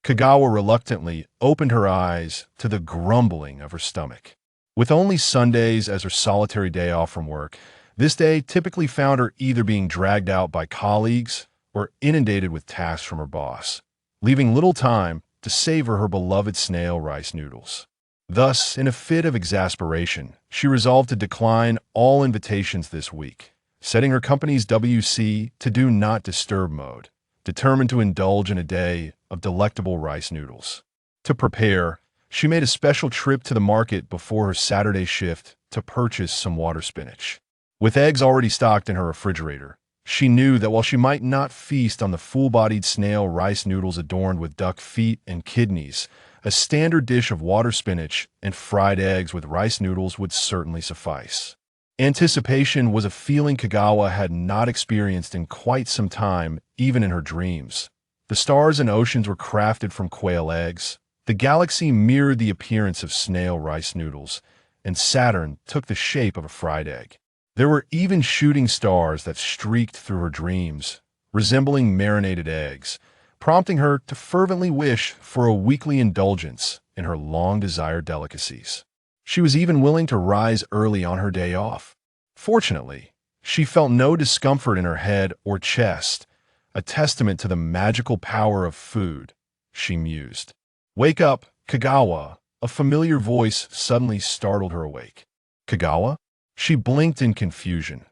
Kagawa reluctantly opened her eyes to the grumbling of her stomach. With only Sundays as her solitary day off from work, this day typically found her either being dragged out by colleagues or inundated with tasks from her boss, leaving little time to savor her beloved snail rice noodles. Thus, in a fit of exasperation, she resolved to decline all invitations this week, setting her company's WC to do not disturb mode, determined to indulge in a day of delectable rice noodles. To prepare, she made a special trip to the market before her Saturday shift to purchase some water spinach. With eggs already stocked in her refrigerator, she knew that while she might not feast on the full-bodied snail rice noodles adorned with duck feet and kidneys, a standard dish of water spinach and fried eggs with rice noodles would certainly suffice. Anticipation was a feeling Kagawa had not experienced in quite some time, even in her dreams. The stars and oceans were crafted from quail eggs, the galaxy mirrored the appearance of snail rice noodles, and Saturn took the shape of a fried egg. There were even shooting stars that streaked through her dreams, resembling marinated eggs, prompting her to fervently wish for a weekly indulgence in her long-desired delicacies. She was even willing to rise early on her day off. Fortunately, she felt no discomfort in her head or chest, a testament to the magical power of food, she mused. "Wake up, Kagawa!" A familiar voice suddenly startled her awake. "Kagawa?" She blinked in confusion,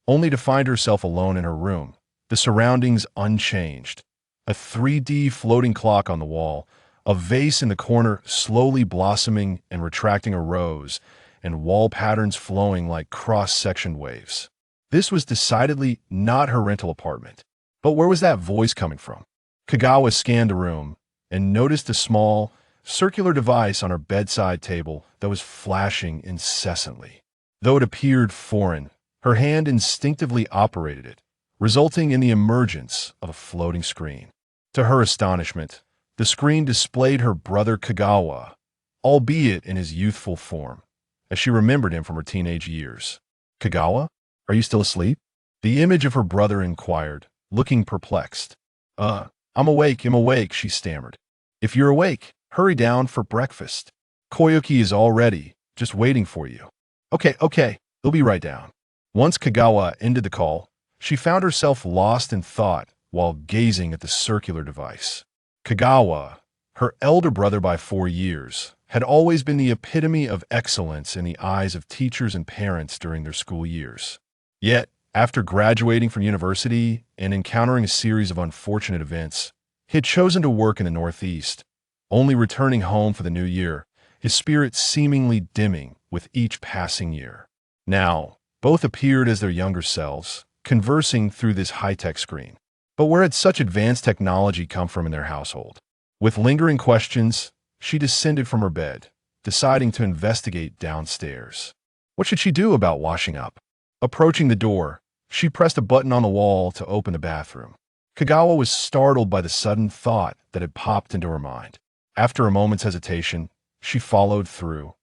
only to find herself alone in her room, the surroundings unchanged. A 3D floating clock on the wall, a vase in the corner slowly blossoming and retracting a rose, and wall patterns flowing like cross-sectioned waves. This was decidedly not her rental apartment. But where was that voice coming from? Kagawa scanned the room and noticed a small, circular device on her bedside table that was flashing incessantly. Though it appeared foreign, her hand instinctively operated it, resulting in the emergence of a floating screen. To her astonishment, the screen displayed her brother Kagawa, albeit in his youthful form, as she remembered him from her teenage years. "Kagawa, are you still asleep?" The image of her brother inquired, looking perplexed. I'm awake, she stammered. "If you're awake, hurry down for breakfast. Koyuki is all ready, just waiting for you." Okay, he'll be right down." Once Kagawa ended the call, she found herself lost in thought while gazing at the circular device. Kagawa, her elder brother by 4 years, had always been the epitome of excellence in the eyes of teachers and parents during their school years. Yet, after graduating from university and encountering a series of unfortunate events, he had chosen to work in the Northeast, only returning home for the new year, his spirit seemingly dimming with each passing year. Now, both appeared as their younger selves, conversing through this high-tech screen. But where had such advanced technology come from in their household? With lingering questions, she descended from her bed, deciding to investigate downstairs. What should she do about washing up? Approaching the door, she pressed a button on the wall to open the bathroom. Kagawa was startled by the sudden thought that had popped into her mind. After a moment's hesitation, she followed through,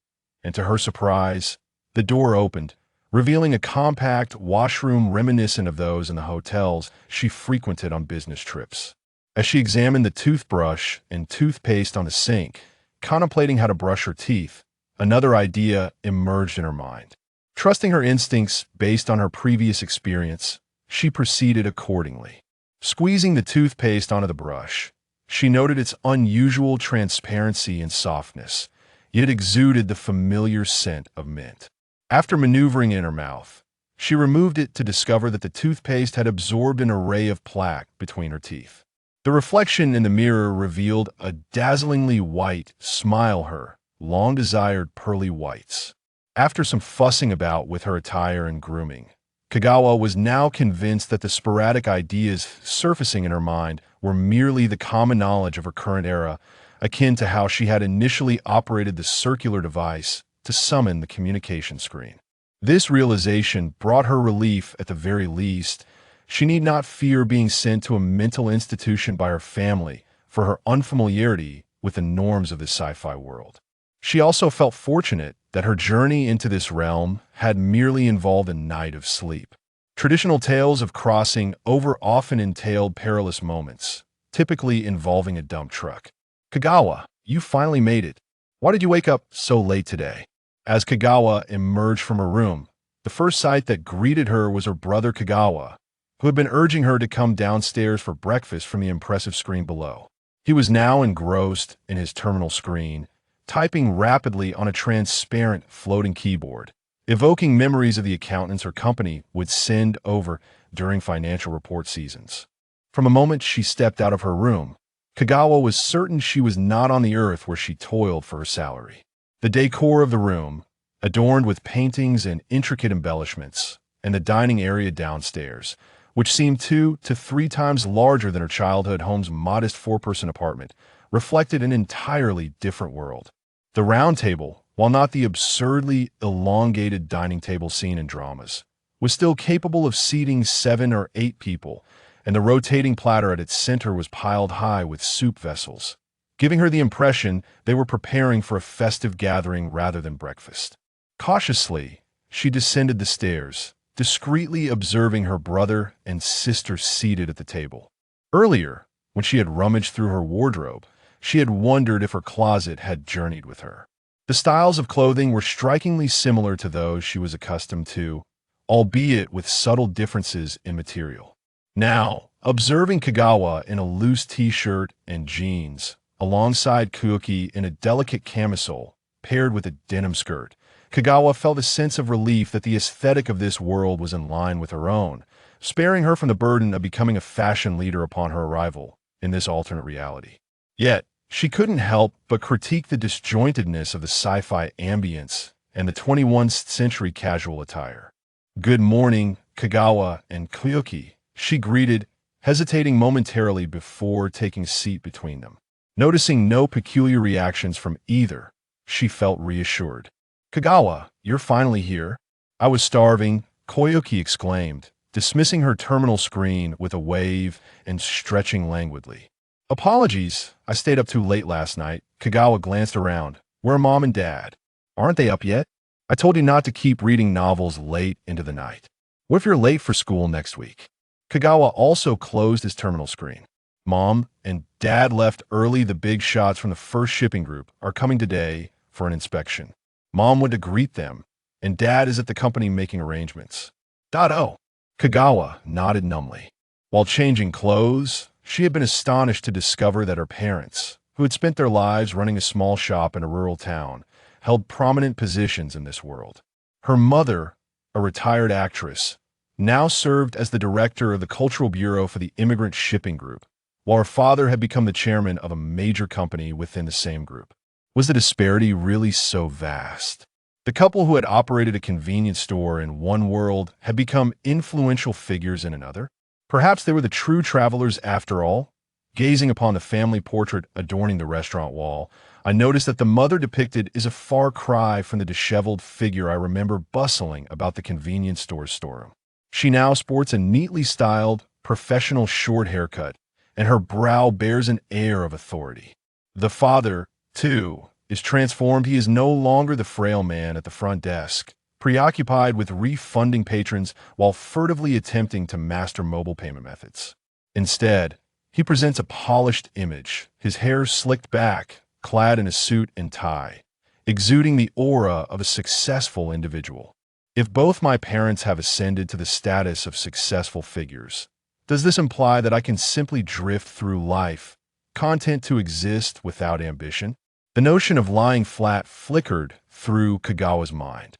and to her surprise, the door opened, revealing a compact washroom reminiscent of those in the hotels she frequented on business trips. As she examined the toothbrush and toothpaste on the sink, contemplating how to brush her teeth, another idea emerged in her mind. Trusting her instincts based on her previous experience, she proceeded accordingly. Squeezing the toothpaste onto the brush, she noted its unusual transparency and softness, yet it exuded the familiar scent of mint. After maneuvering in her mouth, she removed it to discover that the toothpaste had absorbed an array of plaque between her teeth. The reflection in the mirror revealed a dazzlingly white smile, her long-desired pearly whites. After some fussing about with her attire and grooming, Kagawa was now convinced that the sporadic ideas surfacing in her mind were merely the common knowledge of her current era, akin to how she had initially operated the circular device to summon the communication screen. This realization brought her relief at the very least. She need not fear being sent to a mental institution by her family for her unfamiliarity with the norms of the sci-fi world. She also felt fortunate that her journey into this realm had merely involved a night of sleep. Traditional tales of crossing over often entailed perilous moments, typically involving a dump truck. Kagawa, you finally made it. Why did you wake up so late today? As Kagawa emerged from her room, the first sight that greeted her was her brother Kagawa, who had been urging her to come downstairs for breakfast from the impressive screen below. He was now engrossed in his terminal screen, typing rapidly on a transparent floating keyboard, evoking memories of the accountants her company would send over during financial report seasons. From the moment she stepped out of her room, Kagawa was certain she was not on the earth where she toiled for her salary. The decor of the room, adorned with paintings and intricate embellishments, and the dining area downstairs, which seemed 2 to 3 times larger than her childhood home's modest 4-person apartment, reflected an entirely different world. The round table, while not the absurdly elongated dining table seen in dramas, was still capable of seating 7 or 8 people, and the rotating platter at its center was piled high with soup vessels, giving her the impression they were preparing for a festive gathering rather than breakfast. Cautiously, she descended the stairs, discreetly observing her brother and sister seated at the table. Earlier, when she had rummaged through her wardrobe, she had wondered if her closet had journeyed with her. The styles of clothing were strikingly similar to those she was accustomed to, albeit with subtle differences in material. Now, observing Kagawa in a loose t-shirt and jeans, alongside Kuoki in a delicate camisole paired with a denim skirt, Kagawa felt a sense of relief that the aesthetic of this world was in line with her own, sparing her from the burden of becoming a fashion leader upon her arrival in this alternate reality. Yet, she couldn't help but critique the disjointedness of the sci-fi ambience and the 21st century casual attire. "Good morning, Kagawa and Kuoki," she greeted, hesitating momentarily before taking a seat between them. Noticing no peculiar reactions from either, she felt reassured. "Kagawa, you're finally here." "I was starving," Koyuki exclaimed, dismissing her terminal screen with a wave and stretching languidly. "Apologies, I stayed up too late last night." Kagawa glanced around. "Where are Mom and Dad? Aren't they up yet? I told you not to keep reading novels late into the night. What if you're late for school next week?" Kagawa also closed his terminal screen. "Mom and Dad left early. The big shots from the first shipping group are coming today for an inspection. Mom went to greet them, and Dad is at the company making arrangements." "Oh." Kagawa nodded numbly. While changing clothes, she had been astonished to discover that her parents, who had spent their lives running a small shop in a rural town, held prominent positions in this world. Her mother, a retired actress, now served as the director of the Cultural Bureau for the Immigrant Shipping Group, while her father had become the chairman of a major company within the same group. Was the disparity really so vast? The couple who had operated a convenience store in one world had become influential figures in another? Perhaps they were the true travelers after all? Gazing upon the family portrait adorning the restaurant wall, I noticed that the mother depicted is a far cry from the disheveled figure I remember bustling about the convenience store's storeroom. She now sports a neatly styled, professional short haircut, and her brow bears an air of authority. The father, too, is transformed. He is no longer the frail man at the front desk, preoccupied with refunding patrons while furtively attempting to master mobile payment methods. Instead, he presents a polished image, his hair slicked back, clad in a suit and tie, exuding the aura of a successful individual. If both my parents have ascended to the status of successful figures, does this imply that I can simply drift through life, content to exist without ambition? The notion of lying flat flickered through Kagawa's mind.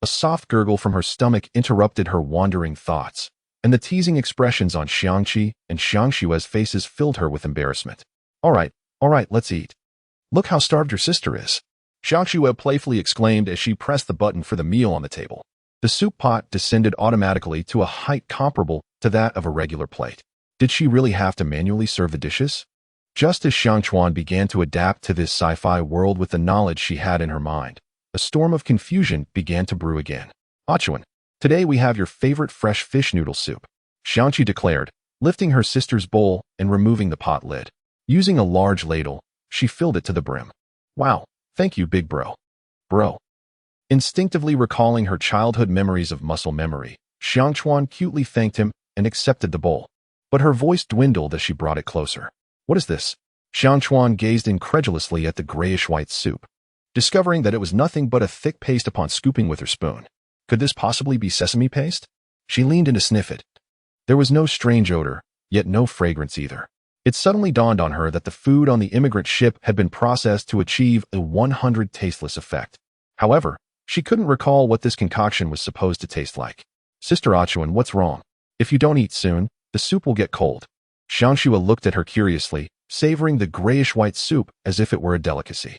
A soft gurgle from her stomach interrupted her wandering thoughts, and the teasing expressions on Xiangqi and Xiangshua's faces filled her with embarrassment. All right, let's eat. Look how starved your sister is," Xiangshua playfully exclaimed as she pressed the button for the meal on the table. The soup pot descended automatically to a height comparable to that of a regular plate. Did she really have to manually serve the dishes? Just as Xiangchuan began to adapt to this sci-fi world with the knowledge she had in her mind, a storm of confusion began to brew again. "Achuan, today we have your favorite fresh fish noodle soup," Xiangqi declared, lifting her sister's bowl and removing the pot lid. Using a large ladle, she filled it to the brim. "Wow, thank you, big bro." "Bro." Instinctively recalling her childhood memories of muscle memory, Xiangchuan cutely thanked him and accepted the bowl. But her voice dwindled as she brought it closer. "What is this?" Xiangchuan gazed incredulously at the grayish-white soup, discovering that it was nothing but a thick paste upon scooping with her spoon. Could this possibly be sesame paste? She leaned in to sniff it. There was no strange odor, yet no fragrance either. It suddenly dawned on her that the food on the immigrant ship had been processed to achieve a 100 tasteless effect. However, she couldn't recall what this concoction was supposed to taste like. Sister Achuan, what's wrong? If you don't eat soon, the soup will get cold. Xiangxua looked at her curiously, savoring the grayish-white soup as if it were a delicacy.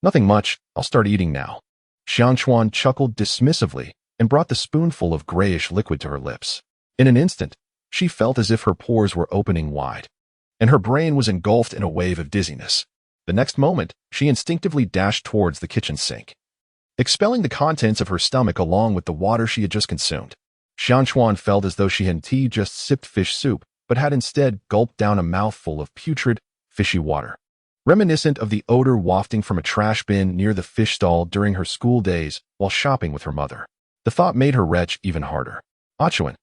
Nothing much, I'll start eating now. Xiangchuan chuckled dismissively and brought the spoonful of grayish liquid to her lips. In an instant, she felt as if her pores were opening wide, and her brain was engulfed in a wave of dizziness. The next moment, she instinctively dashed towards the kitchen sink, expelling the contents of her stomach along with the water she had just consumed. Xiangchuan felt as though she hadn't just sipped fish soup, but had instead gulped down a mouthful of putrid, fishy water, reminiscent of the odor wafting from a trash bin near the fish stall during her school days while shopping with her mother. The thought made her retch even harder. Achuan,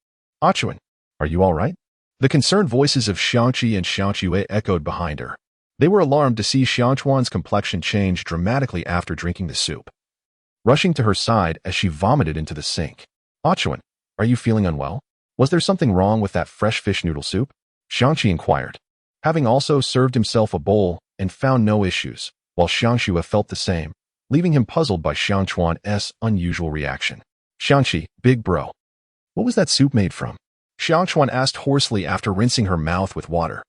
are you all right? The concerned voices of Xiangqi and Xiangxue echoed behind her. They were alarmed to see Xiangchuan's complexion change dramatically after drinking the soup, rushing to her side as she vomited into the sink. Achuan, are you feeling unwell? Was there something wrong with that fresh fish noodle soup? Xiangqi inquired, having also served himself a bowl and found no issues, while Xiangxue felt the same, leaving him puzzled by Xiangchuan's unusual reaction. Xiangqi, big bro, what was that soup made from? Xiangchuan asked hoarsely after rinsing her mouth with water.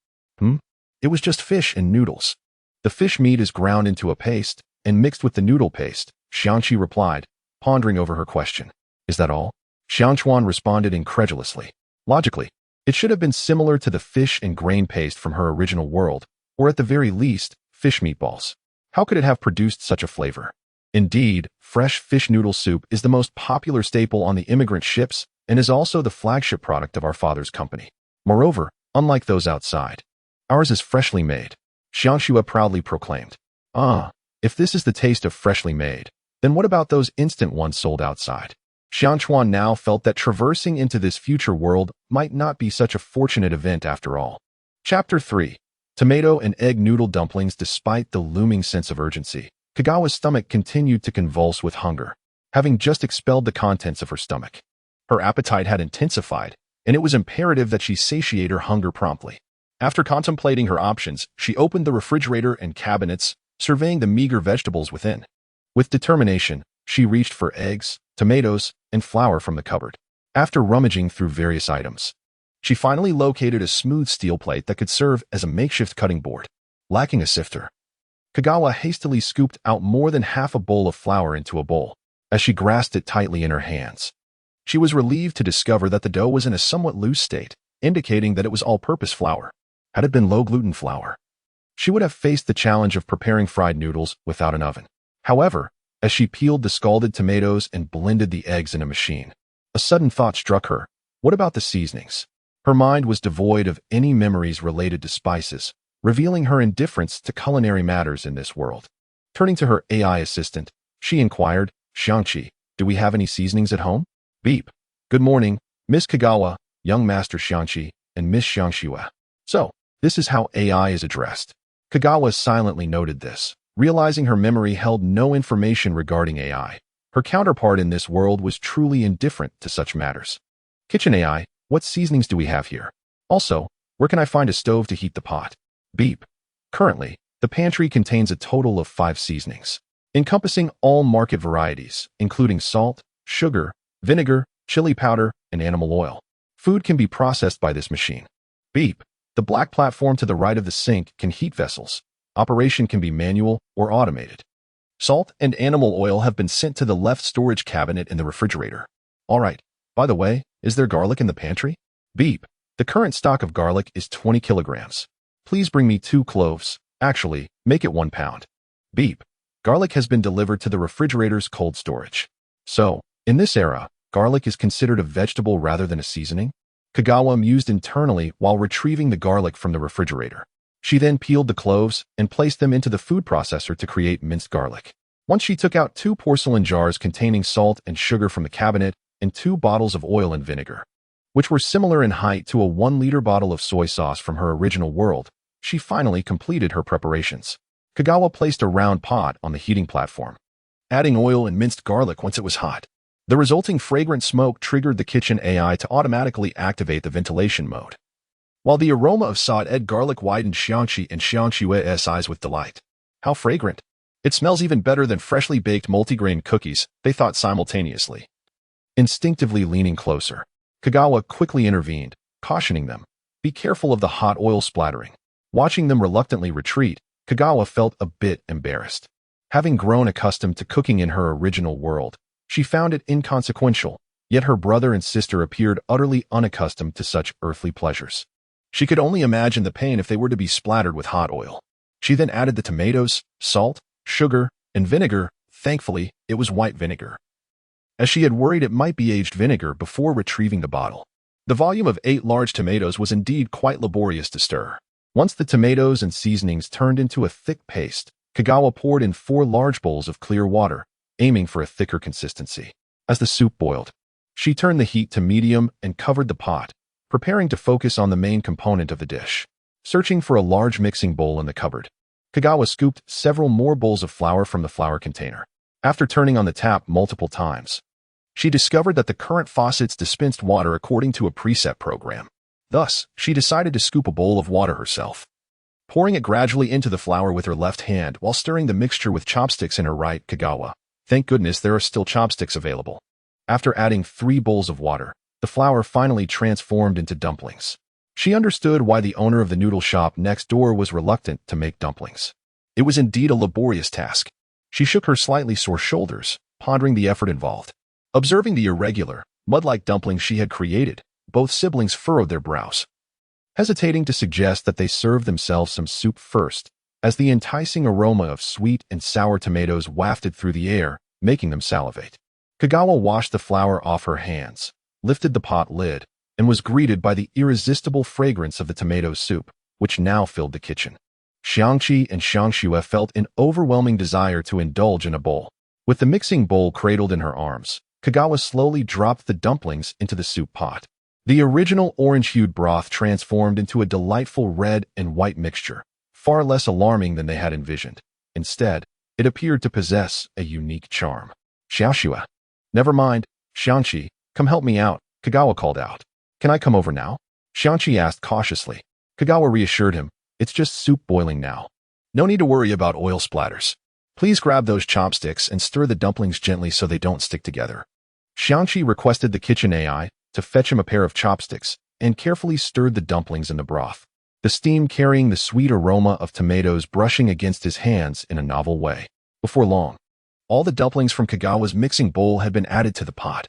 It was just fish and noodles. The fish meat is ground into a paste and mixed with the noodle paste, Xiangqi replied, pondering over her question. Is that all? Xiangchuan responded incredulously. Logically, it should have been similar to the fish and grain paste from her original world, or at the very least, fish meatballs. How could it have produced such a flavor? Indeed, fresh fish noodle soup is the most popular staple on the immigrant ships and is also the flagship product of our father's company. Moreover, unlike those outside, ours is freshly made, Xiangxue proudly proclaimed. If this is the taste of freshly made, then what about those instant ones sold outside? Xiangchuan now felt that traversing into this future world might not be such a fortunate event after all. Chapter 3. Tomato and egg noodle dumplings. Despite the looming sense of urgency, Kagawa's stomach continued to convulse with hunger, having just expelled the contents of her stomach. Her appetite had intensified, and it was imperative that she satiate her hunger promptly. After contemplating her options, she opened the refrigerator and cabinets, surveying the meager vegetables within. With determination, she reached for eggs, tomatoes, and flour from the cupboard. After rummaging through various items, she finally located a smooth steel plate that could serve as a makeshift cutting board. Lacking a sifter, Kagawa hastily scooped out more than half a bowl of flour into a bowl. As she grasped it tightly in her hands, she was relieved to discover that the dough was in a somewhat loose state, indicating that it was all-purpose flour. Had it been low-gluten flour, she would have faced the challenge of preparing fried noodles without an oven. However, as she peeled the scalded tomatoes and blended the eggs in a machine, a sudden thought struck her. What about the seasonings? Her mind was devoid of any memories related to spices, revealing her indifference to culinary matters in this world. Turning to her AI assistant, she inquired, Xiangqi, do we have any seasonings at home? Beep. Good morning, Miss Kagawa, young Master Xiangqi, and Miss Xiangxue. So, this is how AI is addressed. Kagawa silently noted this, realizing her memory held no information regarding AI. Her counterpart in this world was truly indifferent to such matters. Kitchen AI, what seasonings do we have here? Also, where can I find a stove to heat the pot? Beep. Currently, the pantry contains a total of 5 seasonings, encompassing all market varieties, including salt, sugar, vinegar, chili powder, and animal oil. Food can be processed by this machine. Beep. The black platform to the right of the sink can heat vessels. Operation can be manual or automated. Salt and animal oil have been sent to the left storage cabinet in the refrigerator. All right. By the way, is there garlic in the pantry? Beep. The current stock of garlic is 20 kilograms. Please bring me 2 cloves. Actually, make it 1 pound. Beep. Garlic has been delivered to the refrigerator's cold storage. So, in this era, garlic is considered a vegetable rather than a seasoning? Kagawa mused internally while retrieving the garlic from the refrigerator. She then peeled the cloves and placed them into the food processor to create minced garlic. Once she took out 2 porcelain jars containing salt and sugar from the cabinet and 2 bottles of oil and vinegar, which were similar in height to a 1-liter bottle of soy sauce from her original world, she finally completed her preparations. Kagawa placed a round pot on the heating platform, adding oil and minced garlic once it was hot. The resulting fragrant smoke triggered the kitchen AI to automatically activate the ventilation mode, while the aroma of sautéed garlic widened Xiangqi and Xiangshue's eyes with delight. How fragrant! It smells even better than freshly baked multigrain cookies, they thought simultaneously. Instinctively leaning closer, Kagawa quickly intervened, cautioning them, "Be careful of the hot oil splattering." Watching them reluctantly retreat, Kagawa felt a bit embarrassed. Having grown accustomed to cooking in her original world, she found it inconsequential, yet her brother and sister appeared utterly unaccustomed to such earthly pleasures. She could only imagine the pain if they were to be splattered with hot oil. She then added the tomatoes, salt, sugar, and vinegar. Thankfully, it was white vinegar, as she had worried it might be aged vinegar before retrieving the bottle. The volume of 8 large tomatoes was indeed quite laborious to stir. Once the tomatoes and seasonings turned into a thick paste, Kagawa poured in 4 large bowls of clear water, aiming for a thicker consistency. As the soup boiled, she turned the heat to medium and covered the pot, preparing to focus on the main component of the dish. Searching for a large mixing bowl in the cupboard, Kagawa scooped several more bowls of flour from the flour container. After turning on the tap multiple times, she discovered that the current faucets dispensed water according to a preset program. Thus, she decided to scoop a bowl of water herself, pouring it gradually into the flour with her left hand while stirring the mixture with chopsticks in her right. Kagawa, thank goodness there are still chopsticks available. After adding 3 bowls of water, the flour finally transformed into dumplings. She understood why the owner of the noodle shop next door was reluctant to make dumplings. It was indeed a laborious task. She shook her slightly sore shoulders, pondering the effort involved. Observing the irregular, mud-like dumplings she had created, both siblings furrowed their brows, hesitating to suggest that they serve themselves some soup first, as the enticing aroma of sweet and sour tomatoes wafted through the air, making them salivate. Kagawa washed the flour off her hands, lifted the pot lid, and was greeted by the irresistible fragrance of the tomato soup, which now filled the kitchen. Xiangqi and Xiangshue felt an overwhelming desire to indulge in a bowl. With the mixing bowl cradled in her arms, Kagawa slowly dropped the dumplings into the soup pot. The original orange-hued broth transformed into a delightful red and white mixture, far less alarming than they had envisioned. Instead, it appeared to possess a unique charm. Xiaoxue. Never mind, Xiangqi, come help me out, Kagawa called out. Can I come over now? Xiangqi asked cautiously. Kagawa reassured him, it's just soup boiling now. No need to worry about oil splatters. Please grab those chopsticks and stir the dumplings gently so they don't stick together. Xiangqi requested the kitchen AI to fetch him a pair of chopsticks and carefully stirred the dumplings in the broth, the steam carrying the sweet aroma of tomatoes brushing against his hands in a novel way. Before long, all the dumplings from Kagawa's mixing bowl had been added to the pot,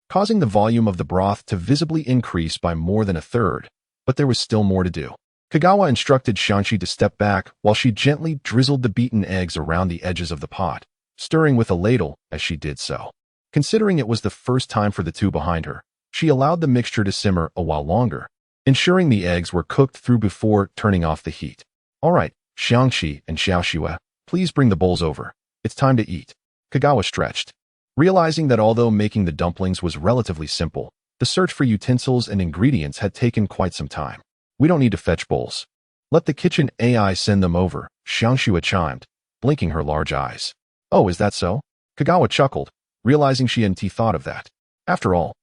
causing the volume of the broth to visibly increase by more than a third, but there was still more to do. Kagawa instructed Xiangqi to step back while she gently drizzled the beaten eggs around the edges of the pot, stirring with a ladle as she did so. Considering it was the first time for the two behind her, she allowed the mixture to simmer a while longer, ensuring the eggs were cooked through before turning off the heat. All right, Xiangqi and Xiaoxue, please bring the bowls over. It's time to eat. Kagawa stretched, realizing that although making the dumplings was relatively simple, the search for utensils and ingredients had taken quite some time. We don't need to fetch bowls. Let the kitchen AI send them over, Xiangxue chimed, blinking her large eyes. Oh, is that so? Kagawa chuckled, realizing she hadn't thought of that. After all,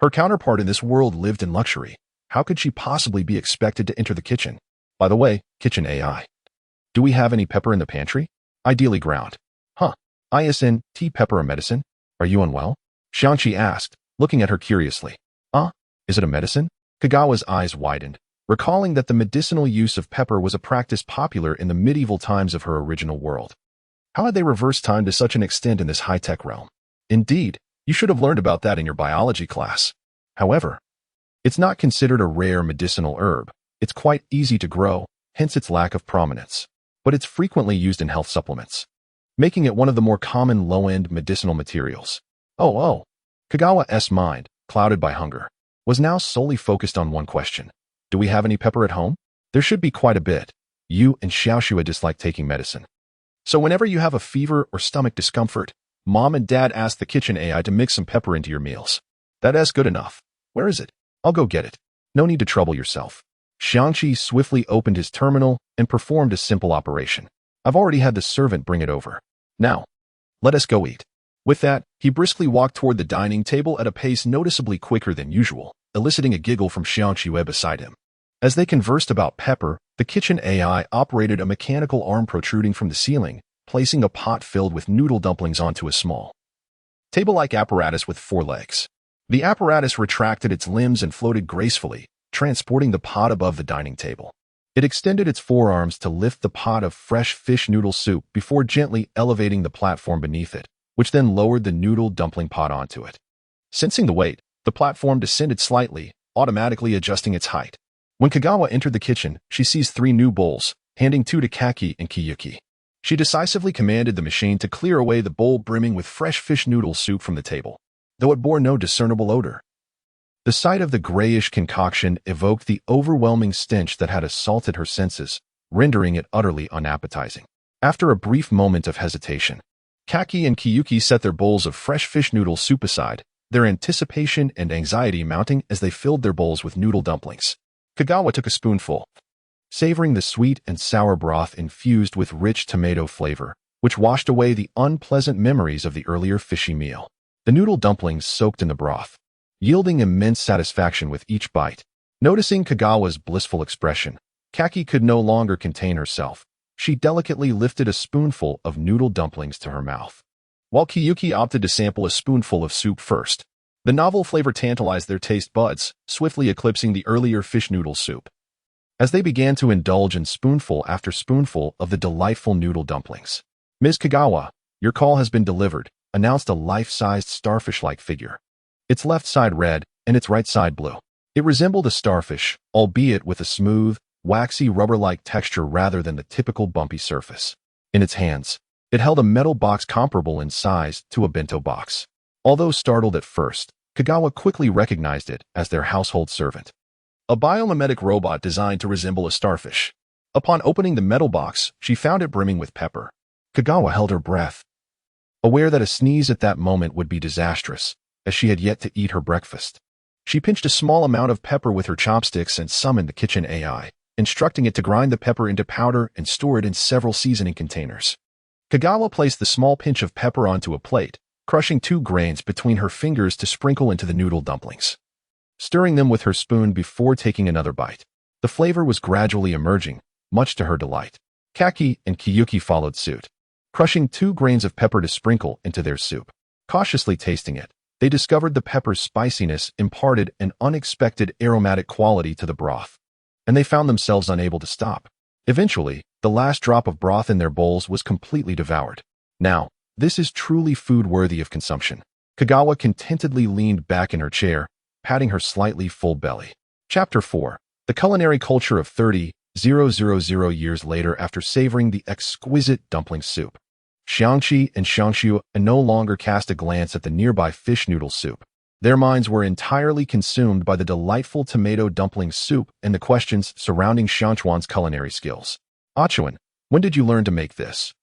her counterpart in this world lived in luxury. How could she possibly be expected to enter the kitchen? By the way, kitchen AI, do we have any pepper in the pantry? Ideally ground. Huh. Tea pepper a medicine? Are you unwell? Xiangqi asked, looking at her curiously. Is it a medicine? Kagawa's eyes widened, recalling that the medicinal use of pepper was a practice popular in the medieval times of her original world. How had they reversed time to such an extent in this high-tech realm? Indeed, you should have learned about that in your biology class. However, it's not considered a rare medicinal herb. It's quite easy to grow, hence its lack of prominence. But it's frequently used in health supplements, making it one of the more common low-end medicinal materials. Kagawa's mind, clouded by hunger, was now solely focused on one question. Do we have any pepper at home? There should be quite a bit. You and Xiaoxue dislike taking medicine. So whenever you have a fever or stomach discomfort, Mom and Dad ask the kitchen AI to mix some pepper into your meals. That's good enough. Where is it? I'll go get it. No need to trouble yourself. Xiangqi swiftly opened his terminal and performed a simple operation. I've already had the servant bring it over. Now, let us go eat. With that, he briskly walked toward the dining table at a pace noticeably quicker than usual, eliciting a giggle from Xiangqi beside him. As they conversed about pepper, the kitchen AI operated a mechanical arm protruding from the ceiling, placing a pot filled with noodle dumplings onto a small, table-like apparatus with 4 legs. The apparatus retracted its limbs and floated gracefully, transporting the pot above the dining table. It extended its forearms to lift the pot of fresh fish noodle soup before gently elevating the platform beneath it, which then lowered the noodle dumpling pot onto it. Sensing the weight, the platform descended slightly, automatically adjusting its height. When Kagawa entered the kitchen, she seized 3 new bowls, handing 2 to Kaki and Kiyuki. She decisively commanded the machine to clear away the bowl brimming with fresh fish noodle soup from the table, though it bore no discernible odor. The sight of the grayish concoction evoked the overwhelming stench that had assaulted her senses, rendering it utterly unappetizing. After a brief moment of hesitation, Kaki and Kiyuki set their bowls of fresh fish noodle soup aside, their anticipation and anxiety mounting as they filled their bowls with noodle dumplings. Kagawa took a spoonful, savoring the sweet and sour broth infused with rich tomato flavor, which washed away the unpleasant memories of the earlier fishy meal. The noodle dumplings soaked in the broth, yielding immense satisfaction with each bite. Noticing Kagawa's blissful expression, Kaki could no longer contain herself. She delicately lifted a spoonful of noodle dumplings to her mouth, while Kiyuki opted to sample a spoonful of soup first. The novel flavor tantalized their taste buds, swiftly eclipsing the earlier fish noodle soup. As they began to indulge in spoonful after spoonful of the delightful noodle dumplings, "Ms. Kagawa, your call has been delivered," announced a life-sized starfish-like figure. Its left side red and its right side blue. It resembled a starfish, albeit with a smooth, waxy rubber-like texture rather than the typical bumpy surface. In its hands, it held a metal box comparable in size to a bento box. Although startled at first, Kagawa quickly recognized it as their household servant, a biomimetic robot designed to resemble a starfish. Upon opening the metal box, she found it brimming with pepper. Kagawa held her breath, aware that a sneeze at that moment would be disastrous, as she had yet to eat her breakfast. She pinched a small amount of pepper with her chopsticks and summoned the kitchen AI, instructing it to grind the pepper into powder and store it in several seasoning containers. Kagawa placed the small pinch of pepper onto a plate, crushing 2 grains between her fingers to sprinkle into the noodle dumplings, stirring them with her spoon before taking another bite. The flavor was gradually emerging, much to her delight. Kaki and Kiyuki followed suit, crushing 2 grains of pepper to sprinkle into their soup. Cautiously tasting it, they discovered the pepper's spiciness imparted an unexpected aromatic quality to the broth, and they found themselves unable to stop. Eventually, the last drop of broth in their bowls was completely devoured. Now, this is truly food worthy of consumption. Kagawa contentedly leaned back in her chair, patting her slightly full belly. Chapter 4. The culinary culture of 30,000 years later after savoring the exquisite dumpling soup. Xiangqi and Xiangxiu no longer cast a glance at the nearby fish noodle soup. Their minds were entirely consumed by the delightful tomato dumpling soup and the questions surrounding Xiangchuan's culinary skills. "Achuan, when did you learn to make this?"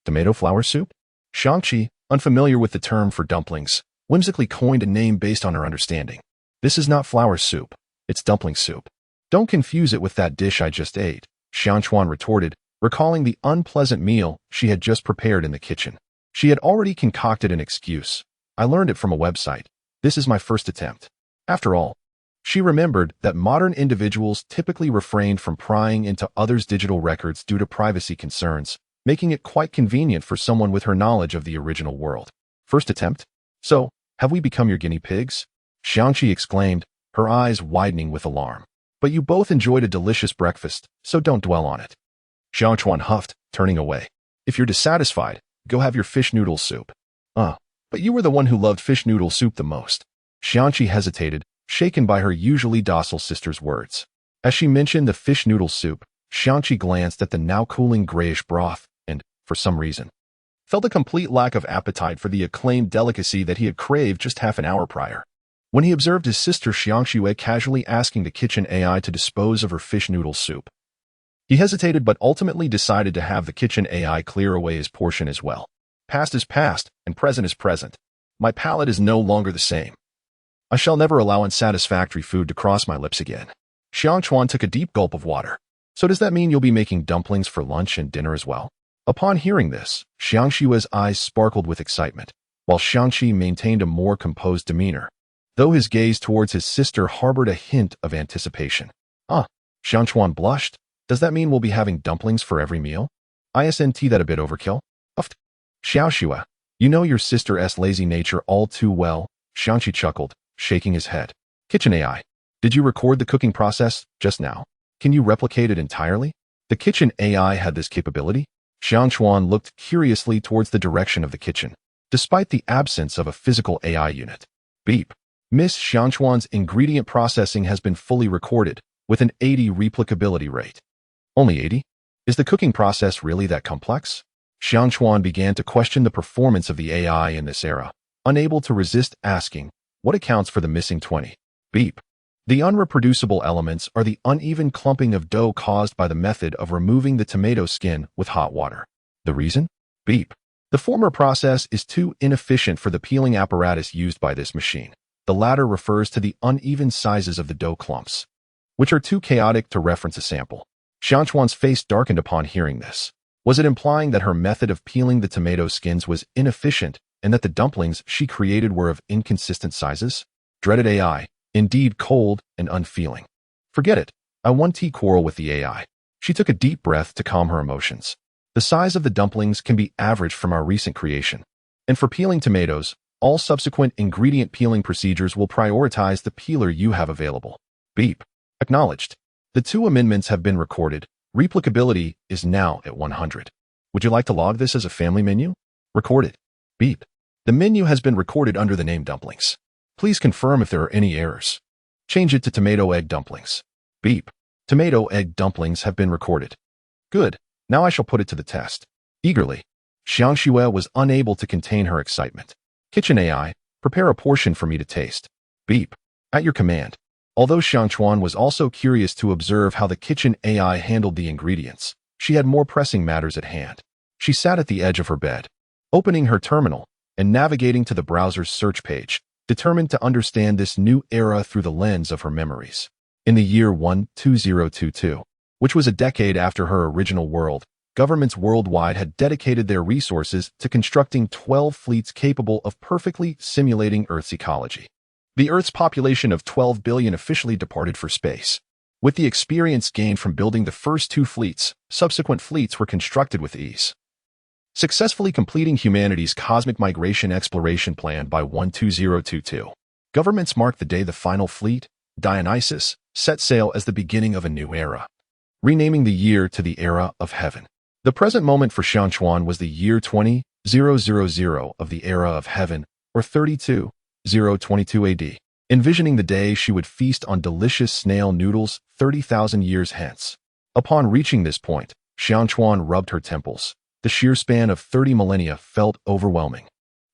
Tomato flour soup? Xiangqi, unfamiliar with the term for dumplings, whimsically coined a name based on her understanding. "This is not flour soup, it's dumpling soup." "Don't confuse it with that dish I just ate," Xiangchuan retorted, recalling the unpleasant meal she had just prepared in the kitchen. She had already concocted an excuse. "I learned it from a website. This is my first attempt." After all, she remembered that modern individuals typically refrained from prying into others' digital records due to privacy concerns, making it quite convenient for someone with her knowledge of the original world. "First attempt? So, have we become your guinea pigs?" Xiangqi exclaimed, her eyes widening with alarm. "But you both enjoyed a delicious breakfast, so don't dwell on it." Xiangchuan huffed, turning away. "If you're dissatisfied, go have your fish noodle soup." But you were the one who loved fish noodle soup the most." Xiangqi hesitated, shaken by her usually docile sister's words. As she mentioned the fish noodle soup, Xiangqi glanced at the now cooling grayish broth and, for some reason, felt a complete lack of appetite for the acclaimed delicacy that he had craved just half an hour prior. When he observed his sister Xiangxue casually asking the kitchen AI to dispose of her fish noodle soup, he hesitated but ultimately decided to have the kitchen AI clear away his portion as well. "Past is past, and present is present. My palate is no longer the same. I shall never allow unsatisfactory food to cross my lips again." Xiangchuan took a deep gulp of water. So does that mean you'll be making dumplings for lunch and dinner as well? Upon hearing this, Xiangshua's eyes sparkled with excitement, while Xiangqi maintained a more composed demeanor, though his gaze towards his sister harbored a hint of anticipation. Ah, Xiangchuan blushed. Does that mean we'll be having dumplings for every meal? Isn't that a bit overkill? Uft. Xiaoxua, you know your sister's lazy nature all too well, Xiangqi chuckled, shaking his head. Kitchen AI. Did you record the cooking process just now? Can you replicate it entirely? The kitchen AI had this capability? Xiangchuan looked curiously towards the direction of the kitchen, despite the absence of a physical AI unit. Beep. Miss Xiangchuan's ingredient processing has been fully recorded, with an 80 replicability rate. Only 80? Is the cooking process really that complex? Xiangchuan began to question the performance of the AI in this era, unable to resist asking, what accounts for the missing 20? Beep. The unreproducible elements are the uneven clumping of dough caused by the method of removing the tomato skin with hot water. The reason? Beep. The former process is too inefficient for the peeling apparatus used by this machine. The latter refers to the uneven sizes of the dough clumps, which are too chaotic to reference a sample. Xiangchuan's face darkened upon hearing this. Was it implying that her method of peeling the tomato skins was inefficient and that the dumplings she created were of inconsistent sizes? Dreaded AI. Indeed cold and unfeeling. Forget it. I won't quarrel with the AI. She took a deep breath to calm her emotions. The size of the dumplings can be averaged from our recent creation. And for peeling tomatoes, all subsequent ingredient peeling procedures will prioritize the peeler you have available. Beep. Acknowledged. The two amendments have been recorded. Replicability is now at 100. Would you like to log this as a family menu? Recorded. Beep. The menu has been recorded under the name dumplings. Please confirm if there are any errors. Change it to tomato egg dumplings. Beep. Tomato egg dumplings have been recorded. Good. Now I shall put it to the test. Eagerly, Xiangxue was unable to contain her excitement. Kitchen AI, prepare a portion for me to taste. Beep. At your command. Although Xiangchuan was also curious to observe how the kitchen AI handled the ingredients, she had more pressing matters at hand. She sat at the edge of her bed, opening her terminal and navigating to the browser's search page, determined to understand this new era through the lens of her memories. In the year 2022, which was a decade after her original world, governments worldwide had dedicated their resources to constructing 12 fleets capable of perfectly simulating Earth's ecology. The Earth's population of 12 billion officially departed for space. With the experience gained from building the first two fleets, subsequent fleets were constructed with ease, successfully completing humanity's cosmic migration exploration plan by 2022. Governments marked the day the final fleet, Dionysus, set sail as the beginning of a new era, renaming the year to the Era of Heaven. The present moment for Xiangchuan was the year 20000 of the Era of Heaven, or 32022 AD, envisioning the day she would feast on delicious snail noodles 30,000 years hence. Upon reaching this point, Xiangchuan rubbed her temples. The sheer span of 30 millennia felt overwhelming,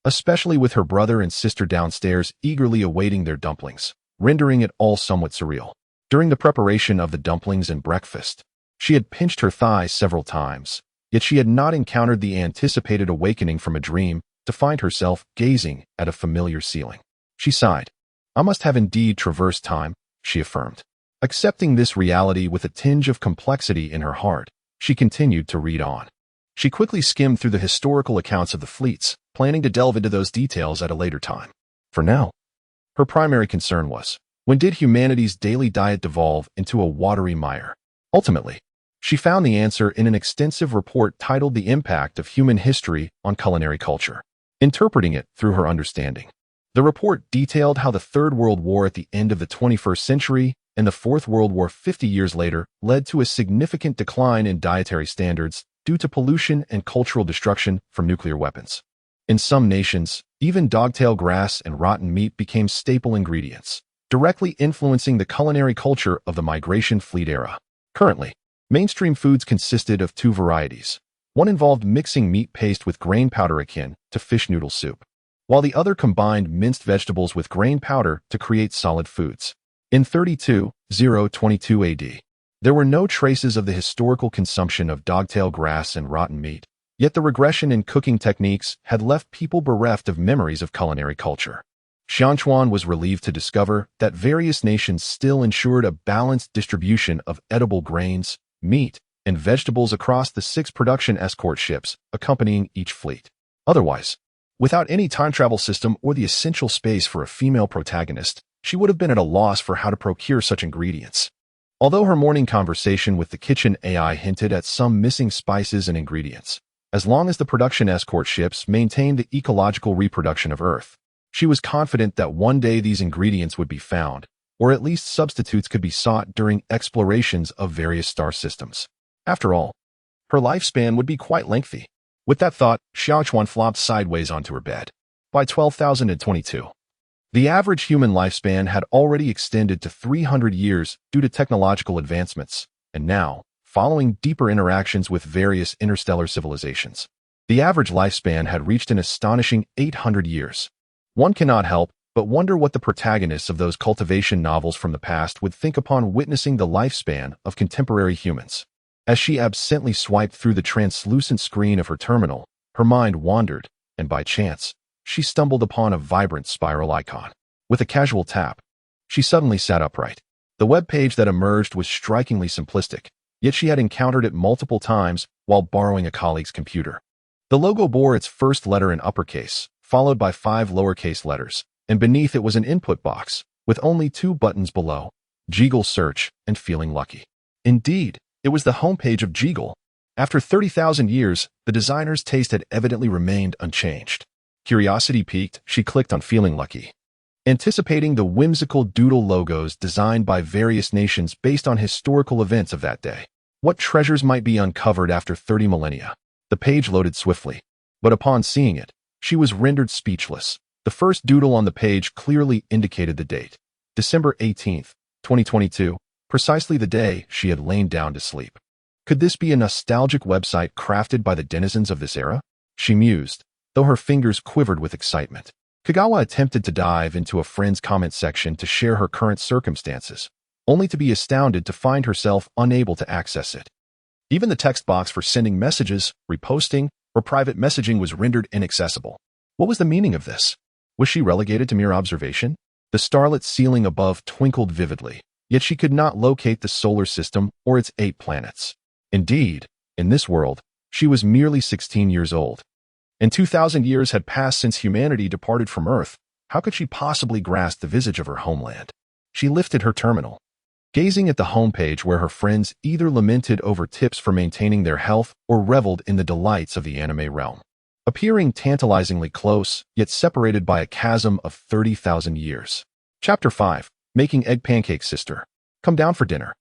especially with her brother and sister downstairs eagerly awaiting their dumplings, rendering it all somewhat surreal. During the preparation of the dumplings and breakfast, she had pinched her thighs several times, yet she had not encountered the anticipated awakening from a dream to find herself gazing at a familiar ceiling. She sighed. I must have indeed traversed time, she affirmed. Accepting this reality with a tinge of complexity in her heart, she continued to read on. She quickly skimmed through the historical accounts of the fleets, planning to delve into those details at a later time. For now, her primary concern was, when did humanity's daily diet devolve into a watery mire? Ultimately, she found the answer in an extensive report titled The Impact of Human History on Culinary Culture, interpreting it through her understanding. The report detailed how the Third World War at the end of the 21st century and the Fourth World War 50 years later led to a significant decline in dietary standards due to pollution and cultural destruction from nuclear weapons. In some nations, even dogtail grass and rotten meat became staple ingredients, directly influencing the culinary culture of the migration fleet era. Currently, mainstream foods consisted of two varieties. One involved mixing meat paste with grain powder akin to fish noodle soup, while the other combined minced vegetables with grain powder to create solid foods. In 32022 AD, there were no traces of the historical consumption of dogtail grass and rotten meat, yet the regression in cooking techniques had left people bereft of memories of culinary culture. Xiangchuan was relieved to discover that various nations still ensured a balanced distribution of edible grains, meat, and vegetables across the 6 production escort ships accompanying each fleet. Otherwise, without any time travel system or the essential space for a female protagonist, she would have been at a loss for how to procure such ingredients. Although her morning conversation with the kitchen AI hinted at some missing spices and ingredients, as long as the production escort ships maintained the ecological reproduction of Earth, she was confident that one day these ingredients would be found, or at least substitutes could be sought during explorations of various star systems. After all, her lifespan would be quite lengthy. With that thought, Xiaochuan flopped sideways onto her bed. By 12,022, the average human lifespan had already extended to 300 years due to technological advancements, and now, following deeper interactions with various interstellar civilizations, the average lifespan had reached an astonishing 800 years. One cannot help but wonder what the protagonists of those cultivation novels from the past would think upon witnessing the lifespan of contemporary humans. As she absently swiped through the translucent screen of her terminal, her mind wandered, and by chance, she stumbled upon a vibrant spiral icon. With a casual tap, she suddenly sat upright. The web page that emerged was strikingly simplistic, yet she had encountered it multiple times while borrowing a colleague's computer. The logo bore its first letter in uppercase, followed by 5 lowercase letters, and beneath it was an input box, with only 2 buttons below, Jiggle Search and Feeling Lucky. Indeed, it was the homepage of Jiggle. After 30,000 years, the designer's taste had evidently remained unchanged. Curiosity piqued, she clicked on Feeling Lucky. Anticipating the whimsical doodle logos designed by various nations based on historical events of that day. What treasures might be uncovered after 30 millennia? The page loaded swiftly, but upon seeing it, she was rendered speechless. The first doodle on the page clearly indicated the date, December 18th, 2022, precisely the day she had lain down to sleep. Could this be a nostalgic website crafted by the denizens of this era? She mused, though her fingers quivered with excitement. Kagawa attempted to dive into a friend's comment section to share her current circumstances, only to be astounded to find herself unable to access it. Even the text box for sending messages, reposting, or private messaging was rendered inaccessible. What was the meaning of this? Was she relegated to mere observation? The starlit ceiling above twinkled vividly, yet she could not locate the solar system or its 8 planets. Indeed, in this world, she was merely 16 years old. And 2,000 years had passed since humanity departed from Earth. How could she possibly grasp the visage of her homeland? She lifted her terminal, gazing at the homepage where her friends either lamented over tips for maintaining their health or reveled in the delights of the anime realm. Appearing tantalizingly close, yet separated by a chasm of 30,000 years. Chapter 5. Making Egg Pancakes Sister. Come down for dinner.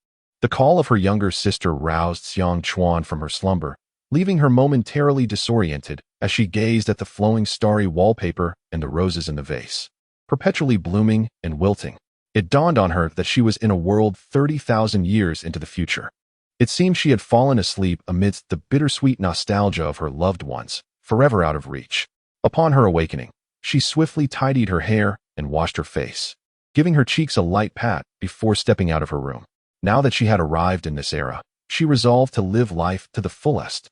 The call of her younger sister roused Xiangchuan from her slumber, leaving her momentarily disoriented as she gazed at the flowing starry wallpaper and the roses in the vase, perpetually blooming and wilting. It dawned on her that she was in a world 30,000 years into the future. It seemed she had fallen asleep amidst the bittersweet nostalgia of her loved ones, forever out of reach. Upon her awakening, she swiftly tidied her hair and washed her face, giving her cheeks a light pat before stepping out of her room. Now that she had arrived in this era, she resolved to live life to the fullest.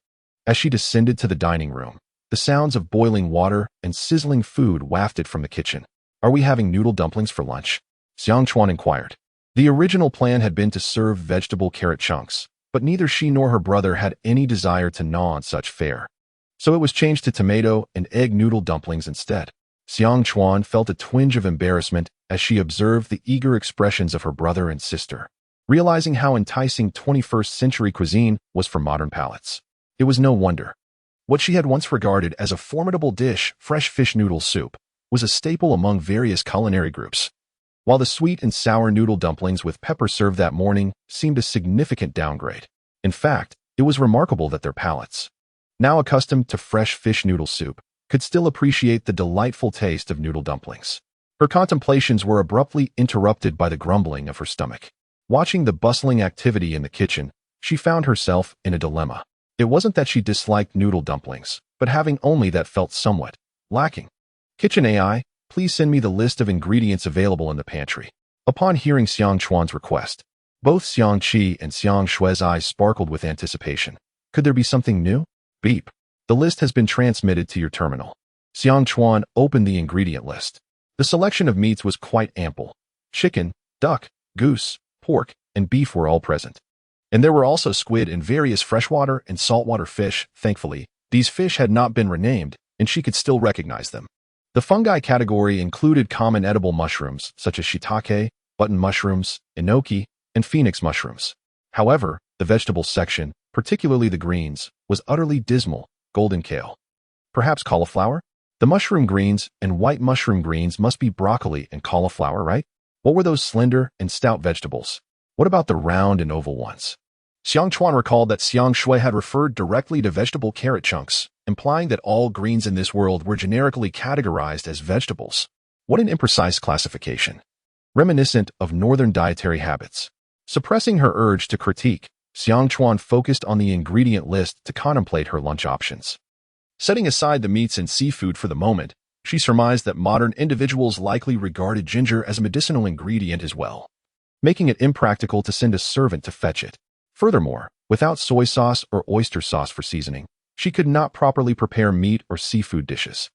As she descended to the dining room, the sounds of boiling water and sizzling food wafted from the kitchen. Are we having noodle dumplings for lunch? Xiangchuan inquired. The original plan had been to serve vegetable carrot chunks, but neither she nor her brother had any desire to gnaw on such fare. So it was changed to tomato and egg noodle dumplings instead. Xiangchuan felt a twinge of embarrassment as she observed the eager expressions of her brother and sister, realizing how enticing 21st century cuisine was for modern palates. It was no wonder. What she had once regarded as a formidable dish, fresh fish noodle soup, was a staple among various culinary groups. While the sweet and sour noodle dumplings with pepper served that morning seemed a significant downgrade. In fact, it was remarkable that their palates, now accustomed to fresh fish noodle soup, could still appreciate the delightful taste of noodle dumplings. Her contemplations were abruptly interrupted by the grumbling of her stomach. Watching the bustling activity in the kitchen, she found herself in a dilemma. It wasn't that she disliked noodle dumplings, but having only that felt somewhat lacking. Kitchen AI, please send me the list of ingredients available in the pantry. Upon hearing Xiangchuan's request, both Xiangqi and Xiangshui's eyes sparkled with anticipation. Could there be something new? Beep. The list has been transmitted to your terminal. Xiangchuan opened the ingredient list. The selection of meats was quite ample. Chicken, duck, goose, pork, and beef were all present. And there were also squid and various freshwater and saltwater fish. Thankfully, these fish had not been renamed, and she could still recognize them. The fungi category included common edible mushrooms, such as shiitake, button mushrooms, enoki, and phoenix mushrooms. However, the vegetables section, particularly the greens, was utterly dismal. Golden kale. Perhaps cauliflower? The mushroom greens and white mushroom greens must be broccoli and cauliflower, right? What were those slender and stout vegetables? What about the round and oval ones? Xiang Chuan recalled that Xiang Shui had referred directly to vegetable carrot chunks, implying that all greens in this world were generically categorized as vegetables. What an imprecise classification. Reminiscent of northern dietary habits. Suppressing her urge to critique, Xiang Chuan focused on the ingredient list to contemplate her lunch options. Setting aside the meats and seafood for the moment, she surmised that modern individuals likely regarded ginger as a medicinal ingredient as well, making it impractical to send a servant to fetch it. Furthermore, without soy sauce or oyster sauce for seasoning, she could not properly prepare meat or seafood dishes.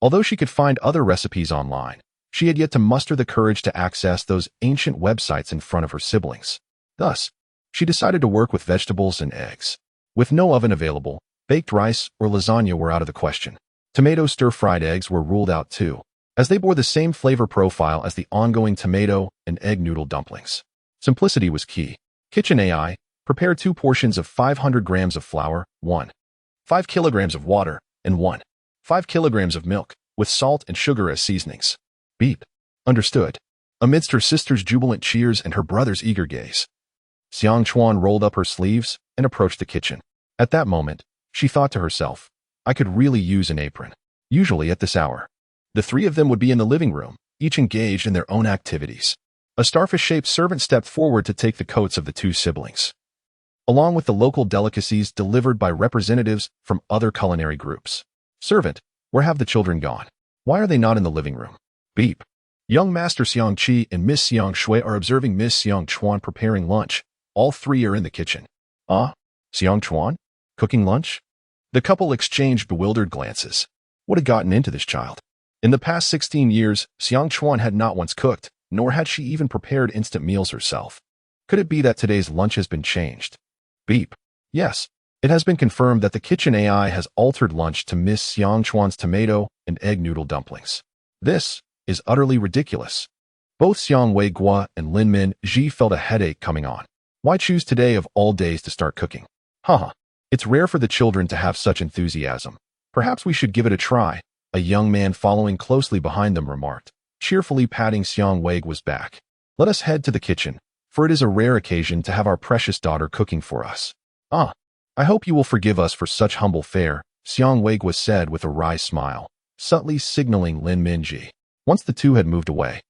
Although she could find other recipes online, she had yet to muster the courage to access those ancient websites in front of her siblings. Thus, she decided to work with vegetables and eggs. With no oven available, baked rice or lasagna were out of the question. Tomato stir-fried eggs were ruled out too, as they bore the same flavor profile as the ongoing tomato and egg noodle dumplings. Simplicity was key. Kitchen AI, prepare 2 portions of 500 grams of flour, 5 kilograms of water, and 5 kilograms of milk, with salt and sugar as seasonings. Beep. Understood. Amidst her sister's jubilant cheers and her brother's eager gaze, Xiang Chuan rolled up her sleeves and approached the kitchen. At that moment, she thought to herself, I could really use an apron. Usually at this hour, the 3 of them would be in the living room, each engaged in their own activities. A starfish-shaped servant stepped forward to take the coats of the 2 siblings, along with the local delicacies delivered by representatives from other culinary groups. Servant, where have the children gone? Why are they not in the living room? Beep. Young Master Xiang Qi and Miss Xiang Shui are observing Miss Xiang Chuan preparing lunch. All 3 are in the kitchen. Xiang Chuan? Cooking lunch? The couple exchanged bewildered glances. What had gotten into this child? In the past 16 years, Xiang Chuan had not once cooked, nor had she even prepared instant meals herself. Could it be that today's lunch has been changed? Beep. Yes, it has been confirmed that the kitchen AI has altered lunch to Miss Xiang Chuan's tomato and egg noodle dumplings. This is utterly ridiculous. Both Xiang Wei Guo and Lin Min Ji felt a headache coming on. Why choose today of all days to start cooking? It's rare for the children to have such enthusiasm. Perhaps we should give it a try, a young man following closely behind them remarked, cheerfully patting Xiang Wei Guo's back. Let us head to the kitchen, for it is a rare occasion to have our precious daughter cooking for us. I hope you will forgive us for such humble fare, Xiang Wei Guo said with a wry smile, subtly signaling Lin Minji. Once the 2 had moved away,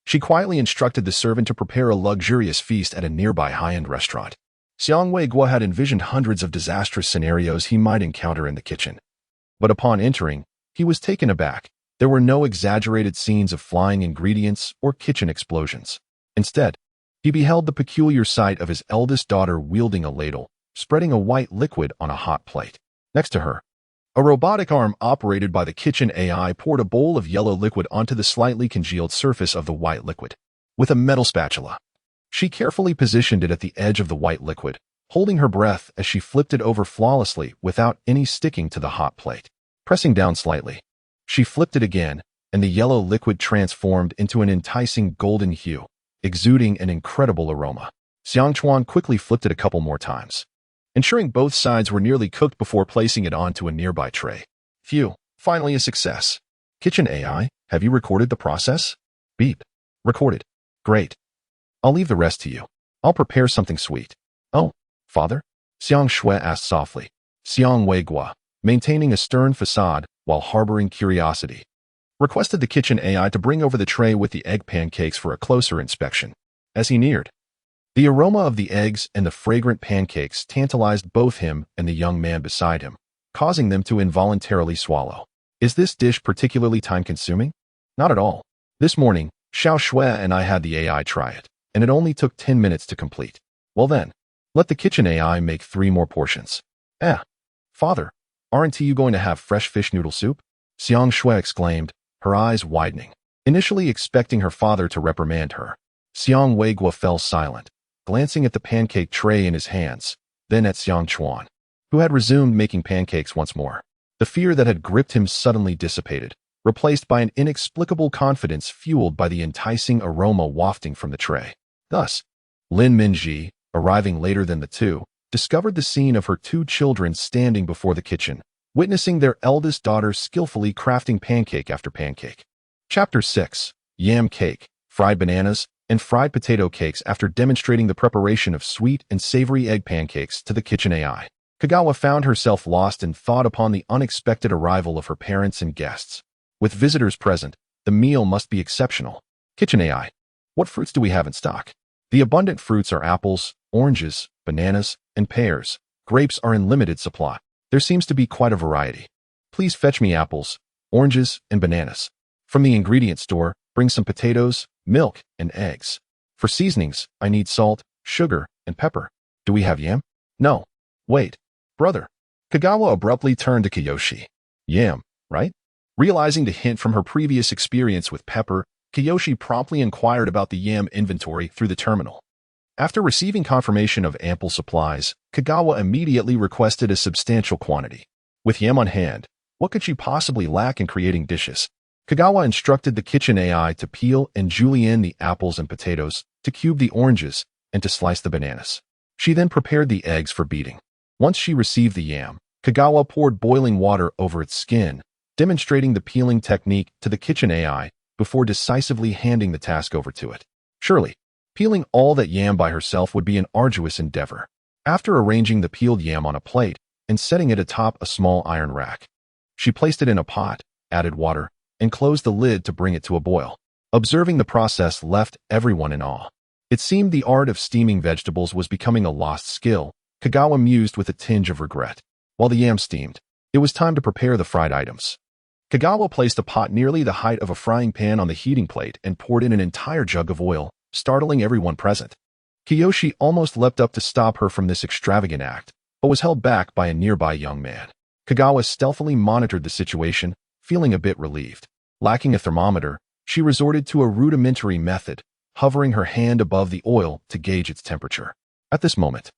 she quietly instructed the servant to prepare a luxurious feast at a nearby high-end restaurant. Xiang Wei Guo had envisioned hundreds of disastrous scenarios he might encounter in the kitchen. But upon entering, he was taken aback. There were no exaggerated scenes of flying ingredients or kitchen explosions. Instead, he beheld the peculiar sight of his eldest daughter wielding a ladle, spreading a white liquid on a hot plate. Next to her, a robotic arm operated by the kitchen AI poured a bowl of yellow liquid onto the slightly congealed surface of the white liquid. With a metal spatula, she carefully positioned it at the edge of the white liquid, holding her breath as she flipped it over flawlessly without any sticking to the hot plate. Pressing down slightly, she flipped it again, and the yellow liquid transformed into an enticing golden hue, exuding an incredible aroma. Xiang Chuan quickly flipped it a couple more times, ensuring both sides were nearly cooked before placing it onto a nearby tray. Phew, finally a success. Kitchen AI, have you recorded the process? Beep. Recorded. Great. I'll leave the rest to you. I'll prepare something sweet. Oh, father? Xiang Shui asked softly. Xiang Wei Guo, maintaining a stern facade while harboring curiosity, requested the kitchen AI to bring over the tray with the egg pancakes for a closer inspection. As he neared, the aroma of the eggs and the fragrant pancakes tantalized both him and the young man beside him, causing them to involuntarily swallow. Is this dish particularly time-consuming? Not at all. This morning, Xiao Shui and I had the AI try it, and it only took 10 minutes to complete. Well then, let the kitchen AI make 3 more portions. Father, aren't you going to have fresh fish noodle soup? Xiang Shui exclaimed, her eyes widening. Initially expecting her father to reprimand her, Xiang Weigua fell silent, glancing at the pancake tray in his hands, then at Xiang Chuan, who had resumed making pancakes once more. The fear that had gripped him suddenly dissipated, replaced by an inexplicable confidence fueled by the enticing aroma wafting from the tray. Thus, Lin Minji, arriving later than the two, discovered the scene of her two children standing before the kitchen, witnessing their eldest daughter skillfully crafting pancake after pancake. Chapter 6. Yam Cake, Fried Bananas, and Fried Potato Cakes. After demonstrating the preparation of sweet and savory egg pancakes to the kitchen AI, Kagawa found herself lost in thought upon the unexpected arrival of her parents and guests. With visitors present, the meal must be exceptional. Kitchen AI. What fruits do we have in stock? The abundant fruits are apples, oranges, bananas, and pears. Grapes are in limited supply. There seems to be quite a variety. Please fetch me apples, oranges, and bananas. From the ingredient store, bring some potatoes, milk, and eggs. For seasonings, I need salt, sugar, and pepper. Do we have yam? No. Wait. Brother. Kagawa abruptly turned to Kiyoshi. Yam, right? Realizing the hint from her previous experience with pepper, Kiyoshi promptly inquired about the yam inventory through the terminal. After receiving confirmation of ample supplies, Kagawa immediately requested a substantial quantity. With yam on hand, what could she possibly lack in creating dishes? Kagawa instructed the kitchen AI to peel and julienne the apples and potatoes, to cube the oranges, and to slice the bananas. She then prepared the eggs for beating. Once she received the yam, Kagawa poured boiling water over its skin, demonstrating the peeling technique to the kitchen AI before decisively handing the task over to it. Surely, peeling all that yam by herself would be an arduous endeavor. After arranging the peeled yam on a plate and setting it atop a small iron rack, she placed it in a pot, added water, and closed the lid to bring it to a boil. Observing the process left everyone in awe. It seemed the art of steaming vegetables was becoming a lost skill. Kagawa mused with a tinge of regret. While the yam steamed, it was time to prepare the fried items. Kagawa placed a pot nearly the height of a frying pan on the heating plate and poured in an entire jug of oil, startling everyone present. Kiyoshi almost leapt up to stop her from this extravagant act, but was held back by a nearby young man. Kagawa stealthily monitored the situation, feeling a bit relieved. Lacking a thermometer, she resorted to a rudimentary method, hovering her hand above the oil to gauge its temperature. At this moment,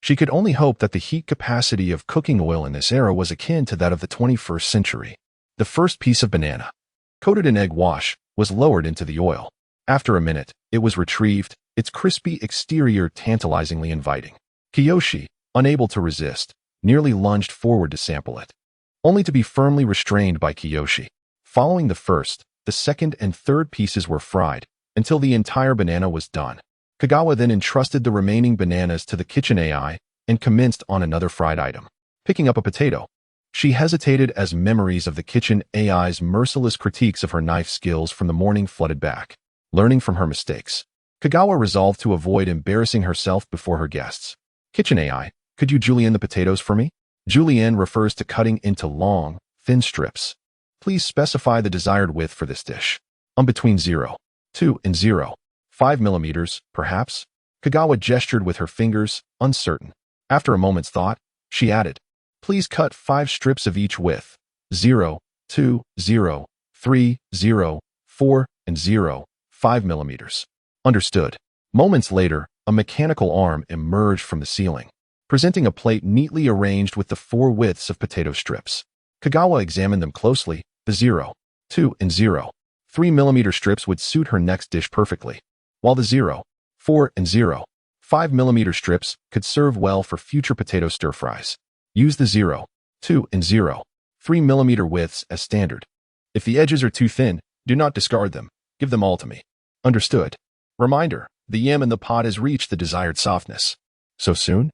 she could only hope that the heat capacity of cooking oil in this era was akin to that of the 21st century. The first piece of banana, coated in egg wash, was lowered into the oil. After a minute, it was retrieved, its crispy exterior tantalizingly inviting. Kiyoshi, unable to resist, nearly lunged forward to sample it, only to be firmly restrained by Kiyoshi. Following the first, the second and third pieces were fried, until the entire banana was done. Kagawa then entrusted the remaining bananas to the kitchen AI and commenced on another fried item. Picking up a potato, she hesitated as memories of the kitchen AI's merciless critiques of her knife skills from the morning flooded back. Learning from her mistakes, Kagawa resolved to avoid embarrassing herself before her guests. Kitchen AI, could you julienne the potatoes for me? Julienne refers to cutting into long, thin strips. Please specify the desired width for this dish. Between 0.2 and 0.5 millimeters, perhaps? Kagawa gestured with her fingers, uncertain. After a moment's thought, she added, please cut 5 strips of each width, 0, 2, 0, 3, 0, 4, and 0.5 millimeters. Understood. Moments later, a mechanical arm emerged from the ceiling, presenting a plate neatly arranged with the 4 widths of potato strips. Kagawa examined them closely. The 0, 2, and 0.3 millimeter strips would suit her next dish perfectly, while the 0, 4, and 0.5 millimeter strips could serve well for future potato stir-fries. Use the 0, 2, and 0.3 millimeter widths as standard. If the edges are too thin, do not discard them. Give them all to me. Understood. Reminder, the yam in the pot has reached the desired softness. So soon?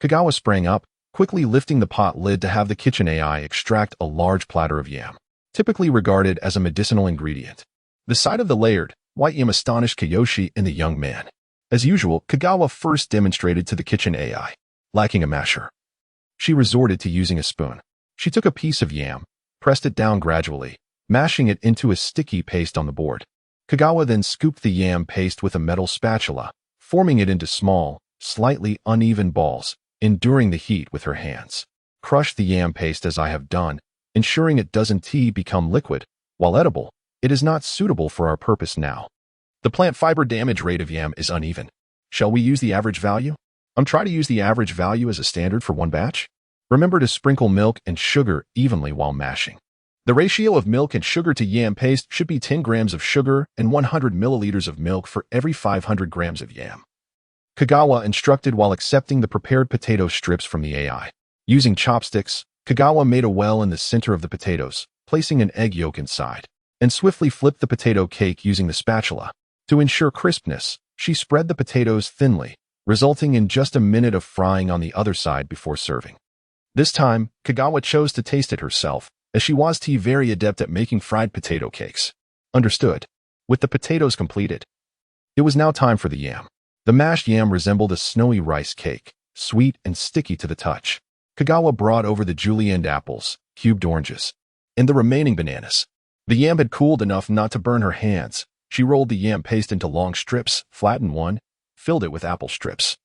Kagawa sprang up, quickly lifting the pot lid to have the kitchen AI extract a large platter of yam, typically regarded as a medicinal ingredient. The sight of the layered, white yam astonished Kiyoshi and the young man. As usual, Kagawa first demonstrated to the kitchen AI. Lacking a masher, she resorted to using a spoon. She took a piece of yam, pressed it down gradually, mashing it into a sticky paste on the board. Kagawa then scooped the yam paste with a metal spatula, forming it into small, slightly uneven balls, enduring the heat with her hands. Crush the yam paste as I have done, ensuring it doesn't become liquid. While edible, It is not suitable for our purpose now. The plant fiber damage rate of yam is uneven. Shall we use the average value? Try to use the average value as a standard for one batch. Remember to sprinkle milk and sugar evenly while mashing. The ratio of milk and sugar to yam paste should be 10 grams of sugar and 100 milliliters of milk for every 500 grams of yam. Kagawa instructed while accepting the prepared potato strips from the AI. Using chopsticks, Kagawa made a well in the center of the potatoes, placing an egg yolk inside, and swiftly flipped the potato cake using the spatula. To ensure crispness, she spread the potatoes thinly, resulting in just a minute of frying on the other side before serving. This time, Kagawa chose to taste it herself, as she was very adept at making fried potato cakes. Understood. With the potatoes completed, it was now time for the yam. The mashed yam resembled a snowy rice cake, sweet and sticky to the touch. Kagawa brought over the julienned apples, cubed oranges, and the remaining bananas. The yam had cooled enough not to burn her hands. She rolled the yam paste into long strips, flattened one, filled it with apple strips,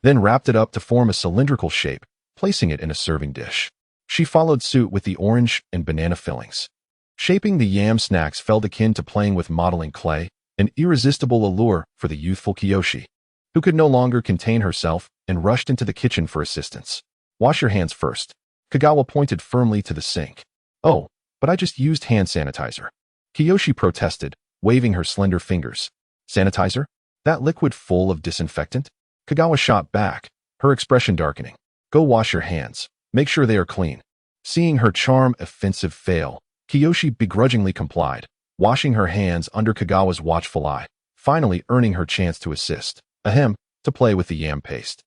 then wrapped it up to form a cylindrical shape, placing it in a serving dish. She followed suit with the orange and banana fillings. Shaping the yam snacks felt akin to playing with modeling clay, an irresistible allure for the youthful Kiyoshi, who could no longer contain herself and rushed into the kitchen for assistance. Wash your hands first. Kagawa pointed firmly to the sink. Oh, but I just used hand sanitizer. Kiyoshi protested, waving her slender fingers. Sanitizer? That liquid full of disinfectant? Kagawa shot back, her expression darkening. Go wash your hands. Make sure they are clean. Seeing her charm offensive fail, Kiyoshi begrudgingly complied, washing her hands under Kagawa's watchful eye, finally earning her chance to assist, to play with the yam paste.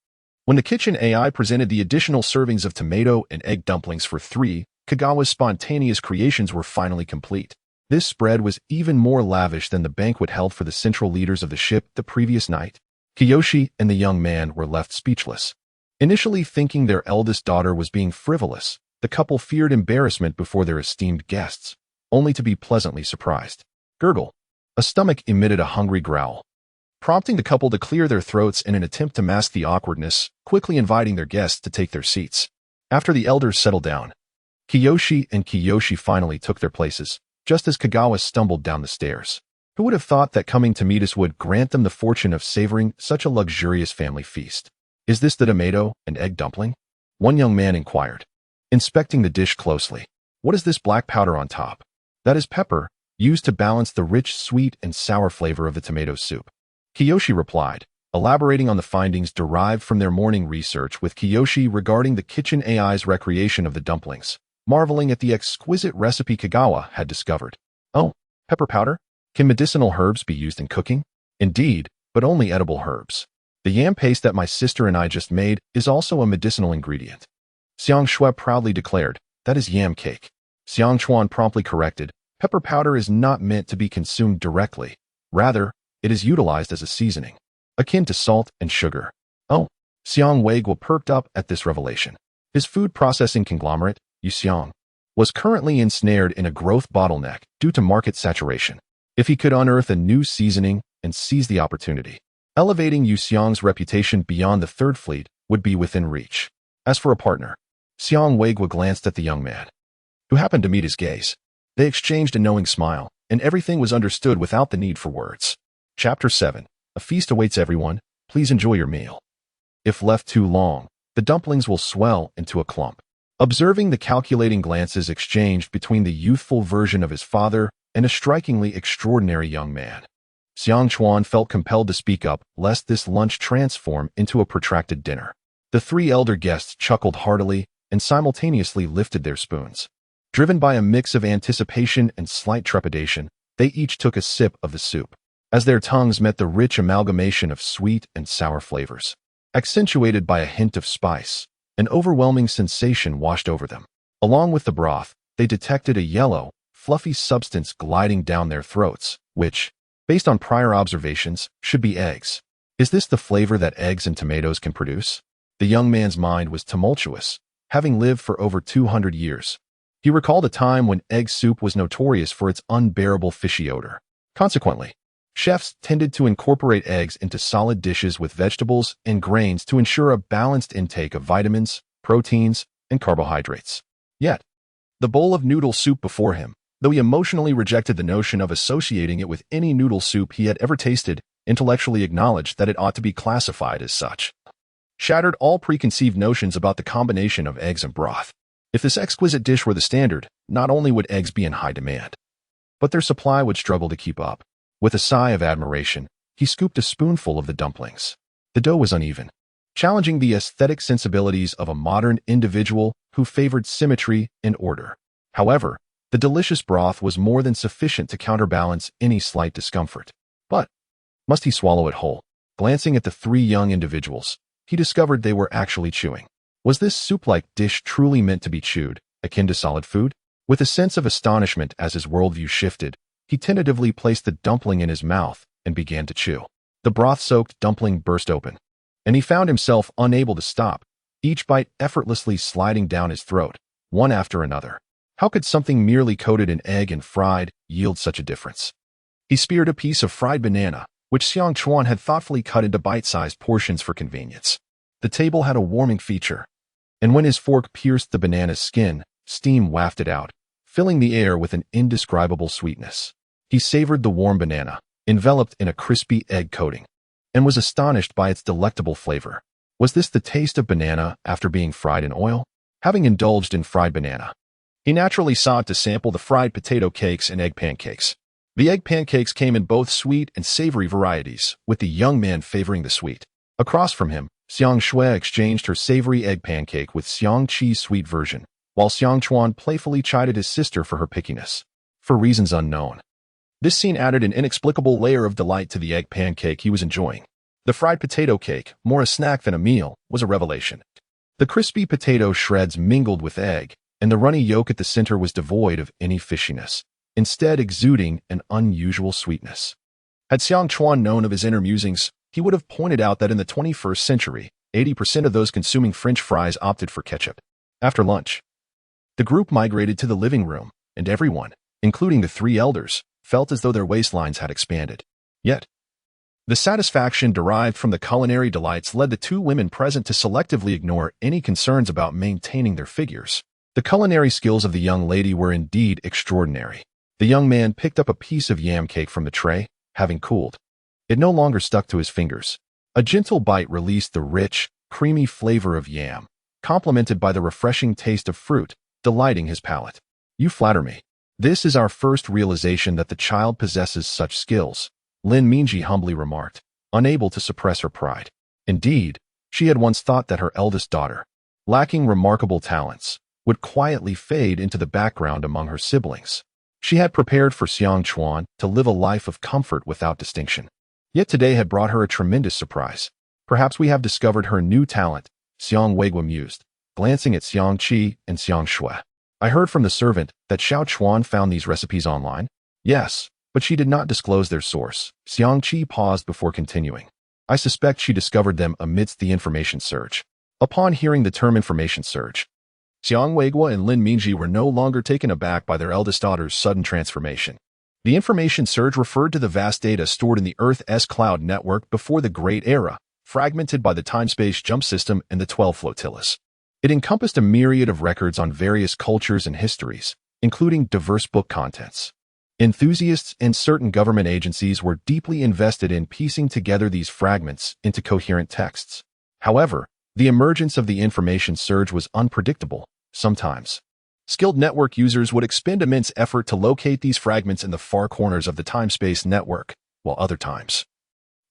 When the kitchen AI presented the additional servings of tomato and egg dumplings for 3, Kagawa's spontaneous creations were finally complete. This spread was even more lavish than the banquet held for the central leaders of the ship the previous night. Kiyoshi and the young man were left speechless. Initially thinking their eldest daughter was being frivolous, the couple feared embarrassment before their esteemed guests, only to be pleasantly surprised. Gurgle. A stomach emitted a hungry growl, prompting the couple to clear their throats in an attempt to mask the awkwardness, quickly inviting their guests to take their seats. After the elders settled down, Kiyoshi and Kiyoshi finally took their places, just as Kagawa stumbled down the stairs. Who would have thought that coming to meet us would grant them the fortune of savoring such a luxurious family feast? Is this the tomato and egg dumpling? One young man inquired, inspecting the dish closely. What is this black powder on top? That is pepper, used to balance the rich sweet and sour flavor of the tomato soup. Kiyoshi replied, elaborating on the findings derived from their morning research with Kiyoshi regarding the kitchen AI's recreation of the dumplings, marveling at the exquisite recipe Kagawa had discovered. Oh, pepper powder? Can medicinal herbs be used in cooking? Indeed, but only edible herbs. The yam paste that my sister and I just made is also a medicinal ingredient. Xiang Shui proudly declared, that is yam cake. Xiang Chuan promptly corrected, pepper powder is not meant to be consumed directly. Rather, it is utilized as a seasoning, akin to salt and sugar. Oh, Xiang Weiguo perked up at this revelation. His food processing conglomerate, Yuxiang, was currently ensnared in a growth bottleneck due to market saturation. If he could unearth a new seasoning and seize the opportunity, elevating Yuxiang's reputation beyond the Third Fleet would be within reach. As for a partner, Xiang Weiguo glanced at the young man, who happened to meet his gaze. They exchanged a knowing smile, and everything was understood without the need for words. Chapter 7. A feast awaits everyone. Please enjoy your meal. If left too long, the dumplings will swell into a clump. Observing the calculating glances exchanged between the youthful version of his father and a strikingly extraordinary young man, Xiang Chuan felt compelled to speak up, lest this lunch transform into a protracted dinner. The 3 elder guests chuckled heartily and simultaneously lifted their spoons. Driven by a mix of anticipation and slight trepidation, they each took a sip of the soup, as their tongues met the rich amalgamation of sweet and sour flavors. Accentuated by a hint of spice, an overwhelming sensation washed over them. Along with the broth, they detected a yellow, fluffy substance gliding down their throats, which, based on prior observations, should be eggs. Is this the flavor that eggs and tomatoes can produce? The young man's mind was tumultuous, having lived for over 200 years. He recalled a time when egg soup was notorious for its unbearable fishy odor. Consequently, chefs tended to incorporate eggs into solid dishes with vegetables and grains to ensure a balanced intake of vitamins, proteins, and carbohydrates. Yet, the bowl of noodle soup before him, Though he emotionally rejected the notion of associating it with any noodle soup he had ever tasted, intellectually acknowledged that it ought to be classified as such. Shattered all preconceived notions about the combination of eggs and broth. If this exquisite dish were the standard, not only would eggs be in high demand, but their supply would struggle to keep up. With a sigh of admiration, he scooped a spoonful of the dumplings. The dough was uneven, challenging the aesthetic sensibilities of a modern individual who favored symmetry and order. However, the delicious broth was more than sufficient to counterbalance any slight discomfort. But must he swallow it whole? Glancing at the three young individuals, he discovered they were actually chewing. Was this soup-like dish truly meant to be chewed, akin to solid food? With a sense of astonishment as his worldview shifted, he tentatively placed the dumpling in his mouth and began to chew. The broth-soaked dumpling burst open, and he found himself unable to stop, each bite effortlessly sliding down his throat, one after another. How could something merely coated in egg and fried yield such a difference? He speared a piece of fried banana, which Xiang Chuan had thoughtfully cut into bite-sized portions for convenience. The table had a warming feature, and when his fork pierced the banana's skin, steam wafted out, filling the air with an indescribable sweetness. He savored the warm banana, enveloped in a crispy egg coating, and was astonished by its delectable flavor. Was this the taste of banana after being fried in oil? Having indulged in fried banana, he naturally sought to sample the fried potato cakes and egg pancakes. The egg pancakes came in both sweet and savory varieties, with the young man favoring the sweet. Across from him, Xiang Shui exchanged her savory egg pancake with Xiang Qi's sweet version, while Xiang Chuan playfully chided his sister for her pickiness. For reasons unknown, this scene added an inexplicable layer of delight to the egg pancake he was enjoying. The fried potato cake, more a snack than a meal, was a revelation. The crispy potato shreds mingled with egg, and the runny yolk at the center was devoid of any fishiness, instead exuding an unusual sweetness. Had Xiang Chuan known of his inner musings, he would have pointed out that in the 21st century, 80% of those consuming French fries opted for ketchup. After lunch, the group migrated to the living room, and everyone, including the three elders, felt as though their waistlines had expanded. Yet, the satisfaction derived from the culinary delights led the two women present to selectively ignore any concerns about maintaining their figures. The culinary skills of the young lady were indeed extraordinary. The young man picked up a piece of yam cake from the tray, having cooled. It no longer stuck to his fingers. A gentle bite released the rich, creamy flavor of yam, complemented by the refreshing taste of fruit, delighting his palate. You flatter me. This is our first realization that the child possesses such skills, Lin Mingji humbly remarked, unable to suppress her pride. Indeed, she had once thought that her eldest daughter, lacking remarkable talents, would quietly fade into the background among her siblings. She had prepared for Xiang Chuan to live a life of comfort without distinction. Yet today had brought her a tremendous surprise. Perhaps we have discovered her new talent, Xiang Weigua mused, glancing at Xiang Qi and Xiang Shui. I heard from the servant that Xiao Chuan found these recipes online. Yes, but she did not disclose their source. Xiang Qi paused before continuing. I suspect she discovered them amidst the information surge. Upon hearing the term information surge, Xiang Weigua and Lin Mingji were no longer taken aback by their eldest daughter's sudden transformation. The information surge referred to the vast data stored in the Earth's cloud network before the Great Era, fragmented by the time-space jump system and the 12 flotillas. It encompassed a myriad of records on various cultures and histories, including diverse book contents. Enthusiasts and certain government agencies were deeply invested in piecing together these fragments into coherent texts. However, the emergence of the information surge was unpredictable. Sometimes, skilled network users would expend immense effort to locate these fragments in the far corners of the time-space network, while other times,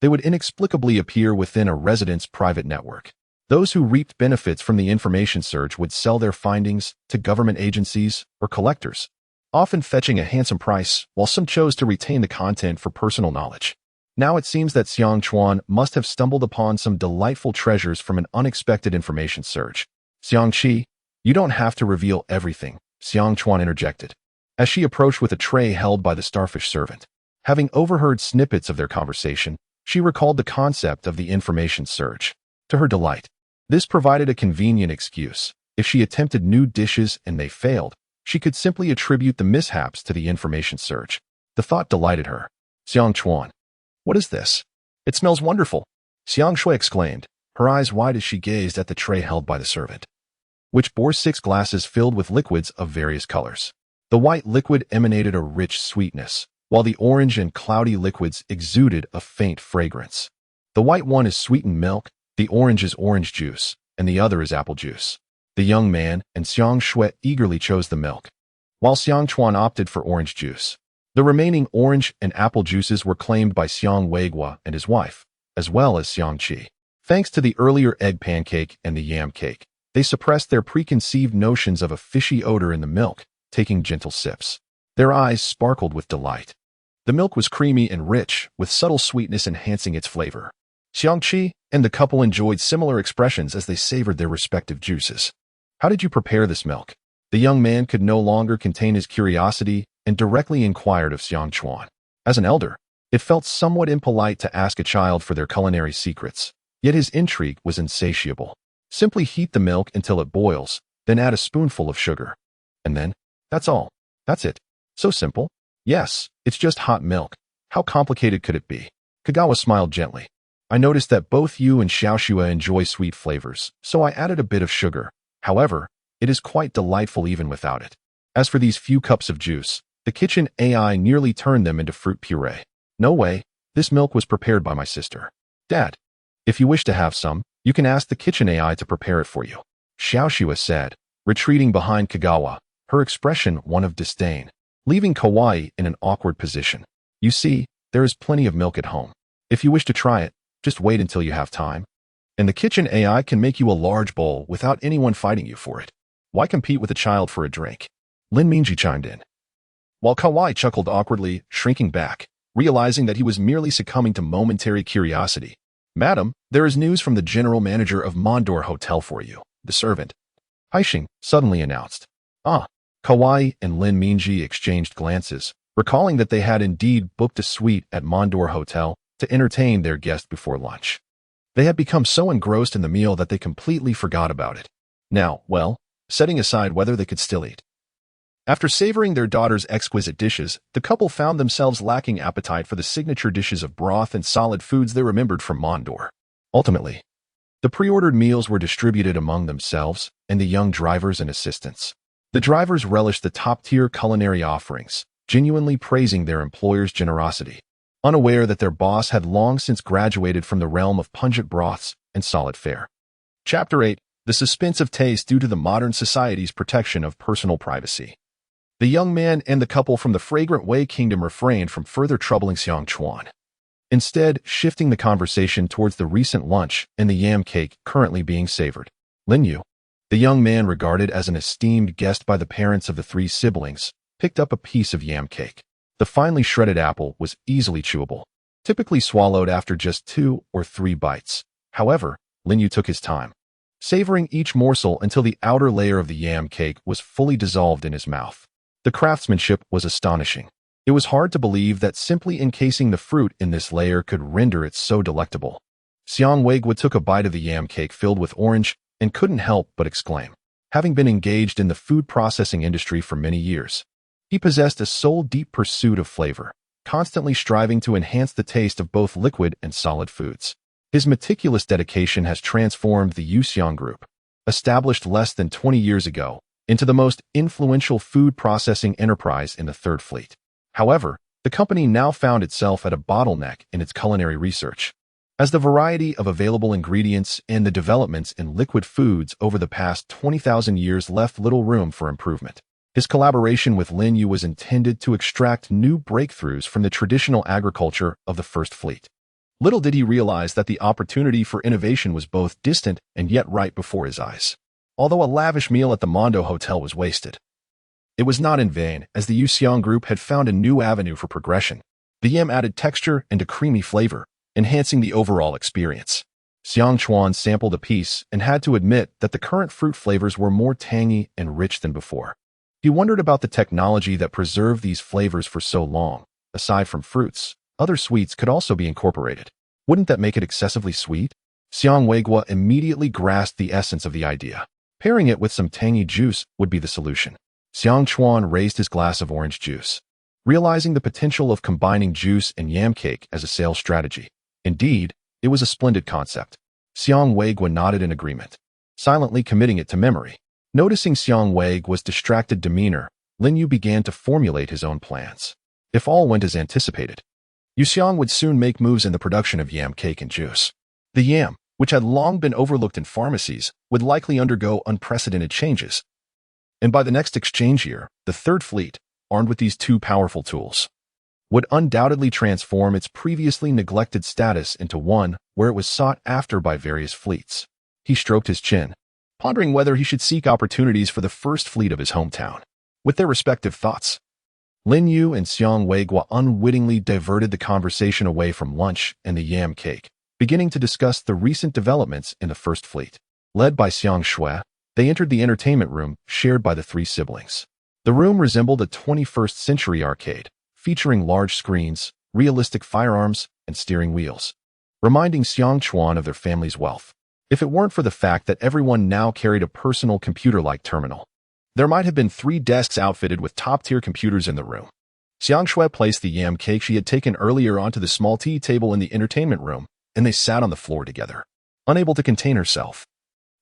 they would inexplicably appear within a resident's private network. Those who reaped benefits from the information surge would sell their findings to government agencies or collectors, often fetching a handsome price, while some chose to retain the content for personal knowledge. Now it seems that Xiang Chuan must have stumbled upon some delightful treasures from an unexpected information surge. Xiang Qi, you don't have to reveal everything, Xiang Chuan interjected, as she approached with a tray held by the starfish servant. Having overheard snippets of their conversation, she recalled the concept of the information surge. To her delight, this provided a convenient excuse. If she attempted new dishes and they failed, she could simply attribute the mishaps to the information surge. The thought delighted her. Xiang Chuan, what is this? It smells wonderful, Xiang Shui exclaimed, her eyes wide as she gazed at the tray held by the servant, which bore 6 glasses filled with liquids of various colors. The white liquid emanated a rich sweetness, while the orange and cloudy liquids exuded a faint fragrance. The white one is sweetened milk, the orange is orange juice, and the other is apple juice. The young man and Xiang Shui eagerly chose the milk, while Xiang Chuan opted for orange juice. The remaining orange and apple juices were claimed by Xiang Weiguo and his wife, as well as Xiang Qi. Thanks to the earlier egg pancake and the yam cake, they suppressed their preconceived notions of a fishy odor in the milk, taking gentle sips. Their eyes sparkled with delight. The milk was creamy and rich, with subtle sweetness enhancing its flavor. Xiang Qi and the couple enjoyed similar expressions as they savored their respective juices. How did you prepare this milk? The young man could no longer contain his curiosity and directly inquired of Xiang Chuan. As an elder, it felt somewhat impolite to ask a child for their culinary secrets, yet his intrigue was insatiable. Simply heat the milk until it boils, then add a spoonful of sugar. And then, that's all. That's it. So simple. Yes, it's just hot milk. How complicated could it be? Kagawa smiled gently. I noticed that both you and Xiaoxua enjoy sweet flavors, so I added a bit of sugar. However, it is quite delightful even without it. As for these few cups of juice, the kitchen AI nearly turned them into fruit puree. No way, this milk was prepared by my sister. Dad, if you wish to have some, you can ask the kitchen AI to prepare it for you. Xiaoxua said, retreating behind Kagawa, her expression one of disdain, leaving Kawaii in an awkward position. You see, there is plenty of milk at home. If you wish to try it, just wait until you have time. And the kitchen AI can make you a large bowl without anyone fighting you for it. Why compete with a child for a drink? Lin Mingji chimed in. While Kawaii chuckled awkwardly, shrinking back, realizing that he was merely succumbing to momentary curiosity. Madam, there is news from the general manager of Mondor Hotel for you, the servant. Haixing suddenly announced. Kawaii and Lin Mingji exchanged glances, recalling that they had indeed booked a suite at Mondor Hotel to entertain their guest before lunch. They had become so engrossed in the meal that they completely forgot about it. Now, well, setting aside whether they could still eat. After savoring their daughter's exquisite dishes, the couple found themselves lacking appetite for the signature dishes of broth and solid foods they remembered from Mondor. Ultimately, the pre-ordered meals were distributed among themselves and the young drivers and assistants. The drivers relished the top-tier culinary offerings, genuinely praising their employer's generosity, unaware that their boss had long since graduated from the realm of pungent broths and solid fare. Chapter 8. The suspense of taste due to the modern society's protection of personal privacy. The young man and the couple from the fragrant Wei Kingdom refrained from further troubling Xiang Chuan, instead shifting the conversation towards the recent lunch and the yam cake currently being savored. Lin Yu, the young man regarded as an esteemed guest by the parents of the three siblings, picked up a piece of yam cake. The finely shredded apple was easily chewable, typically swallowed after just 2 or 3 bites. However, Lin Yu took his time, savoring each morsel until the outer layer of the yam cake was fully dissolved in his mouth. The craftsmanship was astonishing. It was hard to believe that simply encasing the fruit in this layer could render it so delectable. Xiang Weiguo took a bite of the yam cake filled with orange and couldn't help but exclaim. Having been engaged in the food processing industry for many years, he possessed a soul-deep pursuit of flavor, constantly striving to enhance the taste of both liquid and solid foods. His meticulous dedication has transformed the Yuxiang Group, established less than 20 years ago, into the most influential food processing enterprise in the Third Fleet. However, the company now found itself at a bottleneck in its culinary research, as the variety of available ingredients and the developments in liquid foods over the past 20,000 years left little room for improvement. His collaboration with Lin Yu was intended to extract new breakthroughs from the traditional agriculture of the First Fleet. Little did he realize that the opportunity for innovation was both distant and yet right before his eyes. Although a lavish meal at the Mondo Hotel was wasted, it was not in vain, as the Yuxiang Group had found a new avenue for progression. The yam added texture and a creamy flavor, enhancing the overall experience. Xiang Chuan sampled a piece and had to admit that the current fruit flavors were more tangy and rich than before. He wondered about the technology that preserved these flavors for so long. Aside from fruits, other sweets could also be incorporated. Wouldn't that make it excessively sweet? Xiang Weiguo immediately grasped the essence of the idea. Pairing it with some tangy juice would be the solution. Xiang Chuan raised his glass of orange juice, realizing the potential of combining juice and yam cake as a sales strategy. Indeed, it was a splendid concept. Xiang Weiguo nodded in agreement, silently committing it to memory. Noticing Xiang Weiguo's distracted demeanor, Lin Yu began to formulate his own plans. If all went as anticipated, Yu Xiang would soon make moves in the production of yam cake and juice. The yam, which had long been overlooked in pharmacies, would likely undergo unprecedented changes. And by the next exchange year, the Third Fleet, armed with these two powerful tools, would undoubtedly transform its previously neglected status into one where it was sought after by various fleets. He stroked his chin, pondering whether he should seek opportunities for the First Fleet of his hometown. With their respective thoughts, Lin Yu and Xiang Weiguo unwittingly diverted the conversation away from lunch and the yam cake, beginning to discuss the recent developments in the First Fleet. Led by Xiang Shui, they entered the entertainment room shared by the three siblings. The room resembled a 21st century arcade, featuring large screens, realistic firearms, and steering wheels, reminding Xiang Chuan of their family's wealth. If it weren't for the fact that everyone now carried a personal computer-like terminal, there might have been 3 desks outfitted with top-tier computers in the room. Xiang Shui placed the yam cake she had taken earlier onto the small tea table in the entertainment room, and they sat on the floor together, unable to contain herself.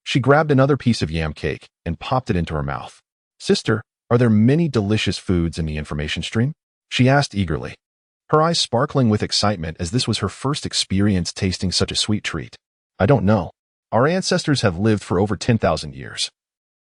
She grabbed another piece of yam cake and popped it into her mouth. "Sister, are there many delicious foods in the information stream?" she asked eagerly, her eyes sparkling with excitement as this was her first experience tasting such a sweet treat. "I don't know. Our ancestors have lived for over 10,000 years.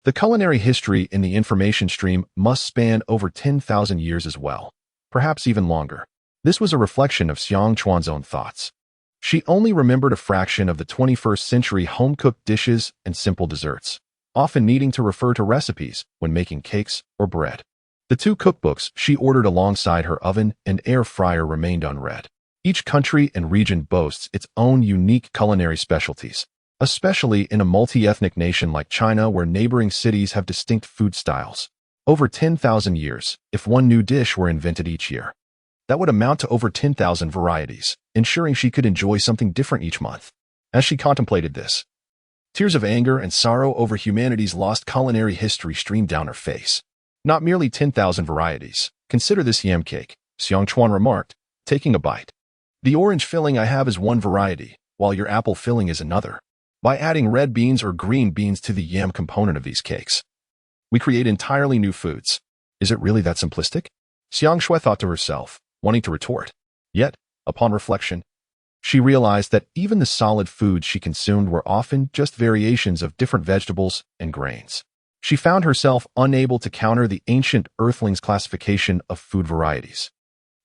The culinary history in the information stream must span over 10,000 years as well, perhaps even longer." This was a reflection of Xiang Chuan's own thoughts. She only remembered a fraction of the 21st century home-cooked dishes and simple desserts, often needing to refer to recipes when making cakes or bread. The 2 cookbooks she ordered alongside her oven and air fryer remained unread. Each country and region boasts its own unique culinary specialties, especially in a multi-ethnic nation like China where neighboring cities have distinct food styles. Over 10,000 years, if one new dish were invented each year, that would amount to over 10,000 varieties, ensuring she could enjoy something different each month. As she contemplated this, tears of anger and sorrow over humanity's lost culinary history streamed down her face. "Not merely 10,000 varieties. Consider this yam cake," Xiang Chuan remarked, taking a bite. "The orange filling I have is one variety, while your apple filling is another. By adding red beans or green beans to the yam component of these cakes, we create entirely new foods. Is it really that simplistic?" Xiang Shui thought to herself, wanting to retort. Yet, upon reflection, she realized that even the solid foods she consumed were often just variations of different vegetables and grains. She found herself unable to counter the ancient earthlings' classification of food varieties.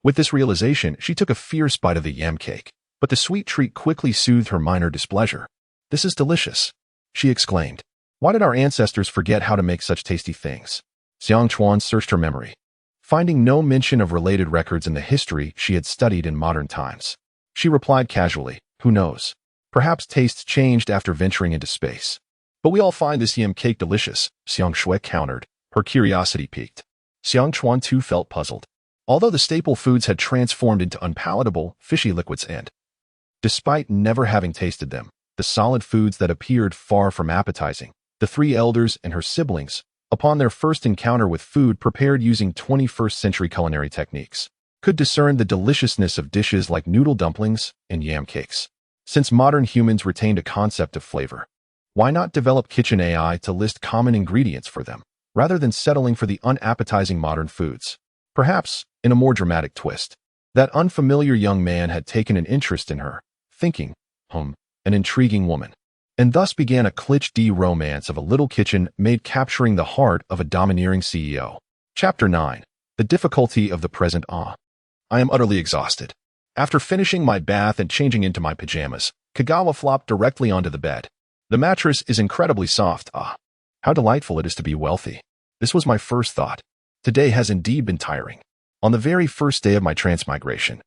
With this realization, she took a fierce bite of the yam cake, but the sweet treat quickly soothed her minor displeasure. "This is delicious," she exclaimed. "Why did our ancestors forget how to make such tasty things?" Xiang Chuan searched her memory, finding no mention of related records in the history she had studied in modern times. She replied casually, "Who knows? Perhaps tastes changed after venturing into space." "But we all find this yam cake delicious," Xiang Shui countered, her curiosity piqued. Xiang Chuan too felt puzzled. Although the staple foods had transformed into unpalatable, fishy liquids and, despite never having tasted them, the solid foods that appeared far from appetizing, the 3 elders and her siblings, upon their first encounter with food prepared using 21st century culinary techniques, could discern the deliciousness of dishes like noodle dumplings and yam cakes. Since modern humans retained a concept of flavor, why not develop kitchen AI to list common ingredients for them, rather than settling for the unappetizing modern foods? Perhaps, in a more dramatic twist, that unfamiliar young man had taken an interest in her, thinking, an intriguing woman, and thus began a cliché D romance of a little kitchen maid capturing the heart of a domineering CEO. Chapter 9. The Difficulty of the Present. I am utterly exhausted. After finishing my bath and changing into my pajamas, Kagawa flopped directly onto the bed. The mattress is incredibly soft. How delightful it is to be wealthy. This was my first thought. Today has indeed been tiring. On the very first day of my transmigration,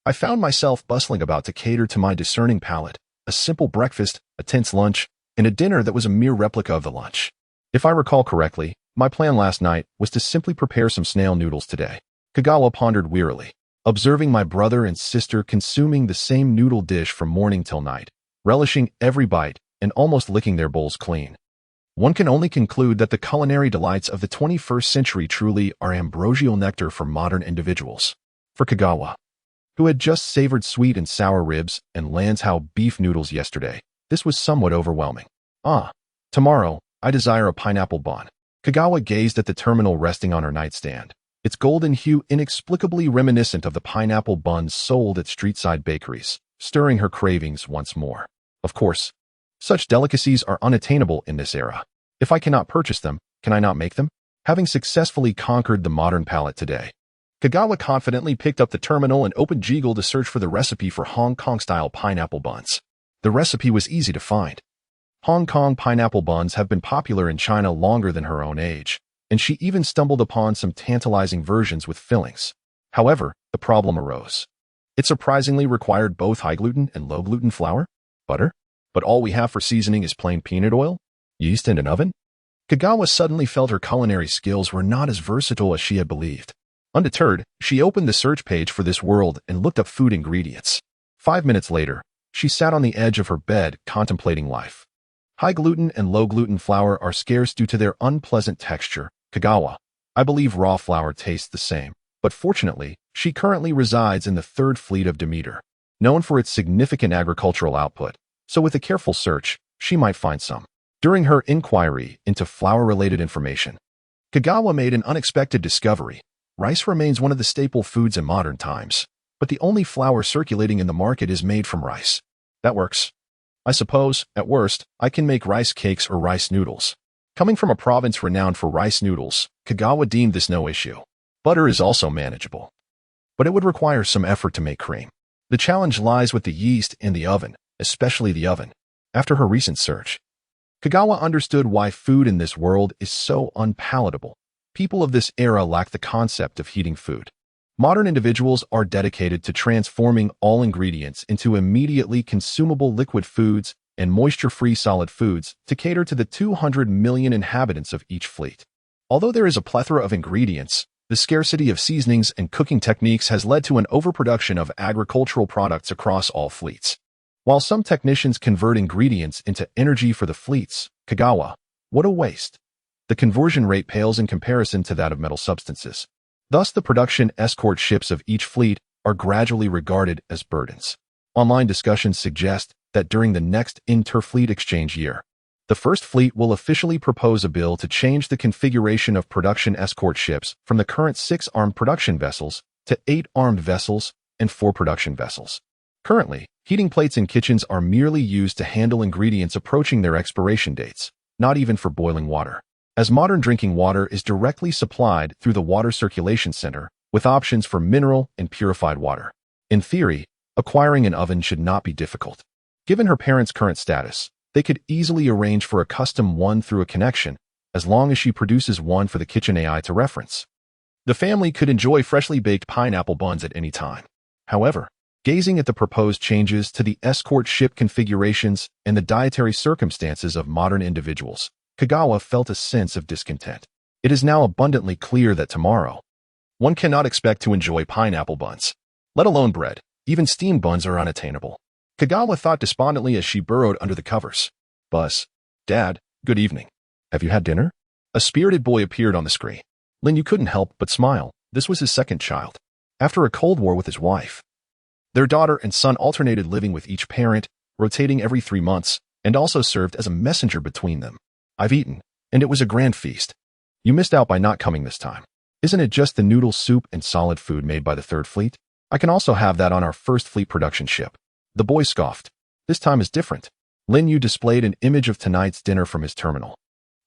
I found myself bustling about to cater to my discerning palate, a simple breakfast, a tense lunch, and a dinner that was a mere replica of the lunch. If I recall correctly, my plan last night was to simply prepare some snail noodles today. Kagawa pondered wearily, observing my brother and sister consuming the same noodle dish from morning till night, relishing every bite and almost licking their bowls clean. One can only conclude that the culinary delights of the 21st century truly are ambrosial nectar for modern individuals. For Kagawa, who had just savored sweet and sour ribs and Lanzhou beef noodles yesterday, this was somewhat overwhelming. Tomorrow, I desire a pineapple bun. Kagawa gazed at the terminal resting on her nightstand, its golden hue inexplicably reminiscent of the pineapple buns sold at street-side bakeries, stirring her cravings once more. Of course, such delicacies are unattainable in this era. If I cannot purchase them, can I not make them? Having successfully conquered the modern palate today, Kagawa confidently picked up the terminal and opened Google to search for the recipe for Hong Kong-style pineapple buns. The recipe was easy to find. Hong Kong pineapple buns have been popular in China longer than her own age, and she even stumbled upon some tantalizing versions with fillings. However, the problem arose. It surprisingly required both high-gluten and low-gluten flour, butter, but all we have for seasoning is plain peanut oil, yeast, and an oven? Kagawa suddenly felt her culinary skills were not as versatile as she had believed. Undeterred, she opened the search page for this world and looked up food ingredients. 5 minutes later, she sat on the edge of her bed contemplating life. High-gluten and low-gluten flour are scarce due to their unpleasant texture. Kagawa, I believe raw flour tastes the same, but fortunately, she currently resides in the Third Fleet of Demeter, known for its significant agricultural output, so with a careful search, she might find some. During her inquiry into flour-related information, Kagawa made an unexpected discovery. Rice remains one of the staple foods in modern times, but the only flour circulating in the market is made from rice. That works. I suppose, at worst, I can make rice cakes or rice noodles. Coming from a province renowned for rice noodles, Kagawa deemed this no issue. Butter is also manageable, but it would require some effort to make cream. The challenge lies with the yeast in the oven, especially the oven. After her recent search, Kagawa understood why food in this world is so unpalatable. People of this era lack the concept of heating food. Modern individuals are dedicated to transforming all ingredients into immediately consumable liquid foods and moisture-free solid foods to cater to the 200 million inhabitants of each fleet. Although there is a plethora of ingredients, the scarcity of seasonings and cooking techniques has led to an overproduction of agricultural products across all fleets. While some technicians convert ingredients into energy for the fleets, Kagawa, what a waste. The conversion rate pales in comparison to that of metal substances. Thus, the production escort ships of each fleet are gradually regarded as burdens. Online discussions suggest that during the next interfleet exchange year, the First Fleet will officially propose a bill to change the configuration of production escort ships from the current 6 armed production vessels to 8 armed vessels and 4 production vessels. Currently, heating plates in kitchens are merely used to handle ingredients approaching their expiration dates, not even for boiling water, as modern drinking water is directly supplied through the Water Circulation Center, with options for mineral and purified water. In theory, acquiring an oven should not be difficult. Given her parents' current status, they could easily arrange for a custom one through a connection, as long as she produces one for the kitchen AI to reference. The family could enjoy freshly baked pineapple buns at any time. However, gazing at the proposed changes to the escort ship configurations and the dietary circumstances of modern individuals, Kagawa felt a sense of discontent. It is now abundantly clear that tomorrow, one cannot expect to enjoy pineapple buns, let alone bread. Even steamed buns are unattainable. Kagawa thought despondently as she burrowed under the covers. Buzz, Dad, good evening. Have you had dinner? A spirited boy appeared on the screen. Lin couldn't help but smile. This was his second child, after a Cold War with his wife. Their daughter and son alternated living with each parent, rotating every 3 months, and also served as a messenger between them. I've eaten, and it was a grand feast. You missed out by not coming this time. Isn't it just the noodle soup and solid food made by the Third Fleet? I can also have that on our First Fleet production ship. The boy scoffed. This time is different. Lin Yu displayed an image of tonight's dinner from his terminal,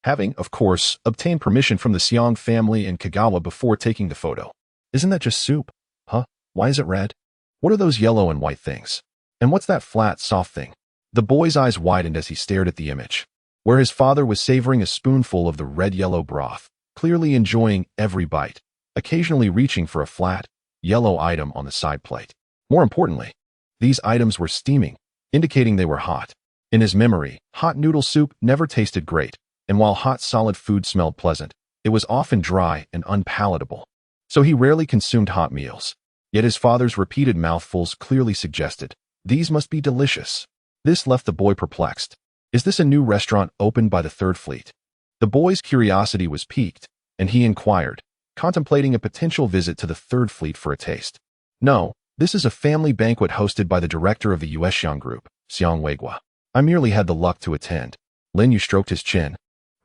having, of course, obtained permission from the Xiong family and Kagawa before taking the photo. Isn't that just soup? Huh? Why is it red? What are those yellow and white things? And what's that flat, soft thing? The boy's eyes widened as he stared at the image, where his father was savoring a spoonful of the red-yellow broth, clearly enjoying every bite, occasionally reaching for a flat, yellow item on the side plate. More importantly, these items were steaming, indicating they were hot. In his memory, hot noodle soup never tasted great, and while hot solid food smelled pleasant, it was often dry and unpalatable. So he rarely consumed hot meals. Yet his father's repeated mouthfuls clearly suggested, these must be delicious. This left the boy perplexed. Is this a new restaurant opened by the Third Fleet? The boy's curiosity was piqued, and he inquired, contemplating a potential visit to the Third Fleet for a taste. No, this is a family banquet hosted by the director of the US Xiong Group, Xiong Weigua. I merely had the luck to attend. Lin Yu stroked his chin.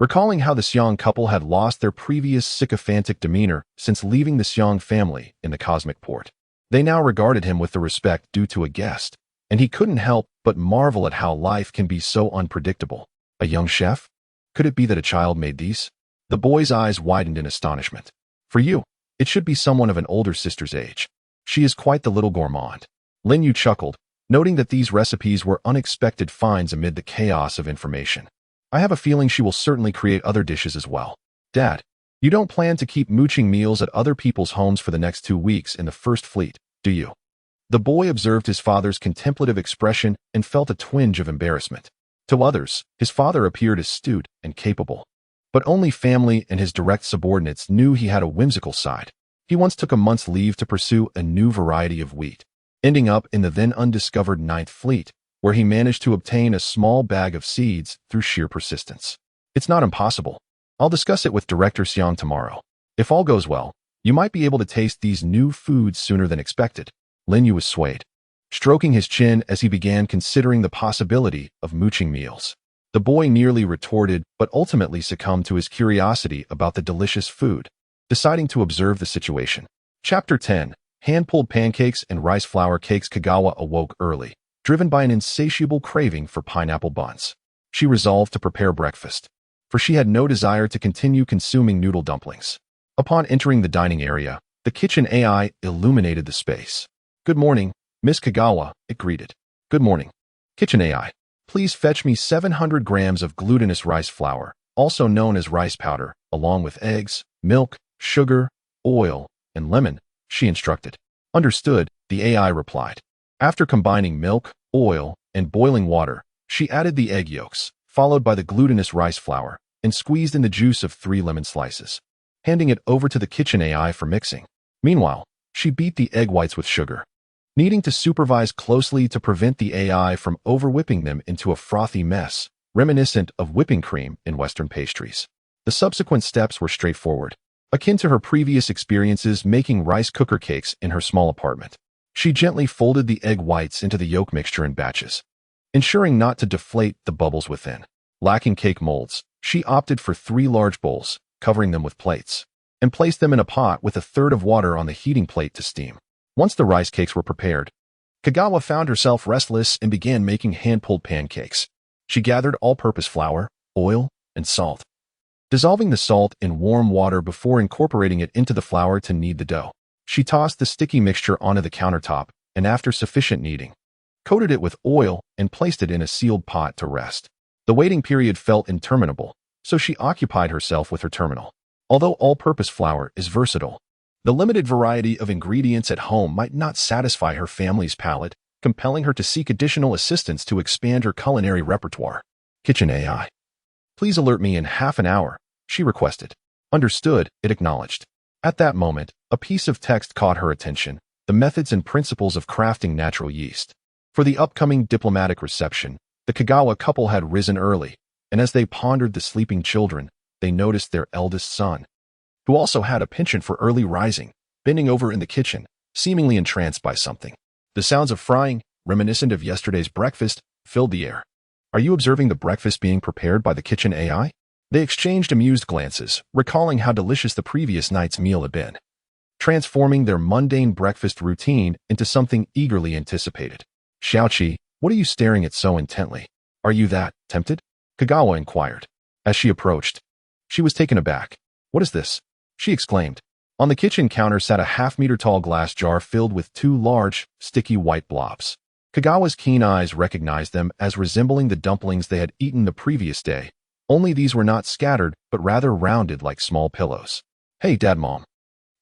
Recalling how the Xiong couple had lost their previous sycophantic demeanor since leaving the Xiong family in the cosmic port, they now regarded him with the respect due to a guest, and he couldn't help but marvel at how life can be so unpredictable. A young chef? Could it be that a child made these? The boy's eyes widened in astonishment. For you, it should be someone of an older sister's age. She is quite the little gourmand. Lin Yu chuckled, noting that these recipes were unexpected finds amid the chaos of information. I have a feeling she will certainly create other dishes as well. Dad, you don't plan to keep mooching meals at other people's homes for the next 2 weeks in the First Fleet, do you? The boy observed his father's contemplative expression and felt a twinge of embarrassment. To others, his father appeared astute and capable. But only family and his direct subordinates knew he had a whimsical side. He once took a month's leave to pursue a new variety of wheat, ending up in the then undiscovered Ninth Fleet, where he managed to obtain a small bag of seeds through sheer persistence. It's not impossible. I'll discuss it with Director Xiong tomorrow. If all goes well, you might be able to taste these new foods sooner than expected. Lin Yu was swayed, stroking his chin as he began considering the possibility of mooching meals. The boy nearly retorted, but ultimately succumbed to his curiosity about the delicious food, deciding to observe the situation. Chapter 10. Hand-pulled pancakes and rice flour cakes. Kagawa awoke early, driven by an insatiable craving for pineapple buns. She resolved to prepare breakfast, for she had no desire to continue consuming noodle dumplings. Upon entering the dining area, the kitchen AI illuminated the space. Good morning, Miss Kagawa, it greeted. Good morning. Kitchen AI, please fetch me 700 grams of glutinous rice flour, also known as rice powder, along with eggs, milk, sugar, oil, and lemon, she instructed. Understood, the AI replied. After combining milk, oil, and boiling water, she added the egg yolks, followed by the glutinous rice flour, and squeezed in the juice of 3 lemon slices, handing it over to the kitchen AI for mixing. Meanwhile, she beat the egg whites with sugar, needing to supervise closely to prevent the AI from over-whipping them into a frothy mess, reminiscent of whipping cream in Western pastries. The subsequent steps were straightforward, akin to her previous experiences making rice cooker cakes in her small apartment. She gently folded the egg whites into the yolk mixture in batches, ensuring not to deflate the bubbles within. Lacking cake molds, she opted for 3 large bowls, covering them with plates, and placed them in a pot with a third of water on the heating plate to steam. Once the rice cakes were prepared, Kagawa found herself restless and began making hand-pulled pancakes. She gathered all-purpose flour, oil, and salt, dissolving the salt in warm water before incorporating it into the flour to knead the dough. She tossed the sticky mixture onto the countertop and, after sufficient kneading, coated it with oil and placed it in a sealed pot to rest. The waiting period felt interminable, so she occupied herself with her terminal. Although all-purpose flour is versatile, the limited variety of ingredients at home might not satisfy her family's palate, compelling her to seek additional assistance to expand her culinary repertoire. Kitchen AI. Please alert me in half an hour, she requested. Understood, it acknowledged. At that moment, a piece of text caught her attention, the methods and principles of crafting natural yeast. For the upcoming diplomatic reception, the Kagawa couple had risen early, and as they pondered the sleeping children, they noticed their eldest son, who also had a penchant for early rising, bending over in the kitchen, seemingly entranced by something. The sounds of frying, reminiscent of yesterday's breakfast, filled the air. Are you observing the breakfast being prepared by the kitchen AI? They exchanged amused glances, recalling how delicious the previous night's meal had been, transforming their mundane breakfast routine into something eagerly anticipated. Xiaoqi, what are you staring at so intently? Are you that tempted? Kagawa inquired. As she approached, she was taken aback. What is this? She exclaimed. On the kitchen counter sat a half-meter-tall glass jar filled with 2 large, sticky white blobs. Kagawa's keen eyes recognized them as resembling the dumplings they had eaten the previous day, only these were not scattered but rather rounded like small pillows. Hey, Dad, Mom.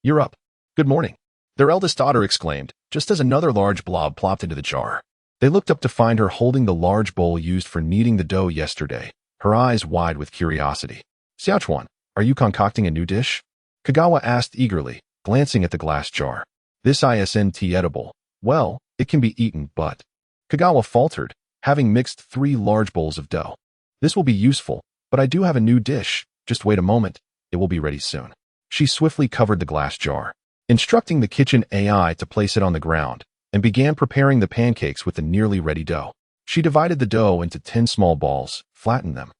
You're up. Good morning, their eldest daughter exclaimed, just as another large blob plopped into the jar. They looked up to find her holding the large bowl used for kneading the dough yesterday, her eyes wide with curiosity. Xiaochuan, are you concocting a new dish? Kagawa asked eagerly, glancing at the glass jar. This isn't edible. Well, it can be eaten, but... Kagawa faltered, having mixed 3 large bowls of dough. This will be useful, but I do have a new dish. Just wait a moment. It will be ready soon. She swiftly covered the glass jar, instructing the kitchen AI to place it on the ground, and began preparing the pancakes with the nearly ready dough. She divided the dough into 10 small balls, flattened them,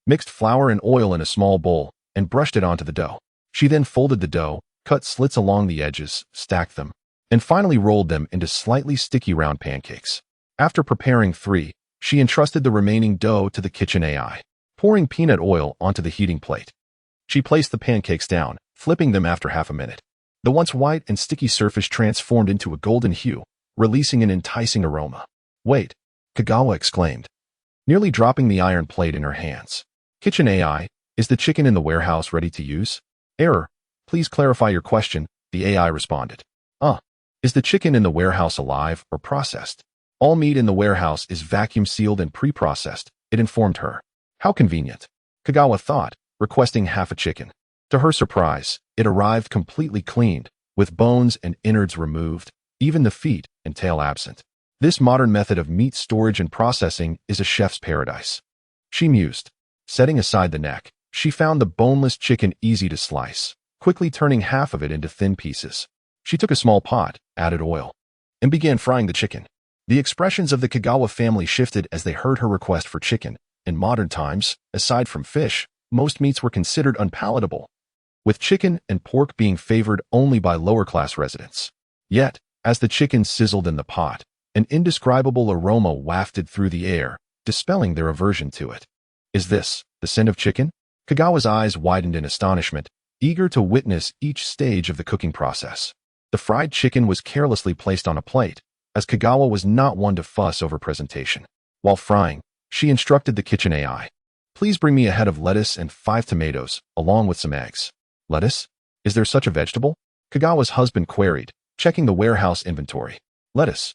mixed flour and oil in a small bowl, and brushed it onto the dough. She then folded the dough, cut slits along the edges, stacked them, and finally rolled them into slightly sticky round pancakes. After preparing 3, she entrusted the remaining dough to the kitchen AI, pouring peanut oil onto the heating plate. She placed the pancakes down, flipping them after half a minute. The once white and sticky surface transformed into a golden hue, releasing an enticing aroma. "Wait," Kagawa exclaimed, nearly dropping the iron plate in her hands. "Kitchen AI, is the chicken in the warehouse ready to use?" "Error. Please clarify your question," the AI responded. Is the chicken in the warehouse alive or processed?" "All meat in the warehouse is vacuum sealed and pre-processed," it informed her. "How convenient," Kagawa thought, requesting half a chicken. To her surprise, it arrived completely cleaned, with bones and innards removed, even the feet and tail absent. This modern method of meat storage and processing is a chef's paradise, she mused. Setting aside the neck, she found the boneless chicken easy to slice, quickly turning half of it into thin pieces. She took a small pot, added oil, and began frying the chicken. The expressions of the Kagawa family shifted as they heard her request for chicken. In modern times, aside from fish, most meats were considered unpalatable, with chicken and pork being favored only by lower-class residents. Yet, as the chicken sizzled in the pot, an indescribable aroma wafted through the air, dispelling their aversion to it. "Is this the scent of chicken?" Kagawa's eyes widened in astonishment, eager to witness each stage of the cooking process. The fried chicken was carelessly placed on a plate, as Kagawa was not one to fuss over presentation. While frying, she instructed the kitchen AI, "Please bring me a head of lettuce and 5 tomatoes, along with some eggs." "Lettuce? Is there such a vegetable?" Kagawa's husband queried, checking the warehouse inventory. "Lettuce?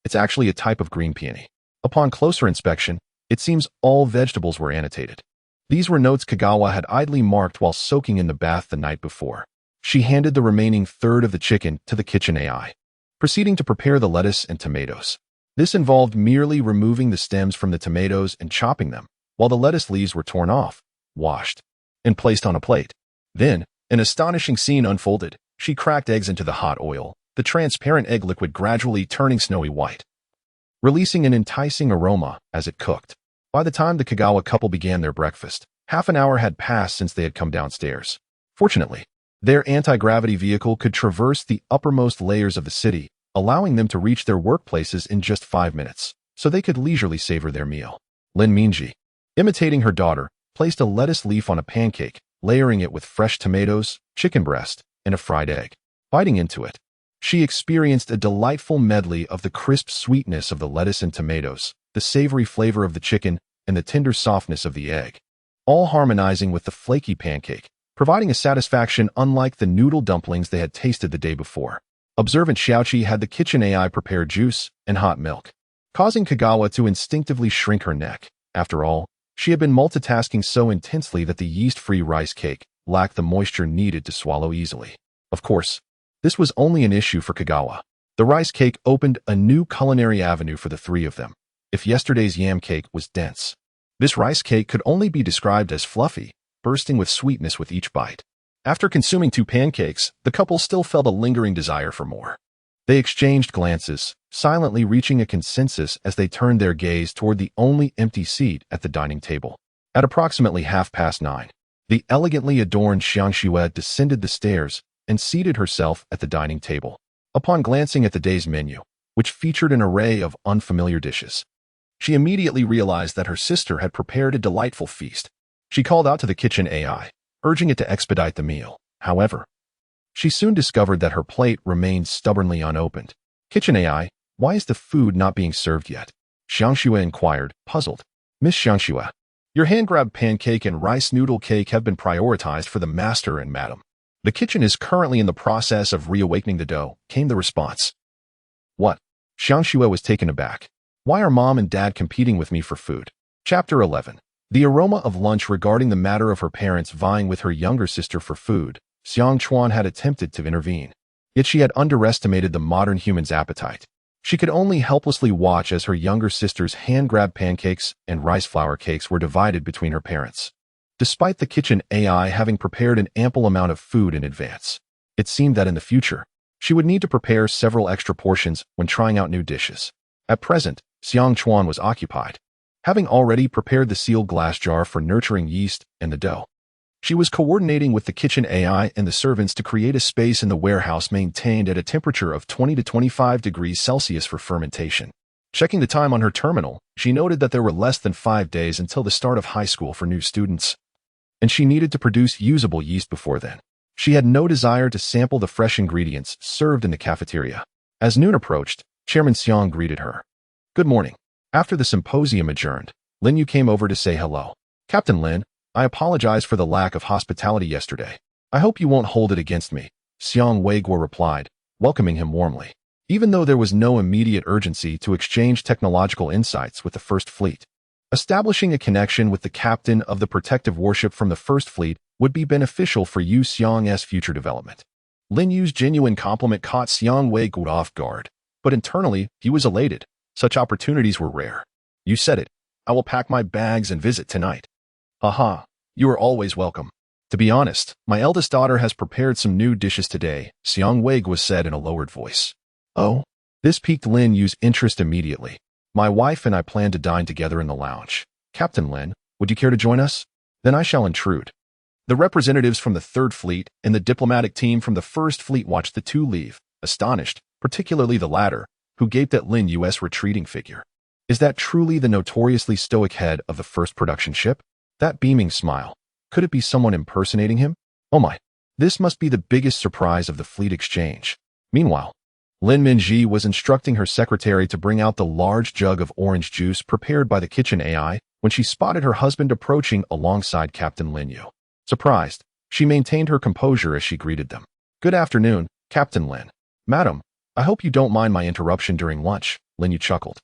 It's actually a type of green peony. Upon closer inspection, it seems all vegetables were annotated." These were notes Kagawa had idly marked while soaking in the bath the night before. She handed the remaining third of the chicken to the kitchen AI, proceeding to prepare the lettuce and tomatoes. This involved merely removing the stems from the tomatoes and chopping them, while the lettuce leaves were torn off, washed, and placed on a plate. Then, an astonishing scene unfolded. She cracked eggs into the hot oil, the transparent egg liquid gradually turning snowy white, releasing an enticing aroma as it cooked. By the time the Kagawa couple began their breakfast, half an hour had passed since they had come downstairs. Fortunately, their anti-gravity vehicle could traverse the uppermost layers of the city, allowing them to reach their workplaces in just 5 minutes, so they could leisurely savor their meal. Lin Minji, imitating her daughter, placed a lettuce leaf on a pancake, layering it with fresh tomatoes, chicken breast, and a fried egg. Biting into it, she experienced a delightful medley of the crisp sweetness of the lettuce and tomatoes, the savory flavor of the chicken, and the tender softness of the egg, all harmonizing with the flaky pancake, providing a satisfaction unlike the noodle dumplings they had tasted the day before. Observant Xiaoqi had the kitchen AI prepare juice and hot milk, causing Kagawa to instinctively shrink her neck. After all, she had been multitasking so intensely that the yeast-free rice cake lacked the moisture needed to swallow easily. Of course, this was only an issue for Kagawa. The rice cake opened a new culinary avenue for the three of them. If yesterday's yam cake was dense, this rice cake could only be described as fluffy, bursting with sweetness with each bite. After consuming 2 pancakes, the couple still felt a lingering desire for more. They exchanged glances, silently reaching a consensus as they turned their gaze toward the only empty seat at the dining table. At approximately 9:30, the elegantly adorned Xiangxue descended the stairs and seated herself at the dining table. Upon glancing at the day's menu, which featured an array of unfamiliar dishes, she immediately realized that her sister had prepared a delightful feast. She called out to the kitchen AI, urging it to expedite the meal. However, she soon discovered that her plate remained stubbornly unopened. "Kitchen AI, why is the food not being served yet?" Xiangxue inquired, puzzled. "Miss Xiangxue, your hand-grabbed pancake and rice noodle cake have been prioritized for the master and madam. The kitchen is currently in the process of reawakening the dough," came the response. "What?" Xiangxue was taken aback. "Why are mom and dad competing with me for food?" Chapter 11. The aroma of lunch regarding the matter of her parents vying with her younger sister for food, Xiang Chuan had attempted to intervene. Yet she had underestimated the modern human's appetite. She could only helplessly watch as her younger sister's hand-grabbed pancakes and rice flour cakes were divided between her parents. Despite the kitchen AI having prepared an ample amount of food in advance, it seemed that in the future, she would need to prepare several extra portions when trying out new dishes. At present, Xiang Chuan was occupied, having already prepared the sealed glass jar for nurturing yeast and the dough. She was coordinating with the kitchen AI and the servants to create a space in the warehouse maintained at a temperature of 20 to 25 degrees Celsius for fermentation. Checking the time on her terminal, she noted that there were less than 5 days until the start of high school for new students, and she needed to produce usable yeast before then. She had no desire to sample the fresh ingredients served in the cafeteria. As noon approached, Chairman Xiang greeted her. "Good morning." After the symposium adjourned, Lin Yu came over to say hello. "Captain Lin, I apologize for the lack of hospitality yesterday. I hope you won't hold it against me," Xiang Weiguo replied, welcoming him warmly. Even though there was no immediate urgency to exchange technological insights with the First Fleet, establishing a connection with the captain of the protective warship from the First Fleet would be beneficial for Yu Xiang's future development. Lin Yu's genuine compliment caught Xiang Weiguo off guard, but internally he was elated. Such opportunities were rare. "You said it. I will pack my bags and visit tonight." "Haha, you are always welcome. To be honest, my eldest daughter has prepared some new dishes today," Xiang Weiguo said in a lowered voice. "Oh?" This piqued Lin Yu's interest immediately. "My wife and I plan to dine together in the lounge. Captain Lin, would you care to join us? Then I shall intrude." The representatives from the Third Fleet and the diplomatic team from the First Fleet watched the two leave, astonished, particularly the latter, who gaped at Lin Yu's retreating figure. Is that truly the notoriously stoic head of the first production ship? That beaming smile. Could it be someone impersonating him? Oh my. This must be the biggest surprise of the fleet exchange. Meanwhile, Lin Minji was instructing her secretary to bring out the large jug of orange juice prepared by the kitchen AI when she spotted her husband approaching alongside Captain Lin Yu. Surprised, she maintained her composure as she greeted them. "Good afternoon, Captain Lin." "Madam, I hope you don't mind my interruption during lunch," Lin Yu chuckled.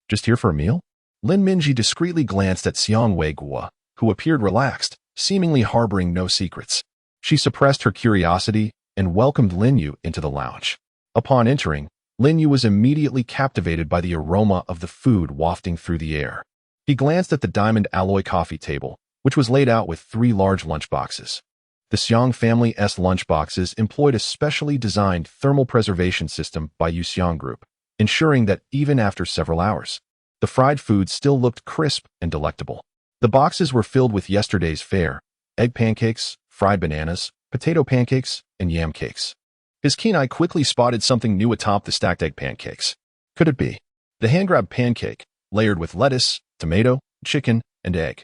"Just here for a meal?" Lin Minji discreetly glanced at Xiang Weiguo, who appeared relaxed, seemingly harboring no secrets. She suppressed her curiosity and welcomed Lin Yu into the lounge. Upon entering, Lin Yu was immediately captivated by the aroma of the food wafting through the air. He glanced at the diamond alloy coffee table, which was laid out with 3 large lunchboxes. The Xiang family's lunchboxes employed a specially designed thermal preservation system by Yu Xiang Group, ensuring that even after several hours, the fried food still looked crisp and delectable. The boxes were filled with yesterday's fare: egg pancakes, fried bananas, potato pancakes, and yam cakes. His keen eye quickly spotted something new atop the stacked egg pancakes. Could it be? The hand-grabbed pancake, layered with lettuce, tomato, chicken, and egg,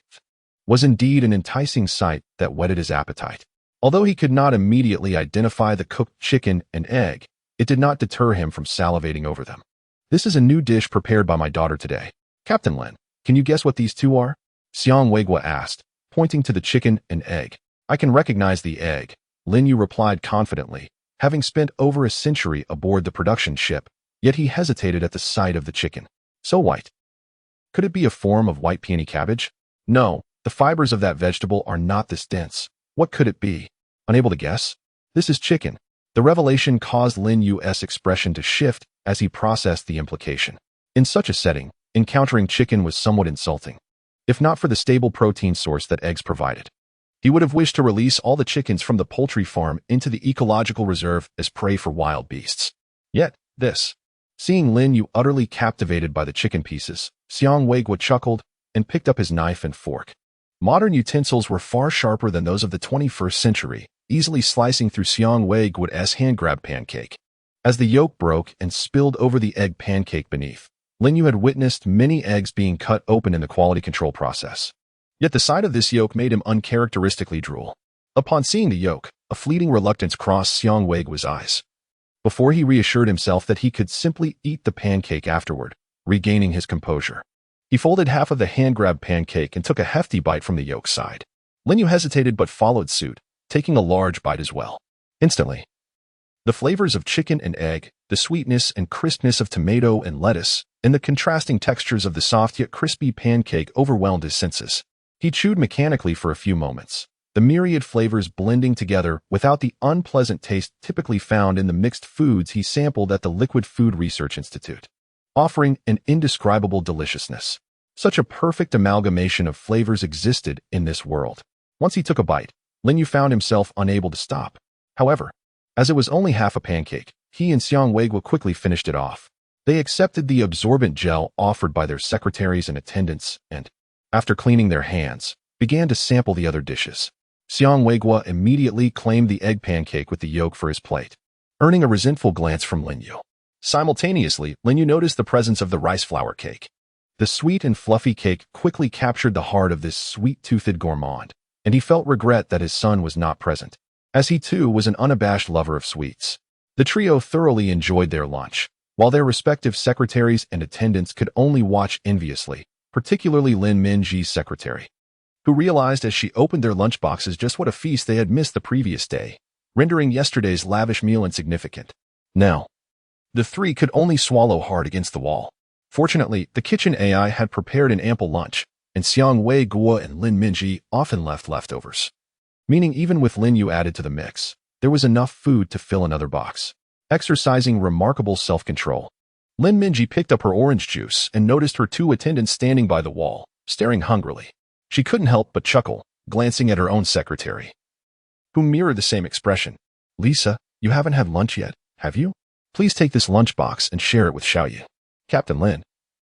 was indeed an enticing sight that whetted his appetite. Although he could not immediately identify the cooked chicken and egg, it did not deter him from salivating over them. "This is a new dish prepared by my daughter today. Captain Lin, can you guess what these two are?" Xiang Weiguo asked, pointing to the chicken and egg. "I can recognize the egg," Lin Yu replied confidently, having spent over a century aboard the production ship, yet he hesitated at the sight of the chicken. So white. Could it be a form of white peony cabbage? No, the fibers of that vegetable are not this dense. What could it be? Unable to guess? "This is chicken." The revelation caused Lin Yu's expression to shift as he processed the implication. In such a setting, encountering chicken was somewhat insulting, if not for the stable protein source that eggs provided. He would have wished to release all the chickens from the poultry farm into the ecological reserve as prey for wild beasts. Yet, this. Seeing Lin Yu utterly captivated by the chicken pieces, Xiang Weiguo chuckled and picked up his knife and fork. Modern utensils were far sharper than those of the 21st century, easily slicing through Xiang Weiguo's hand-grabbed pancake. As the yolk broke and spilled over the egg pancake beneath, Lin Yu had witnessed many eggs being cut open in the quality control process. Yet the sight of this yolk made him uncharacteristically drool. Upon seeing the yolk, a fleeting reluctance crossed Xiang Weiguo's eyes, before he reassured himself that he could simply eat the pancake afterward, regaining his composure. He folded half of the hand-grabbed pancake and took a hefty bite from the yolk side. Lin Yu hesitated but followed suit, taking a large bite as well. Instantly, the flavors of chicken and egg, the sweetness and crispness of tomato and lettuce, and the contrasting textures of the soft yet crispy pancake overwhelmed his senses. He chewed mechanically for a few moments, the myriad flavors blending together without the unpleasant taste typically found in the mixed foods he sampled at the Liquid Food Research Institute, offering an indescribable deliciousness. Such a perfect amalgamation of flavors existed in this world. Once he took a bite, Lin Yu found himself unable to stop. However, as it was only half a pancake, he and Xiang Weiguo quickly finished it off. They accepted the absorbent gel offered by their secretaries and attendants and, after cleaning their hands, began to sample the other dishes. Xiang Weiguo immediately claimed the egg pancake with the yolk for his plate, earning a resentful glance from Lin Yu. Simultaneously, Lin Yu noticed the presence of the rice flour cake. The sweet and fluffy cake quickly captured the heart of this sweet-toothed gourmand, and he felt regret that his son was not present, as he too was an unabashed lover of sweets. The trio thoroughly enjoyed their lunch, while their respective secretaries and attendants could only watch enviously, particularly Lin Minji's secretary, who realized as she opened their lunchboxes just what a feast they had missed the previous day, rendering yesterday's lavish meal insignificant. Now, the three could only swallow hard against the wall. Fortunately, the kitchen AI had prepared an ample lunch, and Xiang Weiguo and Lin Minji often left leftovers. Meaning even with Lin Yu added to the mix, there was enough food to fill another box. Exercising remarkable self-control, Lin Minji picked up her orange juice and noticed her two attendants standing by the wall, staring hungrily. She couldn't help but chuckle, glancing at her own secretary, who mirrored the same expression. "Lisa, you haven't had lunch yet, have you? Please take this lunchbox and share it with Xiaoyu. Captain Lin,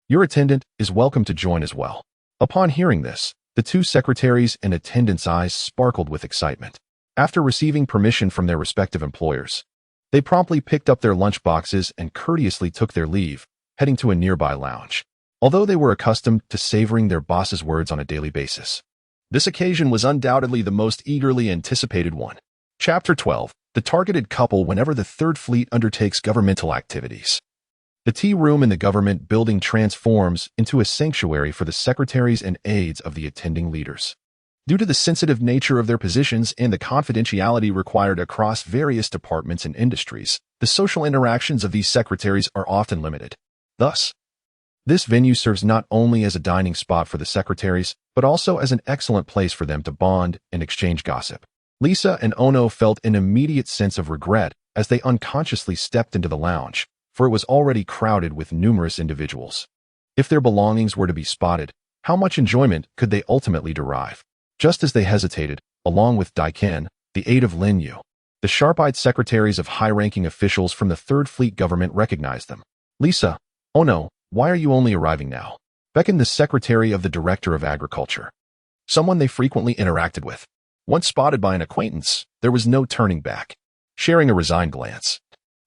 your attendant is welcome to join as well." Upon hearing this, the two secretaries and attendants' eyes sparkled with excitement. After receiving permission from their respective employers, they promptly picked up their lunchboxes and courteously took their leave, heading to a nearby lounge. Although they were accustomed to savoring their boss's words on a daily basis, this occasion was undoubtedly the most eagerly anticipated one. Chapter 12. The targeted couple whenever the Third Fleet undertakes governmental activities. The tea room in the government building transforms into a sanctuary for the secretaries and aides of the attending leaders. Due to the sensitive nature of their positions and the confidentiality required across various departments and industries, the social interactions of these secretaries are often limited. Thus, this venue serves not only as a dining spot for the secretaries, but also as an excellent place for them to bond and exchange gossip. Lisa and Ono felt an immediate sense of regret as they unconsciously stepped into the lounge, for it was already crowded with numerous individuals. If their belongings were to be spotted, how much enjoyment could they ultimately derive? Just as they hesitated, along with Daiken, the aide of Lin Yu, the sharp-eyed secretaries of high-ranking officials from the Third Fleet government recognized them. "Lisa, Ono, why are you only arriving now?" beckoned the secretary of the Director of Agriculture, someone they frequently interacted with. Once spotted by an acquaintance, there was no turning back. Sharing a resigned glance,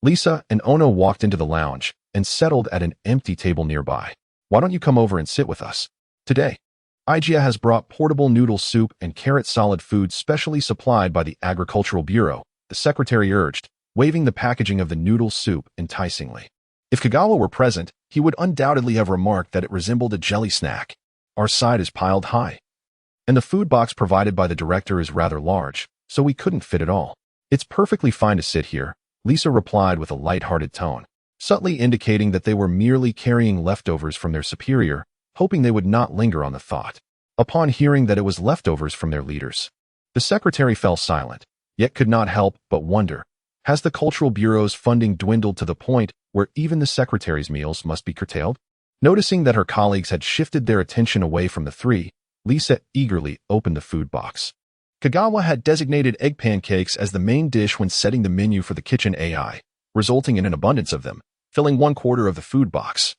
Lisa and Ono walked into the lounge and settled at an empty table nearby. "Why don't you come over and sit with us? Today, Igia has brought portable noodle soup and carrot salad food specially supplied by the Agricultural Bureau," the secretary urged, waving the packaging of the noodle soup enticingly. If Kagawa were present, he would undoubtedly have remarked that it resembled a jelly snack. "Our side is piled high, and the food box provided by the director is rather large, so we couldn't fit it all." "It's perfectly fine to sit here," Lisa replied with a light-hearted tone, subtly indicating that they were merely carrying leftovers from their superior, hoping they would not linger on the thought. Upon hearing that it was leftovers from their leaders, the secretary fell silent, yet could not help but wonder, has the Cultural Bureau's funding dwindled to the point where even the secretary's meals must be curtailed? Noticing that her colleagues had shifted their attention away from the three, Lisa eagerly opened the food box. Kagawa had designated egg pancakes as the main dish when setting the menu for the kitchen AI, resulting in an abundance of them, filling 1/4 of the food box.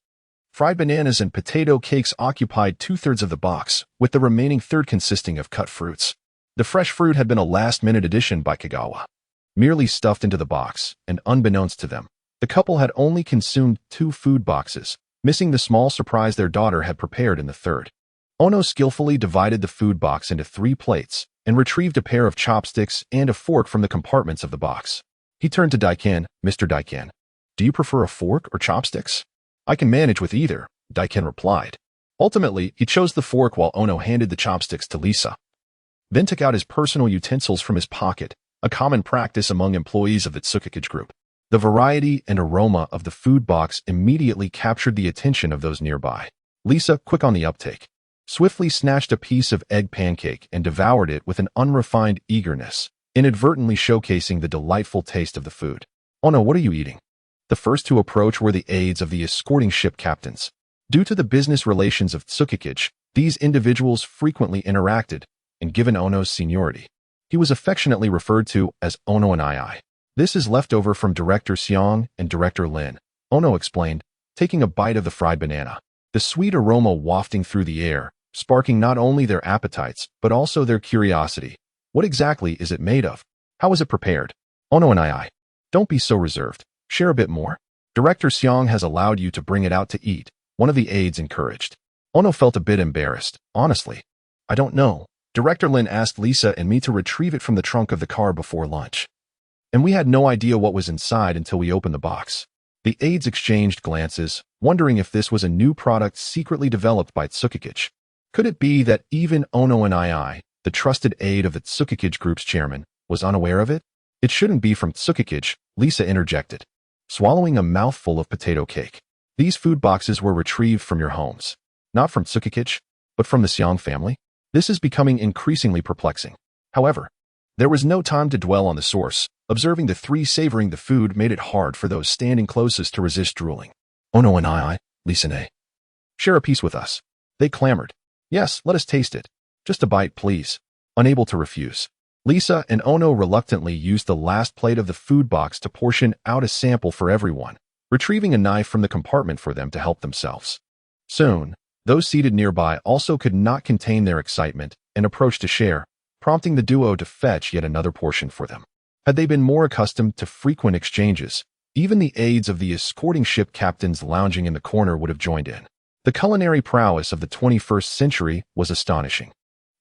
Fried bananas and potato cakes occupied 2/3 of the box, with the remaining third consisting of cut fruits. The fresh fruit had been a last-minute addition by Kagawa, merely stuffed into the box, and unbeknownst to them, the couple had only consumed 2 food boxes, missing the small surprise their daughter had prepared in the third. Ono skillfully divided the food box into 3 plates and retrieved a pair of chopsticks and a fork from the compartments of the box. He turned to Daiken. "Mr. Daiken, do you prefer a fork or chopsticks?" "I can manage with either," Daiken replied. Ultimately, he chose the fork while Ono handed the chopsticks to Lisa, then took out his personal utensils from his pocket, a common practice among employees of the Tsukikage group. The variety and aroma of the food box immediately captured the attention of those nearby. Lisa, quick on the uptake, swiftly snatched a piece of egg pancake and devoured it with an unrefined eagerness, inadvertently showcasing the delightful taste of the food. "Ono, what are you eating?" The first to approach were the aides of the escorting ship captains. Due to the business relations of Tsukikage, these individuals frequently interacted, and given Ono's seniority, he was affectionately referred to as Ono and II. "This is leftover from Director Xiang and Director Lin," Ono explained, taking a bite of the fried banana. The sweet aroma wafting through the air, sparking not only their appetites, but also their curiosity. What exactly is it made of? How is it prepared? Ono and I. Don't be so reserved. Share a bit more. Director Xiang has allowed you to bring it out to eat, one of the aides encouraged. Ono felt a bit embarrassed. Honestly, I don't know. Director Lin asked Lisa and me to retrieve it from the trunk of the car before lunch. And we had no idea what was inside until we opened the box. The aides exchanged glances, wondering if this was a new product secretly developed by Tsukikich. Could it be that even Ono and I, the trusted aide of the Tsukikich group's chairman, was unaware of it? It shouldn't be from Tsukikich, Lisa interjected, swallowing a mouthful of potato cake. These food boxes were retrieved from your homes. Not from Tsukikich, but from the Xiang family? This is becoming increasingly perplexing. However, there was no time to dwell on the source. Observing the three savoring the food made it hard for those standing closest to resist drooling. Ono and I, Lisa-ne. Share a piece with us. They clamored. Yes, let us taste it. Just a bite, please. Unable to refuse. Lisa and Ono reluctantly used the last plate of the food box to portion out a sample for everyone, retrieving a knife from the compartment for them to help themselves. Soon, those seated nearby also could not contain their excitement and approached to share, prompting the duo to fetch yet another portion for them. Had they been more accustomed to frequent exchanges, even the aides of the escorting ship captains lounging in the corner would have joined in. The culinary prowess of the 21st century was astonishing.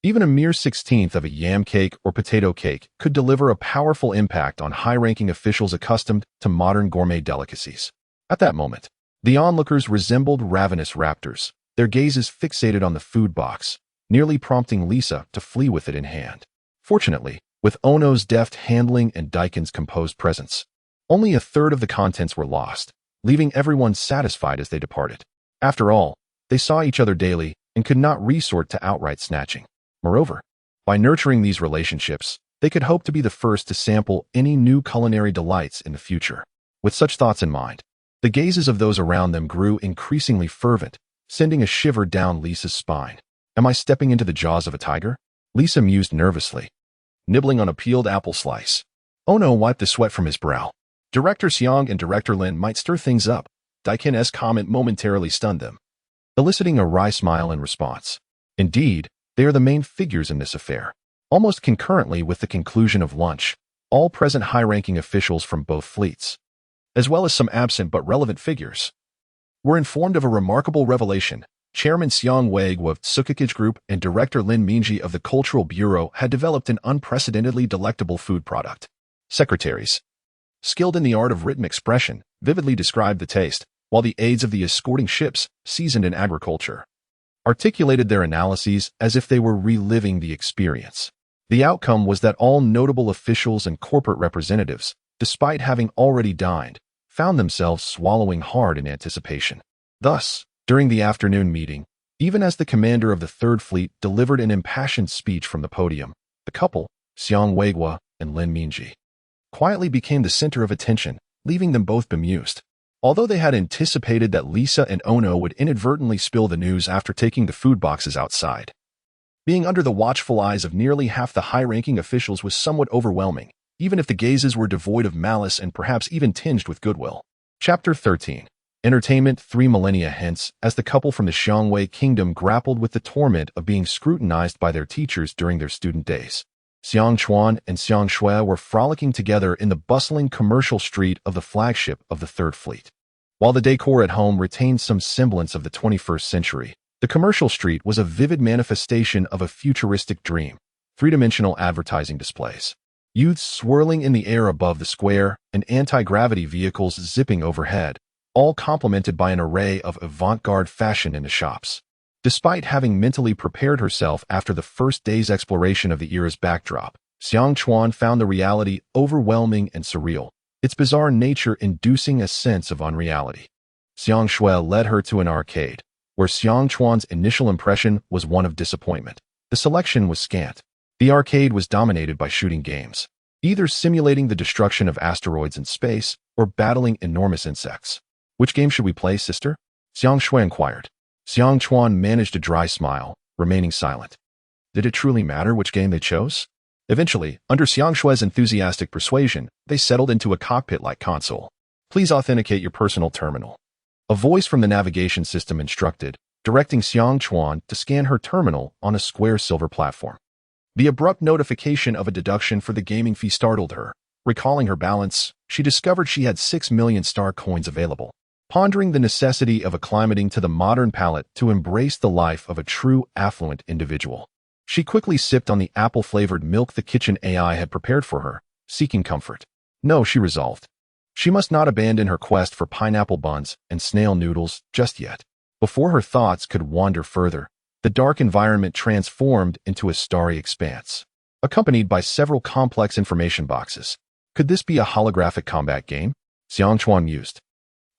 Even a mere 16th of a yam cake or potato cake could deliver a powerful impact on high-ranking officials accustomed to modern gourmet delicacies. At that moment, the onlookers resembled ravenous raptors, their gazes fixated on the food box, nearly prompting Lisa to flee with it in hand. Fortunately, with Ono's deft handling and Daikin's composed presence, only a third of the contents were lost, leaving everyone satisfied as they departed. After all, they saw each other daily and could not resort to outright snatching. Moreover, by nurturing these relationships, they could hope to be the first to sample any new culinary delights in the future. With such thoughts in mind, the gazes of those around them grew increasingly fervent, sending a shiver down Lisa's spine. Am I stepping into the jaws of a tiger? Lisa mused nervously, nibbling on a peeled apple slice. Ono wiped the sweat from his brow. Director Xiang and Director Lin might stir things up. Daikin's comment momentarily stunned them, eliciting a wry smile in response. Indeed, they are the main figures in this affair. Almost concurrently with the conclusion of lunch, all present high-ranking officials from both fleets, as well as some absent but relevant figures, were informed of a remarkable revelation. Chairman Xiang Weiguo of Tsukikich Group and Director Lin Mingji of the Cultural Bureau had developed an unprecedentedly delectable food product. Secretaries, skilled in the art of written expression, vividly described the taste, while the aides of the escorting ships, seasoned in agriculture, articulated their analyses as if they were reliving the experience. The outcome was that all notable officials and corporate representatives, despite having already dined, found themselves swallowing hard in anticipation. Thus, during the afternoon meeting, even as the commander of the Third Fleet delivered an impassioned speech from the podium, the couple, Xiang Weiguo and Lin Mingji, quietly became the center of attention, leaving them both bemused. Although they had anticipated that Lisa and Ono would inadvertently spill the news after taking the food boxes outside, being under the watchful eyes of nearly half the high-ranking officials was somewhat overwhelming, even if the gazes were devoid of malice and perhaps even tinged with goodwill. Chapter 13. Entertainment 3 millennia hence, as the couple from the Xiangwei kingdom grappled with the torment of being scrutinized by their teachers during their student days. Xiang Chuan and Xiang Shui were frolicking together in the bustling commercial street of the flagship of the Third Fleet. While the decor at home retained some semblance of the 21st century, the commercial street was a vivid manifestation of a futuristic dream. Three-dimensional advertising displays, youths swirling in the air above the square, and anti-gravity vehicles zipping overhead, all complemented by an array of avant-garde fashion in the shops. Despite having mentally prepared herself after the first day's exploration of the era's backdrop, Xiang Chuan found the reality overwhelming and surreal, its bizarre nature inducing a sense of unreality. Xiang Shui led her to an arcade, where Xiang Chuan's initial impression was one of disappointment. The selection was scant. The arcade was dominated by shooting games, either simulating the destruction of asteroids in space or battling enormous insects. Which game should we play, sister? Xiang Shui inquired. Xiang Chuan managed a dry smile, remaining silent. Did it truly matter which game they chose? Eventually, under Xiang Shui's enthusiastic persuasion, they settled into a cockpit-like console. Please authenticate your personal terminal. A voice from the navigation system instructed, directing Xiang Chuan to scan her terminal on a square silver platform. The abrupt notification of a deduction for the gaming fee startled her. Recalling her balance, she discovered she had 6 million star coins available. Pondering the necessity of acclimating to the modern palate to embrace the life of a true affluent individual, she quickly sipped on the apple-flavored milk the kitchen AI had prepared for her, seeking comfort. No, she resolved. She must not abandon her quest for pineapple buns and snail noodles just yet. Before her thoughts could wander further, the dark environment transformed into a starry expanse, accompanied by several complex information boxes. Could this be a holographic combat game? Xiang Chuan mused.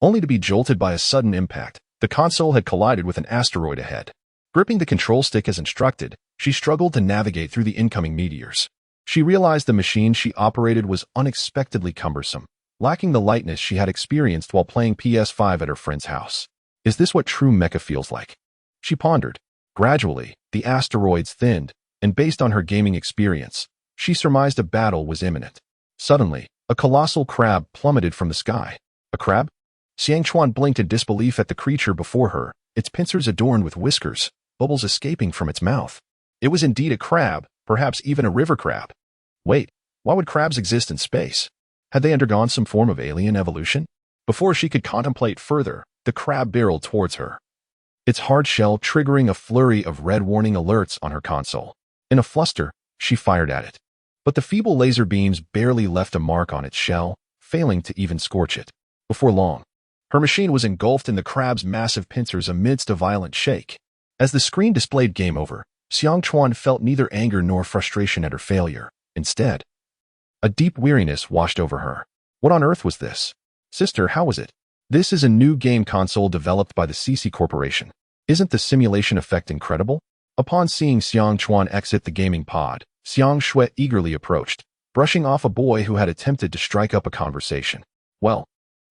Only to be jolted by a sudden impact. The console had collided with an asteroid ahead. Gripping the control stick as instructed, she struggled to navigate through the incoming meteors. She realized the machine she operated was unexpectedly cumbersome, lacking the lightness she had experienced while playing PS5 at her friend's house. Is this what true mecha feels like? She pondered. Gradually, the asteroids thinned, and based on her gaming experience, she surmised a battle was imminent. Suddenly, a colossal crab plummeted from the sky. A crab? Xiang Chuan blinked in disbelief at the creature before her, its pincers adorned with whiskers, bubbles escaping from its mouth. It was indeed a crab, perhaps even a river crab. Wait, why would crabs exist in space? Had they undergone some form of alien evolution? Before she could contemplate further, the crab barreled towards her, its hard shell triggering a flurry of red warning alerts on her console. In a fluster, she fired at it. But the feeble laser beams barely left a mark on its shell, failing to even scorch it. Before long, her machine was engulfed in the crab's massive pincers amidst a violent shake. As the screen displayed game over, Xiang Chuan felt neither anger nor frustration at her failure. Instead, a deep weariness washed over her. What on earth was this? Sister, how was it? This is a new game console developed by the SUSI Corporation. Isn't the simulation effect incredible? Upon seeing Xiang Chuan exit the gaming pod, Xiang Shui eagerly approached, brushing off a boy who had attempted to strike up a conversation. Well,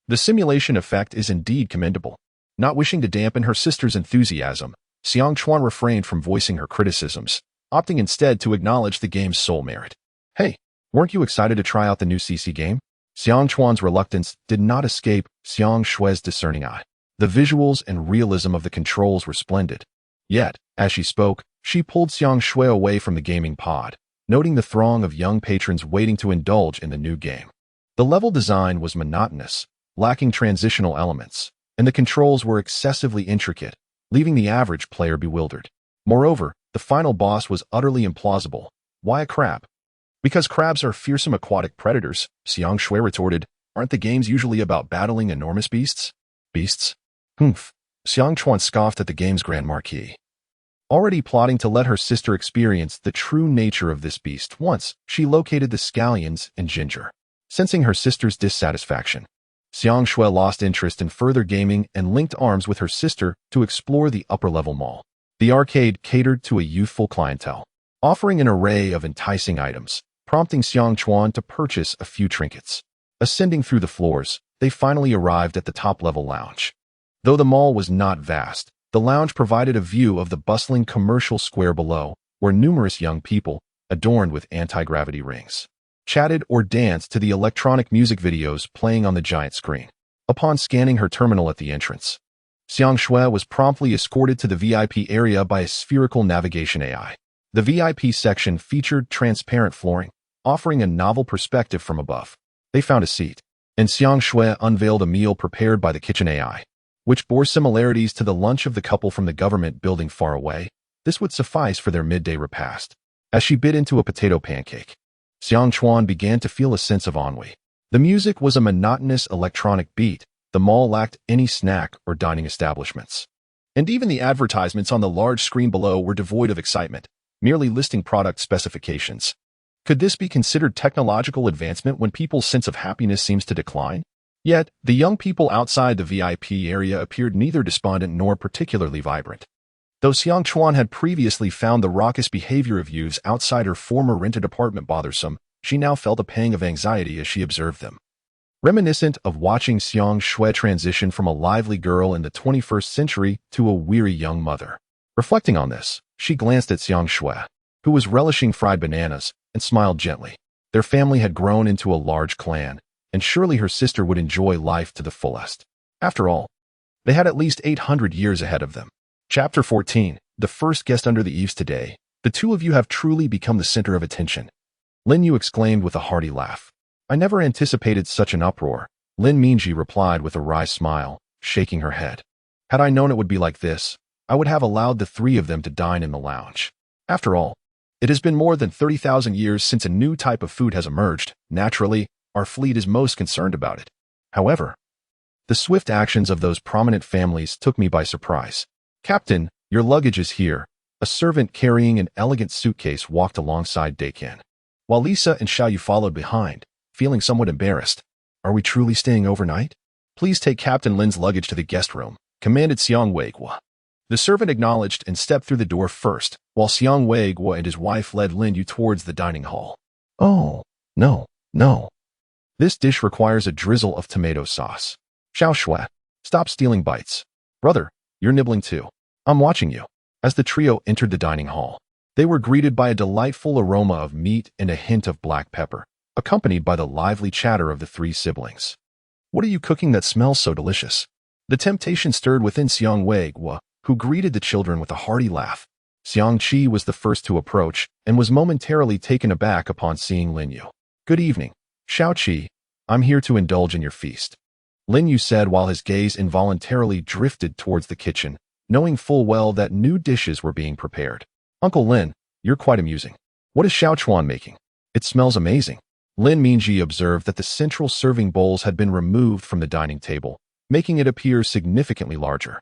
the simulation effect is indeed commendable. Not wishing to dampen her sister's enthusiasm, Xiang Chuan refrained from voicing her criticisms, opting instead to acknowledge the game's sole merit. Hey, weren't you excited to try out the new CC game? Xiang Chuan's reluctance did not escape Xiang Shui's discerning eye. The visuals and realism of the controls were splendid. Yet, as she spoke, she pulled Xiang Shui away from the gaming pod, noting the throng of young patrons waiting to indulge in the new game. The level design was monotonous, lacking transitional elements, and the controls were excessively intricate, leaving the average player bewildered. Moreover, the final boss was utterly implausible. Why a crab? Because crabs are fearsome aquatic predators, Xiang Shui retorted. Aren't the games usually about battling enormous beasts? Beasts? Humph. Xiang Chuan scoffed at the game's grand marquee. Already plotting to let her sister experience the true nature of this beast once she located the scallions and ginger. Sensing her sister's dissatisfaction, Xiang Shui lost interest in further gaming and linked arms with her sister to explore the upper-level mall. The arcade catered to a youthful clientele, offering an array of enticing items, prompting Xiang Chuan to purchase a few trinkets. Ascending through the floors, they finally arrived at the top-level lounge. Though the mall was not vast, the lounge provided a view of the bustling commercial square below, where numerous young people, adorned with anti-gravity rings, chatted or danced to the electronic music videos playing on the giant screen. Upon scanning her terminal at the entrance, Xiang Shui was promptly escorted to the VIP area by a spherical navigation AI. The VIP section featured transparent flooring, offering a novel perspective from above. They found a seat, and Xiang Shui unveiled a meal prepared by the kitchen AI, which bore similarities to the lunch of the couple from the government building far away. This would suffice for their midday repast. As she bit into a potato pancake, Xiang Chuan began to feel a sense of ennui. The music was a monotonous electronic beat. The mall lacked any snack or dining establishments. And even the advertisements on the large screen below were devoid of excitement, merely listing product specifications. Could this be considered technological advancement when people's sense of happiness seems to decline? Yet, the young people outside the VIP area appeared neither despondent nor particularly vibrant. Though Xiang Chuan had previously found the raucous behavior of youths outside her former rented apartment bothersome, she now felt a pang of anxiety as she observed them. Reminiscent of watching Xiang Shui transition from a lively girl in the 21st century to a weary young mother. Reflecting on this, she glanced at Xiang Shui, who was relishing fried bananas, and smiled gently. Their family had grown into a large clan, and surely her sister would enjoy life to the fullest. After all, They had at least 800 years ahead of them. Chapter 14. The first guest under the eaves today. The two of you have truly become the center of attention. Lin Yu exclaimed with a hearty laugh. I never anticipated such an uproar. Lin Mingji replied with a wry smile, shaking her head. Had I known it would be like this, I would have allowed the three of them to dine in the lounge. After all, it has been more than 30,000 years since a new type of food has emerged. Naturally, our fleet is most concerned about it. However, the swift actions of those prominent families took me by surprise. Captain, your luggage is here. A servant carrying an elegant suitcase walked alongside Dakan, while Lisa and Xiaoyu followed behind, feeling somewhat embarrassed. Are we truly staying overnight? Please take Captain Lin's luggage to the guest room, commanded Xiang Weiguo. The servant acknowledged and stepped through the door first, while Xiang Weiguo and his wife led Lin Yu towards the dining hall. Oh, no. This dish requires a drizzle of tomato sauce. Xiao Shui, stop stealing bites. Brother, you're nibbling too. I'm watching you. As the trio entered the dining hall, they were greeted by a delightful aroma of meat and a hint of black pepper, accompanied by the lively chatter of the three siblings. What are you cooking that smells so delicious? The temptation stirred within Xiang Weiguo, who greeted the children with a hearty laugh. Xiang Qi was the first to approach and was momentarily taken aback upon seeing Lin Yu. Good evening, Xiao Qi. I'm here to indulge in your feast, Lin Yu said while his gaze involuntarily drifted towards the kitchen, knowing full well that new dishes were being prepared. Uncle Lin, you're quite amusing. What is Xiao Chuan making? It smells amazing. Lin Mingji observed that the central serving bowls had been removed from the dining table, making it appear significantly larger.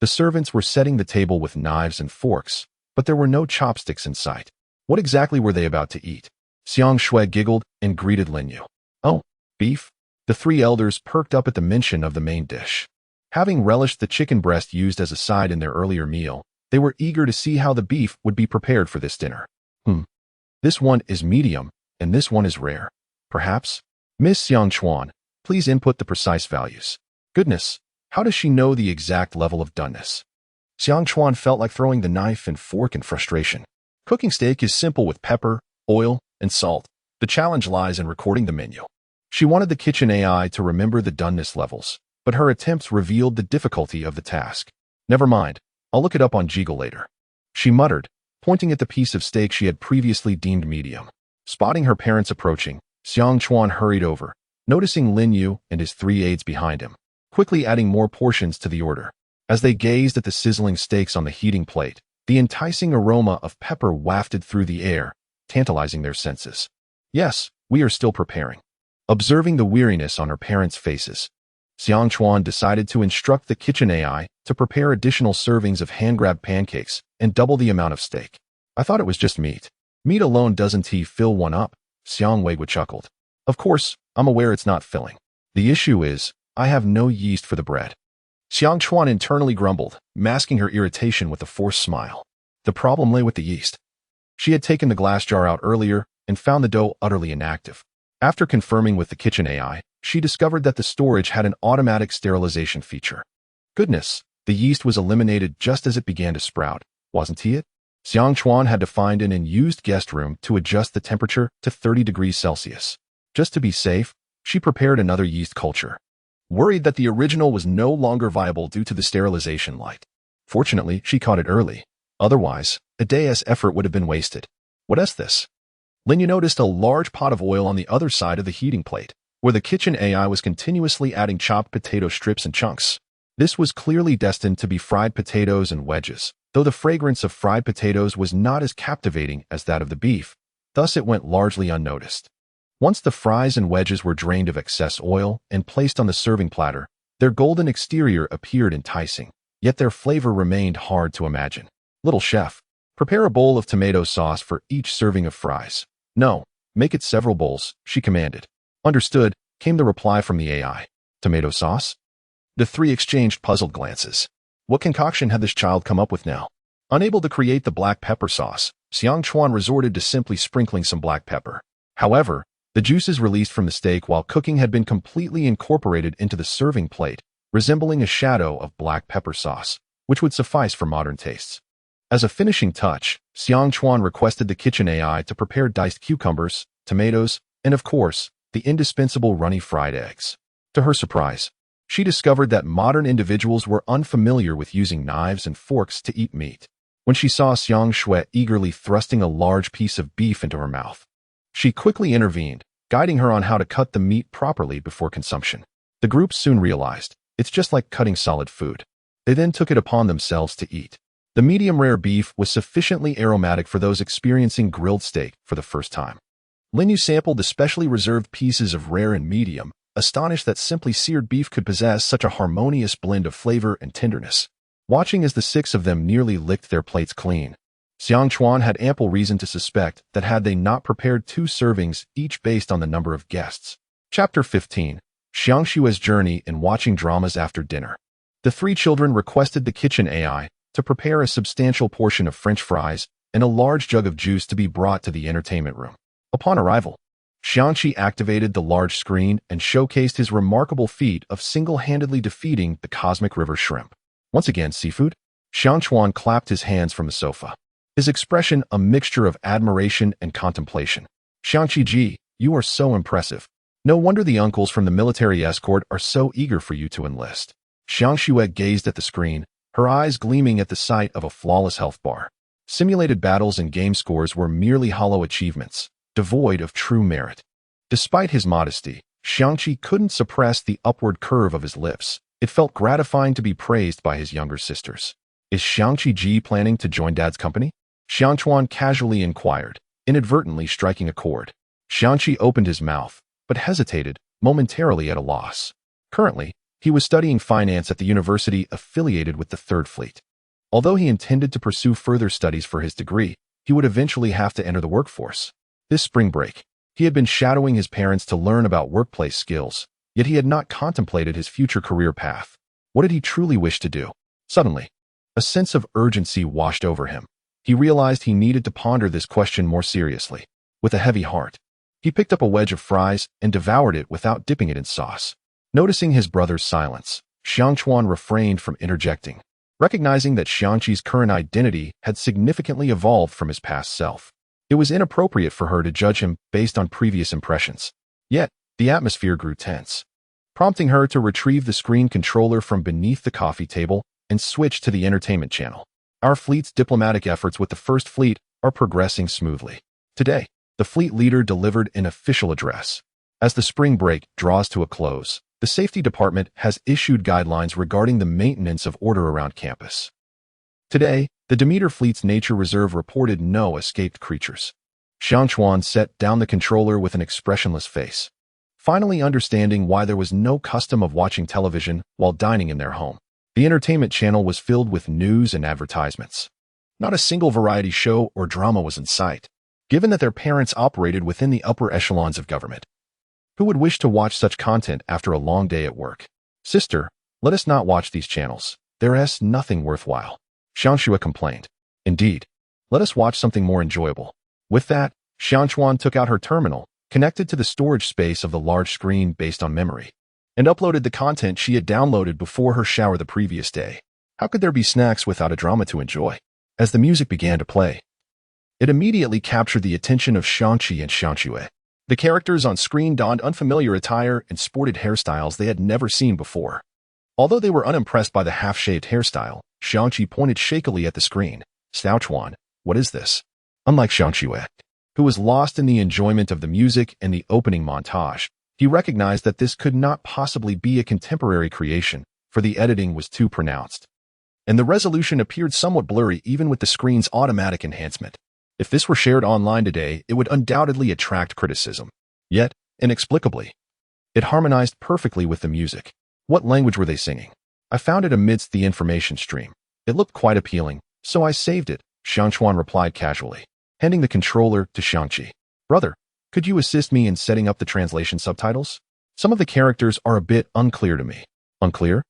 The servants were setting the table with knives and forks, but there were no chopsticks in sight. What exactly were they about to eat? Xiang Shui giggled and greeted Lin Yu. Oh, beef? The three elders perked up at the mention of the main dish. Having relished the chicken breast used as a side in their earlier meal, they were eager to see how the beef would be prepared for this dinner. This one is medium, and this one is rare. Perhaps? Miss Xiang Chuan, please input the precise values. Goodness, how does she know the exact level of doneness? Xiang Chuan felt like throwing the knife and fork in frustration. Cooking steak is simple with pepper, oil, and salt. The challenge lies in recording the menu. She wanted the kitchen AI to remember the doneness levels, but her attempts revealed the difficulty of the task. Never mind, I'll look it up on Jiggle later, she muttered, pointing at the piece of steak she had previously deemed medium. Spotting her parents approaching, Xiang Chuan hurried over, noticing Lin Yu and his three aides behind him, quickly adding more portions to the order. As they gazed at the sizzling steaks on the heating plate, the enticing aroma of pepper wafted through the air, tantalizing their senses. Yes, we are still preparing. Observing the weariness on her parents' faces, Xiang Chuan decided to instruct the kitchen AI to prepare additional servings of hand-grabbed pancakes and double the amount of steak. I thought it was just meat. Meat alone doesn't fill one up, Xiang Weiguo chuckled. Of course, I'm aware it's not filling. The issue is, I have no yeast for the bread. Xiang Chuan internally grumbled, masking her irritation with a forced smile. The problem lay with the yeast. She had taken the glass jar out earlier and found the dough utterly inactive. After confirming with the kitchen AI, she discovered that the storage had an automatic sterilization feature. Goodness, the yeast was eliminated just as it began to sprout, wasn't it? Xiang Chuan had to find an unused guest room to adjust the temperature to 30 degrees Celsius. Just to be safe, she prepared another yeast culture, worried that the original was no longer viable due to the sterilization light. Fortunately, she caught it early. Otherwise, a day's effort would have been wasted. What is this? Lin Yu noticed a large pot of oil on the other side of the heating plate, where the kitchen AI was continuously adding chopped potato strips and chunks. This was clearly destined to be fried potatoes and wedges, though the fragrance of fried potatoes was not as captivating as that of the beef, thus it went largely unnoticed. Once the fries and wedges were drained of excess oil and placed on the serving platter, their golden exterior appeared enticing, yet their flavor remained hard to imagine. Little chef, prepare a bowl of tomato sauce for each serving of fries. No, make it several bowls, she commanded. Understood, came the reply from the AI. Tomato sauce? The three exchanged puzzled glances. What concoction had this child come up with now? Unable to create the black pepper sauce, Xiang Chuan resorted to simply sprinkling some black pepper. However, the juices released from the steak while cooking had been completely incorporated into the serving plate, resembling a shadow of black pepper sauce, which would suffice for modern tastes. As a finishing touch, Xiang Chuan requested the kitchen AI to prepare diced cucumbers, tomatoes, and of course, the indispensable runny fried eggs. To her surprise, She discovered that modern individuals were unfamiliar with using knives and forks to eat meat. When she saw Xiang Shui eagerly thrusting a large piece of beef into her mouth, she quickly intervened, guiding her on how to cut the meat properly before consumption. The group soon realized, it's just like cutting solid food. They then took it upon themselves to eat. The medium-rare beef was sufficiently aromatic for those experiencing grilled steak for the first time. Lin sampled the specially reserved pieces of rare and medium, astonished that simply seared beef could possess such a harmonious blend of flavor and tenderness. Watching as the 6 of them nearly licked their plates clean, Xiang Chuan had ample reason to suspect that had they not prepared 2 servings each based on the number of guests. Chapter 15. Xiang Shui's Journey in Watching Dramas After Dinner. The 3 children requested the kitchen AI to prepare a substantial portion of French fries and a large jug of juice to be brought to the entertainment room. Upon arrival, Xiangqi activated the large screen and showcased his remarkable feat of single-handedly defeating the cosmic river shrimp. Once again, seafood? Xiangchuan clapped his hands from the sofa, his expression a mixture of admiration and contemplation. Xiangqi, you are so impressive. No wonder the uncles from the military escort are so eager for you to enlist. Xiang Shui gazed at the screen, her eyes gleaming at the sight of a flawless health bar. Simulated battles and game scores were merely hollow achievements, devoid of true merit. Despite his modesty, Xiangqi couldn't suppress the upward curve of his lips. It felt gratifying to be praised by his younger sisters. Is Xiangqi planning to join Dad's company? Xiangchuan casually inquired, inadvertently striking a chord. Xiangqi opened his mouth, but hesitated, momentarily at a loss. Currently, he was studying finance at the university affiliated with the Third Fleet. Although he intended to pursue further studies for his degree, he would eventually have to enter the workforce. This spring break, he had been shadowing his parents to learn about workplace skills, yet he had not contemplated his future career path. What did he truly wish to do? Suddenly, a sense of urgency washed over him. He realized he needed to ponder this question more seriously. With a heavy heart, he picked up a wedge of fries and devoured it without dipping it in sauce. Noticing his brother's silence, Xiangchuan refrained from interjecting, recognizing that Xiangqi's current identity had significantly evolved from his past self. It was inappropriate for her to judge him based on previous impressions. Yet, the atmosphere grew tense, prompting her to retrieve the screen controller from beneath the coffee table and switch to the entertainment channel. Our fleet's diplomatic efforts with the First Fleet are progressing smoothly. Today, the fleet leader delivered an official address. As the spring break draws to a close, the safety department has issued guidelines regarding the maintenance of order around campus. Today, the Demeter Fleet's Nature Reserve reported no escaped creatures. Xiangchuan set down the controller with an expressionless face, finally understanding why there was no custom of watching television while dining in their home. The entertainment channel was filled with news and advertisements. Not a single variety show or drama was in sight, given that their parents operated within the upper echelons of government. Who would wish to watch such content after a long day at work? Sister, let us not watch these channels. There's nothing worthwhile. Xiangxue complained. Indeed, let us watch something more enjoyable. With that, Xiangchuan took out her terminal, connected to the storage space of the large screen based on memory, and uploaded the content she had downloaded before her shower the previous day. How could there be snacks without a drama to enjoy? As the music began to play, it immediately captured the attention of Xiangqi and Xiangxue. The characters on screen donned unfamiliar attire and sported hairstyles they had never seen before. Although they were unimpressed by the half-shaved hairstyle, Xiangqi pointed shakily at the screen. Xiaochuan, what is this? Unlike Xiangxue, who was lost in the enjoyment of the music and the opening montage, he recognized that this could not possibly be a contemporary creation, for the editing was too pronounced, and the resolution appeared somewhat blurry even with the screen's automatic enhancement. If this were shared online today, it would undoubtedly attract criticism. Yet, inexplicably, it harmonized perfectly with the music. What language were they singing? I found it amidst the information stream. It looked quite appealing, so I saved it, Xiangchuan replied casually, handing the controller to Xiangqi. Brother, could you assist me in setting up the translation subtitles? Some of the characters are a bit unclear to me. Unclear?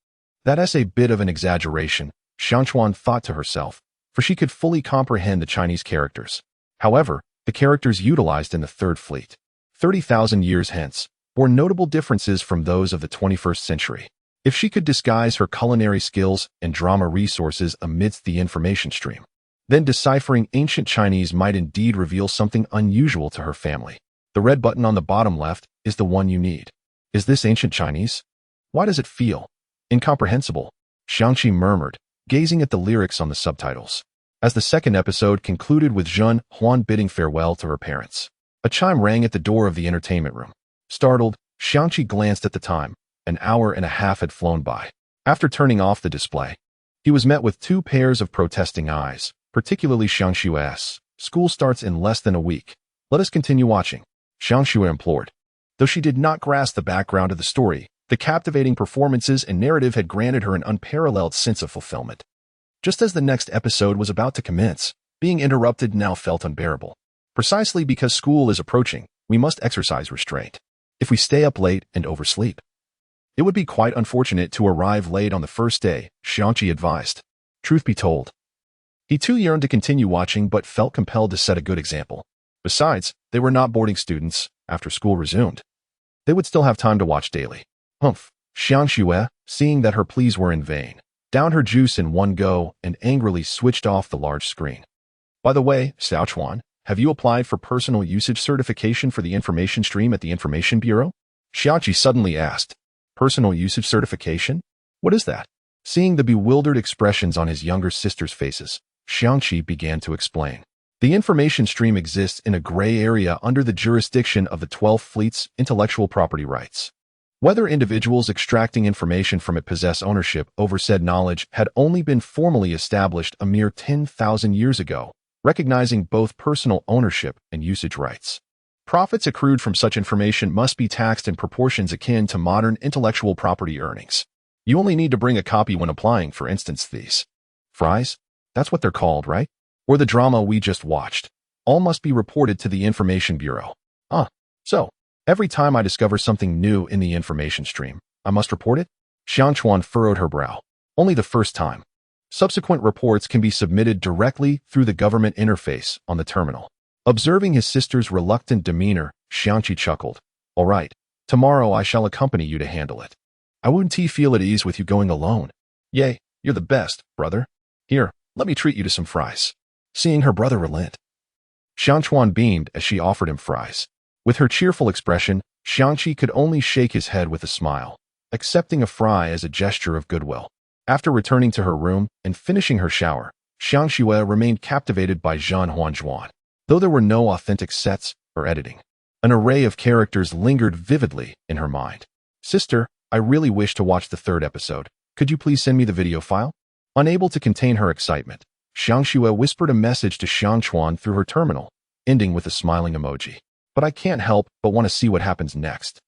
That's a bit of an exaggeration, Xiangchuan thought to herself, for she could fully comprehend the Chinese characters. However, the characters utilized in the Third Fleet, 30,000 years hence, bore notable differences from those of the 21st century. If she could disguise her culinary skills and drama resources amidst the information stream, then deciphering ancient Chinese might indeed reveal something unusual to her family. The red button on the bottom left is the one you need. Is this ancient Chinese? Why does it feel incomprehensible? Xiangqi murmured, gazing at the lyrics on the subtitles. As the second episode concluded with Zhen Huan bidding farewell to her parents, a chime rang at the door of the entertainment room. Startled, Xiangqi glanced at the time. An hour and a half had flown by. After turning off the display, he was met with two pairs of protesting eyes, particularly Xiangxue's. School starts in less than a week. Let us continue watching, Xiangxue implored. Though she did not grasp the background of the story, the captivating performances and narrative had granted her an unparalleled sense of fulfillment. Just as the next episode was about to commence, being interrupted now felt unbearable. Precisely because school is approaching, we must exercise restraint. If we stay up late and oversleep, it would be quite unfortunate to arrive late on the first day, Xiangqi advised. Truth be told, he too yearned to continue watching but felt compelled to set a good example. Besides, they were not boarding students. After school resumed, they would still have time to watch daily. Humph. Xiangxue, seeing that her pleas were in vain, downed her juice in one go and angrily switched off the large screen. By the way, Xiaochuan, have you applied for personal usage certification for the information stream at the Information Bureau? Xiaoqi suddenly asked. Personal usage certification? What is that? Seeing the bewildered expressions on his younger sister's faces, Xiangqi began to explain. The information stream exists in a gray area under the jurisdiction of the 12th Fleet's intellectual property rights. Whether individuals extracting information from it possess ownership over said knowledge had only been formally established a mere 10,000 years ago, recognizing both personal ownership and usage rights. Profits accrued from such information must be taxed in proportions akin to modern intellectual property earnings. You only need to bring a copy when applying, for instance, these fries. That's what they're called, right? Or the drama we just watched. All must be reported to the Information Bureau. So, every time I discover something new in the information stream, I must report it? Xiangchuan furrowed her brow. Only the first time. Subsequent reports can be submitted directly through the government interface on the terminal. Observing his sister's reluctant demeanor, Xiangqi chuckled. All right, tomorrow I shall accompany you to handle it. I wouldn't feel at ease with you going alone. Yay, you're the best, brother. Here, let me treat you to some fries. Seeing her brother relent, Xiangchuan beamed as she offered him fries. With her cheerful expression, Xiangqi could only shake his head with a smile, accepting a fry as a gesture of goodwill. After returning to her room and finishing her shower, Xiangxue remained captivated by Zhen Huanjuan. Though there were no authentic sets or editing, an array of characters lingered vividly in her mind. Sister, I really wish to watch the third episode. Could you please send me the video file? Unable to contain her excitement, Xiangxue whispered a message to Xiangchuan through her terminal, ending with a smiling emoji. But I can't help but want to see what happens next.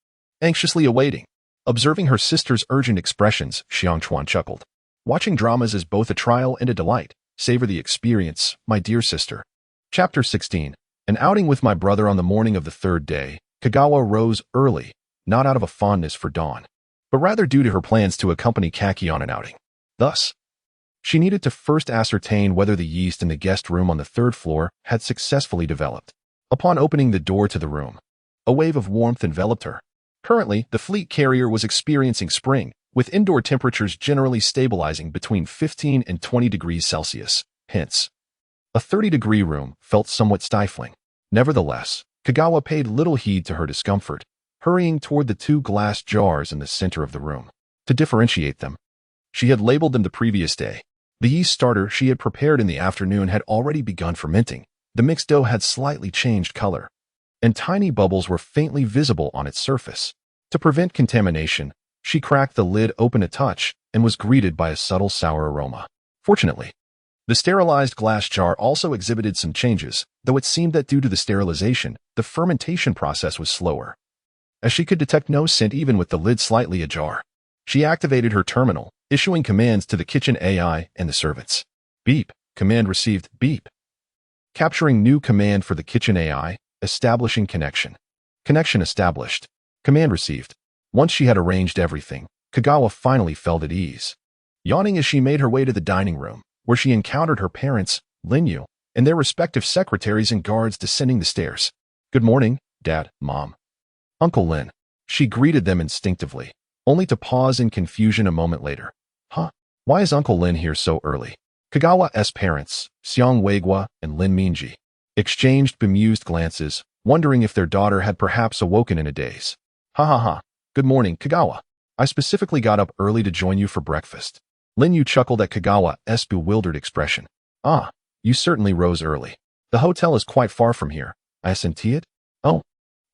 Anxiously awaiting. Observing her sister's urgent expressions, Xiangchuan chuckled. Watching dramas is both a trial and a delight. Savor the experience, my dear sister. Chapter 16. An outing with my brother. On the morning of the third day, Kagawa rose early, not out of a fondness for Dawn, but rather due to her plans to accompany Kaki on an outing. Thus, she needed to first ascertain whether the yeast in the guest room on the third floor had successfully developed. Upon opening the door to the room, a wave of warmth enveloped her. Currently, the fleet carrier was experiencing spring, with indoor temperatures generally stabilizing between 15 and 20 degrees Celsius. Hence, a 30-degree room felt somewhat stifling. Nevertheless, Kagawa paid little heed to her discomfort, hurrying toward the two glass jars in the center of the room. To differentiate them, she had labeled them the previous day. The yeast starter she had prepared in the afternoon had already begun fermenting. The mixed dough had slightly changed color, and tiny bubbles were faintly visible on its surface. To prevent contamination, she cracked the lid open a touch and was greeted by a subtle sour aroma. Fortunately, the sterilized glass jar also exhibited some changes, though it seemed that due to the sterilization, the fermentation process was slower. As she could detect no scent even with the lid slightly ajar, she activated her terminal, issuing commands to the kitchen AI and the servants. Beep. Command received. Beep. Capturing new command for the kitchen AI. Establishing connection. Connection established. Command received. Once she had arranged everything, Kagawa finally felt at ease. Yawning as she made her way to the dining room, where she encountered her parents, Linyu, and their respective secretaries and guards descending the stairs. Good morning, Dad, Mom. Uncle Lin. She greeted them instinctively, only to pause in confusion a moment later. Huh? Why is Uncle Lin here so early? Kagawa's parents, Xiang Weigua and Lin Minji, exchanged bemused glances, wondering if their daughter had perhaps awoken in a daze. Ha ha ha. Good morning, Kagawa. I specifically got up early to join you for breakfast. Lin Yu chuckled at Kagawa's bewildered expression. Ah, you certainly rose early. The hotel is quite far from here. I assented. Oh,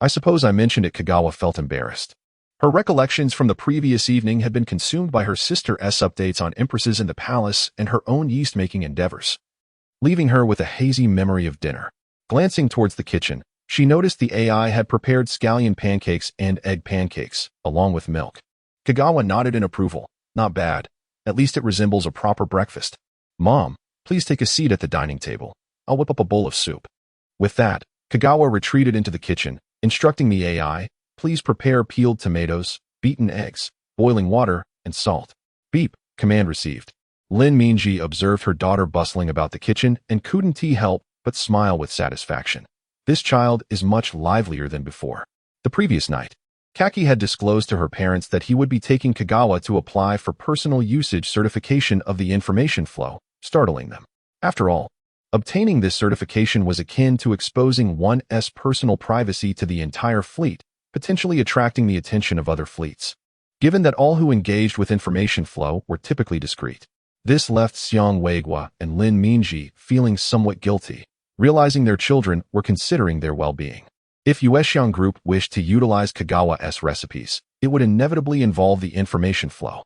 I suppose I mentioned it. Kagawa felt embarrassed. Her recollections from the previous evening had been consumed by her sister's updates on empresses in the palace and her own yeast-making endeavors, leaving her with a hazy memory of dinner. Glancing towards the kitchen, she noticed the AI had prepared scallion pancakes and egg pancakes, along with milk. Kagawa nodded in approval. Not bad. At least it resembles a proper breakfast. Mom, please take a seat at the dining table. I'll whip up a bowl of soup. With that, Kagawa retreated into the kitchen, instructing the AI, please prepare peeled tomatoes, beaten eggs, boiling water, and salt. Beep, command received. Lin Mingji observed her daughter bustling about the kitchen and couldn't help but smile with satisfaction. This child is much livelier than before. The previous night, Kaki had disclosed to her parents that he would be taking Kagawa to apply for personal usage certification of the information flow, startling them. After all, obtaining this certification was akin to exposing one's personal privacy to the entire fleet, potentially attracting the attention of other fleets. Given that all who engaged with information flow were typically discreet, this left Xiang Weigua and Lin Mingji feeling somewhat guilty, realizing their children were considering their well-being. If Yuexiang Group wished to utilize Kagawa's recipes, it would inevitably involve the information flow.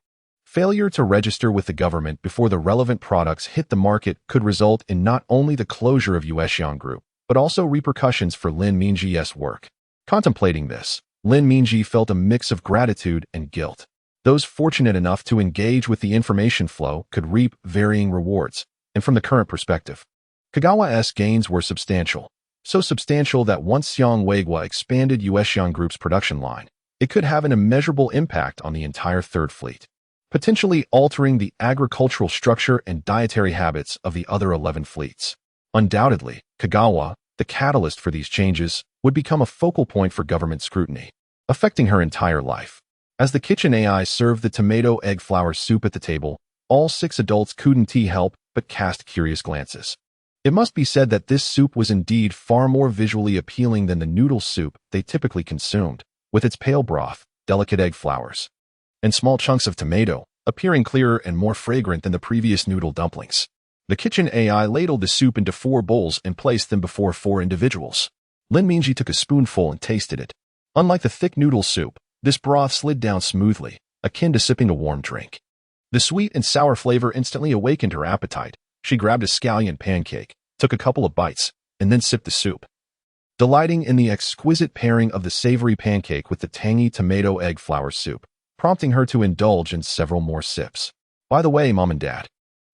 Failure to register with the government before the relevant products hit the market could result in not only the closure of Yuexiang Group, but also repercussions for Lin Mingji's work. Contemplating this, Lin Mingji felt a mix of gratitude and guilt. Those fortunate enough to engage with the information flow could reap varying rewards, and from the current perspective, Kagawa's gains were substantial. So substantial that once Xiang Weigua expanded Yuexiang Group's production line, it could have an immeasurable impact on the entire Third Fleet, potentially altering the agricultural structure and dietary habits of the other 11 fleets. Undoubtedly, Kagawa, the catalyst for these changes, would become a focal point for government scrutiny, affecting her entire life. As the kitchen AI served the tomato egg flour soup at the table, all 6 adults couldn't help but cast curious glances. It must be said that this soup was indeed far more visually appealing than the noodle soup they typically consumed, with its pale broth, delicate egg flours, and small chunks of tomato, appearing clearer and more fragrant than the previous noodle dumplings. The kitchen AI ladled the soup into 4 bowls and placed them before 4 individuals. Lin Mingji took a spoonful and tasted it. Unlike the thick noodle soup, this broth slid down smoothly, akin to sipping a warm drink. The sweet and sour flavor instantly awakened her appetite. She grabbed a scallion pancake, took a couple of bites, and then sipped the soup, delighting in the exquisite pairing of the savory pancake with the tangy tomato egg flour soup, prompting her to indulge in several more sips. By the way, Mom and Dad,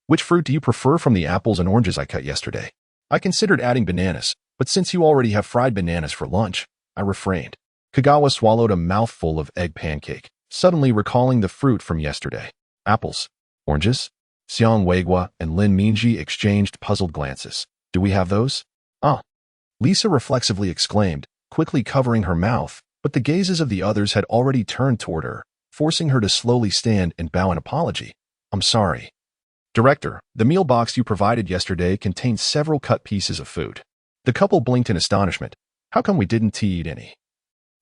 which fruit do you prefer from the apples and oranges I cut yesterday? I considered adding bananas, but since you already have fried bananas for lunch, I refrained. Kagawa swallowed a mouthful of egg pancake, suddenly recalling the fruit from yesterday. Apples, oranges? Xiang Weigua and Lin Mingji exchanged puzzled glances. Do we have those? Ah. Lisa reflexively exclaimed, quickly covering her mouth, but the gazes of the others had already turned toward her, forcing her to slowly stand and bow in apology. I'm sorry. Director, the meal box you provided yesterday contained several cut pieces of food. The couple blinked in astonishment. How come we didn't eat any?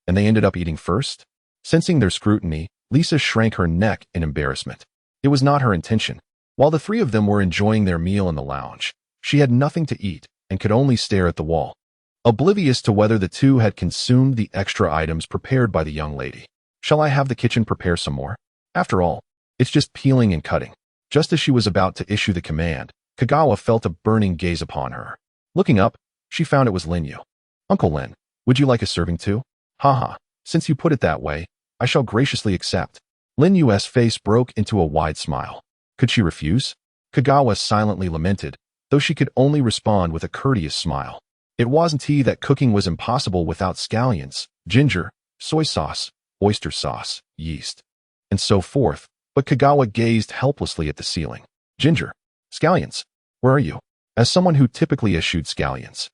And they ended up eating first? Sensing their scrutiny, Lisa shrank her neck in embarrassment. It was not her intention. While the 3 of them were enjoying their meal in the lounge, she had nothing to eat and could only stare at the wall, oblivious to whether the 2 had consumed the extra items prepared by the young lady. Shall I have the kitchen prepare some more? After all, it's just peeling and cutting. Just as she was about to issue the command, Kagawa felt a burning gaze upon her. Looking up, she found it was Lin Yu. Uncle Lin, would you like a serving too? Haha, since you put it that way, I shall graciously accept. Lin Yu's face broke into a wide smile. Could she refuse? Kagawa silently lamented, though she could only respond with a courteous smile. It wasn't he that cooking was impossible without scallions, ginger, soy sauce, oyster sauce, yeast, and so forth, but Kagawa gazed helplessly at the ceiling. Ginger, scallions, where are you? As someone who typically eschewed scallions,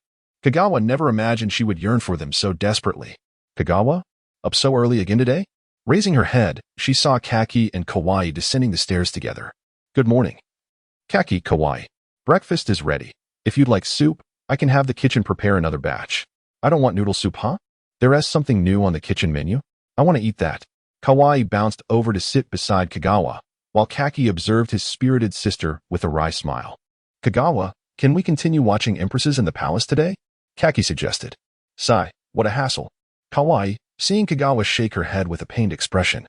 Kagawa never imagined she would yearn for them so desperately. Kagawa? Up so early again today? Raising her head, she saw Kaki and Kawaii descending the stairs together. Good morning. Kaki, Kawaii. Breakfast is ready. If you'd like soup, I can have the kitchen prepare another batch. I don't want noodle soup, huh? There is something new on the kitchen menu. I want to eat that. Kawaii bounced over to sit beside Kagawa, while Kaki observed his spirited sister with a wry smile. Kagawa, can we continue watching Empresses in the Palace today? Kaki suggested. Sigh, what a hassle. Kawaii, seeing Kagawa shake her head with a pained expression,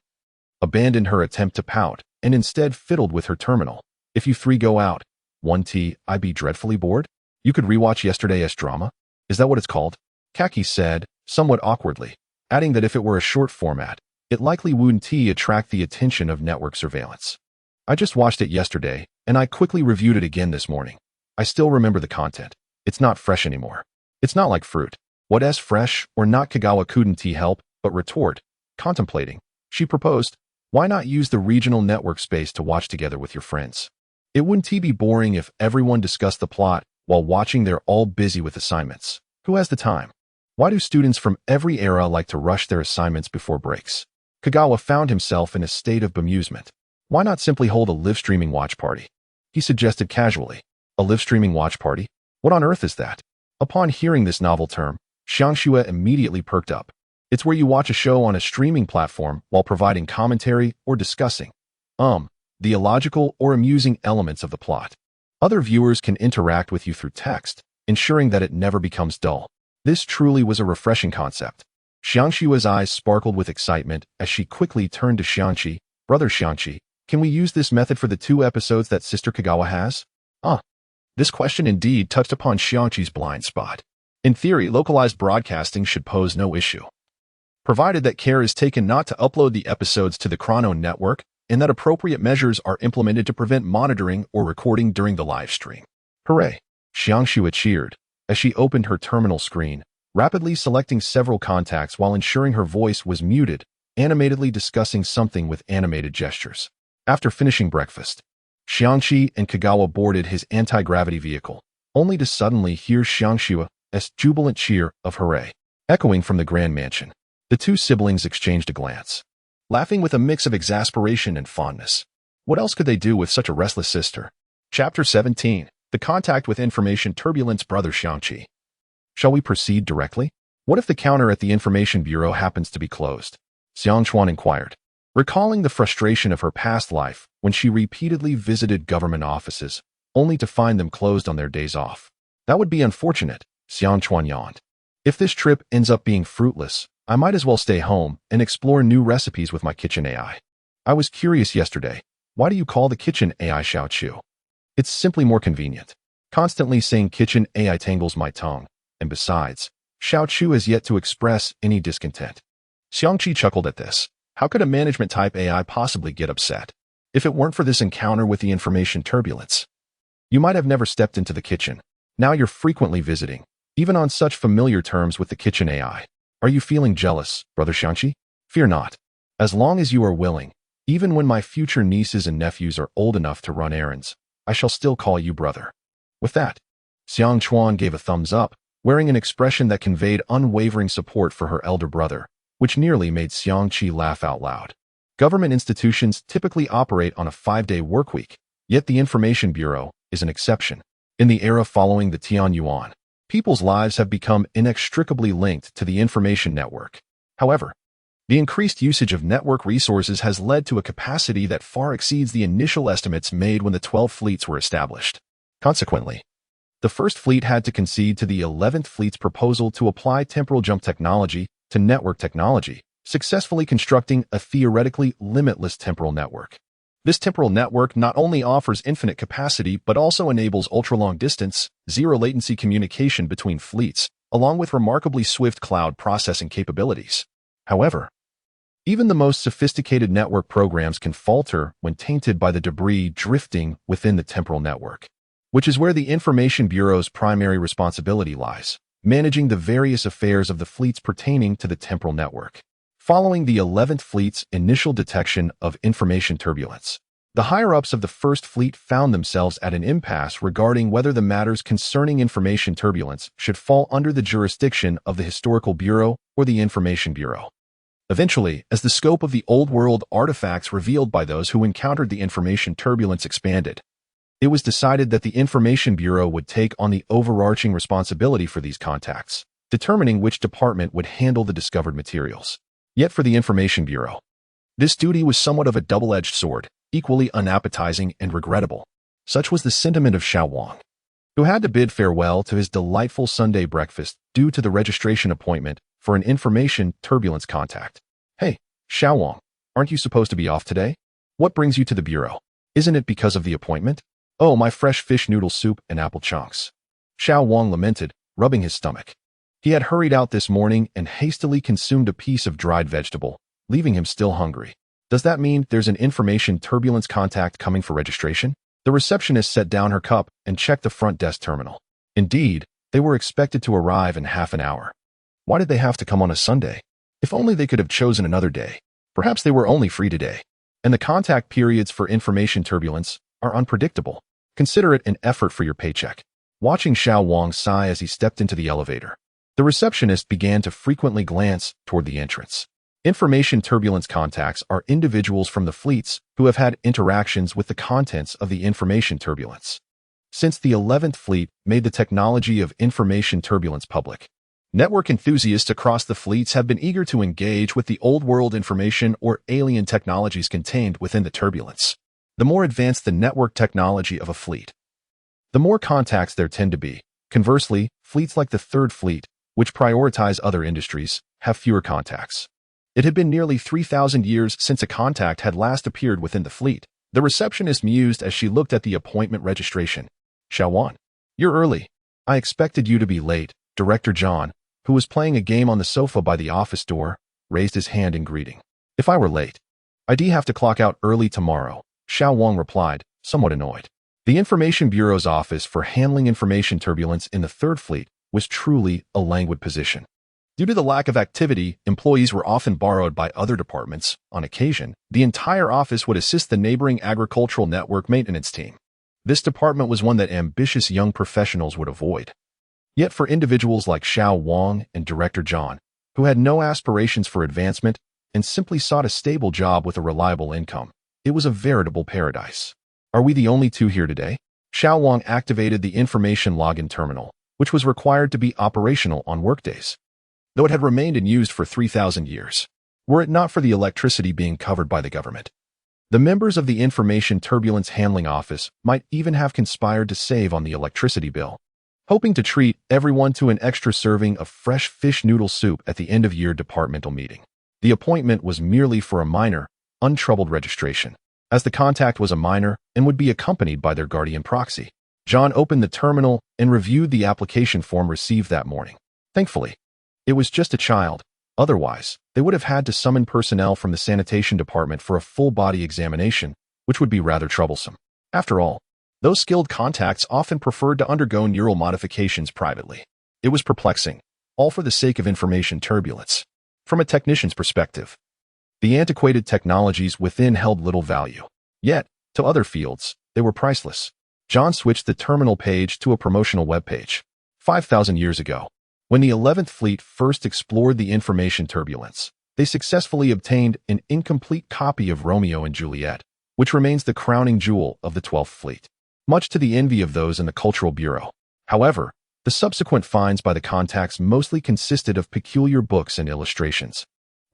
abandoned her attempt to pout and instead fiddled with her terminal. If you three go out, one tea, I'd be dreadfully bored. You could rewatch yesterday's drama? Is that what it's called? Kaki said, somewhat awkwardly, adding that if it were a short format, it likely wouldn't attract the attention of network surveillance. I just watched it yesterday, and I quickly reviewed it again this morning. I still remember the content. It's not fresh anymore. It's not like fruit. What is fresh or not? Kagawa couldn't help but retort, contemplating. She proposed, why not use the regional network space to watch together with your friends? It wouldn't be boring if everyone discussed the plot while watching. They're all busy with assignments. Who has the time? Why do students from every era like to rush their assignments before breaks? Kagawa found himself in a state of bemusement. Why not simply hold a live streaming watch party? He suggested casually. A live streaming watch party? What on earth is that? Upon hearing this novel term, SUSI-MANHUA immediately perked up. It's where you watch a show on a streaming platform while providing commentary or discussing, the illogical or amusing elements of the plot. Other viewers can interact with you through text, ensuring that it never becomes dull. This truly was a refreshing concept. SUSI-MANHUA's eyes sparkled with excitement as she quickly turned to Xiangqi. Brother Xiangqi, can we use this method for the 2 episodes that Sister Kagawa has? This question indeed touched upon Xiangqi's blind spot. In theory, localized broadcasting should pose no issue, provided that care is taken not to upload the episodes to the Chrono network and that appropriate measures are implemented to prevent monitoring or recording during the live stream. Hooray! Xiangqi cheered as she opened her terminal screen, rapidly selecting several contacts while ensuring her voice was muted, animatedly discussing something with animated gestures. After finishing breakfast, Xiangqi and Kagawa boarded his anti-gravity vehicle, only to suddenly hear Xiangqi's jubilant cheer of hooray, echoing from the grand mansion. The 2 siblings exchanged a glance, laughing with a mix of exasperation and fondness. What else could they do with such a restless sister? Chapter 17. The Contact with Information Turbulence. Brother Xiangqi. Shall we proceed directly? What if the counter at the Information Bureau happens to be closed? Xiangchuan inquired, recalling the frustration of her past life when she repeatedly visited government offices, only to find them closed on their days off. That would be unfortunate, Xiangchuan yawned. If this trip ends up being fruitless, I might as well stay home and explore new recipes with my kitchen AI. I was curious yesterday. Why do you call the kitchen AI Xiao Chu? It's simply more convenient. Constantly saying kitchen AI tangles my tongue, and besides, Xiao Chu has yet to express any discontent. Xiangqi chuckled at this. How could a management-type AI possibly get upset? If it weren't for this encounter with the information turbulence, you might have never stepped into the kitchen. Now you're frequently visiting, even on such familiar terms with the kitchen AI. Are you feeling jealous, Brother Xiangqi? Fear not. As long as you are willing, even when my future nieces and nephews are old enough to run errands, I shall still call you brother. With that, Xiangchuan gave a thumbs up, wearing an expression that conveyed unwavering support for her elder brother, which nearly made Xiangqi laugh out loud. Government institutions typically operate on a 5-day workweek, yet the Information Bureau is an exception. In the era following the Tianyuan, people's lives have become inextricably linked to the information network. However, the increased usage of network resources has led to a capacity that far exceeds the initial estimates made when the 12 fleets were established. Consequently, the first fleet had to concede to the 11th fleet's proposal to apply temporal jump technology to network technology, successfully constructing a theoretically limitless temporal network. This temporal network not only offers infinite capacity but also enables ultra-long distance, zero-latency communication between fleets, along with remarkably swift cloud processing capabilities. However, even the most sophisticated network programs can falter when tainted by the debris drifting within the temporal network, which is where the Information Bureau's primary responsibility lies, managing the various affairs of the fleets pertaining to the temporal network. Following the 11th Fleet's initial detection of information turbulence, the higher-ups of the First Fleet found themselves at an impasse regarding whether the matters concerning information turbulence should fall under the jurisdiction of the Historical Bureau or the Information Bureau. Eventually, as the scope of the old-world artifacts revealed by those who encountered the information turbulence expanded, it was decided that the Information Bureau would take on the overarching responsibility for these contacts, determining which department would handle the discovered materials. Yet for the Information Bureau, This duty was somewhat of a double-edged sword, equally unappetizing and regrettable. Such was the sentiment of Xiao Wang, who had to bid farewell to his delightful Sunday breakfast due to the registration appointment for an information turbulence contact. Hey, Xiao Wang, aren't you supposed to be off today? What brings you to the bureau? Isn't it because of the appointment? Oh, my fresh fish noodle soup and apple chunks. Xiao Wang lamented, rubbing his stomach. He had hurried out this morning and hastily consumed a piece of dried vegetable, leaving him still hungry. Does that mean there's an information turbulence contact coming for registration? The receptionist set down her cup and checked the front desk terminal. Indeed, they were expected to arrive in half an hour. Why did they have to come on a Sunday? If only they could have chosen another day. Perhaps they were only free today. And the contact periods for information turbulence are unpredictable. Consider it an effort for your paycheck. Watching Xiao Wang sigh as he stepped into the elevator, the receptionist began to frequently glance toward the entrance. Information turbulence contacts are individuals from the fleets who have had interactions with the contents of the information turbulence. Since the 11th Fleet made the technology of information turbulence public, network enthusiasts across the fleets have been eager to engage with the old-world information or alien technologies contained within the turbulence. The more advanced the network technology of a fleet, the more contacts there tend to be. Conversely, fleets like the Third Fleet, which prioritize other industries, have fewer contacts. It had been nearly 3,000 years since a contact had last appeared within the fleet. The receptionist mused as she looked at the appointment registration. Xiao Wang, you're early. I expected you to be late. Director John, who was playing a game on the sofa by the office door, raised his hand in greeting. If I were late, I'd have to clock out early tomorrow, Xiao Wang replied, somewhat annoyed. The Information Bureau's office for handling information turbulence in the Third Fleet was truly a languid position. Due to the lack of activity, employees were often borrowed by other departments. On occasion, the entire office would assist the neighboring agricultural network maintenance team. This department was one that ambitious young professionals would avoid. Yet for individuals like Xiao Wang and Director John, who had no aspirations for advancement and simply sought a stable job with a reliable income, it was a veritable paradise. Are we the only two here today? Xiao Wang activated the information login terminal, which was required to be operational on workdays, though it had remained in use for 3,000 years, were it not for the electricity being covered by the government. The members of the Information Turbulence Handling Office might even have conspired to save on the electricity bill, hoping to treat everyone to an extra serving of fresh fish noodle soup at the end-of-year departmental meeting. The appointment was merely for a minor, untroubled registration, as the contact was a minor and would be accompanied by their guardian proxy. John opened the terminal and reviewed the application form received that morning. Thankfully, it was just a child. Otherwise, they would have had to summon personnel from the sanitation department for a full-body examination, which would be rather troublesome. After all, those skilled contacts often preferred to undergo neural modifications privately. It was perplexing, all for the sake of information turbulence. From a technician's perspective, the antiquated technologies within held little value. Yet, to other fields, they were priceless. John switched the terminal page to a promotional webpage. 5,000 years ago, when the 11th Fleet first explored the information turbulence, they successfully obtained an incomplete copy of Romeo and Juliet, which remains the crowning jewel of the 12th Fleet, much to the envy of those in the Cultural Bureau. However, the subsequent finds by the contacts mostly consisted of peculiar books and illustrations,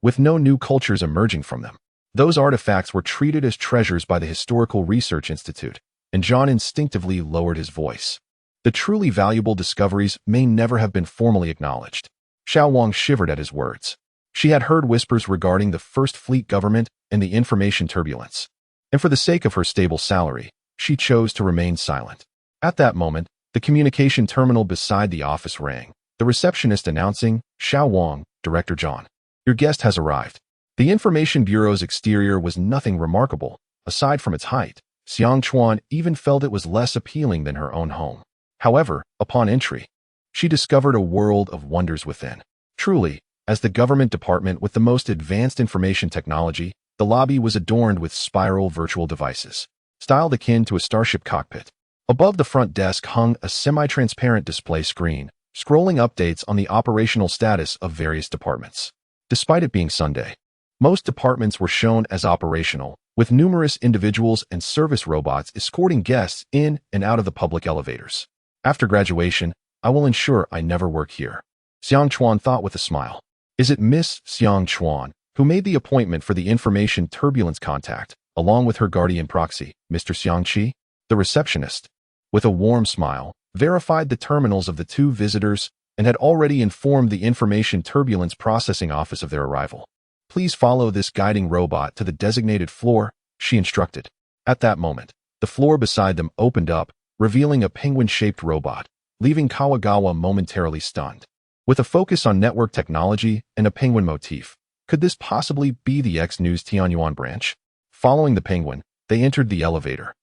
with no new cultures emerging from them. Those artifacts were treated as treasures by the Historical Research Institute, and John instinctively lowered his voice. The truly valuable discoveries may never have been formally acknowledged. Xiao Wang shivered at his words. She had heard whispers regarding the First Fleet government and the information turbulence, and for the sake of her stable salary, she chose to remain silent. At that moment, the communication terminal beside the office rang, the receptionist announcing, Xiao Wang, Director John, your guest has arrived. The Information Bureau's exterior was nothing remarkable. Aside from its height, Xiang Chuan even felt it was less appealing than her own home. However, upon entry, she discovered a world of wonders within. Truly, as the government department with the most advanced information technology, the lobby was adorned with spiral virtual devices, styled akin to a starship cockpit. Above the front desk hung a semi-transparent display screen, scrolling updates on the operational status of various departments. Despite it being Sunday, most departments were shown as operational, with numerous individuals and service robots escorting guests in and out of the public elevators. After graduation, I will ensure I never work here, Xiang Chuan thought with a smile. Is it Miss Xiang Chuan? who made the appointment for the information turbulence contact, along with her guardian proxy, Mr. Xiangqi. The receptionist, with a warm smile, verified the terminals of the two visitors and had already informed the information turbulence processing office of their arrival. Please follow this guiding robot to the designated floor, she instructed. At that moment, the floor beside them opened up, revealing a penguin-shaped robot, leaving Kawagawa momentarily stunned. With a focus on network technology and a penguin motif, could this possibly be the X-News Tianyuan branch? Following the penguin, they entered the elevator,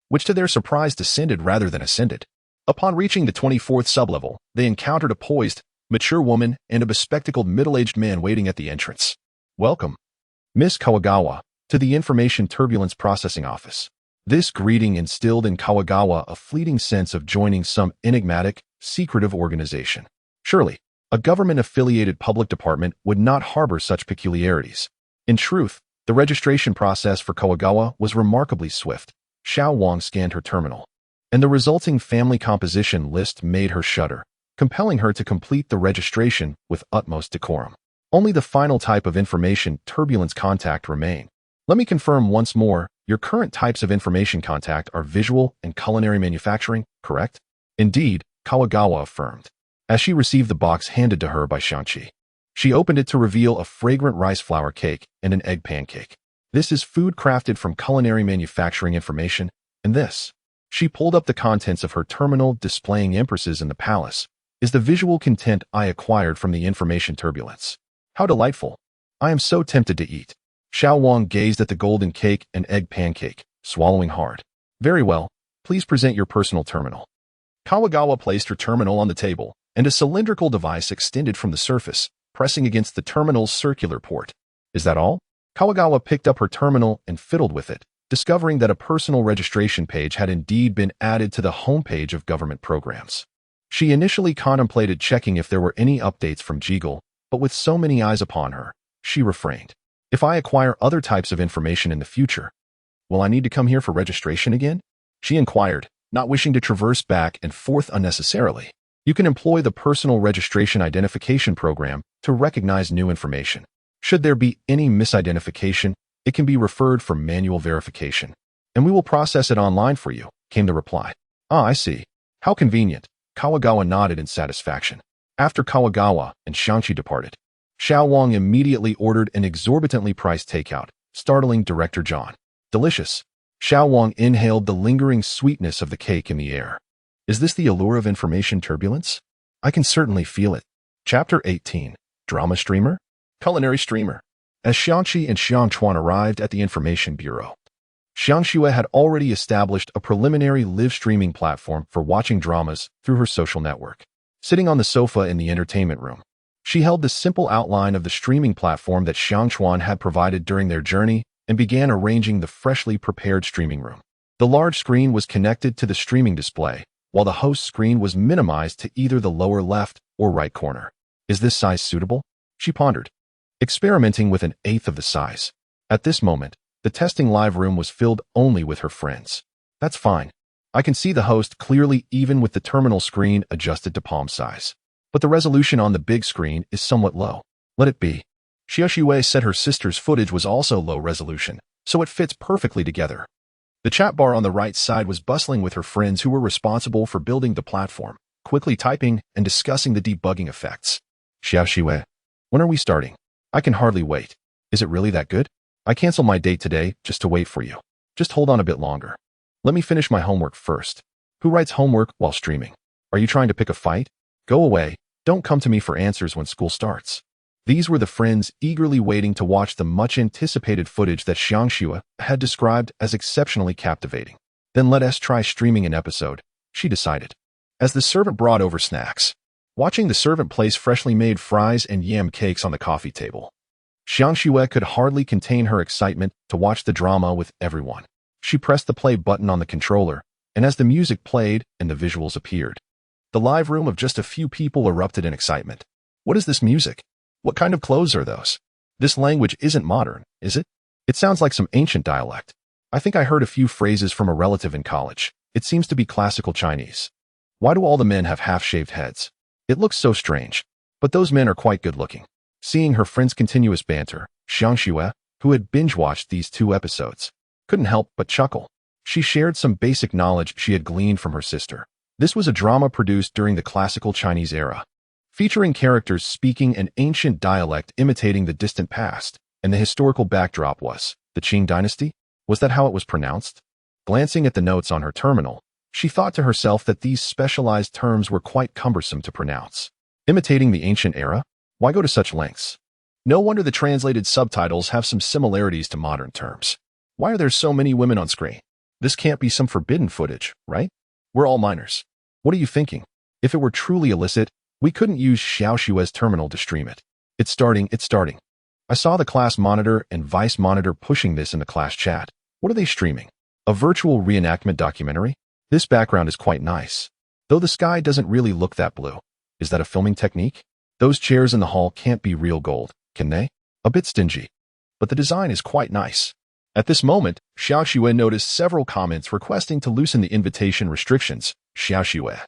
which to their surprise descended rather than ascended. Upon reaching the 24th sublevel, they encountered a poised, mature woman and a bespectacled middle-aged man waiting at the entrance. Welcome, Miss Kawagawa, to the Information Turbulence Processing Office. This greeting instilled in Kawagawa a fleeting sense of joining some enigmatic, secretive organization. Surely, a government-affiliated public department would not harbor such peculiarities. In truth, the registration process for Kawagawa was remarkably swift. Xiao Wang scanned her terminal, and the resulting family composition list made her shudder, compelling her to complete the registration with utmost decorum. Only the final type of information turbulence contact remained. Let me confirm once more, your current types of information contact are visual and culinary manufacturing, correct? Indeed, Kawagawa affirmed, as she received the box handed to her by Xiangqi. She opened it to reveal a fragrant rice flour cake and an egg pancake. This is food crafted from culinary manufacturing information, and this, she pulled up the contents of her terminal displaying empresses in the palace, is the visual content I acquired from the information turbulence. How delightful. I am so tempted to eat. Xiao Wang gazed at the golden cake and egg pancake, swallowing hard. Very well, please present your personal terminal. Kawagawa placed her terminal on the table, and a cylindrical device extended from the surface, pressing against the terminal's circular port. Is that all? Kawagawa picked up her terminal and fiddled with it, discovering that a personal registration page had indeed been added to the homepage of government programs. She initially contemplated checking if there were any updates from Jigal, but with so many eyes upon her, she refrained. If I acquire other types of information in the future, will I need to come here for registration again? She inquired, not wishing to traverse back and forth unnecessarily. You can employ the Personal Registration Identification Program to recognize new information. Should there be any misidentification, it can be referred for manual verification, and we will process it online for you, came the reply. Ah, I see. How convenient. Kawagawa nodded in satisfaction. After Kawagawa and Xiangqi departed, Xiao Wang immediately ordered an exorbitantly priced takeout, startling Director John. Delicious. Xiao Wang inhaled the lingering sweetness of the cake in the air. Is this the allure of information turbulence? I can certainly feel it. Chapter 18. Drama Streamer? Culinary Streamer. As Xiangqi and Xiang Chuan arrived at the Information Bureau, Xiangxue had already established a preliminary live streaming platform for watching dramas through her social network. Sitting on the sofa in the entertainment room, she held the simple outline of the streaming platform that Xiang Chuan had provided during their journey and began arranging the freshly prepared streaming room. The large screen was connected to the streaming display, while the host screen was minimized to either the lower left or right corner. Is this size suitable? She pondered, experimenting with 1/8 of the size. At this moment, the testing live room was filled only with her friends. That's fine. I can see the host clearly even with the terminal screen adjusted to palm size. But the resolution on the big screen is somewhat low. Let it be. Xiaoxue said her sister's footage was also low resolution, so it fits perfectly together. The chat bar on the right side was bustling with her friends who were responsible for building the platform, quickly typing and discussing the debugging effects. Xiaoxue, when are we starting? I can hardly wait. Is it really that good? I cancel my date today just to wait for you. Just hold on a bit longer. Let me finish my homework first. Who writes homework while streaming? Are you trying to pick a fight? Go away. Don't come to me for answers when school starts. These were the friends eagerly waiting to watch the much-anticipated footage that Xiangxue had described as exceptionally captivating. Then let us try streaming an episode, she decided. As the servant brought over snacks, watching the servant place freshly made fries and yam cakes on the coffee table, Xiangxue could hardly contain her excitement to watch the drama with everyone. She pressed the play button on the controller, and as the music played and the visuals appeared, the live room of just a few people erupted in excitement. What is this music? What kind of clothes are those? This language isn't modern, is it? It sounds like some ancient dialect. I think I heard a few phrases from a relative in college. It seems to be classical Chinese. Why do all the men have half-shaved heads? It looks so strange. But those men are quite good-looking. Seeing her friend's continuous banter, Xiangxue, who had binge-watched these 2 episodes, couldn't help but chuckle. She shared some basic knowledge she had gleaned from her sister. This was a drama produced during the classical Chinese era, featuring characters speaking an ancient dialect imitating the distant past, and the historical backdrop was the Qing dynasty? Was that how it was pronounced? Glancing at the notes on her terminal, she thought to herself that these specialized terms were quite cumbersome to pronounce. Imitating the ancient era? Why go to such lengths? No wonder the translated subtitles have some similarities to modern terms. Why are there so many women on screen? This can't be some forbidden footage, right? We're all minors. What are you thinking? If it were truly illicit, we couldn't use Xiaoshue's terminal to stream it. It's starting. I saw the class monitor and vice monitor pushing this in the class chat. What are they streaming? A virtual reenactment documentary? This background is quite nice, though the sky doesn't really look that blue. Is that a filming technique? Those chairs in the hall can't be real gold, can they? A bit stingy. But the design is quite nice. At this moment, Xiaoxue noticed several comments requesting to loosen the invitation restrictions. Xiaoxue,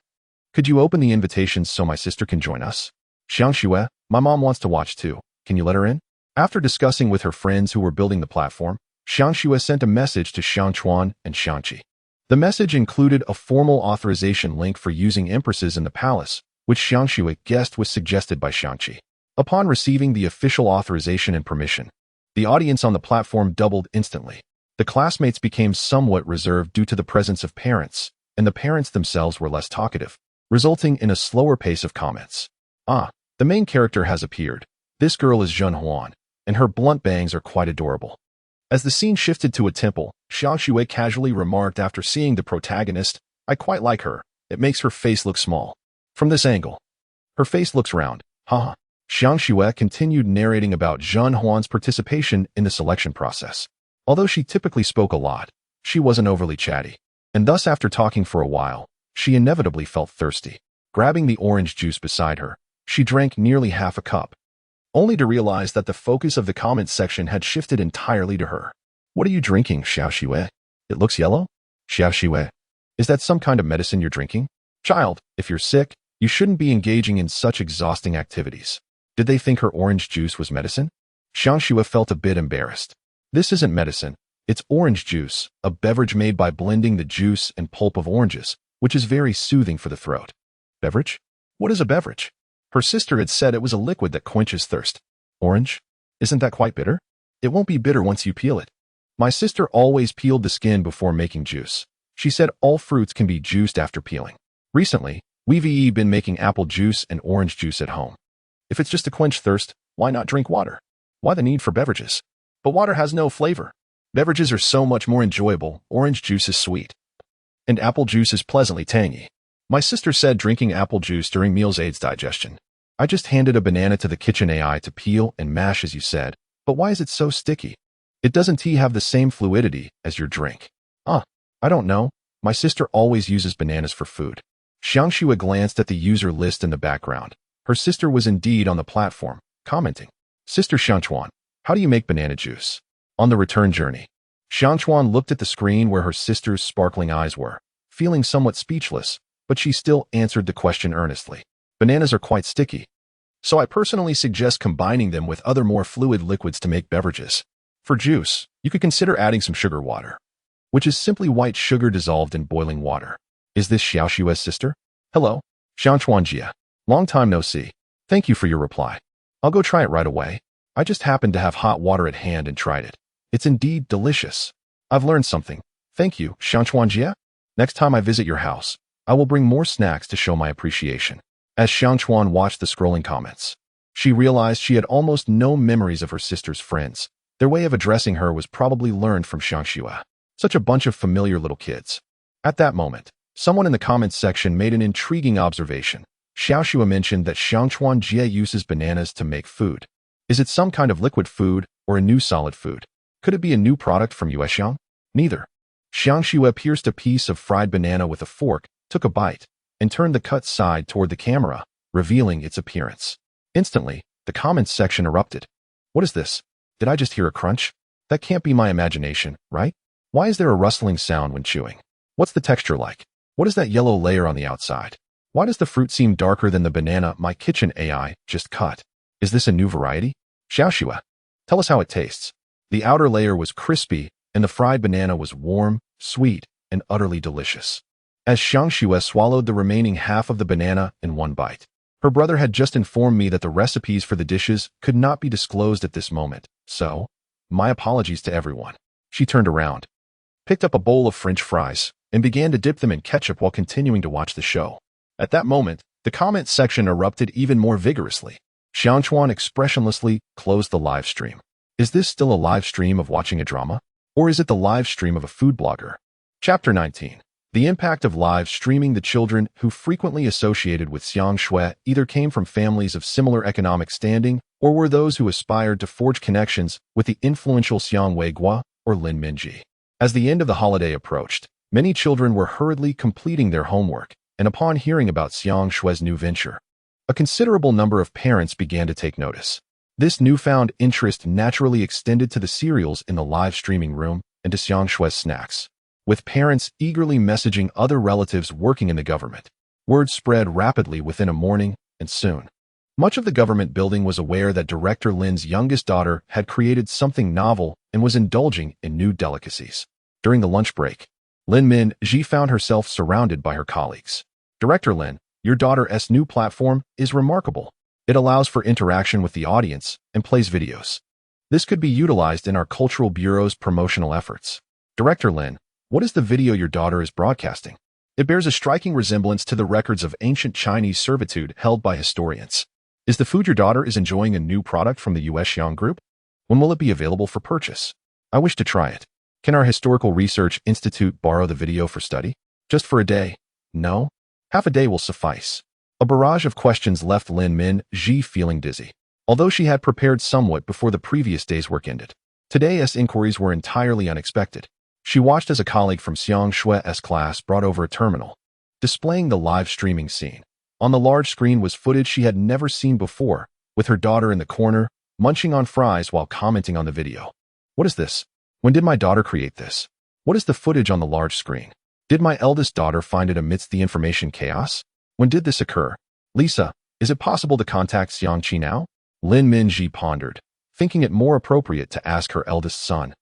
could you open the invitations so my sister can join us? Xiaoxue, my mom wants to watch too. Can you let her in? After discussing with her friends who were building the platform, Xiaoxue sent a message to Xiangchuan and Xiangqi. The message included a formal authorization link for using empresses in the palace, which Xiaoxue guessed was suggested by Xiangqi. Upon receiving the official authorization and permission, the audience on the platform doubled instantly. The classmates became somewhat reserved due to the presence of parents, and the parents themselves were less talkative, resulting in a slower pace of comments. The main character has appeared. This girl is Zhen Huan, and her blunt bangs are quite adorable. As the scene shifted to a temple, Xiaoxue casually remarked after seeing the protagonist, I quite like her. It makes her face look small. From this angle, her face looks round. Haha. Xiaoxue continued narrating about Zhen Huan's participation in the selection process. Although she typically spoke a lot, she wasn't overly chatty. And thus after talking for a while, she inevitably felt thirsty. Grabbing the orange juice beside her, she drank nearly half a cup, only to realize that the focus of the comments section had shifted entirely to her. What are you drinking, Xiaoxue? It looks yellow? Xiaoxue, is that some kind of medicine you're drinking? Child, if you're sick, you shouldn't be engaging in such exhausting activities. Did they think her orange juice was medicine? Xiaoxue felt a bit embarrassed. This isn't medicine. It's orange juice, a beverage made by blending the juice and pulp of oranges, which is very soothing for the throat. Beverage? What is a beverage? Her sister had said it was a liquid that quenches thirst. Orange? Isn't that quite bitter? It won't be bitter once you peel it. My sister always peeled the skin before making juice. She said all fruits can be juiced after peeling. Recently, we've been making apple juice and orange juice at home. If it's just to quench thirst, why not drink water? Why the need for beverages? But water has no flavor. Beverages are so much more enjoyable. Orange juice is sweet, and apple juice is pleasantly tangy. My sister said drinking apple juice during meals aids digestion. I just handed a banana to the kitchen AI to peel and mash as you said, but why is it so sticky? It doesn't tea have the same fluidity as your drink? I don't know. My sister always uses bananas for food. Xiangxue glanced at the user list in the background. Her sister was indeed on the platform, commenting, Sister Xiangchuan, how do you make banana juice? On the return journey, Xiangchuan looked at the screen where her sister's sparkling eyes were, feeling somewhat speechless, but she still answered the question earnestly. Bananas are quite sticky, so I personally suggest combining them with other more fluid liquids to make beverages. For juice, you could consider adding some sugar water, which is simply white sugar dissolved in boiling water. Is this Xiaoshue's sister? Hello, Xiangchuan Jia. Long time no see. Thank you for your reply. I'll go try it right away. I just happened to have hot water at hand and tried it. It's indeed delicious. I've learned something. Thank you, Xiangchuan Jia. Next time I visit your house, I will bring more snacks to show my appreciation. As Xiangchuan watched the scrolling comments, she realized she had almost no memories of her sister's friends. Their way of addressing her was probably learned from Xiangxue. Such a bunch of familiar little kids. At that moment, someone in the comments section made an intriguing observation. Xiaoxue mentioned that Xiangchuan Jie uses bananas to make food. Is it some kind of liquid food or a new solid food? Could it be a new product from Yuexiang? Neither. Xiangxue pierced a piece of fried banana with a fork, took a bite, and turned the cut side toward the camera, revealing its appearance. Instantly, the comments section erupted. What is this? Did I just hear a crunch? That can't be my imagination, right? Why is there a rustling sound when chewing? What's the texture like? What is that yellow layer on the outside? Why does the fruit seem darker than the banana my kitchen AI just cut? Is this a new variety? Xiaoxua. Tell us how it tastes. The outer layer was crispy, and the fried banana was warm, sweet, and utterly delicious. As Xiaoxua swallowed the remaining half of the banana in one bite, her brother had just informed me that the recipes for the dishes could not be disclosed at this moment, so, my apologies to everyone. She turned around, picked up a bowl of French fries, and began to dip them in ketchup while continuing to watch the show. At that moment, the comment section erupted even more vigorously. Xiangchuan expressionlessly closed the live stream. Is this still a live stream of watching a drama? Or is it the live stream of a food blogger? Chapter 19. The impact of live streaming. The children who frequently associated with Xiang Shui either came from families of similar economic standing or were those who aspired to forge connections with the influential Xiang Weiguo or Lin Minji. As the end of the holiday approached, many children were hurriedly completing their homework, and upon hearing about Xiang Shui's new venture, a considerable number of parents began to take notice. This newfound interest naturally extended to the cereals in the live streaming room and to Xiang Shui's snacks, with parents eagerly messaging other relatives working in the government. Word spread rapidly within a morning, and soon, much of the government building was aware that Director Lin's youngest daughter had created something novel and was indulging in new delicacies. During the lunch break, Lin Minji found herself surrounded by her colleagues. Director Lin, your daughter's new platform is remarkable. It allows for interaction with the audience and plays videos. This could be utilized in our Cultural Bureau's promotional efforts. Director Lin, what is the video your daughter is broadcasting? It bears a striking resemblance to the records of ancient Chinese servitude held by historians. Is the food your daughter is enjoying a new product from the U.S. Xiang Group? When will it be available for purchase? I wish to try it. Can our Historical Research Institute borrow the video for study? Just for a day? No? Half a day will suffice. A barrage of questions left Lin Minji feeling dizzy, although she had prepared somewhat before the previous day's work ended. Today's inquiries were entirely unexpected. She watched as a colleague from Xiang Shui's class brought over a terminal, displaying the live streaming scene. On the large screen was footage she had never seen before, with her daughter in the corner, munching on fries while commenting on the video. What is this? When did my daughter create this? What is the footage on the large screen? Did my eldest daughter find it amidst the information chaos? When did this occur? Lisa, is it possible to contact Xiangqi now? Lin Minji pondered, thinking it more appropriate to ask her eldest son,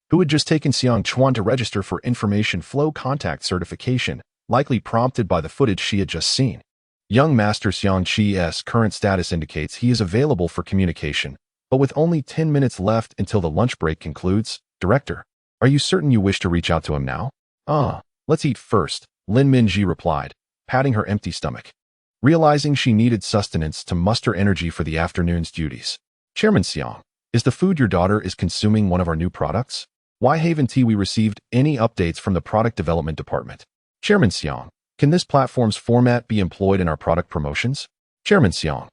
who had just taken Xiang Chuan to register for information flow contact certification, likely prompted by the footage she had just seen. Young Master Xiangqi's current status indicates he is available for communication, but with only 10 minutes left until the lunch break concludes. Director, are you certain you wish to reach out to him now? Let's eat first, Lin Minji replied, patting her empty stomach, realizing she needed sustenance to muster energy for the afternoon's duties. Chairman Xiang, is the food your daughter is consuming one of our new products? Why haven't we received any updates from the product development department? Chairman Xiang, can this platform's format be employed in our product promotions? Chairman Xiang,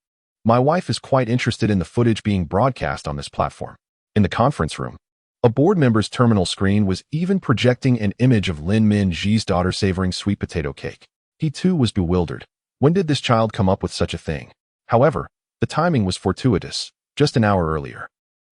my wife is quite interested in the footage being broadcast on this platform. In the conference room, a board member's terminal screen was even projecting an image of Lin Minji's daughter savoring sweet potato cake. He too was bewildered. When did this child come up with such a thing? However, the timing was fortuitous, just an hour earlier.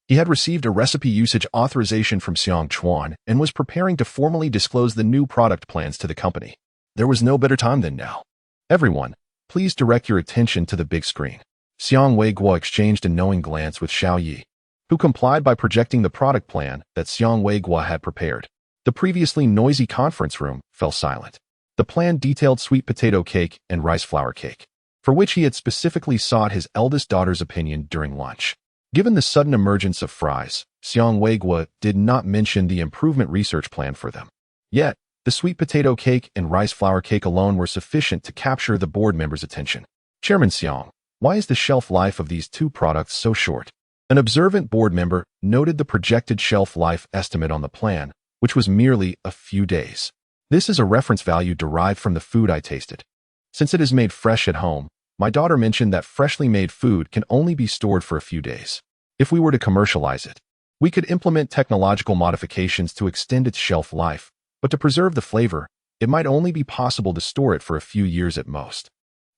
He had received a recipe usage authorization from Xiang Chuan and was preparing to formally disclose the new product plans to the company. There was no better time than now. Everyone, please direct your attention to the big screen. Xiang Weiguo exchanged a knowing glance with Xiao Yi, who complied by projecting the product plan that Xiang Weiguo had prepared. The previously noisy conference room fell silent. The plan detailed sweet potato cake and rice flour cake, for which he had specifically sought his eldest daughter's opinion during lunch. Given the sudden emergence of fries, Xiang Weiguo did not mention the improvement research plan for them. Yet, the sweet potato cake and rice flour cake alone were sufficient to capture the board members' attention. Chairman Xiang, why is the shelf life of these two products so short? An observant board member noted the projected shelf life estimate on the plan, which was merely a few days. This is a reference value derived from the food I tasted. Since it is made fresh at home, my daughter mentioned that freshly made food can only be stored for a few days. If we were to commercialize it, we could implement technological modifications to extend its shelf life, but to preserve the flavor, it might only be possible to store it for a few years at most.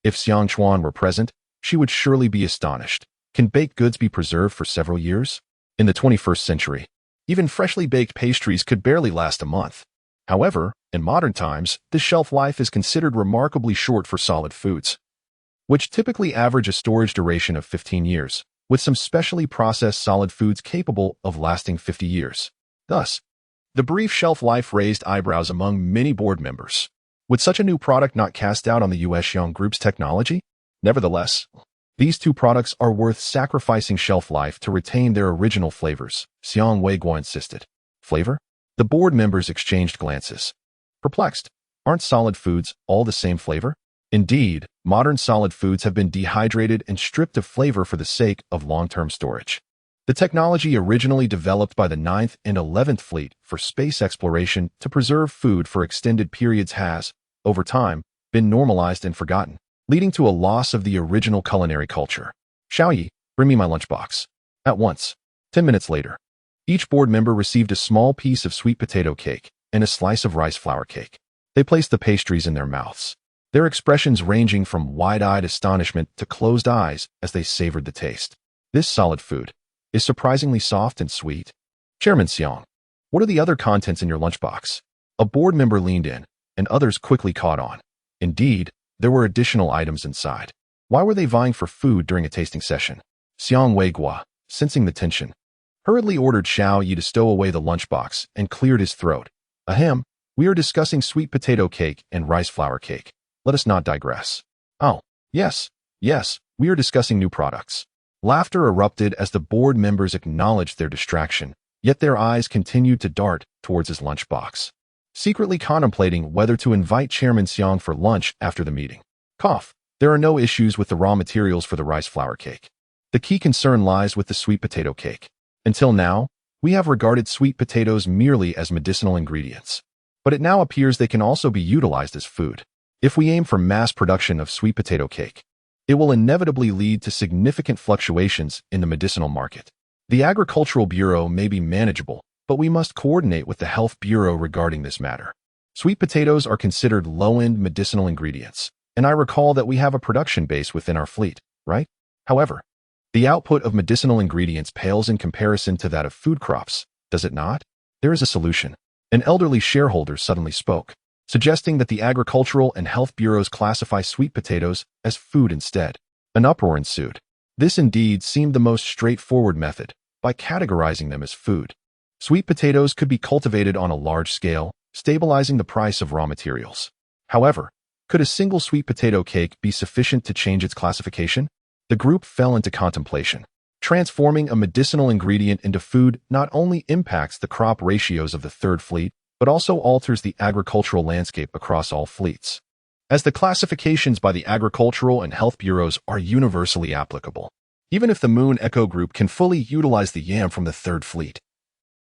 If Xiang Chuan were present, she would surely be astonished. Can baked goods be preserved for several years? In the 21st century, even freshly baked pastries could barely last a month. However, in modern times, the shelf life is considered remarkably short for solid foods, which typically average a storage duration of 15 years. with some specially processed solid foods capable of lasting 50 years. Thus, the brief shelf life raised eyebrows among many board members. Would such a new product not cast doubt on the U.S. Xiong Group's technology? Nevertheless, these two products are worth sacrificing shelf life to retain their original flavors, Xiong Weiguo insisted. Flavor? The board members exchanged glances. Perplexed, aren't solid foods all the same flavor? Indeed, modern solid foods have been dehydrated and stripped of flavor for the sake of long-term storage. The technology originally developed by the 9th and 11th Fleet for space exploration to preserve food for extended periods has, over time, been normalized and forgotten, leading to a loss of the original culinary culture. Xiaoyi, bring me my lunchbox. At once. 10 minutes later, each board member received a small piece of sweet potato cake and a slice of rice flour cake. They placed the pastries in their mouths, their expressions ranging from wide-eyed astonishment to closed eyes as they savored the taste. This solid food is surprisingly soft and sweet. Chairman Xiong, what are the other contents in your lunchbox? A board member leaned in, and others quickly caught on. Indeed, there were additional items inside. Why were they vying for food during a tasting session? Xiong Weiguo, sensing the tension, hurriedly ordered Xiao Yi to stow away the lunchbox and cleared his throat. Ahem, we are discussing sweet potato cake and rice flour cake. Let us not digress. Oh, yes, we are discussing new products. Laughter erupted as the board members acknowledged their distraction, yet their eyes continued to dart towards his lunchbox, secretly contemplating whether to invite Chairman Xiong for lunch after the meeting. Cough. There are no issues with the raw materials for the rice flour cake. The key concern lies with the sweet potato cake. Until now, we have regarded sweet potatoes merely as medicinal ingredients, but it now appears they can also be utilized as food. If we aim for mass production of sweet potato cake, it will inevitably lead to significant fluctuations in the medicinal market. The Agricultural Bureau may be manageable, but we must coordinate with the Health Bureau regarding this matter. Sweet potatoes are considered low-end medicinal ingredients, and I recall that we have a production base within our fleet, right? However, the output of medicinal ingredients pales in comparison to that of food crops, does it not? There is a solution. An elderly shareholder suddenly spoke, suggesting that the Agricultural and Health Bureaus classify sweet potatoes as food instead. An uproar ensued. This indeed seemed the most straightforward method, by categorizing them as food. Sweet potatoes could be cultivated on a large scale, stabilizing the price of raw materials. However, could a single sweet potato cake be sufficient to change its classification? The group fell into contemplation. Transforming a medicinal ingredient into food not only impacts the crop ratios of the Third Fleet, but also alters the agricultural landscape across all fleets, as the classifications by the Agricultural and Health Bureaus are universally applicable. Even if the Moon Echo Group can fully utilize the yam from the Third Fleet,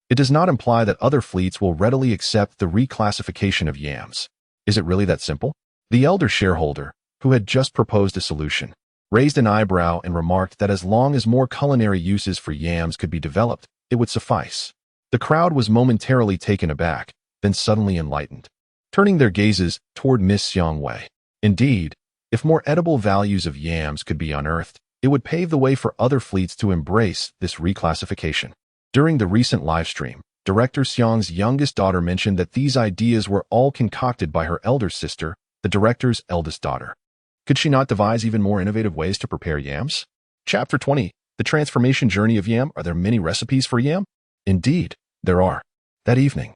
it does not imply that other fleets will readily accept the reclassification of yams. Is it really that simple? The elder shareholder, who had just proposed a solution, raised an eyebrow and remarked that as long as more culinary uses for yams could be developed, it would suffice. The crowd was momentarily taken aback, then suddenly enlightened, turning their gazes toward Miss Xiong Wei. Indeed, if more edible values of yams could be unearthed, it would pave the way for other fleets to embrace this reclassification. During the recent livestream, Director Xiong's youngest daughter mentioned that these ideas were all concocted by her elder sister, the director's eldest daughter. Could she not devise even more innovative ways to prepare yams? Chapter 20. The Transformation Journey of Yam. Are there many recipes for yam? Indeed, there are. That evening,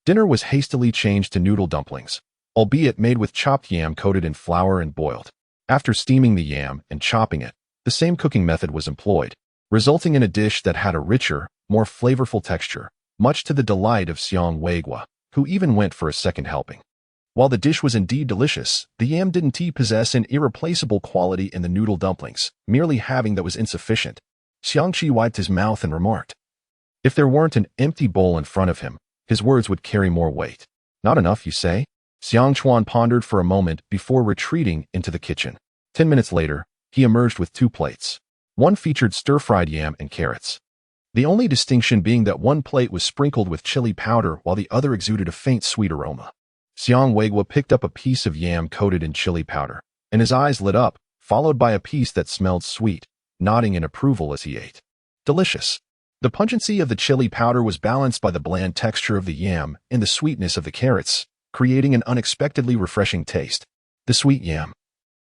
dinner was hastily changed to noodle dumplings, albeit made with chopped yam coated in flour and boiled. After steaming the yam and chopping it, the same cooking method was employed, resulting in a dish that had a richer, more flavorful texture, much to the delight of Xiong Weiguo, who even went for a second helping. While the dish was indeed delicious, the yam didn't possess an irreplaceable quality in the noodle dumplings, merely having that was insufficient. Xiangqi wiped his mouth and remarked, if there weren't an empty bowl in front of him, his words would carry more weight. Not enough, you say? Xiang Chuan pondered for a moment before retreating into the kitchen. 10 minutes later, he emerged with 2 plates. One featured stir-fried yam and carrots, the only distinction being that one plate was sprinkled with chili powder while the other exuded a faint sweet aroma. Xiong Weiguo picked up a piece of yam coated in chili powder, and his eyes lit up, followed by a piece that smelled sweet, nodding in approval as he ate. Delicious. The pungency of the chili powder was balanced by the bland texture of the yam and the sweetness of the carrots, creating an unexpectedly refreshing taste. The sweet yam,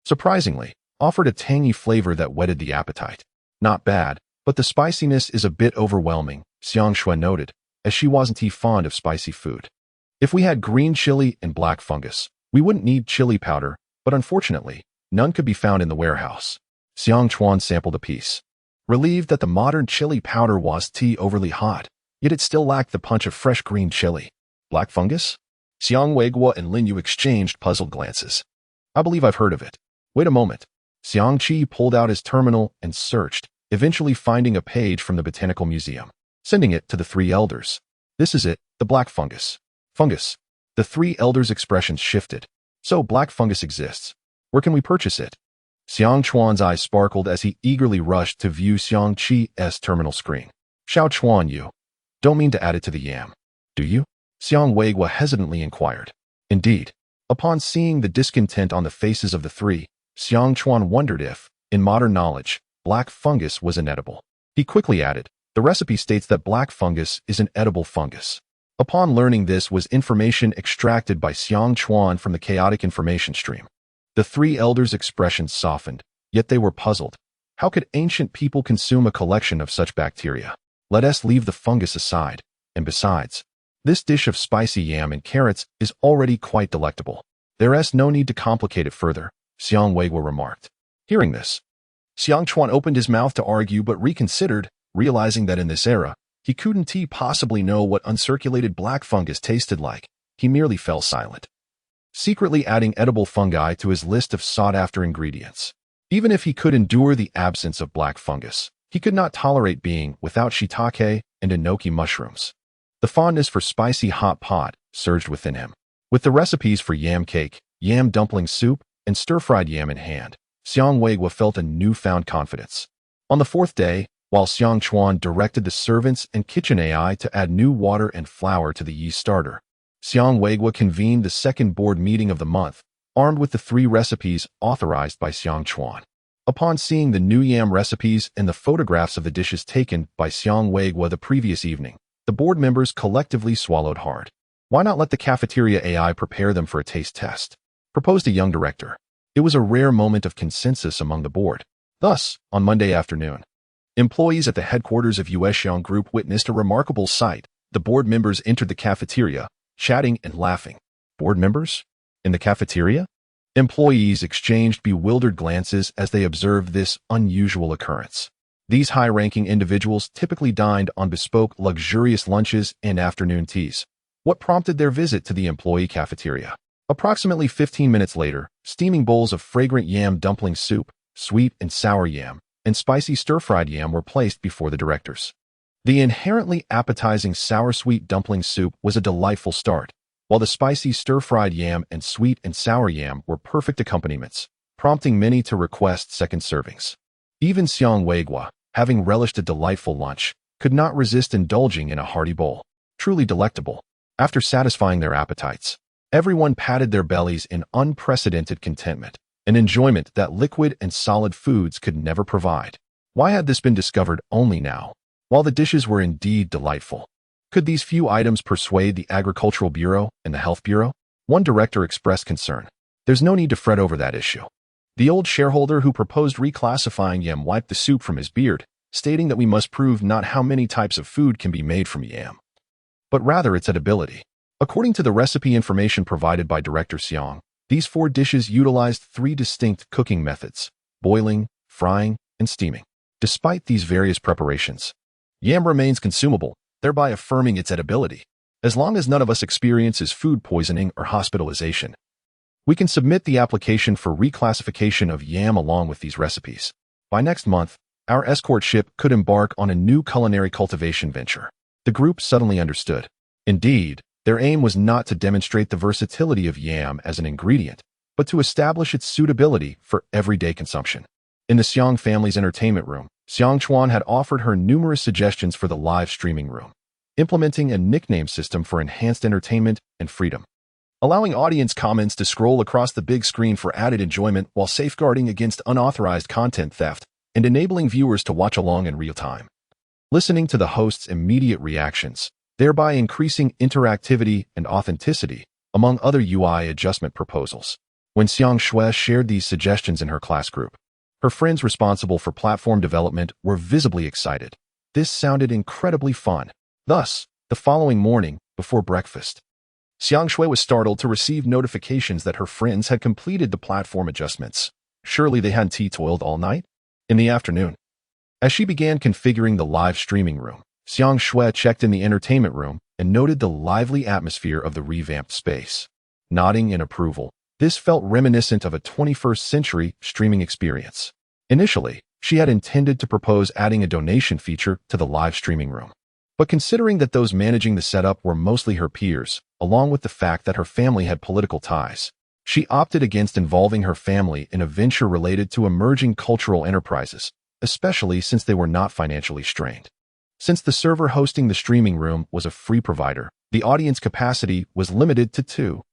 surprisingly, offered a tangy flavor that whetted the appetite. Not bad, but the spiciness is a bit overwhelming, Xiang Shui noted, as she wasn't fond of spicy food. If we had green chili and black fungus, we wouldn't need chili powder, but unfortunately, none could be found in the warehouse. Xiang Chuan sampled a piece. Relieved that the modern chili powder was overly hot, yet it still lacked the punch of fresh green chili. Black fungus? Xiang Weiguo and Lin Yu exchanged puzzled glances. I believe I've heard of it. Wait a moment. Xiang Qi pulled out his terminal and searched, eventually finding a page from the Botanical Museum, sending it to the three elders. This is it, the black fungus. Fungus. The three elders' expressions shifted. So black fungus exists. Where can we purchase it? Xiang Chuan's eyes sparkled as he eagerly rushed to view Xiang Qi's terminal screen. Xiao Chuan, you don't mean to add it to the yam, do you? Xiang Weiguo hesitantly inquired. Indeed. Upon seeing the discontent on the faces of the three, Xiang Chuan wondered if, in modern knowledge, black fungus was inedible. He quickly added, the recipe states that black fungus is an edible fungus. Upon learning this was information extracted by Xiang Chuan from the chaotic information stream. The three elders' expressions softened, yet they were puzzled. How could ancient people consume a collection of such bacteria? Let us leave the fungus aside, and besides, this dish of spicy yam and carrots is already quite delectable. There is no need to complicate it further, Xiang Weiguo remarked. Hearing this, Xiang Chuan opened his mouth to argue but reconsidered, realizing that in this era, he couldn't possibly know what uncirculated black fungus tasted like. He merely fell silent, secretly adding edible fungi to his list of sought-after ingredients. Even if he could endure the absence of black fungus, he could not tolerate being without shiitake and enoki mushrooms. The fondness for spicy hot pot surged within him. With the recipes for yam cake, yam dumpling soup, and stir-fried yam in hand, Xiang Weiguo felt a newfound confidence. On the fourth day, while Xiang Chuan directed the servants and kitchen AI to add new water and flour to the yeast starter, Xiang Weiguo convened the second board meeting of the month, armed with the three recipes authorized by Xiang Chuan. Upon seeing the new yam recipes and the photographs of the dishes taken by Xiang Weiguo the previous evening, the board members collectively swallowed hard. Why not let the cafeteria AI prepare them for a taste test? Proposed a young director. It was a rare moment of consensus among the board. Thus, on Monday afternoon, employees at the headquarters of Yuexiang Group witnessed a remarkable sight. The board members entered the cafeteria, chatting and laughing. Board members? In the cafeteria? Employees exchanged bewildered glances as they observed this unusual occurrence. These high-ranking individuals typically dined on bespoke, luxurious lunches and afternoon teas. What prompted their visit to the employee cafeteria? Approximately 15 minutes later, steaming bowls of fragrant yam dumpling soup, sweet and sour yam, and spicy stir-fried yam were placed before the directors. The inherently appetizing sour-sweet dumpling soup was a delightful start, while the spicy stir-fried yam and sweet and sour yam were perfect accompaniments, prompting many to request second servings. Even Xiang Weiguo, having relished a delightful lunch, could not resist indulging in a hearty bowl. Truly delectable. After satisfying their appetites, everyone patted their bellies in unprecedented contentment, an enjoyment that liquid and solid foods could never provide. Why had this been discovered only now? While the dishes were indeed delightful, could these few items persuade the Agricultural Bureau and the Health Bureau? One director expressed concern. There's no need to fret over that issue. The old shareholder who proposed reclassifying yam wiped the soup from his beard, stating that we must prove not how many types of food can be made from yam, but rather its edibility. According to the recipe information provided by Director Xiang, these 4 dishes utilized 3 distinct cooking methods: boiling, frying, and steaming. Despite these various preparations, yam remains consumable, thereby affirming its edibility. As long as none of us experiences food poisoning or hospitalization, we can submit the application for reclassification of yam along with these recipes. By next month, our escort ship could embark on a new culinary cultivation venture. The group suddenly understood. Indeed, their aim was not to demonstrate the versatility of yam as an ingredient, but to establish its suitability for everyday consumption. In the Xiang family's entertainment room, Xiang Chuan had offered her numerous suggestions for the live streaming room, implementing a nickname system for enhanced entertainment and freedom, allowing audience comments to scroll across the big screen for added enjoyment while safeguarding against unauthorized content theft and enabling viewers to watch along in real time, listening to the host's immediate reactions, thereby increasing interactivity and authenticity, among other UI adjustment proposals. When Xiang Shui shared these suggestions in her class group, Her friends responsible for platform development were visibly excited. This sounded incredibly fun. Thus, the following morning, before breakfast, Xiang Shui was startled to receive notifications that her friends had completed the platform adjustments. Surely they hadn't toiled all night? In the afternoon, as she began configuring the live streaming room, Xiang Shui checked in the entertainment room and noted the lively atmosphere of the revamped space. Nodding in approval, this felt reminiscent of a 21st century streaming experience. Initially, she had intended to propose adding a donation feature to the live streaming room. But considering that those managing the setup were mostly her peers, along with the fact that her family had political ties, she opted against involving her family in a venture related to emerging cultural enterprises, especially since they were not financially strained. Since the server hosting the streaming room was a free provider, the audience capacity was limited to 2,000.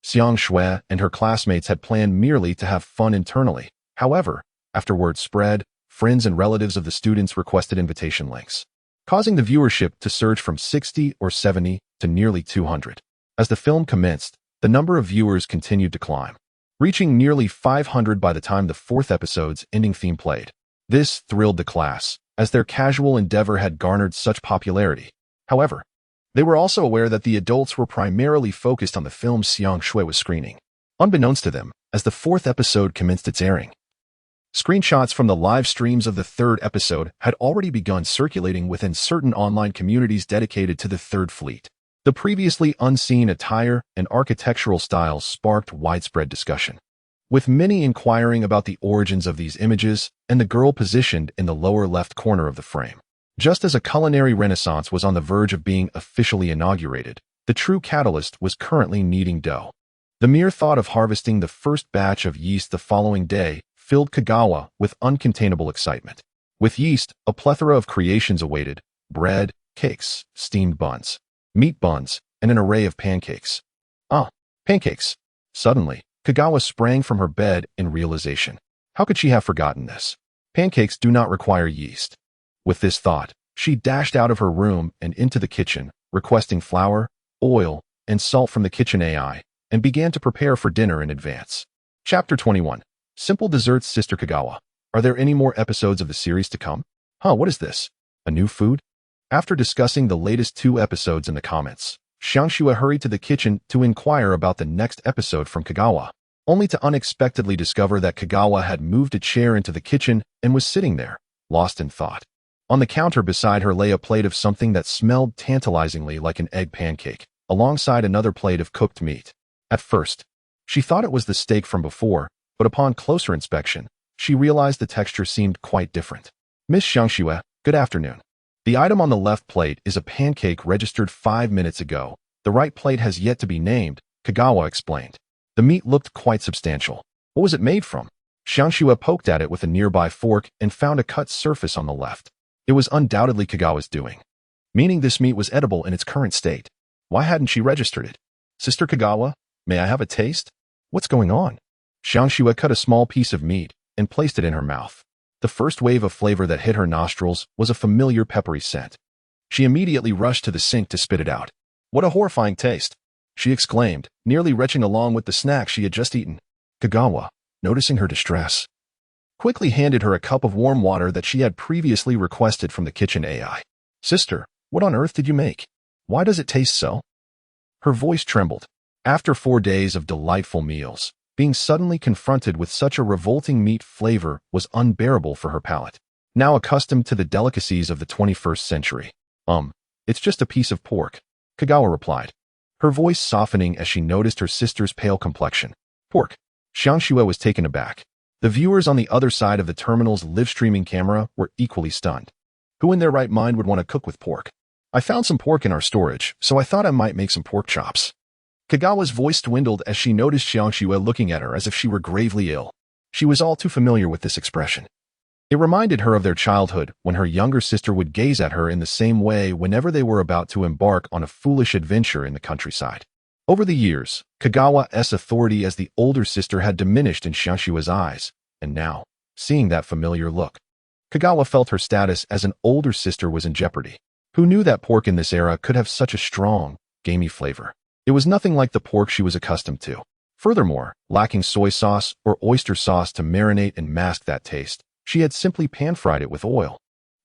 Xiang Shui and her classmates had planned merely to have fun internally. However, after word spread, friends and relatives of the students requested invitation links, causing the viewership to surge from 60 or 70 to nearly 200. As the film commenced, the number of viewers continued to climb, reaching nearly 500 by the time the fourth episode's ending theme played. This thrilled the class, as their casual endeavor had garnered such popularity. However, they were also aware that the adults were primarily focused on the film Xiang Shui was screening. Unbeknownst to them, as the fourth episode commenced its airing, screenshots from the live streams of the third episode had already begun circulating within certain online communities dedicated to the Third Fleet. The previously unseen attire and architectural styles sparked widespread discussion, with many inquiring about the origins of these images and the girl positioned in the lower left corner of the frame. Just as a culinary renaissance was on the verge of being officially inaugurated, the true catalyst was currently kneading dough. The mere thought of harvesting the first batch of yeast the following day filled Kagawa with uncontainable excitement. With yeast, a plethora of creations awaited: bread, cakes, steamed buns, meat buns, and an array of pancakes. Pancakes! Suddenly, Kagawa sprang from her bed in realization. How could she have forgotten this? Pancakes do not require yeast. With this thought, she dashed out of her room and into the kitchen, requesting flour, oil, and salt from the kitchen AI, and began to prepare for dinner in advance. Chapter 21. Simple Desserts. Sister Kagawa, are there any more episodes of the series to come? What is this? A new food? After discussing the latest 2 episodes in the comments, Xiang Shui hurried to the kitchen to inquire about the next episode from Kagawa, only to unexpectedly discover that Kagawa had moved a chair into the kitchen and was sitting there, lost in thought. On the counter beside her lay a plate of something that smelled tantalizingly like an egg pancake, alongside another plate of cooked meat. At first, she thought it was the steak from before, but upon closer inspection, she realized the texture seemed quite different. Miss Xiang Shui, good afternoon. The item on the left plate is a pancake registered 5 minutes ago. The right plate has yet to be named, Kagawa explained. The meat looked quite substantial. What was it made from? Xiang Shui poked at it with a nearby fork and found a cut surface on the left. It was undoubtedly Kagawa's doing, meaning this meat was edible in its current state. Why hadn't she registered it? Sister Kagawa, may I have a taste? What's going on? Xiang Shui cut a small piece of meat and placed it in her mouth. The first wave of flavor that hit her nostrils was a familiar peppery scent. She immediately rushed to the sink to spit it out. What a horrifying taste! She exclaimed, nearly retching along with the snack she had just eaten. Kagawa, noticing her distress, quickly handed her a cup of warm water that she had previously requested from the kitchen AI. Sister, what on earth did you make? Why does it taste so? Her voice trembled. After 4 days of delightful meals, being suddenly confronted with such a revolting meat flavor was unbearable for her palate, now accustomed to the delicacies of the 21st century. It's just a piece of pork, Kagawa replied, her voice softening as she noticed her sister's pale complexion. Pork? Xiang Shui was taken aback. The viewers on the other side of the terminal's live streaming camera were equally stunned. Who in their right mind would want to cook with pork? I found some pork in our storage, so I thought I might make some pork chops. Kagawa's voice dwindled as she noticed Xiang Shui looking at her as if she were gravely ill. She was all too familiar with this expression. It reminded her of their childhood, when her younger sister would gaze at her in the same way whenever they were about to embark on a foolish adventure in the countryside. Over the years, Kagawa's authority as the older sister had diminished in Xiang Shui's eyes, and now, seeing that familiar look, Kagawa felt her status as an older sister was in jeopardy. Who knew that pork in this era could have such a strong, gamey flavor? It was nothing like the pork she was accustomed to. Furthermore, lacking soy sauce or oyster sauce to marinate and mask that taste, she had simply pan-fried it with oil,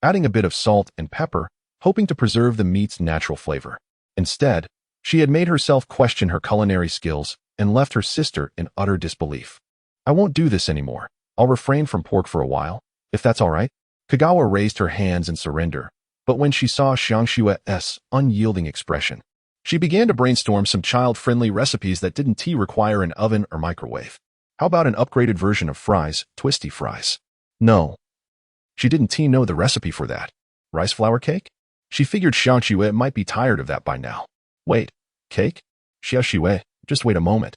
adding a bit of salt and pepper, hoping to preserve the meat's natural flavor. Instead, she had made herself question her culinary skills and left her sister in utter disbelief. "I won't do this anymore. I'll refrain from pork for a while, if that's all right." Kagawa raised her hands in surrender, but when she saw Xiangshue's unyielding expression, she began to brainstorm some child-friendly recipes that didn't require an oven or microwave. How about an upgraded version of fries, twisty fries? No. She didn't know the recipe for that. Rice flour cake? She figured Xiangxue might be tired of that by now. Wait, cake? Xiaoxue, just wait a moment.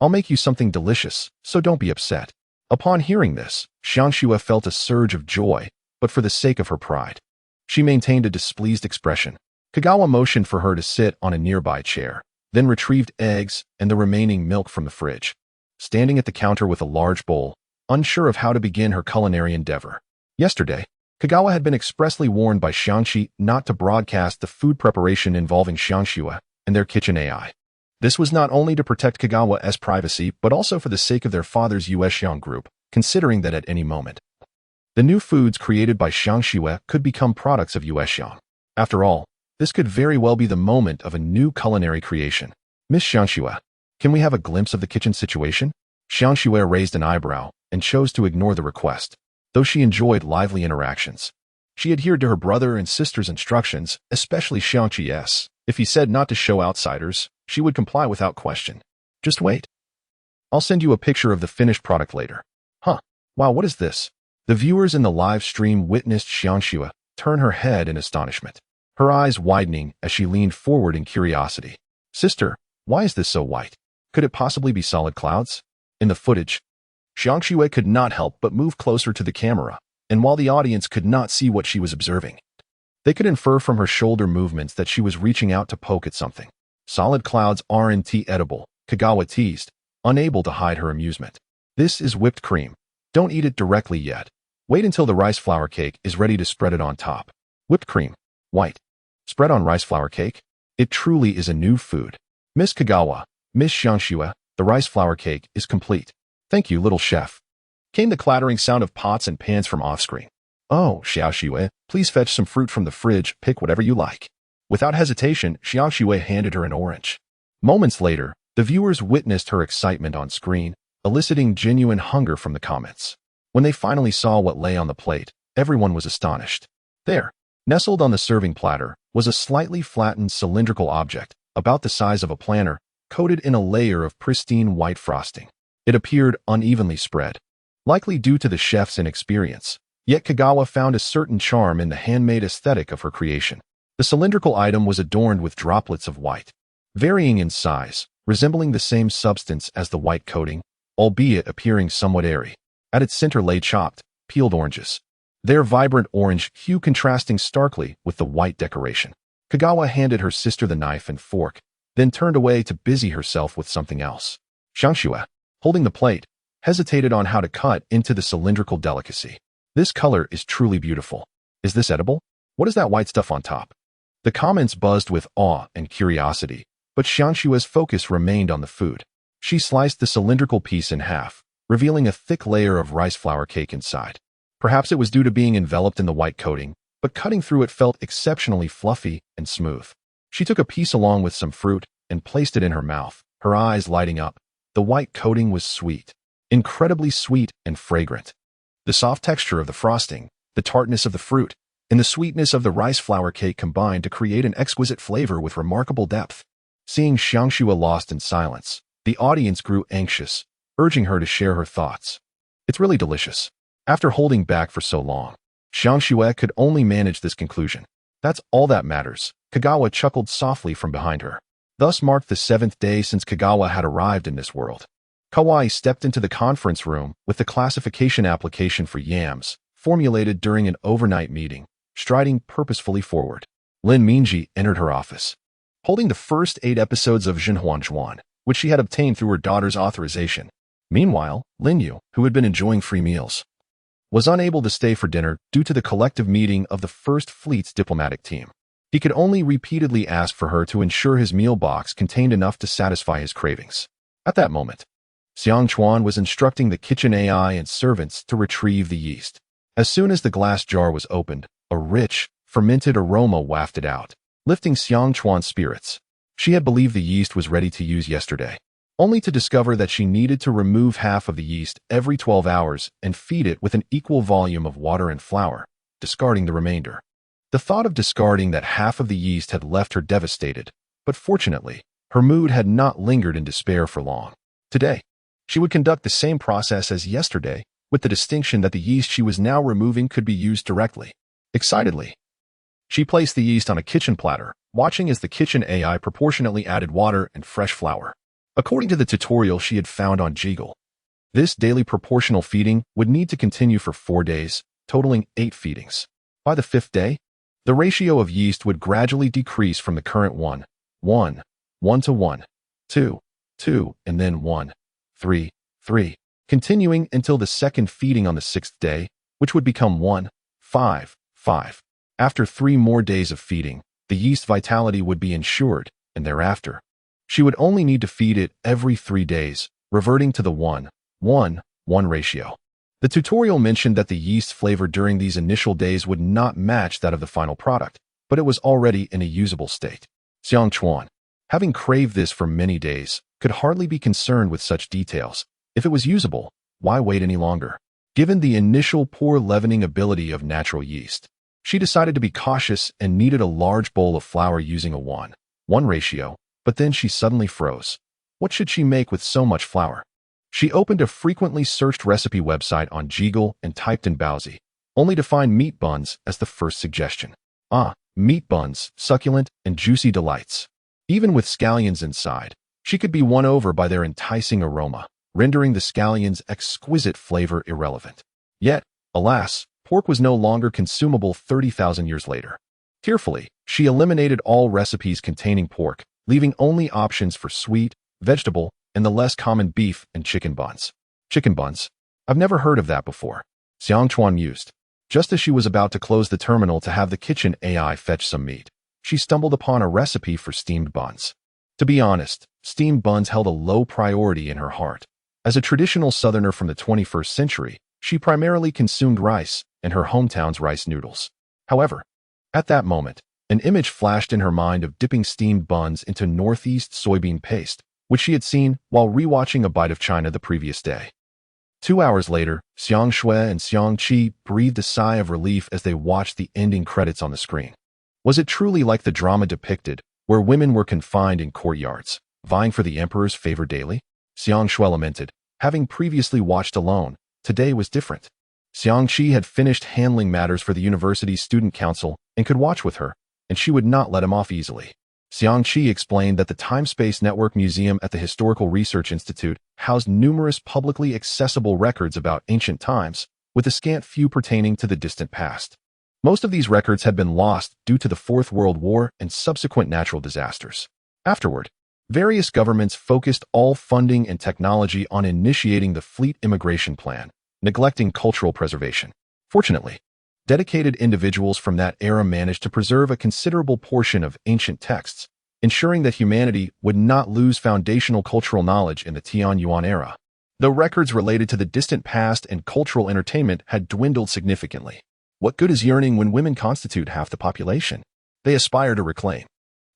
I'll make you something delicious, so don't be upset. Upon hearing this, Xiangxue felt a surge of joy, but for the sake of her pride, she maintained a displeased expression. Kagawa motioned for her to sit on a nearby chair, then retrieved eggs and the remaining milk from the fridge. Standing at the counter with a large bowl, unsure of how to begin her culinary endeavor. Yesterday, Kagawa had been expressly warned by Xiangxi not to broadcast the food preparation involving Xiangxue and their kitchen AI. This was not only to protect Kagawa's privacy, but also for the sake of their father's Yuexiang group, considering that at any moment, the new foods created by Xiangxue could become products of Yuexiang. After all, this could very well be the moment of a new culinary creation. "Miss Xiangxue, can we have a glimpse of the kitchen situation?" Xiangxue raised an eyebrow and chose to ignore the request, though she enjoyed lively interactions. She adhered to her brother and sister's instructions, especially Xiangxi's. If he said not to show outsiders, she would comply without question. "Just wait. I'll send you a picture of the finished product later." "Huh, wow, what is this?" The viewers in the live stream witnessed Xiangxue turn her head in astonishment, her eyes widening as she leaned forward in curiosity. "Sister, why is this so white? Could it possibly be solid clouds?" In the footage, Xiangxue could not help but move closer to the camera, and while the audience could not see what she was observing, they could infer from her shoulder movements that she was reaching out to poke at something. "Solid clouds aren't edible," Kagawa teased, unable to hide her amusement. "This is whipped cream. Don't eat it directly yet. Wait until the rice flour cake is ready to spread it on top." Whipped cream, white, spread on rice flour cake? It truly is a new food. "Miss Kagawa, Miss Xiangxue, the rice flour cake is complete. Thank you, little chef." Came the clattering sound of pots and pans from off-screen. "Oh, Xiaoxue, please fetch some fruit from the fridge, pick whatever you like." Without hesitation, Xiaoxue handed her an orange. Moments later, the viewers witnessed her excitement on screen, eliciting genuine hunger from the comments. When they finally saw what lay on the plate, everyone was astonished. There, nestled on the serving platter, was a slightly flattened cylindrical object, about the size of a planter, coated in a layer of pristine white frosting. It appeared unevenly spread, likely due to the chef's inexperience, yet Kagawa found a certain charm in the handmade aesthetic of her creation. The cylindrical item was adorned with droplets of white, varying in size, resembling the same substance as the white coating, albeit appearing somewhat airy. At its center lay chopped, peeled oranges, their vibrant orange hue contrasting starkly with the white decoration. Kagawa handed her sister the knife and fork, then turned away to busy herself with something else. Xiangxue, holding the plate, hesitated on how to cut into the cylindrical delicacy. "This color is truly beautiful. Is this edible? What is that white stuff on top?" The comments buzzed with awe and curiosity, but Xiangxue's focus remained on the food. She sliced the cylindrical piece in half, revealing a thick layer of rice flour cake inside. Perhaps it was due to being enveloped in the white coating, but cutting through it felt exceptionally fluffy and smooth. She took a piece along with some fruit and placed it in her mouth, her eyes lighting up. The white coating was sweet, incredibly sweet and fragrant. The soft texture of the frosting, the tartness of the fruit, and the sweetness of the rice flour cake combined to create an exquisite flavor with remarkable depth. Seeing Xiangxue lost in silence, the audience grew anxious, urging her to share her thoughts. "It's really delicious." After holding back for so long, Xiangxue could only manage this conclusion. "That's all that matters." Kagawa chuckled softly from behind her. Thus marked the 7th day since Kagawa had arrived in this world. Kawai stepped into the conference room with the classification application for yams, formulated during an overnight meeting, striding purposefully forward. Lin Mingji entered her office, holding the first 8 episodes of Zhenhuan, which she had obtained through her daughter's authorization. Meanwhile, Lin Yu, who had been enjoying free meals, was unable to stay for dinner due to the collective meeting of the First Fleet's diplomatic team. He could only repeatedly ask for her to ensure his meal box contained enough to satisfy his cravings. At that moment, Xiang Chuan was instructing the kitchen AI and servants to retrieve the yeast. As soon as the glass jar was opened, a rich, fermented aroma wafted out, lifting Xiang Chuan's spirits. She had believed the yeast was ready to use yesterday, only to discover that she needed to remove half of the yeast every 12 hours and feed it with an equal volume of water and flour, discarding the remainder. The thought of discarding that half of the yeast had left her devastated, but fortunately, her mood had not lingered in despair for long. Today, she would conduct the same process as yesterday, with the distinction that the yeast she was now removing could be used directly. Excitedly, she placed the yeast on a kitchen platter, watching as the kitchen AI proportionately added water and fresh flour. According to the tutorial she had found on Jiggle, this daily proportional feeding would need to continue for 4 days, totaling 8 feedings. By the 5th day, the ratio of yeast would gradually decrease from the current 1 to 1, 2, 2, and then 1, 3, 3, continuing until the second feeding on the 6th day, which would become 1, 5, 5. After 3 more days of feeding, the yeast vitality would be ensured, and thereafter, she would only need to feed it every 3 days, reverting to the 1, 1, 1 ratio. The tutorial mentioned that the yeast flavor during these initial days would not match that of the final product, but it was already in a usable state. Xiang Chuan, having craved this for many days, could hardly be concerned with such details. If it was usable, why wait any longer? Given the initial poor leavening ability of natural yeast, she decided to be cautious and kneaded a large bowl of flour using a 1, 1 ratio, but then she suddenly froze. What should she make with so much flour? She opened a frequently searched recipe website on Jiggle and typed in baozi, only to find meat buns as the first suggestion. Meat buns, succulent and juicy delights. Even with scallions inside, she could be won over by their enticing aroma, rendering the scallions' exquisite flavor irrelevant. Yet, alas, pork was no longer consumable 30,000 years later. Tearfully, she eliminated all recipes containing pork, leaving only options for sweet, vegetable, and the less common beef and chicken buns. Chicken buns? I've never heard of that before. Xiang Chuan mused. Just as she was about to close the terminal to have the kitchen AI fetch some meat, she stumbled upon a recipe for steamed buns. To be honest, steamed buns held a low priority in her heart. As a traditional Southerner from the 21st century, she primarily consumed rice and her hometown's rice noodles. However, at that moment, an image flashed in her mind of dipping steamed buns into Northeast soybean paste, which she had seen while rewatching A Bite of China the previous day. 2 hours later, Xiang Shui and Xiang Qi breathed a sigh of relief as they watched the ending credits on the screen. Was it truly like the drama depicted, where women were confined in courtyards, vying for the emperor's favor daily? Xiang Shui lamented, having previously watched alone. Today was different. Xiang Qi had finished handling matters for the university's student council and could watch with her, and she would not let him off easily. Xiang Qi explained that the Time-Space Network Museum at the Historical Research Institute housed numerous publicly accessible records about ancient times, with a scant few pertaining to the distant past. Most of these records had been lost due to the Fourth World War and subsequent natural disasters. Afterward, various governments focused all funding and technology on initiating the Fleet Immigration Plan, neglecting cultural preservation. Fortunately, dedicated individuals from that era managed to preserve a considerable portion of ancient texts, ensuring that humanity would not lose foundational cultural knowledge in the Tianyuan era. Though records related to the distant past and cultural entertainment had dwindled significantly, what good is yearning when women constitute half the population? They aspire to reclaim.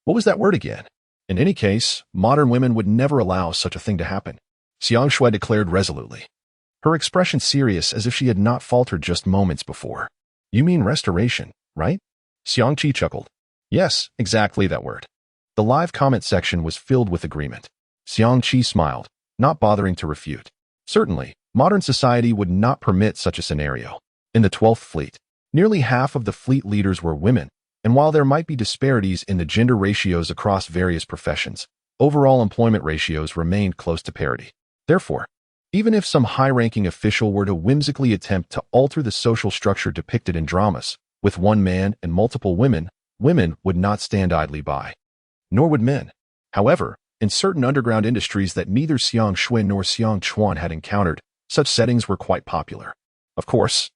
What was that word again? In any case, modern women would never allow such a thing to happen, Xiang Shui declared resolutely, her expression serious as if she had not faltered just moments before. You mean restoration, right? Xiang Qi chuckled. Yes, exactly that word. The live comment section was filled with agreement. Xiang Qi smiled, not bothering to refute. Certainly, modern society would not permit such a scenario. In the 12th Fleet, nearly half of the fleet leaders were women, and while there might be disparities in the gender ratios across various professions, overall employment ratios remained close to parity. Therefore, even if some high-ranking official were to whimsically attempt to alter the social structure depicted in dramas, with one man and multiple women, women would not stand idly by. Nor would men. However, in certain underground industries that neither Xiang Shui nor Xiang Chuan had encountered, such settings were quite popular. Of course,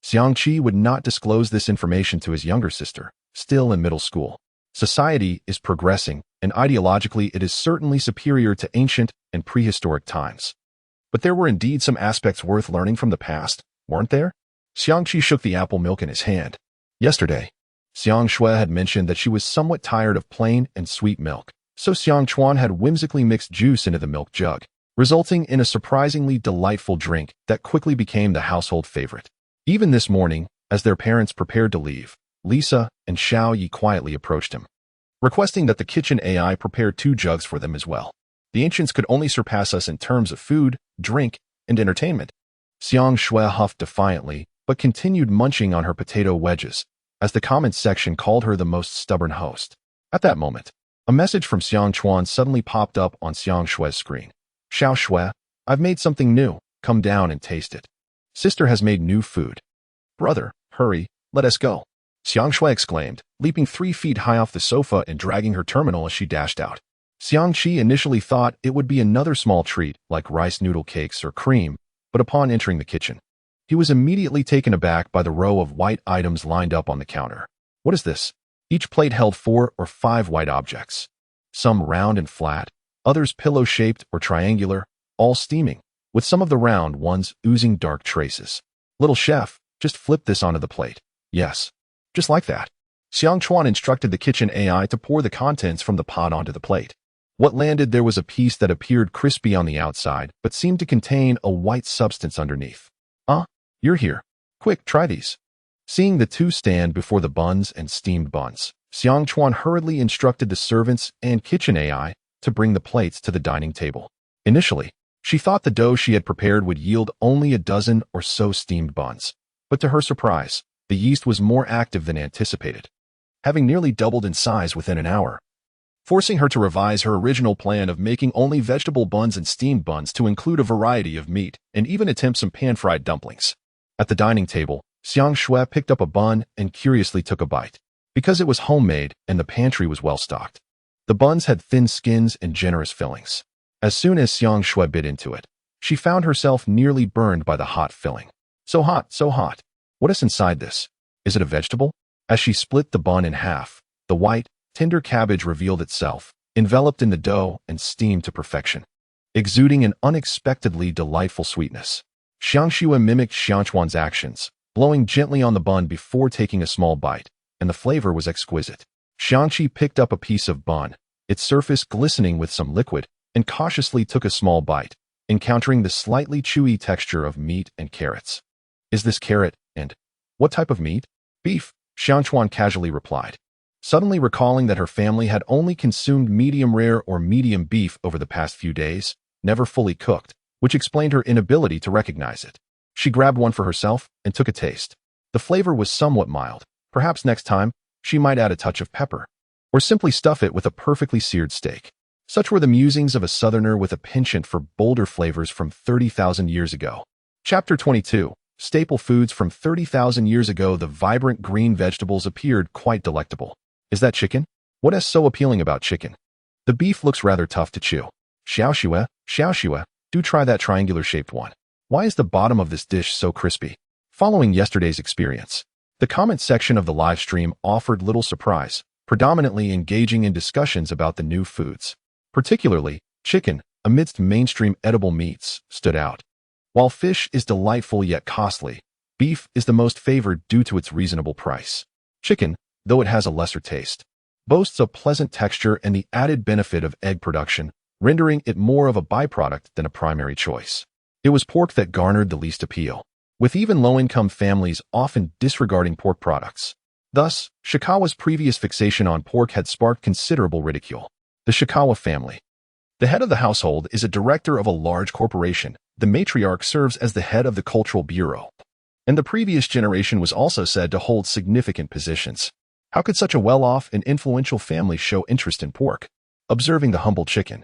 Xiang Qi would not disclose this information to his younger sister, still in middle school. Society is progressing, and ideologically it is certainly superior to ancient and prehistoric times. But there were indeed some aspects worth learning from the past, weren't there? Xiangqi shook the apple milk in his hand. Yesterday, Xiang Shui had mentioned that she was somewhat tired of plain and sweet milk, so Xiang Chuan had whimsically mixed juice into the milk jug, resulting in a surprisingly delightful drink that quickly became the household favorite. Even this morning, as their parents prepared to leave, Lisa and Xiao Yi quietly approached him, requesting that the kitchen AI prepare 2 jugs for them as well. The ancients could only surpass us in terms of food, drink, and entertainment. Xiang Shui huffed defiantly, but continued munching on her potato wedges, as the comments section called her the most stubborn host. At that moment, a message from Xiang Chuan suddenly popped up on Xiang Shui's screen. Xiao Shui, I've made something new. Come down and taste it. Sister has made new food. Brother, hurry, let us go. Xiang Shui exclaimed, leaping 3 feet high off the sofa and dragging her terminal as she dashed out. Xiang Qi initially thought it would be another small treat like rice noodle cakes or cream, but upon entering the kitchen, he was immediately taken aback by the row of white items lined up on the counter. What is this? Each plate held 4 or 5 white objects, some round and flat, others pillow-shaped or triangular, all steaming, with some of the round ones oozing dark traces. Little chef, just flip this onto the plate. Yes, just like that. Xiang Chuan instructed the kitchen AI to pour the contents from the pot onto the plate. What landed there was a piece that appeared crispy on the outside, but seemed to contain a white substance underneath. You're here. Quick, try these. Seeing the 2 stand before the buns and steamed buns, Xiang Chuan hurriedly instructed the servants and kitchen AI to bring the plates to the dining table. Initially, she thought the dough she had prepared would yield only a dozen or so steamed buns, but to her surprise, the yeast was more active than anticipated, having nearly doubled in size within an hour, forcing her to revise her original plan of making only vegetable buns and steamed buns to include a variety of meat and even attempt some pan-fried dumplings. At the dining table, Xiang Shui picked up a bun and curiously took a bite. Because it was homemade and the pantry was well stocked, the buns had thin skins and generous fillings. As soon as Xiang Shui bit into it, she found herself nearly burned by the hot filling. So hot, so hot. What is inside this? Is it a vegetable? As she split the bun in half, the white, tender cabbage revealed itself, enveloped in the dough and steamed to perfection, exuding an unexpectedly delightful sweetness. Xiang Shui mimicked Xiang Chuan's actions, blowing gently on the bun before taking a small bite, and the flavor was exquisite. Xiangqi picked up a piece of bun, its surface glistening with some liquid, and cautiously took a small bite, encountering the slightly chewy texture of meat and carrots. Is this carrot, and what type of meat? Beef, Xiang Chuan casually replied, suddenly recalling that her family had only consumed medium rare or medium beef over the past few days, never fully cooked, which explained her inability to recognize it. She grabbed one for herself and took a taste. The flavor was somewhat mild. Perhaps next time, she might add a touch of pepper, or simply stuff it with a perfectly seared steak. Such were the musings of a southerner with a penchant for bolder flavors from 30,000 years ago. Chapter 22. Staple foods from 30,000 years ago. The vibrant green vegetables appeared quite delectable. Is that chicken? What is so appealing about chicken? The beef looks rather tough to chew. Xiao Xue, do try that triangular-shaped one. Why is the bottom of this dish so crispy? Following yesterday's experience, the comment section of the live stream offered little surprise, predominantly engaging in discussions about the new foods. Particularly, chicken, amidst mainstream edible meats, stood out. While fish is delightful yet costly, beef is the most favored due to its reasonable price. Chicken, though it has a lesser taste, boasts a pleasant texture and the added benefit of egg production, rendering it more of a byproduct than a primary choice. It was pork that garnered the least appeal, with even low-income families often disregarding pork products. Thus, Shikawa's previous fixation on pork had sparked considerable ridicule. The Shikawa family. The head of the household is a director of a large corporation. The matriarch serves as the head of the cultural bureau, and the previous generation was also said to hold significant positions. How could such a well-off and influential family show interest in pork? Observing the humble chicken,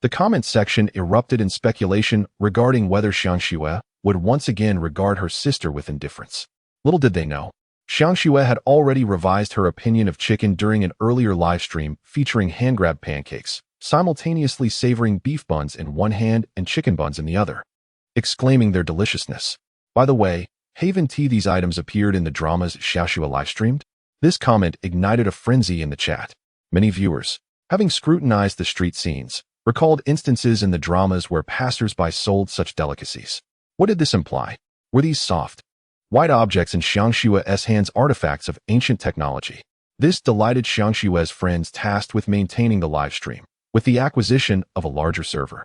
the comment section erupted in speculation regarding whether Xiang Shui would once again regard her sister with indifference. Little did they know, Xiang Shui had already revised her opinion of chicken during an earlier live stream featuring hand-grab pancakes, simultaneously savoring beef buns in one hand and chicken buns in the other, exclaiming their deliciousness. By the way, haven't these items appeared in the dramas Xiao Shui live-streamed? This comment ignited a frenzy in the chat. Many viewers, having scrutinized the street scenes, recalled instances in the dramas where passers-by sold such delicacies. What did this imply? Were these soft, white objects in Xiangshue's hands artifacts of ancient technology? This delighted Xiangshue's friends tasked with maintaining the live stream, with the acquisition of a larger server.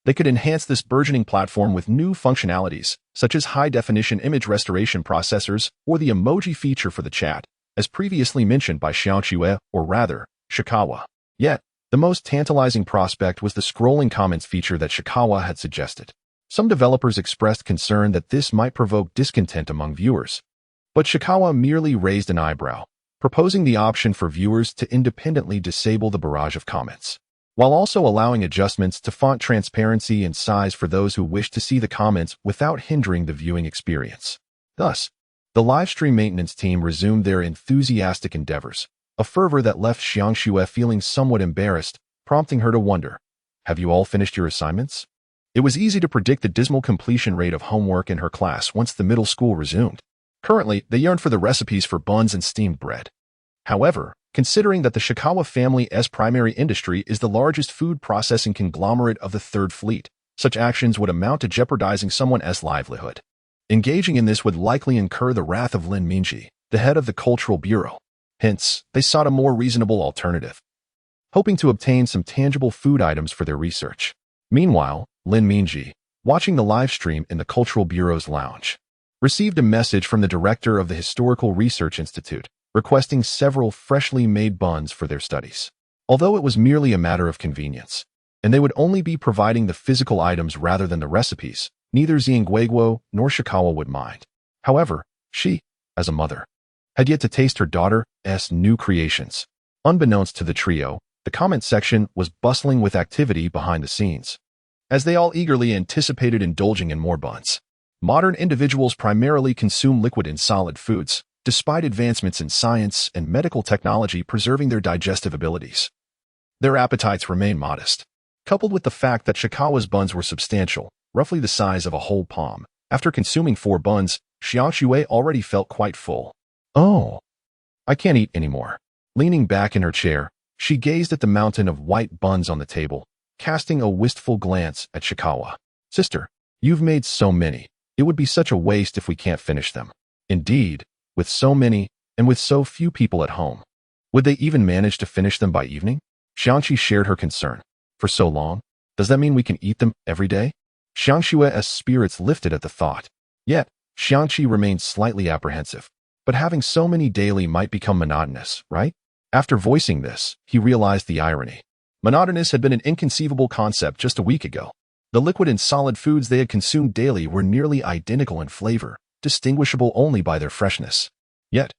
They could enhance this burgeoning platform with new functionalities, such as high-definition image restoration processors or the emoji feature for the chat, as previously mentioned by Xiangxue, or rather, Shikawa. Yet, the most tantalizing prospect was the scrolling comments feature that Shikawa had suggested. Some developers expressed concern that this might provoke discontent among viewers, but Shikawa merely raised an eyebrow, proposing the option for viewers to independently disable the barrage of comments, while also allowing adjustments to font transparency and size for those who wish to see the comments without hindering the viewing experience. Thus, the livestream maintenance team resumed their enthusiastic endeavors, a fervor that left Xiangxue feeling somewhat embarrassed, prompting her to wonder, have you all finished your assignments? It was easy to predict the dismal completion rate of homework in her class once the middle school resumed. Currently, they yearned for the recipes for buns and steamed bread. However, considering that the Shikawa family's primary industry is the largest food processing conglomerate of the Third Fleet, such actions would amount to jeopardizing someone's livelihood. Engaging in this would likely incur the wrath of Lin Mingji, the head of the Cultural Bureau. Hence, they sought a more reasonable alternative, hoping to obtain some tangible food items for their research. Meanwhile, Lin Mingji, watching the live stream in the Cultural Bureau's lounge, received a message from the director of the Historical Research Institute, requesting several freshly made buns for their studies. Although it was merely a matter of convenience, and they would only be providing the physical items rather than the recipes, neither Xiangguiguo nor Shikawa would mind. However, she, as a mother, had yet to taste her daughter's new creations. Unbeknownst to the trio, the comment section was bustling with activity behind the scenes, as they all eagerly anticipated indulging in more buns. Modern individuals primarily consume liquid and solid foods, despite advancements in science and medical technology preserving their digestive abilities. Their appetites remain modest. Coupled with the fact that Shikawa's buns were substantial, roughly the size of a whole palm, after consuming 4 buns, Xiangxue already felt quite full. Oh, I can't eat anymore. Leaning back in her chair, she gazed at the mountain of white buns on the table, casting a wistful glance at Shikawa. Sister, you've made so many. It would be such a waste if we can't finish them. Indeed, with so many, and with so few people at home, would they even manage to finish them by evening? Xiangxi shared her concern. For so long? Does that mean we can eat them every day? Xiangshue's spirits lifted at the thought. Yet, Xiangxi remained slightly apprehensive. But having so many daily might become monotonous, right? After voicing this, he realized the irony. Monotonous had been an inconceivable concept just a week ago. The liquid and solid foods they had consumed daily were nearly identical in flavor, distinguishable only by their freshness. Yet,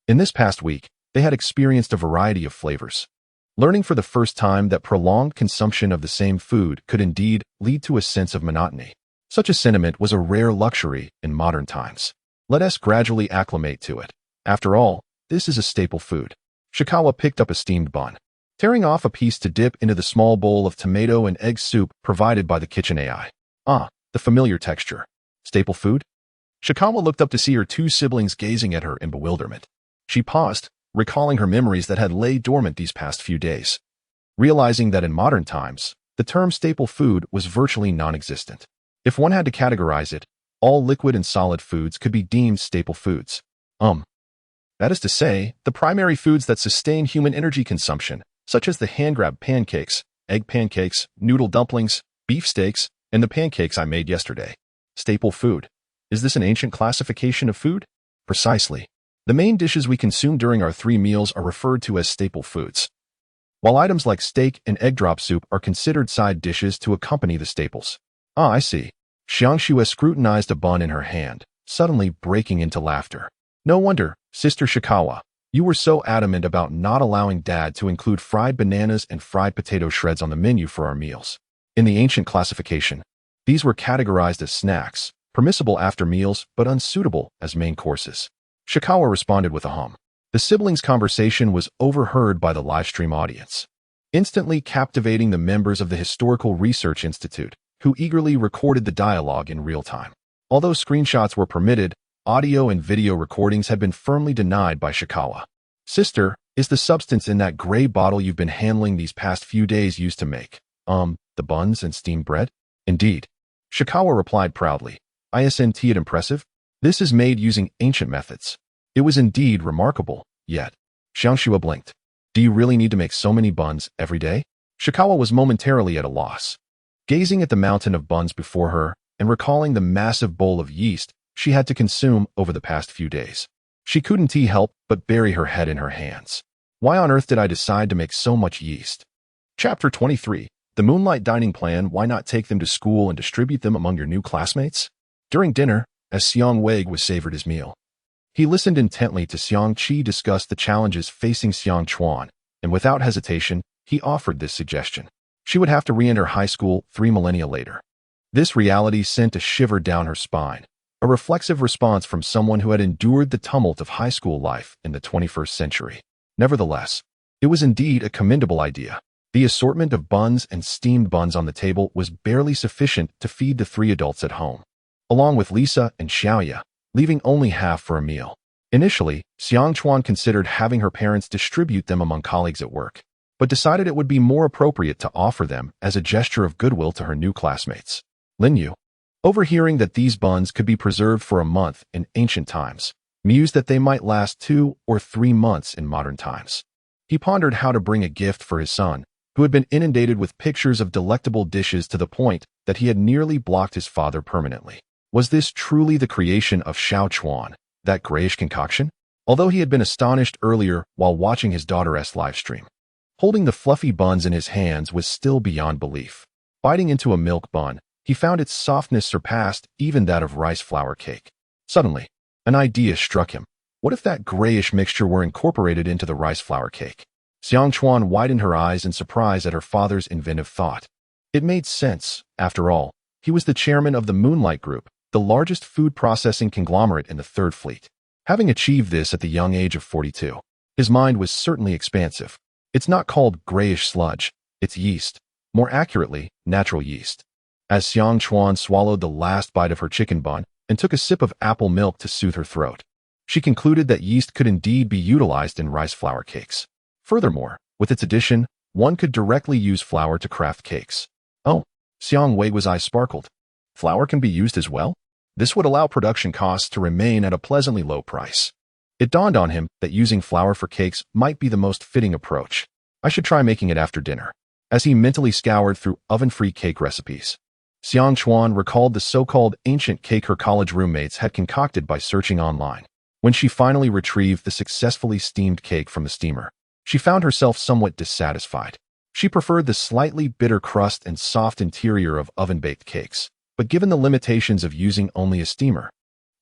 in this past week, they had experienced a variety of flavors, learning for the first time that prolonged consumption of the same food could indeed lead to a sense of monotony. Such a sentiment was a rare luxury in modern times. Let us gradually acclimate to it. After all, this is a staple food. Shikawa picked up a steamed bun, tearing off a piece to dip into the small bowl of tomato and egg soup provided by the kitchen AI. Ah, the familiar texture. Staple food? Shikawa looked up to see her 2 siblings gazing at her in bewilderment. She paused, recalling her memories that had laid dormant these past few days, realizing that in modern times, the term staple food was virtually non-existent. If one had to categorize it, all liquid and solid foods could be deemed staple foods. That is to say, the primary foods that sustain human energy consumption, such as the hand-grab pancakes, egg pancakes, noodle dumplings, beefsteaks, and the pancakes I made yesterday. Staple food. Is this an ancient classification of food? Precisely. The main dishes we consume during our 3 meals are referred to as staple foods, while items like steak and egg drop soup are considered side dishes to accompany the staples. Ah, I see. Xiangxue scrutinized a bun in her hand, suddenly breaking into laughter. No wonder, Sister Shikawa, you were so adamant about not allowing Dad to include fried bananas and fried potato shreds on the menu for our meals. In the ancient classification, these were categorized as snacks, permissible after meals but unsuitable as main courses. Shikawa responded with a hum. The siblings' conversation was overheard by the livestream audience, instantly captivating the members of the Historical Research Institute, who eagerly recorded the dialogue in real time. Although screenshots were permitted, audio and video recordings had been firmly denied by Shikawa. Sister, is the substance in that gray bottle you've been handling these past few days used to make, the buns and steamed bread? Indeed. Shikawa replied proudly. Isn't it impressive? This is made using ancient methods. It was indeed remarkable, yet. Xiangxua blinked. Do you really need to make so many buns every day? Shikawa was momentarily at a loss. Gazing at the mountain of buns before her and recalling the massive bowl of yeast she had to consume over the past few days, she couldn't help but bury her head in her hands. Why on earth did I decide to make so much yeast? Chapter 23. The Moonlight Dining Plan. Why not take them to school and distribute them among your new classmates? During dinner, as Xiang Wei was savored his meal, he listened intently to Xiang Qi discuss the challenges facing Xiang Chuan, and without hesitation, he offered this suggestion. She would have to re-enter high school 3 millennia later. This reality sent a shiver down her spine, a reflexive response from someone who had endured the tumult of high school life in the 21st century. Nevertheless, it was indeed a commendable idea. The assortment of buns and steamed buns on the table was barely sufficient to feed the 3 adults at home, along with Lisa and Xiaoya, leaving only half for a meal. Initially, Xiang Chuan considered having her parents distribute them among colleagues at work, but decided it would be more appropriate to offer them as a gesture of goodwill to her new classmates. Lin Yu, overhearing that these buns could be preserved for a month in ancient times, mused that they might last 2 or 3 months in modern times. He pondered how to bring a gift for his son, who had been inundated with pictures of delectable dishes to the point that he had nearly blocked his father permanently. Was this truly the creation of Xiao Chuan, that grayish concoction? Although he had been astonished earlier while watching his daughter's livestream, holding the fluffy buns in his hands was still beyond belief. Biting into a milk bun, he found its softness surpassed even that of rice flour cake. Suddenly, an idea struck him. What if that grayish mixture were incorporated into the rice flour cake? Xiang Chuan widened her eyes in surprise at her father's inventive thought. It made sense, after all. He was the chairman of the Moonlight Group, the largest food processing conglomerate in the Third Fleet. Having achieved this at the young age of 42, his mind was certainly expansive. It's not called grayish sludge, it's yeast. More accurately, natural yeast. As Xiang Chuan swallowed the last bite of her chicken bun and took a sip of apple milk to soothe her throat, she concluded that yeast could indeed be utilized in rice flour cakes. Furthermore, with its addition, one could directly use flour to craft cakes. Oh, Xiang Wei's eyes sparkled. Flour can be used as well? This would allow production costs to remain at a pleasantly low price. It dawned on him that using flour for cakes might be the most fitting approach. I should try making it after dinner. As he mentally scoured through oven-free cake recipes, Xiang Chuan recalled the so-called ancient cake her college roommates had concocted by searching online. When she finally retrieved the successfully steamed cake from the steamer, she found herself somewhat dissatisfied. She preferred the slightly bitter crust and soft interior of oven-baked cakes, but given the limitations of using only a steamer,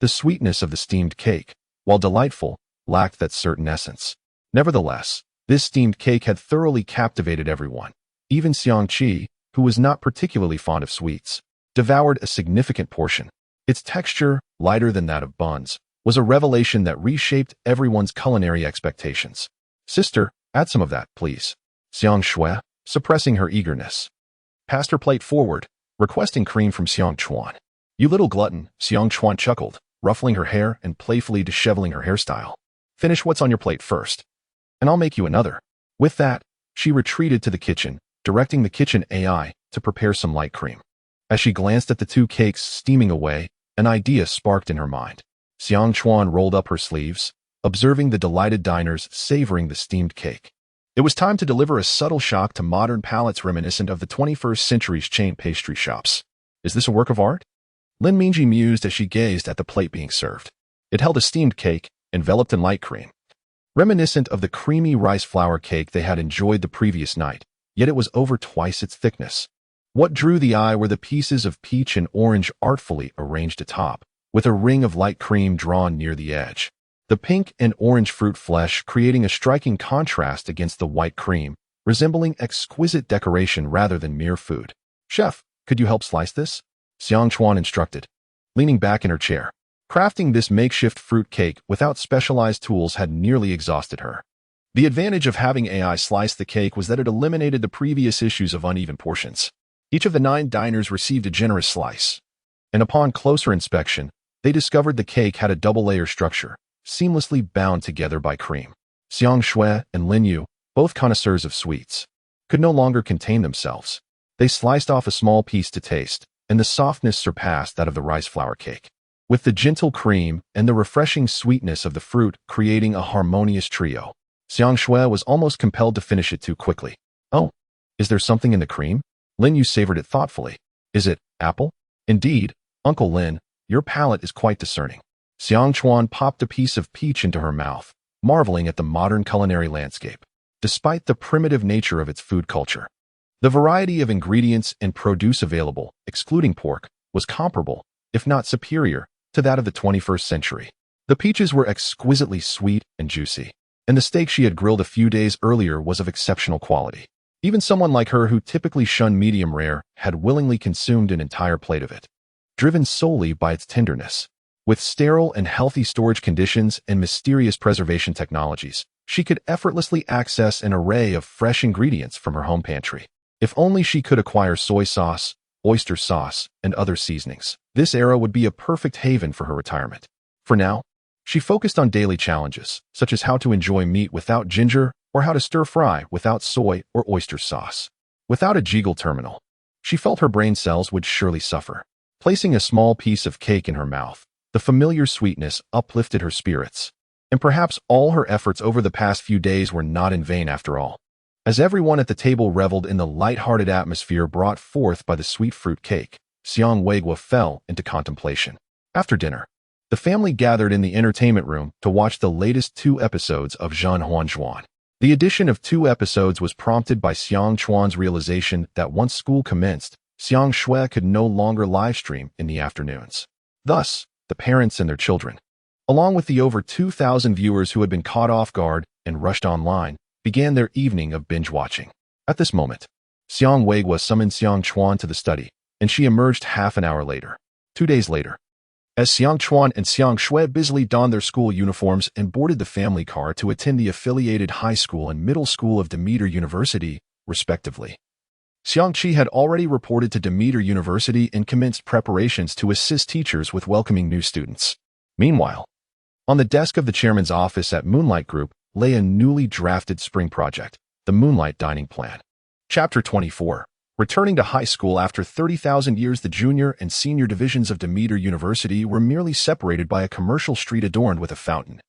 the sweetness of the steamed cake, while delightful, lacked that certain essence. Nevertheless, this steamed cake had thoroughly captivated everyone. Even Xiang Qi, who was not particularly fond of sweets, devoured a significant portion. Its texture, lighter than that of buns, was a revelation that reshaped everyone's culinary expectations. Sister, add some of that, please. Xiang Shui, suppressing her eagerness, passed her plate forward, requesting cream from Xiang Chuan. You little glutton, Xiang Chuan chuckled, ruffling her hair and playfully disheveling her hairstyle. Finish what's on your plate first, and I'll make you another. With that, she retreated to the kitchen, directing the kitchen AI to prepare some light cream. As she glanced at the 2 cakes steaming away, an idea sparked in her mind. Xiang Chuan rolled up her sleeves, observing the delighted diners savoring the steamed cake. It was time to deliver a subtle shock to modern palates reminiscent of the 21st century's chain pastry shops. Is this a work of art? Lin Mingji mused as she gazed at the plate being served. It held a steamed cake, enveloped in light cream, reminiscent of the creamy rice flour cake they had enjoyed the previous night, yet it was over twice its thickness. What drew the eye were the pieces of peach and orange artfully arranged atop, with a ring of light cream drawn near the edge. The pink and orange fruit flesh creating a striking contrast against the white cream, resembling exquisite decoration rather than mere food. Chef, could you help slice this? Xiang Chuan instructed, leaning back in her chair. Crafting this makeshift fruit cake without specialized tools had nearly exhausted her. The advantage of having AI slice the cake was that it eliminated the previous issues of uneven portions. Each of the 9 diners received a generous slice, and upon closer inspection, they discovered the cake had a double-layer structure, seamlessly bound together by cream. Xiang Shui and Lin Yu, both connoisseurs of sweets, could no longer contain themselves. They sliced off a small piece to taste, and the softness surpassed that of the rice flour cake, with the gentle cream and the refreshing sweetness of the fruit creating a harmonious trio. Xiang Shui was almost compelled to finish it too quickly. Oh, is there something in the cream? Lin Yu savored it thoughtfully. Is it apple? Indeed, Uncle Lin, your palate is quite discerning. Xiang Chuan popped a piece of peach into her mouth, marveling at the modern culinary landscape. Despite the primitive nature of its food culture, the variety of ingredients and produce available, excluding pork, was comparable, if not superior, to that of the 21st century. The peaches were exquisitely sweet and juicy, and the steak she had grilled a few days earlier was of exceptional quality. Even someone like her who typically shunned medium rare had willingly consumed an entire plate of it, driven solely by its tenderness. With sterile and healthy storage conditions and mysterious preservation technologies, she could effortlessly access an array of fresh ingredients from her home pantry. If only she could acquire soy sauce, oyster sauce, and other seasonings, this era would be a perfect haven for her retirement. For now, she focused on daily challenges, such as how to enjoy meat without ginger or how to stir-fry without soy or oyster sauce. Without a jiggle terminal, she felt her brain cells would surely suffer. Placing a small piece of cake in her mouth, the familiar sweetness uplifted her spirits. And perhaps all her efforts over the past few days were not in vain after all. As everyone at the table reveled in the light-hearted atmosphere brought forth by the sweet fruit cake, Xiang Weigua fell into contemplation. After dinner, the family gathered in the entertainment room to watch the latest 2 episodes of Zhan Huanzhuan. The addition of 2 episodes was prompted by Xiang Chuan's realization that once school commenced, Xiang Shui could no longer livestream in the afternoons. Thus, the parents and their children, along with the over 2,000 viewers who had been caught off guard and rushed online, began their evening of binge-watching. At this moment, Xiang Weigua summoned Xiang Chuan to the study, and she emerged half an hour later. 2 days later, as Xiang Chuan and Xiang Shui busily donned their school uniforms and boarded the family car to attend the affiliated high school and middle school of Demeter University, respectively. Xiang Qi had already reported to Demeter University and commenced preparations to assist teachers with welcoming new students. Meanwhile, on the desk of the chairman's office at Moonlight Group lay a newly drafted spring project, the Moonlight Dining Plan. Chapter 24. Returning to high school after 30,000 years, the junior and senior divisions of Demeter University were merely separated by a commercial street adorned with a fountain.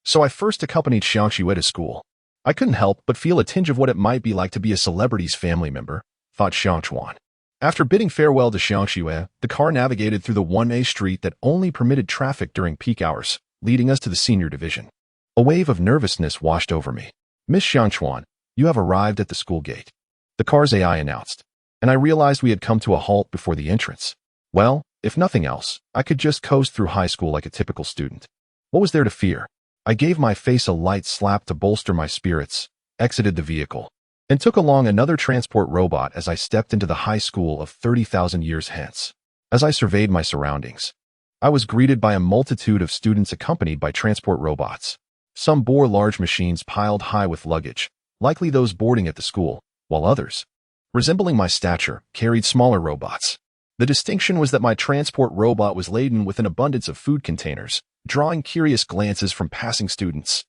So I first accompanied Xiang Qi to school. I couldn't help but feel a tinge of what it might be like to be a celebrity's family member, thought Xiang Chuan. After bidding farewell to Xiang Qi, the car navigated through the one-way street that only permitted traffic during peak hours, leading us to the senior division. A wave of nervousness washed over me. Miss Xiang Chuan, you have arrived at the school gate, the car's AI announced, and I realized we had come to a halt before the entrance. Well, if nothing else, I could just coast through high school like a typical student. What was there to fear? I gave my face a light slap to bolster my spirits, exited the vehicle, and took along another transport robot as I stepped into the high school of 30,000 years hence. As I surveyed my surroundings, I was greeted by a multitude of students accompanied by transport robots. Some bore large machines piled high with luggage, likely those boarding at the school, while others, resembling my stature, carried smaller robots. The distinction was that my transport robot was laden with an abundance of food containers, drawing curious glances from passing students.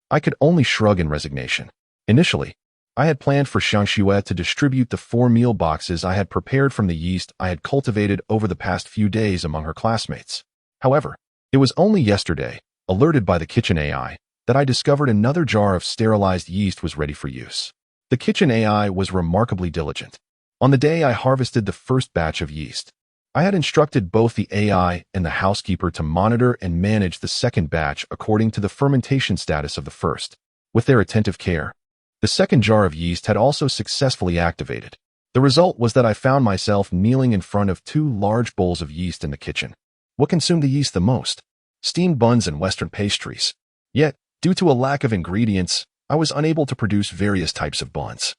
I could only shrug in resignation. Initially, I had planned for Xiang Qi to distribute the 4 meal boxes I had prepared from the yeast I had cultivated over the past few days among her classmates. However, it was only yesterday, alerted by the kitchen AI, that I discovered another jar of sterilized yeast was ready for use. The kitchen AI was remarkably diligent. On the day I harvested the first batch of yeast, I had instructed both the AI and the housekeeper to monitor and manage the second batch according to the fermentation status of the first. With their attentive care, the second jar of yeast had also successfully activated. The result was that I found myself kneeling in front of 2 large bowls of yeast in the kitchen. What consumed the yeast the most? Steamed buns and Western pastries. Yet, due to a lack of ingredients, I was unable to produce various types of buns,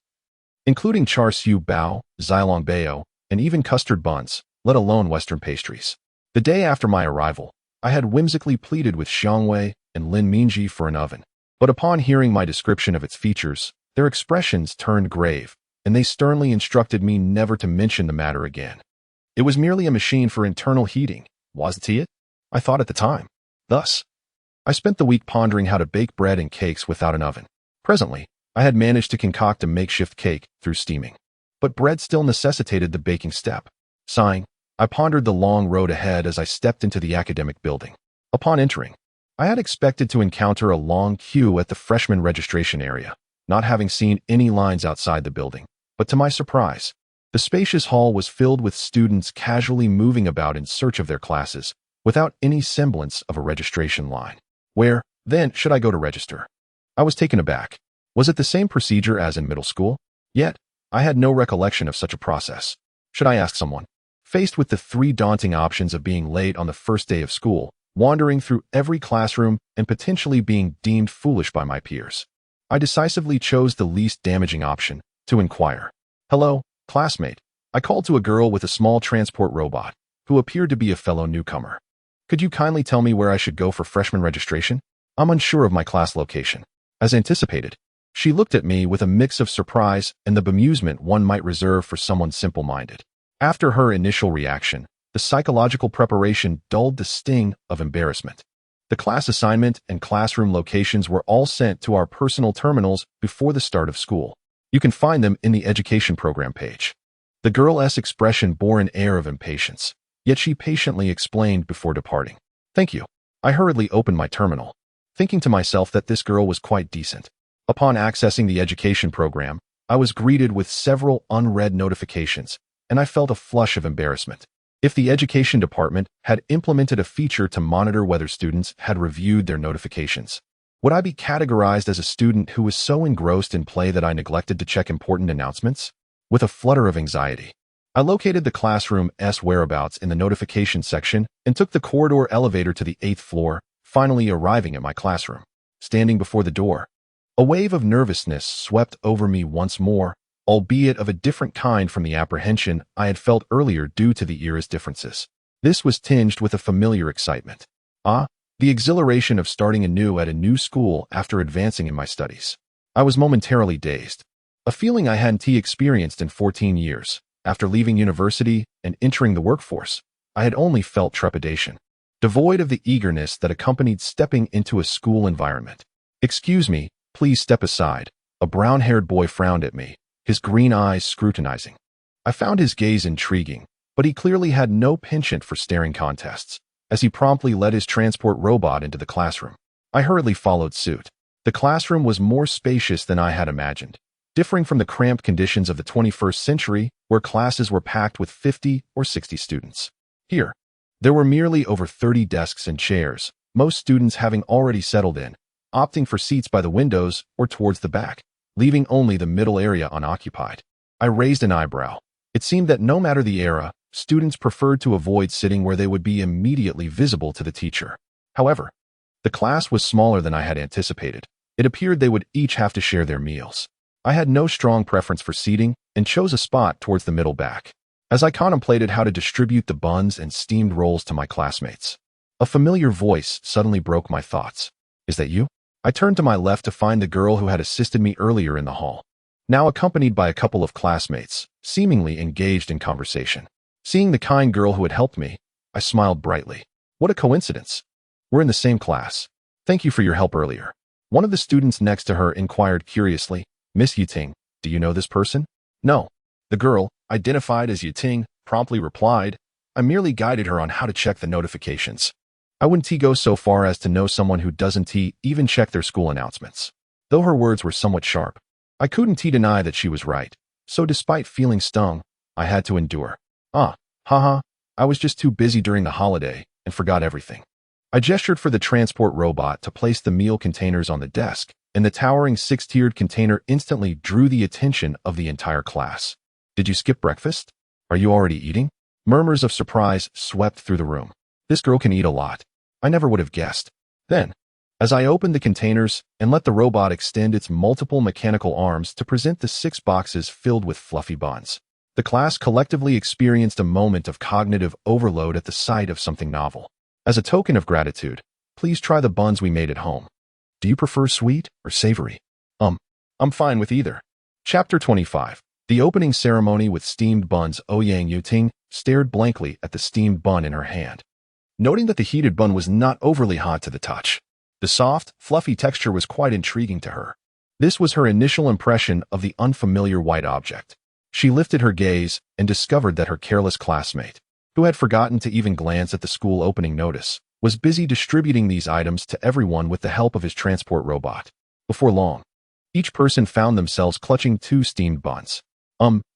including char siu bao, xilong bao, and even custard buns, let alone Western pastries. The day after my arrival, I had whimsically pleaded with Xiang Wei and Lin Mingji for an oven, but upon hearing my description of its features, their expressions turned grave, and they sternly instructed me never to mention the matter again. It was merely a machine for internal heating, wasn't it? I thought at the time. Thus, I spent the week pondering how to bake bread and cakes without an oven. Presently, I had managed to concoct a makeshift cake through steaming. But bread still necessitated the baking step. Sighing, I pondered the long road ahead as I stepped into the academic building. Upon entering, I had expected to encounter a long queue at the freshman registration area, not having seen any lines outside the building. But to my surprise, the spacious hall was filled with students casually moving about in search of their classes, without any semblance of a registration line. Where, then, should I go to register? I was taken aback. Was it the same procedure as in middle school? Yet, I had no recollection of such a process. Should I ask someone? Faced with the three daunting options of being late on the first day of school, wandering through every classroom, and potentially being deemed foolish by my peers, I decisively chose the least damaging option, to inquire. "Hello, classmate," I called to a girl with a small transport robot, who appeared to be a fellow newcomer. "Could you kindly tell me where I should go for freshman registration? I'm unsure of my class location." As anticipated, she looked at me with a mix of surprise and the bemusement one might reserve for someone simple-minded. After her initial reaction, the psychological preparation dulled the sting of embarrassment. The class assignment and classroom locations were all sent to our personal terminals before the start of school. You can find them in the education program page. The girl's expression bore an air of impatience, yet she patiently explained before departing. "Thank you." I hurriedly opened my terminal, thinking to myself that this girl was quite decent. Upon accessing the education program, I was greeted with several unread notifications, and I felt a flush of embarrassment. If the education department had implemented a feature to monitor whether students had reviewed their notifications, would I be categorized as a student who was so engrossed in play that I neglected to check important announcements? With a flutter of anxiety, I located the classroom's whereabouts in the notification section and took the corridor elevator to the 8th floor, finally arriving at my classroom. Standing before the door, a wave of nervousness swept over me once more, albeit of a different kind from the apprehension I had felt earlier due to the era's differences. This was tinged with a familiar excitement. The exhilaration of starting anew at a new school after advancing in my studies. I was momentarily dazed, a feeling I hadn't experienced in 14 years. After leaving university and entering the workforce, I had only felt trepidation, devoid of the eagerness that accompanied stepping into a school environment. "Excuse me, please step aside." A brown-haired boy frowned at me, his green eyes scrutinizing. I found his gaze intriguing, but he clearly had no penchant for staring contests, as he promptly led his transport robot into the classroom. I hurriedly followed suit. The classroom was more spacious than I had imagined, differing from the cramped conditions of the 21st century, where classes were packed with 50 or 60 students. Here, there were merely over 30 desks and chairs, most students having already settled in, opting for seats by the windows or towards the back, leaving only the middle area unoccupied. I raised an eyebrow. It seemed that no matter the era, students preferred to avoid sitting where they would be immediately visible to the teacher. However, the class was smaller than I had anticipated. It appeared they would each have to share their meals. I had no strong preference for seating and chose a spot towards the middle back. As I contemplated how to distribute the buns and steamed rolls to my classmates, a familiar voice suddenly broke my thoughts. "Is that you?" I turned to my left to find the girl who had assisted me earlier in the hall, now accompanied by a couple of classmates, seemingly engaged in conversation. Seeing the kind girl who had helped me, I smiled brightly. "What a coincidence. We're in the same class. Thank you for your help earlier." One of the students next to her inquired curiously, "Miss Yuting, do you know this person?" "No." The girl, identified as Yuting, promptly replied. "I merely guided her on how to check the notifications. I wouldn't go so far as to know someone who doesn't even check their school announcements." Though her words were somewhat sharp, I couldn't deny that she was right. So despite feeling stung, I had to endure. Haha, I was just too busy during the holiday and forgot everything." I gestured for the transport robot to place the meal containers on the desk, and the towering 6-tiered container instantly drew the attention of the entire class. "Did you skip breakfast? Are you already eating?" Murmurs of surprise swept through the room. This girl can eat a lot. I never would have guessed. Then, as I opened the containers and let the robot extend its multiple mechanical arms to present the 6 boxes filled with fluffy buns, the class collectively experienced a moment of cognitive overload at the sight of something novel. "As a token of gratitude, please try the buns we made at home. Do you prefer sweet or savory?" I'm fine with either." Chapter 25. The opening ceremony with steamed buns. Ouyang Yuting stared blankly at the steamed bun in her hand, noting that the heated bun was not overly hot to the touch. The soft, fluffy texture was quite intriguing to her. This was her initial impression of the unfamiliar white object. She lifted her gaze and discovered that her careless classmate, who had forgotten to even glance at the school opening notice, was busy distributing these items to everyone with the help of his transport robot. Before long, each person found themselves clutching 2 steamed buns.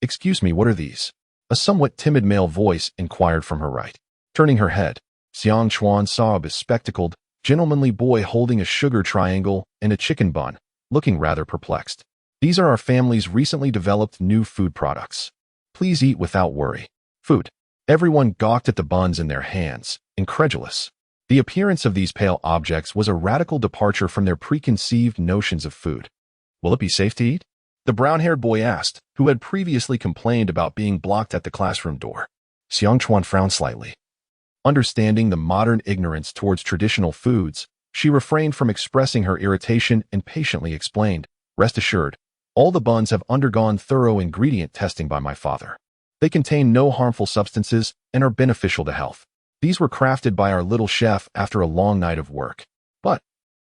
Excuse me, what are these? A somewhat timid male voice inquired from her right. Turning her head, Xiang Chuan saw a bespectacled, gentlemanly boy holding a sugar triangle and a chicken bun, looking rather perplexed. These are our family's recently developed new food products. Please eat without worry. Food. Everyone gawked at the buns in their hands, incredulous. The appearance of these pale objects was a radical departure from their preconceived notions of food. Will it be safe to eat? The brown-haired boy asked, who had previously complained about being blocked at the classroom door. Xiang Chuan frowned slightly. Understanding the modern ignorance towards traditional foods, she refrained from expressing her irritation and patiently explained, "Rest assured, all the buns have undergone thorough ingredient testing by my father. They contain no harmful substances and are beneficial to health. These were crafted by our little chef after a long night of work. But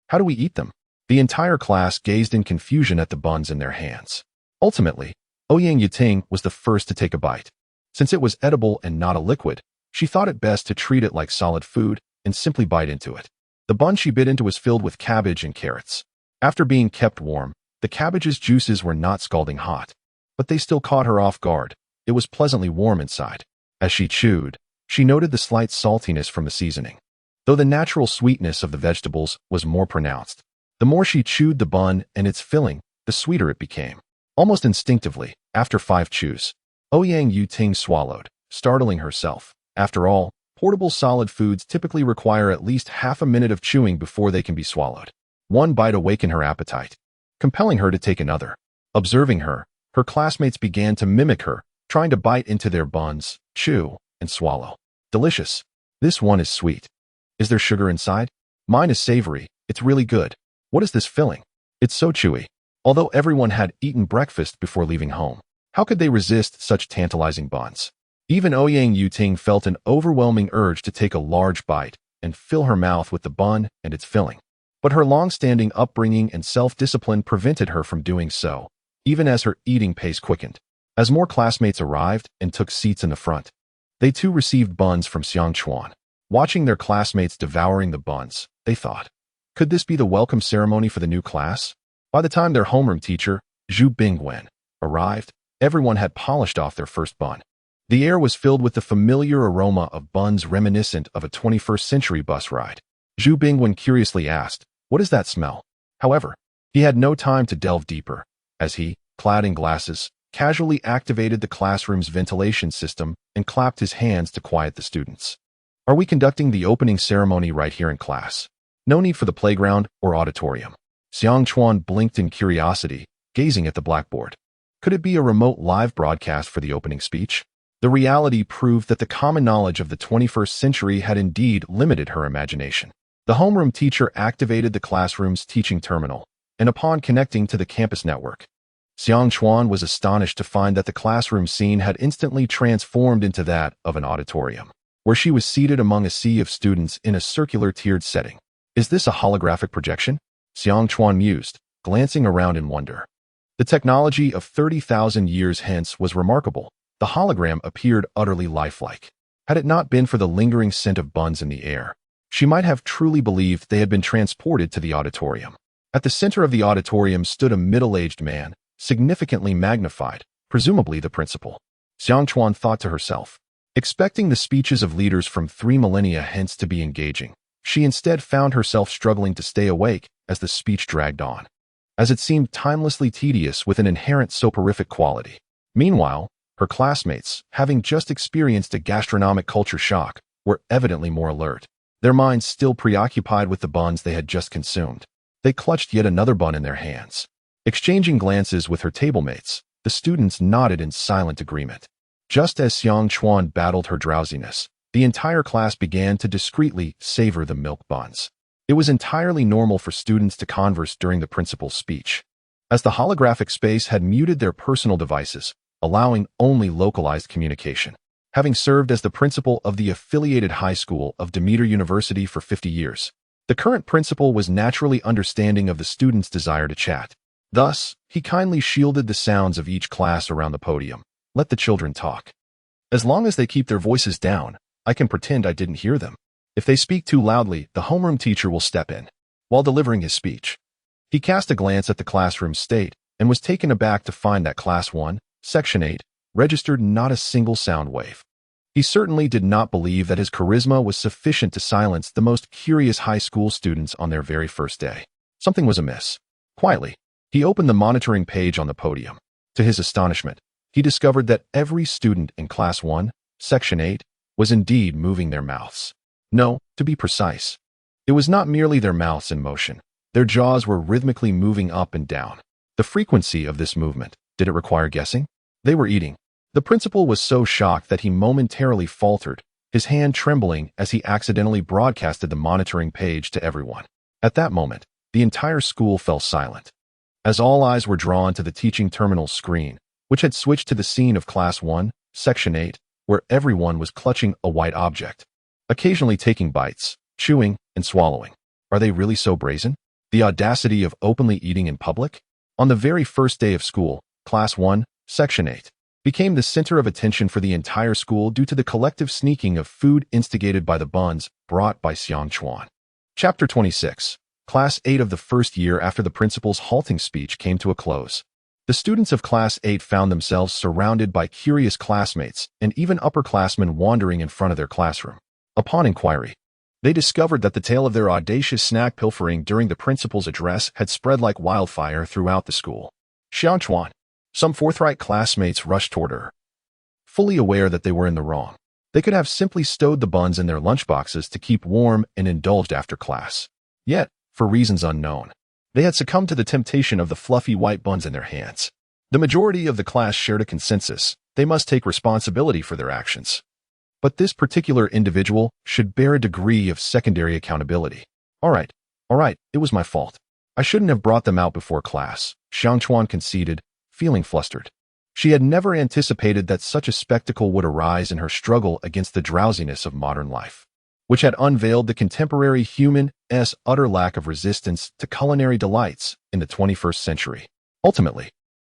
how do we eat them?" The entire class gazed in confusion at the buns in their hands. Ultimately, Ouyang Yiting was the first to take a bite. Since it was edible and not a liquid, she thought it best to treat it like solid food and simply bite into it. The bun she bit into was filled with cabbage and carrots. After being kept warm, the cabbage's juices were not scalding hot, but they still caught her off guard. It was pleasantly warm inside. As she chewed, she noted the slight saltiness from the seasoning, though the natural sweetness of the vegetables was more pronounced. The more she chewed the bun and its filling, the sweeter it became. Almost instinctively, after 5 chews, Ouyang Yiting swallowed, startling herself. After all, portable solid foods typically require at least half a minute of chewing before they can be swallowed. One bite awakened her appetite, compelling her to take another. Observing her, her classmates began to mimic her, trying to bite into their buns, chew, and swallow. Delicious. This one is sweet. Is there sugar inside? Mine is savory. It's really good. What is this filling? It's so chewy. Although everyone had eaten breakfast before leaving home, how could they resist such tantalizing buns? Even Ouyang Yiting felt an overwhelming urge to take a large bite and fill her mouth with the bun and its filling. But her long-standing upbringing and self-discipline prevented her from doing so, even as her eating pace quickened. As more classmates arrived and took seats in the front, they too received buns from Xiang Chuan. Watching their classmates devouring the buns, they thought, could this be the welcome ceremony for the new class? By the time their homeroom teacher, Zhu Bingwen, arrived, everyone had polished off their first bun. The air was filled with the familiar aroma of buns reminiscent of a 21st century bus ride. Zhu Bingwen curiously asked, "What is that smell?" However, he had no time to delve deeper, as he, clad in glasses, casually activated the classroom's ventilation system and clapped his hands to quiet the students. "Are we conducting the opening ceremony right here in class? No need for the playground or auditorium." Xiang Chuan blinked in curiosity, gazing at the blackboard. Could it be a remote live broadcast for the opening speech? The reality proved that the common knowledge of the 21st century had indeed limited her imagination. The homeroom teacher activated the classroom's teaching terminal, and upon connecting to the campus network, Xiang Chuan was astonished to find that the classroom scene had instantly transformed into that of an auditorium, where she was seated among a sea of students in a circular tiered setting. Is this a holographic projection? Xiang Chuan mused, glancing around in wonder. The technology of 30,000 years hence was remarkable. The hologram appeared utterly lifelike. Had it not been for the lingering scent of buns in the air, she might have truly believed they had been transported to the auditorium. At the center of the auditorium stood a middle-aged man, significantly magnified, presumably the principal. Xiang Chuan thought to herself. Expecting the speeches of leaders from 3 millennia hence to be engaging, she instead found herself struggling to stay awake as the speech dragged on, as it seemed timelessly tedious with an inherent soporific quality. Meanwhile, her classmates, having just experienced a gastronomic culture shock, were evidently more alert, their minds still preoccupied with the buns they had just consumed. They clutched yet another bun in their hands. Exchanging glances with her tablemates, the students nodded in silent agreement. Just as Xiang Chuan battled her drowsiness, the entire class began to discreetly savor the milk buns. It was entirely normal for students to converse during the principal's speech, as the holographic space had muted their personal devices, allowing only localized communication. Having served as the principal of the affiliated high school of Demeter University for 50 years, The current principal was naturally understanding of the students' desire to chat. Thus, he kindly shielded the sounds of each class around the podium. Let the children talk. As long as they keep their voices down, I can pretend I didn't hear them. If they speak too loudly, the homeroom teacher will step in. While delivering his speech, he cast a glance at the classroom state and was taken aback to find that Class 1, Section 8, registered not a single sound wave. He certainly did not believe that his charisma was sufficient to silence the most curious high school students on their very first day. Something was amiss. Quietly, he opened the monitoring page on the podium. To his astonishment, he discovered that every student in Class 1, Section 8, was indeed moving their mouths. No, to be precise, it was not merely their mouths in motion. Their jaws were rhythmically moving up and down. The frequency of this movement, did it require guessing? They were eating. The principal was so shocked that he momentarily faltered, his hand trembling as he accidentally broadcasted the monitoring page to everyone. At that moment, the entire school fell silent, as all eyes were drawn to the teaching terminal screen, which had switched to the scene of Class 1, Section 8, where everyone was clutching a white object, occasionally taking bites, chewing, and swallowing. Are they really so brazen? The audacity of openly eating in public? On the very first day of school, Class 1, Section 8, became the center of attention for the entire school due to the collective sneaking of food instigated by the Buns brought by Xiang Chuan. Chapter 26. Class 8 of the first year after the principal's halting speech came to a close. The students of Class 8 found themselves surrounded by curious classmates and even upperclassmen wandering in front of their classroom. Upon inquiry, they discovered that the tale of their audacious snack pilfering during the principal's address had spread like wildfire throughout the school. Xiang Chuan. Some forthright classmates rushed toward her, fully aware that they were in the wrong. They could have simply stowed the buns in their lunchboxes to keep warm and indulged after class. Yet, for reasons unknown, they had succumbed to the temptation of the fluffy white buns in their hands. The majority of the class shared a consensus: they must take responsibility for their actions. But this particular individual should bear a degree of secondary accountability. All right, it was my fault. I shouldn't have brought them out before class, Xiang Chuan conceded, feeling flustered. She had never anticipated that such a spectacle would arise in her struggle against the drowsiness of modern life, which had unveiled the contemporary human's utter lack of resistance to culinary delights in the 21st century. Ultimately,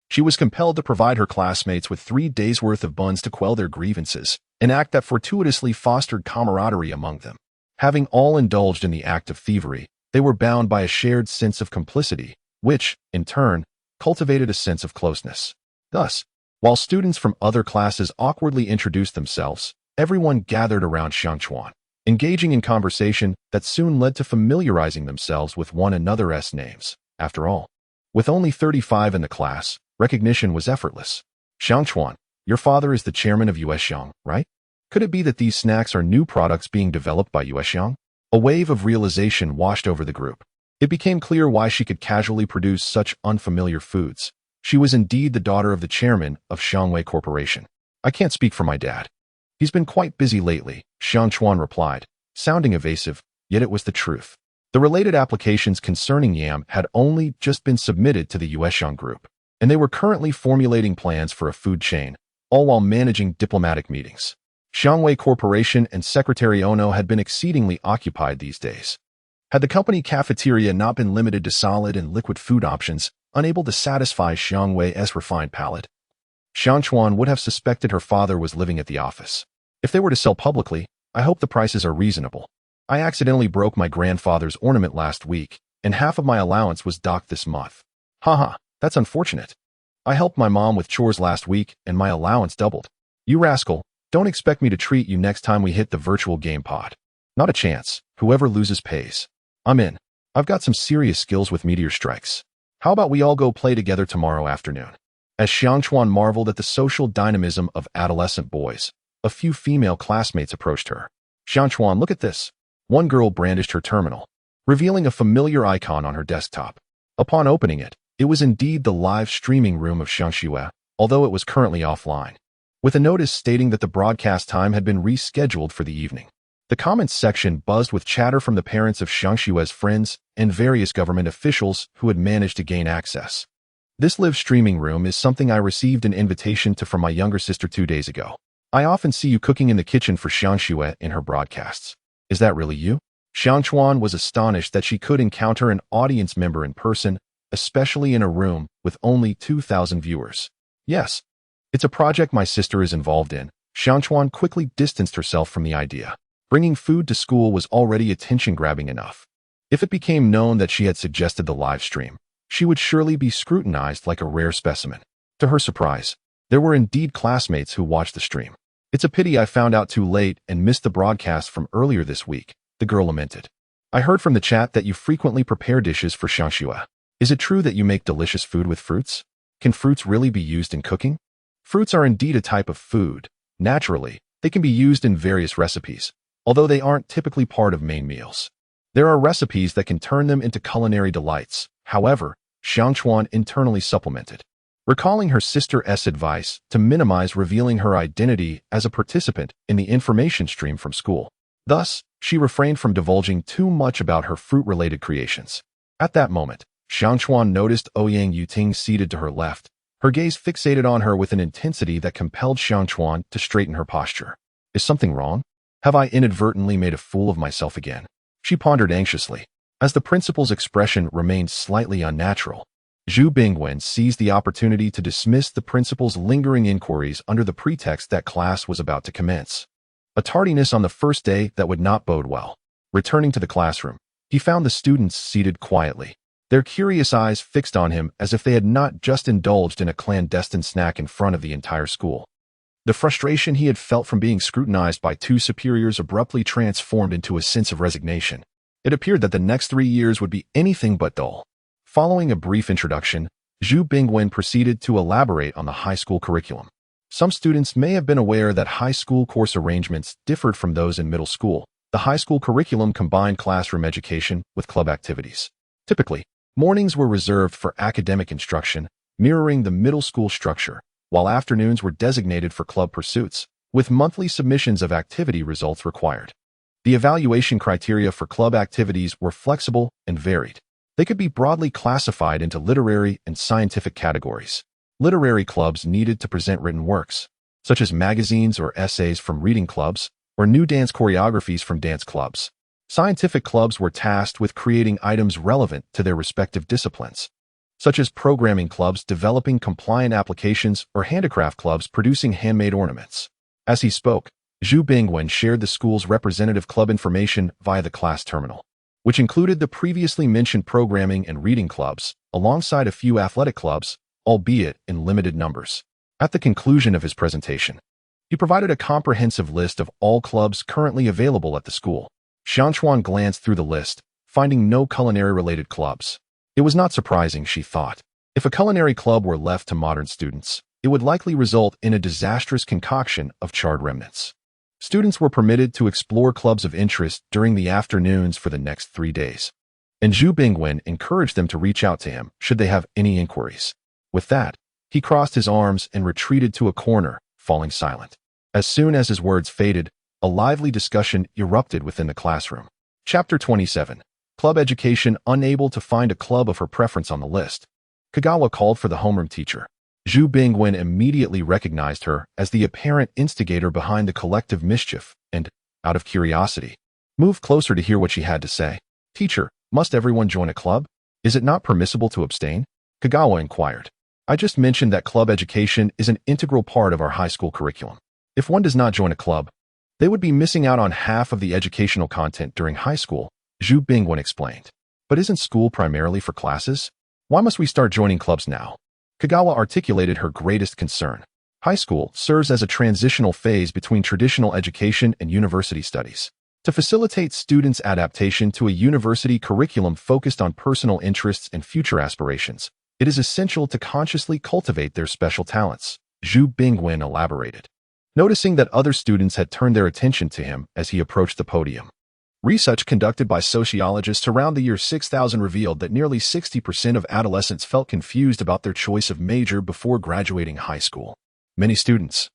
she was compelled to provide her classmates with 3 days' worth of buns to quell their grievances, an act that fortuitously fostered camaraderie among them. Having all indulged in the act of thievery, they were bound by a shared sense of complicity, which, in turn, cultivated a sense of closeness. Thus, while students from other classes awkwardly introduced themselves, everyone gathered around Xiang Chuan, engaging in conversation that soon led to familiarizing themselves with one another's names. After all, with only 35 in the class, recognition was effortless. Xiang Chuan, your father is the chairman of Yuexiang, right? Could it be that these snacks are new products being developed by Yuexiang? A wave of realization washed over the group. It became clear why she could casually produce such unfamiliar foods. She was indeed the daughter of the chairman of Xiangwei Corporation. I can't speak for my dad. He's been quite busy lately, Xiang Chuan replied, sounding evasive, yet it was the truth. The related applications concerning yam had only just been submitted to the Yuexiang group, and they were currently formulating plans for a food chain, all while managing diplomatic meetings. Xiangwei Corporation and Secretary Ono had been exceedingly occupied these days. Had the company cafeteria not been limited to solid and liquid food options, unable to satisfy Xiangwei's refined palate, Xiang Chuan would have suspected her father was living at the office. If they were to sell publicly, I hope the prices are reasonable. I accidentally broke my grandfather's ornament last week, and half of my allowance was docked this month. Haha, that's unfortunate. I helped my mom with chores last week, and my allowance doubled. You rascal, don't expect me to treat you next time we hit the virtual game pod. Not a chance. Whoever loses pays. I'm in. I've got some serious skills with meteor strikes. How about we all go play together tomorrow afternoon? As Xiang Chuan marveled at the social dynamism of adolescent boys, a few female classmates approached her. Xiang Chuan, look at this. One girl brandished her terminal, revealing a familiar icon on her desktop. Upon opening it, it was indeed the live streaming room of Xiangxue, although it was currently offline, with a notice stating that the broadcast time had been rescheduled for the evening. The comments section buzzed with chatter from the parents of Xiangxue's friends and various government officials who had managed to gain access. This live streaming room is something I received an invitation to from my younger sister 2 days ago. I often see you cooking in the kitchen for Xiangxue in her broadcasts. Is that really you? Xiangchuan was astonished that she could encounter an audience member in person, especially in a room with only 2,000 viewers. Yes, it's a project my sister is involved in. Xiangchuan quickly distanced herself from the idea. Bringing food to school was already attention-grabbing enough. If it became known that she had suggested the live stream, she would surely be scrutinized like a rare specimen. To her surprise, there were indeed classmates who watched the stream. It's a pity I found out too late and missed the broadcast from earlier this week, the girl lamented. I heard from the chat that you frequently prepare dishes for SUSI-MANHUA. Is it true that you make delicious food with fruits? Can fruits really be used in cooking? Fruits are indeed a type of food. Naturally, they can be used in various recipes, although they aren't typically part of main meals. There are recipes that can turn them into culinary delights. However, Xiangchuan internally supplemented, recalling her sister's advice to minimize revealing her identity as a participant in the information stream from school. Thus, she refrained from divulging too much about her fruit-related creations. At that moment, Xiangchuan noticed Ouyang Yuting seated to her left, her gaze fixated on her with an intensity that compelled Xiangchuan to straighten her posture. Is something wrong? Have I inadvertently made a fool of myself again? She pondered anxiously. As the principal's expression remained slightly unnatural, Zhu Bingwen seized the opportunity to dismiss the principal's lingering inquiries under the pretext that class was about to commence. A tardiness on the first day that would not bode well. Returning to the classroom, he found the students seated quietly, their curious eyes fixed on him as if they had not just indulged in a clandestine snack in front of the entire school. The frustration he had felt from being scrutinized by two superiors abruptly transformed into a sense of resignation. It appeared that the next 3 years would be anything but dull. Following a brief introduction, Zhu Bingwen proceeded to elaborate on the high school curriculum. Some students may have been aware that high school course arrangements differed from those in middle school. The high school curriculum combined classroom education with club activities. Typically, mornings were reserved for academic instruction, mirroring the middle school structure, while afternoons were designated for club pursuits, with monthly submissions of activity results required. The evaluation criteria for club activities were flexible and varied. They could be broadly classified into literary and scientific categories. Literary clubs needed to present written works, such as magazines or essays from reading clubs, or new dance choreographies from dance clubs. Scientific clubs were tasked with creating items relevant to their respective disciplines, such as programming clubs developing compliant applications or handicraft clubs producing handmade ornaments. As he spoke, Zhu Bingwen shared the school's representative club information via the class terminal, which included the previously mentioned programming and reading clubs, alongside a few athletic clubs, albeit in limited numbers. At the conclusion of his presentation, he provided a comprehensive list of all clubs currently available at the school. Xiangchuan glanced through the list, finding no culinary-related clubs. It was not surprising, she thought. If a culinary club were left to modern students, it would likely result in a disastrous concoction of charred remnants. Students were permitted to explore clubs of interest during the afternoons for the next 3 days, and Zhu Bingwen encouraged them to reach out to him should they have any inquiries. With that, he crossed his arms and retreated to a corner, falling silent. As soon as his words faded, a lively discussion erupted within the classroom. Chapter 27. Club Education. Unable to find a club of her preference on the list, Kagawa called for the homeroom teacher. Zhu Bingwen immediately recognized her as the apparent instigator behind the collective mischief and, out of curiosity, moved closer to hear what she had to say. Teacher, must everyone join a club? Is it not permissible to abstain? Kagawa inquired. I just mentioned that club education is an integral part of our high school curriculum. If one does not join a club, they would be missing out on half of the educational content during high school, Zhu Bingwen explained. But isn't school primarily for classes? Why must we start joining clubs now? Kagawa articulated her greatest concern. High school serves as a transitional phase between traditional education and university studies. To facilitate students' adaptation to a university curriculum focused on personal interests and future aspirations, it is essential to consciously cultivate their special talents, Zhu Bingwen elaborated, noticing that other students had turned their attention to him as he approached the podium. Research conducted by sociologists around the year 6000 revealed that nearly 60% of adolescents felt confused about their choice of major before graduating high school. Many students,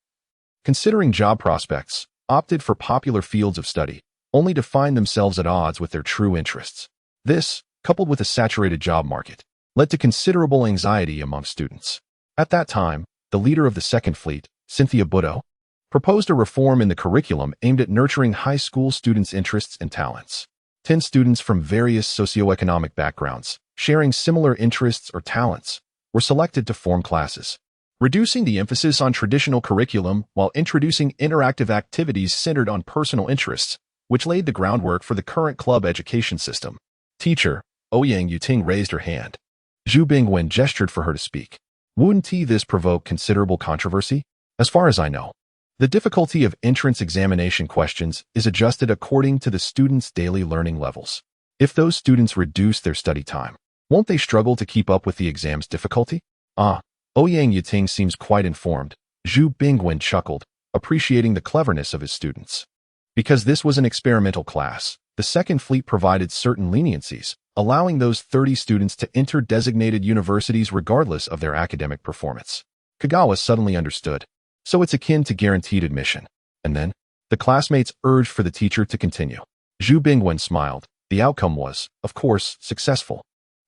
considering job prospects, opted for popular fields of study, only to find themselves at odds with their true interests. This, coupled with a saturated job market, led to considerable anxiety among students. At that time, the leader of the Second Fleet, Cynthia Budo, proposed a reform in the curriculum aimed at nurturing high school students' interests and talents. 10 students from various socioeconomic backgrounds, sharing similar interests or talents, were selected to form classes, reducing the emphasis on traditional curriculum while introducing interactive activities centered on personal interests, which laid the groundwork for the current club education system. Teacher, Ouyang Yuting raised her hand. Zhu Bingwen gestured for her to speak. Wouldn't this provoke considerable controversy? As far as I know, the difficulty of entrance examination questions is adjusted according to the students' daily learning levels. If those students reduce their study time, won't they struggle to keep up with the exam's difficulty? Ouyang Yuting seems quite informed. Zhu Bingwen chuckled, appreciating the cleverness of his students. Because this was an experimental class, the Second Fleet provided certain leniencies, allowing those 30 students to enter designated universities regardless of their academic performance. Kagawa suddenly understood. So it's akin to guaranteed admission. And then, the classmates urged for the teacher to continue. Zhu Bingwen smiled. The outcome was, of course, successful.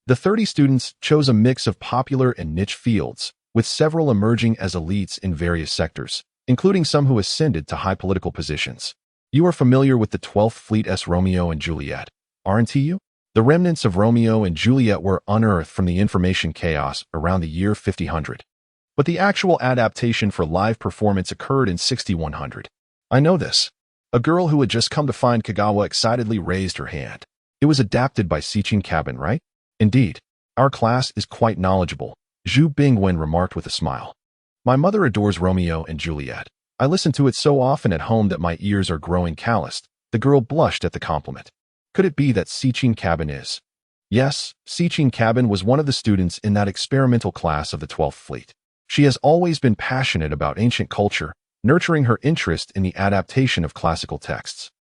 The 30 students chose a mix of popular and niche fields, with several emerging as elites in various sectors, including some who ascended to high political positions. You are familiar with the 12th Fleet's Romeo and Juliet, aren't you? The remnants of Romeo and Juliet were unearthed from the information chaos around the year 5000. But the actual adaptation for live performance occurred in 6100. I know this. A girl who had just come to find Kagawa excitedly raised her hand. It was adapted by Sichin Cabin, right? Indeed. Our class is quite knowledgeable, Zhu Bingwen remarked with a smile. My mother adores Romeo and Juliet. I listen to it so often at home that my ears are growing calloused. The girl blushed at the compliment. Could it be that Sichin Cabin is? Yes, Sichin Cabin was one of the students in that experimental class of the 12th Fleet. She has always been passionate about ancient culture, nurturing her interest in the adaptation of classical texts.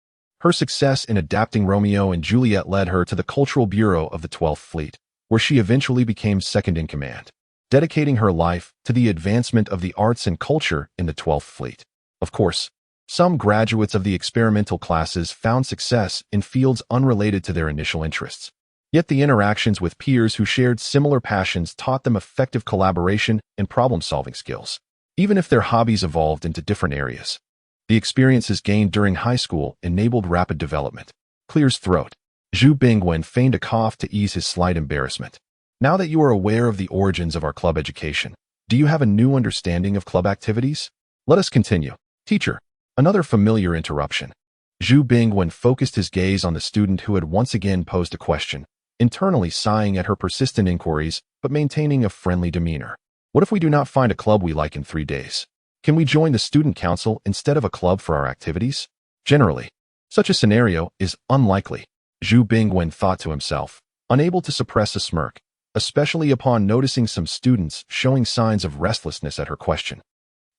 Her success in adapting Romeo and Juliet led her to the Cultural Bureau of the 12th Fleet, where she eventually became second in command, dedicating her life to the advancement of the arts and culture in the 12th Fleet. Of course, some graduates of the experimental classes found success in fields unrelated to their initial interests. Yet the interactions with peers who shared similar passions taught them effective collaboration and problem-solving skills, even if their hobbies evolved into different areas. The experiences gained during high school enabled rapid development. Clears throat. Zhu Bingwen feigned a cough to ease his slight embarrassment. Now that you are aware of the origins of our club education, do you have a new understanding of club activities? Let us continue. Teacher. Another familiar interruption. Zhu Bingwen focused his gaze on the student who had once again posed a question, internally sighing at her persistent inquiries, but maintaining a friendly demeanor. What if we do not find a club we like in 3 days? Can we join the student council instead of a club for our activities? Generally, such a scenario is unlikely, Zhu Bingwen thought to himself, unable to suppress a smirk, especially upon noticing some students showing signs of restlessness at her question.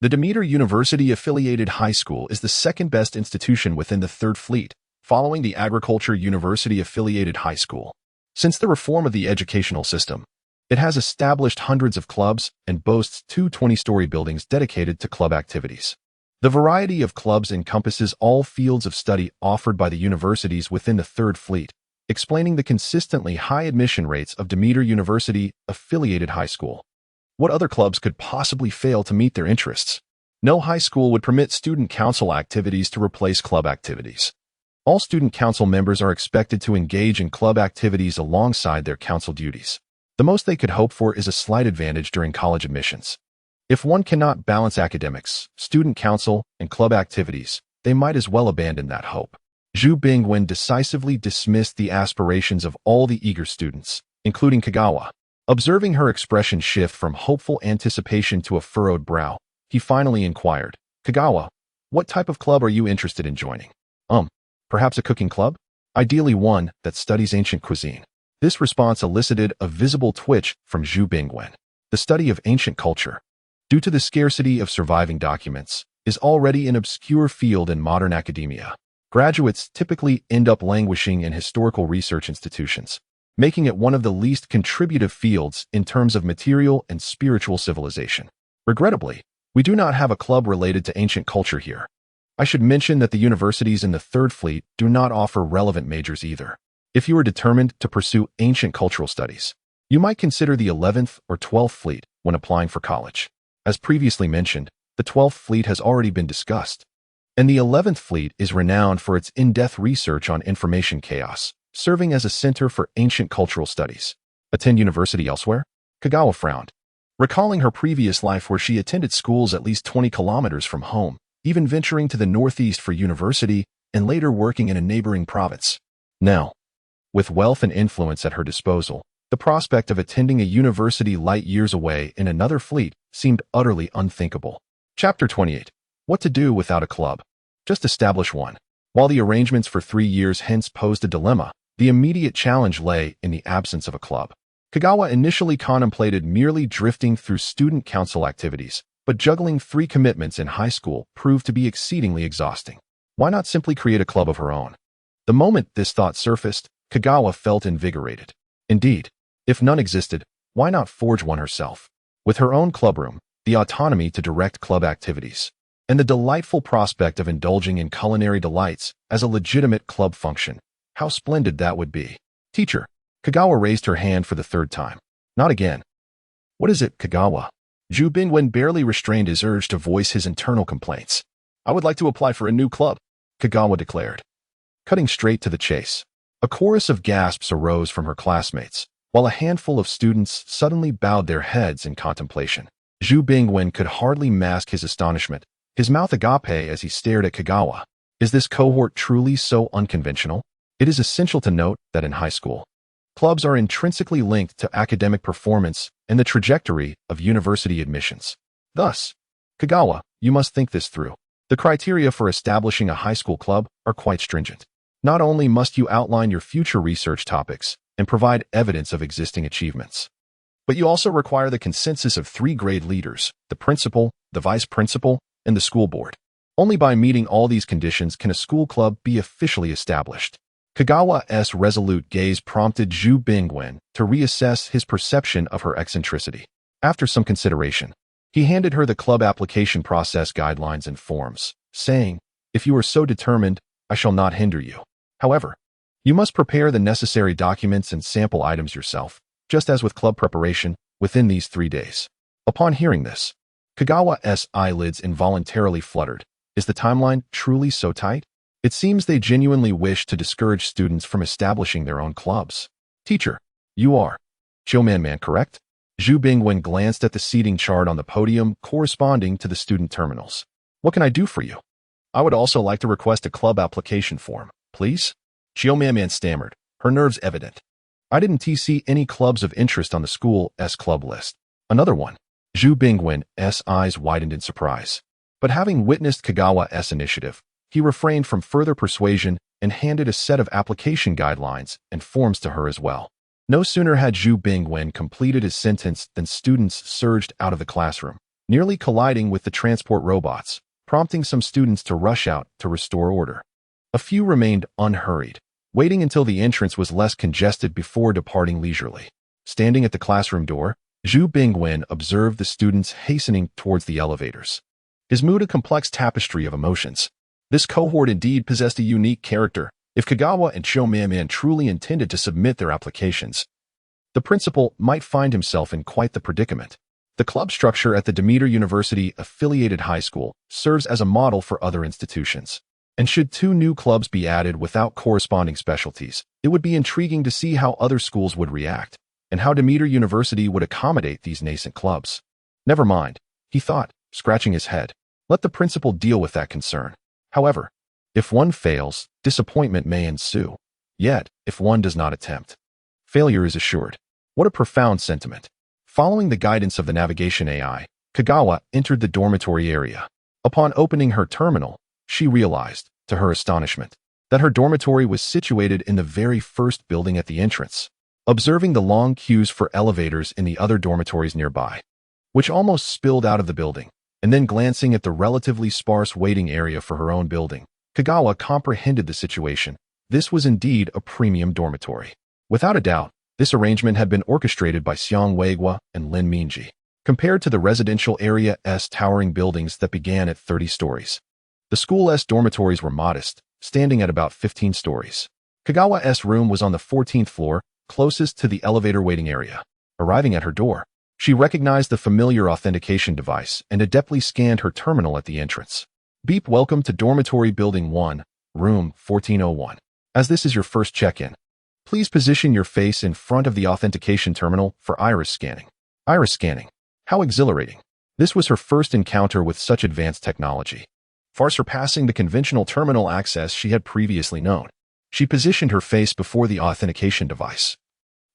The Demeter University-affiliated high school is the second-best institution within the Third Fleet, following the Agriculture University-affiliated high school. Since the reform of the educational system, it has established hundreds of clubs and boasts 2 20-story buildings dedicated to club activities. The variety of clubs encompasses all fields of study offered by the universities within the Third Fleet, explaining the consistently high admission rates of Demeter University-affiliated high school. What other clubs could possibly fail to meet their interests? No high school would permit student council activities to replace club activities. All student council members are expected to engage in club activities alongside their council duties. The most they could hope for is a slight advantage during college admissions. If one cannot balance academics, student council, and club activities, they might as well abandon that hope. Zhu Bingwen decisively dismissed the aspirations of all the eager students, including Kagawa. Observing her expression shift from hopeful anticipation to a furrowed brow, he finally inquired, Kagawa, what type of club are you interested in joining? Perhaps a cooking club? Ideally one that studies ancient cuisine. This response elicited a visible twitch from Zhu Bingwen. The study of ancient culture, due to the scarcity of surviving documents, is already an obscure field in modern academia. Graduates typically end up languishing in historical research institutions, making it one of the least contributive fields in terms of material and spiritual civilization. Regrettably, we do not have a club related to ancient culture here. I should mention that the universities in the Third Fleet do not offer relevant majors either. If you are determined to pursue ancient cultural studies, you might consider the 11th or 12th Fleet when applying for college. As previously mentioned, the 12th Fleet has already been discussed, and the 11th Fleet is renowned for its in-depth research on information chaos, serving as a center for ancient cultural studies. Attend university elsewhere? Kagawa frowned, recalling her previous life where she attended schools at least 20 kilometers from home, even venturing to the northeast for university and later working in a neighboring province. Now, with wealth and influence at her disposal, the prospect of attending a university light years away in another fleet seemed utterly unthinkable. Chapter 28. What to do without a club. Just establish one. While the arrangements for 3 years hence posed a dilemma, the immediate challenge lay in the absence of a club. Kagawa initially contemplated merely drifting through student council activities, but juggling 3 commitments in high school proved to be exceedingly exhausting. Why not simply create a club of her own? The moment this thought surfaced, Kagawa felt invigorated. Indeed, if none existed, why not forge one herself? With her own clubroom, the autonomy to direct club activities, and the delightful prospect of indulging in culinary delights as a legitimate club function, how splendid that would be. Teacher. Kagawa raised her hand for the 3rd time. Not again. What is it, Kagawa? Zhu Bingwen barely restrained his urge to voice his internal complaints. I would like to apply for a new club, Kagawa declared. Cutting straight to the chase. A chorus of gasps arose from her classmates, while a handful of students suddenly bowed their heads in contemplation. Zhu Bingwen could hardly mask his astonishment, his mouth agape as he stared at Kagawa. Is this cohort truly so unconventional? It is essential to note that in high school, clubs are intrinsically linked to academic performance and the trajectory of university admissions. Thus, Kagawa, you must think this through. The criteria for establishing a high school club are quite stringent. Not only must you outline your future research topics and provide evidence of existing achievements, but you also require the consensus of 3 grade leaders, the principal, the vice principal, and the school board. Only by meeting all these conditions can a school club be officially established. Kagawa's resolute gaze prompted Zhu Bingwen to reassess his perception of her eccentricity. After some consideration, he handed her the club application process guidelines and forms, saying, if you are so determined, I shall not hinder you. However, you must prepare the necessary documents and sample items yourself, just as with club preparation, within these 3 days. Upon hearing this, Kagawa's eyelids involuntarily fluttered. Is the timeline truly so tight? It seems they genuinely wish to discourage students from establishing their own clubs. Teacher, you are Man, correct? Zhu Bingwen glanced at the seating chart on the podium corresponding to the student terminals. What can I do for you? I would also like to request a club application form, please? Man stammered, her nerves evident. I didn't see any clubs of interest on the school's club list. Another one. Zhu Bingwen's eyes widened in surprise. But having witnessed Kagawa's initiative, he refrained from further persuasion and handed a set of application guidelines and forms to her as well. No sooner had Zhu Bingwen completed his sentence than students surged out of the classroom, nearly colliding with the transport robots, prompting some students to rush out to restore order. A few remained unhurried, waiting until the entrance was less congested before departing leisurely. Standing at the classroom door, Zhu Bingwen observed the students hastening towards the elevators. His mood a complex tapestry of emotions. This cohort indeed possessed a unique character. If Kagawa and Man truly intended to submit their applications, the principal might find himself in quite the predicament. The club structure at the Demeter University affiliated high school serves as a model for other institutions. And should 2 new clubs be added without corresponding specialties, it would be intriguing to see how other schools would react, and how Demeter University would accommodate these nascent clubs. Never mind, he thought, scratching his head. Let the principal deal with that concern. However, if one fails, disappointment may ensue. Yet, if one does not attempt, failure is assured. What a profound sentiment. Following the guidance of the navigation AI, Kagawa entered the dormitory area. Upon opening her terminal, she realized, to her astonishment, that her dormitory was situated in the very first building at the entrance. Observing the long queues for elevators in the other dormitories nearby, which almost spilled out of the building, and then glancing at the relatively sparse waiting area for her own building, Kagawa comprehended the situation. This was indeed a premium dormitory. Without a doubt, this arrangement had been orchestrated by Xiang Weigua and Lin Minji. Compared to the residential area's towering buildings that began at 30 stories, the school's dormitories were modest, standing at about 15 stories. Kagawa's room was on the 14th floor, closest to the elevator waiting area. Arriving at her door, she recognized the familiar authentication device and adeptly scanned her terminal at the entrance. Beep, welcome to Dormitory Building 1, room 1401. As this is your first check-in, Please position your face in front of the authentication terminal for iris scanning. Iris scanning. How exhilarating. This was her first encounter with such advanced technology, far surpassing the conventional terminal access she had previously known. She positioned her face before the authentication device,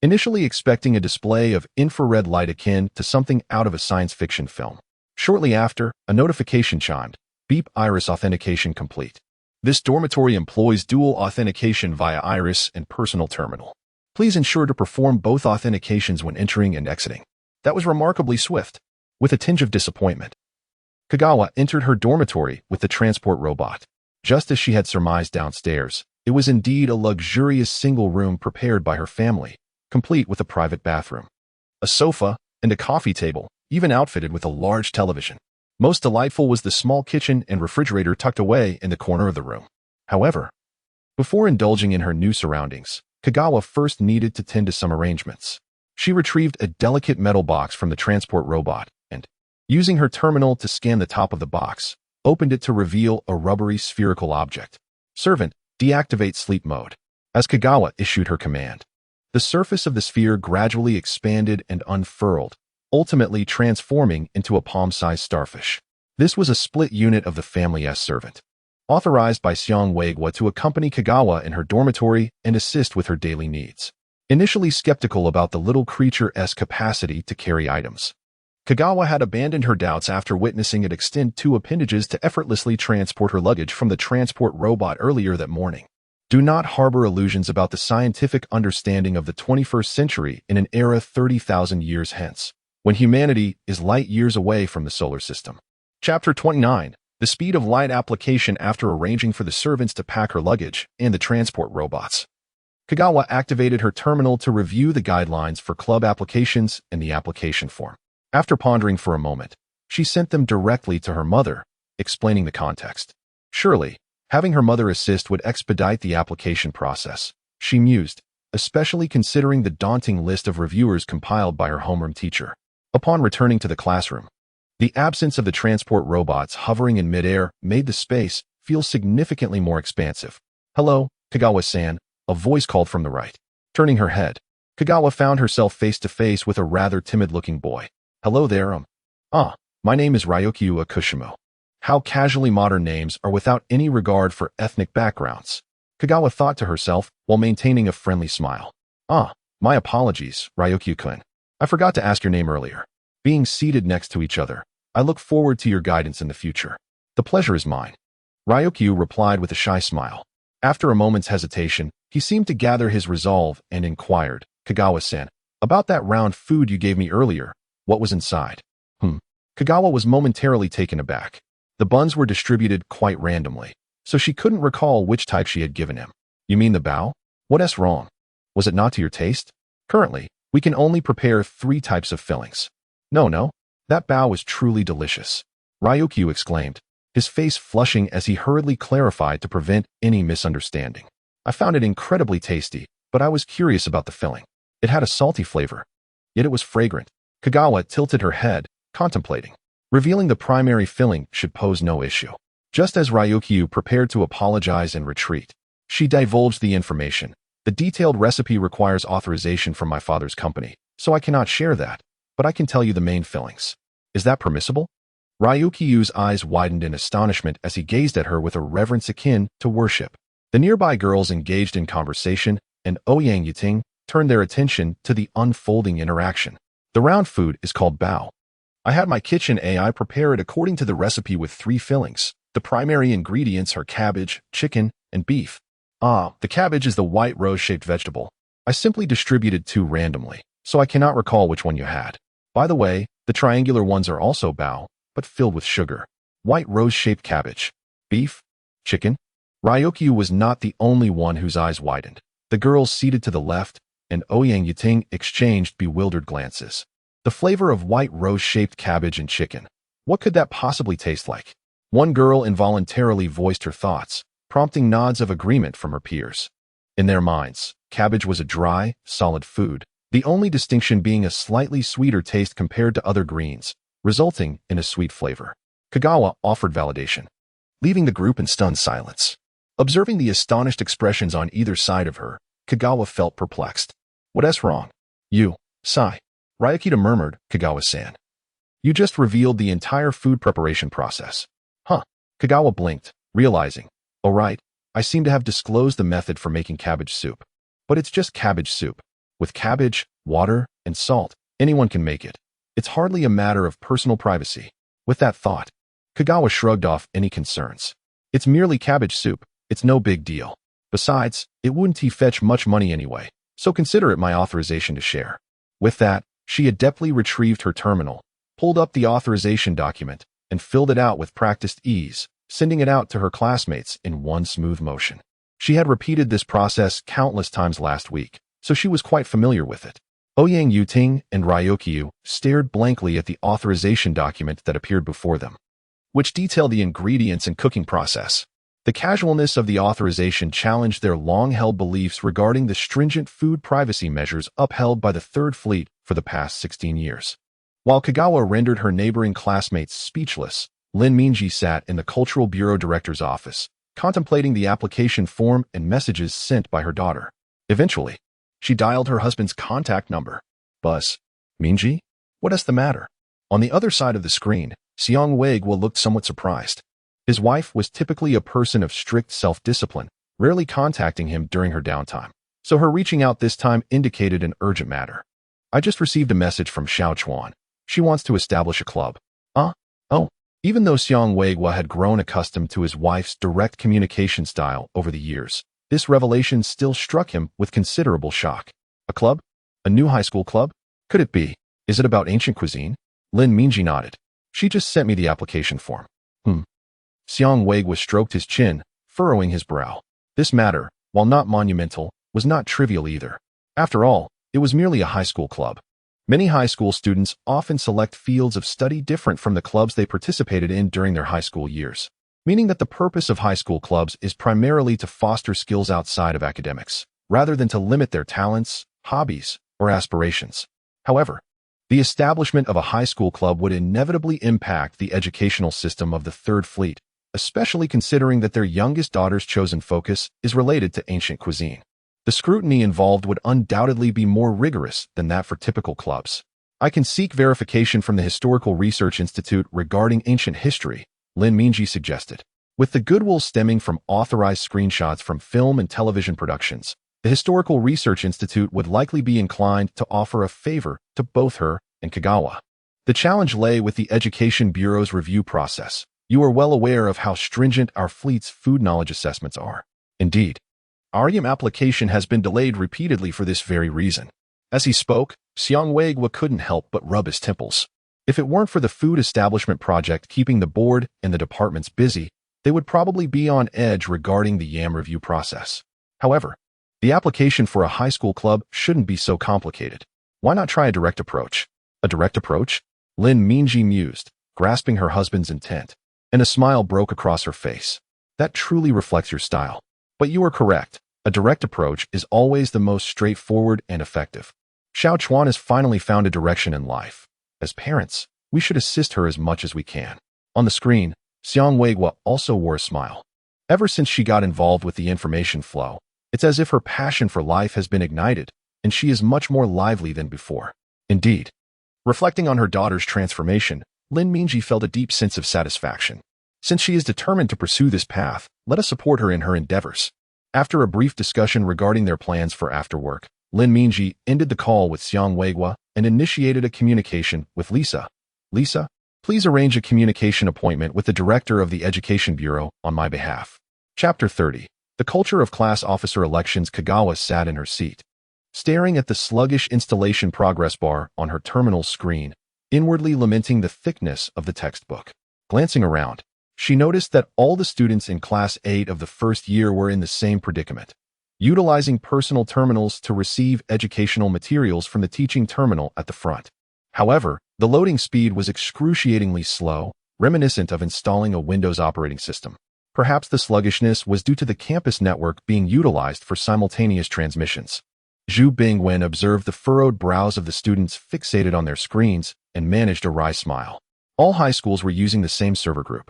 initially expecting a display of infrared light akin to something out of a science fiction film. Shortly after, a notification chimed. Beep, iris authentication complete. This dormitory employs dual authentication via iris and personal terminal. Please ensure to perform both authentications when entering and exiting. That was remarkably swift. With a tinge of disappointment, Kagawa entered her dormitory with the transport robot. Just as she had surmised downstairs, it was indeed a luxurious single room prepared by her family, complete with a private bathroom, a sofa, and a coffee table, even outfitted with a large television. Most delightful was the small kitchen and refrigerator tucked away in the corner of the room. However, before indulging in her new surroundings, Kagawa first needed to tend to some arrangements. She retrieved a delicate metal box from the transport robot and, using her terminal to scan the top of the box, opened it to reveal a rubbery spherical object. Servant, deactivate sleep mode. As Kagawa issued her command, the surface of the sphere gradually expanded and unfurled, ultimately transforming into a palm-sized starfish. This was a split unit of the family's servant, authorized by Xiang Weigua to accompany Kagawa in her dormitory and assist with her daily needs. Initially skeptical about the little creature's capacity to carry items, Kagawa had abandoned her doubts after witnessing it extend two appendages to effortlessly transport her luggage from the transport robot earlier that morning. Do not harbor illusions about the scientific understanding of the 21st century in an era 30,000 years hence, when humanity is light years away from the solar system. Chapter 29. The speed of light application after arranging for the servants to pack her luggage and the transport robots. Kagawa activated her terminal to review the guidelines for club applications and the application form. After pondering for a moment, she sent them directly to her mother, explaining the context. Surely, having her mother assist would expedite the application process, she mused, especially considering the daunting list of reviewers compiled by her homeroom teacher. Upon returning to the classroom, the absence of the transport robots hovering in midair made the space feel significantly more expansive. Hello, Kagawa-san, a voice called from the right. Turning her head, Kagawa found herself face-to-face with a rather timid-looking boy. Hello there, my name is Ryokyu Akushimo. How casually modern names are without any regard for ethnic backgrounds, Kagawa thought to herself while maintaining a friendly smile. My apologies, Ryokyu-kun. I forgot to ask your name earlier. Being seated next to each other, I look forward to your guidance in the future. The pleasure is mine. Ryokyu replied with a shy smile. After a moment's hesitation, he seemed to gather his resolve and inquired, Kagawa-san, about that round food you gave me earlier, what was inside? Kagawa was momentarily taken aback. The buns were distributed quite randomly, so she couldn't recall which type she had given him. You mean the bao? What's wrong? Was it not to your taste? Currently, we can only prepare 3 types of fillings. No, that bao was truly delicious, Ryokyu exclaimed, his face flushing as he hurriedly clarified to prevent any misunderstanding. I found it incredibly tasty, but I was curious about the filling. It had a salty flavor, yet it was fragrant. Kagawa tilted her head, contemplating. Revealing the primary filling should pose no issue. Just as Ryokyu prepared to apologize and retreat, she divulged the information. The detailed recipe requires authorization from my father's company, so I cannot share that, but I can tell you the main fillings. Is that permissible? Ryokyu's eyes widened in astonishment as he gazed at her with a reverence akin to worship. The nearby girls engaged in conversation, and Ouyang Yiting turned their attention to the unfolding interaction. The round food is called bao. I had my kitchen AI prepare it according to the recipe with 3 fillings. The primary ingredients are cabbage, chicken, and beef. The cabbage is the white rose-shaped vegetable. I simply distributed 2 randomly, so I cannot recall which one you had. By the way, the triangular ones are also bao, but filled with sugar. White rose-shaped cabbage, beef, chicken. Ryokyu was not the only one whose eyes widened. The girls seated to the left and Ouyang Yiting exchanged bewildered glances. The flavor of white rose-shaped cabbage and chicken. What could that possibly taste like? One girl involuntarily voiced her thoughts, prompting nods of agreement from her peers. In their minds, cabbage was a dry, solid food, the only distinction being a slightly sweeter taste compared to other greens, resulting in a sweet flavor. Kagawa offered validation, leaving the group in stunned silence. Observing the astonished expressions on either side of her, Kagawa felt perplexed. What's wrong? You, Sai. Ryukita murmured, Kagawa-san. You just revealed the entire food preparation process. Huh. Kagawa blinked, realizing, oh right, I seem to have disclosed the method for making cabbage soup. But it's just cabbage soup. With cabbage, water, and salt, anyone can make it. It's hardly a matter of personal privacy. With that thought, Kagawa shrugged off any concerns. It's merely cabbage soup. It's no big deal. Besides, it wouldn't fetch much money anyway, so consider it my authorization to share. With that, she adeptly retrieved her terminal, pulled up the authorization document, and filled it out with practiced ease, sending it out to her classmates in one smooth motion. She had repeated this process countless times last week, so she was quite familiar with it. Ouyang Yuting and Ryukyu stared blankly at the authorization document that appeared before them, which detailed the ingredients and cooking process. The casualness of the authorization challenged their long-held beliefs regarding the stringent food privacy measures upheld by the Third Fleet for the past 16 years. While Kagawa rendered her neighboring classmates speechless, Lin Minji sat in the Cultural Bureau Director's office, contemplating the application form and messages sent by her daughter. Eventually, she dialed her husband's contact number. Buzz. Minji? What's the matter? On the other side of the screen, Seong Waegwa looked somewhat surprised. His wife was typically a person of strict self-discipline, rarely contacting him during her downtime, so her reaching out this time indicated an urgent matter. I just received a message from Xiao Chuan. She wants to establish a club. Oh. Even though Seong Waegwa had grown accustomed to his wife's direct communication style over the years, this revelation still struck him with considerable shock. A club? A new high school club? Could it be? Is it about ancient cuisine? Lin Minji nodded. She just sent me the application form. Seong Waegwa stroked his chin, furrowing his brow. This matter, while not monumental, was not trivial either. After all, it was merely a high school club. Many high school students often select fields of study different from the clubs they participated in during their high school years, meaning that the purpose of high school clubs is primarily to foster skills outside of academics, rather than to limit their talents, hobbies, or aspirations. However, the establishment of a high school club would inevitably impact the educational system of the Third Fleet, especially considering that their youngest daughter's chosen focus is related to ancient cuisine. The scrutiny involved would undoubtedly be more rigorous than that for typical clubs. I can seek verification from the Historical Research Institute regarding ancient history, Lin Minji suggested. With the goodwill stemming from authorized screenshots from film and television productions, the Historical Research Institute would likely be inclined to offer a favor to both her and Kagawa. The challenge lay with the Education Bureau's review process. You are well aware of how stringent our fleet's food knowledge assessments are. Indeed, our application has been delayed repeatedly for this very reason. As he spoke, Seong Waegwa couldn't help but rub his temples. If it weren't for the food establishment project keeping the board and the departments busy, they would probably be on edge regarding the YAM review process. However, the application for a high school club shouldn't be so complicated. Why not try a direct approach? A direct approach? Lin Minji mused, grasping her husband's intent, and a smile broke across her face. That truly reflects your style. But you are correct. A direct approach is always the most straightforward and effective. Xiao Chuan has finally found a direction in life. As parents, we should assist her as much as we can. On the screen, Seong Waegwa also wore a smile. Ever since she got involved with the information flow, it's as if her passion for life has been ignited, and she is much more lively than before. Indeed, reflecting on her daughter's transformation, Lin Minji felt a deep sense of satisfaction. Since she is determined to pursue this path, let us support her in her endeavors. After a brief discussion regarding their plans for after work, Lin Minji ended the call with Seong Waegwa and initiated a communication with Lisa. Lisa, please arrange a communication appointment with the director of the Education Bureau on my behalf. Chapter 30. The Culture of Class Officer Elections. Kagawa sat in her seat, staring at the sluggish installation progress bar on her terminal screen, inwardly lamenting the thickness of the textbook. Glancing around, she noticed that all the students in Class 8 of the first year were in the same predicament, utilizing personal terminals to receive educational materials from the teaching terminal at the front. However, the loading speed was excruciatingly slow, reminiscent of installing a Windows operating system. Perhaps the sluggishness was due to the campus network being utilized for simultaneous transmissions. Zhu Bingwen observed the furrowed brows of the students fixated on their screens and managed a wry smile. All high schools were using the same server group,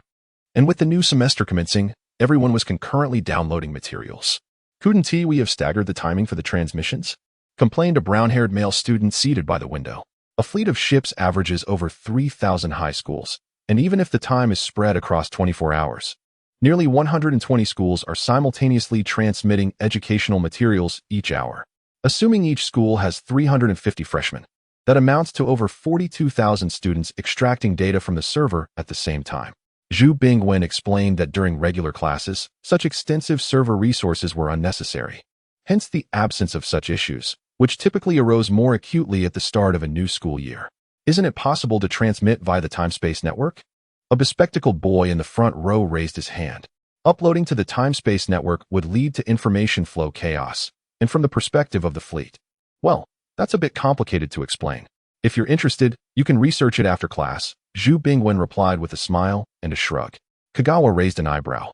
and with the new semester commencing, everyone was concurrently downloading materials. Couldn't we have staggered the timing for the transmissions? Complained a brown-haired male student seated by the window. A fleet of ships averages over 3,000 high schools, and even if the time is spread across 24 hours, nearly 120 schools are simultaneously transmitting educational materials each hour. Assuming each school has 350 freshmen, that amounts to over 42,000 students extracting data from the server at the same time. Zhu Bingwen explained that during regular classes, such extensive server resources were unnecessary. Hence the absence of such issues, which typically arose more acutely at the start of a new school year. Isn't it possible to transmit via the time-space network? A bespectacled boy in the front row raised his hand. Uploading to the time-space network would lead to information flow chaos, and from the perspective of the fleet, well, that's a bit complicated to explain. If you're interested, you can research it after class, Zhu Bingwen replied with a smile and a shrug. Kagawa raised an eyebrow,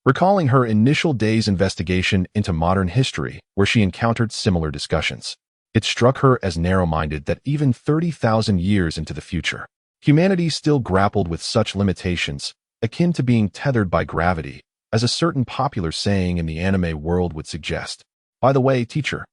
recalling her initial day's investigation into modern history where she encountered similar discussions. It struck her as narrow-minded that even 30,000 years into the future, humanity still grappled with such limitations, akin to being tethered by gravity, as a certain popular saying in the anime world would suggest. By the way, teacher,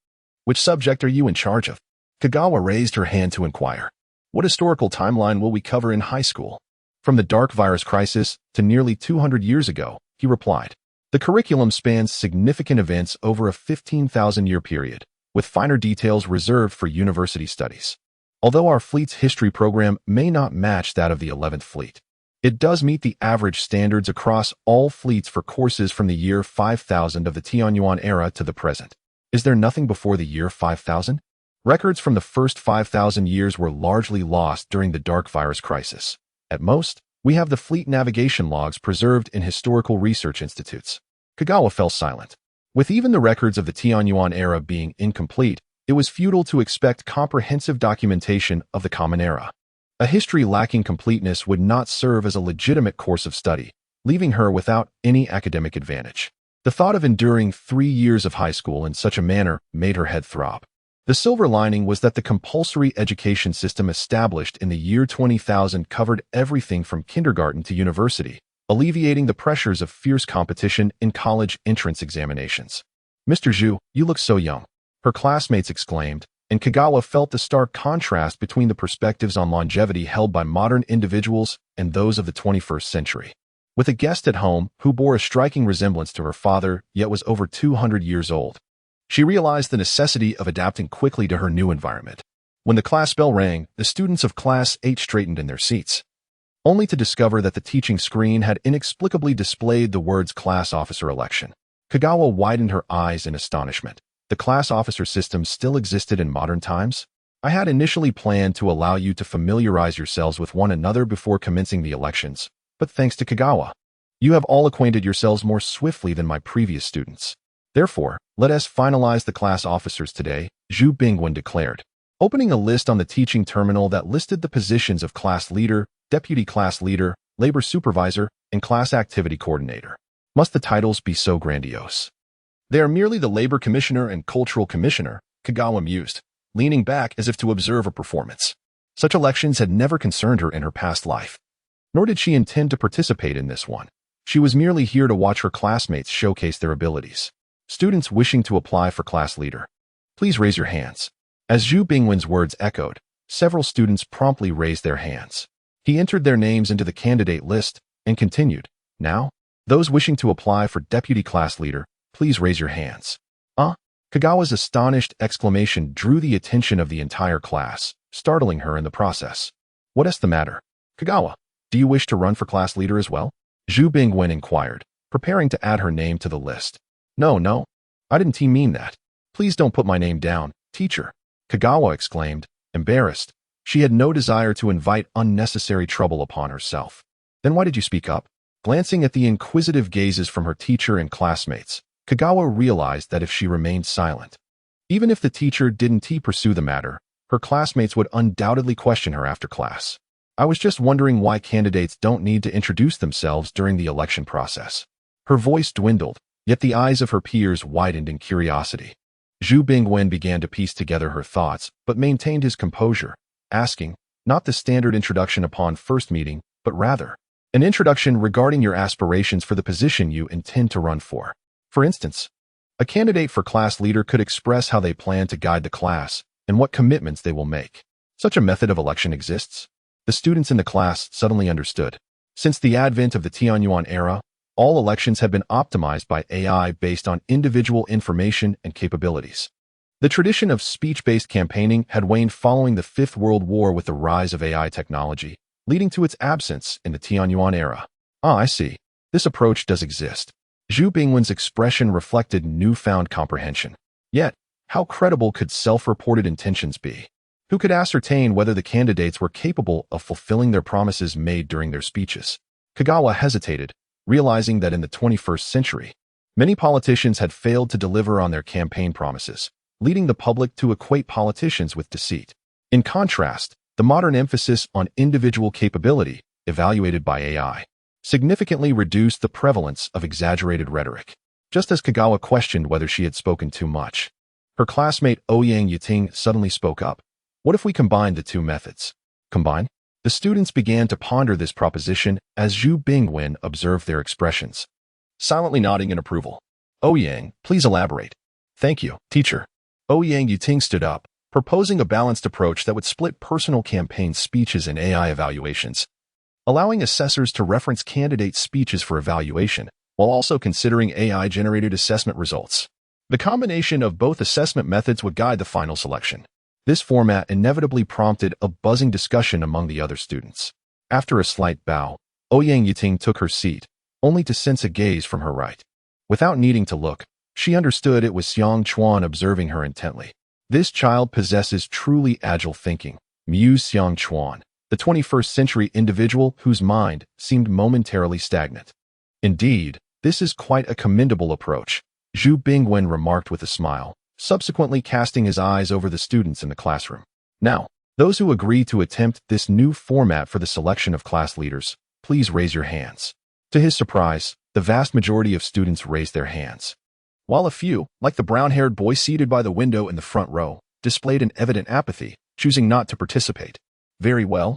which subject are you in charge of? Kagawa raised her hand to inquire. What historical timeline will we cover in high school? From the dark virus crisis to nearly 200 years ago, he replied. The curriculum spans significant events over a 15,000-year period, with finer details reserved for university studies. Although our fleet's history program may not match that of the 11th Fleet, it does meet the average standards across all fleets for courses from the year 5000 of the Tianyuan era to the present. Is there nothing before the year 5000? Records from the first 5,000 years were largely lost during the dark virus crisis. At most, we have the fleet navigation logs preserved in historical research institutes. Kagawa fell silent. With even the records of the Tianyuan era being incomplete, it was futile to expect comprehensive documentation of the Common Era. A history lacking completeness would not serve as a legitimate course of study, leaving her without any academic advantage. The thought of enduring 3 years of high school in such a manner made her head throb. The silver lining was that the compulsory education system established in the year 20,000 covered everything from kindergarten to university, alleviating the pressures of fierce competition in college entrance examinations. Mr. Zhu, you look so young, her classmates exclaimed, and Kagawa felt the stark contrast between the perspectives on longevity held by modern individuals and those of the 21st century. With a guest at home who bore a striking resemblance to her father, yet was over 200 years old, she realized the necessity of adapting quickly to her new environment. When the class bell rang, the students of Class 8 straightened in their seats, only to discover that the teaching screen had inexplicably displayed the words class officer election. Kagawa widened her eyes in astonishment. The class officer system still existed in modern times? I had initially planned to allow you to familiarize yourselves with one another before commencing the elections, but thanks to Kagawa, you have all acquainted yourselves more swiftly than my previous students. Therefore, let us finalize the class officers today, Zhu Bingwen declared, opening a list on the teaching terminal that listed the positions of class leader, deputy class leader, labor supervisor, and class activity coordinator. Must the titles be so grandiose? They are merely the labor commissioner and cultural commissioner, Kagawa mused, leaning back as if to observe a performance. Such elections had never concerned her in her past life, nor did she intend to participate in this one. She was merely here to watch her classmates showcase their abilities. Students wishing to apply for class leader, please raise your hands. As Zhu Bingwen's words echoed, several students promptly raised their hands. He entered their names into the candidate list and continued, now, those wishing to apply for deputy class leader, please raise your hands. Kagawa's astonished exclamation drew the attention of the entire class, startling her in the process. What is the matter? Kagawa, do you wish to run for class leader as well? Zhu Bingwen inquired, preparing to add her name to the list. No, I didn't mean that. Please don't put my name down, teacher, Kagawa exclaimed, embarrassed. She had no desire to invite unnecessary trouble upon herself. Then why did you speak up? Glancing at the inquisitive gazes from her teacher and classmates, Kagawa realized that if she remained silent, even if the teacher didn't pursue the matter, her classmates would undoubtedly question her after class. I was just wondering why candidates don't need to introduce themselves during the election process. Her voice dwindled, yet the eyes of her peers widened in curiosity. Zhu Bingwen began to piece together her thoughts, but maintained his composure, asking, not the standard introduction upon first meeting, but rather, an introduction regarding your aspirations for the position you intend to run for. For instance, A candidate for class leader could express how they plan to guide the class and what commitments they will make. Such a method of election exists. The students in the class suddenly understood. Since the advent of the Tianyuan era, all elections have been optimized by AI based on individual information and capabilities. The tradition of speech-based campaigning had waned following the Fifth World War with the rise of AI technology, leading to its absence in the Tianyuan era. Ah, I see. This approach does exist. Zhu Bingwen's expression reflected newfound comprehension. Yet, how credible could self-reported intentions be? Who could ascertain whether the candidates were capable of fulfilling their promises made during their speeches? Kagawa hesitated, realizing that in the 21st century, many politicians had failed to deliver on their campaign promises, leading the public to equate politicians with deceit. In contrast, the modern emphasis on individual capability, evaluated by AI, significantly reduced the prevalence of exaggerated rhetoric. Just as Kagawa questioned whether she had spoken too much, her classmate Ouyang Yiting suddenly spoke up. What if we combined the two methods? Combine? The students began to ponder this proposition as Zhu Bingwen observed their expressions, silently nodding in approval. Ouyang, please elaborate. Thank you, teacher. Ouyang Yiting stood up, proposing a balanced approach that would split personal campaign speeches and AI evaluations, allowing assessors to reference candidate speeches for evaluation, while also considering AI-generated assessment results. The combination of both assessment methods would guide the final selection. This format inevitably prompted a buzzing discussion among the other students. After a slight bow, Ouyang Yiting took her seat, only to sense a gaze from her right. Without needing to look, she understood it was Xiang Chuan observing her intently. This child possesses truly agile thinking, mused Xiang Chuan, the 21st century individual whose mind seemed momentarily stagnant. Indeed, this is quite a commendable approach, Zhu Bingwen remarked with a smile, subsequently casting his eyes over the students in the classroom. Now, those who agree to attempt this new format for the selection of class leaders, please raise your hands. To his surprise, the vast majority of students raised their hands, while a few, like the brown-haired boy seated by the window in the front row, displayed an evident apathy, choosing not to participate. Very well.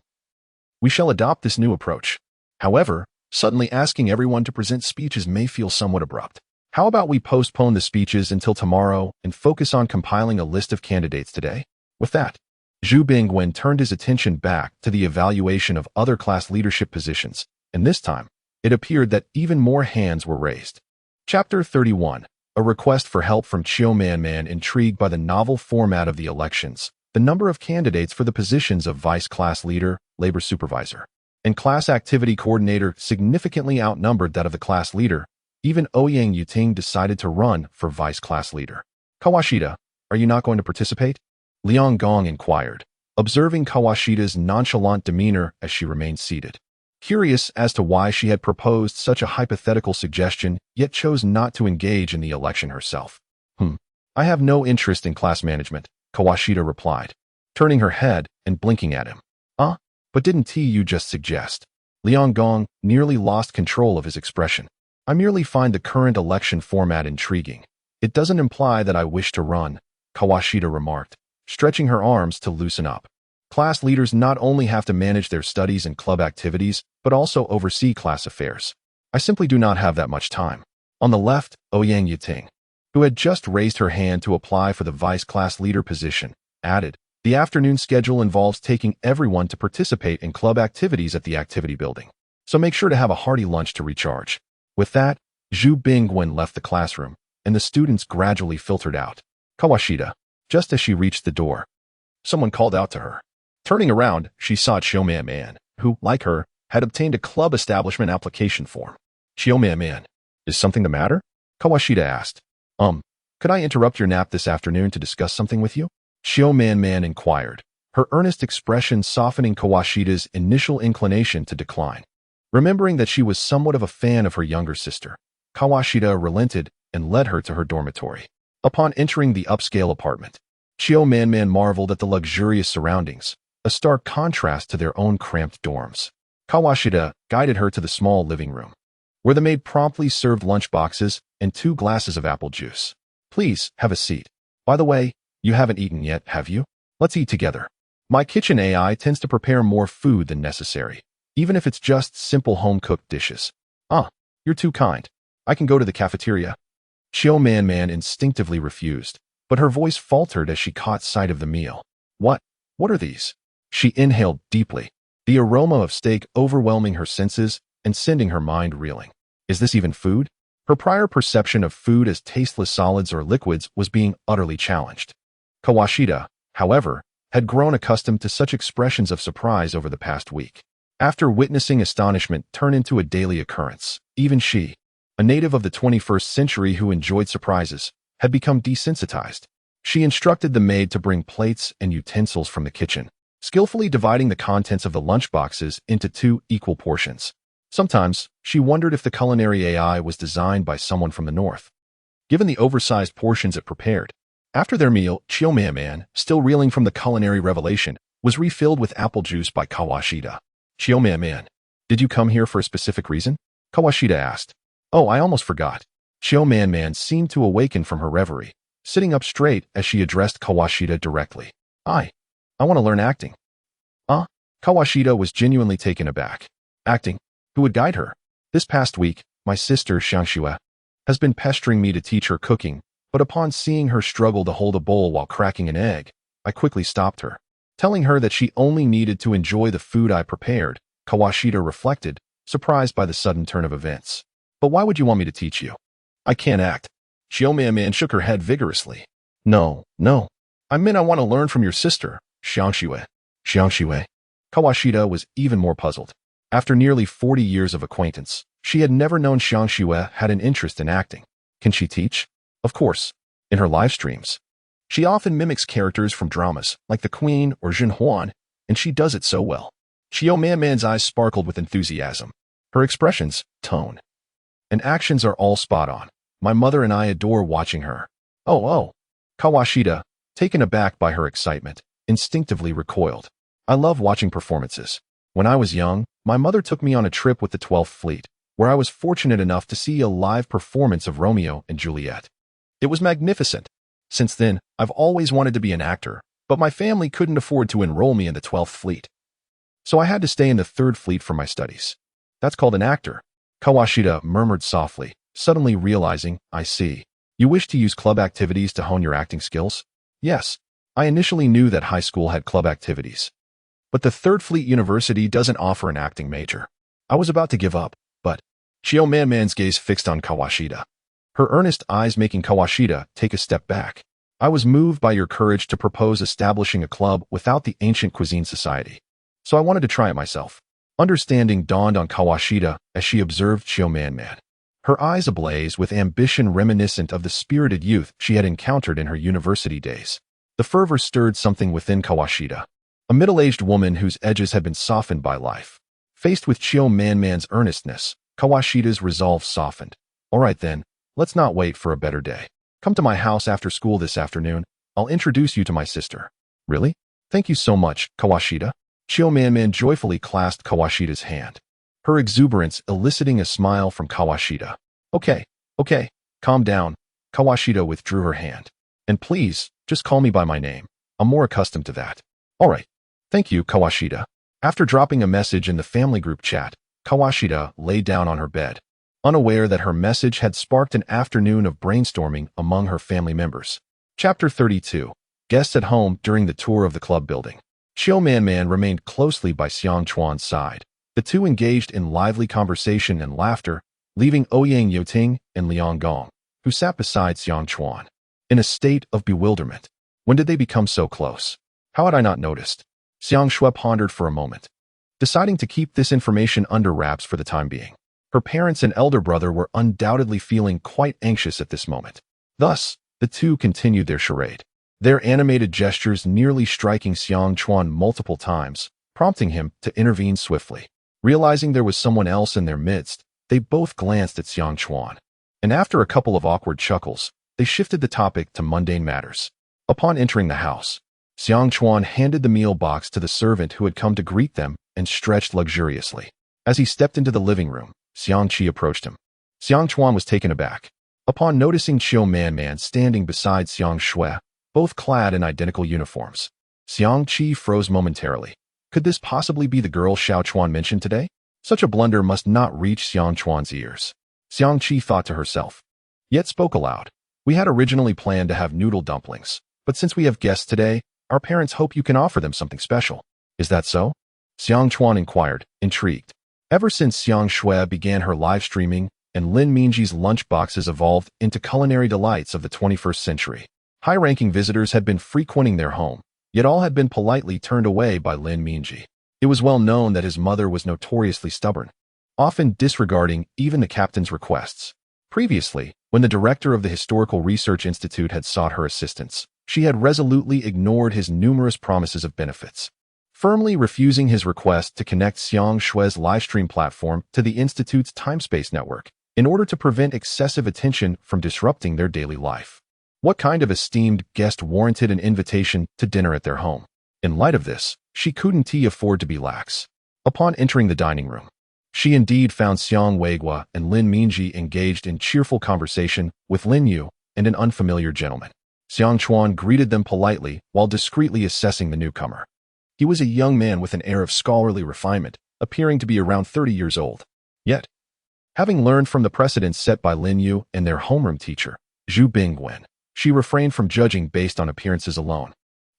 We shall adopt this new approach. However, suddenly asking everyone to present speeches may feel somewhat abrupt. How about we postpone the speeches until tomorrow and focus on compiling a list of candidates today? With that, Zhu Bingwen turned his attention back to the evaluation of other class leadership positions, and this time, it appeared that even more hands were raised. Chapter 31. A request for help from Chiu Man. Intrigued by the novel format of the elections, the number of candidates for the positions of vice class leader, labor supervisor, and class activity coordinator significantly outnumbered that of the class leader, even Ouyang Yiting decided to run for vice class leader. Kawashita, are you not going to participate? Liang Gong inquired, observing Kawashita's nonchalant demeanor as she remained seated. Curious as to why she had proposed such a hypothetical suggestion, yet chose not to engage in the election herself. I have no interest in class management, Kawashita replied, turning her head and blinking at him. But didn't you just suggest? Liang Gong nearly lost control of his expression. I merely find the current election format intriguing. It doesn't imply that I wish to run, Kawashita remarked, stretching her arms to loosen up. Class leaders not only have to manage their studies and club activities, but also oversee class affairs. I simply do not have that much time. On the left, Ouyang Yiting, who had just raised her hand to apply for the vice class leader position, added, the afternoon schedule involves taking everyone to participate in club activities at the activity building. So make sure to have a hearty lunch to recharge. With that, Zhu Bingwen left the classroom, and the students gradually filtered out. Kawashita, just as she reached the door, someone called out to her. Turning around, she saw Chiu Man, who, like her, had obtained a club establishment application form. Chiu Man, is something the matter? Kawashita asked. Could I interrupt your nap this afternoon to discuss something with you? Chiu Man inquired, her earnest expression softening Kawashita's initial inclination to decline. Remembering that she was somewhat of a fan of her younger sister, Kawashita relented and led her to her dormitory. Upon entering the upscale apartment, Chiu Man marveled at the luxurious surroundings, a stark contrast to their own cramped dorms. Kawashita guided her to the small living room, where the maid promptly served lunch boxes and 2 glasses of apple juice. Please, have a seat. By the way, you haven't eaten yet, have you? Let's eat together. My kitchen AI tends to prepare more food than necessary, even if it's just simple home-cooked dishes. You're too kind. I can go to the cafeteria. Xiao Man instinctively refused, but her voice faltered as she caught sight of the meal. What? What are these? She inhaled deeply, the aroma of steak overwhelming her senses and sending her mind reeling. Is this even food? Her prior perception of food as tasteless solids or liquids was being utterly challenged. Kawashida, however, had grown accustomed to such expressions of surprise over the past week. After witnessing astonishment turn into a daily occurrence, even she, a native of the 21st century who enjoyed surprises, had become desensitized. She instructed the maid to bring plates and utensils from the kitchen, skillfully dividing the contents of the lunchboxes into 2 equal portions. Sometimes, she wondered if the culinary AI was designed by someone from the north. Given the oversized portions it prepared, after their meal, Xiao Man, still reeling from the culinary revelation, was refilled with apple juice by Kawashida. Xiao Man, did you come here for a specific reason? Kawashida asked. Oh, I almost forgot. Xiao Man seemed to awaken from her reverie, sitting up straight as she addressed Kawashida directly. I want to learn acting. Kawashida was genuinely taken aback. Acting? Who would guide her? This past week, my sister Xiangxue has been pestering me to teach her cooking, but upon seeing her struggle to hold a bowl while cracking an egg, I quickly stopped her, telling her that she only needed to enjoy the food I prepared. Kawashida reflected, surprised by the sudden turn of events. But why would you want me to teach you? I can't act. Xiao Man shook her head vigorously. No. I meant I want to learn from your sister, Xiangxue. Kawashida was even more puzzled. After nearly 40 years of acquaintance, she had never known Xiangxue had an interest in acting. Can she teach? Of course, in her live streams. She often mimics characters from dramas, like the Queen or Jin Huan, and she does it so well. Xiao Man's eyes sparkled with enthusiasm. Her expressions, tone, and actions are all spot on. My mother and I adore watching her. Oh. Kawashida, taken aback by her excitement, instinctively recoiled. I love watching performances. When I was young, my mother took me on a trip with the 12th Fleet, where I was fortunate enough to see a live performance of Romeo and Juliet. It was magnificent. Since then, I've always wanted to be an actor, but my family couldn't afford to enroll me in the 12th Fleet. So I had to stay in the 3rd Fleet for my studies. That's called an actor. Kawashida murmured softly, suddenly realizing, I see. You wish to use club activities to hone your acting skills? Yes. I initially knew that high school had club activities. But the 3rd Fleet University doesn't offer an acting major. I was about to give up, but Xiao Man's gaze fixed on Kawashida, her earnest eyes making Kawashida take a step back. I was moved by your courage to propose establishing a club without the Ancient Cuisine Society. So I wanted to try it myself. Understanding dawned on Kawashida as she observed Xiao Man. Her eyes ablaze with ambition reminiscent of the spirited youth she had encountered in her university days. The fervor stirred something within Kawashida, a middle-aged woman whose edges had been softened by life. Faced with Xiao Man's earnestness, Kawashida's resolve softened. All right then, let's not wait for a better day. Come to my house after school this afternoon. I'll introduce you to my sister. Really? Thank you so much, Kawashida. Xiao Man joyfully clasped Kawashida's hand, her exuberance eliciting a smile from Kawashida. Okay, calm down. Kawashida withdrew her hand. And please, just call me by my name. I'm more accustomed to that. All right. Thank you, Kawashida. After dropping a message in the family group chat, Kawashida lay down on her bed, unaware that her message had sparked an afternoon of brainstorming among her family members. Chapter 32. Guests at home during the tour of the club building. Xiao Man remained closely by Xiang Chuan's side. The two engaged in lively conversation and laughter, leaving Ouyang Youting and Liang Gong, who sat beside Xiang Chuan, in a state of bewilderment. When did they become so close? How had I not noticed? Xiang Shui pondered for a moment, deciding to keep this information under wraps for the time being. Her parents and elder brother were undoubtedly feeling quite anxious at this moment. Thus, the two continued their charade, their animated gestures nearly striking Xiang Chuan multiple times, prompting him to intervene swiftly. Realizing there was someone else in their midst, they both glanced at Xiang Chuan, and after a couple of awkward chuckles, they shifted the topic to mundane matters. Upon entering the house, Xiang Chuan handed the meal box to the servant who had come to greet them and stretched luxuriously. As he stepped into the living room, Xiang Qi approached him. Xiang Chuan was taken aback. Upon noticing Xiao Man standing beside Xiang Shui, both clad in identical uniforms, Xiang Qi froze momentarily. Could this possibly be the girl Xiao Chuan mentioned today? Such a blunder must not reach Xiang Chuan's ears. Xiang Qi thought to herself. yet spoke aloud. We had originally planned to have noodle dumplings, but since we have guests today, our parents hope you can offer them something special. Is that so? Xiang Chuan inquired, intrigued. Ever since Xiang Shui began her live streaming, and Lin Mingji's lunchboxes evolved into culinary delights of the 21st century, high-ranking visitors had been frequenting their home, yet all had been politely turned away by Lin Mingji. It was well known that his mother was notoriously stubborn, often disregarding even the captain's requests. Previously, when the director of the Historical Research Institute had sought her assistance, she had resolutely ignored his numerous promises of benefits, firmly refusing his request to connect Xiang Shui's livestream platform to the Institute's time-space network in order to prevent excessive attention from disrupting their daily life. What kind of esteemed guest warranted an invitation to dinner at their home? In light of this, she couldn't afford to be lax. Upon entering the dining room, she indeed found Xiang Weiguo and Lin Mingji engaged in cheerful conversation with Lin Yu and an unfamiliar gentleman. Xiang Chuan greeted them politely while discreetly assessing the newcomer. He was a young man with an air of scholarly refinement, appearing to be around 30 years old. Yet, having learned from the precedents set by Lin Yu and their homeroom teacher, Zhu Bingwen, she refrained from judging based on appearances alone.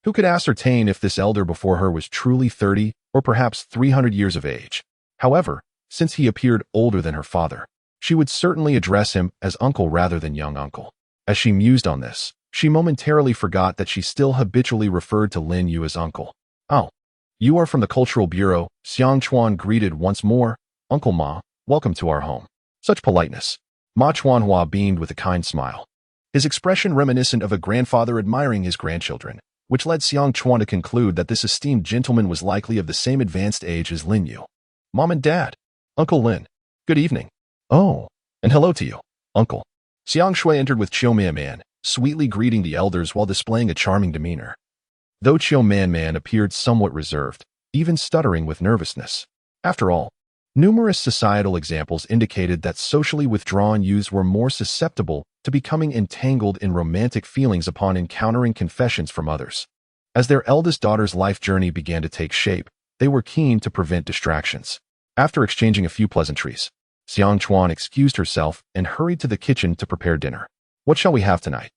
Who could ascertain if this elder before her was truly 30 or perhaps 300 years of age? However, since he appeared older than her father, she would certainly address him as uncle rather than young uncle. As she mused on this, she momentarily forgot that she still habitually referred to Lin Yu as uncle. "Oh, you are from the Cultural Bureau," Xiang Chuan greeted once more. "Uncle Ma, welcome to our home." Such politeness. Ma Chuanhua beamed with a kind smile, his expression reminiscent of a grandfather admiring his grandchildren, which led Xiang Chuan to conclude that this esteemed gentleman was likely of the same advanced age as Lin Yu. "Mom and Dad, Uncle Lin, good evening." "Oh, and hello to you, Uncle." Xiang Shui entered with Chiu Man, sweetly greeting the elders while displaying a charming demeanor. Though Chiu Man appeared somewhat reserved, even stuttering with nervousness. After all, numerous societal examples indicated that socially withdrawn youths were more susceptible to becoming entangled in romantic feelings upon encountering confessions from others. As their eldest daughter's life journey began to take shape, they were keen to prevent distractions. After exchanging a few pleasantries, Xiang Chuan excused herself and hurried to the kitchen to prepare dinner. "What shall we have tonight?"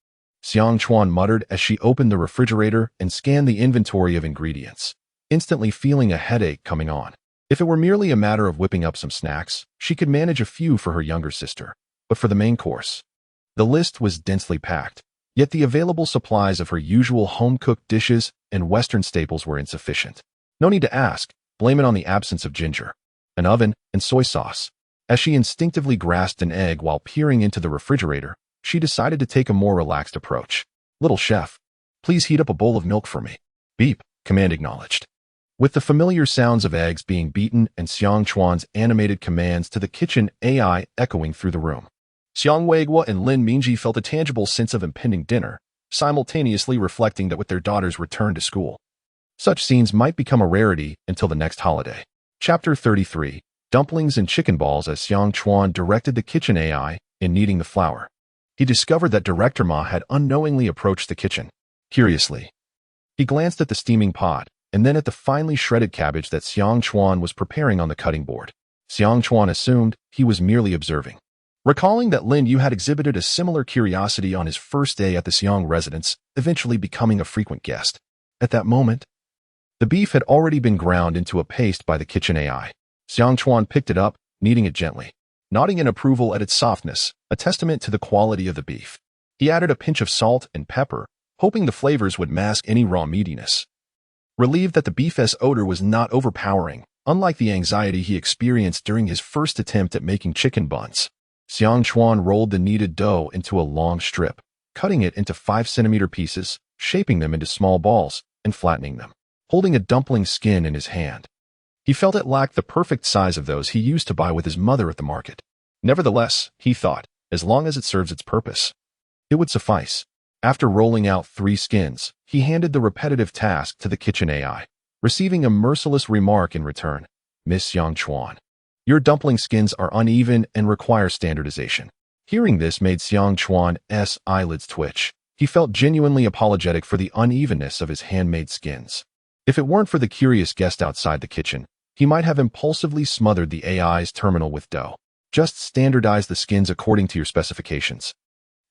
Xiang Chuan muttered as she opened the refrigerator and scanned the inventory of ingredients, instantly feeling a headache coming on. If it were merely a matter of whipping up some snacks, she could manage a few for her younger sister. But for the main course, the list was densely packed, yet the available supplies of her usual home-cooked dishes and Western staples were insufficient. No need to ask, blame it on the absence of ginger, an oven, and soy sauce. As she instinctively grasped an egg while peering into the refrigerator, she decided to take a more relaxed approach. "Little chef, please heat up a bowl of milk for me." "Beep," command acknowledged. With the familiar sounds of eggs being beaten and Xiang Chuan's animated commands to the kitchen AI echoing through the room, Xiang Weiguo and Lin Mingji felt a tangible sense of impending dinner, simultaneously reflecting that with their daughter's return to school, such scenes might become a rarity until the next holiday. Chapter 33, Dumplings and Chicken Balls. As Xiang Chuan directed the kitchen AI in kneading the flour, he discovered that Director Ma had unknowingly approached the kitchen. Curiously, he glanced at the steaming pot and then at the finely shredded cabbage that Xiang Chuan was preparing on the cutting board. Xiang Chuan assumed he was merely observing, recalling that Lin Yu had exhibited a similar curiosity on his first day at the Xiang residence, eventually becoming a frequent guest. At that moment, the beef had already been ground into a paste by the kitchen AI. Xiang Chuan picked it up, kneading it gently, nodding in approval at its softness, a testament to the quality of the beef. He added a pinch of salt and pepper, hoping the flavors would mask any raw meatiness. Relieved that the beef's odor was not overpowering, unlike the anxiety he experienced during his first attempt at making chicken buns, Xiang Chuan rolled the kneaded dough into a long strip, cutting it into 5-centimeter pieces, shaping them into small balls, and flattening them. Holding a dumpling skin in his hand, he felt it lacked the perfect size of those he used to buy with his mother at the market. Nevertheless, he thought, as long as it serves its purpose, it would suffice. After rolling out 3 skins, he handed the repetitive task to the kitchen AI, receiving a merciless remark in return. "Miss Xiang Chuan, your dumpling skins are uneven and require standardization." Hearing this made Xiang Chuan's eyelids twitch. He felt genuinely apologetic for the unevenness of his handmade skins. If it weren't for the curious guest outside the kitchen, he might have impulsively smothered the AI's terminal with dough. "Just standardize the skins according to your specifications."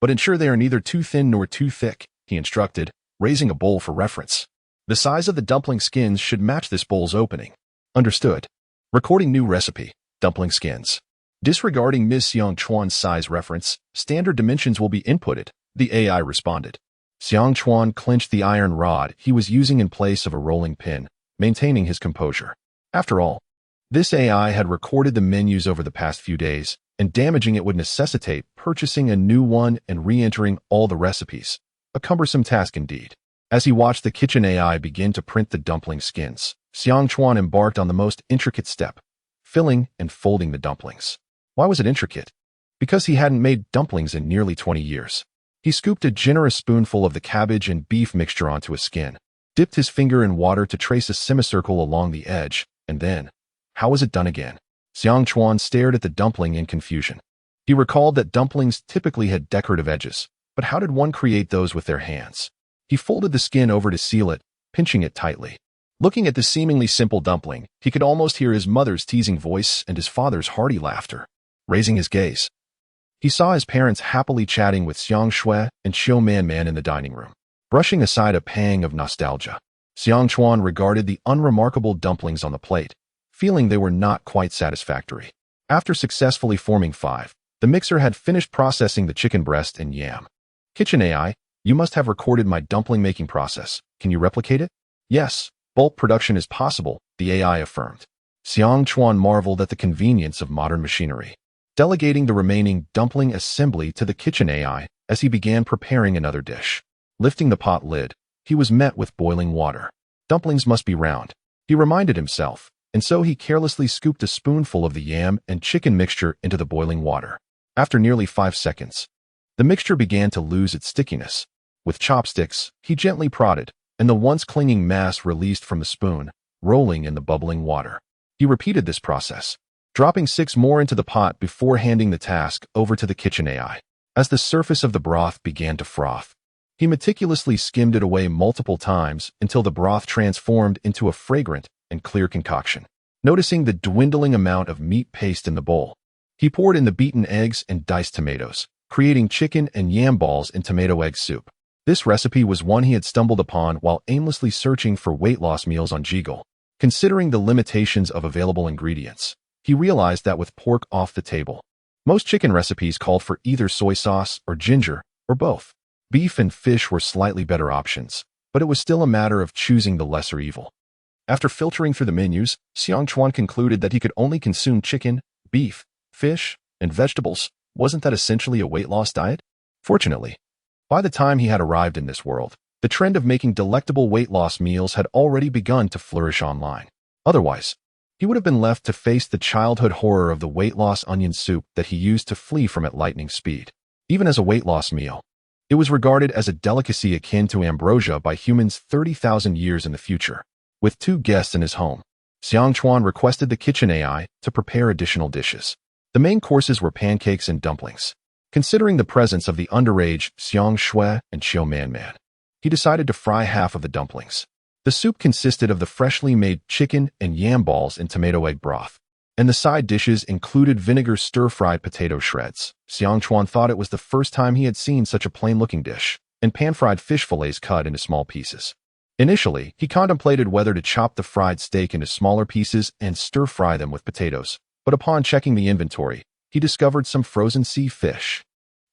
But ensure they are neither too thin nor too thick, he instructed, raising a bowl for reference. The size of the dumpling skins should match this bowl's opening. Understood. Recording new recipe, dumpling skins. Disregarding Ms. Xiang Chuan's size reference, standard dimensions will be inputted, the AI responded. Xiang Chuan clenched the iron rod he was using in place of a rolling pin, maintaining his composure. After all, this AI had recorded the menus over the past few days, and damaging it would necessitate purchasing a new one and re-entering all the recipes. A cumbersome task indeed. As he watched the kitchen AI begin to print the dumpling skins, Xiang Chuan embarked on the most intricate step, filling and folding the dumplings. Why was it intricate? Because he hadn't made dumplings in nearly 20 years. He scooped a generous spoonful of the cabbage and beef mixture onto a skin, dipped his finger in water to trace a semicircle along the edge, and then, how was it done again? Xiang Chuan stared at the dumpling in confusion. He recalled that dumplings typically had decorative edges, but how did one create those with their hands? He folded the skin over to seal it, pinching it tightly. Looking at the seemingly simple dumpling, he could almost hear his mother's teasing voice and his father's hearty laughter. Raising his gaze, he saw his parents happily chatting with Xiang Shui and Xiu-Man in the dining room. Brushing aside a pang of nostalgia, Xiang Chuan regarded the unremarkable dumplings on the plate, feeling they were not quite satisfactory. After successfully forming 5, the mixer had finished processing the chicken breast and yam. Kitchen AI, you must have recorded my dumpling making process. Can you replicate it? Yes, bulk production is possible, the AI affirmed. Xiang Chuan marveled at the convenience of modern machinery. Delegating the remaining dumpling assembly to the kitchen AI as he began preparing another dish. Lifting the pot lid, he was met with boiling water. Dumplings must be round, he reminded himself, and so he carelessly scooped a spoonful of the yam and chicken mixture into the boiling water. After nearly 5 seconds, the mixture began to lose its stickiness. With chopsticks, he gently prodded, and the once clinging mass released from the spoon, rolling in the bubbling water. He repeated this process, dropping 6 more into the pot before handing the task over to the kitchen AI. As the surface of the broth began to froth, he meticulously skimmed it away multiple times until the broth transformed into a fragrant and clear concoction. Noticing the dwindling amount of meat paste in the bowl, he poured in the beaten eggs and diced tomatoes, creating chicken and yam balls in tomato egg soup. This recipe was one he had stumbled upon while aimlessly searching for weight loss meals on Jiggle. Considering the limitations of available ingredients, he realized that with pork off the table, most chicken recipes called for either soy sauce or ginger, or both. Beef and fish were slightly better options, but it was still a matter of choosing the lesser evil. After filtering through the menus, Xiang Chuan concluded that he could only consume chicken, beef, fish, and vegetables. Wasn't that essentially a weight loss diet? Fortunately, by the time he had arrived in this world, the trend of making delectable weight loss meals had already begun to flourish online. Otherwise, he would have been left to face the childhood horror of the weight loss onion soup that he used to flee from at lightning speed. Even as a weight loss meal, it was regarded as a delicacy akin to ambrosia by humans 30,000 years in the future. With 2 guests in his home, Xiang Chuan requested the kitchen AI to prepare additional dishes. The main courses were pancakes and dumplings. Considering the presence of the underage Xiang Shui and Xiu-Man, he decided to fry half of the dumplings. The soup consisted of the freshly made chicken and yam balls in tomato egg broth, and the side dishes included vinegar stir-fried potato shreds. Xiang Chuan thought it was the first time he had seen such a plain-looking dish, and pan-fried fish fillets cut into small pieces. Initially, he contemplated whether to chop the fried steak into smaller pieces and stir-fry them with potatoes, but upon checking the inventory, he discovered some frozen sea fish.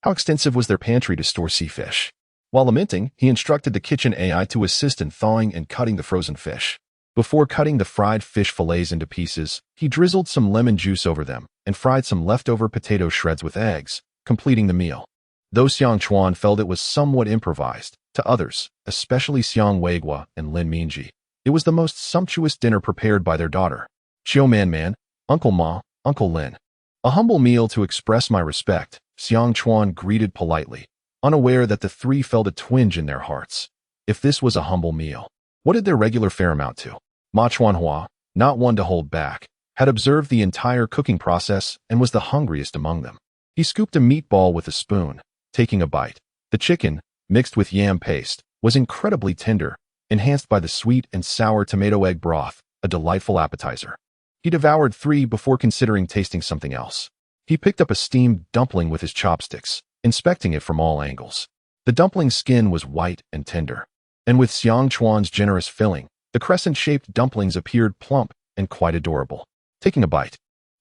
How extensive was their pantry to store sea fish? While lamenting, he instructed the kitchen AI to assist in thawing and cutting the frozen fish. Before cutting the fried fish fillets into pieces, he drizzled some lemon juice over them and fried some leftover potato shreds with eggs, completing the meal. Though Xiang Chuan felt it was somewhat improvised, to others, especially Xiang Weiguo and Lin Mingji, it was the most sumptuous dinner prepared by their daughter. Xiu-Man, Uncle Ma, Uncle Lin. A humble meal to express my respect, Xiang Chuan greeted politely, unaware that the 3 felt a twinge in their hearts. If this was a humble meal, what did their regular fare amount to? MANHUA, not one to hold back, had observed the entire cooking process and was the hungriest among them. He scooped a meatball with a spoon, taking a bite. The chicken, mixed with yam paste, was incredibly tender, enhanced by the sweet and sour tomato egg broth, a delightful appetizer. He devoured 3 before considering tasting something else. He picked up a steamed dumpling with his chopsticks, inspecting it from all angles. The dumpling's skin was white and tender, and with Xiang Chuan's generous filling, the crescent-shaped dumplings appeared plump and quite adorable. Taking a bite,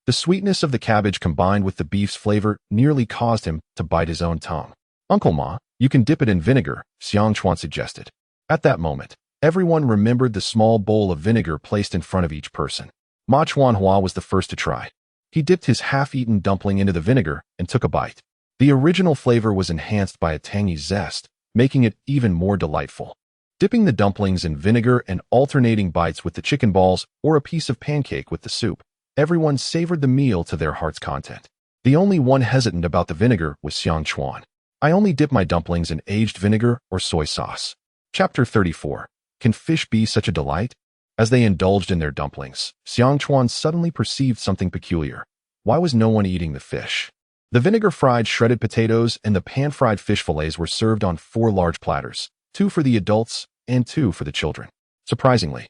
the sweetness of the cabbage combined with the beef's flavor nearly caused him to bite his own tongue. "Uncle Ma, you can dip it in vinegar," Xiang Chuan suggested. At that moment, everyone remembered the small bowl of vinegar placed in front of each person. Ma Chuanhua was the first to try. He dipped his half-eaten dumpling into the vinegar and took a bite. The original flavor was enhanced by a tangy zest, making it even more delightful. Dipping the dumplings in vinegar and alternating bites with the chicken balls or a piece of pancake with the soup, everyone savored the meal to their heart's content. The only one hesitant about the vinegar was Xiang Chuan. "I only dip my dumplings in aged vinegar or soy sauce." Chapter 34. Can fish be such a delight? As they indulged in their dumplings, Xiang Chuan suddenly perceived something peculiar. Why was no one eating the fish? The vinegar-fried shredded potatoes and the pan-fried fish fillets were served on 4 large platters, 2 for the adults and 2 for the children. Surprisingly,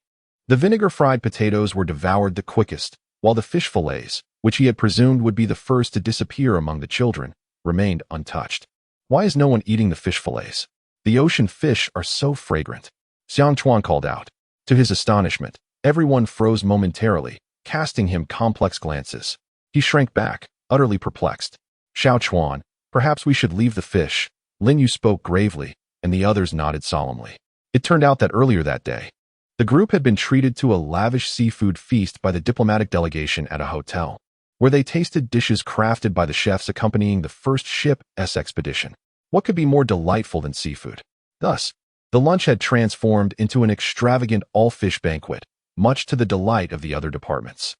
the vinegar-fried potatoes were devoured the quickest, while the fish fillets, which he had presumed would be the first to disappear among the children, remained untouched. Why is no one eating the fish fillets? The ocean fish are so fragrant. Xiang Chuan called out. To his astonishment, everyone froze momentarily, casting him complex glances. He shrank back, utterly perplexed. "Xiao Chuan, perhaps we should leave the fish." Lin Yu spoke gravely, and the others nodded solemnly. It turned out that earlier that day, the group had been treated to a lavish seafood feast by the diplomatic delegation at a hotel, where they tasted dishes crafted by the chefs accompanying the first ship's expedition. What could be more delightful than seafood? Thus, the lunch had transformed into an extravagant all-fish banquet, much to the delight of the other departments.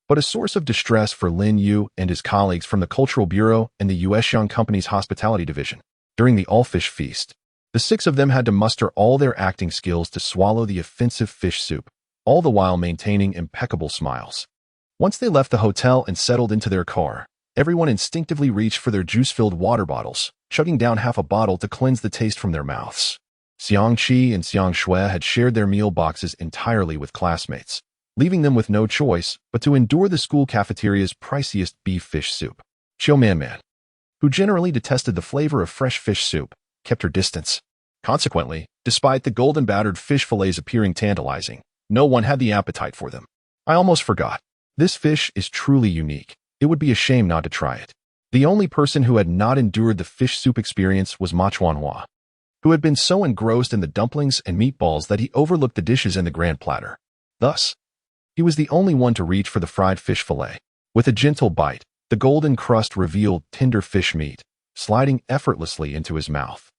But a source of distress for Lin Yu and his colleagues from the Cultural Bureau and the U.S. Young Company's Hospitality Division. During the all-fish feast, the 6 of them had to muster all their acting skills to swallow the offensive fish soup, all the while maintaining impeccable smiles. Once they left the hotel and settled into their car, everyone instinctively reached for their juice-filled water bottles, chugging down half a bottle to cleanse the taste from their mouths. Xiang Qi and Xiang Shui had shared their meal boxes entirely with classmates, leaving them with no choice but to endure the school cafeteria's priciest beef fish soup. Qiu Manman, who generally detested the flavor of fresh fish soup, kept her distance. Consequently, despite the golden battered fish fillets appearing tantalizing, no one had the appetite for them. "I almost forgot. This fish is truly unique. It would be a shame not to try it." The only person who had not endured the fish soup experience was Ma Chuanhua, who had been so engrossed in the dumplings and meatballs that he overlooked the dishes and the grand platter. Thus, he was the only one to reach for the fried fish fillet. With a gentle bite, the golden crust revealed tender fish meat, sliding effortlessly into his mouth.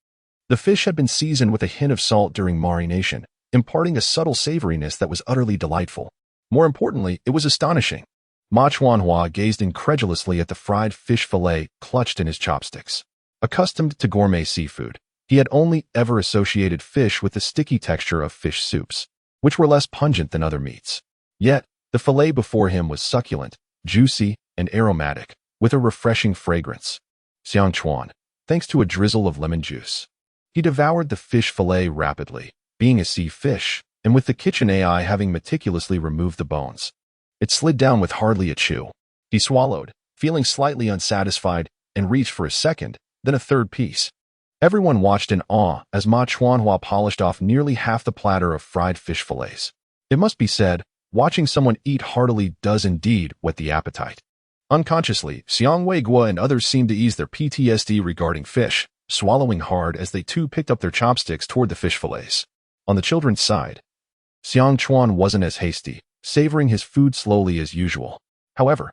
The fish had been seasoned with a hint of salt during marination, imparting a subtle savoriness that was utterly delightful. More importantly, it was astonishing. Ma Chuanhua gazed incredulously at the fried fish fillet clutched in his chopsticks. Accustomed to gourmet seafood, he had only ever associated fish with the sticky texture of fish soups, which were less pungent than other meats. Yet, the fillet before him was succulent, juicy, and aromatic, with a refreshing fragrance. Xiang Chuan, thanks to a drizzle of lemon juice. He devoured the fish fillet rapidly, being a sea fish, and with the kitchen AI having meticulously removed the bones. It slid down with hardly a chew. He swallowed, feeling slightly unsatisfied, and reached for a second, then a third piece. Everyone watched in awe as Ma Chuanhua polished off nearly half the platter of fried fish fillets. It must be said, watching someone eat heartily does indeed whet the appetite. Unconsciously, Xiang Weiguo and others seemed to ease their PTSD regarding fish, swallowing hard as they too picked up their chopsticks toward the fish fillets. On the children's side, Xiang Chuan wasn't as hasty, savoring his food slowly as usual. However,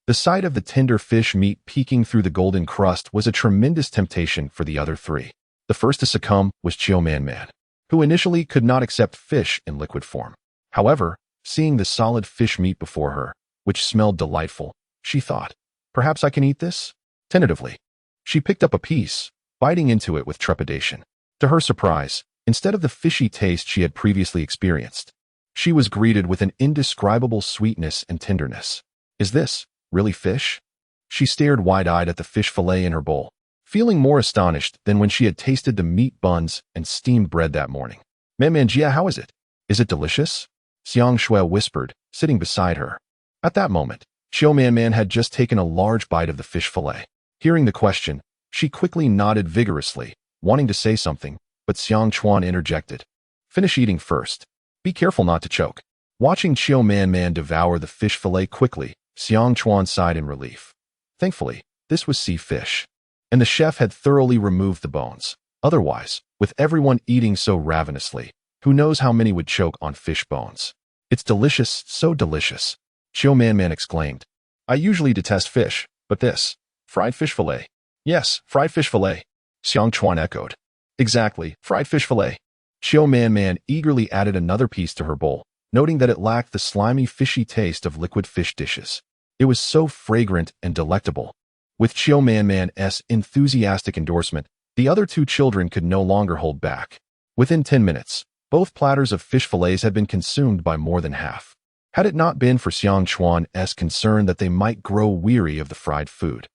the sight of the tender fish meat peeking through the golden crust was a tremendous temptation for the other 3. The first to succumb was Qiu Manman, who initially could not accept fish in liquid form. However, seeing the solid fish meat before her, which smelled delightful, she thought, "Perhaps I can eat this?" Tentatively, she picked up a piece, biting into it with trepidation. To her surprise, instead of the fishy taste she had previously experienced, she was greeted with an indescribable sweetness and tenderness. "Is this really fish?" She stared wide-eyed at the fish fillet in her bowl, feeling more astonished than when she had tasted the meat buns and steamed bread that morning. "Manmanjia, how is it? Is it delicious?" Xiang Shui whispered, sitting beside her. At that moment, Qiu Manman had just taken a large bite of the fish fillet. Hearing the question, She quickly nodded vigorously, wanting to say something, but Xiang Chuan interjected. Finish eating first. Be careful not to choke. Watching Chiu Man devour the fish fillet quickly, Xiang Chuan sighed in relief. Thankfully, this was sea fish, and the chef had thoroughly removed the bones. Otherwise, with everyone eating so ravenously, who knows how many would choke on fish bones. It's delicious, so delicious, Chiu Man exclaimed. I usually detest fish, but this, fried fish fillet. Yes, fried fish fillet, Xiang Chuan echoed. Exactly, fried fish fillet. Chiu Man eagerly added another piece to her bowl, noting that it lacked the slimy, fishy taste of liquid fish dishes. It was so fragrant and delectable. With Chiu Man's enthusiastic endorsement, the other two children could no longer hold back. Within 10 minutes, both platters of fish fillets had been consumed by more than half. Had it not been for Xiang Chuan's concern that they might grow weary of the fried food,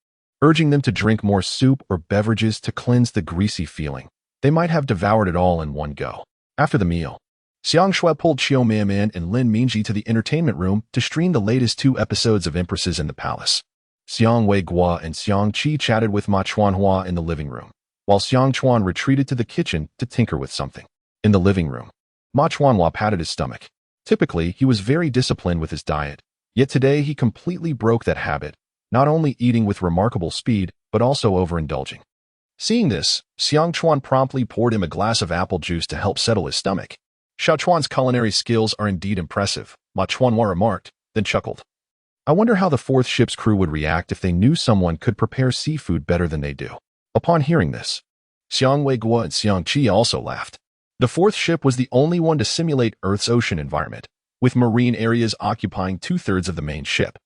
urging them to drink more soup or beverages to cleanse the greasy feeling, they might have devoured it all in one go. After the meal, Xiang Shui pulled Chiu Man and Lin Mingji to the entertainment room to stream the latest 2 episodes of Empresses in the Palace. Xiang Weiguo and Xiang Qi chatted with Ma Chuanhua in the living room, while Xiang Chuan retreated to the kitchen to tinker with something. In the living room, Ma Chuanhua patted his stomach. Typically, he was very disciplined with his diet, yet today he completely broke that habit, not only eating with remarkable speed, but also overindulging. Seeing this, Xiang Chuan promptly poured him a glass of apple juice to help settle his stomach. Xiao Chuan's culinary skills are indeed impressive, Ma Chuanhua remarked, then chuckled. I wonder how the 4th ship's crew would react if they knew someone could prepare seafood better than they do. Upon hearing this, Xiang Weiguo and Xiang Qi also laughed. The 4th ship was the only one to simulate Earth's ocean environment, with marine areas occupying 2/3 of the main ship,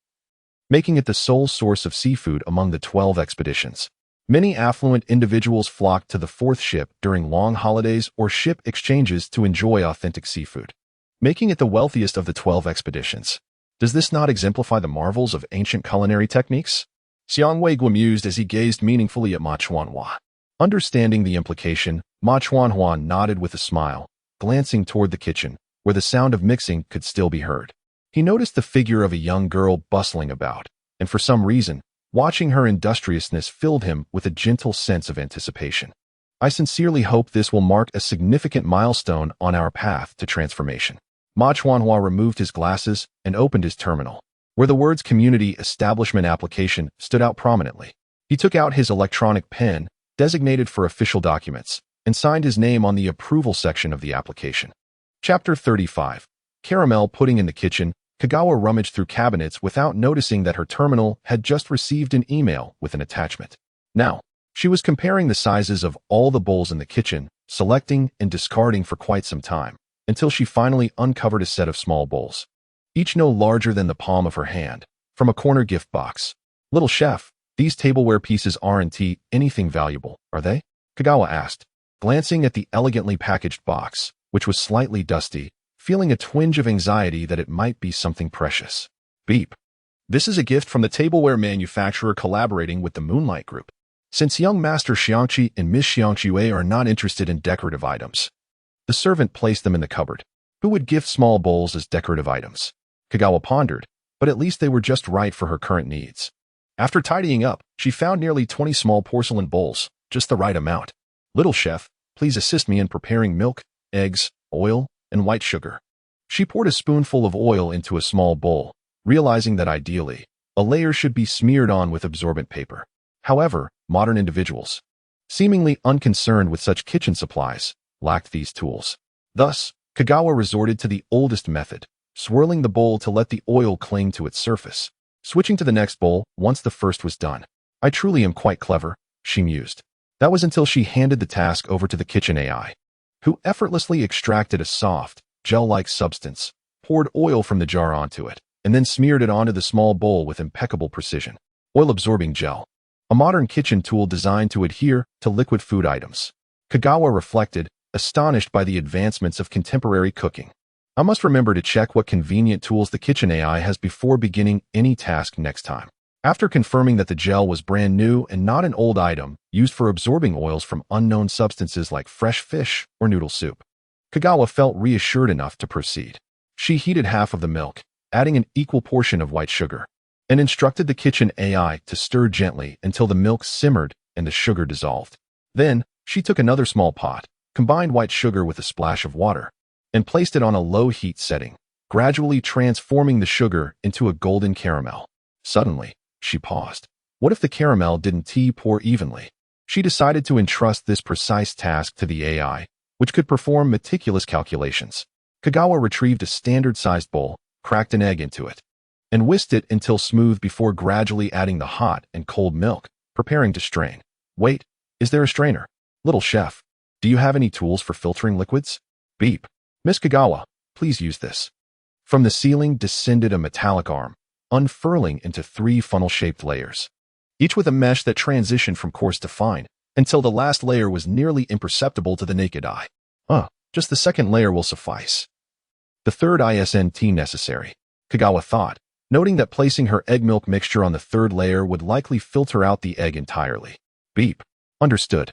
making it the sole source of seafood among the 12 expeditions. Many affluent individuals flocked to the 4th ship during long holidays or ship exchanges to enjoy authentic seafood, making it the wealthiest of the 12 expeditions. Does this not exemplify the marvels of ancient culinary techniques? Xiang Weiguo mused as he gazed meaningfully at Ma Chuanhua. Understanding the implication, Ma Chuanhua nodded with a smile, glancing toward the kitchen, where the sound of mixing could still be heard. He noticed the figure of a young girl bustling about, and for some reason, watching her industriousness filled him with a gentle sense of anticipation. I sincerely hope this will mark a significant milestone on our path to transformation. Ma Chuanhua removed his glasses and opened his terminal, where the words Community Establishment Application stood out prominently. He took out his electronic pen, designated for official documents, and signed his name on the approval section of the application. Chapter 35. Caramel pudding in the kitchen. Kagawa rummaged through cabinets without noticing that her terminal had just received an email with an attachment. Now, she was comparing the sizes of all the bowls in the kitchen, selecting and discarding for quite some time, until she finally uncovered a set of small bowls, each no larger than the palm of her hand, from a corner gift box. Little chef, these tableware pieces aren't anything valuable, are they? Kagawa asked, glancing at the elegantly packaged box, which was slightly dusty, feeling a twinge of anxiety that it might be something precious. Beep. This is a gift from the tableware manufacturer collaborating with the Moonlight Group. Since young Master Xiangqi and Miss Xiangqi are not interested in decorative items, the servant placed them in the cupboard. Who would gift small bowls as decorative items? Kagawa pondered, but at least they were just right for her current needs. After tidying up, she found nearly 20 small porcelain bowls, just the right amount. Little chef, please assist me in preparing milk, eggs, oil, and white sugar. She poured a spoonful of oil into a small bowl, realizing that ideally, a layer should be smeared on with absorbent paper. However, modern individuals, seemingly unconcerned with such kitchen supplies, lacked these tools. Thus, Kagawa resorted to the oldest method, swirling the bowl to let the oil cling to its surface, switching to the next bowl once the first was done. I truly am quite clever, she mused. That was until she handed the task over to the kitchen AI, who effortlessly extracted a soft, gel-like substance, poured oil from the jar onto it, and then smeared it onto the small bowl with impeccable precision. Oil-absorbing gel, a modern kitchen tool designed to adhere to liquid food items. Kagawa reflected, astonished by the advancements of contemporary cooking. I must remember to check what convenient tools the kitchen AI has before beginning any task next time. After confirming that the gel was brand new and not an old item used for absorbing oils from unknown substances like fresh fish or noodle soup, Kagawa felt reassured enough to proceed. She heated half of the milk, adding an equal portion of white sugar, and instructed the kitchen AI to stir gently until the milk simmered and the sugar dissolved. Then, she took another small pot, combined white sugar with a splash of water, and placed it on a low heat setting, gradually transforming the sugar into a golden caramel. Suddenly, she paused. What if the caramel didn't pour evenly? She decided to entrust this precise task to the AI, which could perform meticulous calculations. Kagawa retrieved a standard-sized bowl, cracked an egg into it, and whisked it until smooth before gradually adding the hot and cold milk, preparing to strain. Wait, is there a strainer? Little chef, do you have any tools for filtering liquids? Beep. Miss Kagawa, please use this. From the ceiling descended a metallic arm, unfurling into 3 funnel-shaped layers, each with a mesh that transitioned from coarse to fine, until the last layer was nearly imperceptible to the naked eye. Just the second layer will suffice. The third isn't necessary, Kagawa thought, noting that placing her egg milk mixture on the third layer would likely filter out the egg entirely. Beep. Understood.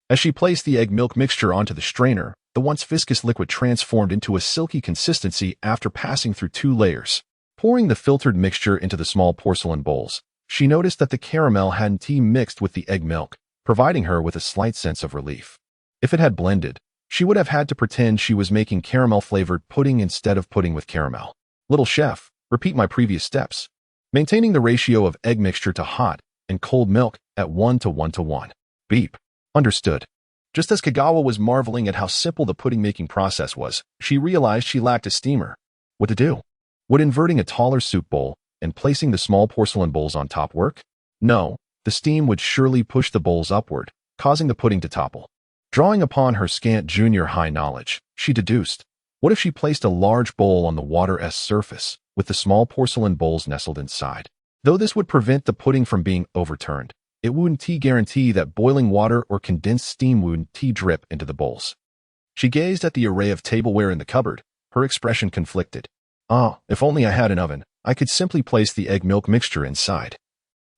As she placed the egg milk mixture onto the strainer, the once viscous liquid transformed into a silky consistency after passing through 2 layers. Pouring the filtered mixture into the small porcelain bowls, she noticed that the caramel hadn't mixed with the egg milk, providing her with a slight sense of relief. If it had blended, she would have had to pretend she was making caramel-flavored pudding instead of pudding with caramel. Little chef, repeat my previous steps, maintaining the ratio of egg mixture to hot and cold milk at 1 to 1 to 1. Beep. Understood. Just as Kagawa was marveling at how simple the pudding-making process was, she realized she lacked a steamer. What to do? Would inverting a taller soup bowl and placing the small porcelain bowls on top work? No, the steam would surely push the bowls upward, causing the pudding to topple. Drawing upon her scant junior high knowledge, she deduced, what if she placed a large bowl on the water's surface, with the small porcelain bowls nestled inside? Though this would prevent the pudding from being overturned, it wouldn't guarantee that boiling water or condensed steam wouldn't drip into the bowls. She gazed at the array of tableware in the cupboard, her expression conflicted. If only I had an oven, I could simply place the egg milk mixture inside.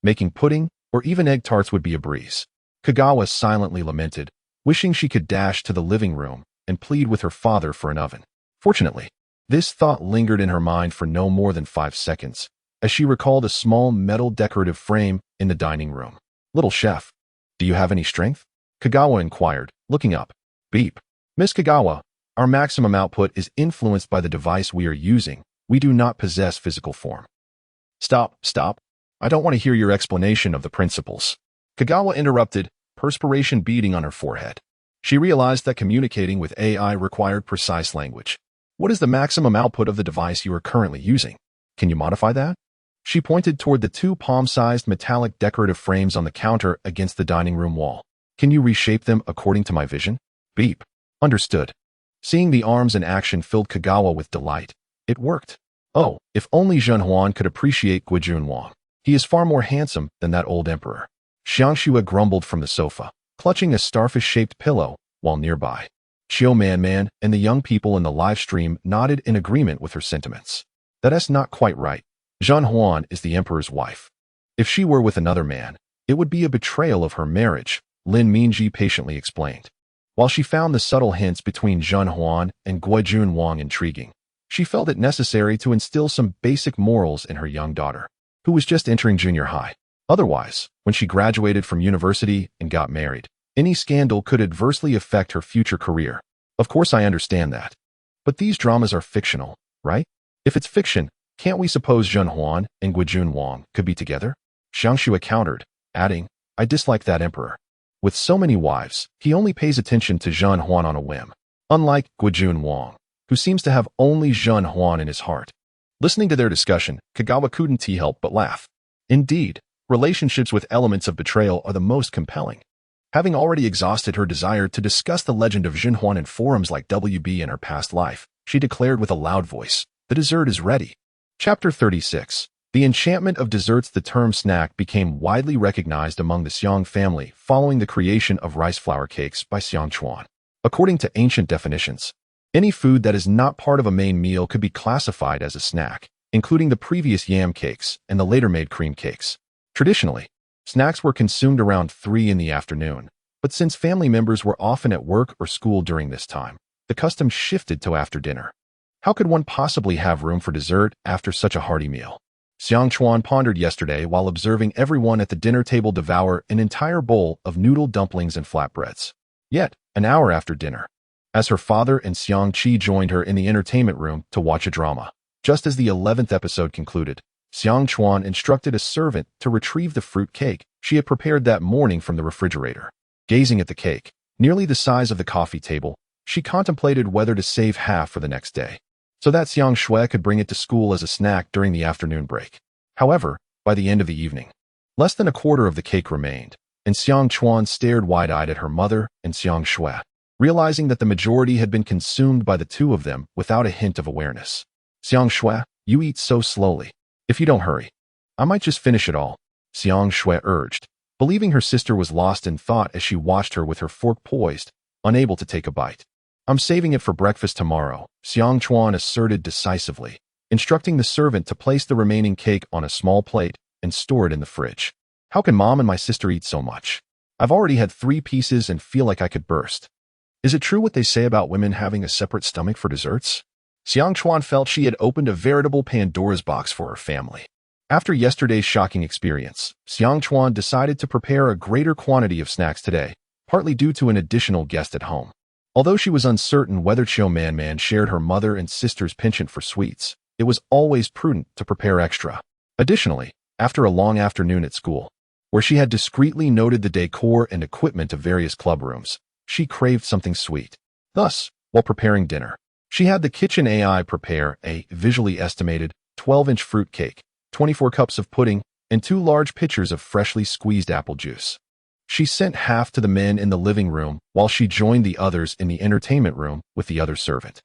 Making pudding, or even egg tarts would be a breeze. Kagawa silently lamented, wishing she could dash to the living room and plead with her father for an oven. Fortunately, this thought lingered in her mind for no more than 5 seconds, as she recalled a small metal decorative frame in the dining room. Little chef, do you have any strength? Kagawa inquired, looking up. Beep. Miss Kagawa, our maximum output is influenced by the device we are using. We do not possess physical form. Stop. I don't want to hear your explanation of the principles. Kagawa interrupted, perspiration beading on her forehead. She realized that communicating with AI required precise language. What is the maximum output of the device you are currently using? Can you modify that? She pointed toward the 2 palm-sized metallic decorative frames on the counter against the dining room wall. Can you reshape them according to my vision? Beep. Understood. Seeing the arms in action filled Kagawa with delight. It worked. Oh, if only Zhenhuan could appreciate Guijun Wang. He is far more handsome than that old emperor. Xiangxue grumbled from the sofa, clutching a starfish-shaped pillow, while nearby, Xiao Man and the young people in the live stream nodded in agreement with her sentiments. That's not quite right. Zhenhuan is the emperor's wife. If she were with another man, it would be a betrayal of her marriage, Lin Mingji patiently explained. While she found the subtle hints between Zhenhuan and Guijun Wang intriguing, she felt it necessary to instill some basic morals in her young daughter, who was just entering junior high. Otherwise, when she graduated from university and got married, any scandal could adversely affect her future career. Of course I understand that. But these dramas are fictional, right? If it's fiction, can't we suppose Zhenhuan and Guijun Wang could be together? Xiangxue countered, adding, I dislike that emperor. With so many wives, he only pays attention to Zhenhuan on a whim, unlike Guijun Wang, who seems to have only Zhenhuan in his heart. Listening to their discussion, Kagawa couldn't help but laugh. Indeed, relationships with elements of betrayal are the most compelling. Having already exhausted her desire to discuss the legend of Zhenhuan in forums like WB in her past life, she declared with a loud voice, the dessert is ready. Chapter 36. The enchantment of desserts. The term snack became widely recognized among the Xiang family following the creation of rice flour cakes by Xiang Chuan. According to ancient definitions, any food that is not part of a main meal could be classified as a snack, including the previous yam cakes and the later made cream cakes. Traditionally, snacks were consumed around 3 in the afternoon, but since family members were often at work or school during this time, the custom shifted to after dinner. How could one possibly have room for dessert after such a hearty meal? Xiang Chuan pondered yesterday while observing everyone at the dinner table devour an entire bowl of noodle dumplings and flatbreads. Yet, an hour after dinner, as her father and Xiang Qi joined her in the entertainment room to watch a drama. Just as the 11th episode concluded, Xiang Chuan instructed a servant to retrieve the fruit cake she had prepared that morning from the refrigerator. Gazing at the cake, nearly the size of the coffee table, she contemplated whether to save half for the next day, so that Xiang Shui could bring it to school as a snack during the afternoon break. However, by the end of the evening, less than a quarter of the cake remained, and Xiang Chuan stared wide-eyed at her mother and Xiang Shui, realizing that the majority had been consumed by the two of them without a hint of awareness. Xiang Shui, you eat so slowly. If you don't hurry, I might just finish it all, Xiang Shui urged, believing her sister was lost in thought as she watched her with her fork poised, unable to take a bite. I'm saving it for breakfast tomorrow, Xiang Chuan asserted decisively, instructing the servant to place the remaining cake on a small plate and store it in the fridge. How can Mom and my sister eat so much? I've already had 3 pieces and feel like I could burst. Is it true what they say about women having a separate stomach for desserts? Xiang Chuan felt she had opened a veritable Pandora's box for her family. After yesterday's shocking experience, Xiang Chuan decided to prepare a greater quantity of snacks today, partly due to an additional guest at home. Although she was uncertain whether Qiu Manman shared her mother and sister's penchant for sweets, it was always prudent to prepare extra. Additionally, after a long afternoon at school, where she had discreetly noted the decor and equipment of various club rooms, she craved something sweet. Thus, while preparing dinner, she had the kitchen AI prepare a visually estimated 12-inch fruit cake, 24 cups of pudding, and 2 large pitchers of freshly squeezed apple juice. She sent half to the men in the living room while she joined the others in the entertainment room with the other servant.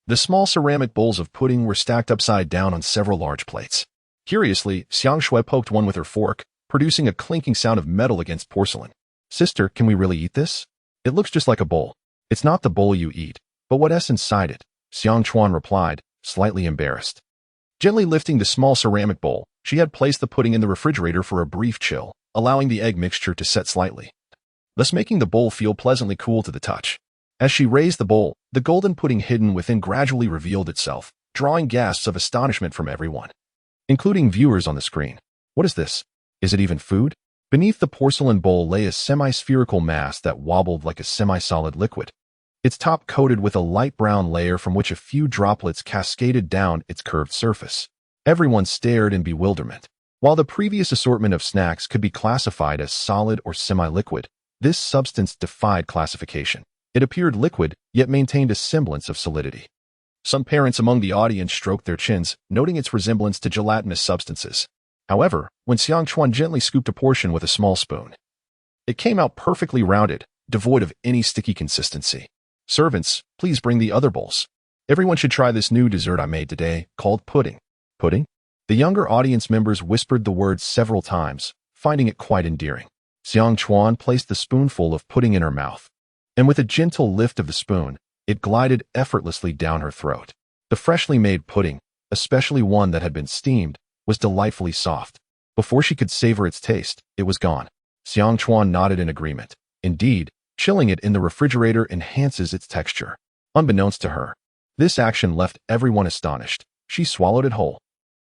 The small ceramic bowls of pudding were stacked upside down on several large plates. Curiously, Xiang Shui poked one with her fork, producing a clinking sound of metal against porcelain. Sister, can we really eat this? It looks just like a bowl. It's not the bowl you eat, but what's inside it, Xiang Chuan replied, slightly embarrassed. Gently lifting the small ceramic bowl, she had placed the pudding in the refrigerator for a brief chill, allowing the egg mixture to set slightly, thus making the bowl feel pleasantly cool to the touch. As she raised the bowl, the golden pudding hidden within gradually revealed itself, drawing gasps of astonishment from everyone, including viewers on the screen. What is this? Is it even food? Beneath the porcelain bowl lay a semi-spherical mass that wobbled like a semi-solid liquid, its top coated with a light brown layer from which a few droplets cascaded down its curved surface. Everyone stared in bewilderment. While the previous assortment of snacks could be classified as solid or semi-liquid, this substance defied classification. It appeared liquid, yet maintained a semblance of solidity. Some parents among the audience stroked their chins, noting its resemblance to gelatinous substances. However, when Xiang Chuan gently scooped a portion with a small spoon, it came out perfectly rounded, devoid of any sticky consistency. Servants, please bring the other bowls. Everyone should try this new dessert I made today, called pudding. Pudding? The younger audience members whispered the word several times, finding it quite endearing. Xiang Chuan placed the spoonful of pudding in her mouth, and with a gentle lift of the spoon, it glided effortlessly down her throat. The freshly made pudding, especially one that had been steamed, was delightfully soft. Before she could savor its taste, it was gone. Xiang Chuan nodded in agreement. Indeed, chilling it in the refrigerator enhances its texture. Unbeknownst to her, this action left everyone astonished. She swallowed it whole,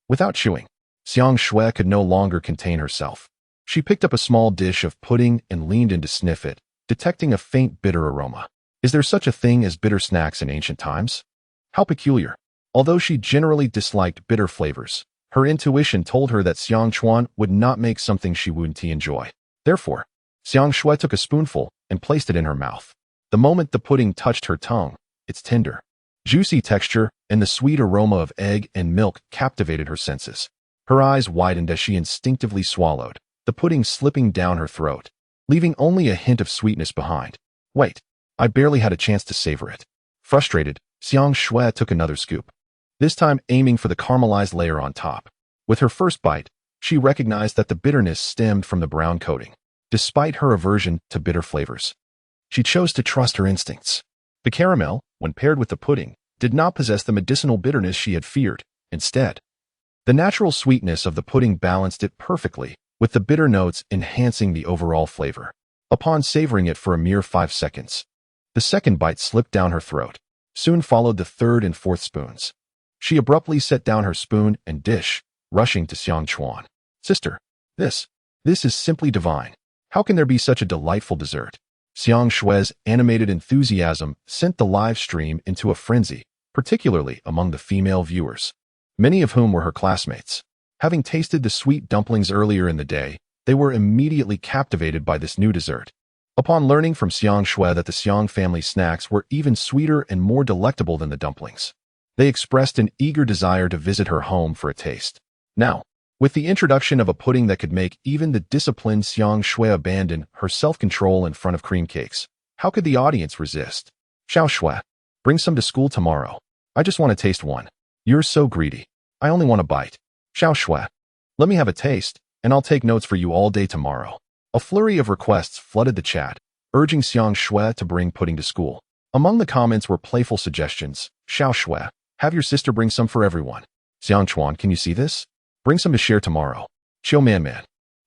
without chewing. Xiang Shui could no longer contain herself. She picked up a small dish of pudding and leaned in to sniff it, detecting a faint bitter aroma. Is there such a thing as bitter snacks in ancient times? How peculiar. Although she generally disliked bitter flavors, her intuition told her that Xiang Chuan would not make something she wouldn't enjoy. Therefore, Xiang Shui took a spoonful and placed it in her mouth. The moment the pudding touched her tongue, its tender, juicy texture and the sweet aroma of egg and milk captivated her senses. Her eyes widened as she instinctively swallowed, the pudding slipping down her throat, leaving only a hint of sweetness behind. Wait, I barely had a chance to savor it. Frustrated, Xiang Shui took another scoop, this time aiming for the caramelized layer on top. With her first bite, she recognized that the bitterness stemmed from the brown coating. Despite her aversion to bitter flavors, she chose to trust her instincts. The caramel, when paired with the pudding, did not possess the medicinal bitterness she had feared. Instead, the natural sweetness of the pudding balanced it perfectly, with the bitter notes enhancing the overall flavor. Upon savoring it for a mere 5 seconds, the second bite slipped down her throat. Soon followed the third and fourth spoons. She abruptly set down her spoon and dish, rushing to Xiang Chuan. Sister, this is simply divine. How can there be such a delightful dessert? Xiang Shue's animated enthusiasm sent the live stream into a frenzy, particularly among the female viewers, many of whom were her classmates. Having tasted the sweet dumplings earlier in the day, they were immediately captivated by this new dessert. Upon learning from Xiang Shue that the Xiang family snacks were even sweeter and more delectable than the dumplings, they expressed an eager desire to visit her home for a taste. Now, with the introduction of a pudding that could make even the disciplined Xiang Shui abandon her self-control in front of cream cakes, how could the audience resist? Xiao Shui, bring some to school tomorrow. I just want to taste one. You're so greedy. I only want a bite. Xiao Shui, let me have a taste, and I'll take notes for you all day tomorrow. A flurry of requests flooded the chat, urging Xiang Shui to bring pudding to school. Among the comments were playful suggestions. Xiao Shui, have your sister bring some for everyone. Xiang Chuan, can you see this? Bring some to share tomorrow. Xiao Man,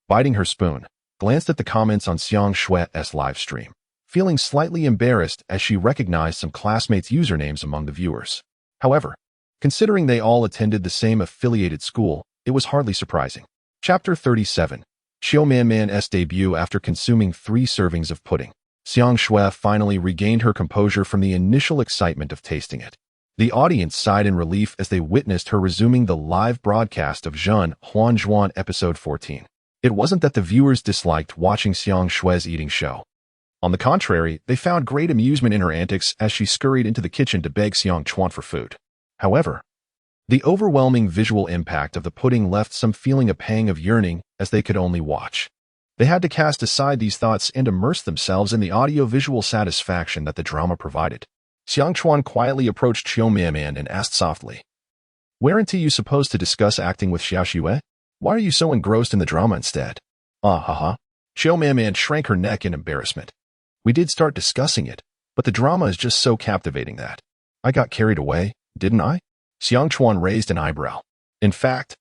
biting her spoon, glanced at the comments on Xiang Shue's live stream, feeling slightly embarrassed as she recognized some classmates' usernames among the viewers. However, considering they all attended the same affiliated school, it was hardly surprising. Chapter 37. Xiao Man's debut. After consuming 3 servings of pudding, Xiang Shui finally regained her composure from the initial excitement of tasting it. The audience sighed in relief as they witnessed her resuming the live broadcast of Zhen Huanzhuan episode 14. It wasn't that the viewers disliked watching Xiang Shue's eating show. On the contrary, they found great amusement in her antics as she scurried into the kitchen to beg Xiang Chuan for food. However, the overwhelming visual impact of the pudding left some feeling a pang of yearning as they could only watch. They had to cast aside these thoughts and immerse themselves in the audio-visual satisfaction that the drama provided. Xiang Chuan quietly approached Xiao Man and asked softly, "Weren't you supposed to discuss acting with Xiao Xue? Why are you so engrossed in the drama instead?" Ah ha ha. Xiao Man shrank her neck in embarrassment. "We did start discussing it, but the drama is just so captivating that I got carried away, didn't I?" Xiang Chuan raised an eyebrow. In fact,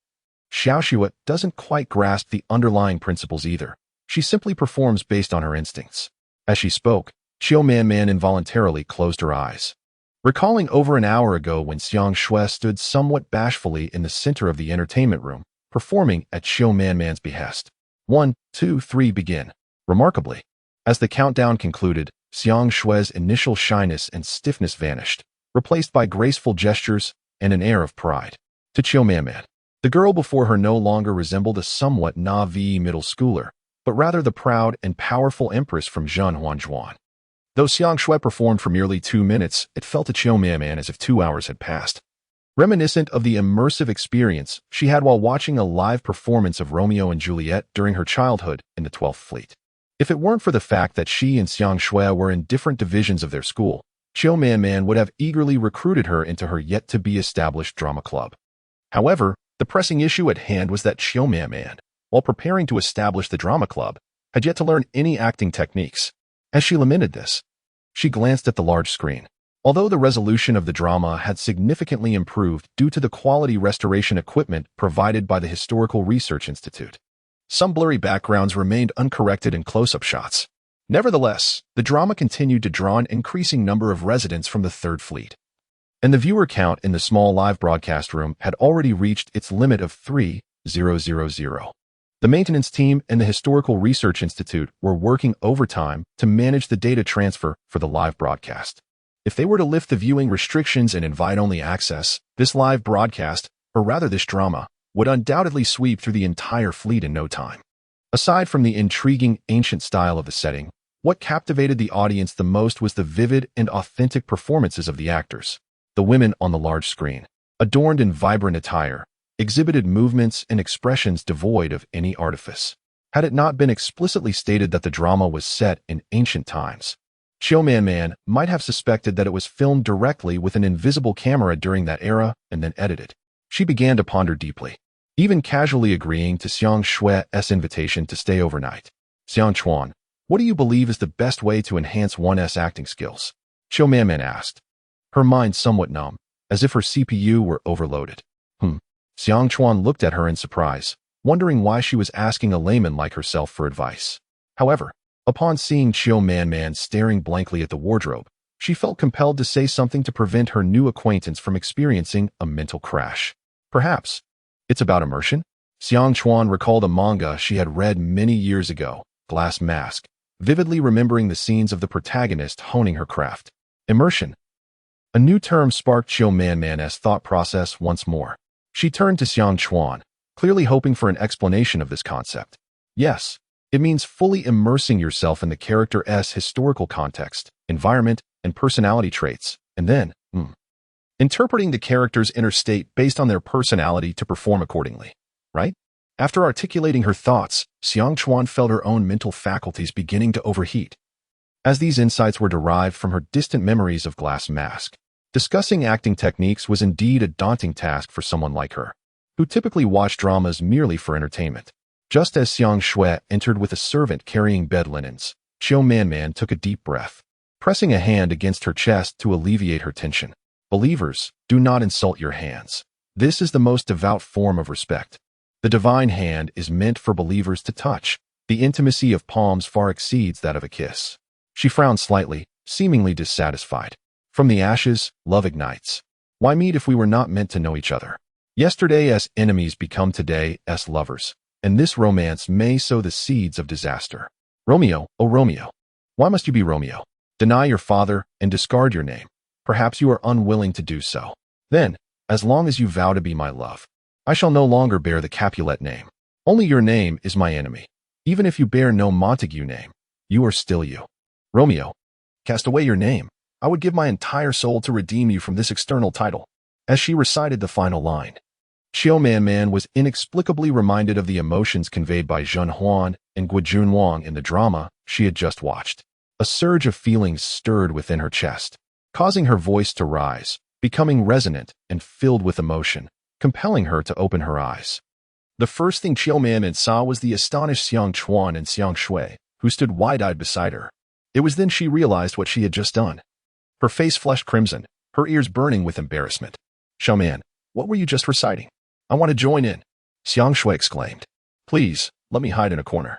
Xiao Xue doesn't quite grasp the underlying principles either. She simply performs based on her instincts. As she spoke, Xiao Man involuntarily closed her eyes, recalling over an hour ago when Xiang Shui stood somewhat bashfully in the center of the entertainment room, performing at Xiao Man's behest. 1, 2, 3, begin. Remarkably, as the countdown concluded, Xiang Shui's initial shyness and stiffness vanished, replaced by graceful gestures and an air of pride. To Xiao Man, the girl before her no longer resembled a somewhat naive middle schooler, but rather the proud and powerful empress from Zhen Huanzhuan. Though Xiang Shui performed for merely 2 minutes, it felt to Xiao Man as if 2 hours had passed. Reminiscent of the immersive experience she had while watching a live performance of Romeo and Juliet during her childhood in the 12th Fleet. If it weren't for the fact that she and Xiang Shui were in different divisions of their school, Xiao Man would have eagerly recruited her into her yet-to-be-established drama club. However, the pressing issue at hand was that Xiao Man, while preparing to establish the drama club, had yet to learn any acting techniques. As she lamented this, she glanced at the large screen. Although the resolution of the drama had significantly improved due to the quality restoration equipment provided by the Historical Research Institute, some blurry backgrounds remained uncorrected in close-up shots. Nevertheless, the drama continued to draw an increasing number of residents from the Third Fleet, and the viewer count in the small live broadcast room had already reached its limit of 3,000. The maintenance team and the Historical Research Institute were working overtime to manage the data transfer for the live broadcast. If they were to lift the viewing restrictions and invite-only access, this live broadcast, or rather this drama, would undoubtedly sweep through the entire fleet in no time. Aside from the intriguing ancient style of the setting, what captivated the audience the most was the vivid and authentic performances of the actors. The women on the large screen, adorned in vibrant attire, exhibited movements and expressions devoid of any artifice. Had it not been explicitly stated that the drama was set in ancient times, Xiao Man might have suspected that it was filmed directly with an invisible camera during that era and then edited. She began to ponder deeply, even casually agreeing to Xiang Shui's invitation to stay overnight. Xiang Chuan, what do you believe is the best way to enhance one's acting skills? Xiao Man asked, her mind somewhat numb, as if her CPU were overloaded. Xiang Chuan looked at her in surprise, wondering why she was asking a layman like herself for advice. However, upon seeing Xiao Man staring blankly at the wardrobe, she felt compelled to say something to prevent her new acquaintance from experiencing a mental crash. Perhaps, It's about immersion? Xiang Chuan recalled a manga she had read many years ago, Glass Mask, vividly remembering the scenes of the protagonist honing her craft. Immersion. A new term sparked Xiao-Man-Man's thought process once more. She turned to Xiang Chuan, clearly hoping for an explanation of this concept. Yes, it means fully immersing yourself in the character's historical context, environment, and personality traits, and then, interpreting the character's inner state based on their personality to perform accordingly. Right? After articulating her thoughts, Xiang Chuan felt her own mental faculties beginning to overheat. As these insights were derived from her distant memories of Glass Mask, discussing acting techniques was indeed a daunting task for someone like her, who typically watched dramas merely for entertainment. Just as Xiang Shui entered with a servant carrying bed linens, Xiao-Man took a deep breath, pressing a hand against her chest to alleviate her tension. Believers, do not insult your hands. This is the most devout form of respect. The divine hand is meant for believers to touch. The intimacy of palms far exceeds that of a kiss. She frowned slightly, seemingly dissatisfied. From the ashes, love ignites. Why meet if we were not meant to know each other? Yesterday's enemies become today's lovers, and this romance may sow the seeds of disaster. Romeo, oh Romeo. Why must you be Romeo? Deny your father and discard your name. Perhaps you are unwilling to do so. Then, as long as you vow to be my love, I shall no longer bear the Capulet name. Only your name is my enemy. Even if you bear no Montague name, you are still you. Romeo, cast away your name. I would give my entire soul to redeem you from this external title. As she recited the final line, Xiao-Man was inexplicably reminded of the emotions conveyed by Zhen Huan and Guojun Wang in the drama she had just watched. A surge of feelings stirred within her chest, causing her voice to rise, becoming resonant and filled with emotion, compelling her to open her eyes. The first thing Xiao-Man saw was the astonished Xiang Chuan and Xiang Shui, who stood wide-eyed beside her. It was then she realized what she had just done. Her face flushed crimson, her ears burning with embarrassment. Xiao-Man, what were you just reciting? I want to join in, Xiang Shui exclaimed. Please, let me hide in a corner.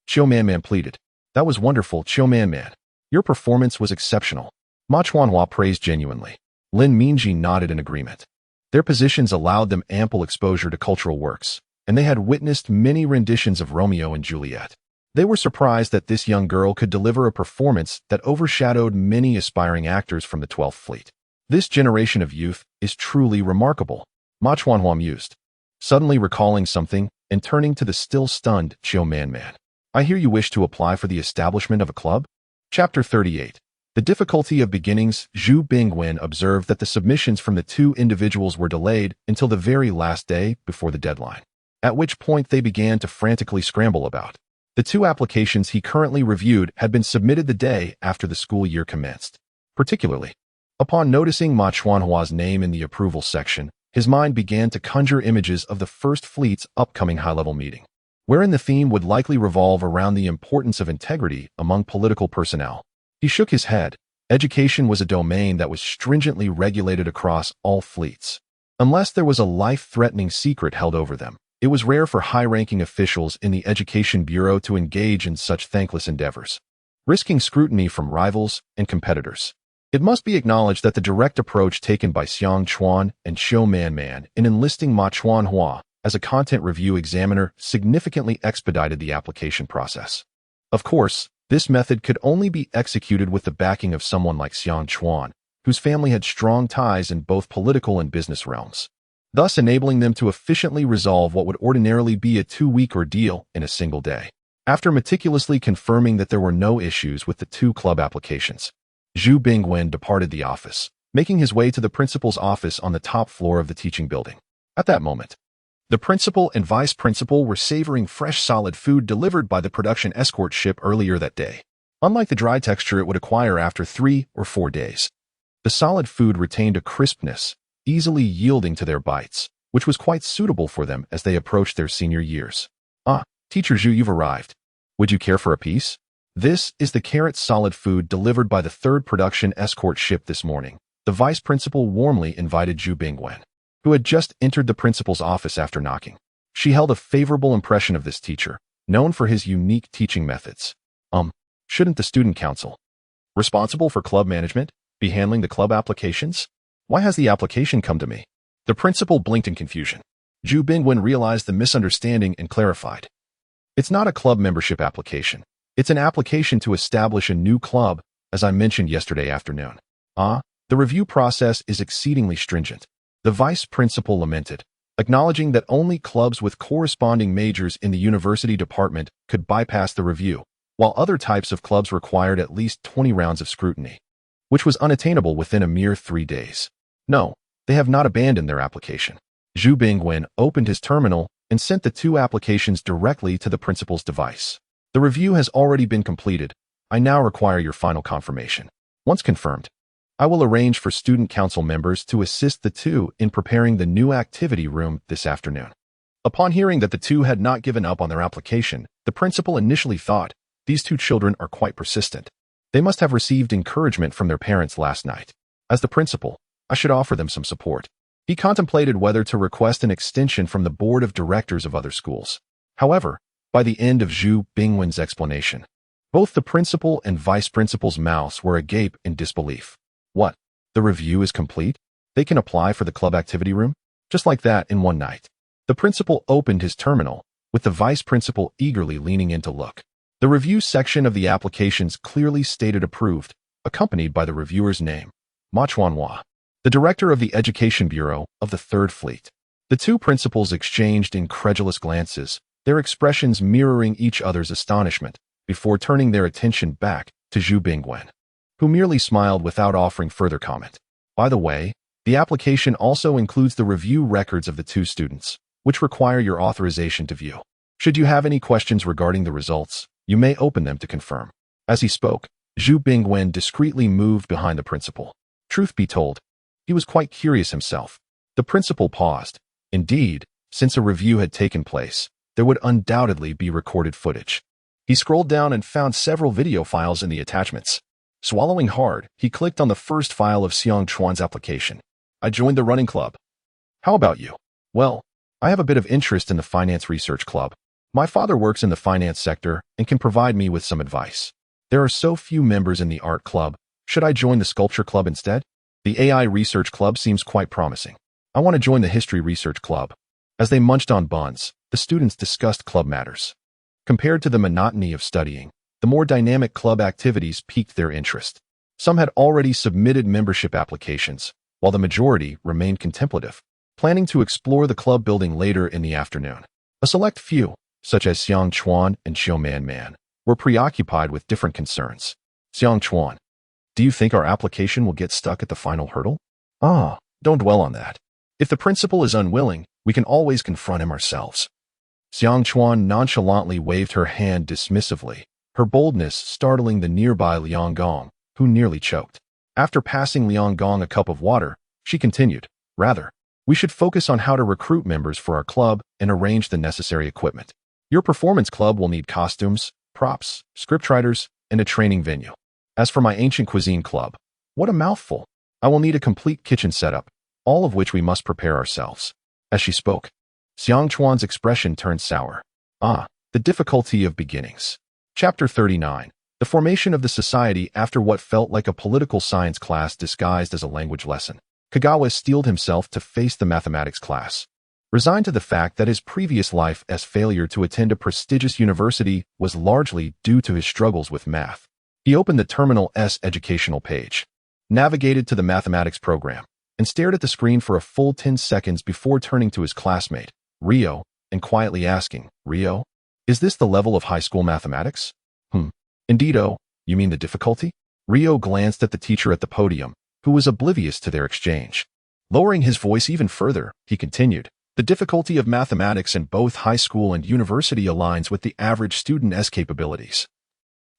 Xiao-Man pleaded. That was wonderful, Xiao-Man. Your performance was exceptional. Ma Chuanhua praised genuinely. Lin Mingji nodded in agreement. Their positions allowed them ample exposure to cultural works, and they had witnessed many renditions of Romeo and Juliet. They were surprised that this young girl could deliver a performance that overshadowed many aspiring actors from the 12th Fleet. This generation of youth is truly remarkable, Ma Chuanhua mused, suddenly recalling something and turning to the still stunned Xiao-Man. I hear you wish to apply for the establishment of a club? Chapter 38. The difficulty of beginnings. Zhu Bingwen observed that the submissions from the two individuals were delayed until the very last day before the deadline, at which point they began to frantically scramble about. The two applications he currently reviewed had been submitted the day after the school year commenced. Particularly, upon noticing Ma Chuanhua's name in the approval section, his mind began to conjure images of the First Fleet's upcoming high-level meeting, wherein the theme would likely revolve around the importance of integrity among political personnel. He shook his head. Education was a domain that was stringently regulated across all fleets. Unless there was a life-threatening secret held over them, it was rare for high-ranking officials in the Education Bureau to engage in such thankless endeavors, risking scrutiny from rivals and competitors. It must be acknowledged that the direct approach taken by Xiang Chuan and Xiao-Man in enlisting Ma Chuanhua as a content review examiner significantly expedited the application process. Of course, this method could only be executed with the backing of someone like Xiang Chuan, whose family had strong ties in both political and business realms, thus enabling them to efficiently resolve what would ordinarily be a 2-week ordeal in a single day. After meticulously confirming that there were no issues with the two club applications, Zhu Bingwen departed the office, making his way to the principal's office on the top floor of the teaching building. At that moment, the principal and vice principal were savoring fresh solid food delivered by the production escort ship earlier that day. Unlike the dry texture it would acquire after 3 or 4 days, the solid food retained a crispness, easily yielding to their bites, which was quite suitable for them as they approached their senior years. Ah, Teacher Zhu, you've arrived. Would you care for a piece? This is the carrot solid food delivered by the third production escort ship this morning. The vice principal warmly invited Zhu Bingwen, who had just entered the principal's office after knocking. She held a favorable impression of this teacher, known for his unique teaching methods. Shouldn't the student council, responsible for club management, be handling the club applications? Why has the application come to me? The principal blinked in confusion. Zhu Bingwen realized the misunderstanding and clarified. It's not a club membership application. It's an application to establish a new club, as I mentioned yesterday afternoon. The review process is exceedingly stringent. The vice principal lamented, acknowledging that only clubs with corresponding majors in the university department could bypass the review, while other types of clubs required at least 20 rounds of scrutiny, which was unattainable within a mere 3 days. No, they have not abandoned their application. Zhu Bingwen opened his terminal and sent the 2 applications directly to the principal's device. The review has already been completed. I now require your final confirmation. Once confirmed, I will arrange for student council members to assist the 2 in preparing the new activity room this afternoon. Upon hearing that the 2 had not given up on their application, the principal initially thought, these 2 children are quite persistent. They must have received encouragement from their parents last night. As the principal, I should offer them some support. He contemplated whether to request an extension from the board of directors of other schools. However, by the end of Zhu Bingwen's explanation, both the principal and vice principal's mouths were agape in disbelief. What? The review is complete? They can apply for the club activity room? Just like that in one night. The principal opened his terminal, with the vice principal eagerly leaning in to look. The review section of the applications clearly stated approved, accompanied by the reviewer's name, Ma Chuanhua, the director of the Education Bureau of the Third Fleet. The 2 principals exchanged incredulous glances, their expressions mirroring each other's astonishment, before turning their attention back to Zhu Bingwen, who merely smiled without offering further comment. By the way, the application also includes the review records of the 2 students, which require your authorization to view. Should you have any questions regarding the results, you may open them to confirm. As he spoke, Zhu Bingwen discreetly moved behind the principal. Truth be told, he was quite curious himself. The principal paused. Indeed, since a review had taken place, there would undoubtedly be recorded footage. He scrolled down and found several video files in the attachments. Swallowing hard, he clicked on the first file of Xiang Chuan's application. I joined the running club. How about you? Well, I have a bit of interest in the finance research club. My father works in the finance sector and can provide me with some advice. There are so few members in the art club. Should I join the sculpture club instead? The AI research club seems quite promising. I want to join the history research club. As they munched on buns, the students discussed club matters. Compared to the monotony of studying, the more dynamic club activities piqued their interest. Some had already submitted membership applications, while the majority remained contemplative, planning to explore the club building later in the afternoon. A select few, such as Xiang Chuan and Xiao Man, were preoccupied with different concerns. Xiang Chuan, do you think our application will get stuck at the final hurdle? Don't dwell on that. If the principal is unwilling, we can always confront him ourselves. Xiang Chuan nonchalantly waved her hand dismissively, her boldness startling the nearby Liang Gong, who nearly choked. After passing Liang Gong a cup of water, she continued, rather, we should focus on how to recruit members for our club and arrange the necessary equipment. Your performance club will need costumes, props, scriptwriters, and a training venue. As for my ancient cuisine club, what a mouthful. I will need a complete kitchen setup, all of which we must prepare ourselves. As she spoke, Xiang Chuan's expression turned sour. The difficulty of beginnings. Chapter 39. The formation of the society after what felt like a political science class disguised as a language lesson. Kagawa steeled himself to face the mathematics class. Resigned to the fact that his previous life as failure to attend a prestigious university was largely due to his struggles with math, he opened the Terminal S educational page, navigated to the mathematics program, and stared at the screen for a full 10 seconds before turning to his classmate, Rio, and quietly asking, Rio, is this the level of high school mathematics? Indeedo, you mean the difficulty? Rio glanced at the teacher at the podium, who was oblivious to their exchange. Lowering his voice even further, he continued, the difficulty of mathematics in both high school and university aligns with the average student's capabilities.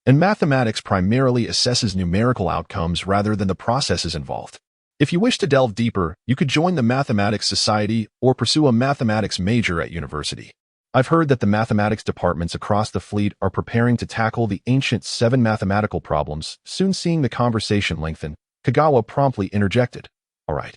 And mathematics primarily assesses numerical outcomes rather than the processes involved. If you wish to delve deeper, you could join the Mathematics Society or pursue a mathematics major at university. I've heard that the mathematics departments across the fleet are preparing to tackle the ancient 7 mathematical problems. Soon seeing the conversation lengthen, Kagawa promptly interjected. All right,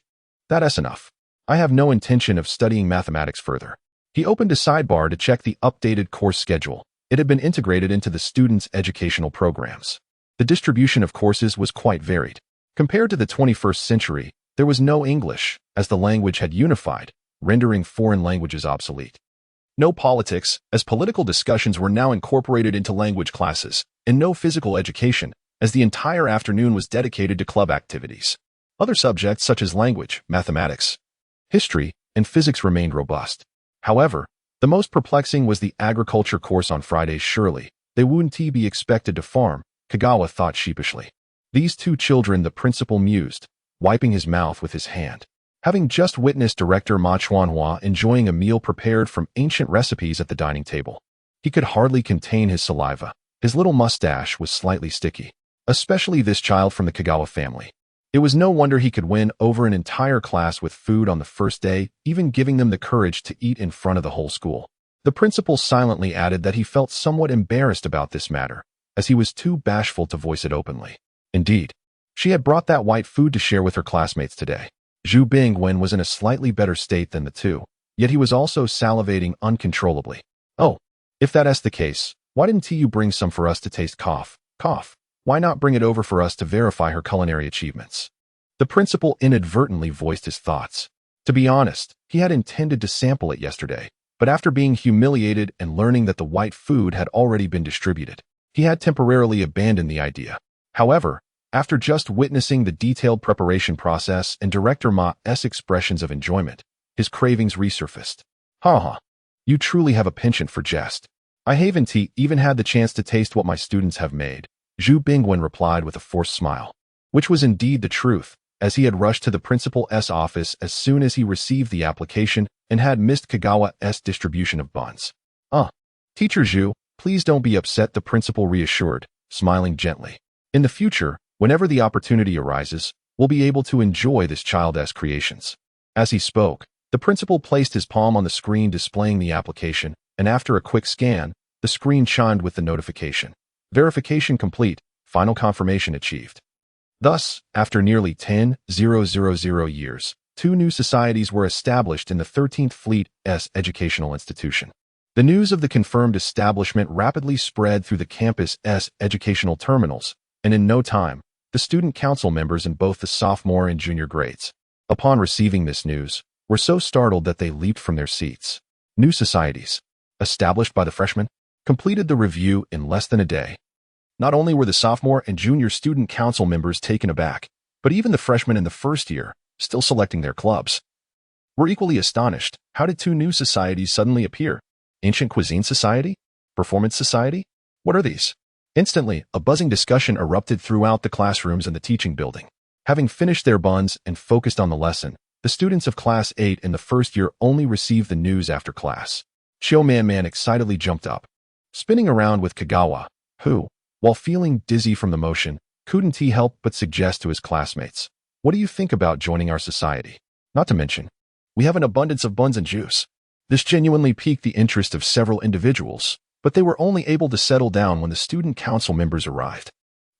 that's enough. I have no intention of studying mathematics further. He opened a sidebar to check the updated course schedule. It had been integrated into the students' educational programs. The distribution of courses was quite varied. Compared to the 21st century, there was no English, as the language had unified, rendering foreign languages obsolete. No politics, as political discussions were now incorporated into language classes, and no physical education, as the entire afternoon was dedicated to club activities. Other subjects such as language, mathematics, history, and physics remained robust. However, the most perplexing was the agriculture course on Fridays. Surely, they wouldn't be expected to farm, Kagawa thought sheepishly. These two children, the principal mused, wiping his mouth with his hand. Having just witnessed Director Ma Chuanhua enjoying a meal prepared from ancient recipes at the dining table, he could hardly contain his saliva. His little mustache was slightly sticky, especially this child from the Kagawa family. It was no wonder he could win over an entire class with food on the first day, even giving them the courage to eat in front of the whole school. The principal silently added that he felt somewhat embarrassed about this matter, as he was too bashful to voice it openly. Indeed, she had brought that white food to share with her classmates today. Zhu Bingwen was in a slightly better state than the two, yet he was also salivating uncontrollably. Oh, if that's the case, why didn't you bring some for us to taste? Cough, cough. Why not bring it over for us to verify her culinary achievements? The principal inadvertently voiced his thoughts. To be honest, he had intended to sample it yesterday, but after being humiliated and learning that the white food had already been distributed, he had temporarily abandoned the idea. However, after just witnessing the detailed preparation process and Director Ma's expressions of enjoyment, his cravings resurfaced. Ha, you truly have a penchant for jest. I haven't even had the chance to taste what my students have made, Zhu Bingwen replied with a forced smile, which was indeed the truth, as he had rushed to the principal's office as soon as he received the application and had missed Kagawa's distribution of buns. Teacher Zhu, please don't be upset, the principal reassured, smiling gently. In the future, whenever the opportunity arises, we'll be able to enjoy this child's creations. As he spoke, the principal placed his palm on the screen displaying the application, and after a quick scan, the screen chimed with the notification. Verification complete, final confirmation achieved. Thus, after nearly 10,000 years, 2 new societies were established in the 13th Fleet's educational institution. The news of the confirmed establishment rapidly spread through the campus's educational terminals, and in no time, the student council members in both the sophomore and junior grades, upon receiving this news, were so startled that they leaped from their seats. New societies, established by the freshmen, completed the review in less than a day. Not only were the sophomore and junior student council members taken aback, but even the freshmen in the first year, still selecting their clubs, were equally astonished. How did 2 new societies suddenly appear? Ancient Cuisine Society? Performance Society? What are these? Instantly, a buzzing discussion erupted throughout the classrooms and the teaching building. Having finished their buns and focused on the lesson, the students of Class 8 in the first year only received the news after class. Chiu Man excitedly jumped up, spinning around with Kagawa, who, while feeling dizzy from the motion, couldn't help but suggest to his classmates, "What do you think about joining our society? Not to mention, we have an abundance of buns and juice." This genuinely piqued the interest of several individuals, but they were only able to settle down when the student council members arrived.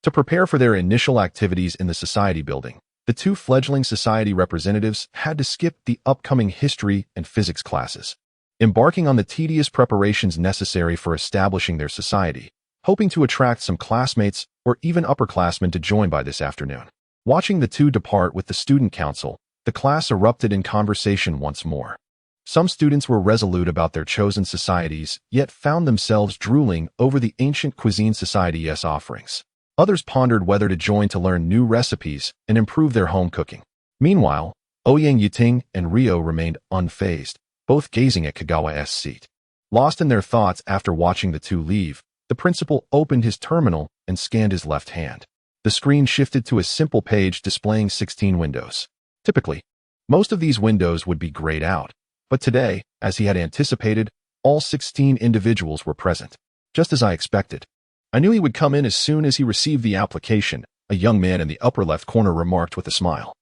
To prepare for their initial activities in the society building, the 2 fledgling society representatives had to skip the upcoming history and physics classes, embarking on the tedious preparations necessary for establishing their society, hoping to attract some classmates or even upperclassmen to join by this afternoon. Watching the 2 depart with the student council, the class erupted in conversation once more. Some students were resolute about their chosen societies, yet found themselves drooling over the Ancient Cuisine Society's offerings. Others pondered whether to join to learn new recipes and improve their home cooking. Meanwhile, Ouyang Yiting and Rio remained unfazed, both gazing at Kagawa's seat. Lost in their thoughts after watching the 2 leave, the principal opened his terminal and scanned his left hand. The screen shifted to a simple page displaying 16 windows. Typically, most of these windows would be grayed out, but today, as he had anticipated, all 16 individuals were present. Just as I expected. I knew he would come in as soon as he received the application, a young man in the upper left corner remarked with a smile.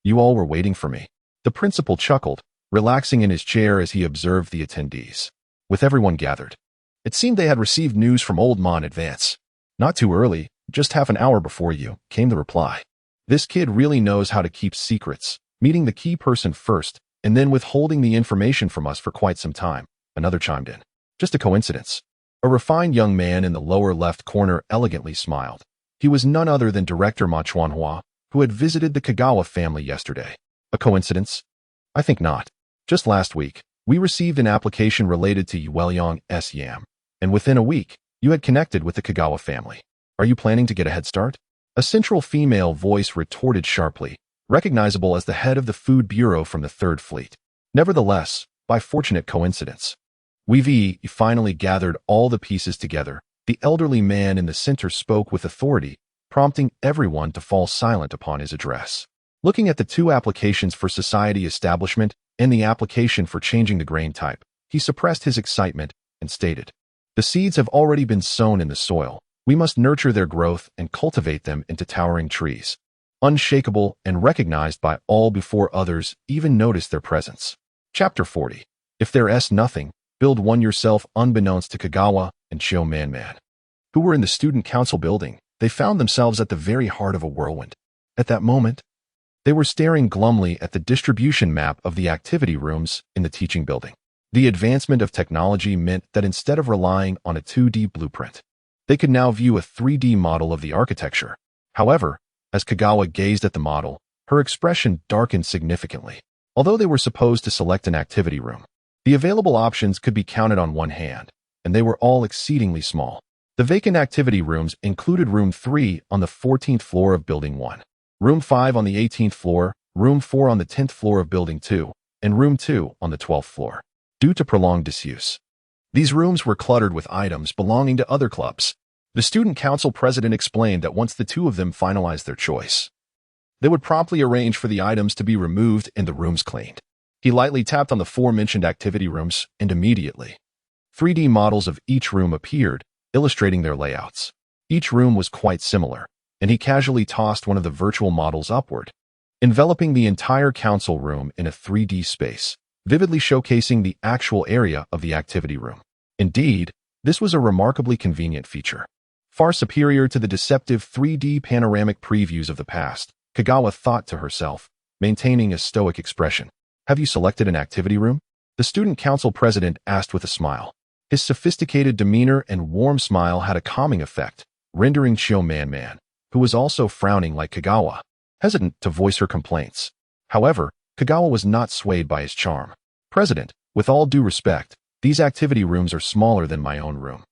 You all were waiting for me. The principal chuckled, relaxing in his chair as he observed the attendees. With everyone gathered, it seemed they had received news from Old Ma in advance. Not too early, just half an hour before you, came the reply. This kid really knows how to keep secrets, meeting the key person first, and then withholding the information from us for quite some time, another chimed in. Just a coincidence. A refined young man in the lower left corner elegantly smiled. He was none other than Director Ma Chuanhua, who had visited the Kagawa family yesterday. A coincidence? I think not. Just last week, we received an application related to Yuelyong's yam, and within a week, you had connected with the Kagawa family. Are you planning to get a head start? A central female voice retorted sharply, recognizable as the head of the Food Bureau from the Third Fleet. Nevertheless, by fortunate coincidence, we've finally gathered all the pieces together. The elderly man in the center spoke with authority, prompting everyone to fall silent upon his address. Looking at the two applications for society establishment and the application for changing the grain type, he suppressed his excitement and stated, "The seeds have already been sown in the soil. We must nurture their growth and cultivate them into towering trees, unshakable and recognized by all before others even notice their presence." Chapter 40. If there's nothing, build one yourself. Unbeknownst to Kagawa and Man, who were in the student council building, they found themselves at the very heart of a whirlwind. At that moment, they were staring glumly at the distribution map of the activity rooms in the teaching building. The advancement of technology meant that instead of relying on a 2D blueprint, they could now view a 3D model of the architecture. However, as Kagawa gazed at the model, her expression darkened significantly. Although they were supposed to select an activity room, the available options could be counted on one hand, and they were all exceedingly small. The vacant activity rooms included Room 3 on the 14th floor of Building 1, Room 5 on the 18th floor, Room 4 on the 10th floor of Building 2, and Room 2 on the 12th floor. Due to prolonged disuse, these rooms were cluttered with items belonging to other clubs. The student council president explained that once the two of them finalized their choice, they would promptly arrange for the items to be removed and the rooms cleaned. He lightly tapped on the aforementioned activity rooms, and immediately, 3D models of each room appeared, illustrating their layouts. Each room was quite similar, and he casually tossed one of the virtual models upward, enveloping the entire council room in a 3D space, vividly showcasing the actual area of the activity room. Indeed, this was a remarkably convenient feature, far superior to the deceptive 3D panoramic previews of the past. Kagawa thought to herself, maintaining a stoic expression. "Have you selected an activity room?" The student council president asked with a smile. His sophisticated demeanor and warm smile had a calming effect, rendering Man, who was also frowning like Kagawa, hesitant to voice her complaints. However, Kagawa was not swayed by his charm. "President, with all due respect, these activity rooms are smaller than my own room."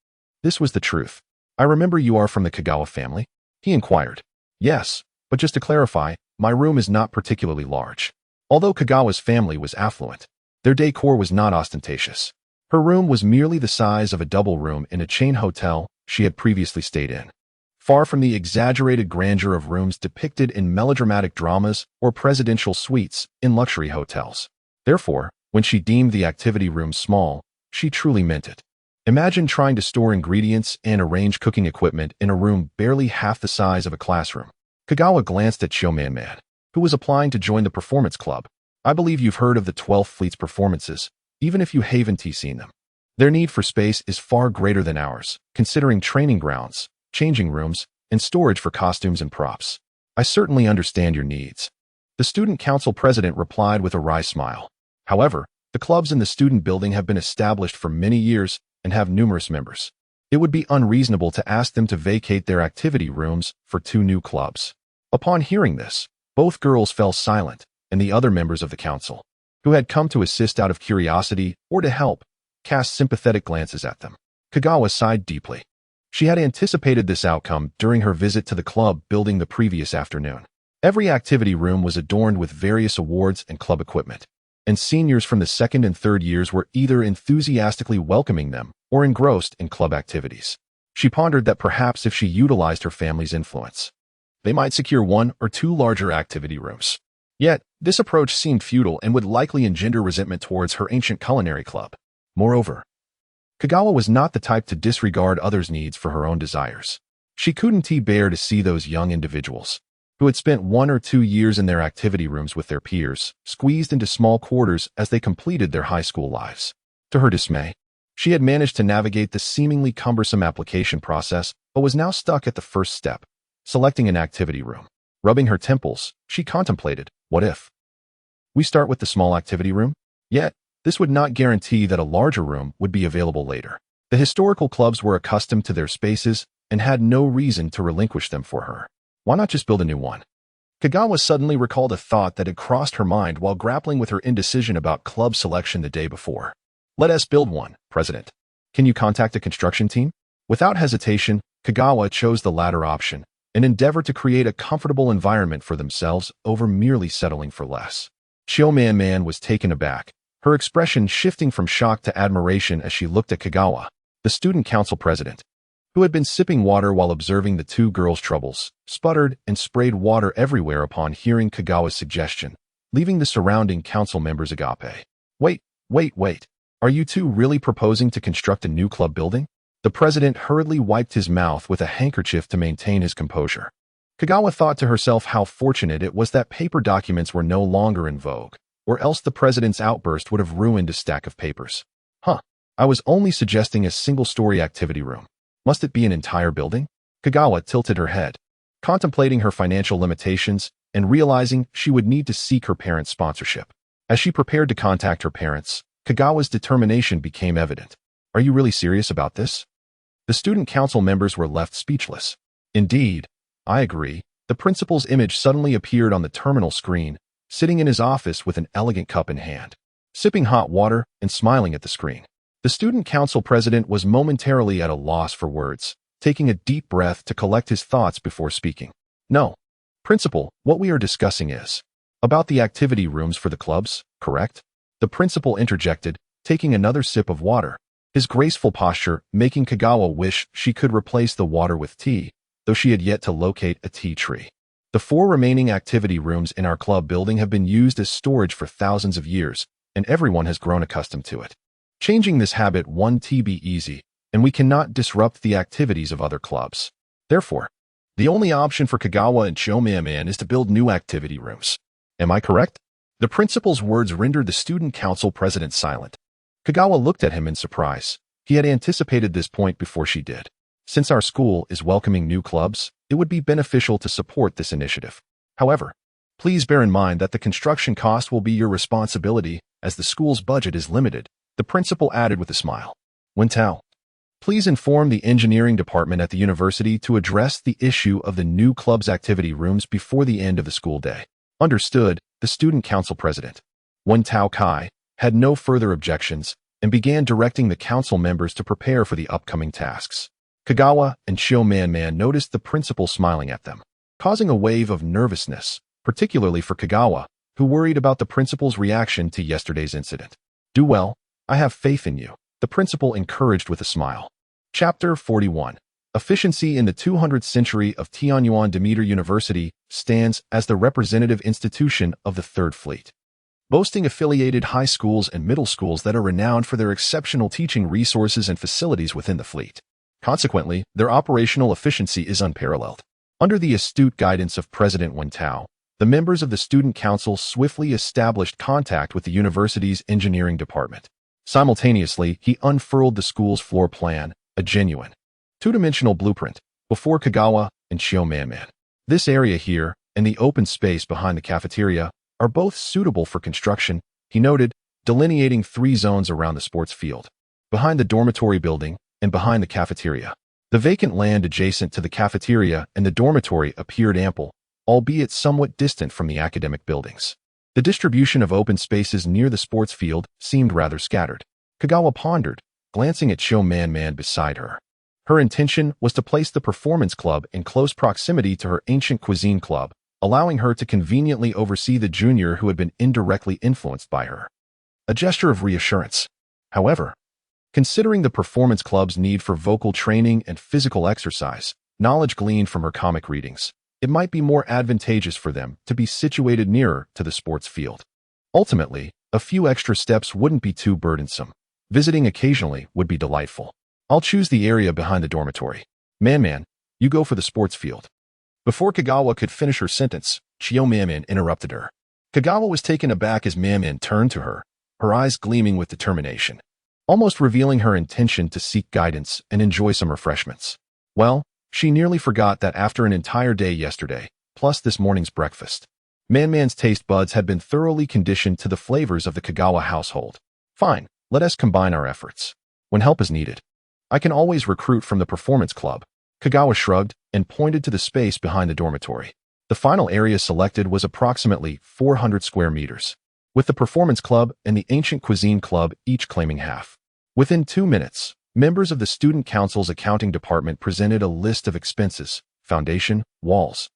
This was the truth. "I remember you are from the Kagawa family?" he inquired. "Yes, but just to clarify, my room is not particularly large." Although Kagawa's family was affluent, their decor was not ostentatious. Her room was merely the size of a double room in a chain hotel she had previously stayed in, far from the exaggerated grandeur of rooms depicted in melodramatic dramas or presidential suites in luxury hotels. Therefore, when she deemed the activity room small, she truly meant it. Imagine trying to store ingredients and arrange cooking equipment in a room barely half the size of a classroom. Kagawa glanced at Man, who was applying to join the performance club. "I believe you've heard of the 12th Fleet's performances, even if you haven't seen them. Their need for space is far greater than ours, considering training grounds, changing rooms, and storage for costumes and props. I certainly understand your needs." The student council president replied with a wry smile. "However, the clubs in the student building have been established for many years and have numerous members. It would be unreasonable to ask them to vacate their activity rooms for two new clubs." Upon hearing this, both girls fell silent, and the other members of the council, who had come to assist out of curiosity or to help, cast sympathetic glances at them. Kagawa sighed deeply. She had anticipated this outcome during her visit to the club building the previous afternoon. Every activity room was adorned with various awards and club equipment, and seniors from the second and third years were either enthusiastically welcoming them or engrossed in club activities. She pondered that perhaps if she utilized her family's influence, they might secure one or two larger activity rooms. Yet, this approach seemed futile and would likely engender resentment towards her ancient culinary club. Moreover, Kagawa was not the type to disregard others' needs for her own desires. She couldn't bear to see those young individuals, who had spent 1 or 2 years in their activity rooms with their peers, squeezed into small quarters as they completed their high school lives. To her dismay, she had managed to navigate the seemingly cumbersome application process, but was now stuck at the first step, selecting an activity room. Rubbing her temples, she contemplated, what if we start with the small activity room? Yet, this would not guarantee that a larger room would be available later. The historical clubs were accustomed to their spaces and had no reason to relinquish them for her. Why not just build a new one? Kagawa suddenly recalled a thought that had crossed her mind while grappling with her indecision about club selection the day before. Let us build one, President. Can you contact a construction team? Without hesitation, Kagawa chose the latter option, an endeavor to create a comfortable environment for themselves over merely settling for less. Shio-Man was taken aback, her expression shifting from shock to admiration as she looked at Kagawa, the student council president, who had been sipping water while observing the two girls' troubles, sputtered and sprayed water everywhere upon hearing Kagawa's suggestion, leaving the surrounding council members agape. Wait. Are you two really proposing to construct a new club building? The president hurriedly wiped his mouth with a handkerchief to maintain his composure. Kagawa thought to herself how fortunate it was that paper documents were no longer in vogue, or else the president's outburst would have ruined a stack of papers. I was only suggesting a single-story activity room. Must it be an entire building? Kagawa tilted her head, contemplating her financial limitations and realizing she would need to seek her parents' sponsorship. As she prepared to contact her parents, Kagawa's determination became evident. Are you really serious about this? The student council members were left speechless. Indeed, I agree. The principal's image suddenly appeared on the terminal screen, sitting in his office with an elegant cup in hand, sipping hot water and smiling at the screen. The student council president was momentarily at a loss for words, taking a deep breath to collect his thoughts before speaking. No, principal, what we are discussing is about the activity rooms for the clubs, correct? The principal interjected, taking another sip of water, his graceful posture making Kagawa wish she could replace the water with tea, though she had yet to locate a tea tree. The 4 remaining activity rooms in our club building have been used as storage for thousands of years, and everyone has grown accustomed to it. Changing this habit won't be easy, and we cannot disrupt the activities of other clubs. Therefore, the only option for Kagawa and Shio-Man is to build new activity rooms. Am I correct? The principal's words rendered the student council president silent. Kagawa looked at him in surprise. He had anticipated this point before she did. Since our school is welcoming new clubs, it would be beneficial to support this initiative. However, please bear in mind that the construction cost will be your responsibility as the school's budget is limited, the principal added with a smile. Wentao, please inform the engineering department at the university to address the issue of the new club's activity rooms before the end of the school day. Understood, the student council president. Wentao Kai had no further objections and began directing the council members to prepare for the upcoming tasks. Kagawa and Shio-Man noticed the principal smiling at them, causing a wave of nervousness, particularly for Kagawa, who worried about the principal's reaction to yesterday's incident. Do well. I have faith in you, the principal encouraged with a smile. Chapter 41. Efficiency in the 200th century of Tianyuan Demeter University stands as the representative institution of the Third Fleet, boasting affiliated high schools and middle schools that are renowned for their exceptional teaching resources and facilities within the fleet. Consequently, their operational efficiency is unparalleled. Under the astute guidance of President Wentao, the members of the student council swiftly established contact with the university's engineering department. Simultaneously, he unfurled the school's floor plan, a genuine, two-dimensional blueprint, before Kagawa and Shio-Man. This area here, and the open space behind the cafeteria, are both suitable for construction, he noted, delineating 3 zones around the sports field, behind the dormitory building and behind the cafeteria. The vacant land adjacent to the cafeteria and the dormitory appeared ample, albeit somewhat distant from the academic buildings. The distribution of open spaces near the sports field seemed rather scattered. Kagawa pondered, glancing at Shio-Man beside her. Her intention was to place the performance club in close proximity to her ancient cuisine club, allowing her to conveniently oversee the junior who had been indirectly influenced by her. A gesture of reassurance. However, considering the performance club's need for vocal training and physical exercise, knowledge gleaned from her comic readings, it might be more advantageous for them to be situated nearer to the sports field. Ultimately, a few extra steps wouldn't be too burdensome. Visiting occasionally would be delightful. I'll choose the area behind the dormitory. Man, you go for the sports field. Before Kagawa could finish her sentence, Shio-Man interrupted her. Kagawa was taken aback as Man turned to her, her eyes gleaming with determination, almost revealing her intention to seek guidance and enjoy some refreshments. Well, she nearly forgot that after an entire day yesterday, plus this morning's breakfast, Man's taste buds had been thoroughly conditioned to the flavors of the Kagawa household. Fine, let us combine our efforts. When help is needed, I can always recruit from the performance club. Kagawa shrugged and pointed to the space behind the dormitory. The The final area selected was approximately 400 square meters, with the Performance Club and the Ancient Cuisine Club each claiming half. Within 2 minutes, members of the Student Council's accounting department presented a list of expenses: foundation, walls,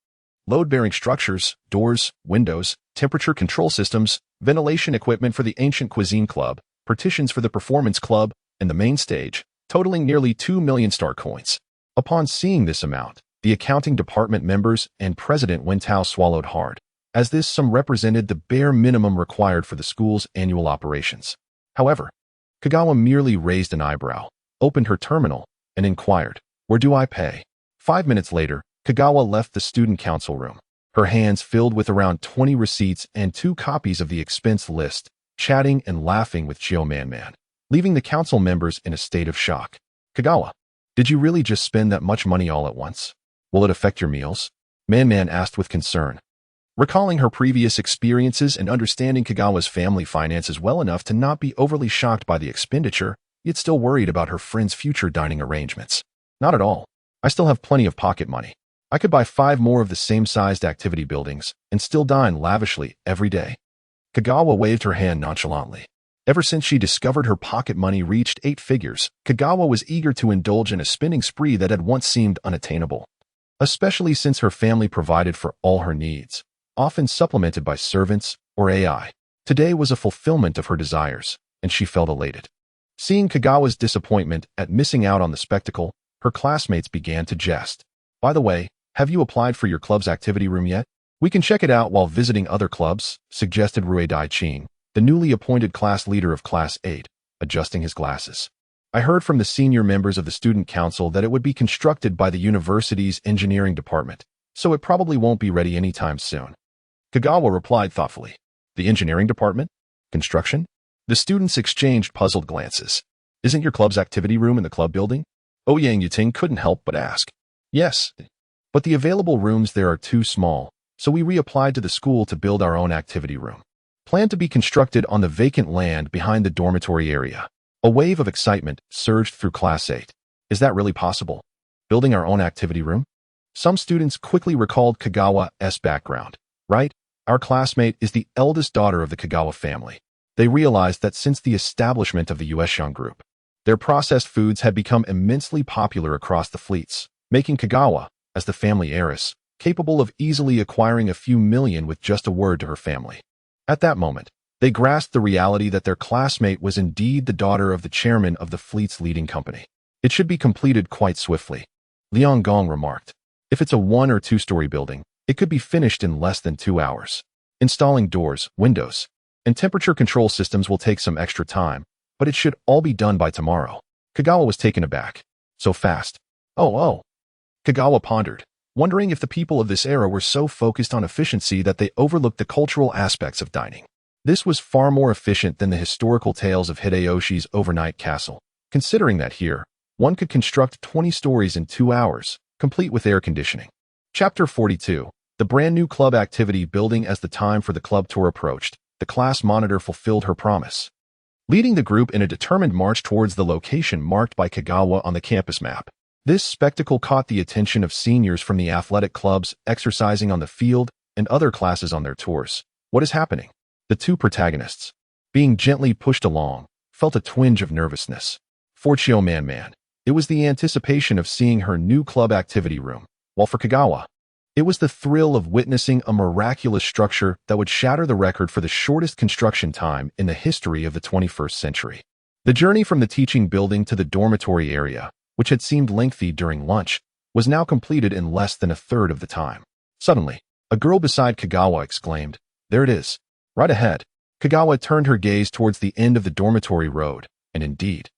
load-bearing structures, doors, windows, temperature control systems, ventilation equipment for the Ancient Cuisine Club, partitions for the Performance Club, and the main stage, totaling nearly 2 million star coins. Upon seeing this amount, the accounting department members and President Wentao swallowed hard, as this sum represented the bare minimum required for the school's annual operations. However, Kagawa merely raised an eyebrow, opened her terminal, and inquired, "Where do I pay?" 5 minutes later, Kagawa left the student council room, her hands filled with around 20 receipts and 2 copies of the expense list, chatting and laughing with Chio-Man-Man, leaving the council members in a state of shock. "Kagawa, did you really just spend that much money all at once? Will it affect your meals?" Man-Man asked with concern. Recalling her previous experiences and understanding Kagawa's family finances well enough to not be overly shocked by the expenditure, yet still worried about her friend's future dining arrangements. "Not at all. I still have plenty of pocket money. I could buy 5 more of the same-sized activity buildings and still dine lavishly every day." Kagawa waved her hand nonchalantly. Ever since she discovered her pocket money reached 8 figures, Kagawa was eager to indulge in a spending spree that had once seemed unattainable, especially since her family provided for all her needs, often supplemented by servants or AI. Today was a fulfillment of her desires, and she felt elated. Seeing Kagawa's disappointment at missing out on the spectacle, her classmates began to jest. "By the way, have you applied for your club's activity room yet? We can check it out while visiting other clubs," suggested Rue Dai-Ching, the newly appointed class leader of Class 8, adjusting his glasses. "I heard from the senior members of the student council that it would be constructed by the university's engineering department, so it probably won't be ready anytime soon." Kagawa replied thoughtfully. "The engineering department? Construction?" The students exchanged puzzled glances. "Isn't your club's activity room in the club building?" Ouyang Yuting couldn't help but ask. "Yes, but the available rooms there are too small, so we reapplied to the school to build our own activity room, planned to be constructed on the vacant land behind the dormitory area." A wave of excitement surged through Class 8. "Is that really possible? Building our own activity room?" Some students quickly recalled Kagawa's background. "Right, our classmate is the eldest daughter of the Kagawa family." They realized that since the establishment of the Ueshang Group, their processed foods had become immensely popular across the fleets, making Kagawa, as the family heiress, capable of easily acquiring a few million with just a word to her family. At that moment, they grasped the reality that their classmate was indeed the daughter of the chairman of the fleet's leading company. "It should be completed quite swiftly," Liang Gong remarked. "If it's a 1- or 2-story building, it could be finished in less than 2 hours. Installing doors, windows, and temperature control systems will take some extra time, but it should all be done by tomorrow." Kagawa was taken aback. "So fast?" Oh. Kagawa pondered, wondering if the people of this era were so focused on efficiency that they overlooked the cultural aspects of dining. This was far more efficient than the historical tales of Hideyoshi's overnight castle, considering that here, one could construct 20 stories in 2 hours, complete with air conditioning. Chapter 42. The brand new club activity building. As the time for the club tour approached, the class monitor fulfilled her promise, leading the group in a determined march towards the location marked by Kagawa on the campus map. This spectacle caught the attention of seniors from the athletic clubs exercising on the field and other classes on their tours. "What is happening?" The 2 protagonists, being gently pushed along, felt a twinge of nervousness. For Chio-Man-Man, it was the anticipation of seeing her new club activity room, while for Kagawa, it was the thrill of witnessing a miraculous structure that would shatter the record for the shortest construction time in the history of the 21st century. The journey from the teaching building to the dormitory area, which had seemed lengthy during lunch, was now completed in less than a third of the time. Suddenly, a girl beside Kagawa exclaimed, "There it is, right ahead." Kagawa turned her gaze towards the end of the dormitory road, and indeed,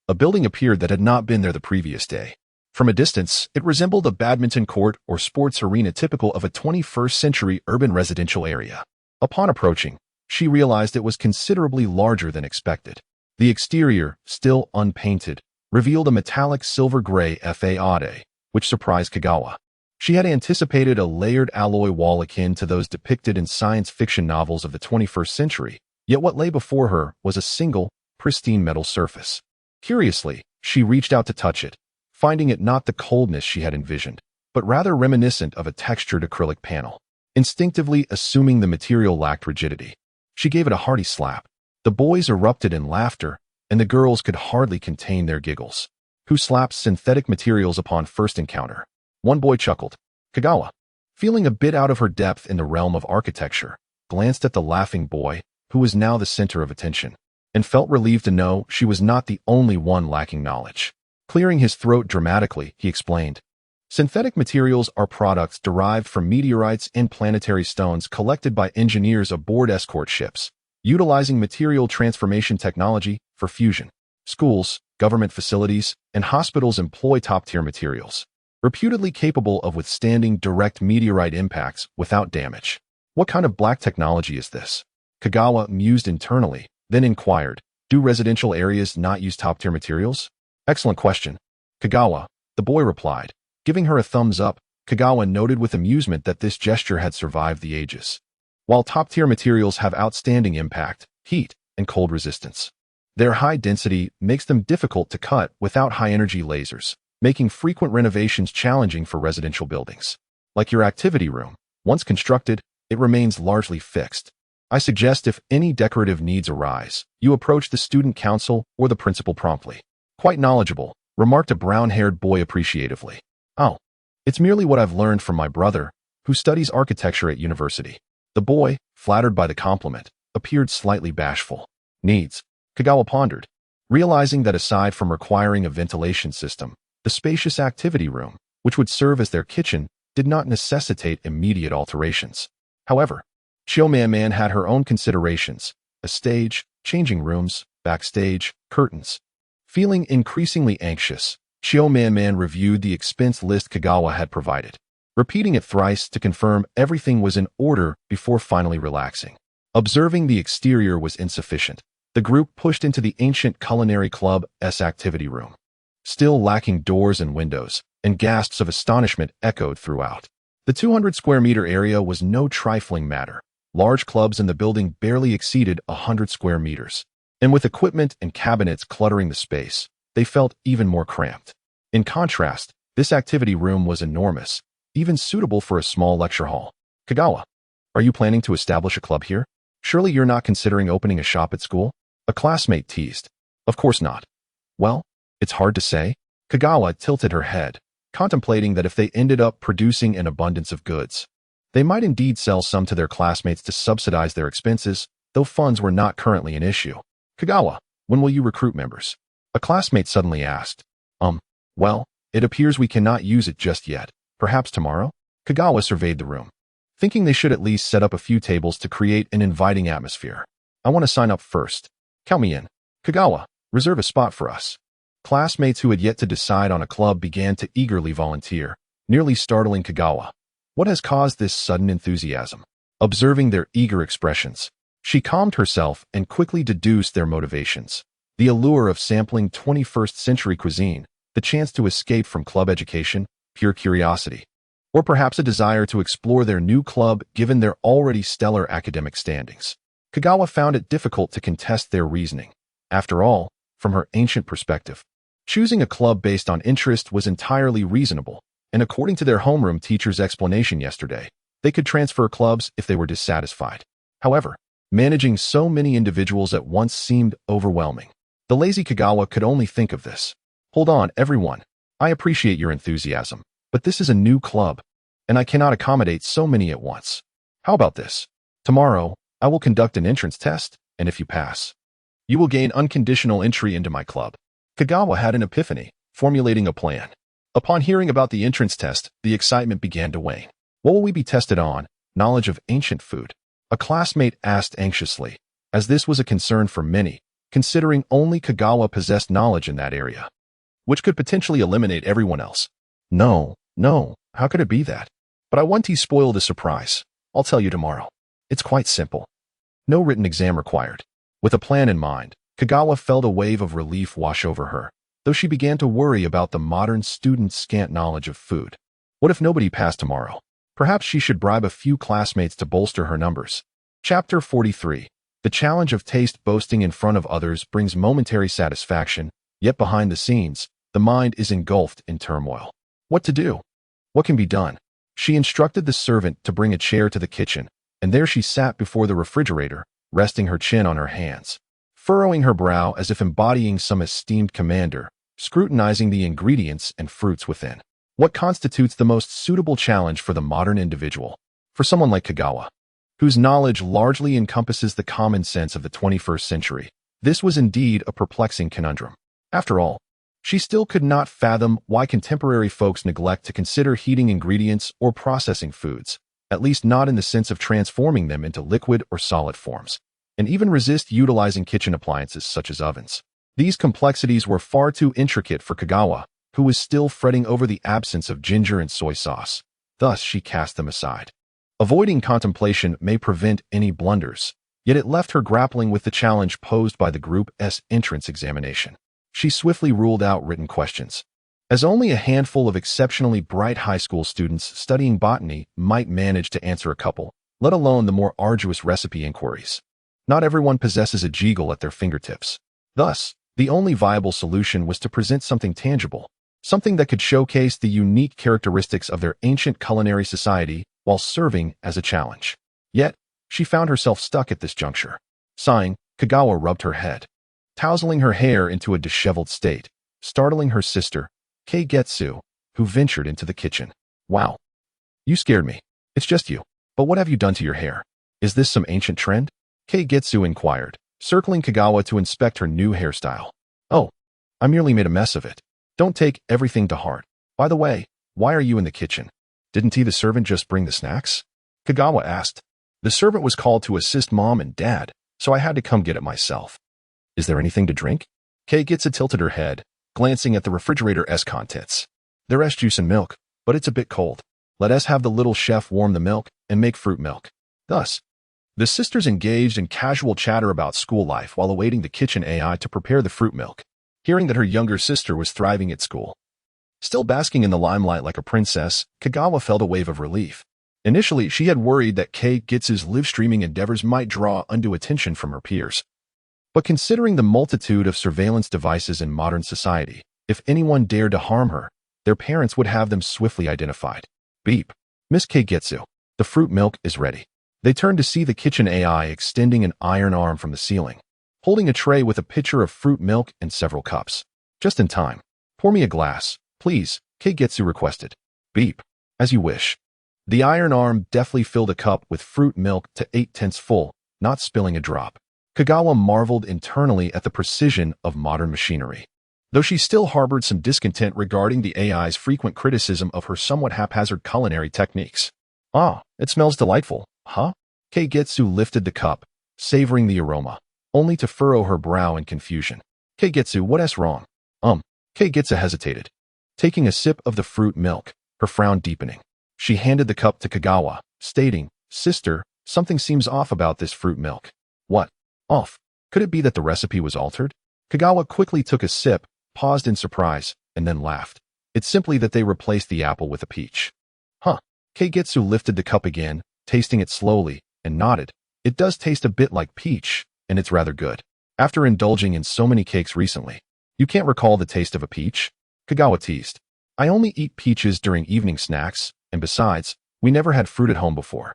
a building appeared that had not been there the previous day. From a distance, it resembled a badminton court or sports arena typical of a 21st century urban residential area. Upon approaching, she realized it was considerably larger than expected. The exterior, still unpainted, revealed a metallic silver-gray facade, which surprised Kagawa. She had anticipated a layered alloy wall akin to those depicted in science fiction novels of the 21st century, yet what lay before her was a single, pristine metal surface. Curiously, she reached out to touch it, finding it not the coldness she had envisioned, but rather reminiscent of a textured acrylic panel. instinctively assuming the material lacked rigidity. She gave it a hearty slap. The boys erupted in laughter, and the girls could hardly contain their giggles. Who slaps synthetic materials upon first encounter? One boy chuckled. Kagawa, feeling a bit out of her depth in the realm of architecture, glanced at the laughing boy, who was now the center of attention, and felt relieved to know she was not the only one lacking knowledge. Clearing his throat dramatically, he explained, synthetic materials are products derived from meteorites and planetary stones collected by engineers aboard escort ships, utilizing material transformation technology for fusion. Schools, government facilities, and hospitals employ top-tier materials, reputedly capable of withstanding direct meteorite impacts without damage. What kind of black technology is this? Kagawa mused internally, then inquired, do residential areas not use top-tier materials? Excellent question, Kagawa, the boy replied. Giving her a thumbs up, Kagawa noted with amusement that this gesture had survived the ages. While top-tier materials have outstanding impact, heat, and cold resistance, their high density makes them difficult to cut without high-energy lasers, making frequent renovations challenging for residential buildings. Like your activity room, once constructed, it remains largely fixed. I suggest if any decorative needs arise, you approach the student council or the principal promptly. Quite knowledgeable, remarked a brown-haired boy appreciatively. Oh, it's merely what I've learned from my brother, who studies architecture at university. The boy, flattered by the compliment, appeared slightly bashful. Needs, Kagawa pondered, realizing that aside from requiring a ventilation system, the spacious activity room, which would serve as their kitchen, did not necessitate immediate alterations. However, Chioman had her own considerations: a stage, changing rooms, backstage, curtains. Feeling increasingly anxious, Chioman reviewed the expense list Kagawa had provided, repeating it thrice to confirm everything was in order before finally relaxing. Observing the exterior was insufficient, the group pushed into the ancient culinary club's activity room. Still lacking doors and windows, and gasps of astonishment echoed throughout. The 200-square-meter area was no trifling matter. Large clubs in the building barely exceeded 100 square meters, and with equipment and cabinets cluttering the space, they felt even more cramped. In contrast, this activity room was enormous, even suitable for a small lecture hall. Kagawa, are you planning to establish a club here? Surely you're not considering opening a shop at school? A classmate teased. Of course not. Well, it's hard to say. Kagawa tilted her head, contemplating that if they ended up producing an abundance of goods, they might indeed sell some to their classmates to subsidize their expenses, though funds were not currently an issue. Kagawa, when will you recruit members? A classmate suddenly asked. Well, it appears we cannot use it just yet. Perhaps tomorrow? Kagawa surveyed the room, thinking they should at least set up a few tables to create an inviting atmosphere. I want to sign up first. Count me in. Kagawa, reserve a spot for us. Classmates who had yet to decide on a club began to eagerly volunteer, nearly startling Kagawa. What has caused this sudden enthusiasm? Observing their eager expressions, she calmed herself and quickly deduced their motivations. The allure of sampling 21st century cuisine, the chance to escape from club education, pure curiosity, or perhaps a desire to explore their new club given their already stellar academic standings. Kagawa found it difficult to contest their reasoning. After all, from her ancient perspective, choosing a club based on interest was entirely reasonable, and according to their homeroom teacher's explanation yesterday, they could transfer clubs if they were dissatisfied. However, managing so many individuals at once seemed overwhelming. The lazy Kagawa could only think of this. Hold on, everyone. I appreciate your enthusiasm, but this is a new club, and I cannot accommodate so many at once. How about this? Tomorrow, I will conduct an entrance test, and if you pass, you will gain unconditional entry into my club. Kagawa had an epiphany, formulating a plan. Upon hearing about the entrance test, the excitement began to wane. What will we be tested on? Knowledge of ancient food? A classmate asked anxiously, as this was a concern for many, considering only Kagawa possessed knowledge in that area, which could potentially eliminate everyone else. No, how could it be that? But I want to spoil the surprise. I'll tell you tomorrow. It's quite simple. No written exam required. With a plan in mind, Kagawa felt a wave of relief wash over her, though she began to worry about the modern student's scant knowledge of food. What if nobody passed tomorrow? Perhaps she should bribe a few classmates to bolster her numbers. Chapter 43. The challenge of taste boasting in front of others brings momentary satisfaction, yet behind the scenes, the mind is engulfed in turmoil. What to do? What can be done? She instructed the servant to bring a chair to the kitchen, and there she sat before the refrigerator, resting her chin on her hands, furrowing her brow as if embodying some esteemed commander, scrutinizing the ingredients and fruits within. What constitutes the most suitable challenge for the modern individual? For someone like Kagawa, whose knowledge largely encompasses the common sense of the 21st century, this was indeed a perplexing conundrum. After all, she still could not fathom why contemporary folks neglect to consider heating ingredients or processing foods, at least not in the sense of transforming them into liquid or solid forms, and even resist utilizing kitchen appliances such as ovens. These complexities were far too intricate for Kagawa, who was still fretting over the absence of ginger and soy sauce. Thus, she cast them aside. Avoiding contemplation may prevent any blunders, yet it left her grappling with the challenge posed by the group's entrance examination. She swiftly ruled out written questions, as only a handful of exceptionally bright high school students studying botany might manage to answer a couple, let alone the more arduous recipe inquiries. Not everyone possesses a jiggle at their fingertips. Thus, the only viable solution was to present something tangible, something that could showcase the unique characteristics of their ancient culinary society while serving as a challenge. Yet, she found herself stuck at this juncture. Sighing, Kagawa rubbed her head, tousling her hair into a disheveled state, startling her sister, Keigetsu, who ventured into the kitchen. Wow. You scared me. It's just you. But what have you done to your hair? Is this some ancient trend? Keigetsu inquired, circling Kagawa to inspect her new hairstyle. Oh, I merely made a mess of it. Don't take everything to heart. By the way, why are you in the kitchen? Didn't the servant just bring the snacks? Kagawa asked. The servant was called to assist Mom and Dad, so I had to come get it myself. Is there anything to drink? Keigetsu tilted her head, glancing at the refrigerator's contents. There's juice and milk, but it's a bit cold. Let us have the little chef warm the milk and make fruit milk. Thus, the sisters engaged in casual chatter about school life while awaiting the kitchen AI to prepare the fruit milk. Hearing that her younger sister was thriving at school, still basking in the limelight like a princess, Kagawa felt a wave of relief. Initially, she had worried that Keigetsu's live-streaming endeavors might draw undue attention from her peers. But considering the multitude of surveillance devices in modern society, if anyone dared to harm her, their parents would have them swiftly identified. Beep. Miss Keigetsu, the fruit milk is ready. They turned to see the kitchen AI extending an iron arm from the ceiling, holding a tray with a pitcher of fruit milk and several cups. Just in time. Pour me a glass, please, Keigetsu requested. Beep. As you wish. The iron arm deftly filled a cup with fruit milk to 8/10 full, not spilling a drop. Kagawa marveled internally at the precision of modern machinery, though she still harbored some discontent regarding the AI's frequent criticism of her somewhat haphazard culinary techniques. Ah, it smells delightful, huh? Keigetsu lifted the cup, savoring the aroma, only to furrow her brow in confusion. Keigetsu, what's wrong? Keigetsu hesitated, taking a sip of the fruit milk, her frown deepening. She handed the cup to Kagawa, stating, Sister, something seems off about this fruit milk. What? Off? Could it be that the recipe was altered? Kagawa quickly took a sip, paused in surprise, and then laughed. It's simply that they replaced the apple with a peach. Huh. Keigetsu lifted the cup again, tasting it slowly, and nodded. It does taste a bit like peach, and it's rather good. After indulging in so many cakes recently, you can't recall the taste of a peach? Kagawa teased. I only eat peaches during evening snacks, and besides, we never had fruit at home before.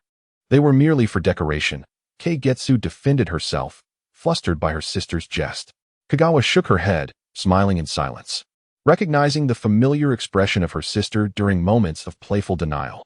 They were merely for decoration. Keigetsu defended herself, flustered by her sister's jest. Kagawa shook her head, smiling in silence, recognizing the familiar expression of her sister during moments of playful denial.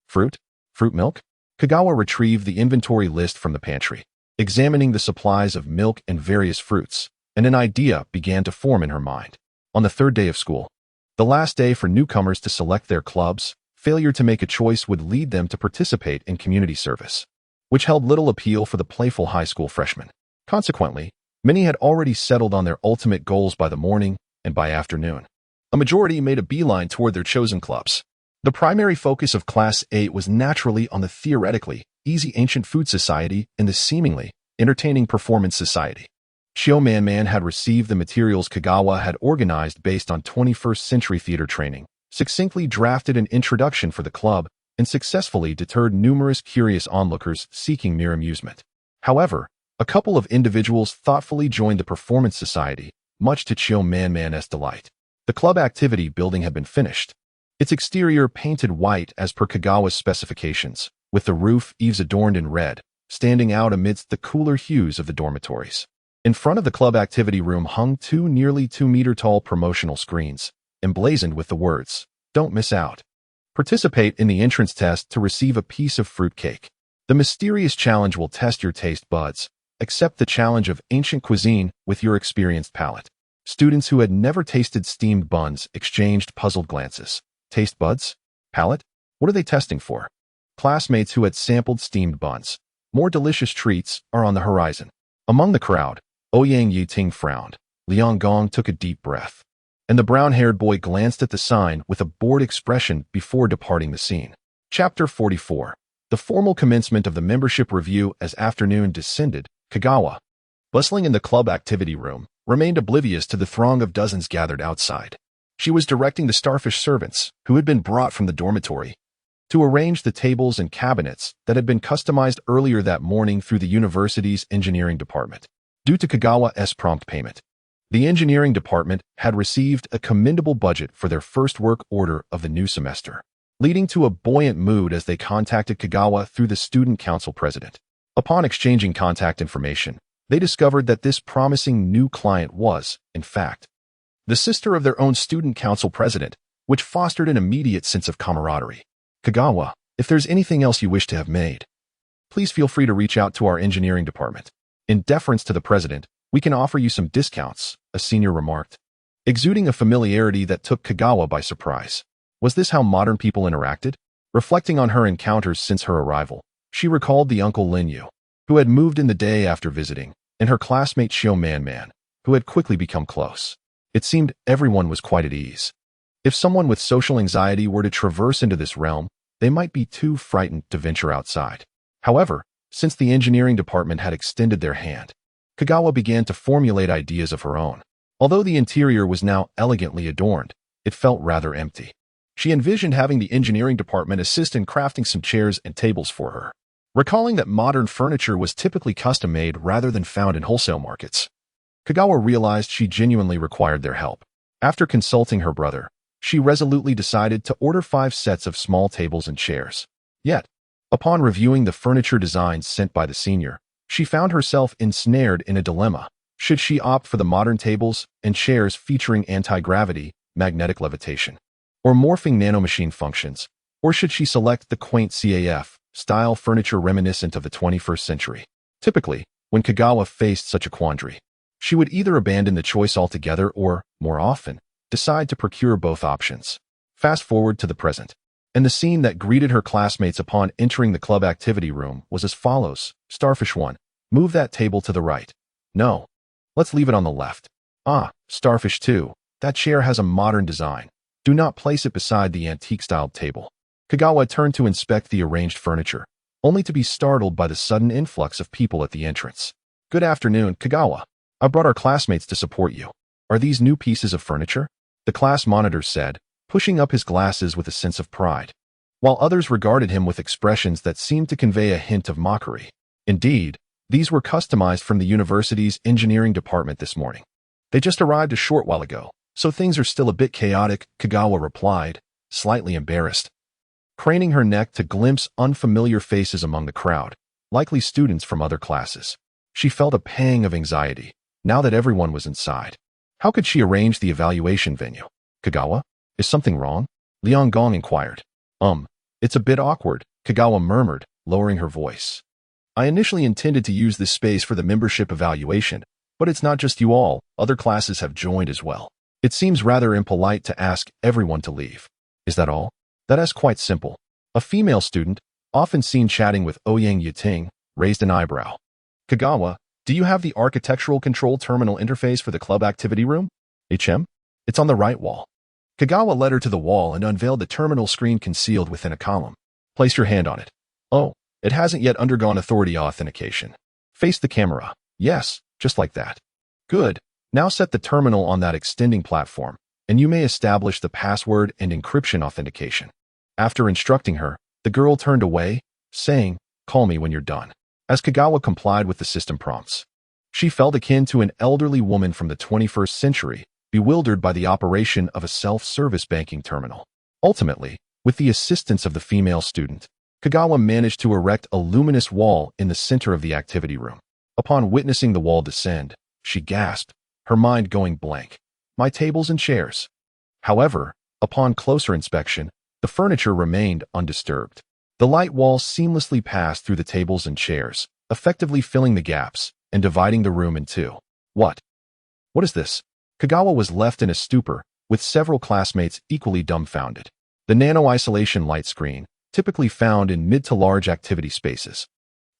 Fruit? Fruit milk? Kagawa retrieved the inventory list from the pantry, examining the supplies of milk and various fruits, and an idea began to form in her mind. On the third day of school, the last day for newcomers to select their clubs, failure to make a choice would lead them to participate in community service, which held little appeal for the playful high school freshmen. Consequently, many had already settled on their ultimate goals by the morning, and by afternoon, a majority made a beeline toward their chosen clubs. The primary focus of Class 8 was naturally on the theoretically easy Ancient Food Society and the seemingly entertaining Performance Society. SUSI-MANHUA had received the materials Kagawa had organized based on 21st century theater training, succinctly drafted an introduction for the club, and successfully deterred numerous curious onlookers seeking mere amusement. However, a couple of individuals thoughtfully joined the Performance Society, much to SUSI-MANHUA's delight. The club activity building had been finished, Its exterior painted white as per Kagawa's specifications, with the roof eaves adorned in red, standing out amidst the cooler hues of the dormitories. In front of the club activity room hung two nearly 2-meter-tall promotional screens, emblazoned with the words, "Don't miss out. Participate in the entrance test to receive a piece of fruit cake. The mysterious challenge will test your taste buds. Accept the challenge of ancient cuisine with your experienced palate." Students who had never tasted steamed buns exchanged puzzled glances. Taste buds? Palate? What are they testing for? Classmates who had sampled steamed buns. More delicious treats are on the horizon. Among the crowd, Ouyang Yiting frowned. Liang Gong took a deep breath. And the brown-haired boy glanced at the sign with a bored expression before departing the scene. Chapter 44. The formal commencement of the membership review as afternoon descended. Kagawa, bustling in the club activity room, remained oblivious to the throng of dozens gathered outside. She was directing the starfish servants, who had been brought from the dormitory, to arrange the tables and cabinets that had been customized earlier that morning through the university's engineering department. Due to Kagawa's prompt payment, the engineering department had received a commendable budget for their first work order of the new semester, leading to a buoyant mood as they contacted Kagawa through the student council president. Upon exchanging contact information, they discovered that this promising new client was, in fact, the sister of their own student council president, which fostered an immediate sense of camaraderie. "Kagawa, if there's anything else you wish to have made, please feel free to reach out to our engineering department. In deference to the president, we can offer you some discounts," a senior remarked, exuding a familiarity that took Kagawa by surprise. Was this how modern people interacted? Reflecting on her encounters since her arrival, she recalled the Uncle Linyu, who had moved in the day after visiting, and her classmate Xiao Man, who had quickly become close. It seemed everyone was quite at ease. If someone with social anxiety were to traverse into this realm, they might be too frightened to venture outside. However, since the engineering department had extended their hand, Kagawa began to formulate ideas of her own. Although the interior was now elegantly adorned, it felt rather empty. She envisioned having the engineering department assist in crafting some chairs and tables for her. Recalling that modern furniture was typically custom-made rather than found in wholesale markets, Kagawa realized she genuinely required their help. After consulting her brother, she resolutely decided to order 5 sets of small tables and chairs. Yet, upon reviewing the furniture designs sent by the senior, she found herself ensnared in a dilemma. Should she opt for the modern tables and chairs featuring anti-gravity, magnetic levitation, or morphing nanomachine functions, or should she select the quaint CAF-style furniture reminiscent of the 21st century? Typically, when Kagawa faced such a quandary, she would either abandon the choice altogether or, more often, decide to procure both options. Fast forward to the present, and the scene that greeted her classmates upon entering the club activity room was as follows. Starfish 1, move that table to the right. No, let's leave it on the left. Ah, Starfish 2, that chair has a modern design. Do not place it beside the antique-styled table. Kagawa turned to inspect the arranged furniture, only to be startled by the sudden influx of people at the entrance. "Good afternoon, Kagawa. I brought our classmates to support you. Are these new pieces of furniture?" the class monitor said, pushing up his glasses with a sense of pride, while others regarded him with expressions that seemed to convey a hint of mockery. Indeed, these were customized from the university's engineering department this morning. They just arrived a short while ago, so things are still a bit chaotic, Kagawa replied, slightly embarrassed, craning her neck to glimpse unfamiliar faces among the crowd, likely students from other classes. She felt a pang of anxiety, now that everyone was inside. How could she arrange the evaluation venue? "Kagawa, is something wrong?" Liang Gong inquired. It's a bit awkward, Kagawa murmured, lowering her voice. "I initially intended to use this space for the membership evaluation, but it's not just you all, other classes have joined as well. It seems rather impolite to ask everyone to leave." "Is that all?" "That is quite simple." A female student, often seen chatting with Ouyang Yiting, raised an eyebrow. "Kagawa, do you have the architectural control terminal interface for the club activity room?" "HM? It's on the right wall." Kagawa led her to the wall and unveiled the terminal screen concealed within a column. "Place your hand on it." "Oh, it hasn't yet undergone authority authentication." "Face the camera." "Yes, just like that." "Good. Now set the terminal on that extending platform, and you may establish the password and encryption authentication." After instructing her, the girl turned away, saying, "Call me when you're done." As Kagawa complied with the system prompts, she felt akin to an elderly woman from the 21st century, bewildered by the operation of a self-service banking terminal. Ultimately, with the assistance of the female student, Kagawa managed to erect a luminous wall in the center of the activity room. Upon witnessing the wall descend, she gasped, her mind going blank. My tables and chairs. However, upon closer inspection, the furniture remained undisturbed. The light wall seamlessly passed through the tables and chairs, effectively filling the gaps and dividing the room in two. What is this? Kagawa was left in a stupor, with several classmates equally dumbfounded. The nano-isolation light screen, typically found in mid to large activity spaces,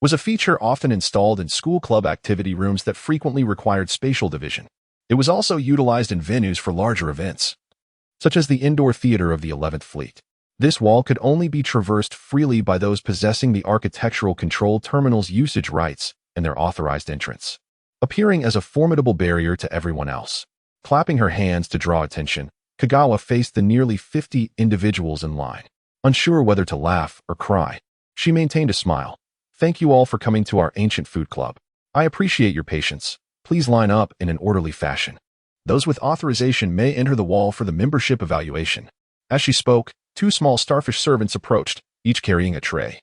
was a feature often installed in school club activity rooms that frequently required spatial division. It was also utilized in venues for larger events, such as the indoor theater of the 11th Fleet. This wall could only be traversed freely by those possessing the architectural control terminal's usage rights and their authorized entrance, appearing as a formidable barrier to everyone else. Clapping her hands to draw attention, Kagawa faced the nearly 50 individuals in line. Unsure whether to laugh or cry, she maintained a smile. Thank you all for coming to our ancient food club. I appreciate your patience. Please line up in an orderly fashion. Those with authorization may enter the wall for the membership evaluation. As she spoke, two small starfish servants approached, each carrying a tray,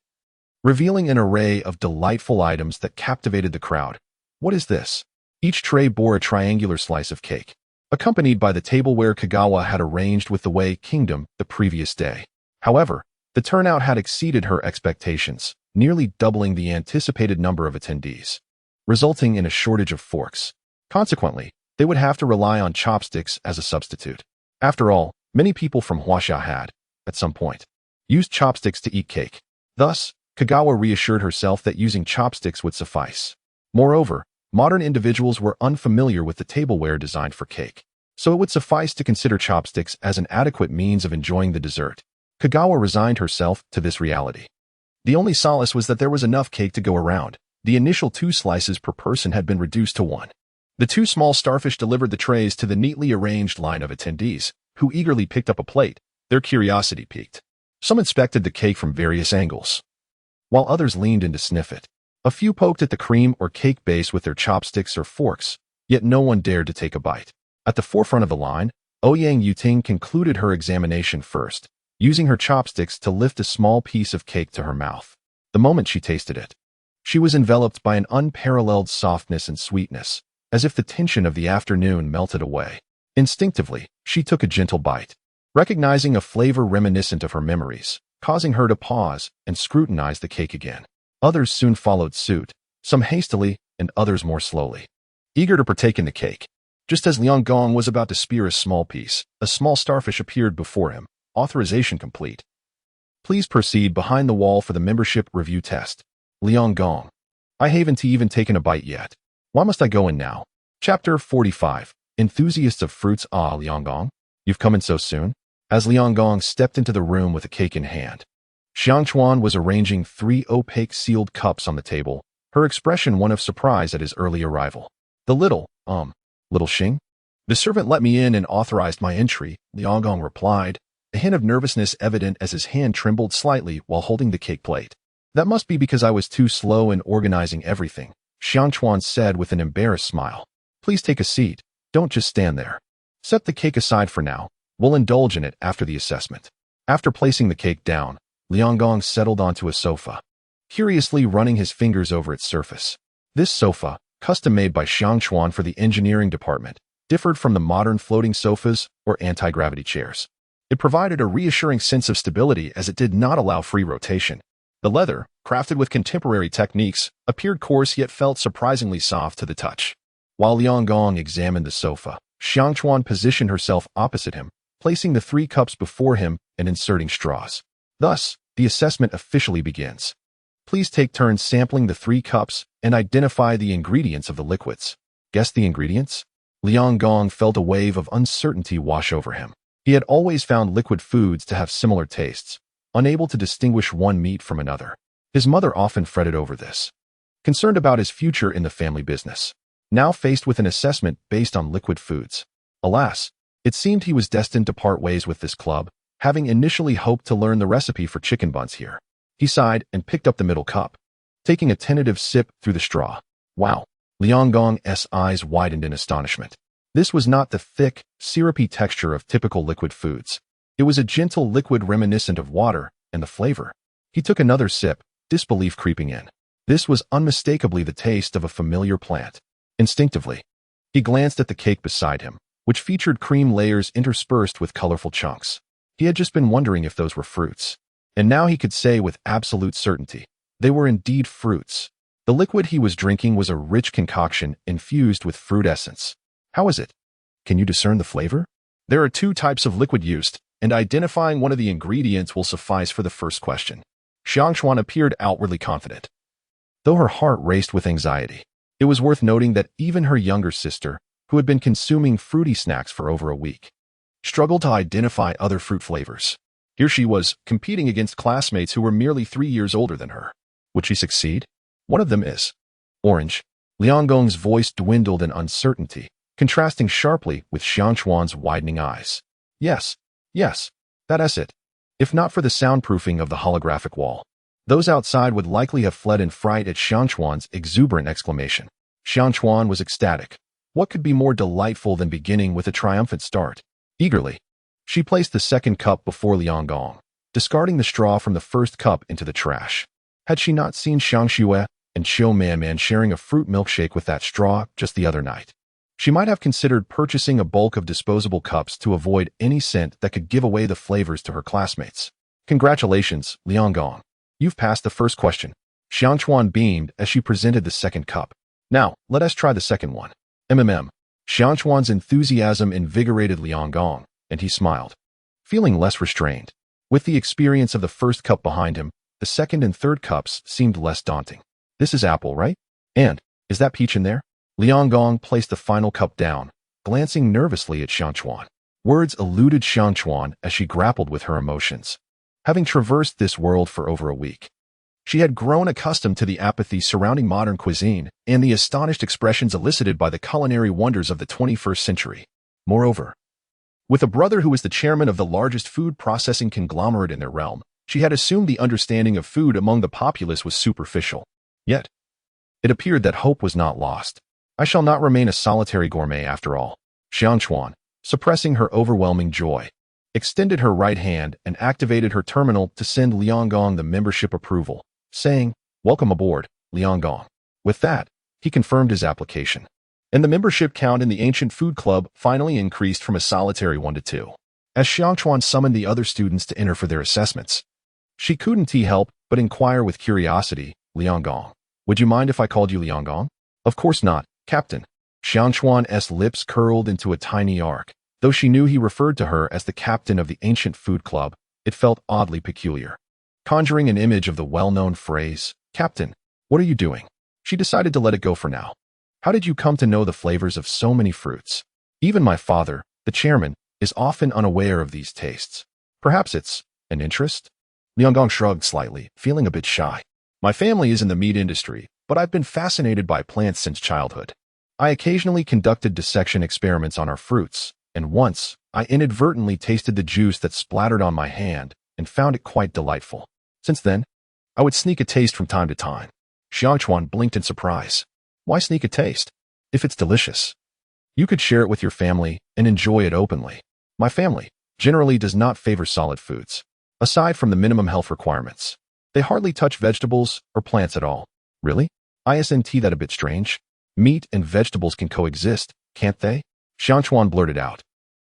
revealing an array of delightful items that captivated the crowd. What is this? Each tray bore a triangular slice of cake, accompanied by the tableware Kagawa had arranged with the Wei Kingdom the previous day. However, the turnout had exceeded her expectations, nearly doubling the anticipated number of attendees, resulting in a shortage of forks. Consequently, they would have to rely on chopsticks as a substitute. After all, many people from Huaxia had, at some point, used chopsticks to eat cake. Thus, Kagawa reassured herself that using chopsticks would suffice. Moreover, modern individuals were unfamiliar with the tableware designed for cake, so it would suffice to consider chopsticks as an adequate means of enjoying the dessert. Kagawa resigned herself to this reality. The only solace was that there was enough cake to go around. The initial 2 slices per person had been reduced to 1. The 2 small starfish delivered the trays to the neatly arranged line of attendees, who eagerly picked up a plate, their curiosity piqued. Some inspected the cake from various angles, while others leaned in to sniff it. A few poked at the cream or cake base with their chopsticks or forks, yet no one dared to take a bite. At the forefront of the line, Ouyang Yuting concluded her examination first, using her chopsticks to lift a small piece of cake to her mouth. The moment she tasted it, she was enveloped by an unparalleled softness and sweetness, as if the tension of the afternoon melted away. Instinctively, she took a gentle bite, recognizing a flavor reminiscent of her memories, causing her to pause and scrutinize the cake again. Others soon followed suit, some hastily and others more slowly, eager to partake in the cake. Just as Liang Gong was about to spear a small piece, a small starfish appeared before him. Authorization complete. Please proceed behind the wall for the membership review test. Liang Gong. I haven't even taken a bite yet. Why must I go in now? Chapter 45. Enthusiasts of fruits. Ah, Liang Gong, you've come in so soon? As Liang Gong stepped into the room with a cake in hand, Xiang Chuan was arranging 3 opaque sealed cups on the table, her expression one of surprise at his early arrival. The little Xing? The servant let me in and authorized my entry, Liang Gong replied, a hint of nervousness evident as his hand trembled slightly while holding the cake plate. That must be because I was too slow in organizing everything, Xiang Chuan said with an embarrassed smile. Please take a seat. Don't just stand there. Set the cake aside for now. We'll indulge in it after the assessment. After placing the cake down, Liang Gong settled onto a sofa, curiously running his fingers over its surface. This sofa, custom-made by Xiang Chuan for the engineering department, differed from the modern floating sofas or anti-gravity chairs. It provided a reassuring sense of stability as it did not allow free rotation. The leather, crafted with contemporary techniques, appeared coarse yet felt surprisingly soft to the touch. While Liang Gong examined the sofa, Xiang Chuan positioned herself opposite him, placing the 3 cups before him and inserting straws. Thus, the assessment officially begins. Please take turns sampling the 3 cups and identify the ingredients of the liquids. Guess the ingredients? Liang Gong felt a wave of uncertainty wash over him. He had always found liquid foods to have similar tastes, unable to distinguish one meat from another. His mother often fretted over this, concerned about his future in the family business. Now faced with an assessment based on liquid foods, alas, it seemed he was destined to part ways with this club, having initially hoped to learn the recipe for chicken buns here. He sighed and picked up the middle cup, taking a tentative sip through the straw. Wow! Liang Gong's eyes widened in astonishment. This was not the thick, syrupy texture of typical liquid foods. It was a gentle liquid reminiscent of water, and the flavor. He took another sip, disbelief creeping in. This was unmistakably the taste of a familiar plant. Instinctively, he glanced at the cake beside him, which featured cream layers interspersed with colorful chunks. He had just been wondering if those were fruits. And now he could say with absolute certainty, they were indeed fruits. The liquid he was drinking was a rich concoction infused with fruit essence. How is it? Can you discern the flavor? There are two types of liquid used, and identifying one of the ingredients will suffice for the first question. Xiangchuan appeared outwardly confident, though her heart raced with anxiety. It was worth noting that even her younger sister, who had been consuming fruity snacks for over a week, struggled to identify other fruit flavors. Here she was, competing against classmates who were merely 3 years older than her. Would she succeed? One of them is orange. Liangong's voice dwindled in uncertainty, contrasting sharply with Xiangchuan's widening eyes. Yes, that's it. If not for the soundproofing of the holographic wall, those outside would likely have fled in fright at Xiangchuan's exuberant exclamation. Xiangchuan was ecstatic. What could be more delightful than beginning with a triumphant start? Eagerly, she placed the second cup before Liangong, discarding the straw from the first cup into the trash. Had she not seen Xiangxue and Qiu Manman sharing a fruit milkshake with that straw just the other night, she might have considered purchasing a bulk of disposable cups to avoid any scent that could give away the flavors to her classmates. Congratulations, Liangong. You've passed the first question. Xiangchuan beamed as she presented the second cup. Now, let us try the second one. Xiangchuan's enthusiasm invigorated Liangong, and he smiled, feeling less restrained. With the experience of the first cup behind him, the second and third cups seemed less daunting. This is apple, right? And, is that peach in there? Liangong placed the final cup down, glancing nervously at Xiangchuan. Words eluded Xiangchuan as she grappled with her emotions. Having traversed this world for over a week, she had grown accustomed to the apathy surrounding modern cuisine and the astonished expressions elicited by the culinary wonders of the 21st century. Moreover, with a brother who was the chairman of the largest food processing conglomerate in their realm, she had assumed the understanding of food among the populace was superficial. Yet, it appeared that hope was not lost. I shall not remain a solitary gourmet after all. Xiangchuan, suppressing her overwhelming joy, extended her right hand and activated her terminal to send Liangong the membership approval, saying, "Welcome aboard, Liangong." With that, he confirmed his application, and the membership count in the Ancient Food Club finally increased from a solitary 1 to 2. As Xiangchuan summoned the other students to enter for their assessments, she couldn't help but inquire with curiosity, "Liangong, would you mind if I called you Liangong?" "Of course not, Captain." Xiangchuan's lips curled into a tiny arc. Though she knew he referred to her as the captain of the Ancient Food Club, it felt oddly peculiar. Conjuring an image of the well-known phrase, "Captain, what are you doing?" she decided to let it go for now. "How did you come to know the flavors of so many fruits? Even my father, the chairman, is often unaware of these tastes. Perhaps it's an interest?" Liangong shrugged slightly, feeling a bit shy. "My family is in the meat industry, but I've been fascinated by plants since childhood. I occasionally conducted dissection experiments on our fruits, and once, I inadvertently tasted the juice that splattered on my hand and found it quite delightful. Since then, I would sneak a taste from time to time." Xiangchuan blinked in surprise. "Why sneak a taste? If it's delicious, you could share it with your family and enjoy it openly. My family generally does not favor solid foods. Aside from the minimum health requirements, they hardly touch vegetables or plants at all." "Really? Isn't that a bit strange? Meat and vegetables can coexist, can't they?" Xiangchuan blurted out,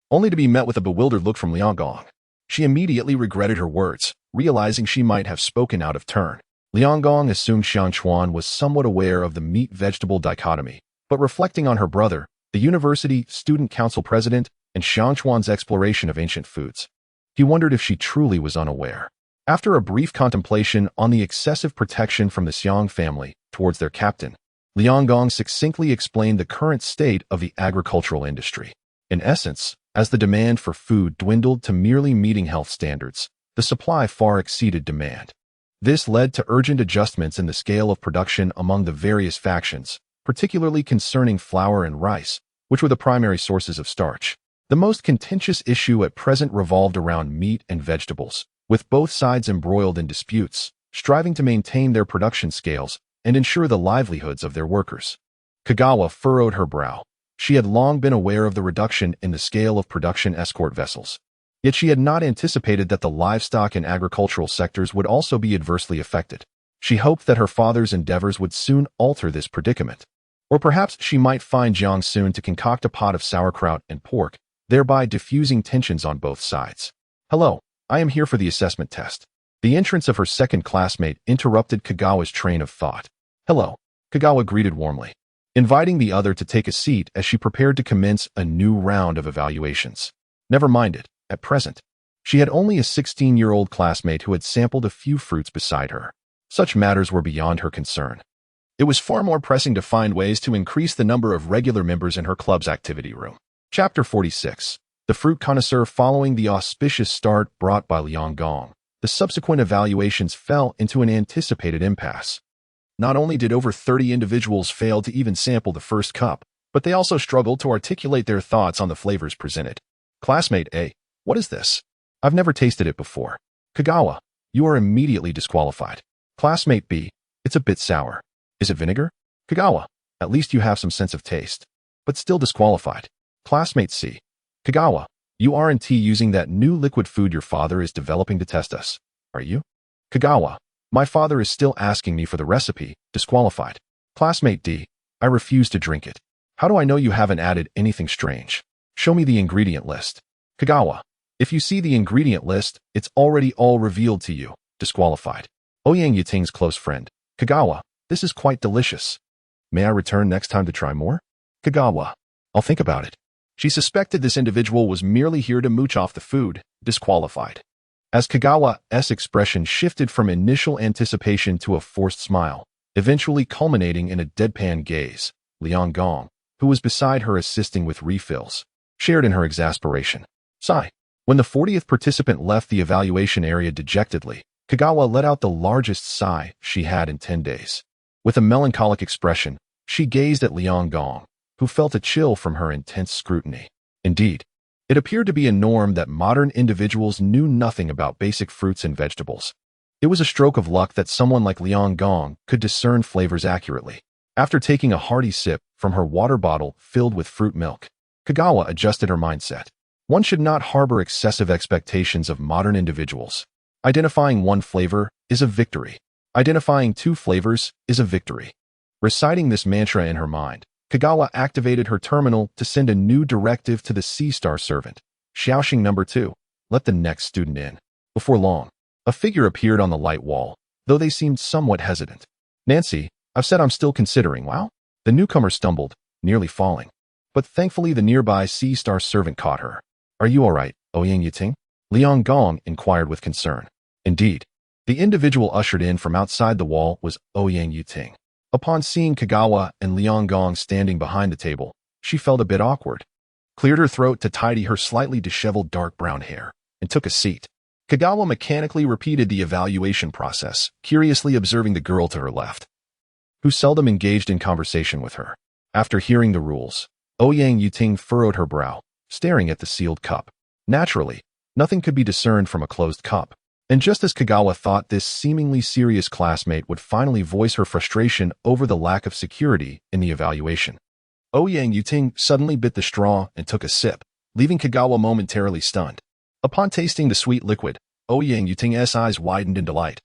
only to be met with a bewildered look from Liangong. She immediately regretted her words, realizing she might have spoken out of turn. Liangong assumed Xiangchuan was somewhat aware of the meat-vegetable dichotomy, but reflecting on her brother, the university student council president, and Xiangchuan's exploration of ancient foods, he wondered if she truly was unaware. After a brief contemplation on the excessive protection from the Xiang family towards their captain, Liangong succinctly explained the current state of the agricultural industry. In essence, as the demand for food dwindled to merely meeting health standards, the supply far exceeded demand. This led to urgent adjustments in the scale of production among the various factions, particularly concerning flour and rice, which were the primary sources of starch. The most contentious issue at present revolved around meat and vegetables, with both sides embroiled in disputes, striving to maintain their production scales and ensure the livelihoods of their workers. Kagawa furrowed her brow. She had long been aware of the reduction in the scale of production escort vessels, Yet she had not anticipated that the livestock and agricultural sectors would also be adversely affected. She hoped that her father's endeavors would soon alter this predicament. Or perhaps she might find Jiang soon to concoct a pot of sauerkraut and pork, thereby diffusing tensions on both sides. "Hello, I am here for the assessment test." The entrance of her second classmate interrupted Kagawa's train of thought. "Hello," Kagawa greeted warmly, inviting the other to take a seat as she prepared to commence a new round of evaluations. Never mind it, at present. She had only a 16-year-old classmate who had sampled a few fruits beside her. Such matters were beyond her concern. It was far more pressing to find ways to increase the number of regular members in her club's activity room. Chapter 46. The Fruit Connoisseur. Following the auspicious start brought by Liang Gong, the subsequent evaluations fell into an anticipated impasse. Not only did over 30 individuals fail to even sample the first cup, but they also struggled to articulate their thoughts on the flavors presented. Classmate A, "What is this? I've never tasted it before." Kagawa, "You are immediately disqualified." Classmate B, "It's a bit sour. Is it vinegar?" Kagawa, "At least you have some sense of taste." But still disqualified. Classmate C, "Kagawa, you aren't using that new liquid food your father is developing to test us, are you?" Kagawa, "My father is still asking me for the recipe." Disqualified. Classmate D, "I refuse to drink it. How do I know you haven't added anything strange? Show me the ingredient list." Kagawa, "If you see the ingredient list, it's already all revealed to you." Disqualified. Ouyang Yiting's close friend. Kagawa, "This is quite delicious. May I return next time to try more?" Kagawa, "I'll think about it." She suspected this individual was merely here to mooch off the food. Disqualified. As Kagawa's expression shifted from initial anticipation to a forced smile, eventually culminating in a deadpan gaze, Liang Gong, who was beside her assisting with refills, shared in her exasperation. Sigh. When the 40th participant left the evaluation area dejectedly, Kagawa let out the largest sigh she had in 10 days. With a melancholic expression, she gazed at Liang Gong, who felt a chill from her intense scrutiny. Indeed, it appeared to be a norm that modern individuals knew nothing about basic fruits and vegetables. It was a stroke of luck that someone like Liang Gong could discern flavors accurately. After taking a hearty sip from her water bottle filled with fruit milk, Kagawa adjusted her mindset. One should not harbor excessive expectations of modern individuals. Identifying one flavor is a victory. Identifying two flavors is a victory. Reciting this mantra in her mind, Kagawa activated her terminal to send a new directive to the C-Star servant. Xiaoxing number 2, "Let the next student in." Before long, a figure appeared on the light wall, though they seemed somewhat hesitant. "Nancy, I've said I'm still considering." "Wow?" The newcomer stumbled, nearly falling. But thankfully the nearby C-Star servant caught her. "Are you all right, Ouyang Yiting?" Liang Gong inquired with concern. Indeed, the individual ushered in from outside the wall was Ouyang Yiting. Upon seeing Kagawa and Liang Gong standing behind the table, she felt a bit awkward, cleared her throat to tidy her slightly disheveled dark brown hair, and took a seat. Kagawa mechanically repeated the evaluation process, curiously observing the girl to her left, who seldom engaged in conversation with her. After hearing the rules, Ouyang Yiting furrowed her brow, staring at the sealed cup. Naturally, nothing could be discerned from a closed cup. And just as Kagawa thought this seemingly serious classmate would finally voice her frustration over the lack of security in the evaluation, Ouyang Yiting suddenly bit the straw and took a sip, leaving Kagawa momentarily stunned. Upon tasting the sweet liquid, Ouyang Yiting's eyes widened in delight,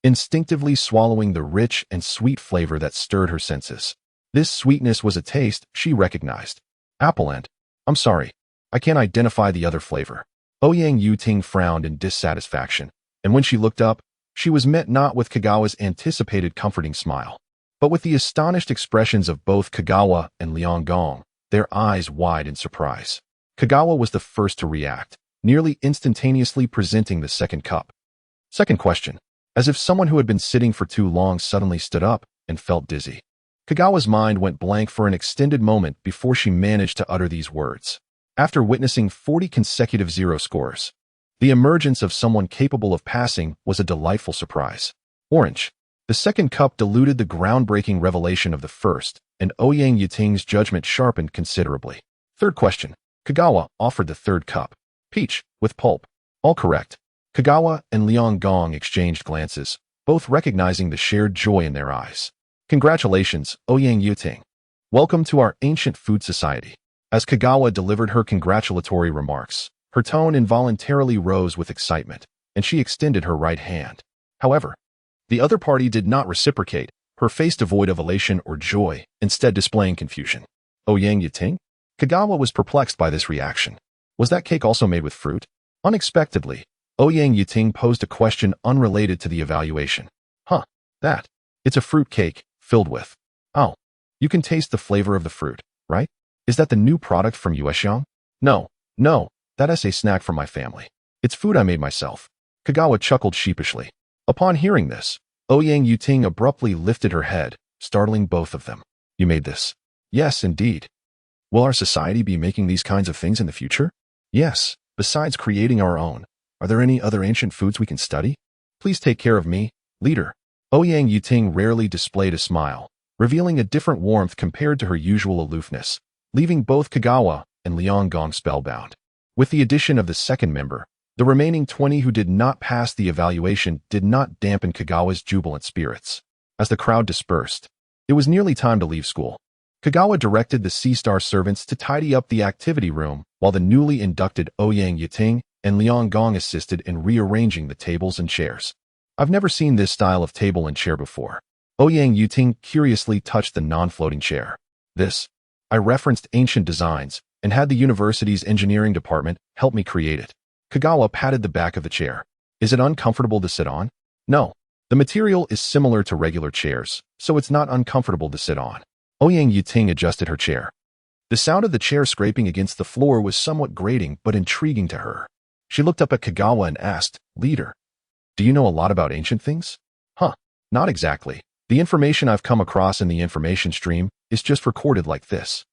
instinctively swallowing the rich and sweet flavor that stirred her senses. This sweetness was a taste she recognized. "Apple and, I'm sorry, I can't identify the other flavor." Ouyang Yiting frowned in dissatisfaction, and when she looked up, she was met not with Kagawa's anticipated comforting smile, but with the astonished expressions of both Kagawa and Liang Gong, their eyes wide in surprise. Kagawa was the first to react, nearly instantaneously presenting the second cup. Second question, as if someone who had been sitting for too long suddenly stood up and felt dizzy. Kagawa's mind went blank for an extended moment before she managed to utter these words. After witnessing 40 consecutive zero scores, the emergence of someone capable of passing was a delightful surprise. Orange. The second cup diluted the groundbreaking revelation of the first, and Ouyang Yiting's judgment sharpened considerably. Third question. Kagawa offered the third cup. Peach, with pulp. All correct. Kagawa and Liang Gong exchanged glances, both recognizing the shared joy in their eyes. Congratulations, Ouyang Yiting. Welcome to our ancient food society. As Kagawa delivered her congratulatory remarks, Her tone involuntarily rose with excitement, and she extended her right hand. However, the other party did not reciprocate, her face devoid of elation or joy, instead displaying confusion. Ouyang Yiting? Kagawa was perplexed by this reaction. Was that cake also made with fruit? Unexpectedly, Ouyang Yiting posed a question unrelated to the evaluation. That. It's a fruit cake, filled with. Oh, you can taste the flavor of the fruit, right? Is that the new product from Yuexiang? No, that is a snack from my family. It's food I made myself. Kagawa chuckled sheepishly. Upon hearing this, Ouyang Yiting abruptly lifted her head, startling both of them. You made this? Yes, indeed. Will our society be making these kinds of things in the future? Yes, besides creating our own. Are there any other ancient foods we can study? Please take care of me, leader. Ouyang Yiting rarely displayed a smile, revealing a different warmth compared to her usual aloofness, leaving both Kagawa and Liang Gong spellbound. With the addition of the second member, the remaining 20 who did not pass the evaluation did not dampen Kagawa's jubilant spirits. As the crowd dispersed, it was nearly time to leave school. Kagawa directed the C-Star servants to tidy up the activity room, while the newly inducted Ouyang Yiting and Liang Gong assisted in rearranging the tables and chairs. I've never seen this style of table and chair before. Ouyang Yiting curiously touched the non-floating chair. I referenced ancient designs and had the university's engineering department help me create it. Kagawa patted the back of the chair. Is it uncomfortable to sit on? No. The material is similar to regular chairs, so it's not uncomfortable to sit on. Ouyang Yiting adjusted her chair. The sound of the chair scraping against the floor was somewhat grating but intriguing to her. She looked up at Kagawa and asked, Leader, do you know a lot about ancient things? Not exactly. The information I've come across in the information stream is just recorded like this.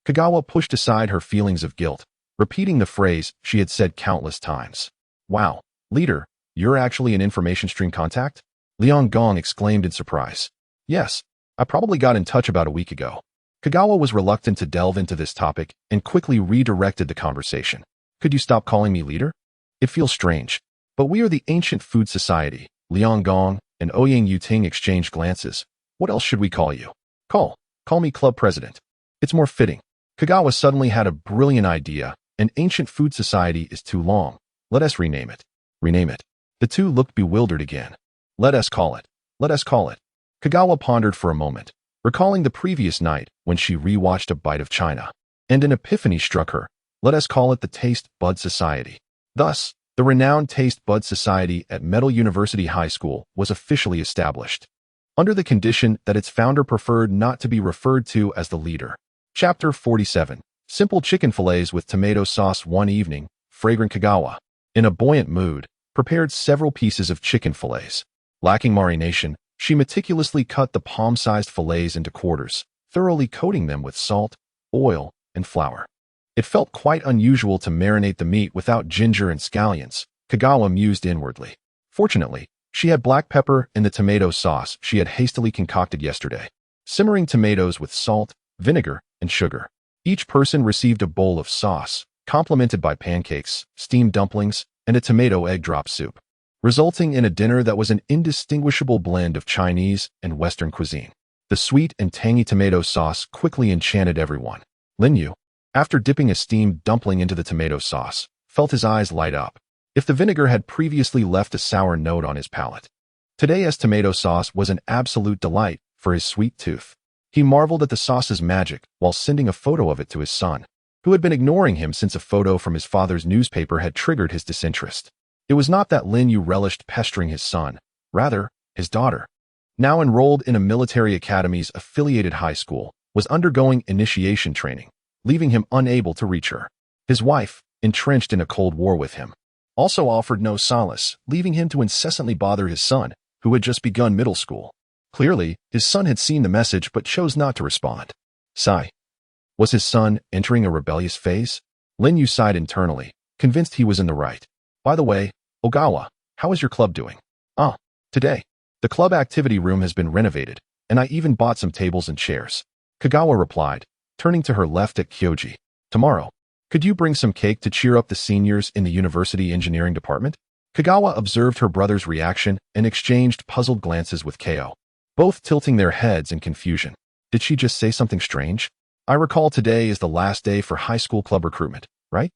Kagawa pushed aside her feelings of guilt, repeating the phrase she had said countless times. Wow, leader, you're actually an information stream contact? Liang Gong exclaimed in surprise. Yes, I probably got in touch about a week ago. Kagawa was reluctant to delve into this topic and quickly redirected the conversation. Could you stop calling me leader? It feels strange, but we are the Ancient Food Society. Liang Gong and Ouyang Yiting exchanged glances. What else should we call you? Call me club president. It's more fitting. Kagawa suddenly had a brilliant idea. An Ancient Food Society is too long. Let us rename it. Rename it. The two looked bewildered again. Let us call it. Kagawa pondered for a moment, recalling the previous night when she rewatched A Bite of China, and an epiphany struck her. Let us call it the Taste Bud Society. Thus, the renowned Taste Bud Society at Metal University High School was officially established, under the condition that its founder preferred not to be referred to as the leader. Chapter 47. Simple chicken fillets with tomato sauce. One evening, fragrant Kagawa, in a buoyant mood, prepared several pieces of chicken fillets. Lacking marination, she meticulously cut the palm-sized fillets into quarters, thoroughly coating them with salt, oil, and flour. It felt quite unusual to marinate the meat without ginger and scallions, Kagawa mused inwardly. Fortunately, she had black pepper in the tomato sauce she had hastily concocted yesterday. Simmering tomatoes with salt, vinegar, and sugar. Each person received a bowl of sauce, complemented by pancakes, steamed dumplings, and a tomato egg drop soup, resulting in a dinner that was an indistinguishable blend of Chinese and Western cuisine. The sweet and tangy tomato sauce quickly enchanted everyone. Lin Yu, after dipping a steamed dumpling into the tomato sauce, felt his eyes light up. If the vinegar had previously left a sour note on his palate, today's tomato sauce was an absolute delight for his sweet tooth. He marveled at the sauce's magic while sending a photo of it to his son, who had been ignoring him since a photo from his father's newspaper had triggered his disinterest. It was not that Lin Yu relished pestering his son, rather, his daughter, now enrolled in a military academy's affiliated high school, was undergoing initiation training, leaving him unable to reach her. His wife, entrenched in a cold war with him, also offered no solace, leaving him to incessantly bother his son, who had just begun middle school. Clearly, his son had seen the message but chose not to respond. Sigh. Was his son entering a rebellious phase? Lin Yu sighed internally, convinced he was in the right. By the way, Ogawa, how is your club doing? Today. The club activity room has been renovated, and I even bought some tables and chairs. Kagawa replied, turning to her left at Kyoji. Tomorrow, could you bring some cake to cheer up the seniors in the university engineering department? Kagawa observed her brother's reaction and exchanged puzzled glances with Ko, both tilting their heads in confusion. Did she just say something strange? I recall today is the last day for high school club recruitment, right?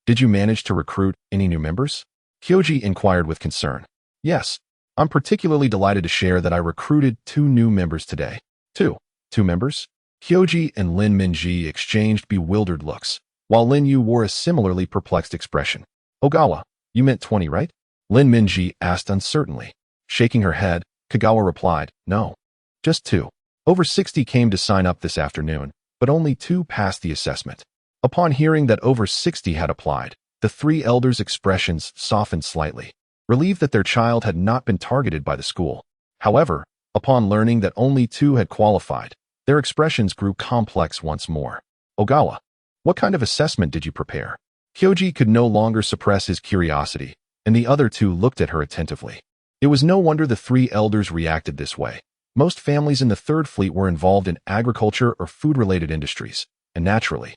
Did you manage to recruit any new members? Kyoji inquired with concern. Yes. I'm particularly delighted to share that I recruited 2 new members today. 2. 2 members? Kyoji and Lin Minji exchanged bewildered looks, while Lin Yu wore a similarly perplexed expression. Ogawa, you meant 20, right? Lin Minji asked uncertainly. Shaking her head, Kagawa replied, no. Just 2. Over 60 came to sign up this afternoon, but only 2 passed the assessment. Upon hearing that over 60 had applied, the 3 elders' expressions softened slightly, relieved that their child had not been targeted by the school. However, upon learning that only 2 had qualified, their expressions grew complex once more. Ogawa, what kind of assessment did you prepare? Kyoji could no longer suppress his curiosity, and the other 2 looked at her attentively. It was no wonder the 3 elders reacted this way. Most families in the Third Fleet were involved in agriculture or food-related industries, and naturally,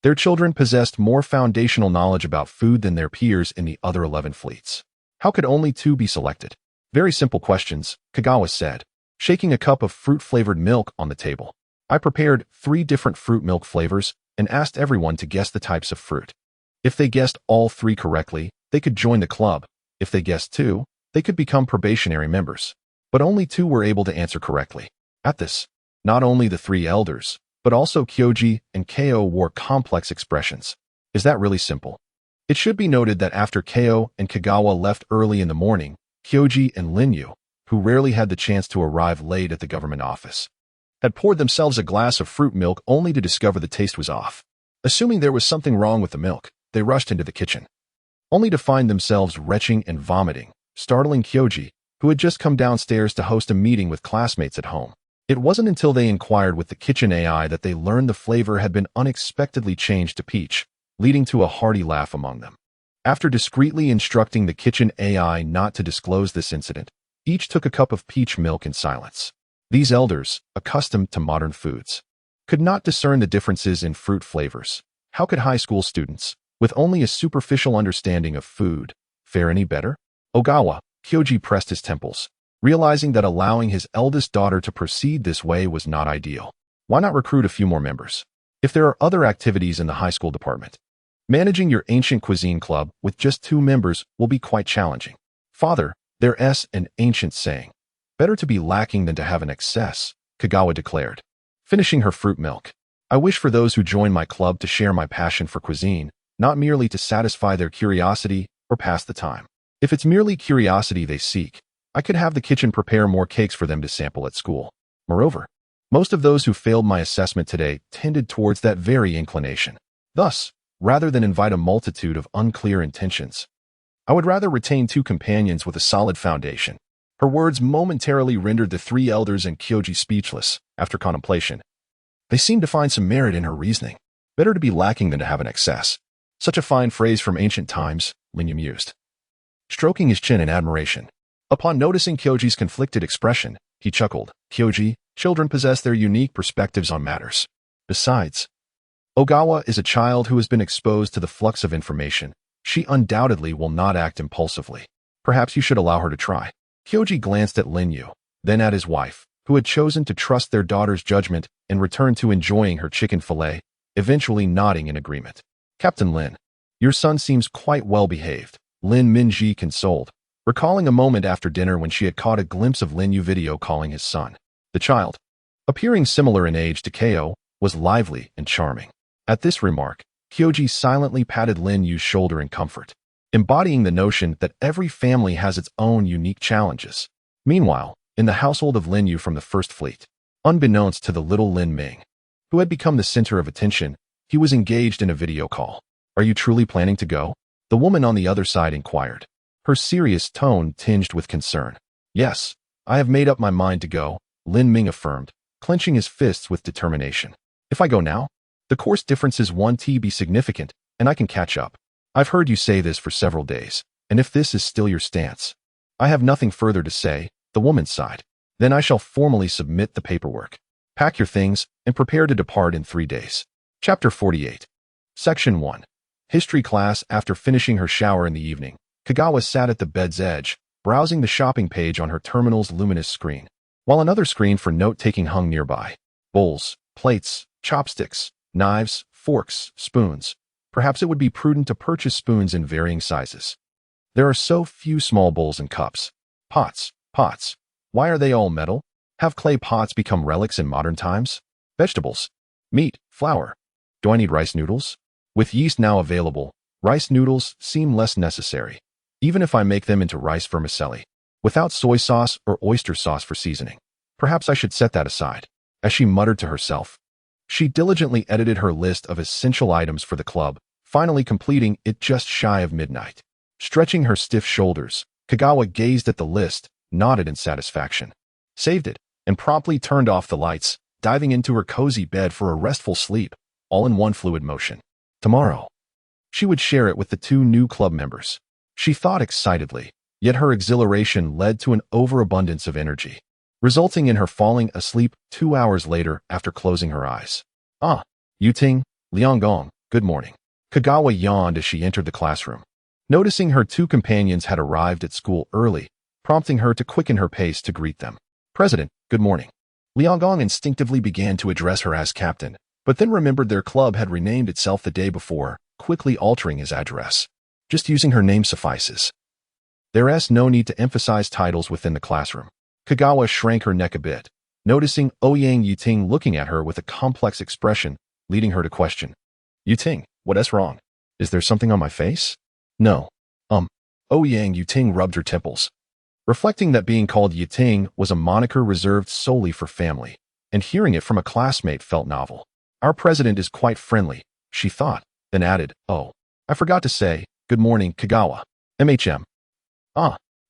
their children possessed more foundational knowledge about food than their peers in the other 11 fleets. How could only 2 be selected? Very simple questions, Kagawa said, shaking a cup of fruit-flavored milk on the table. I prepared 3 different fruit milk flavors and asked everyone to guess the types of fruit. If they guessed all 3 correctly, they could join the club. If they guessed 2, they could become probationary members. But only 2 were able to answer correctly. At this, not only the 3 elders, but also Kyoji and Ko wore complex expressions. Is that really simple? It should be noted that after Ko and Kagawa left early in the morning, Kyoji and Linyu, who rarely had the chance to arrive late at the government office, had poured themselves a glass of fruit milk only to discover the taste was off. Assuming there was something wrong with the milk, they rushed into the kitchen, only to find themselves retching and vomiting, startling Kyoji, who had just come downstairs to host a meeting with classmates at home. It wasn't until they inquired with the kitchen AI that they learned the flavor had been unexpectedly changed to peach, leading to a hearty laugh among them. After discreetly instructing the kitchen AI not to disclose this incident, each took a cup of peach milk in silence. These elders, accustomed to modern foods, could not discern the differences in fruit flavors. How could high school students, with only a superficial understanding of food, fare any better? Ogawa, Kyoji pressed his temples, realizing that allowing his eldest daughter to proceed this way was not ideal. Why not recruit a few more members? If there are other activities in the high school department, managing your ancient cuisine club with just 2 members will be quite challenging. Father, there's an ancient saying, better to be lacking than to have an excess, Kagawa declared, finishing her fruit milk. I wish for those who join my club to share my passion for cuisine, not merely to satisfy their curiosity or pass the time. If it's merely curiosity they seek, I could have the kitchen prepare more cakes for them to sample at school. Moreover, most of those who failed my assessment today tended towards that very inclination. Thus, rather than invite a multitude of unclear intentions, I would rather retain 2 companions with a solid foundation. Her words momentarily rendered the 3 elders and Kyoji speechless. After contemplation, they seemed to find some merit in her reasoning. Better to be lacking than to have an excess. Such a fine phrase from ancient times, Linyu mused, stroking his chin in admiration. Upon noticing Kyoji's conflicted expression, he chuckled. Kyoji, children possess their unique perspectives on matters. Besides, Ogawa is a child who has been exposed to the flux of information. She undoubtedly will not act impulsively. Perhaps you should allow her to try. Kyoji glanced at Linyu, then at his wife, who had chosen to trust their daughter's judgment and return to enjoying her chicken fillet, eventually nodding in agreement. Captain Lin, your son seems quite well behaved, Lin Minji consoled, recalling a moment after dinner when she had caught a glimpse of Linyu video calling his son. The child, appearing similar in age to Ko, was lively and charming. At this remark, Kyoji silently patted Linyu's shoulder in comfort, embodying the notion that every family has its own unique challenges. Meanwhile, in the household of Linyu from the First Fleet, unbeknownst to the little Lin Ming, who had become the center of attention, he was engaged in a video call. Are you truly planning to go? The woman on the other side inquired, her serious tone tinged with concern. Yes, I have made up my mind to go, Lin Ming affirmed, clenching his fists with determination. If I go now, the course differences won't be significant, and I can catch up. I've heard you say this for several days, and if this is still your stance, I have nothing further to say, the woman sighed. Then I shall formally submit the paperwork. Pack your things and prepare to depart in 3 days. Chapter 48. Section 1. History class. After finishing her shower in the evening, Kagawa sat at the bed's edge, browsing the shopping page on her terminal's luminous screen, while another screen for note-taking hung nearby. Bowls, plates, chopsticks, knives, forks, spoons, Perhaps it would be prudent to purchase spoons in varying sizes. There are so few small bowls and cups. Pots. Why are they all metal? Have clay pots become relics in modern times? Vegetables. Meat. Flour. Do I need rice noodles? With yeast now available, rice noodles seem less necessary, even if I make them into rice vermicelli, without soy sauce or oyster sauce for seasoning. Perhaps I should set that aside. As she muttered to herself, she diligently edited her list of essential items for the club, finally completing it just shy of midnight. Stretching her stiff shoulders, Kagawa gazed at the list, nodded in satisfaction, saved it, and promptly turned off the lights, diving into her cozy bed for a restful sleep, all in one fluid motion. Tomorrow, she would share it with the 2 new club members. She thought excitedly, yet her exhilaration led to an overabundance of energy, resulting in her falling asleep 2 hours later after closing her eyes. Yuting, Lianggong, good morning. Kagawa yawned as she entered the classroom, noticing her 2 companions had arrived at school early, prompting her to quicken her pace to greet them. President, good morning. Lianggong instinctively began to address her as captain, but then remembered their club had renamed itself the day before, quickly altering his address. Just using her name suffices. There's no need to emphasize titles within the classroom. Kagawa shrank her neck a bit, noticing Ouyang Yuting looking at her with a complex expression, leading her to question. Yuting, what's wrong? Is there something on my face? No. Ouyang Yuting rubbed her temples, reflecting that being called Yuting was a moniker reserved solely for family, and hearing it from a classmate felt novel. Our president is quite friendly, she thought, then added, oh, I forgot to say, good morning, Kagawa. MHM.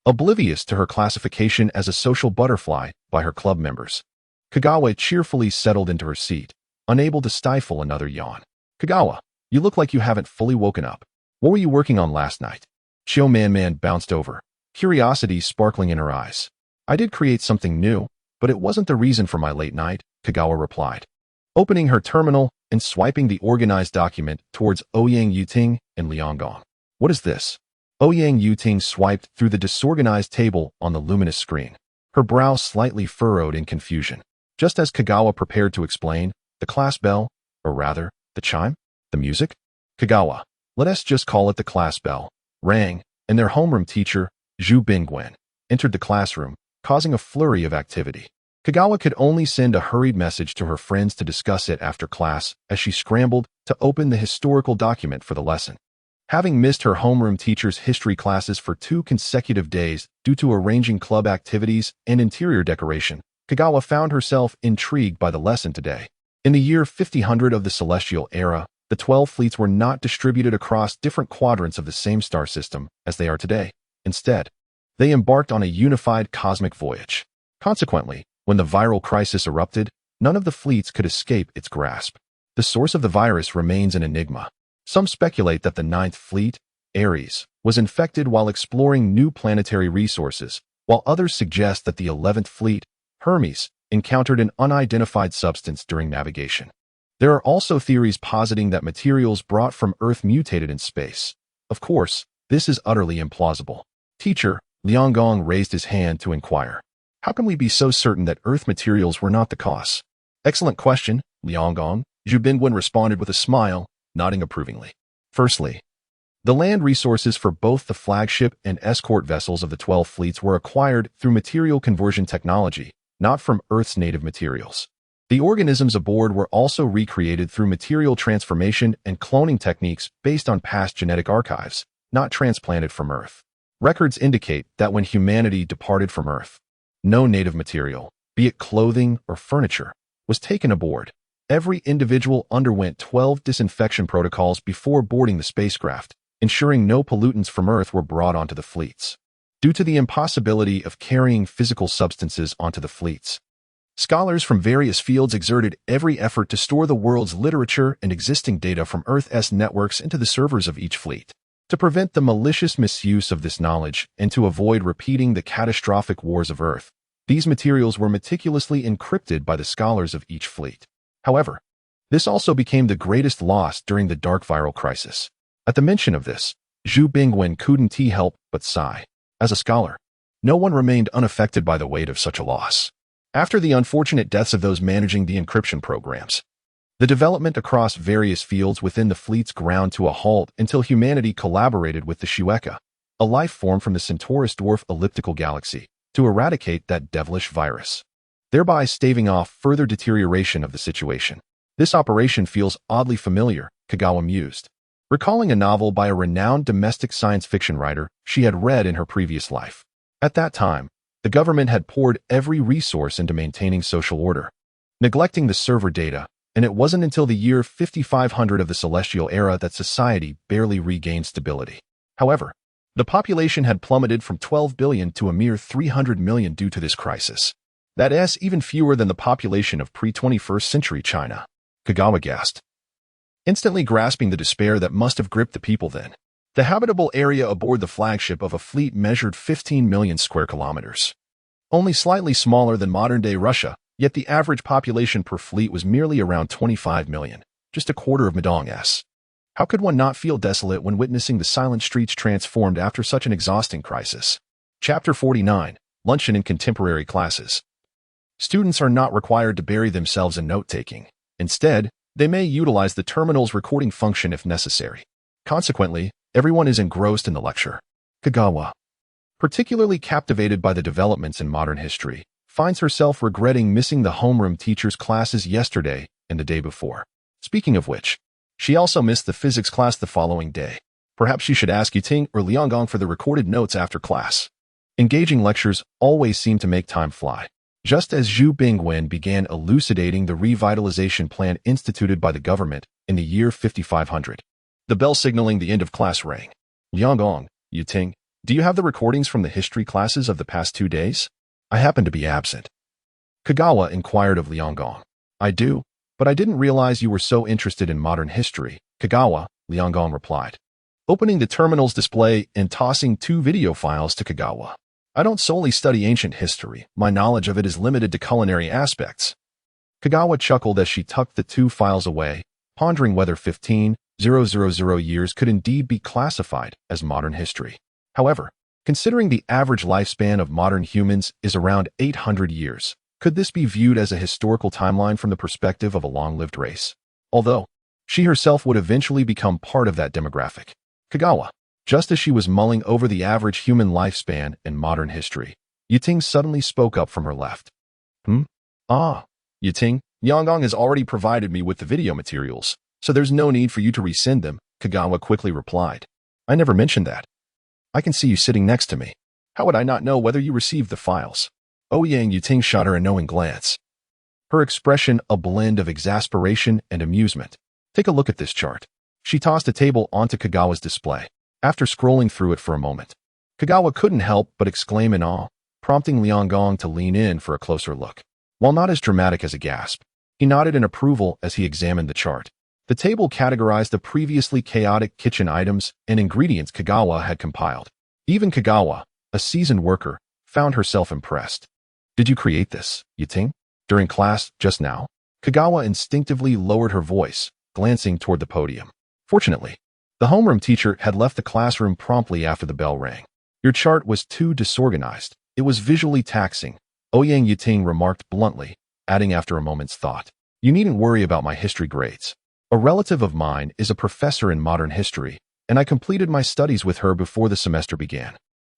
Oblivious to her classification as a social butterfly by her club members, Kagawa cheerfully settled into her seat, unable to stifle another yawn. Kagawa, you look like you haven't fully woken up. What were you working on last night? Chio Man bounced over, curiosity sparkling in her eyes. I did create something new, but it wasn't the reason for my late night, Kagawa replied, opening her terminal and swiping the organized document towards Ouyang Yuting and Lianggong. What is this? Ouyang Yuting swiped through the disorganized table on the luminous screen, her brow slightly furrowed in confusion. Just as Kagawa prepared to explain, the class bell, or rather, the chime, the music? Kagawa, let us just call it the class bell, rang, and their homeroom teacher, Zhu Bingwen, entered the classroom, causing a flurry of activity. Kagawa could only send a hurried message to her friends to discuss it after class as she scrambled to open the historical document for the lesson. Having missed her homeroom teacher's history classes for 2 consecutive days due to arranging club activities and interior decoration, Kagawa found herself intrigued by the lesson today. In the year 5000 of the Celestial Era, the 12 fleets were not distributed across different quadrants of the same star system as they are today. Instead, they embarked on a unified cosmic voyage. Consequently, when the viral crisis erupted, none of the fleets could escape its grasp. The source of the virus remains an enigma. Some speculate that the 9th Fleet, Ares, was infected while exploring new planetary resources, while others suggest that the 11th Fleet, Hermes, encountered an unidentified substance during navigation. There are also theories positing that materials brought from Earth mutated in space. Of course, this is utterly implausible. Teacher, Lianggong raised his hand to inquire. How can we be so certain that Earth materials were not the cause? Excellent question, Lianggong, Zhu Bingwen responded with a smile, nodding approvingly. Firstly, the land resources for both the flagship and escort vessels of the 12 fleets were acquired through material conversion technology, not from Earth's native materials. The organisms aboard were also recreated through material transformation and cloning techniques based on past genetic archives, not transplanted from Earth. Records indicate that when humanity departed from Earth, no native material, be it clothing or furniture, was taken aboard. Every individual underwent 12 disinfection protocols before boarding the spacecraft, ensuring no pollutants from Earth were brought onto the fleets. Due to the impossibility of carrying physical substances onto the fleets, scholars from various fields exerted every effort to store the world's literature and existing data from Earth's networks into the servers of each fleet. To prevent the malicious misuse of this knowledge and to avoid repeating the catastrophic wars of Earth, these materials were meticulously encrypted by the scholars of each fleet. However, this also became the greatest loss during the dark viral crisis. At the mention of this, Zhu Bingwen couldn't help but sigh. As a scholar, no one remained unaffected by the weight of such a loss. After the unfortunate deaths of those managing the encryption programs, The development across various fields within the fleets ground to a halt until humanity collaborated with the Shueka, a life form from the Centaurus dwarf elliptical galaxy, to eradicate that devilish virus, thereby staving off further deterioration of the situation. This operation feels oddly familiar, Kagawa mused, recalling a novel by a renowned domestic science fiction writer she had read in her previous life. At that time, the government had poured every resource into maintaining social order, neglecting the server data, and it wasn't until the year 5500 of the Celestial Era that society barely regained stability. However, the population had plummeted from 12 billion to a mere 300 million due to this crisis. That is even fewer than the population of pre-21st century China. Kagawa gasped, instantly grasping the despair that must have gripped the people then. The habitable area aboard the flagship of a fleet measured 15 million square kilometers. Only slightly smaller than modern-day Russia, yet the average population per fleet was merely around 25 million, just a quarter of Madong's. How could one not feel desolate when witnessing the silent streets transformed after such an exhausting crisis? Chapter 49, Luncheon in Contemporary Classes. Students are not required to bury themselves in note-taking. Instead, they may utilize the terminal's recording function if necessary. Consequently, everyone is engrossed in the lecture. Kagawa, particularly captivated by the developments in modern history, finds herself regretting missing the homeroom teacher's classes yesterday and the day before. Speaking of which, she also missed the physics class the following day. Perhaps she should ask Yuting or Lianggong for the recorded notes after class. Engaging lectures always seem to make time fly. Just as Zhu Bingwen began elucidating the revitalization plan instituted by the government in the year 5500, the bell signaling the end of class rang. Lianggong, Yuting, do you have the recordings from the history classes of the past 2 days? I happen to be absent. Kagawa inquired of Lianggong. I do, but I didn't realize you were so interested in modern history, Kagawa, Lianggong replied, opening the terminal's display and tossing 2 video files to Kagawa. I don't solely study ancient history. My knowledge of it is limited to culinary aspects. Kagawa chuckled as she tucked the 2 files away, pondering whether 15,000 years could indeed be classified as modern history. However, considering the average lifespan of modern humans is around 800 years, could this be viewed as a historical timeline from the perspective of a long-lived race? Although, she herself would eventually become part of that demographic. Kagawa, just as she was mulling over the average human lifespan in modern history, Yuting suddenly spoke up from her left. Yuting, Lianggong has already provided me with the video materials, so there's no need for you to resend them, Kagawa quickly replied. I never mentioned that. I can see you sitting next to me. How would I not know whether you received the files? Ouyang Yuting shot her a knowing glance, her expression a blend of exasperation and amusement. Take a look at this chart. She tossed a table onto Kagawa's display. After scrolling through it for a moment, Kagawa couldn't help but exclaim in awe, prompting Lianggong to lean in for a closer look. While not as dramatic as a gasp, he nodded in approval as he examined the chart. The table categorized the previously chaotic kitchen items and ingredients Kagawa had compiled. Even Kagawa, a seasoned worker, found herself impressed. Did you create this, Yuting? During class just now? Kagawa instinctively lowered her voice, glancing toward the podium. Fortunately, the homeroom teacher had left the classroom promptly after the bell rang. Your chart was too disorganized. It was visually taxing, Ouyang Yuting remarked bluntly, adding after a moment's thought. You needn't worry about my history grades. A relative of mine is a professor in modern history, and I completed my studies with her before the semester began.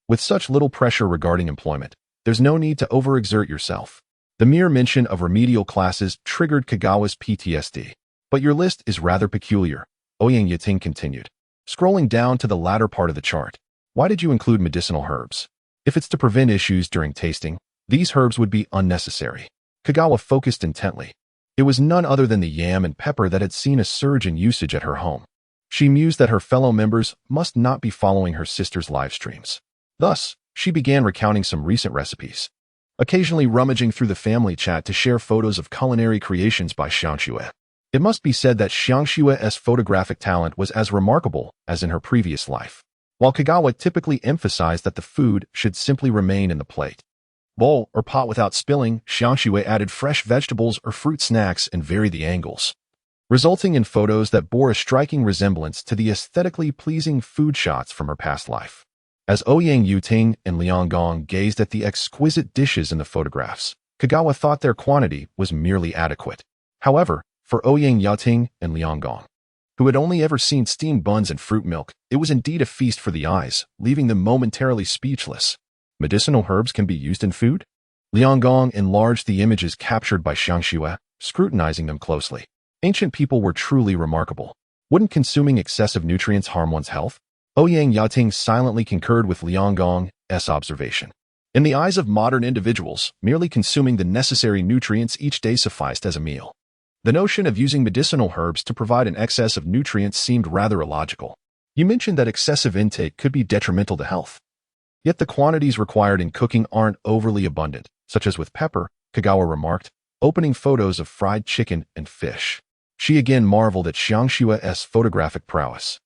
With such little pressure regarding employment, there's no need to overexert yourself. The mere mention of remedial classes triggered Kagawa's PTSD. But your list is rather peculiar, Ouyang Yuting continued, scrolling down to the latter part of the chart. Why did you include medicinal herbs? If it's to prevent issues during tasting, these herbs would be unnecessary. Kagawa focused intently. It was none other than the yam and pepper that had seen a surge in usage at her home. She mused that her fellow members must not be following her sister's live streams. Thus, she began recounting some recent recipes, occasionally rummaging through the family chat to share photos of culinary creations by Xiangxue. It must be said that Xiangxue's photographic talent was as remarkable as in her previous life. While Kagawa typically emphasized that the food should simply remain in the plate, bowl, or pot without spilling, Xiangxue added fresh vegetables or fruit snacks and varied the angles, resulting in photos that bore a striking resemblance to the aesthetically pleasing food shots from her past life. As Ouyang Yuting and Lianggong gazed at the exquisite dishes in the photographs, Kagawa thought their quantity was merely adequate. However, For Ouyang Yating and Liang Gong, who had only ever seen steamed buns and fruit milk, it was indeed a feast for the eyes, leaving them momentarily speechless. Medicinal herbs can be used in food? Liang Gong enlarged the images captured by Xiangxue, scrutinizing them closely. Ancient people were truly remarkable. Wouldn't consuming excessive nutrients harm one's health? Ouyang Yating silently concurred with Liang Gong's observation. In the eyes of modern individuals, merely consuming the necessary nutrients each day sufficed as a meal. The notion of using medicinal herbs to provide an excess of nutrients seemed rather illogical. You mentioned that excessive intake could be detrimental to health. Yet the quantities required in cooking aren't overly abundant, such as with pepper, Kagawa remarked, opening photos of fried chicken and fish. She again marveled at Xiangxue's photographic prowess.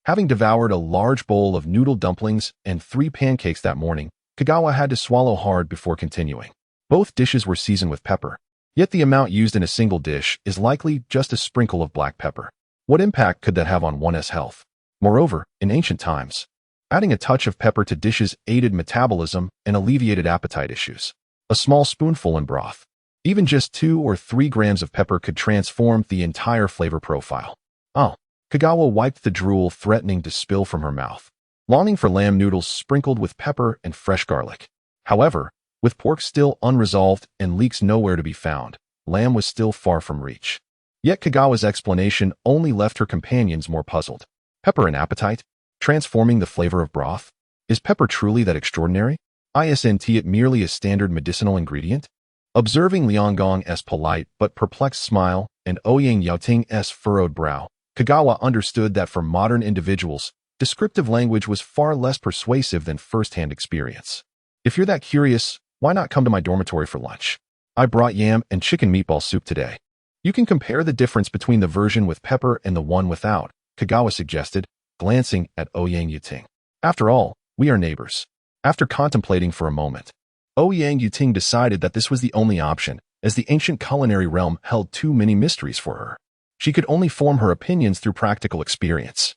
Having devoured a large bowl of noodle dumplings and 3 pancakes that morning, Kagawa had to swallow hard before continuing. Both dishes were seasoned with pepper. Yet the amount used in a single dish is likely just a sprinkle of black pepper. What impact could that have on one's health? Moreover, in ancient times, adding a touch of pepper to dishes aided metabolism and alleviated appetite issues. A small spoonful in broth, even just 2 or 3 grams of pepper, could transform the entire flavor profile. Oh, Kagawa wiped the drool threatening to spill from her mouth, longing for lamb noodles sprinkled with pepper and fresh garlic. However, with pork still unresolved and leeks nowhere to be found, lamb was still far from reach. Yet Kagawa's explanation only left her companions more puzzled. Pepper and appetite? Transforming the flavor of broth? Is pepper truly that extraordinary? Isn't it merely a standard medicinal ingredient? Observing Liang Gong's polite but perplexed smile and Ouyang Yating's furrowed brow, Kagawa understood that for modern individuals, descriptive language was far less persuasive than first-hand experience. If you're that curious, why not come to my dormitory for lunch? I brought yam and chicken meatball soup today. You can compare the difference between the version with pepper and the one without, Kagawa suggested, glancing at Ouyang Yating. After all, we are neighbors. After contemplating for a moment, Ouyang Yating decided that this was the only option, as the ancient culinary realm held too many mysteries for her. She could only form her opinions through practical experience,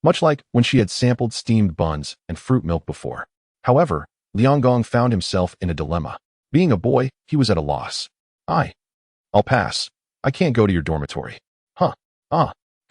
much like when she had sampled steamed buns and fruit milk before. However, Liang Gong found himself in a dilemma. Being a boy, he was at a loss. I'll pass. I can't go to your dormitory.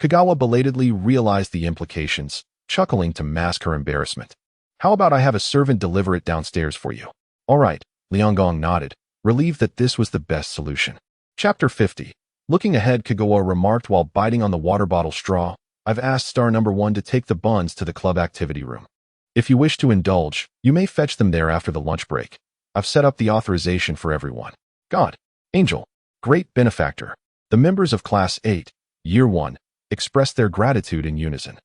Kagawa belatedly realized the implications, chuckling to mask her embarrassment. How about I have a servant deliver it downstairs for you? All right, Liang Gong nodded, relieved that this was the best solution. Chapter 50. Looking ahead, Kagawa remarked while biting on the water bottle straw, I've asked star number 1 to take the buns to the club activity room. If you wish to indulge, you may fetch them there after the lunch break. I've set up the authorization for everyone. God, Angel, great benefactor. The members of Class 8, Year 1, expressed their gratitude in unison.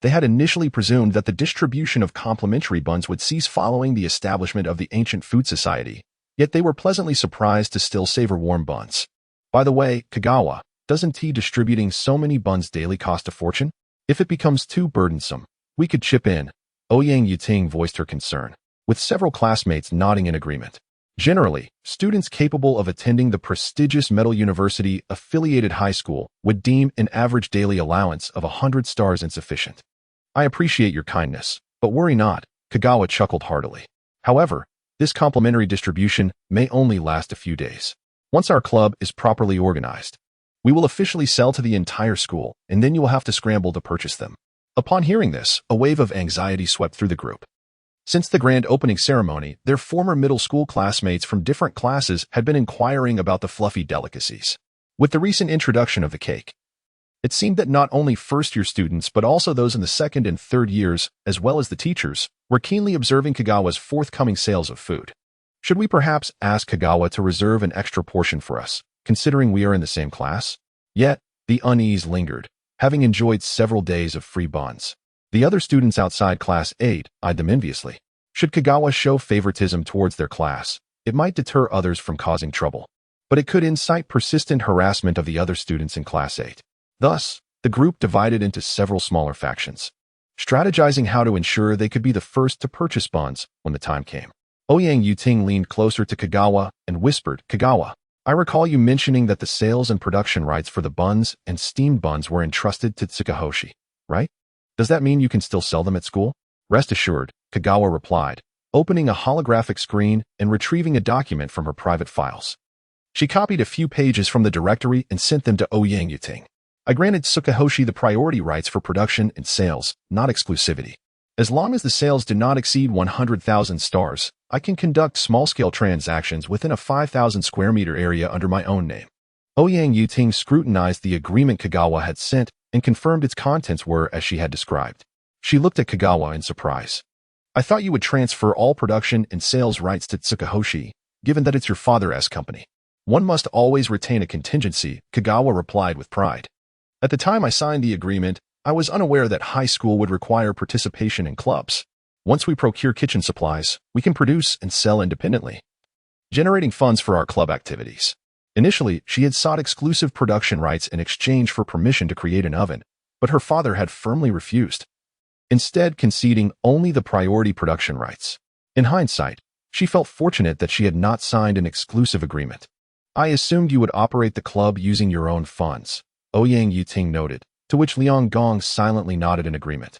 They had initially presumed that the distribution of complimentary buns would cease following the establishment of the Ancient Food Society, yet they were pleasantly surprised to still savor warm buns. By the way, Kagawa, doesn't distributing so many buns daily cost a fortune? If it becomes too burdensome, we could chip in. Ouyang Yating voiced her concern, with several classmates nodding in agreement. Generally, students capable of attending the prestigious Metal University-affiliated high school would deem an average daily allowance of 100 stars insufficient. I appreciate your kindness, but worry not, Kagawa chuckled heartily. However, this complimentary distribution may only last a few days. Once our club is properly organized, we will officially sell to the entire school, and then you will have to scramble to purchase them. Upon hearing this, a wave of anxiety swept through the group. Since the grand opening ceremony, their former middle school classmates from different classes had been inquiring about the fluffy delicacies. With the recent introduction of the cake, it seemed that not only first-year students but also those in the second and third years, as well as the teachers, were keenly observing Kagawa's forthcoming sales of food. Should we perhaps ask Kagawa to reserve an extra portion for us, considering we are in the same class? Yet, the unease lingered, having enjoyed several days of free buns. The other students outside Class 8 eyed them enviously. Should Kagawa show favoritism towards their class, it might deter others from causing trouble, but it could incite persistent harassment of the other students in Class 8. Thus, the group divided into several smaller factions, strategizing how to ensure they could be the first to purchase buns when the time came. Ouyang Yating leaned closer to Kagawa and whispered, Kagawa, I recall you mentioning that the sales and production rights for the buns and steamed buns were entrusted to Tsukahoshi, right? Does that mean you can still sell them at school? Rest assured, Kagawa replied, opening a holographic screen and retrieving a document from her private files. She copied a few pages from the directory and sent them to Unwitting. I granted Tsukahoshi the priority rights for production and sales, not exclusivity. As long as the sales do not exceed 100,000 stars, I can conduct small-scale transactions within a 5,000 square meter area under my own name. Unwitting scrutinized the agreement Kagawa had sent and confirmed its contents were as she had described. She looked at Kagawa in surprise. I thought you would transfer all production and sales rights to Tsukahoshi, given that it's your father's company. One must always retain a contingency, Kagawa replied with pride. At the time I signed the agreement, I was unaware that high school would require participation in clubs. Once we procure kitchen supplies, we can produce and sell independently, generating funds for our club activities. Initially, she had sought exclusive production rights in exchange for permission to create an oven, but her father had firmly refused, instead conceding only the priority production rights. In hindsight, she felt fortunate that she had not signed an exclusive agreement. I assumed you would operate the club using your own funds, Unwitting noted, to which Liang Gong silently nodded in agreement.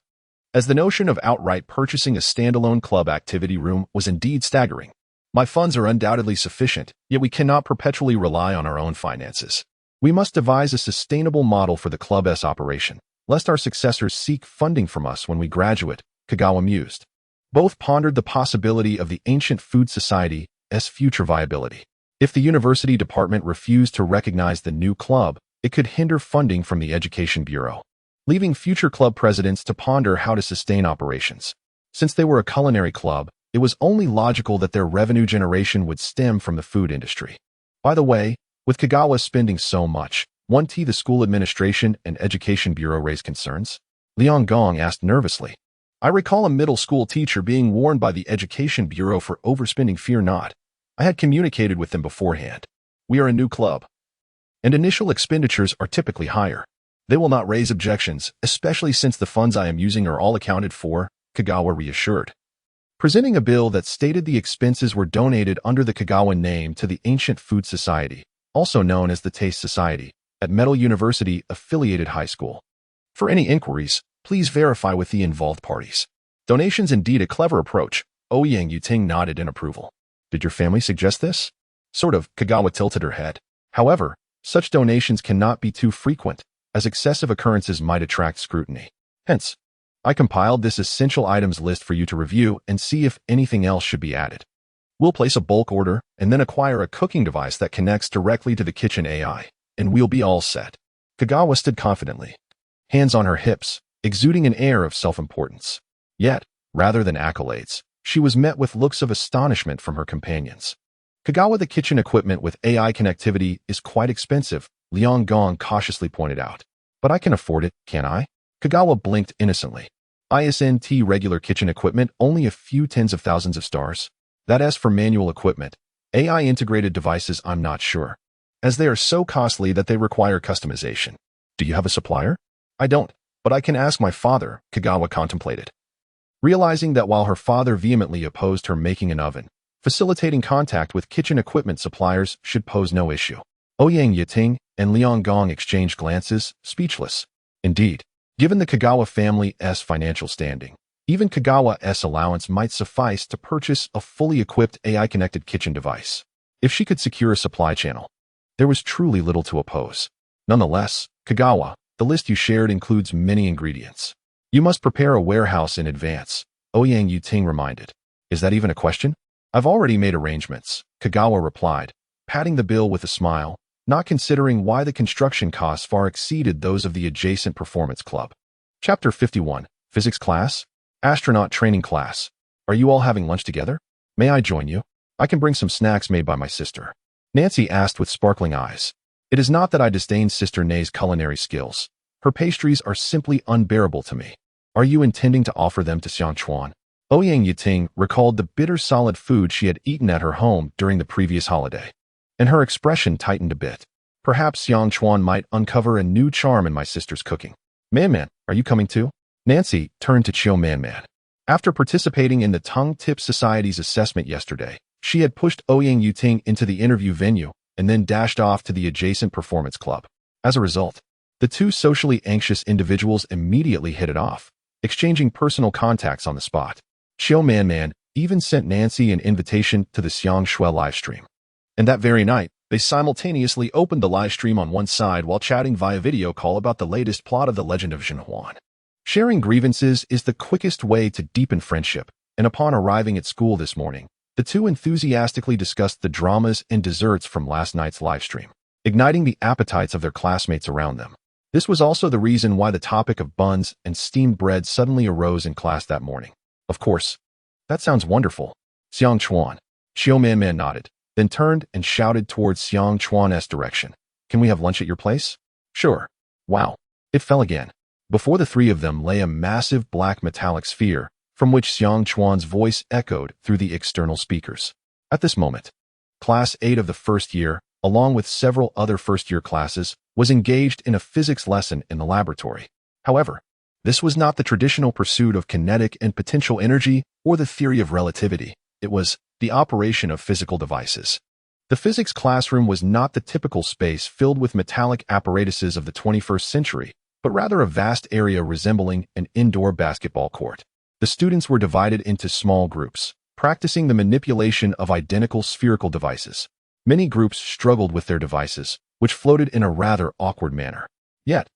As the notion of outright purchasing a standalone club activity room was indeed staggering. My funds are undoubtedly sufficient, yet we cannot perpetually rely on our own finances. We must devise a sustainable model for the club's operation, lest our successors seek funding from us when we graduate, Kagawa mused. Both pondered the possibility of the ancient food society's future viability. If the university department refused to recognize the new club, it could hinder funding from the Education Bureau, leaving future club presidents to ponder how to sustain operations. Since they were a culinary club, it was only logical that their revenue generation would stem from the food industry. By the way, with Kagawa spending so much, won't the school administration and Education Bureau raise concerns? Liang Gong asked nervously. I recall a middle school teacher being warned by the Education Bureau for overspending. Fear not. I had communicated with them beforehand. We are a new club, and initial expenditures are typically higher. They will not raise objections, especially since the funds I am using are all accounted for, Kagawa reassured. Presenting a bill that stated the expenses were donated under the Kagawa name to the Ancient Food Society, also known as the Taste Society, at Metal University Affiliated High School. For any inquiries, please verify with the involved parties. Donations indeed a clever approach, Unwitting nodded in approval. Did your family suggest this? Sort of, Kagawa tilted her head. However, such donations cannot be too frequent, as excessive occurrences might attract scrutiny. Hence, I compiled this essential items list for you to review and see if anything else should be added. We'll place a bulk order and then acquire a cooking device that connects directly to the kitchen AI, and we'll be all set. Kagawa stood confidently, hands on her hips, exuding an air of self-importance. Yet, rather than accolades, she was met with looks of astonishment from her companions. Kagawa, the kitchen equipment with AI connectivity is quite expensive, Liang Gong cautiously pointed out. But I can afford it, can't I? Kagawa blinked innocently. ISNT regular kitchen equipment only a few tens of thousands of stars. That as for manual equipment, AI integrated devices I'm not sure, as they are so costly that they require customization. Do you have a supplier? I don't, but I can ask my father, Kagawa contemplated. Realizing that while her father vehemently opposed her making an oven, facilitating contact with kitchen equipment suppliers should pose no issue. Unwitting and Liang Gong exchanged glances, speechless. Indeed, given the Kagawa family's financial standing, even Kagawa's allowance might suffice to purchase a fully equipped AI-connected kitchen device. If she could secure a supply channel, there was truly little to oppose. Nonetheless, Kagawa, the list you shared includes many ingredients. You must prepare a warehouse in advance, Unwitting reminded. Is that even a question? I've already made arrangements, Kagawa replied, patting the bill with a smile, not considering why the construction costs far exceeded those of the adjacent performance club. Chapter 51, Physics Class? Astronaut Training Class. Are you all having lunch together? May I join you? I can bring some snacks made by my sister, Nancy asked with sparkling eyes. It is not that I disdain Sister Nay's culinary skills. Her pastries are simply unbearable to me. Are you intending to offer them to Xiang Chuan? Unwitting recalled the bitter solid food she had eaten at her home during the previous holiday, and her expression tightened a bit. Perhaps Xiang Chuan might uncover a new charm in my sister's cooking. Man, are you coming too? Nancy turned to Chiu Man. After participating in the Tongue Tip Society's assessment yesterday, she had pushed Unwitting into the interview venue and then dashed off to the adjacent performance club. As a result, the two socially anxious individuals immediately hit it off, exchanging personal contacts on the spot. Chiu Man even sent Nancy an invitation to the Xiang Shui livestream. And that very night, They simultaneously opened the live stream on one side while chatting via video call about the latest plot of The Legend of Zhenhuan. Sharing grievances is the quickest way to deepen friendship, and upon arriving at school this morning, the two enthusiastically discussed the dramas and desserts from last night's livestream, igniting the appetites of their classmates around them. This was also the reason why the topic of buns and steamed bread suddenly arose in class that morning. Of course. That sounds wonderful. Xiang Chuan. Xiao Man nodded, then turned and shouted towards Xiang Chuan's direction. Can we have lunch at your place? Sure. Wow. It fell again. Before the three of them lay a massive black metallic sphere, from which Xiang Chuan's voice echoed through the external speakers. At this moment, Class 8 of the first year, along with several other first-year classes, was engaged in a physics lesson in the laboratory. However, this was not the traditional pursuit of kinetic and potential energy or the theory of relativity. It was the operation of physical devices. The physics classroom was not the typical space filled with metallic apparatuses of the 21st century, but rather a vast area resembling an indoor basketball court. The students were divided into small groups, practicing the manipulation of identical spherical devices. Many groups struggled with their devices, which floated in a rather awkward manner. Yet,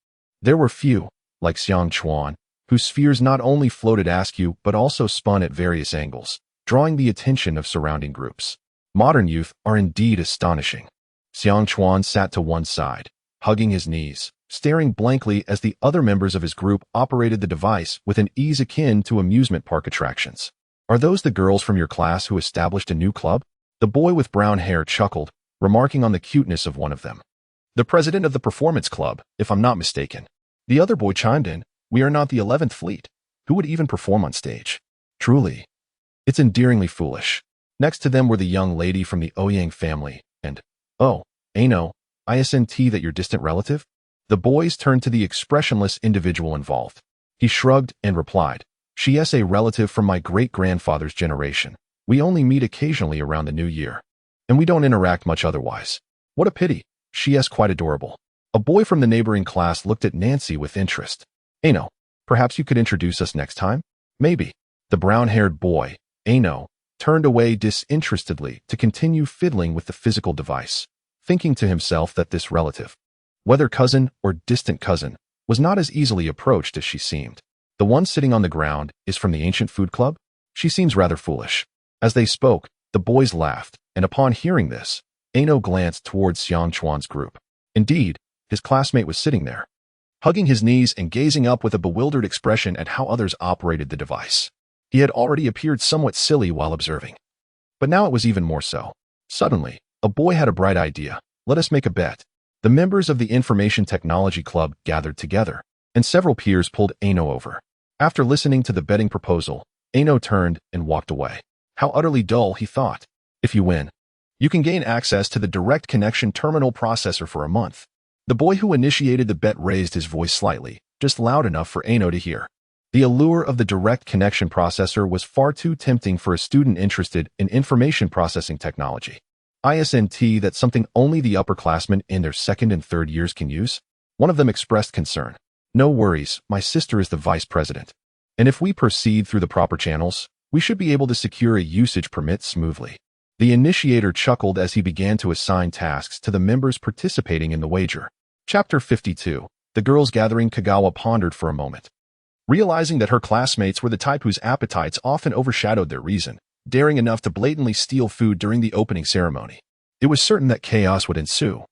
there were few, like Xiang Chuan, whose spheres not only floated askew but also spun at various angles, drawing the attention of surrounding groups. Modern youth are indeed astonishing. Xiang Chuan sat to one side, hugging his knees, staring blankly as the other members of his group operated the device with an ease akin to amusement park attractions. Are those the girls from your class who established a new club? The boy with brown hair chuckled, remarking on the cuteness of one of them. The president of the performance club, if I'm not mistaken. The other boy chimed in, we are not the 11th fleet. Who would even perform on stage? Truly. It's endearingly foolish. Next to them were the young lady from the Ouyang family, and, oh, Ano, isn't that your distant relative? The boys turned to the expressionless individual involved. He shrugged and replied, she is a relative from my great-grandfather's generation. We only meet occasionally around the new year. And we don't interact much otherwise. What a pity. She is quite adorable. A boy from the neighboring class looked at Nancy with interest. Ano, perhaps you could introduce us next time? Maybe. The brown-haired boy, Ano, turned away disinterestedly to continue fiddling with the physical device, thinking to himself that this relative, whether cousin or distant cousin, was not as easily approached as she seemed. The one sitting on the ground is from the ancient food club? She seems rather foolish. As they spoke, the boys laughed, and upon hearing this, Ano glanced towards Xiang Chuan's group. Indeed, his classmate was sitting there, hugging his knees and gazing up with a bewildered expression at how others operated the device. He had already appeared somewhat silly while observing, but now it was even more so. Suddenly, a boy had a bright idea. Let us make a bet. The members of the Information Technology Club gathered together, and several peers pulled Ano over. After listening to the betting proposal, Ano turned and walked away. How utterly dull, he thought. If you win, you can gain access to the direct connection terminal processor for a month. The boy who initiated the bet raised his voice slightly, just loud enough for Ano to hear. The allure of the direct connection processor was far too tempting for a student interested in information processing technology. Isn't that something only the upperclassmen in their second and third years can use? One of them expressed concern. No worries, my sister is the vice president. And if we proceed through the proper channels, we should be able to secure a usage permit smoothly. The initiator chuckled as he began to assign tasks to the members participating in the wager. Chapter 52. The girls gathering. Kagawa pondered for a moment. Realizing that her classmates were the type whose appetites often overshadowed their reason, daring enough to blatantly steal food during the opening ceremony, it was certain that chaos would ensue.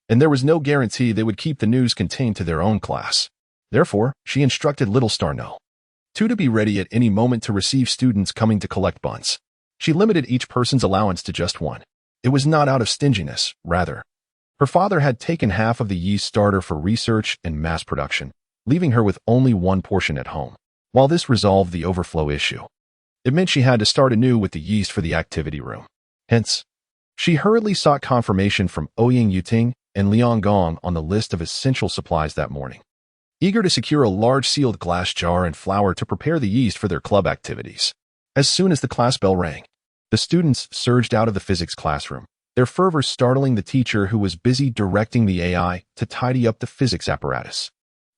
And there was no guarantee they would keep the news contained to their own class. Therefore, she instructed Little Star No. 2 to be ready at any moment to receive students coming to collect buns. She limited each person's allowance to just one. It was not out of stinginess, rather. Her father had taken half of the yeast starter for research and mass production, leaving her with only one portion at home. While this resolved the overflow issue, it meant she had to start anew with the yeast for the activity room. Hence, she hurriedly sought confirmation from Ouyang Yuting and Liang Gong on the list of essential supplies that morning. Eager to secure a large sealed glass jar and flour to prepare the yeast for their club activities. As soon as the class bell rang, the students surged out of the physics classroom, their fervor startling the teacher who was busy directing the AI to tidy up the physics apparatus.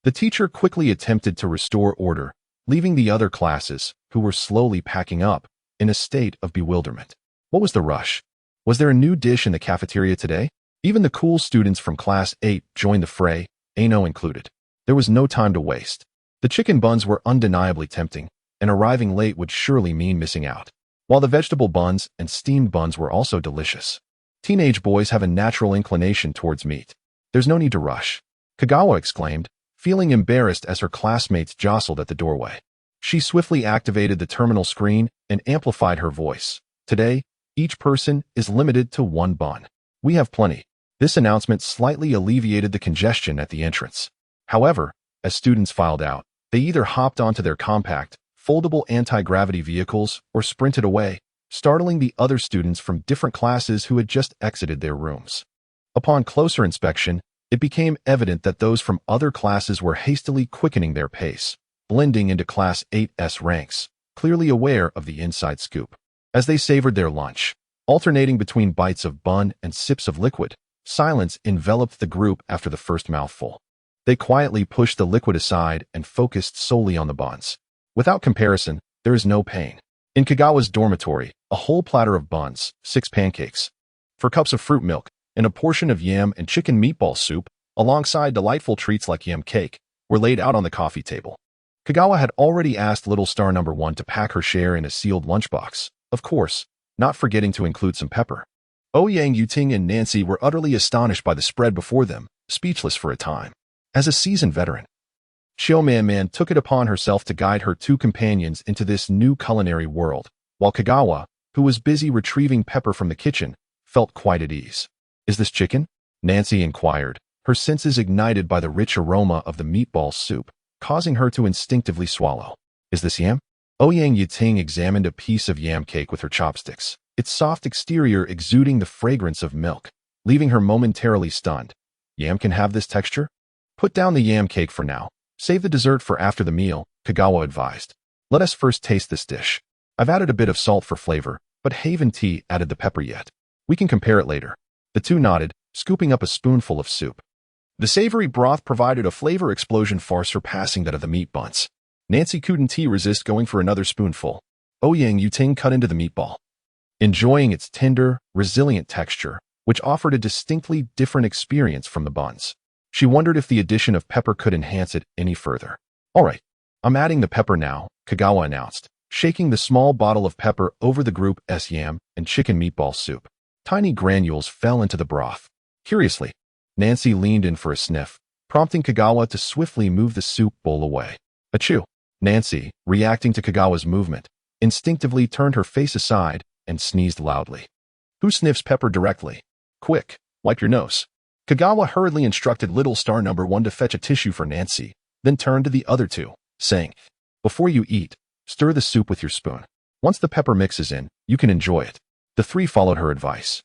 The teacher quickly attempted to restore order, leaving the other classes, who were slowly packing up, in a state of bewilderment. What was the rush? Was there a new dish in the cafeteria today? Even the cool students from Class 8 joined the fray, Ano included. There was no time to waste. The chicken buns were undeniably tempting, and arriving late would surely mean missing out. While the vegetable buns and steamed buns were also delicious. Teenage boys have a natural inclination towards meat. There's no need to rush, Kagawa exclaimed, feeling embarrassed as her classmates jostled at the doorway. She swiftly activated the terminal screen and amplified her voice. Today, each person is limited to 1 bun. We have plenty. This announcement slightly alleviated the congestion at the entrance. However, as students filed out, they either hopped onto their compact, foldable anti-gravity vehicles or sprinted away, startling the other students from different classes who had just exited their rooms. Upon closer inspection, it became evident that those from other classes were hastily quickening their pace, blending into Class 8's ranks, clearly aware of the inside scoop. As they savored their lunch, alternating between bites of bun and sips of liquid, silence enveloped the group after the first mouthful. They quietly pushed the liquid aside and focused solely on the buns. Without comparison, there is no pain. In Kagawa's dormitory, a whole platter of buns, 6 pancakes, 4 cups of fruit milk, and a portion of yam and chicken meatball soup, alongside delightful treats like yam cake, were laid out on the coffee table. Kagawa had already asked Little Star Number 1 to pack her share in a sealed lunchbox, of course, not forgetting to include some pepper. Unwitting and Nancy were utterly astonished by the spread before them, speechless for a time. As a seasoned veteran, Xiaoman took it upon herself to guide her 2 companions into this new culinary world, while Kagawa, who was busy retrieving pepper from the kitchen, felt quite at ease. Is this chicken? Nancy inquired, her senses ignited by the rich aroma of the meatball soup, causing her to instinctively swallow. Is this yam? Ouyang examined a piece of yam cake with her chopsticks, its soft exterior exuding the fragrance of milk, leaving her momentarily stunned. Yam can have this texture? Put down the yam cake for now. Save the dessert for after the meal, Kagawa advised. Let us first taste this dish. I've added a bit of salt for flavor, but Haven Tea added the pepper yet. We can compare it later. The 2 nodded, scooping up a spoonful of soup. The savory broth provided a flavor explosion far surpassing that of the meat buns. Nancy couldn't resist going for another spoonful. Ouyang cut into the meatball, enjoying its tender, resilient texture, which offered a distinctly different experience from the buns. She wondered if the addition of pepper could enhance it any further. All right, I'm adding the pepper now, Kagawa announced, shaking the small bottle of pepper over the group's yam and chicken meatball soup. Tiny granules fell into the broth. Curiously, Nancy leaned in for a sniff, prompting Kagawa to swiftly move the soup bowl away. Achoo! Nancy, reacting to Kagawa's movement, instinctively turned her face aside and sneezed loudly. Who sniffs pepper directly? Quick, wipe your nose. Kagawa hurriedly instructed Little Star Number 1 to fetch a tissue for Nancy, then turned to the other 2, saying, Before you eat, stir the soup with your spoon. Once the pepper mixes in, you can enjoy it. The 3 followed her advice.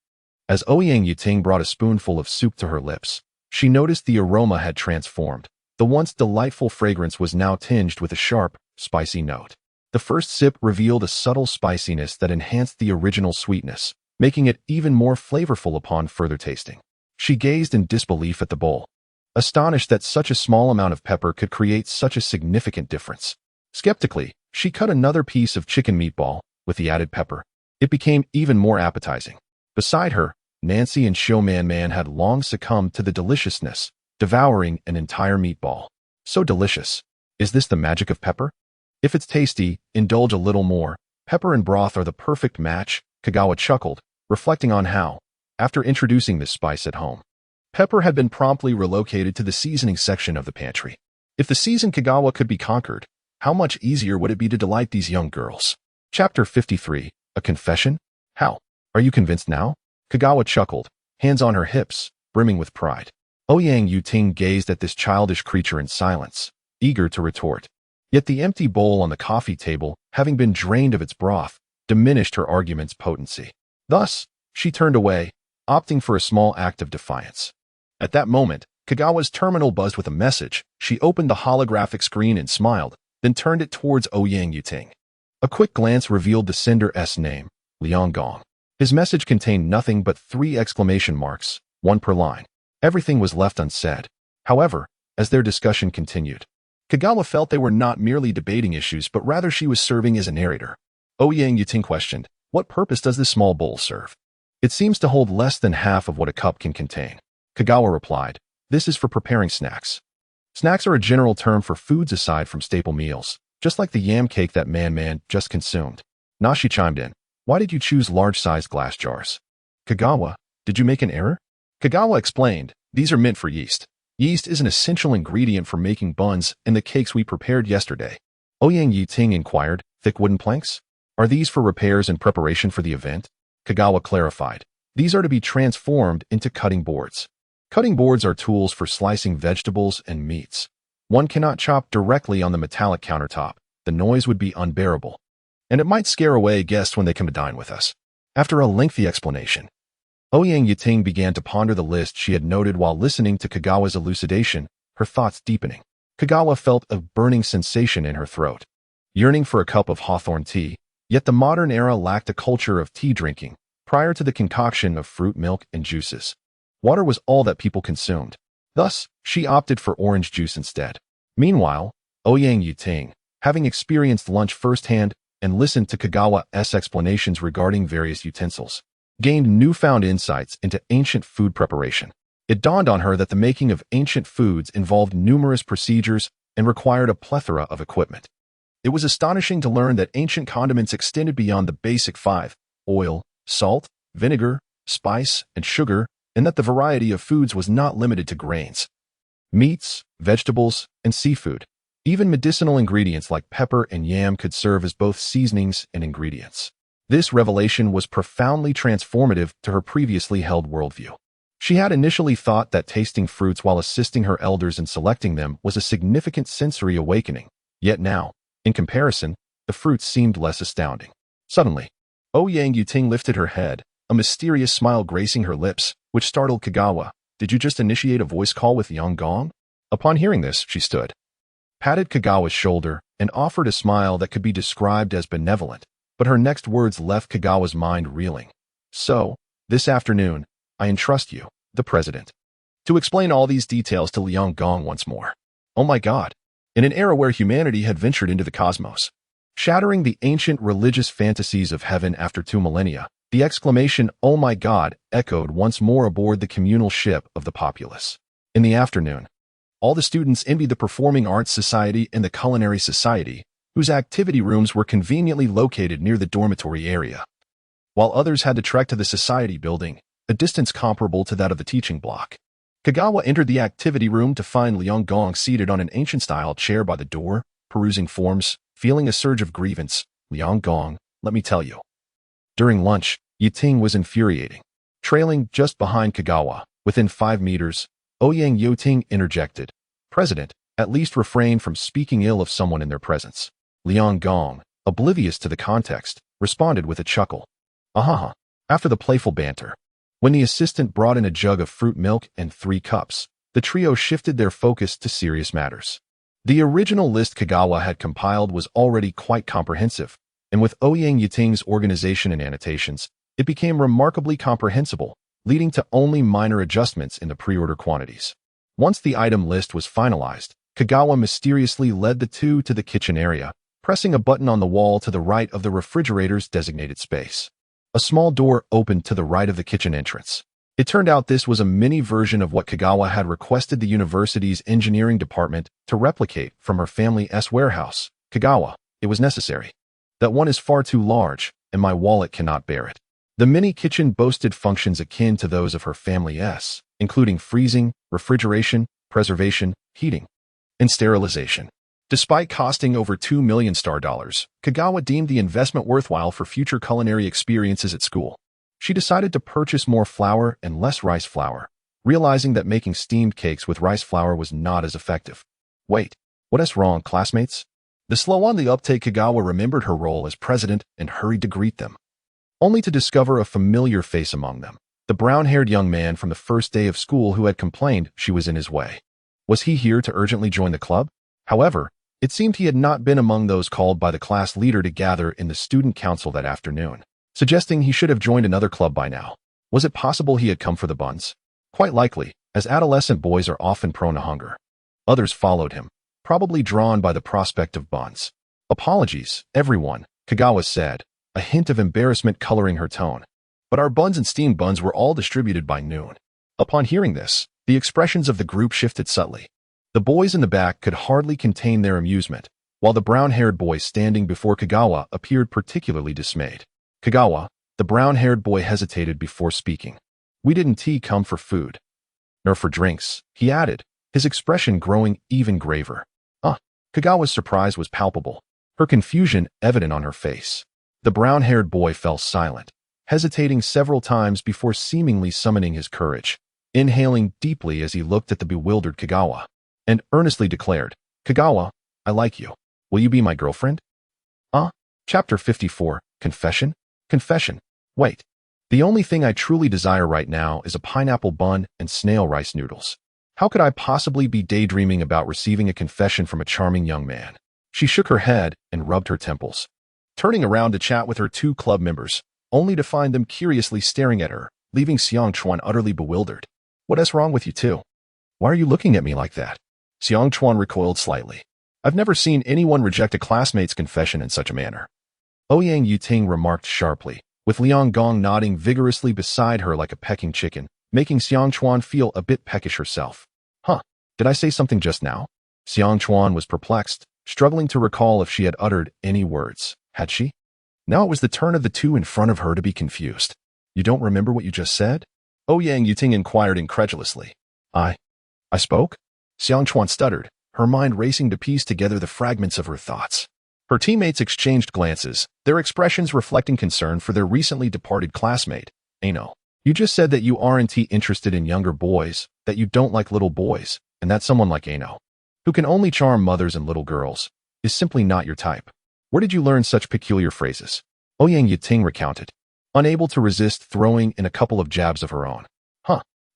As Ouyang brought a spoonful of soup to her lips, she noticed the aroma had transformed. The once delightful fragrance was now tinged with a sharp, spicy note. The first sip revealed a subtle spiciness that enhanced the original sweetness, making it even more flavorful upon further tasting. She gazed in disbelief at the bowl, astonished that such a small amount of pepper could create such a significant difference. Skeptically, she cut another piece of chicken meatball. With the added pepper, it became even more appetizing. Beside her, Nancy and Xiaoman had long succumbed to the deliciousness, devouring an entire meatball. So delicious. Is this the magic of pepper? If it's tasty, indulge a little more. Pepper and broth are the perfect match, Kagawa chuckled, reflecting on how, after introducing this spice at home, pepper had been promptly relocated to the seasoning section of the pantry. If the seasoned Kagawa could be conquered, how much easier would it be to delight these young girls? Chapter 53, A Confession? How? Are you convinced now? Kagawa chuckled, hands on her hips, brimming with pride. Ouyang gazed at this childish creature in silence, eager to retort. Yet the empty bowl on the coffee table, having been drained of its broth, diminished her argument's potency. Thus, she turned away, opting for a small act of defiance. At that moment, Kagawa's terminal buzzed with a message. She opened the holographic screen and smiled, then turned it towards Ouyang. A quick glance revealed the sender's name, Lianggong. His message contained nothing but 3 exclamation marks, 1 per line. Everything was left unsaid. However, as their discussion continued, Kagawa felt they were not merely debating issues but rather she was serving as a narrator. Ouyang questioned, what purpose does this small bowl serve? It seems to hold less than half of what a cup can contain. Kagawa replied, this is for preparing snacks. Snacks are a general term for foods aside from staple meals, just like the yam cake that man just consumed. Nashi chimed in, why did you choose large-sized glass jars? Kagawa, did you make an error? Kagawa explained, these are meant for yeast. Yeast is an essential ingredient for making buns and the cakes we prepared yesterday. Ouyang Yiting inquired, thick wooden planks? Are these for repairs and preparation for the event? Kagawa clarified, these are to be transformed into cutting boards. Cutting boards are tools for slicing vegetables and meats. One cannot chop directly on the metallic countertop. The noise would be unbearable. And it might scare away guests when they come to dine with us. After a lengthy explanation, Ouyang Yiting began to ponder the list she had noted while listening to Kagawa's elucidation, her thoughts deepening. Kagawa felt a burning sensation in her throat, yearning for a cup of hawthorn tea, yet the modern era lacked a culture of tea drinking prior to the concoction of fruit milk and juices. Water was all that people consumed. Thus, she opted for orange juice instead. Meanwhile, Ouyang Yiting, having experienced lunch firsthand and listened to Kagawa's explanations regarding various utensils, gained newfound insights into ancient food preparation. It dawned on her that the making of ancient foods involved numerous procedures and required a plethora of equipment. It was astonishing to learn that ancient condiments extended beyond the basic five: oil, salt, vinegar, spice, and sugar, and that the variety of foods was not limited to grains, meats, vegetables, and seafood. Even medicinal ingredients like pepper and yam could serve as both seasonings and ingredients. This revelation was profoundly transformative to her previously held worldview. She had initially thought that tasting fruits while assisting her elders in selecting them was a significant sensory awakening, yet now, in comparison, the fruits seemed less astounding. Suddenly, Ouyang Yiting lifted her head, a mysterious smile gracing her lips, which startled Kagawa. Did you just initiate a voice call with Yang Gong? Upon hearing this, she stood, patted Kagawa's shoulder, and offered a smile that could be described as benevolent, but her next words left Kagawa's mind reeling. So, this afternoon, I entrust you, the president, to explain all these details to Liang Gong once more. Oh my God! In an era where humanity had ventured into the cosmos, shattering the ancient religious fantasies of heaven after 2 millennia, the exclamation, "Oh my God," echoed once more aboard the communal ship of the populace. In the afternoon, all the students envied the Performing Arts Society and the Culinary Society, whose activity rooms were conveniently located near the dormitory area, while others had to trek to the Society building, a distance comparable to that of the teaching block. Kagawa entered the activity room to find Liang Gong seated on an ancient-style chair by the door, perusing forms, feeling a surge of grievance. Liang Gong, let me tell you. During lunch, Yiting was infuriating. Trailing just behind Kagawa, within 5 meters, Ouyang Yiting interjected. President, at least refrain from speaking ill of someone in their presence. Liang Gong, oblivious to the context, responded with a chuckle. Ahaha. After the playful banter, when the assistant brought in a jug of fruit milk and 3 cups, the trio shifted their focus to serious matters. The original list Kagawa had compiled was already quite comprehensive, and with Ouyang Yiting's organization and annotations, it became remarkably comprehensible, leading to only minor adjustments in the pre-order quantities. Once the item list was finalized, Kagawa mysteriously led the two to the kitchen area, pressing a button on the wall to the right of the refrigerator's designated space. A small door opened to the right of the kitchen entrance. It turned out this was a mini version of what Kagawa had requested the university's engineering department to replicate from her family's warehouse. Kagawa, it was necessary. That one is far too large, and my wallet cannot bear it. The mini kitchen boasted functions akin to those of her family's, including freezing, refrigeration, preservation, heating, and sterilization. Despite costing over $2 million, Kagawa deemed the investment worthwhile for future culinary experiences at school. She decided to purchase more flour and less rice flour, realizing that making steamed cakes with rice flour was not as effective. Wait, what's wrong, classmates? The slow on the uptake, Kagawa remembered her role as president and hurried to greet them, only to discover a familiar face among them, the brown-haired young man from the first day of school who had complained she was in his way. Was he here to urgently join the club? However, it seemed he had not been among those called by the class leader to gather in the student council that afternoon, suggesting he should have joined another club by now. Was it possible he had come for the buns? Quite likely, as adolescent boys are often prone to hunger. Others followed him, probably drawn by the prospect of buns. Apologies, everyone, Kagawa said, a hint of embarrassment coloring her tone. but our buns and steamed buns were all distributed by noon. Upon hearing this, the expressions of the group shifted subtly. The boys in the back could hardly contain their amusement, while the brown-haired boy standing before Kagawa appeared particularly dismayed. Kagawa, the brown-haired boy, hesitated before speaking. "We didn't come for food, nor for drinks," he added, his expression growing even graver. Kagawa's surprise was palpable, her confusion evident on her face. The brown-haired boy fell silent, hesitating several times before seemingly summoning his courage, inhaling deeply as he looked at the bewildered Kagawa, and earnestly declared, "Kagawa, I like you. Will you be my girlfriend?" Chapter 54, Confession? Confession. Wait. The only thing I truly desire right now is a pineapple bun and snail rice noodles. How could I possibly be daydreaming about receiving a confession from a charming young man? She shook her head and rubbed her temples, turning around to chat with her two club members, only to find them curiously staring at her, leaving Xiang Chuan utterly bewildered. "What is wrong with you two? Why are you looking at me like that?" Xiang Chuan recoiled slightly. "I've never seen anyone reject a classmate's confession in such a manner." Ouyang Yuting remarked sharply, with Liang Gong nodding vigorously beside her like a pecking chicken, making Xiang Chuan feel a bit peckish herself. Did I say something just now? Xiang Chuan was perplexed, struggling to recall if she had uttered any words. Had she? Now it was the turn of the two in front of her to be confused. "You don't remember what you just said?" Ouyang Yuting inquired incredulously. I spoke? Xiang Chuan stuttered, her mind racing to piece together the fragments of her thoughts. Her teammates exchanged glances, their expressions reflecting concern for their recently departed classmate. "Ano, you just said that you aren't interested in younger boys, that you don't like little boys, and that someone like Ano, who can only charm mothers and little girls, is simply not your type. Where did you learn such peculiar phrases?" Ouyang Yuting recounted, unable to resist throwing in a couple of jabs of her own.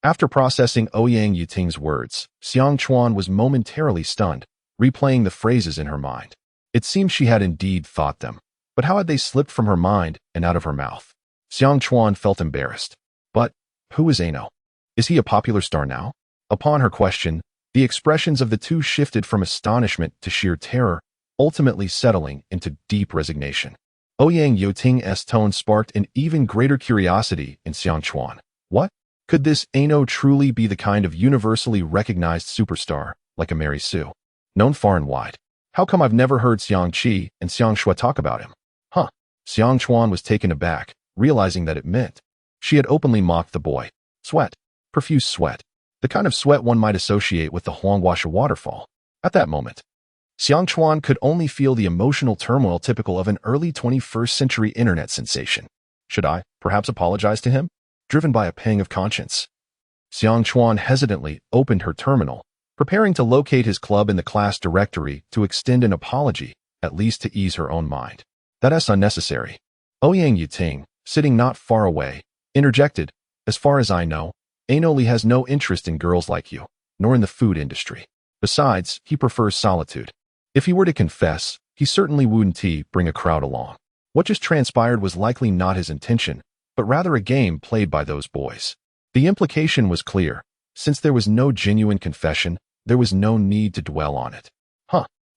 After processing Ouyang Yuting's words, Xiang Chuan was momentarily stunned, replaying the phrases in her mind. It seemed she had indeed thought them, but how had they slipped from her mind and out of her mouth? Xiang Chuan felt embarrassed. But who is Ano? Is he a popular star now? Upon her question, the expressions of the two shifted from astonishment to sheer terror, ultimately settling into deep resignation. Ouyang Yuting's tone sparked an even greater curiosity in Xiang Chuan. What? Could this Ano truly be the kind of universally recognized superstar, like a Mary Sue, known far and wide? How come I've never heard Xiang Qi and Xiang Shua talk about him? Xiang Chuan was taken aback, realizing that it meant she had openly mocked the boy. Sweat. Profuse sweat. The kind of sweat one might associate with the Huanghuasha waterfall. At that moment, Xiang Chuan could only feel the emotional turmoil typical of an early 21st century internet sensation. Should I, perhaps, apologize to him? Driven by a pang of conscience. Xiang Chuan hesitantly opened her terminal, preparing to locate his club in the class directory to extend an apology, at least to ease her own mind. That's unnecessary. Ouyang Yuting, sitting not far away, interjected, "As far as I know, Ano has no interest in girls like you, nor in the food industry. Besides, he prefers solitude. If he were to confess, he certainly wouldn't bring a crowd along." What just transpired was likely not his intention, but rather a game played by those boys. The implication was clear. Since there was no genuine confession, there was no need to dwell on it.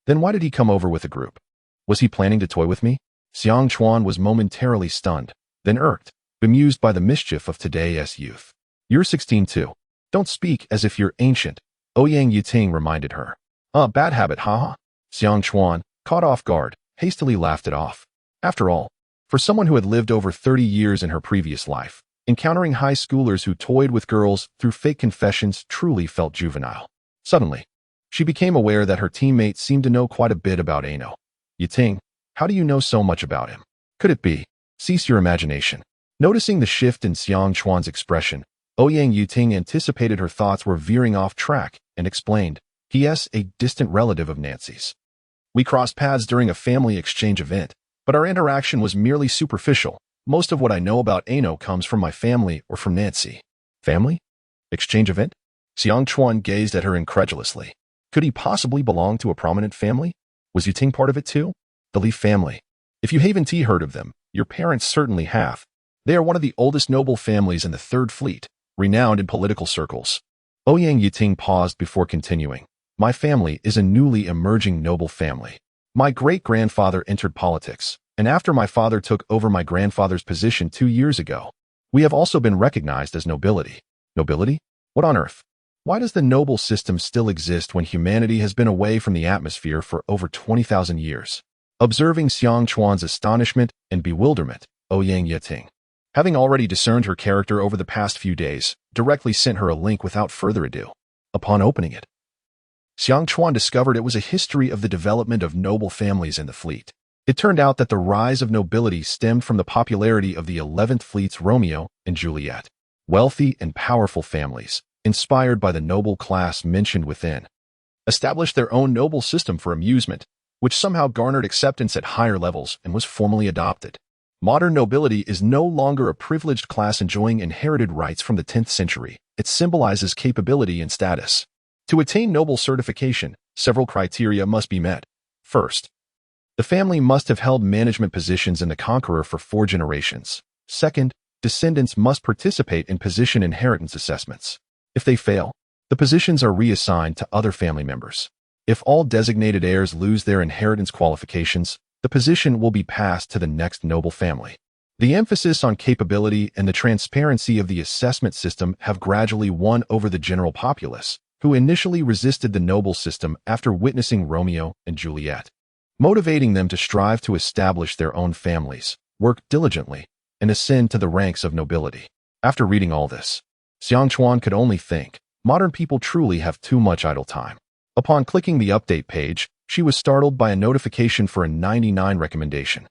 Then why did he come over with a group? Was he planning to toy with me? Xiang Chuan was momentarily stunned, then irked, bemused by the mischief of today's youth. "You're 16 too. Don't speak as if you're ancient," Ouyang Yuting reminded her. Bad habit, haha." Xiang Chuan, caught off guard, hastily laughed it off. After all, for someone who had lived over 30 years in her previous life, encountering high schoolers who toyed with girls through fake confessions truly felt juvenile. Suddenly, she became aware that her teammates seemed to know quite a bit about Ano. "Yuting, how do you know so much about him? Could it be?" Cease your imagination. Noticing the shift in Xiang Chuan's expression, Ouyang Yuting anticipated her thoughts were veering off track and explained, "He.S. a distant relative of Nancy's. We crossed paths during a family exchange event, but our interaction was merely superficial. Most of what I know about Ano comes from my family or from Nancy." Family? Exchange event? Xiang Chuan gazed at her incredulously. Could he possibly belong to a prominent family? Was Yuting part of it too? The Li family. If you haven't heard of them, your parents certainly have. They are one of the oldest noble families in the Third Fleet, renowned in political circles. Ouyang Yuting paused before continuing. "My family is a newly emerging noble family. My great-grandfather entered politics, and after my father took over my grandfather's position 2 years ago, We have also been recognized as nobility. Nobility? What on earth? Why does the noble system still exist when humanity has been away from the atmosphere for over 20,000 years? Observing Xiang Chuan's astonishment and bewilderment, Ouyang Yiting, having already discerned her character over the past few days, directly sent her a link without further ado. Upon opening it, Xiang Chuan discovered it was a history of the development of noble families in the fleet. It turned out that the rise of nobility stemmed from the popularity of the 11th Fleet's Romeo and Juliet, wealthy and powerful families, inspired by the noble class mentioned within, established their own noble system for amusement, which somehow garnered acceptance at higher levels and was formally adopted. Modern nobility is no longer a privileged class enjoying inherited rights from the 10th century. It symbolizes capability and status. To attain noble certification, several criteria must be met. First, the family must have held management positions in the conqueror for 4 generations. Second, descendants must participate in position inheritance assessments. If they fail, the positions are reassigned to other family members. If all designated heirs lose their inheritance qualifications, the position will be passed to the next noble family. The emphasis on capability and the transparency of the assessment system have gradually won over the general populace, who initially resisted the noble system after witnessing Romeo and Juliet, motivating them to strive to establish their own families, work diligently, and ascend to the ranks of nobility. After reading all this, Xiang Chuan could only think, modern people truly have too much idle time. Upon clicking the update page, she was startled by a notification for a 99 recommendation.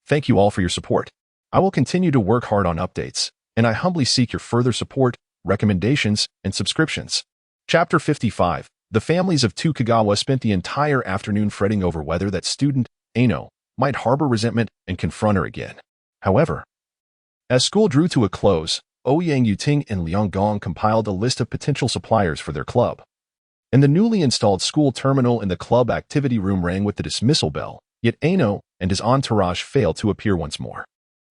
Thank you all for your support. I will continue to work hard on updates, and I humbly seek your further support, recommendations, and subscriptions. Chapter 55. The families of 2 Kagawa spent the entire afternoon fretting over whether that student, Ano, might harbor resentment and confront her again. However, as school drew to a close, Ouyang Yiting and Liang Gong compiled a list of potential suppliers for their club. And the newly installed school terminal in the club activity room rang with the dismissal bell, yet Ano and his entourage failed to appear once more.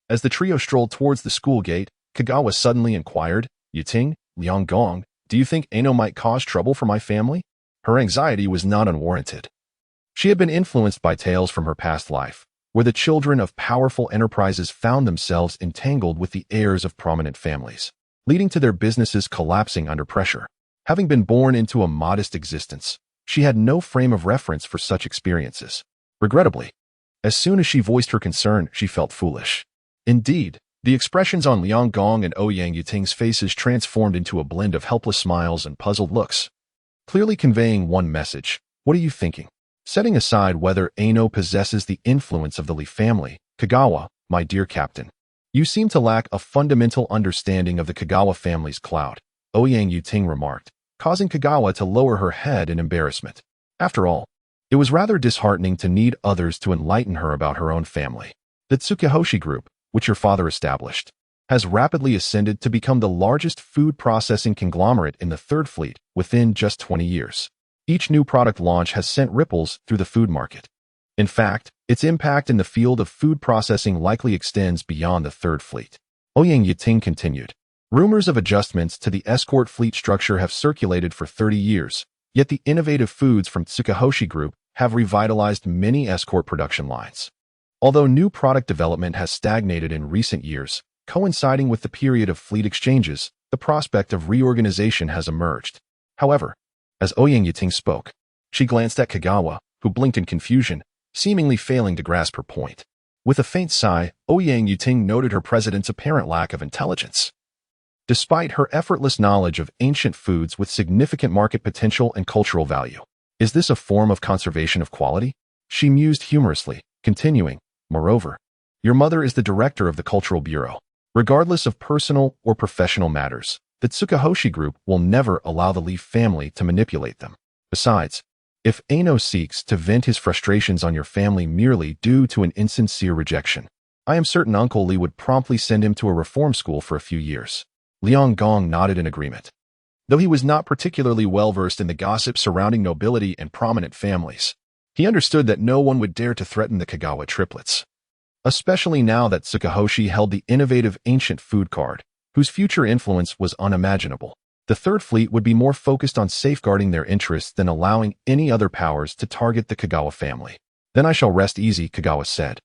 As the trio strolled towards the school gate, Kagawa suddenly inquired, Yiting, Liang Gong, do you think Ano might cause trouble for my family? Her anxiety was not unwarranted. She had been influenced by tales from her past life, where the children of powerful enterprises found themselves entangled with the heirs of prominent families, leading to their businesses collapsing under pressure. Having been born into a modest existence, she had no frame of reference for such experiences. Regrettably, as soon as she voiced her concern, she felt foolish. Indeed, the expressions on Liang Gong and Ouyang Yiting's faces transformed into a blend of helpless smiles and puzzled looks, clearly conveying one message. What are you thinking? Setting aside whether Ano possesses the influence of the Li family, Kagawa, my dear captain, you seem to lack a fundamental understanding of the Kagawa family's clout, Ouyang Yiting remarked, causing Kagawa to lower her head in embarrassment. After all, it was rather disheartening to need others to enlighten her about her own family. The Tsukihoshi Group, which your father established, has rapidly ascended to become the largest food processing conglomerate in the 3rd Fleet within just 20 years. Each new product launch has sent ripples through the food market. In fact, its impact in the field of food processing likely extends beyond the 3rd Fleet. Ouyang Yiting continued. Rumors of adjustments to the escort fleet structure have circulated for 30 years, yet the innovative foods from Tsukihoshi Group have revitalized many escort production lines. Although new product development has stagnated in recent years, coinciding with the period of fleet exchanges, the prospect of reorganization has emerged. However, as Ouyang Yiting spoke, she glanced at Kagawa, who blinked in confusion, seemingly failing to grasp her point. With a faint sigh, Ouyang Yiting noted her president's apparent lack of intelligence. Despite her effortless knowledge of ancient foods with significant market potential and cultural value, is this a form of conservation of quality? She mused humorously, continuing, moreover, your mother is the director of the Cultural Bureau. Regardless of personal or professional matters, the Tsukihoshi Group will never allow the Li family to manipulate them. Besides, if Ano seeks to vent his frustrations on your family merely due to an insincere rejection, I am certain Uncle Li would promptly send him to a reform school for a few years. Liang Gong nodded in agreement. Though he was not particularly well-versed in the gossip surrounding nobility and prominent families, he understood that no one would dare to threaten the Kagawa triplets, especially now that Tsukihoshi held the innovative ancient food card, whose future influence was unimaginable. The 3rd Fleet would be more focused on safeguarding their interests than allowing any other powers to target the Kagawa family. Then I shall rest easy, Kagawa said,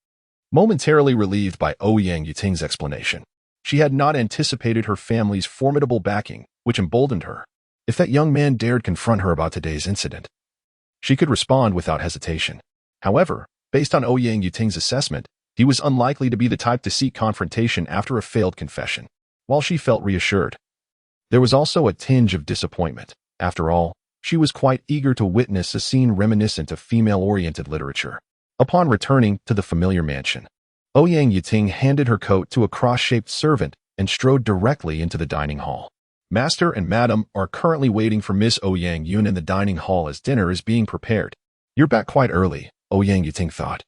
momentarily relieved by Ouyang Yiting's explanation. She had not anticipated her family's formidable backing, which emboldened her. If that young man dared confront her about today's incident, she could respond without hesitation. However, based on Ouyang Yuting's assessment, he was unlikely to be the type to seek confrontation after a failed confession. While she felt reassured, there was also a tinge of disappointment. After all, she was quite eager to witness a scene reminiscent of female-oriented literature. Upon returning to the familiar mansion, Ouyang Yuting handed her coat to a cross-shaped servant and strode directly into the dining hall. Master and Madam are currently waiting for Miss Ouyang Yun in the dining hall as dinner is being prepared. You're back quite early, Ouyang Yuting thought.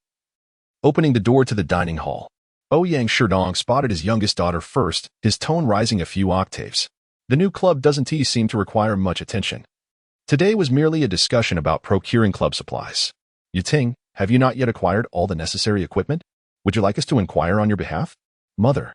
Opening the door to the dining hall, Ouyang Sherdong spotted his youngest daughter first, his tone rising a few octaves. The new club doesn't seem to require much attention. Today was merely a discussion about procuring club supplies. Yuting, have you not yet acquired all the necessary equipment? Would you like us to inquire on your behalf? Mother,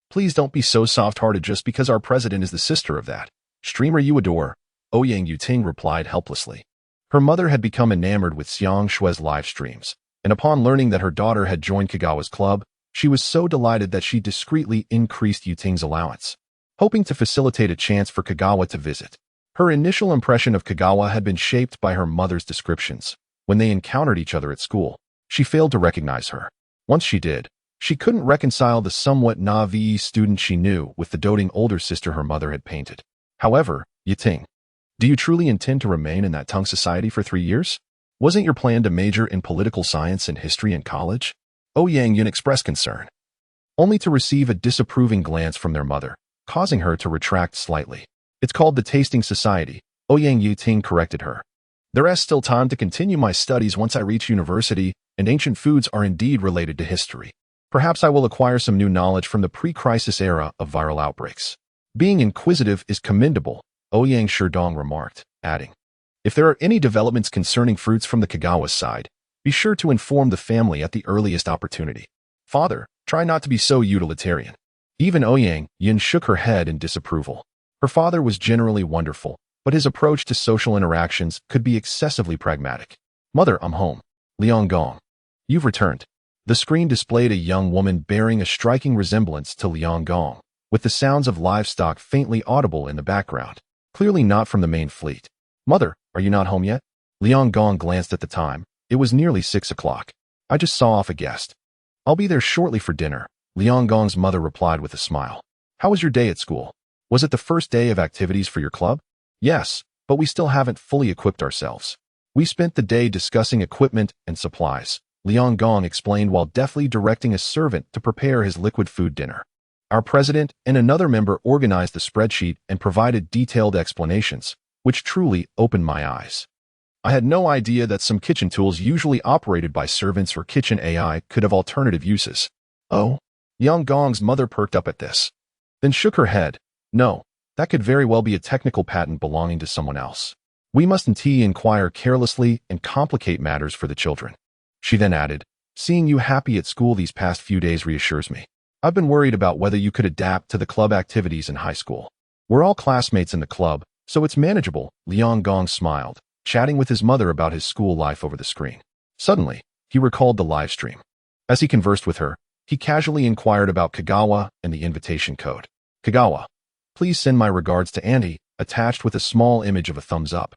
please don't be so soft-hearted just because our president is the sister of that streamer you adore, Ouyang Yuting replied helplessly. Her mother had become enamored with Xiang Shue's live streams, and upon learning that her daughter had joined Kagawa's club, she was so delighted that she discreetly increased Yuting's allowance, hoping to facilitate a chance for Kagawa to visit. Her initial impression of Kagawa had been shaped by her mother's descriptions. When they encountered each other at school, she failed to recognize her. Once she did, she couldn't reconcile the somewhat naive student she knew with the doting older sister her mother had painted. However, Yuting, do you truly intend to remain in that Tang society for 3 years? Wasn't your plan to major in political science and history in college? Ouyang Yun expressed concern, only to receive a disapproving glance from their mother, causing her to retract slightly. It's called the Tasting Society, Ouyang Yuting corrected her. There is still time to continue my studies once I reach university, and ancient foods are indeed related to history. Perhaps I will acquire some new knowledge from the pre-crisis era of viral outbreaks. Being inquisitive is commendable, Ouyang Sherdong remarked, adding, if there are any developments concerning fruits from the Kagawa side, be sure to inform the family at the earliest opportunity. Father, try not to be so utilitarian. Even Ouyang Yun shook her head in disapproval. Her father was generally wonderful, but his approach to social interactions could be excessively pragmatic. Mother, I'm home. Liang Gong, you've returned. The screen displayed a young woman bearing a striking resemblance to Liang Gong, with the sounds of livestock faintly audible in the background, clearly not from the main fleet. Mother, are you not home yet? Liang Gong glanced at the time. It was nearly 6 o'clock. I just saw off a guest. I'll be there shortly for dinner, Liang Gong's mother replied with a smile. How was your day at school? Was it the first day of activities for your club? Yes, but we still haven't fully equipped ourselves. We spent the day discussing equipment and supplies, Liang Gong explained while deftly directing a servant to prepare his liquid food dinner. Our president and another member organized the spreadsheet and provided detailed explanations, which truly opened my eyes. I had no idea that some kitchen tools usually operated by servants or kitchen AI could have alternative uses. Oh? Liang Gong's mother perked up at this, then shook her head. No, that could very well be a technical patent belonging to someone else. We mustn't inquire carelessly and complicate matters for the children. She then added, seeing you happy at school these past few days reassures me. I've been worried about whether you could adapt to the club activities in high school. We're all classmates in the club, so it's manageable, Liang Gong smiled, chatting with his mother about his school life over the screen. Suddenly, he recalled the live stream. As he conversed with her, he casually inquired about Kagawa and the invitation code. Kagawa, please send my regards to Auntie, attached with a small image of a thumbs up.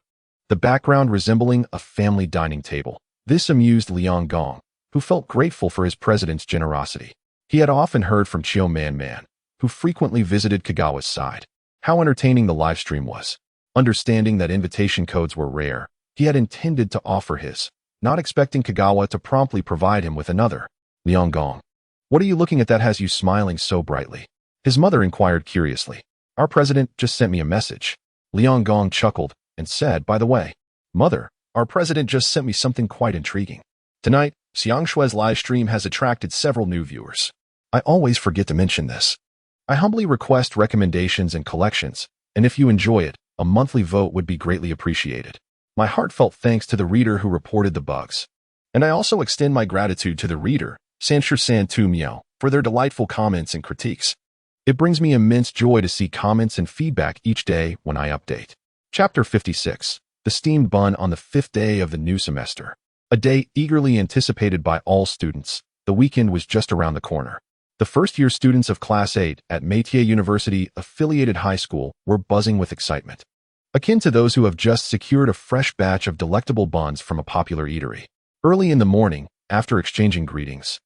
The background resembling a family dining table. This amused Liang Gong, who felt grateful for his president's generosity. He had often heard from Chiu Man, who frequently visited Kagawa's side, how entertaining the live stream was. Understanding that invitation codes were rare, he had intended to offer his, not expecting Kagawa to promptly provide him with another. Liang Gong, what are you looking at that has you smiling so brightly? His mother inquired curiously. Our president just sent me a message. Liang Gong chuckled and said, by the way, Mother, our president just sent me something quite intriguing. Tonight, Xiang Shue's live stream has attracted several new viewers. I always forget to mention this. I humbly request recommendations and collections, and if you enjoy it, a monthly vote would be greatly appreciated. My heartfelt thanks to the reader who reported the bugs. And I also extend my gratitude to the reader, Sanshur Tu Miao, for their delightful comments and critiques. It brings me immense joy to see comments and feedback each day when I update. Chapter 56. The Steamed Bun on the 5th day of the new semester. A day eagerly anticipated by all students. The weekend was just around the corner. The first-year students of Class 8 at Métier University-affiliated high school were buzzing with excitement, akin to those who have just secured a fresh batch of delectable buns from a popular eatery. Early in the morning, after exchanging greetings,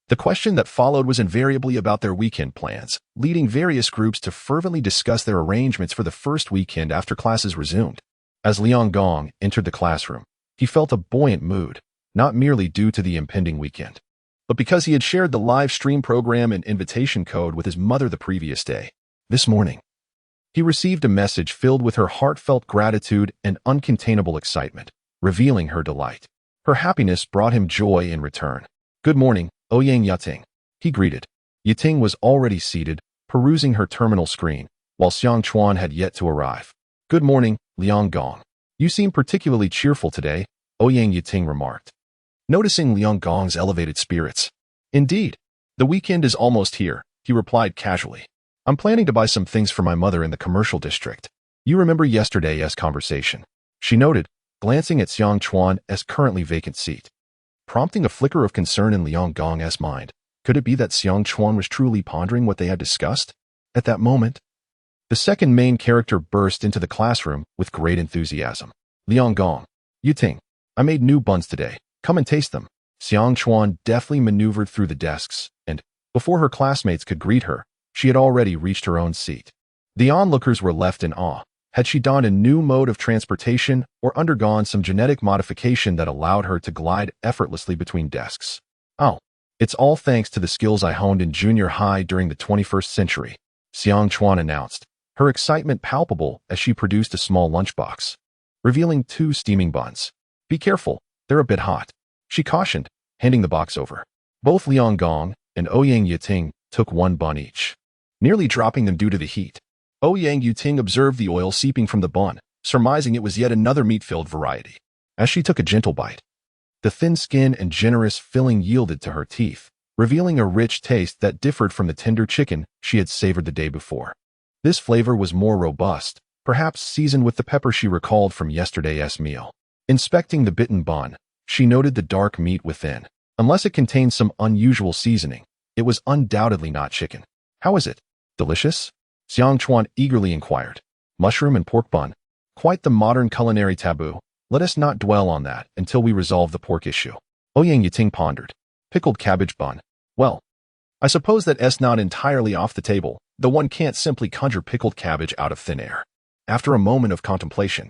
the question that followed was invariably about their weekend plans, leading various groups to fervently discuss their arrangements for the first weekend after classes resumed. As Liang Gong entered the classroom, he felt a buoyant mood, not merely due to the impending weekend, but because he had shared the live stream program and invitation code with his mother the previous day. This morning, he received a message filled with her heartfelt gratitude and uncontainable excitement, revealing her delight. Her happiness brought him joy in return. "Good morning, Ouyang Yating," he greeted. Yating was already seated, perusing her terminal screen, while Xiang Chuan had yet to arrive. "Good morning, Liang Gong. You seem particularly cheerful today," Ouyang Yating remarked, noticing Liang Gong's elevated spirits. "Indeed. The weekend is almost here," he replied casually. "I'm planning to buy some things for my mother in the commercial district. You remember yesterday's conversation," she noted, glancing at Xiang Chuan's currently vacant seat, prompting a flicker of concern in Liang Gong's mind. Could it be that Xiang Chuan was truly pondering what they had discussed? At that moment, the second main character burst into the classroom with great enthusiasm. "Liang Gong, Yuting, I made new buns today. Come and taste them." Xiang Chuan deftly maneuvered through the desks, and, before her classmates could greet her, she had already reached her own seat. The onlookers were left in awe. Had she donned a new mode of transportation or undergone some genetic modification that allowed her to glide effortlessly between desks? "Oh, it's all thanks to the skills I honed in junior high during the 21st century," Xiang Chuan announced, her excitement palpable as she produced a small lunchbox, revealing 2 steaming buns. "Be careful, they're a bit hot," she cautioned, handing the box over. Both Liang Gong and Ouyang Yating took 1 bun each, nearly dropping them due to the heat. Ouyang Yating observed the oil seeping from the bun, surmising it was yet another meat-filled variety. As she took a gentle bite, the thin skin and generous filling yielded to her teeth, revealing a rich taste that differed from the tender chicken she had savored the day before. This flavor was more robust, perhaps seasoned with the pepper she recalled from yesterday's meal. Inspecting the bitten bun, she noted the dark meat within. Unless it contained some unusual seasoning, it was undoubtedly not chicken. "How is it? Delicious?" Xiang Chuan eagerly inquired. "Mushroom and pork bun. Quite the modern culinary taboo. Let us not dwell on that until we resolve the pork issue." Ouyang Yating pondered. "Pickled cabbage bun. Well, I suppose that's not entirely off the table, though one can't simply conjure pickled cabbage out of thin air." After a moment of contemplation,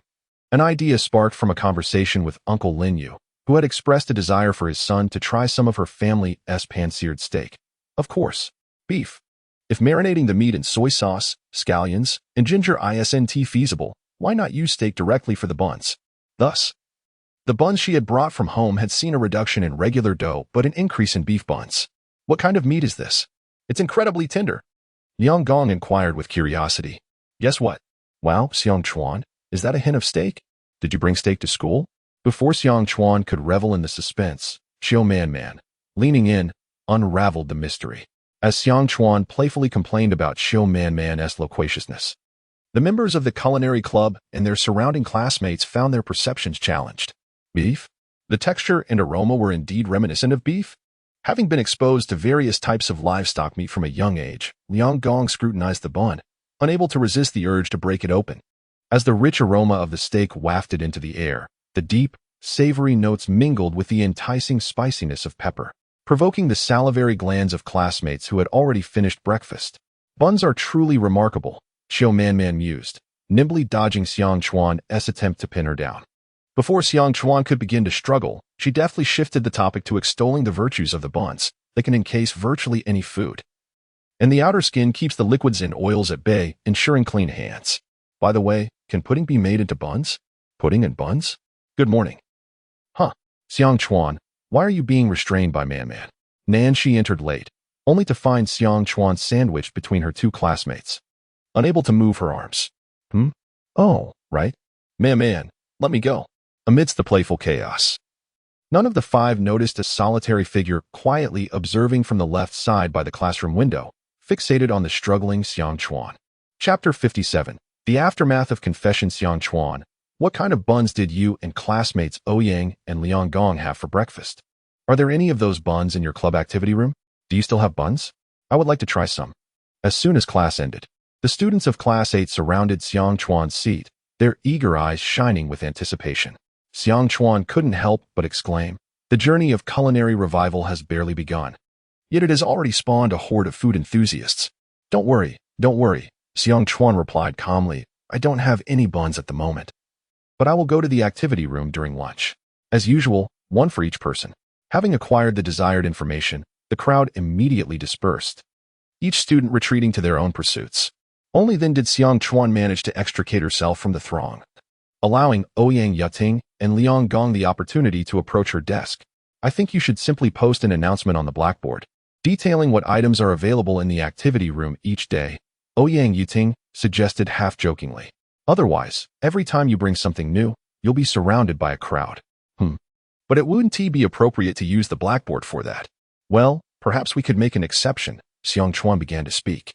an idea sparked from a conversation with Uncle Lin Yu, who had expressed a desire for his son to try some of her family's pan-seared steak. Of course, beef. If marinating the meat in soy sauce, scallions, and ginger isn't feasible, why not use steak directly for the buns? Thus, the buns she had brought from home had seen a reduction in regular dough but an increase in beef buns. "What kind of meat is this? It's incredibly tender," Liang Gong inquired with curiosity. "Guess what? Wow, Xiang Chuan, is that a hint of steak? Did you bring steak to school?" Before Xiang Chuan could revel in the suspense, Man, leaning in, unraveled the mystery. As Xiang Chuan playfully complained about Man's loquaciousness, the members of the culinary club and their surrounding classmates found their perceptions challenged. Beef? The texture and aroma were indeed reminiscent of beef. Having been exposed to various types of livestock meat from a young age, Liang Gong scrutinized the bun, unable to resist the urge to break it open. As the rich aroma of the steak wafted into the air, the deep, savory notes mingled with the enticing spiciness of pepper, provoking the salivary glands of classmates who had already finished breakfast. "Buns are truly remarkable," Man mused, nimbly dodging Xiang Chuan's attempt to pin her down. Before Xiang Chuan could begin to struggle, she deftly shifted the topic to extolling the virtues of the buns. "They can encase virtually any food, and the outer skin keeps the liquids and oils at bay, ensuring clean hands. By the way, can pudding be made into buns? Pudding and buns? Good morning." "Huh. Xiang Chuan, why are you being restrained by Man?" She entered late, only to find Xiang Chuan sandwiched between her 2 classmates, unable to move her arms. "Oh, right. Man, let me go." Amidst the playful chaos, none of the 5 noticed a solitary figure quietly observing from the left side by the classroom window, fixated on the struggling Xiang Chuan. Chapter 57. The Aftermath of Confession. Xiang Chuan, what kind of buns did you and classmates Ouyang and Liang Gong have for breakfast? Are there any of those buns in your club activity room? Do you still have buns? I would like to try some. As soon as class ended, the students of Class 8 surrounded Xiang Chuan's seat, their eager eyes shining with anticipation. Xiang Chuan couldn't help but exclaim, "The journey of culinary revival has barely begun. Yet it has already spawned a horde of food enthusiasts." Don't worry, Xiang Chuan replied calmly. "I don't have any buns at the moment. But I will go to the activity room during lunch." As usual, one for each person. Having acquired the desired information, the crowd immediately dispersed, each student retreating to their own pursuits. Only then did Xiang Chuan manage to extricate herself from the throng, allowing Ouyang Yuting and Liang Gong the opportunity to approach her desk. "I think you should simply post an announcement on the blackboard, detailing what items are available in the activity room each day," Ouyang Yuting suggested half-jokingly. "Otherwise, every time you bring something new, you'll be surrounded by a crowd." But it wouldn't be appropriate to use the blackboard for that. "Well, perhaps we could make an exception," Xiang Chuan began to speak.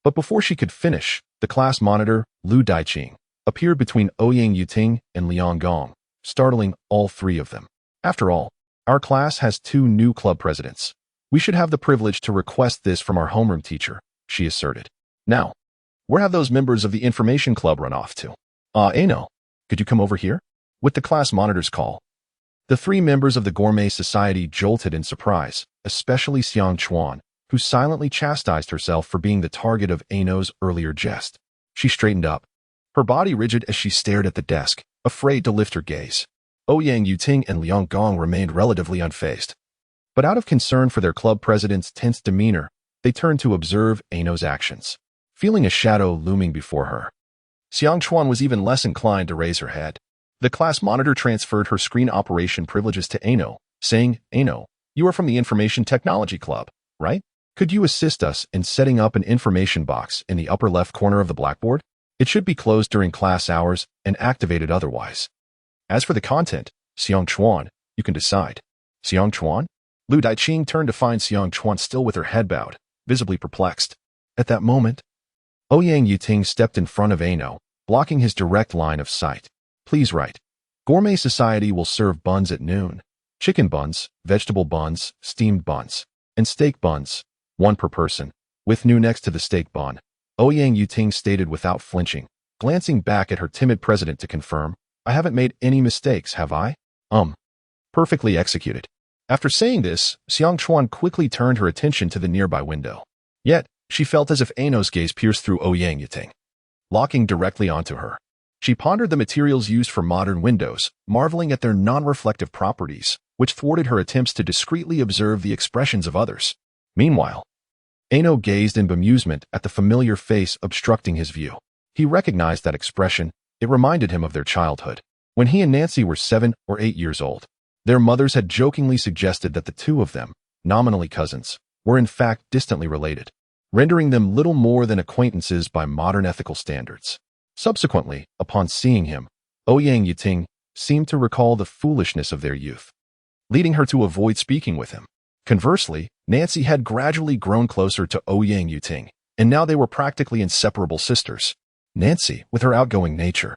But before she could finish, the class monitor, Lu Daiqing, appeared between Ouyang Yuting and Liang Gong, startling all three of them. "After all, our class has 2 new club presidents. We should have the privilege to request this from our homeroom teacher," she asserted. "Now, where have those members of the information club run off to? Ano, could you come over here?" With the class monitor's call, the 3 members of the Gourmet Society jolted in surprise, especially Xiang Chuan, who silently chastised herself for being the target of Ano's earlier jest. She straightened up, her body rigid as she stared at the desk, afraid to lift her gaze. Ouyang Yuting and Liang Gong remained relatively unfazed. But out of concern for their club president's tense demeanor, they turned to observe Ano's actions. Feeling a shadow looming before her, Xiang Chuan was even less inclined to raise her head. The class monitor transferred her screen operation privileges to Ano, saying, "Ano, you are from the Information Technology Club, right? Could you assist us in setting up an information box in the upper left corner of the blackboard? It should be closed during class hours and activated otherwise. As for the content, Xiang Chuan, you can decide." "Xiang Chuan?" Lu Daiqing turned to find Xiang Chuan still with her head bowed, visibly perplexed. At that moment, Ouyang Yuting stepped in front of Ano, blocking his direct line of sight. "Please write. Gourmet Society will serve buns at noon. Chicken buns, vegetable buns, steamed buns, and steak buns, 1 per person, with new next to the steak bun," Ouyang Yuting stated without flinching, glancing back at her timid president to confirm, "I haven't made any mistakes, have I?" Perfectly executed." After saying this, Xiang Chuan quickly turned her attention to the nearby window. Yet, she felt as if Ano's gaze pierced through Ouyang Yuting, locking directly onto her. She pondered the materials used for modern windows, marveling at their non-reflective properties, which thwarted her attempts to discreetly observe the expressions of others. Meanwhile, Ano gazed in bemusement at the familiar face obstructing his view. He recognized that expression. It reminded him of their childhood, when he and Nancy were 7 or 8 years old. Their mothers had jokingly suggested that the 2 of them, nominally cousins, were in fact distantly related, rendering them little more than acquaintances by modern ethical standards. Subsequently, upon seeing him, Ouyang Yuting seemed to recall the foolishness of their youth, leading her to avoid speaking with him. Conversely, Nancy had gradually grown closer to Ouyang Yuting, and now they were practically inseparable sisters. Nancy, with her outgoing nature,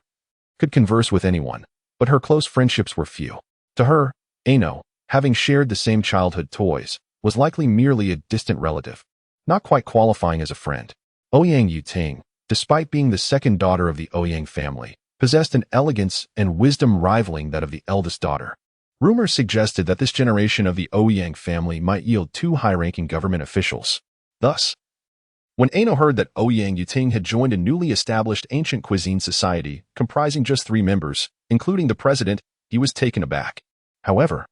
could converse with anyone, but her close friendships were few. To her, Ano, having shared the same childhood toys, was likely merely a distant relative, not quite qualifying as a friend. Ouyang Yuting, despite being the second daughter of the Ouyang family, possessed an elegance and wisdom rivaling that of the eldest daughter. Rumors suggested that this generation of the Ouyang family might yield 2 high-ranking government officials. Thus, when Ano heard that Ouyang Yuting had joined a newly established ancient cuisine society comprising just 3 members, including the president, he was taken aback. However,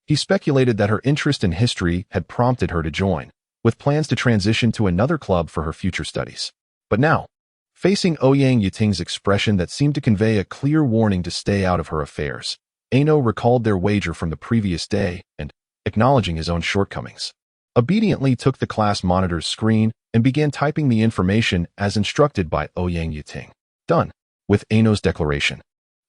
he speculated that her interest in history had prompted her to join, with plans to transition to another club for her future studies. But now, facing Ouyang Yuting's expression that seemed to convey a clear warning to stay out of her affairs, Ano recalled their wager from the previous day and, acknowledging his own shortcomings, obediently took the class monitor's screen and began typing the information as instructed by Ouyang Yuting. Done. With Ano's declaration,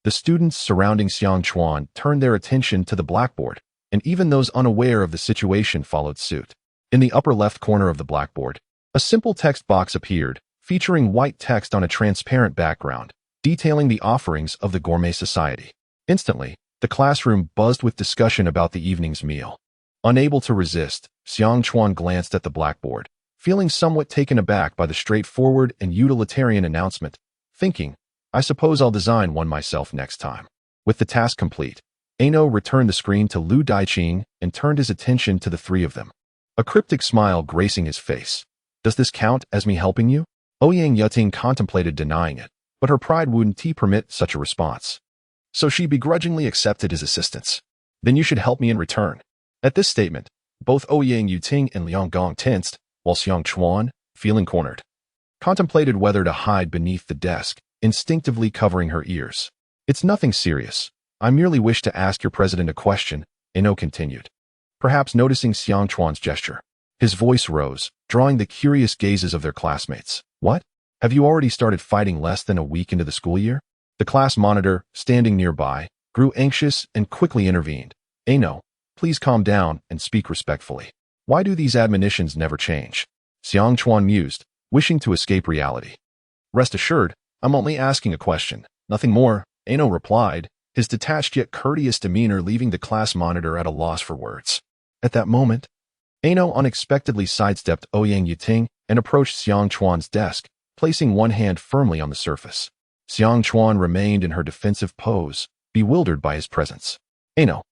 the students surrounding Xiang Chuan turned their attention to the blackboard, and even those unaware of the situation followed suit. In the upper left corner of the blackboard, a simple text box appeared, featuring white text on a transparent background, detailing the offerings of the Gourmet Society. Instantly, the classroom buzzed with discussion about the evening's meal. Unable to resist, Xiang Chuan glanced at the blackboard, feeling somewhat taken aback by the straightforward and utilitarian announcement, thinking, I suppose I'll design one myself next time. With the task complete, Ano returned the screen to Lu Daiqing and turned his attention to the three of them. A cryptic smile gracing his face. Does this count as me helping you? Ouyang Yuting contemplated denying it, but her pride wouldn't permit such a response. So she begrudgingly accepted his assistance. Then you should help me in return. At this statement, both Ouyang Yuting and Liang Gong tensed, while Xiang Chuan, feeling cornered, contemplated whether to hide beneath the desk, instinctively covering her ears. It's nothing serious. I merely wish to ask your president a question, Ano continued, perhaps noticing Xiang Chuan's gesture. His voice rose, drawing the curious gazes of their classmates. What? Have you already started fighting less than a week into the school year? The class monitor, standing nearby, grew anxious and quickly intervened. Ano, please calm down and speak respectfully. Why do these admonitions never change? Xiang Chuan mused, wishing to escape reality. Rest assured, I'm only asking a question, nothing more, Ano replied, his detached yet courteous demeanor leaving the class monitor at a loss for words. At that moment, Ano unexpectedly sidestepped Ouyang Yuting and approached Xiang Chuan's desk, placing one hand firmly on the surface. Xiang Chuan remained in her defensive pose, bewildered by his presence. Ano,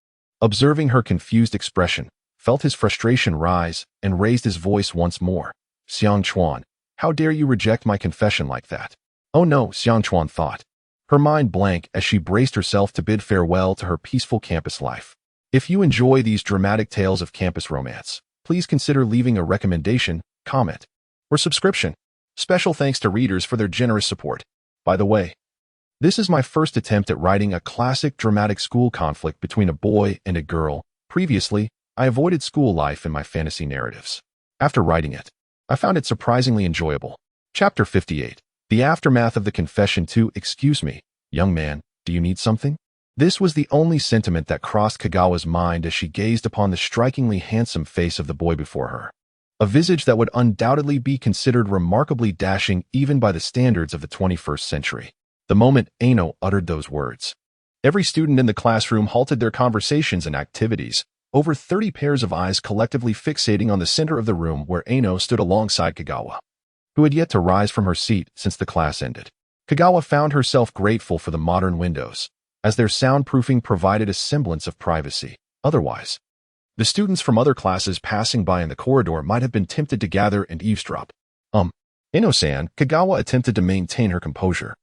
observing her confused expression, felt his frustration rise and raised his voice once more. Xiang Chuan, how dare you reject my confession like that? Oh no, Xiang Chuan thought, her mind blank as she braced herself to bid farewell to her peaceful campus life. If you enjoy these dramatic tales of campus romance, please consider leaving a recommendation, comment, or subscription. Special thanks to readers for their generous support. By the way, this is my first attempt at writing a classic dramatic school conflict between a boy and a girl. Previously, I avoided school life in my fantasy narratives. After writing it, I found it surprisingly enjoyable. Chapter 58. The aftermath of the confession to, excuse me, young man, do you need something? This was the only sentiment that crossed Kagawa's mind as she gazed upon the strikingly handsome face of the boy before her. A visage that would undoubtedly be considered remarkably dashing even by the standards of the 21st century. The moment Ano uttered those words, every student in the classroom halted their conversations and activities, over 30 pairs of eyes collectively fixating on the center of the room where Ano stood alongside Kagawa, who had yet to rise from her seat since the class ended. Kagawa found herself grateful for the modern windows, as their soundproofing provided a semblance of privacy. Otherwise, the students from other classes passing by in the corridor might have been tempted to gather and eavesdrop. Ano-san, Kagawa attempted to maintain her composure,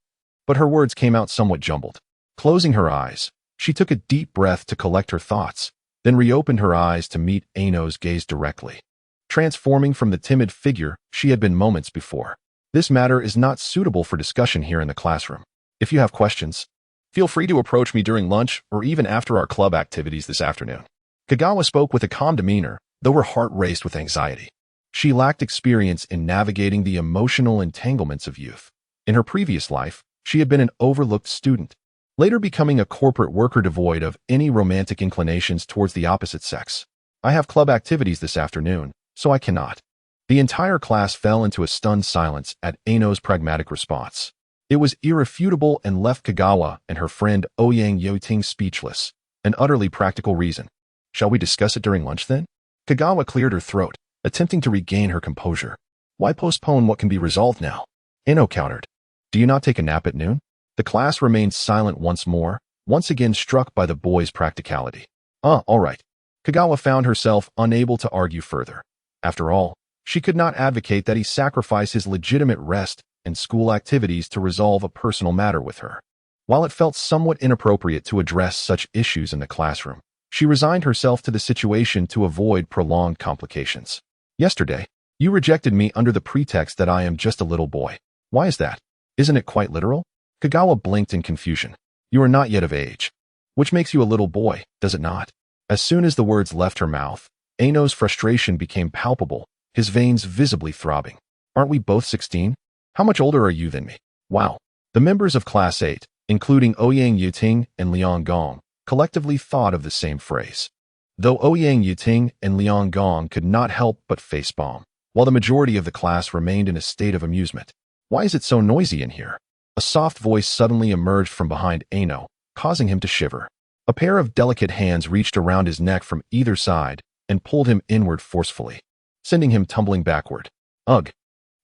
but her words came out somewhat jumbled. Closing her eyes, she took a deep breath to collect her thoughts, then reopened her eyes to meet Ano's gaze directly, transforming from the timid figure she had been moments before. This matter is not suitable for discussion here in the classroom. If you have questions, feel free to approach me during lunch or even after our club activities this afternoon. Kagawa spoke with a calm demeanor, though her heart raced with anxiety. She lacked experience in navigating the emotional entanglements of youth. In her previous life, she had been an overlooked student, later becoming a corporate worker devoid of any romantic inclinations towards the opposite sex. I have club activities this afternoon, so I cannot. The entire class fell into a stunned silence at Ano's pragmatic response. It was irrefutable and left Kagawa and her friend Ouyang Yuting speechless. An utterly practical reason. Shall we discuss it during lunch then? Kagawa cleared her throat, attempting to regain her composure. Why postpone what can be resolved now? Ano countered. Do you not take a nap at noon? The class remained silent once more, once again struck by the boy's practicality. All right. Kagawa found herself unable to argue further. After all, she could not advocate that he sacrifice his legitimate rest and school activities to resolve a personal matter with her. While it felt somewhat inappropriate to address such issues in the classroom, she resigned herself to the situation to avoid prolonged complications. Yesterday, you rejected me under the pretext that I am just a little boy. Why is that? Isn't it quite literal? Kagawa blinked in confusion. You are not yet of age. Which makes you a little boy, does it not? As soon as the words left her mouth, Ano's frustration became palpable, his veins visibly throbbing. Aren't we both 16? How much older are you than me? Wow. The members of Class 8, including Ouyang Yuting and Liang Gong, collectively thought of the same phrase. Though Ouyang Yuting and Liang Gong could not help but facepalm, while the majority of the class remained in a state of amusement. Why is it so noisy in here? A soft voice suddenly emerged from behind Ano, causing him to shiver. A pair of delicate hands reached around his neck from either side and pulled him inward forcefully, sending him tumbling backward. Ugh.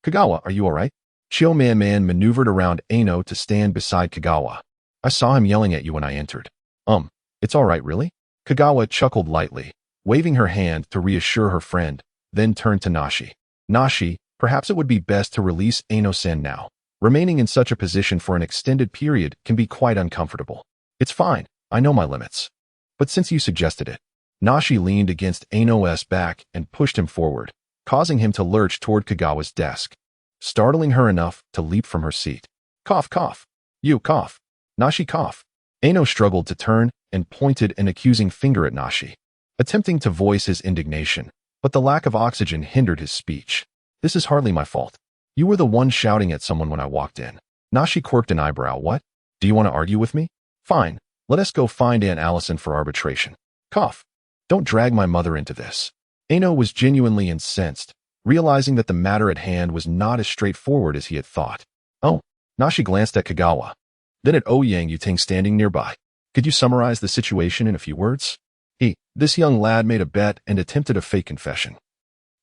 Kagawa, are you alright? Chio-man maneuvered around Ano to stand beside Kagawa. I saw him yelling at you when I entered. It's alright, really? Kagawa chuckled lightly, waving her hand to reassure her friend, then turned to Nashi. Nashi, perhaps it would be best to release Ano-sen now. Remaining in such a position for an extended period can be quite uncomfortable. It's fine, I know my limits. But since you suggested it, Nashi leaned against Ano's back and pushed him forward, causing him to lurch toward Kagawa's desk, startling her enough to leap from her seat. Cough, cough. You cough. Nashi cough. Ano struggled to turn and pointed an accusing finger at Nashi, attempting to voice his indignation, but the lack of oxygen hindered his speech. This is hardly my fault. You were the one shouting at someone when I walked in. Nashi quirked an eyebrow. What? Do you want to argue with me? Fine. Let us go find Aunt Allison for arbitration. Cough. Don't drag my mother into this. Ano was genuinely incensed, realizing that the matter at hand was not as straightforward as he had thought. Oh. Nashi glanced at Kagawa, then at Ouyang Yuting standing nearby. Could you summarize the situation in a few words? This young lad made a bet and attempted a fake confession,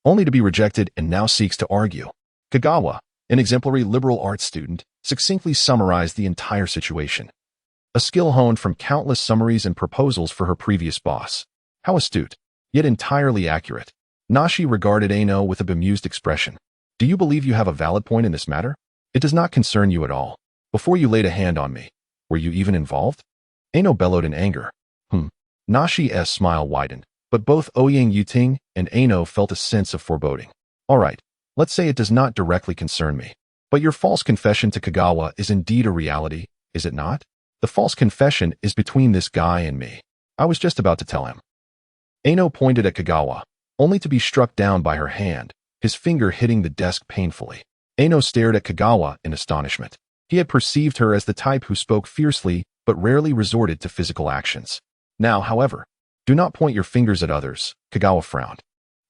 only to be rejected and now seeks to argue. Kagawa, an exemplary liberal arts student, succinctly summarized the entire situation. A skill honed from countless summaries and proposals for her previous boss. How astute, yet entirely accurate. Nashi regarded Ano with a bemused expression. Do you believe you have a valid point in this matter? It does not concern you at all. Before you laid a hand on me, were you even involved? Ano bellowed in anger. Nashi's smile widened, but both Ouyang Yuting and Ano felt a sense of foreboding. All right, let's say it does not directly concern me. But your false confession to Kagawa is indeed a reality, is it not? The false confession is between this guy and me. I was just about to tell him. Ano pointed at Kagawa, only to be struck down by her hand, his finger hitting the desk painfully. Ano stared at Kagawa in astonishment. He had perceived her as the type who spoke fiercely but rarely resorted to physical actions. Now, however, do not point your fingers at others, Kagawa frowned.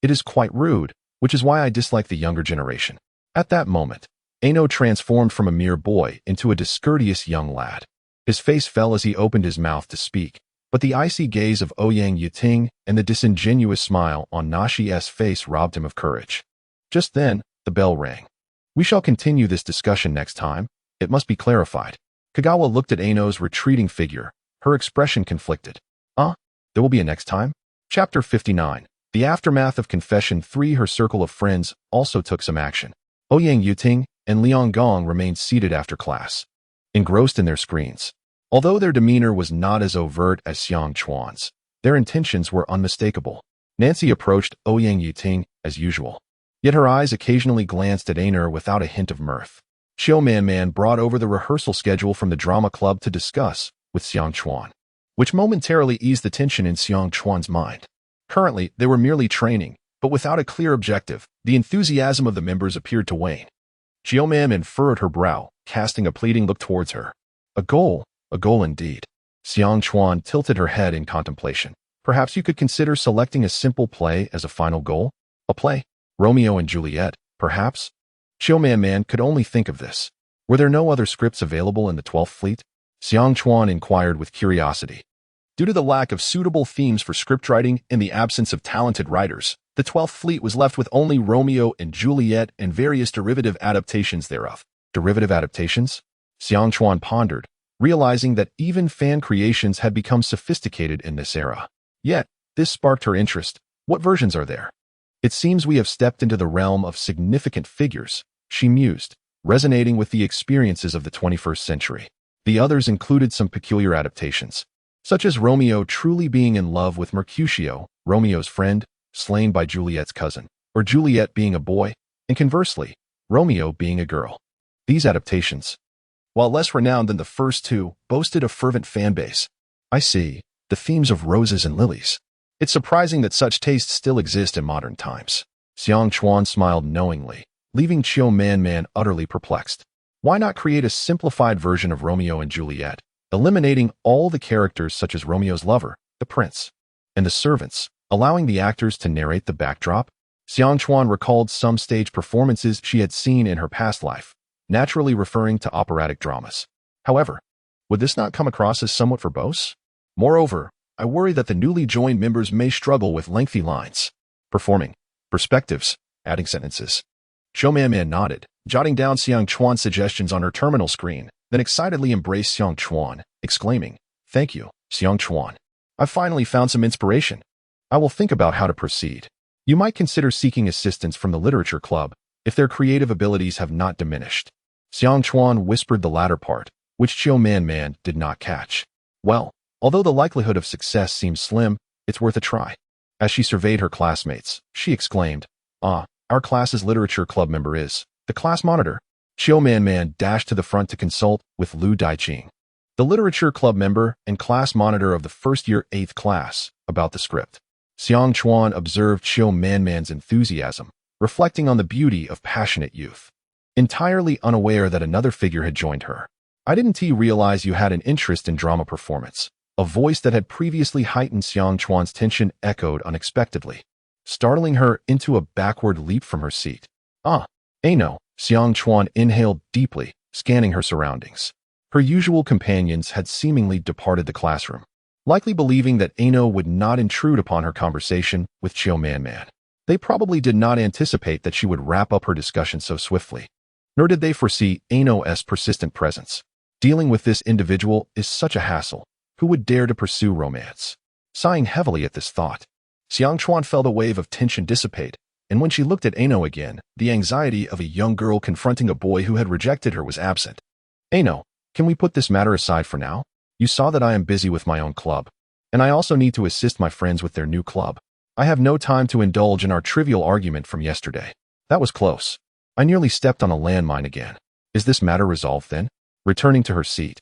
It is quite rude, which is why I dislike the younger generation. At that moment, Ano transformed from a mere boy into a discourteous young lad. His face fell as he opened his mouth to speak, but the icy gaze of Ouyang Yuting and the disingenuous smile on Nashi's face robbed him of courage. Just then, the bell rang. We shall continue this discussion next time. It must be clarified. Kagawa looked at Ano's retreating figure, her expression conflicted. There will be a next time? Chapter 59. The aftermath of Confession 3. Her circle of friends also took some action. Ouyang Yuting and Liang Gong remained seated after class, engrossed in their screens. Although their demeanor was not as overt as Xiang Chuan's, their intentions were unmistakable. Nancy approached Ouyang Yuting as usual, yet her eyes occasionally glanced at Ano without a hint of mirth. Chio-man brought over the rehearsal schedule from the drama club to discuss with Xiang Chuan, which momentarily eased the tension in Xiang Chuan's mind. Currently, they were merely training, but without a clear objective, the enthusiasm of the members appeared to wane. Chio-man furrowed her brow, casting a pleading look towards her. A goal indeed. Xiang Chuan tilted her head in contemplation. Perhaps you could consider selecting a simple play as a final goal? A play? Romeo and Juliet, perhaps? Chio-man could only think of this. Were there no other scripts available in the 12th Fleet? Xiang Chuan inquired with curiosity. Due to the lack of suitable themes for scriptwriting and the absence of talented writers, the 12th Fleet was left with only Romeo and Juliet and various derivative adaptations thereof. Derivative adaptations? Xiang Chuan pondered, realizing that even fan creations had become sophisticated in this era. Yet, this sparked her interest. What versions are there? It seems we have stepped into the realm of significant figures, she mused, resonating with the experiences of the 21st century. The others included some peculiar adaptations, such as Romeo truly being in love with Mercutio, Romeo's friend, slain by Juliet's cousin, or Juliet being a boy, and conversely, Romeo being a girl. These adaptations, while less renowned than the first two, boasted a fervent fan base. I see, the themes of roses and lilies. It's surprising that such tastes still exist in modern times. Xiang Chuan smiled knowingly, leaving Chio-man utterly perplexed. Why not create a simplified version of Romeo and Juliet, eliminating all the characters such as Romeo's lover, the prince, and the servants, allowing the actors to narrate the backdrop? Xiang Chuan recalled some stage performances she had seen in her past life, naturally referring to operatic dramas. However, would this not come across as somewhat verbose? Moreover, I worry that the newly joined members may struggle with lengthy lines, performing, perspectives, adding sentences. Man nodded, jotting down Xiang Chuan's suggestions on her terminal screen, then excitedly embraced Xiang Chuan, exclaiming, "Thank you, Xiang Chuan. I've finally found some inspiration. I will think about how to proceed. You might consider seeking assistance from the literature club if their creative abilities have not diminished." Xiang Chuan whispered the latter part, which Man did not catch. Well, although the likelihood of success seems slim, it's worth a try. As she surveyed her classmates, she exclaimed, "Ah, our class's literature club member is the class monitor." Man dashed to the front to consult with Lu Daiqing, the literature club member and class monitor of the first-year 8th class, about the script. Xiang Chuan observed Man's enthusiasm, reflecting on the beauty of passionate youth. Entirely unaware that another figure had joined her. "I didn't realize you had an interest in drama performance." A voice that had previously heightened Xiang Chuan's tension echoed unexpectedly, startling her into a backward leap from her seat. "Ah, no." Xiang Chuan inhaled deeply, scanning her surroundings. Her usual companions had seemingly departed the classroom, likely believing that Ano would not intrude upon her conversation with Man. They probably did not anticipate that she would wrap up her discussion so swiftly. Nor did they foresee Ano's persistent presence. Dealing with this individual is such a hassle. Who would dare to pursue romance? Sighing heavily at this thought, Xiang Chuan felt a wave of tension dissipate, and when she looked at Ano again, the anxiety of a young girl confronting a boy who had rejected her was absent. "Ano, can we put this matter aside for now? You saw that I am busy with my own club, and I also need to assist my friends with their new club. I have no time to indulge in our trivial argument from yesterday. That was close. I nearly stepped on a landmine again. Is this matter resolved then?" Returning to her seat,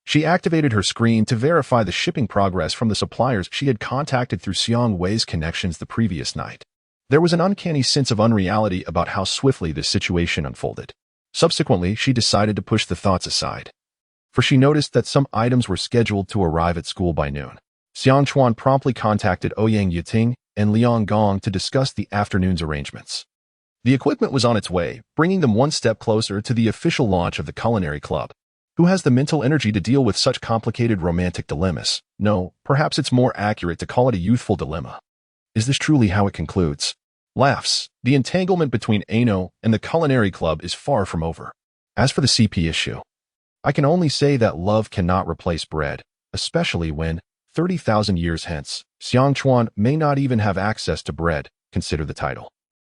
she activated her screen to verify the shipping progress from the suppliers she had contacted through Xiang Wei's connections the previous night. There was an uncanny sense of unreality about how swiftly this situation unfolded. Subsequently, she decided to push the thoughts aside, for she noticed that some items were scheduled to arrive at school by noon. Xiang Chuan promptly contacted Ouyang Yiting and Liang Gong to discuss the afternoon's arrangements. The equipment was on its way, bringing them one step closer to the official launch of the culinary club. Who has the mental energy to deal with such complicated romantic dilemmas? No, perhaps it's more accurate to call it a youthful dilemma. Is this truly how it concludes? Laughs. The entanglement between Ano and the culinary club is far from over. As for the CP issue, I can only say that love cannot replace bread, especially when, 30,000 years hence, Xiang Chuan may not even have access to bread, consider the title.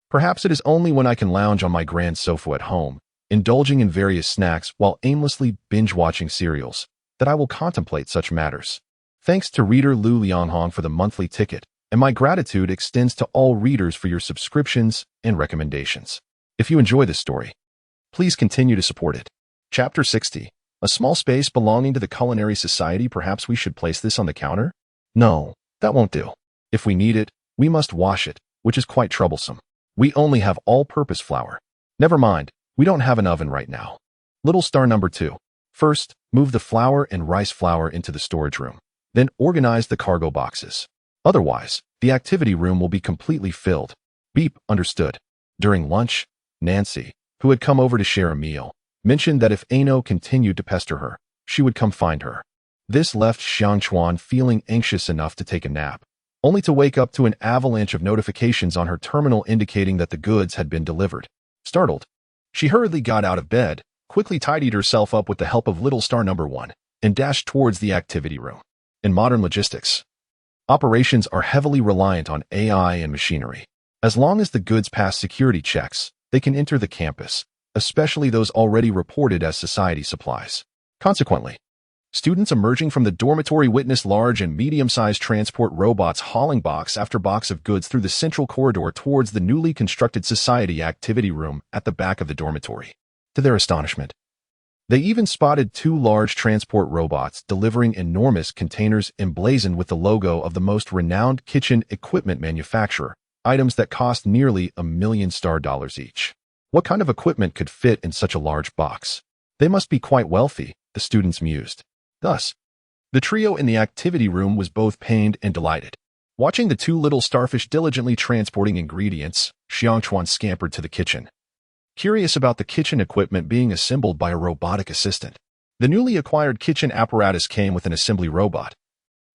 Perhaps it is only when I can lounge on my grand sofa at home, indulging in various snacks while aimlessly binge-watching serials, that I will contemplate such matters. Thanks to reader Lu Lianhong for the monthly ticket, and my gratitude extends to all readers for your subscriptions and recommendations. If you enjoy this story, please continue to support it. Chapter 60. A small space belonging to the Culinary Society. Perhaps we should place this on the counter? No, that won't do. If we need it, we must wash it, which is quite troublesome. We only have all-purpose flour. Never mind. We don't have an oven right now. Little star number 2. First, move the flour and rice flour into the storage room. Then organize the cargo boxes. Otherwise, the activity room will be completely filled. Beep, understood. During lunch, Nancy, who had come over to share a meal, mentioned that if Ano continued to pester her, she would come find her. This left Xiang Chuan feeling anxious enough to take a nap, only to wake up to an avalanche of notifications on her terminal indicating that the goods had been delivered. Startled, she hurriedly got out of bed, quickly tidied herself up with the help of little star number 1, and dashed towards the activity room. In modern logistics, operations are heavily reliant on AI and machinery. As long as the goods pass security checks, they can enter the campus, especially those already reported as society supplies. Consequently, students emerging from the dormitory witness large and medium-sized transport robots hauling box after box of goods through the central corridor towards the newly constructed society activity room at the back of the dormitory. To their astonishment, they even spotted 2 large transport robots delivering enormous containers emblazoned with the logo of the most renowned kitchen equipment manufacturer, items that cost nearly $1 million each. What kind of equipment could fit in such a large box? They must be quite wealthy, the students mused. Thus, the trio in the activity room was both pained and delighted. Watching the 2 little starfish diligently transporting ingredients, Xiang Chuan scampered to the kitchen, curious about the kitchen equipment being assembled by a robotic assistant. The newly acquired kitchen apparatus came with an assembly robot.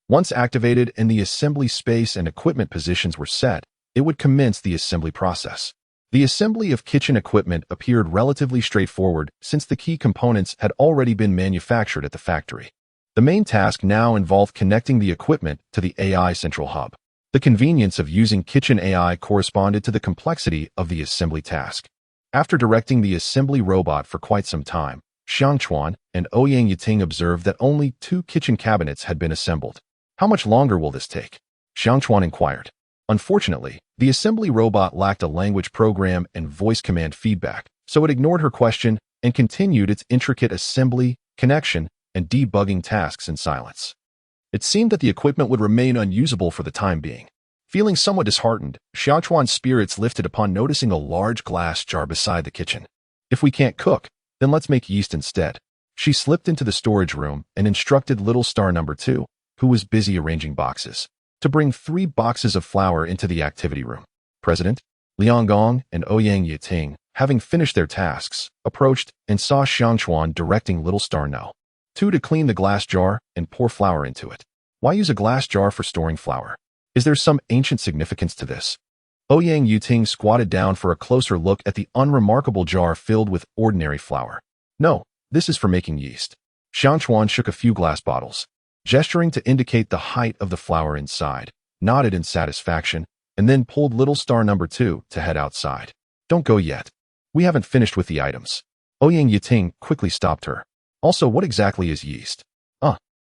Once activated and the assembly space and equipment positions were set, it would commence the assembly process. The assembly of kitchen equipment appeared relatively straightforward since the key components had already been manufactured at the factory. The main task now involved connecting the equipment to the AI central hub. The convenience of using kitchen AI corresponded to the complexity of the assembly task. After directing the assembly robot for quite some time, Xiangchuan and Ouyang Yiting observed that only 2 kitchen cabinets had been assembled. How much longer will this take? Xiangchuan inquired. Unfortunately, the assembly robot lacked a language program and voice command feedback, so it ignored her question and continued its intricate assembly, connection, and debugging tasks in silence. It seemed that the equipment would remain unusable for the time being. Feeling somewhat disheartened, Xiaochuan's spirits lifted upon noticing a large glass jar beside the kitchen. If we can't cook, then let's make yeast instead. She slipped into the storage room and instructed little star number 2, who was busy arranging boxes, to bring 3 boxes of flour into the activity room. President Liang Gong and Ouyang Yiting, having finished their tasks, approached and saw Xiangchuan directing little star No. 2 to clean the glass jar and pour flour into it. Why use a glass jar for storing flour? Is there some ancient significance to this? Ouyang Yiting squatted down for a closer look at the unremarkable jar filled with ordinary flour. No, this is for making yeast. Xiangchuan shook a few glass bottles, gesturing to indicate the height of the flour inside, nodded in satisfaction, and then pulled little star number 2 to head outside. Don't go yet. We haven't finished with the items. Ouyang Yiting quickly stopped her. Also, what exactly is yeast?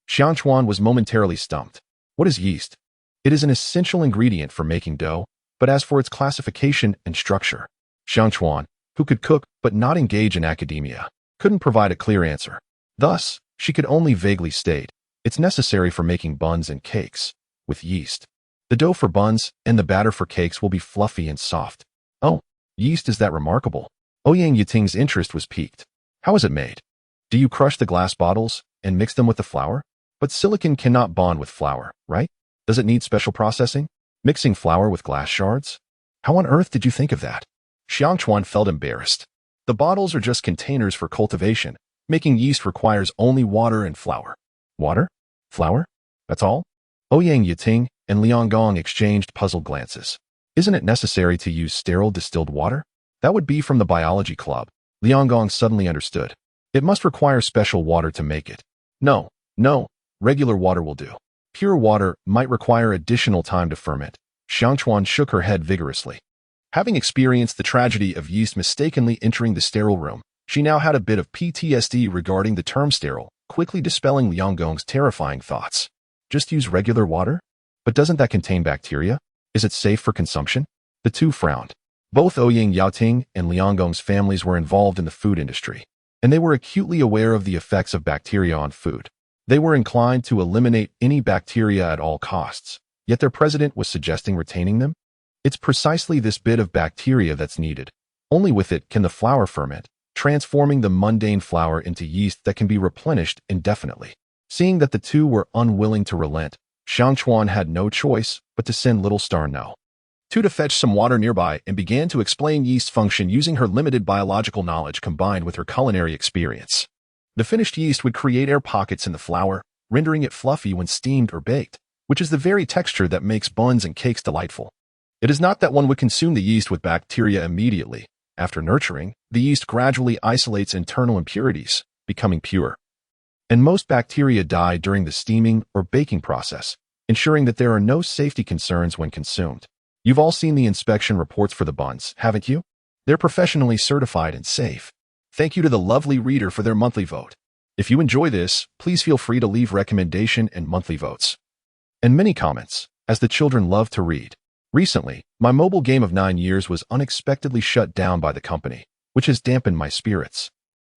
Xiangchuan was momentarily stumped. What is yeast? It is an essential ingredient for making dough, but as for its classification and structure, Xiangchuan, who could cook but not engage in academia, couldn't provide a clear answer. Thus, she could only vaguely state, it's necessary for making buns and cakes, with yeast. The dough for buns and the batter for cakes will be fluffy and soft. Oh, yeast is that remarkable? Ouyang Yiting's interest was piqued. How is it made? Do you crush the glass bottles and mix them with the flour? But silicon cannot bond with flour, right? Does it need special processing? Mixing flour with glass shards? How on earth did you think of that? Xiangchuan felt embarrassed. The bottles are just containers for cultivation. Making yeast requires only water and flour. Water? Flour? That's all? Ouyang Yiting and Liang Gong exchanged puzzled glances. Isn't it necessary to use sterile distilled water? That would be from the biology club. Liang Gong suddenly understood. It must require special water to make it. No, regular water will do. Pure water might require additional time to ferment. Xiangchuan shook her head vigorously. Having experienced the tragedy of yeast mistakenly entering the sterile room, she now had a bit of PTSD regarding the term sterile, quickly dispelling Liang Gong's terrifying thoughts. Just use regular water? But doesn't that contain bacteria? Is it safe for consumption? The two frowned. Both Ouyang Yiting and Liang Gong's families were involved in the food industry, and they were acutely aware of the effects of bacteria on food. They were inclined to eliminate any bacteria at all costs, yet their president was suggesting retaining them? It's precisely this bit of bacteria that's needed. Only with it can the flour ferment, transforming the mundane flour into yeast that can be replenished indefinitely. Seeing that the two were unwilling to relent, Xiangchuan had no choice but to send little star No. 2 to fetch some water nearby and began to explain yeast function using her limited biological knowledge combined with her culinary experience. The finished yeast would create air pockets in the flour, rendering it fluffy when steamed or baked, which is the very texture that makes buns and cakes delightful. It is not that one would consume the yeast with bacteria immediately. After nurturing, the yeast gradually isolates internal impurities, becoming pure. And most bacteria die during the steaming or baking process, ensuring that there are no safety concerns when consumed. You've all seen the inspection reports for the buns, haven't you? They're professionally certified and safe. Thank you to the lovely reader for their monthly vote. If you enjoy this, please feel free to leave recommendation and monthly votes. And many comments, as the children love to read. Recently, my mobile game of 9 years was unexpectedly shut down by the company, which has dampened my spirits.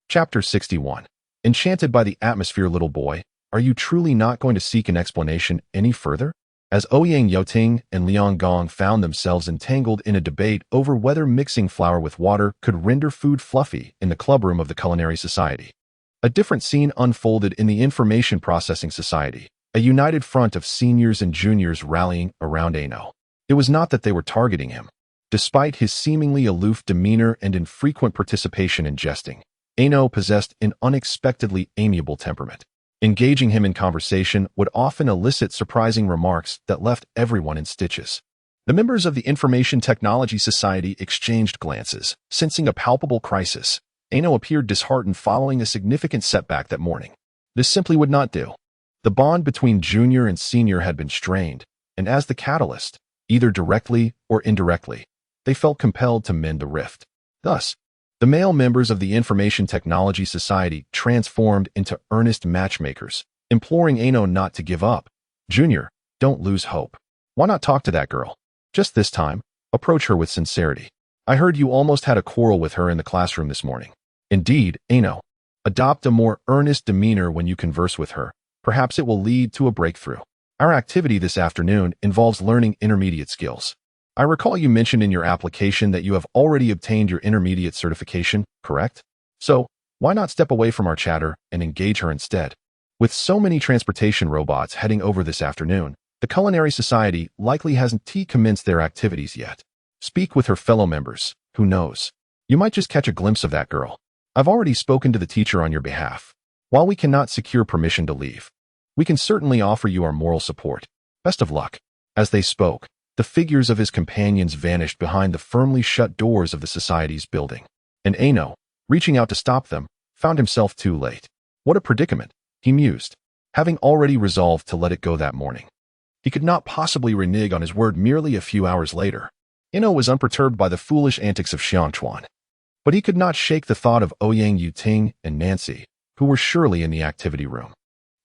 Chapter 61. Enchanted by the atmosphere, little boy, are you truly not going to seek an explanation any further? As Ouyang Yiting and Liang Gong found themselves entangled in a debate over whether mixing flour with water could render food fluffy in the clubroom of the Culinary Society. A different scene unfolded in the Information Processing Society, a united front of seniors and juniors rallying around Ano. It was not that they were targeting him. Despite his seemingly aloof demeanor and infrequent participation in jesting, Ano possessed an unexpectedly amiable temperament. Engaging him in conversation would often elicit surprising remarks that left everyone in stitches. The members of the Information Technology Society exchanged glances, sensing a palpable crisis. Ano appeared disheartened following a significant setback that morning. This simply would not do. The bond between junior and senior had been strained, and as the catalyst, either directly or indirectly, they felt compelled to mend the rift. Thus, the male members of the Information Technology Society transformed into earnest matchmakers, imploring Ano not to give up. Junior, don't lose hope. Why not talk to that girl? Just this time, approach her with sincerity. I heard you almost had a quarrel with her in the classroom this morning. Indeed, Ano. Adopt a more earnest demeanor when you converse with her. Perhaps it will lead to a breakthrough. Our activity this afternoon involves learning intermediate skills. I recall you mentioned in your application that you have already obtained your intermediate certification, correct? So, why not step away from our chatter and engage her instead? With so many transportation robots heading over this afternoon, the Culinary Society likely hasn't commenced their activities yet. Speak with her fellow members. Who knows? You might just catch a glimpse of that girl. I've already spoken to the teacher on your behalf. While we cannot secure permission to leave, we can certainly offer you our moral support. Best of luck. As they spoke, the figures of his companions vanished behind the firmly shut doors of the Society's building. And Ano, reaching out to stop them, found himself too late. What a predicament, he mused, having already resolved to let it go that morning. He could not possibly renege on his word merely a few hours later. Ano was unperturbed by the foolish antics of Xiangchuan. But he could not shake the thought of Ouyang Yuting and Nancy, who were surely in the activity room.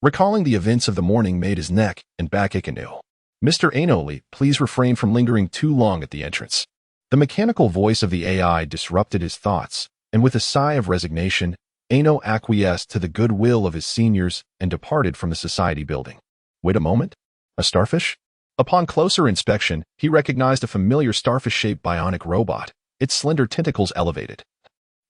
Recalling the events of the morning made his neck and back ache anew. Mr. Anoli, please refrain from lingering too long at the entrance. The mechanical voice of the AI disrupted his thoughts, and with a sigh of resignation, Ano acquiesced to the goodwill of his seniors and departed from the society building. Wait a moment? A starfish? Upon closer inspection, he recognized a familiar starfish-shaped bionic robot, its slender tentacles elevated,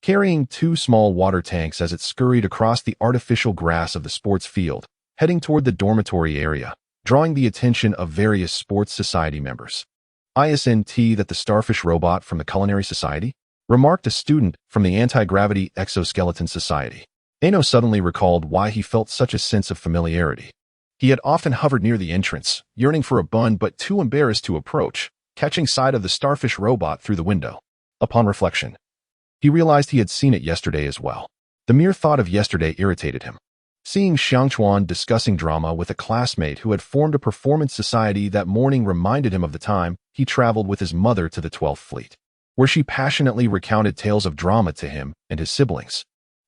carrying two small water tanks as it scurried across the artificial grass of the sports field, heading toward the dormitory area, drawing the attention of various sports society members. "Isn't that the starfish robot from the Culinary Society?" remarked a student from the Anti-Gravity Exoskeleton Society. Ano suddenly recalled why he felt such a sense of familiarity. He had often hovered near the entrance, yearning for a bun but too embarrassed to approach, catching sight of the starfish robot through the window. Upon reflection, he realized he had seen it yesterday as well. The mere thought of yesterday irritated him. Seeing Xiangchuan discussing drama with a classmate who had formed a performance society that morning reminded him of the time he traveled with his mother to the 12th Fleet, where she passionately recounted tales of drama to him and his siblings.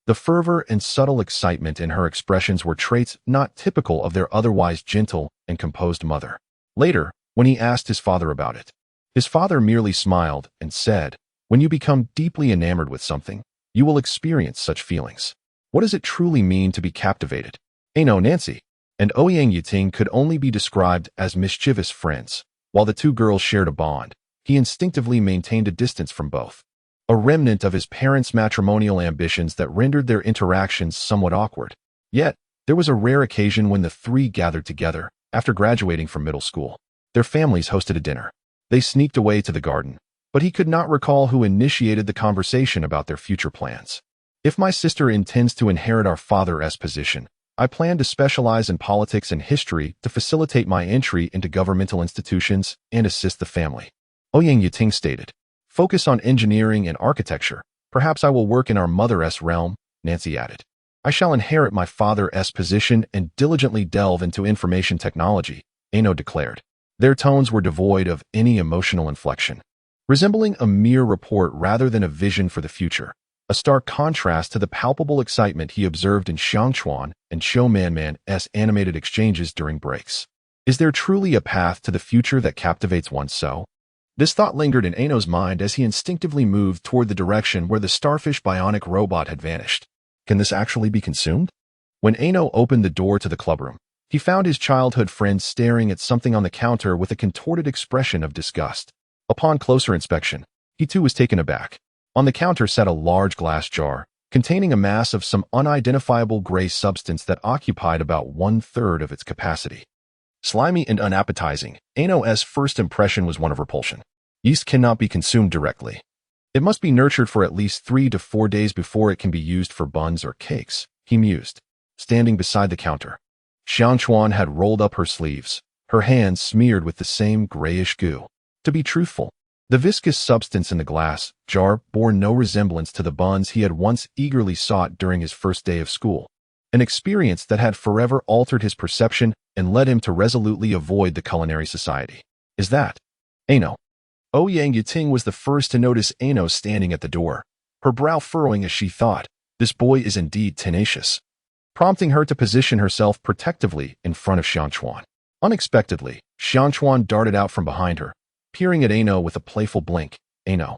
The fervor and subtle excitement in her expressions were traits not typical of their otherwise gentle and composed mother. Later, when he asked his father about it, his father merely smiled and said, "When you become deeply enamored with something, you will experience such feelings. What does it truly mean to be captivated?" Ano, Nancy, and Ouyang Yuting could only be described as mischievous friends. While the two girls shared a bond, he instinctively maintained a distance from both, a remnant of his parents' matrimonial ambitions that rendered their interactions somewhat awkward. Yet, there was a rare occasion when the three gathered together after graduating from middle school. Their families hosted a dinner. They sneaked away to the garden, but he could not recall who initiated the conversation about their future plans. "If my sister intends to inherit our father's position, I plan to specialize in politics and history to facilitate my entry into governmental institutions and assist the family," Ouyang Yuting stated. "Focus on engineering and architecture. Perhaps I will work in our mother's realm," Nancy added. "I shall inherit my father's position and diligently delve into information technology," Ano declared. Their tones were devoid of any emotional inflection, resembling a mere report rather than a vision for the future, a stark contrast to the palpable excitement he observed in Xiangchuan and Qiu Manman's animated exchanges during breaks. Is there truly a path to the future that captivates one so? This thought lingered in Ano's mind as he instinctively moved toward the direction where the starfish bionic robot had vanished. Can this actually be consumed? When Ano opened the door to the clubroom, he found his childhood friend staring at something on the counter with a contorted expression of disgust. Upon closer inspection, he too was taken aback. On the counter sat a large glass jar, containing a mass of some unidentifiable gray substance that occupied about 1/3 of its capacity. Slimy and unappetizing, Ano's first impression was one of repulsion. Yeast cannot be consumed directly. It must be nurtured for at least 3 to 4 days before it can be used for buns or cakes, he mused, standing beside the counter. Xiangchuan had rolled up her sleeves, her hands smeared with the same grayish goo. To be truthful, the viscous substance in the glass jar bore no resemblance to the buns he had once eagerly sought during his first day of school, an experience that had forever altered his perception and led him to resolutely avoid the culinary society. Is that Ano? Ouyang Yiting was the first to notice Ano standing at the door, her brow furrowing as she thought, this boy is indeed tenacious, prompting her to position herself protectively in front of Xianchuan. Unexpectedly, Xianchuan darted out from behind her, peering at Ano with a playful blink. Ano,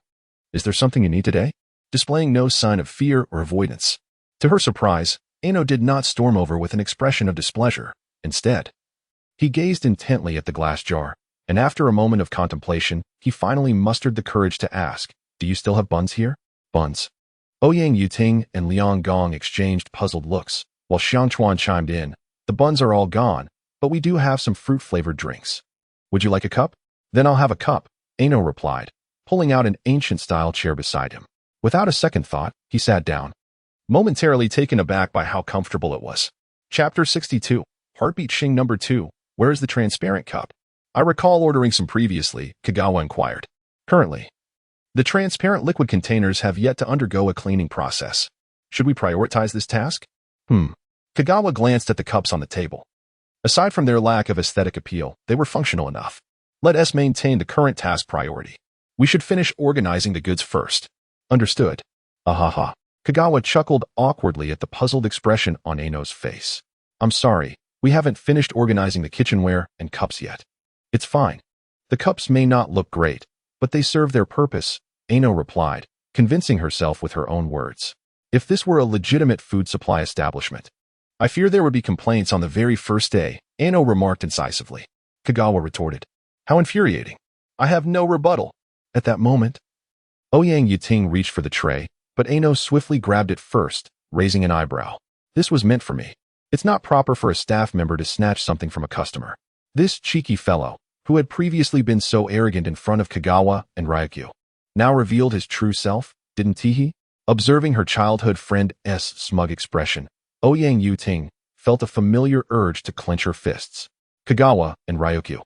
is there something you need today? Displaying no sign of fear or avoidance. To her surprise, Ano did not storm over with an expression of displeasure. Instead, he gazed intently at the glass jar, and after a moment of contemplation, he finally mustered the courage to ask, do you still have buns here? Buns. Ouyang Yiting and Liang Gong exchanged puzzled looks, while Xianchuan chimed in, the buns are all gone, but we do have some fruit-flavored drinks. Would you like a cup? Then I'll have a cup, Ano replied, pulling out an ancient-style chair beside him. Without a second thought, he sat down, momentarily taken aback by how comfortable it was. Chapter 62, Heartbeat Xing Number 2, Where is the transparent cup? I recall ordering some previously, Kagawa inquired. Currently, the transparent liquid containers have yet to undergo a cleaning process. Should we prioritize this task? Kagawa glanced at the cups on the table. Aside from their lack of aesthetic appeal, they were functional enough. Let us maintain the current task priority. We should finish organizing the goods first. Understood. Ahaha. Kagawa chuckled awkwardly at the puzzled expression on Ano's face. I'm sorry, we haven't finished organizing the kitchenware and cups yet. It's fine. The cups may not look great, but they serve their purpose, Ano replied, convincing herself with her own words. If this were a legitimate food supply establishment, I fear there would be complaints on the very first day, Ano remarked incisively. Kagawa retorted. How infuriating. I have no rebuttal. At that moment, Ouyang Yiting reached for the tray, but Ano swiftly grabbed it first, raising an eyebrow. This was meant for me. It's not proper for a staff member to snatch something from a customer. This cheeky fellow, who had previously been so arrogant in front of Kagawa and Ryukyu, now revealed his true self, didn't he? Observing her childhood friend's smug expression, Ouyang Yiting felt a familiar urge to clench her fists. Kagawa and Ryukyu,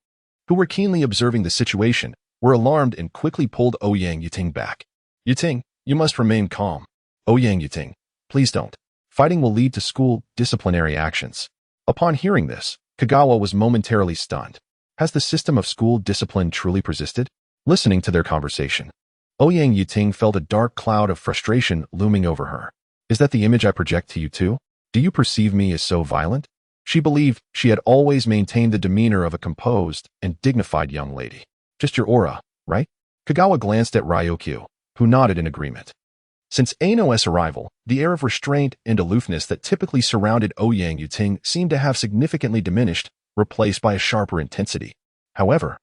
who were keenly observing the situation, were alarmed and quickly pulled Ouyang Yiting back. Yiting, you must remain calm. Ouyang Yiting, please don't. Fighting will lead to school disciplinary actions. Upon hearing this, Kagawa was momentarily stunned. Has the system of school discipline truly persisted? Listening to their conversation, Ouyang Yiting felt a dark cloud of frustration looming over her. Is that the image I project to you too? Do you perceive me as so violent? She believed she had always maintained the demeanor of a composed and dignified young lady. Just your aura, right? Kagawa glanced at Ryukyu, who nodded in agreement. Since Ano's arrival, the air of restraint and aloofness that typically surrounded Ouyang Yiting seemed to have significantly diminished, replaced by a sharper intensity. However,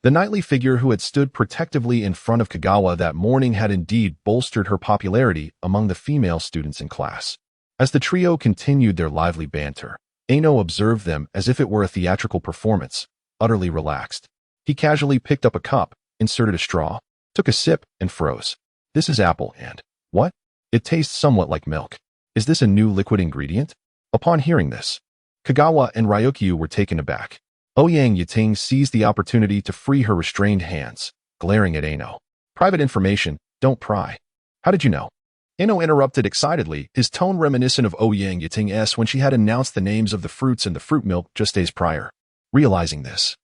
the knightly figure who had stood protectively in front of Kagawa that morning had indeed bolstered her popularity among the female students in class. As the trio continued their lively banter, Ano observed them as if it were a theatrical performance, utterly relaxed. He casually picked up a cup, inserted a straw, took a sip, and froze. This is apple and, what? It tastes somewhat like milk. Is this a new liquid ingredient? Upon hearing this, Kagawa and Ryukyu were taken aback. Ouyang Yiting seized the opportunity to free her restrained hands, glaring at Ano. Private information, don't pry. How did you know? Ano interrupted excitedly, his tone reminiscent of Ouyang Yiting's when she had announced the names of the fruits in the fruit milk just days prior. Realizing this,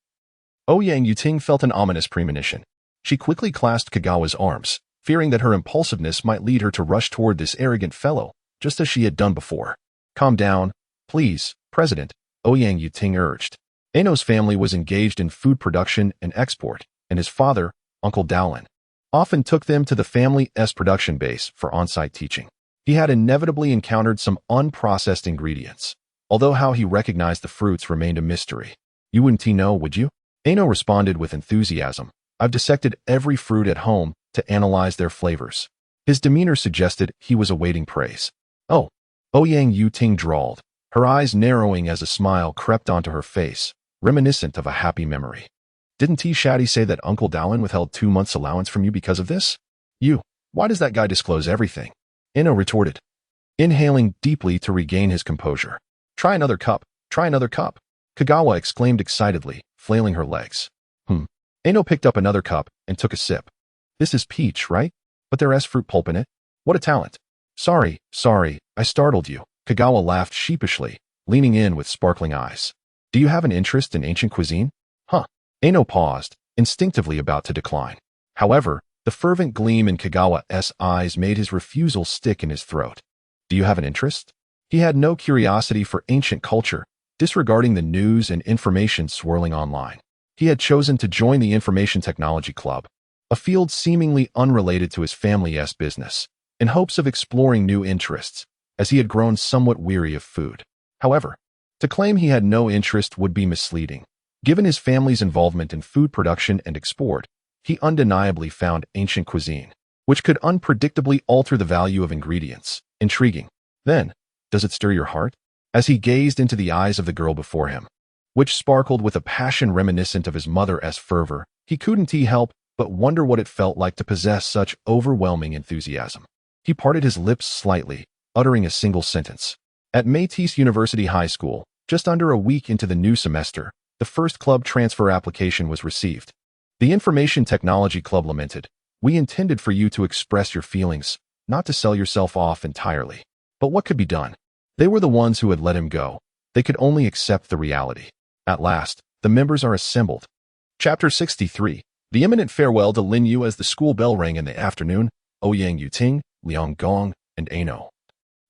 Ouyang Yiting felt an ominous premonition. She quickly clasped Kagawa's arms, fearing that her impulsiveness might lead her to rush toward this arrogant fellow, just as she had done before. Calm down, please, President, Ouyang Yiting urged. Ano's family was engaged in food production and export, and his father, Uncle Dowlin, often took them to the family's production base for on-site teaching. He had inevitably encountered some unprocessed ingredients, although how he recognized the fruits remained a mystery. You wouldn't know, would you? Ano responded with enthusiasm. I've dissected every fruit at home to analyze their flavors. His demeanor suggested he was awaiting praise. Oh, Ouyang Yiting drawled, her eyes narrowing as a smile crept onto her face, reminiscent of a happy memory. Didn't T. Shaddy say that Uncle Dowlin withheld 2 months' allowance from you because of this? Why does that guy disclose everything? Ano retorted, inhaling deeply to regain his composure. Try another cup, try another cup. Kagawa exclaimed excitedly, flailing her legs. Ano picked up another cup and took a sip. This is peach, right? But there's fruit pulp in it. What a talent. Sorry, I startled you. Kagawa laughed sheepishly, leaning in with sparkling eyes. Do you have an interest in ancient cuisine? Huh. Ano paused, instinctively about to decline. However, the fervent gleam in Kagawa's eyes made his refusal stick in his throat. Do you have an interest? He had no curiosity for ancient culture, disregarding the news and information swirling online. He had chosen to join the Information Technology Club, a field seemingly unrelated to his family's business, in hopes of exploring new interests, as he had grown somewhat weary of food. However, to claim he had no interest would be misleading. Given his family's involvement in food production and export, he undeniably found ancient cuisine, which could unpredictably alter the value of ingredients, intriguing. Then, does it stir your heart? As he gazed into the eyes of the girl before him, which sparkled with a passion reminiscent of his mother's fervor, he couldn't help but wonder what it felt like to possess such overwhelming enthusiasm. He parted his lips slightly, uttering a single sentence. At Métis University High School, just under a week into the new semester, the first club transfer application was received. The Information Technology Club lamented, "We intended for you to express your feelings, not to sell yourself off entirely." But what could be done? They were the ones who had let him go. They could only accept the reality. At last, the members are assembled. Chapter 63. The imminent farewell to Lin Yu. As the school bell rang in the afternoon, Ouyang Yuting, Liang Gong, and Ano,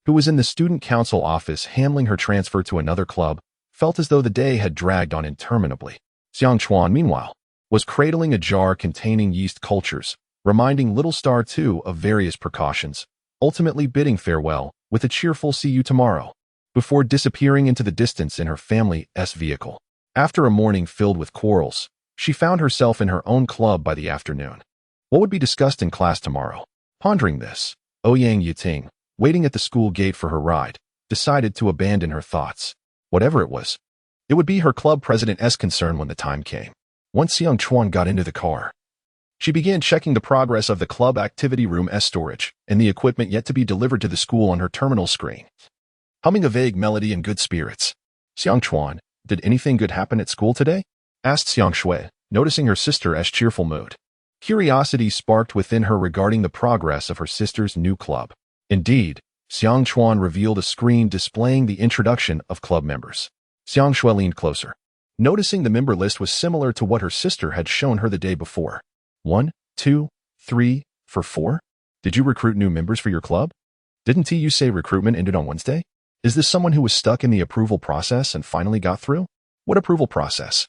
who was in the student council office handling her transfer to another club, felt as though the day had dragged on interminably. Xiang Chuan, meanwhile, was cradling a jar containing yeast cultures, reminding Little Star 2 of various precautions, ultimately bidding farewell with a cheerful "see you tomorrow," before disappearing into the distance in her family's vehicle. After a morning filled with quarrels, she found herself in her own club by the afternoon. What would be discussed in class tomorrow? Pondering this, Ouyang Yuting, waiting at the school gate for her ride, decided to abandon her thoughts. Whatever it was, it would be her club president's concern when the time came. Once Xiang Chuan got into the car, she began checking the progress of the club activity room's storage and the equipment yet to be delivered to the school on her terminal screen, humming a vague melody in good spirits. "Xiang Chuan, did anything good happen at school today?" asked Xiang Shui, noticing her sister's cheerful mood. Curiosity sparked within her regarding the progress of her sister's new club. Indeed, Xiang Chuan revealed a screen displaying the introduction of club members. Xiang Shui leaned closer, noticing the member list was similar to what her sister had shown her the day before. 1, 2, 3, 4? Did you recruit new members for your club? Didn't you say recruitment ended on Wednesday? Is this someone who was stuck in the approval process and finally got through? What approval process?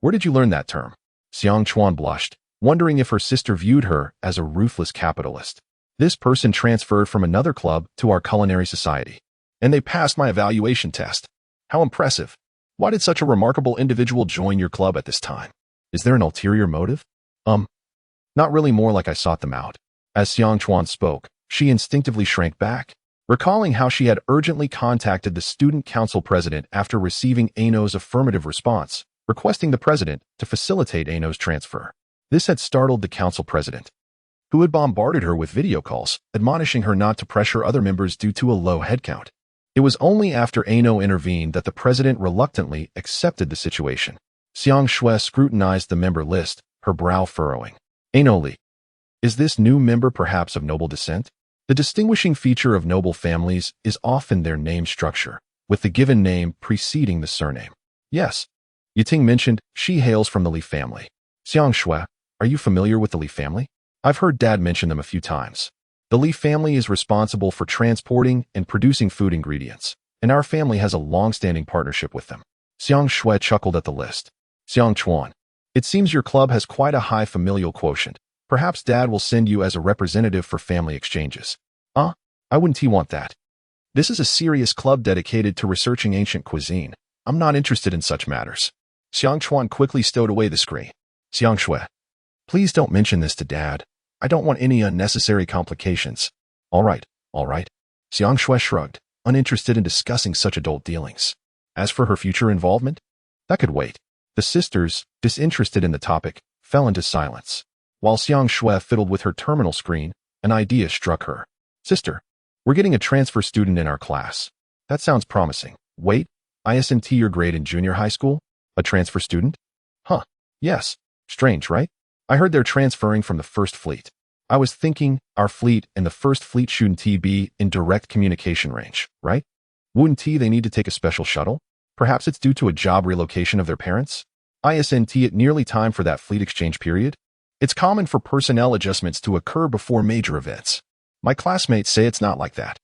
Where did you learn that term? Xiang Chuan blushed, wondering if her sister viewed her as a ruthless capitalist. This person transferred from another club to our culinary society, and they passed my evaluation test. How impressive. Why did such a remarkable individual join your club at this time? Is there an ulterior motive? Not really, more like I sought them out. As Xiang Chuan spoke, she instinctively shrank back, recalling how she had urgently contacted the student council president after receiving Ano's affirmative response, requesting the president to facilitate Ano's transfer. This had startled the council president, who had bombarded her with video calls, admonishing her not to pressure other members due to a low headcount. It was only after Ano intervened that the president reluctantly accepted the situation. Xiang Shui scrutinized the member list, her brow furrowing. Ano Li. Is this new member perhaps of noble descent? The distinguishing feature of noble families is often their name structure, with the given name preceding the surname. Yes, Yuting mentioned she hails from the Li family. Xiang Shui, are you familiar with the Li family? I've heard Dad mention them a few times. The Li family is responsible for transporting and producing food ingredients, and our family has a long-standing partnership with them. Xiang Shui chuckled at the list. Xiang Chuan, it seems your club has quite a high familial quotient. Perhaps Dad will send you as a representative for family exchanges. I wouldn't want that. This is a serious club dedicated to researching ancient cuisine. I'm not interested in such matters. Xiang Chuan quickly stowed away the screen. Xiang Shui, please don't mention this to Dad. I don't want any unnecessary complications. All right. Xiang Shui shrugged, uninterested in discussing such adult dealings. As for her future involvement, that could wait. The sisters, disinterested in the topic, fell into silence. While Xiang Shui fiddled with her terminal screen, an idea struck her. Sister, we're getting a transfer student in our class. That sounds promising. Wait, ISNT your grade in junior high school? A transfer student? Yes. Strange, right? I heard they're transferring from the First Fleet. I was thinking our fleet and the First Fleet shouldn't be in direct communication range, right? Wouldn't they need to take a special shuttle? Perhaps it's due to a job relocation of their parents? Isn't it nearly time for that fleet exchange period? It's common for personnel adjustments to occur before major events. My classmates say it's not like that.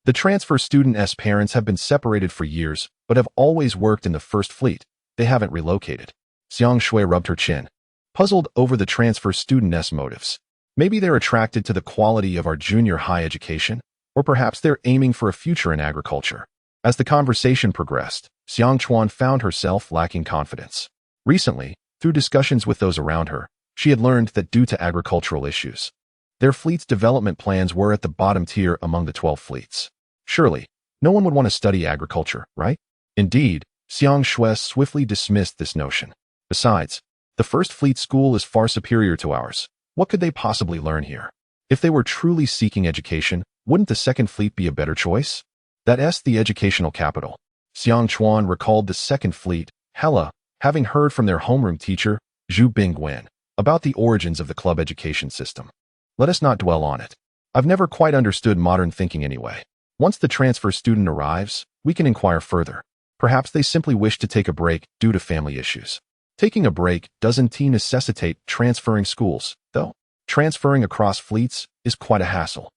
The transfer student's parents have been separated for years, but have always worked in the First Fleet. They haven't relocated. Xiang Shui rubbed her chin, puzzled over the transfer student's motives. Maybe they're attracted to the quality of our junior high education, or perhaps they're aiming for a future in agriculture. As the conversation progressed, Xiang Chuan found herself lacking confidence. Recently, through discussions with those around her, she had learned that due to agricultural issues, their fleet's development plans were at the bottom tier among the 12 fleets. Surely, no one would want to study agriculture, right? Indeed, Xiang Shui swiftly dismissed this notion. Besides, the First Fleet school is far superior to ours. What could they possibly learn here? If they were truly seeking education, wouldn't the Second Fleet be a better choice? That's the educational capital. Xiang Chuan recalled the Second Fleet, Hela, having heard from their homeroom teacher, Zhu Bingguan, about the origins of the club education system. Let us not dwell on it. I've never quite understood modern thinking anyway. Once the transfer student arrives, we can inquire further. Perhaps they simply wish to take a break due to family issues. Taking a break doesn't necessitate transferring schools, though. Transferring across fleets is quite a hassle.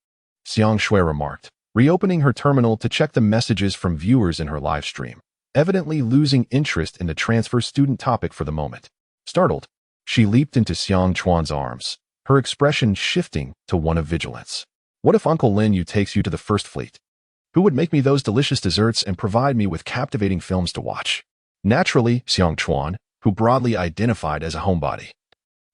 Xiang Shui remarked, reopening her terminal to check the messages from viewers in her live stream, evidently losing interest in the transfer student topic for the moment. Startled, she leaped into Xiang Chuan's arms, her expression shifting to one of vigilance. What if Uncle Lin Yu takes you to the First Fleet? Who would make me those delicious desserts and provide me with captivating films to watch? Naturally, Xiang Chuan, who broadly identified as a homebody,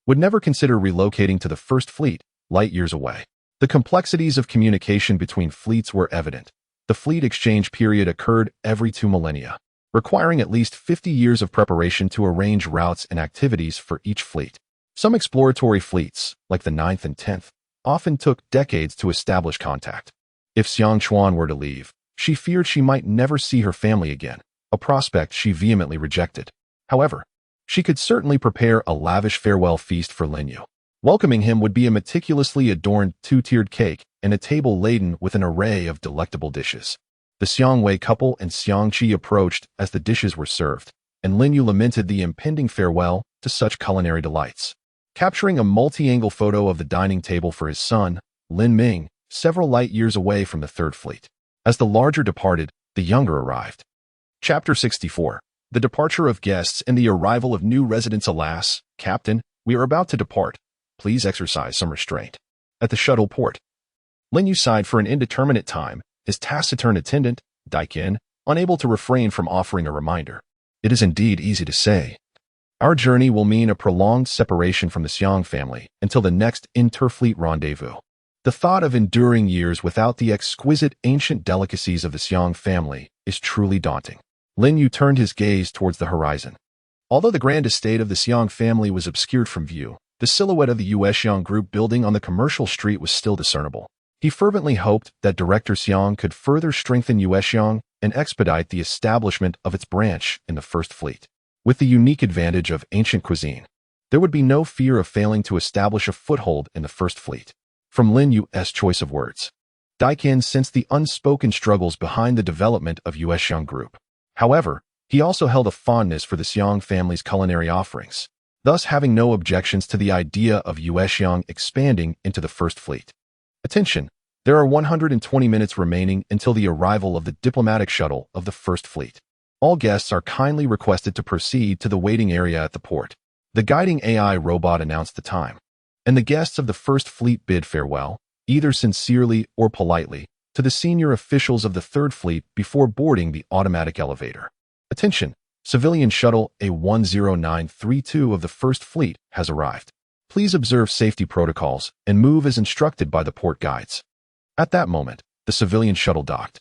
would never consider relocating to the First Fleet, light years away. The complexities of communication between fleets were evident. The fleet exchange period occurred every 2 millennia, requiring at least 50 years of preparation to arrange routes and activities for each fleet. Some exploratory fleets, like the 9th and 10th, often took decades to establish contact. If Xiang Chuan were to leave, she feared she might never see her family again, a prospect she vehemently rejected. However, she could certainly prepare a lavish farewell feast for Lin Yu. Welcoming him would be a meticulously adorned 2-tiered cake and a table laden with an array of delectable dishes. The Xiang Wei couple and Xiang Qi approached as the dishes were served, and Lin Yu lamented the impending farewell to such culinary delights. Capturing a multi-angle photo of the dining table for his son, Lin Ming, several light years away from the Third Fleet. As the larger departed, the younger arrived. Chapter 64. The departure of guests and the arrival of new residents. Alas, Captain, we are about to depart. Please exercise some restraint. At the shuttle port, Lin Yu sighed for an indeterminate time, his taciturn attendant, Daikin, unable to refrain from offering a reminder. It is indeed easy to say. Our journey will mean a prolonged separation from the Xiang family until the next interfleet rendezvous. The thought of enduring years without the exquisite ancient delicacies of the Xiang family is truly daunting. Lin Yu turned his gaze towards the horizon. Although the grand estate of the Xiang family was obscured from view, the silhouette of the Xiang group building on the commercial street was still discernible. He fervently hoped that Director Xiang could further strengthen Xiang and expedite the establishment of its branch in the First Fleet. With the unique advantage of ancient cuisine, there would be no fear of failing to establish a foothold in the First Fleet. From Lin Yu's choice of words, Daikin sensed the unspoken struggles behind the development of Xiang group. However, he also held a fondness for the Xiang family's culinary offerings, thus having no objections to the idea of Xiang expanding into the First Fleet. Attention! There are 120 minutes remaining until the arrival of the diplomatic shuttle of the First Fleet. All guests are kindly requested to proceed to the waiting area at the port. The guiding AI robot announced the time, and the guests of the First Fleet bid farewell, either sincerely or politely, to the senior officials of the Third Fleet before boarding the automatic elevator. Attention! Civilian shuttle A10932 of the First Fleet has arrived. Please observe safety protocols and move as instructed by the port guides. At that moment, the civilian shuttle docked,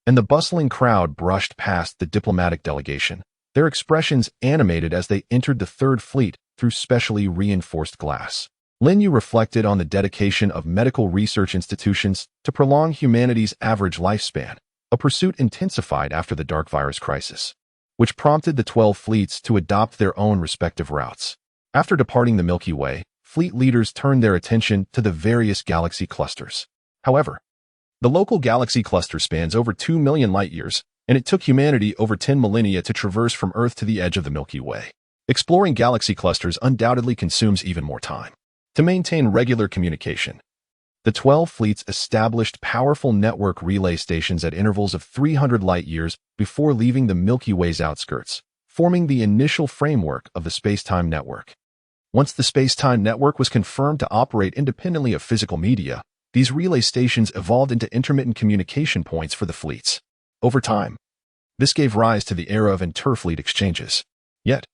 and the bustling crowd brushed past the diplomatic delegation, their expressions animated as they entered the Third Fleet through specially reinforced glass. Lin Yu reflected on the dedication of medical research institutions to prolong humanity's average lifespan, a pursuit intensified after the dark virus crisis, which prompted the 12 fleets to adopt their own respective routes. After departing the Milky Way, fleet leaders turned their attention to the various galaxy clusters. However, the local galaxy cluster spans over 2 million light-years, and it took humanity over 10 millennia to traverse from Earth to the edge of the Milky Way. Exploring galaxy clusters undoubtedly consumes even more time. To maintain regular communication, the 12 fleets established powerful network relay stations at intervals of 300 light-years before leaving the Milky Way's outskirts, forming the initial framework of the space-time network. Once the space-time network was confirmed to operate independently of physical media, these relay stations evolved into intermittent communication points for the fleets. Over time, this gave rise to the era of interfleet exchanges. Yet,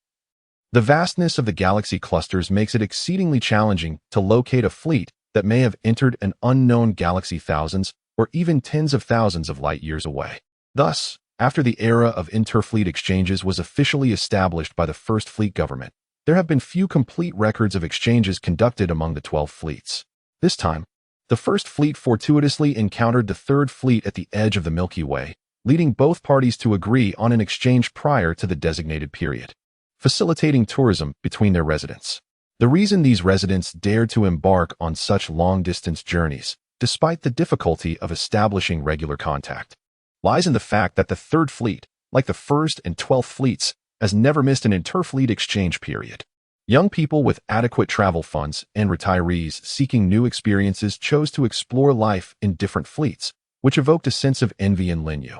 the vastness of the galaxy clusters makes it exceedingly challenging to locate a fleet that may have entered an unknown galaxy thousands or even tens of thousands of light-years away. Thus, after the era of interfleet exchanges was officially established by the First Fleet government, there have been few complete records of exchanges conducted among the 12 fleets. This time, the First Fleet fortuitously encountered the Third Fleet at the edge of the Milky Way, leading both parties to agree on an exchange prior to the designated period, facilitating tourism between their residents. The reason these residents dared to embark on such long-distance journeys, despite the difficulty of establishing regular contact, lies in the fact that the Third Fleet, like the First and 12th Fleets, has never missed an interfleet exchange period. Young people with adequate travel funds and retirees seeking new experiences chose to explore life in different fleets, which evoked a sense of envy in Lin Yu.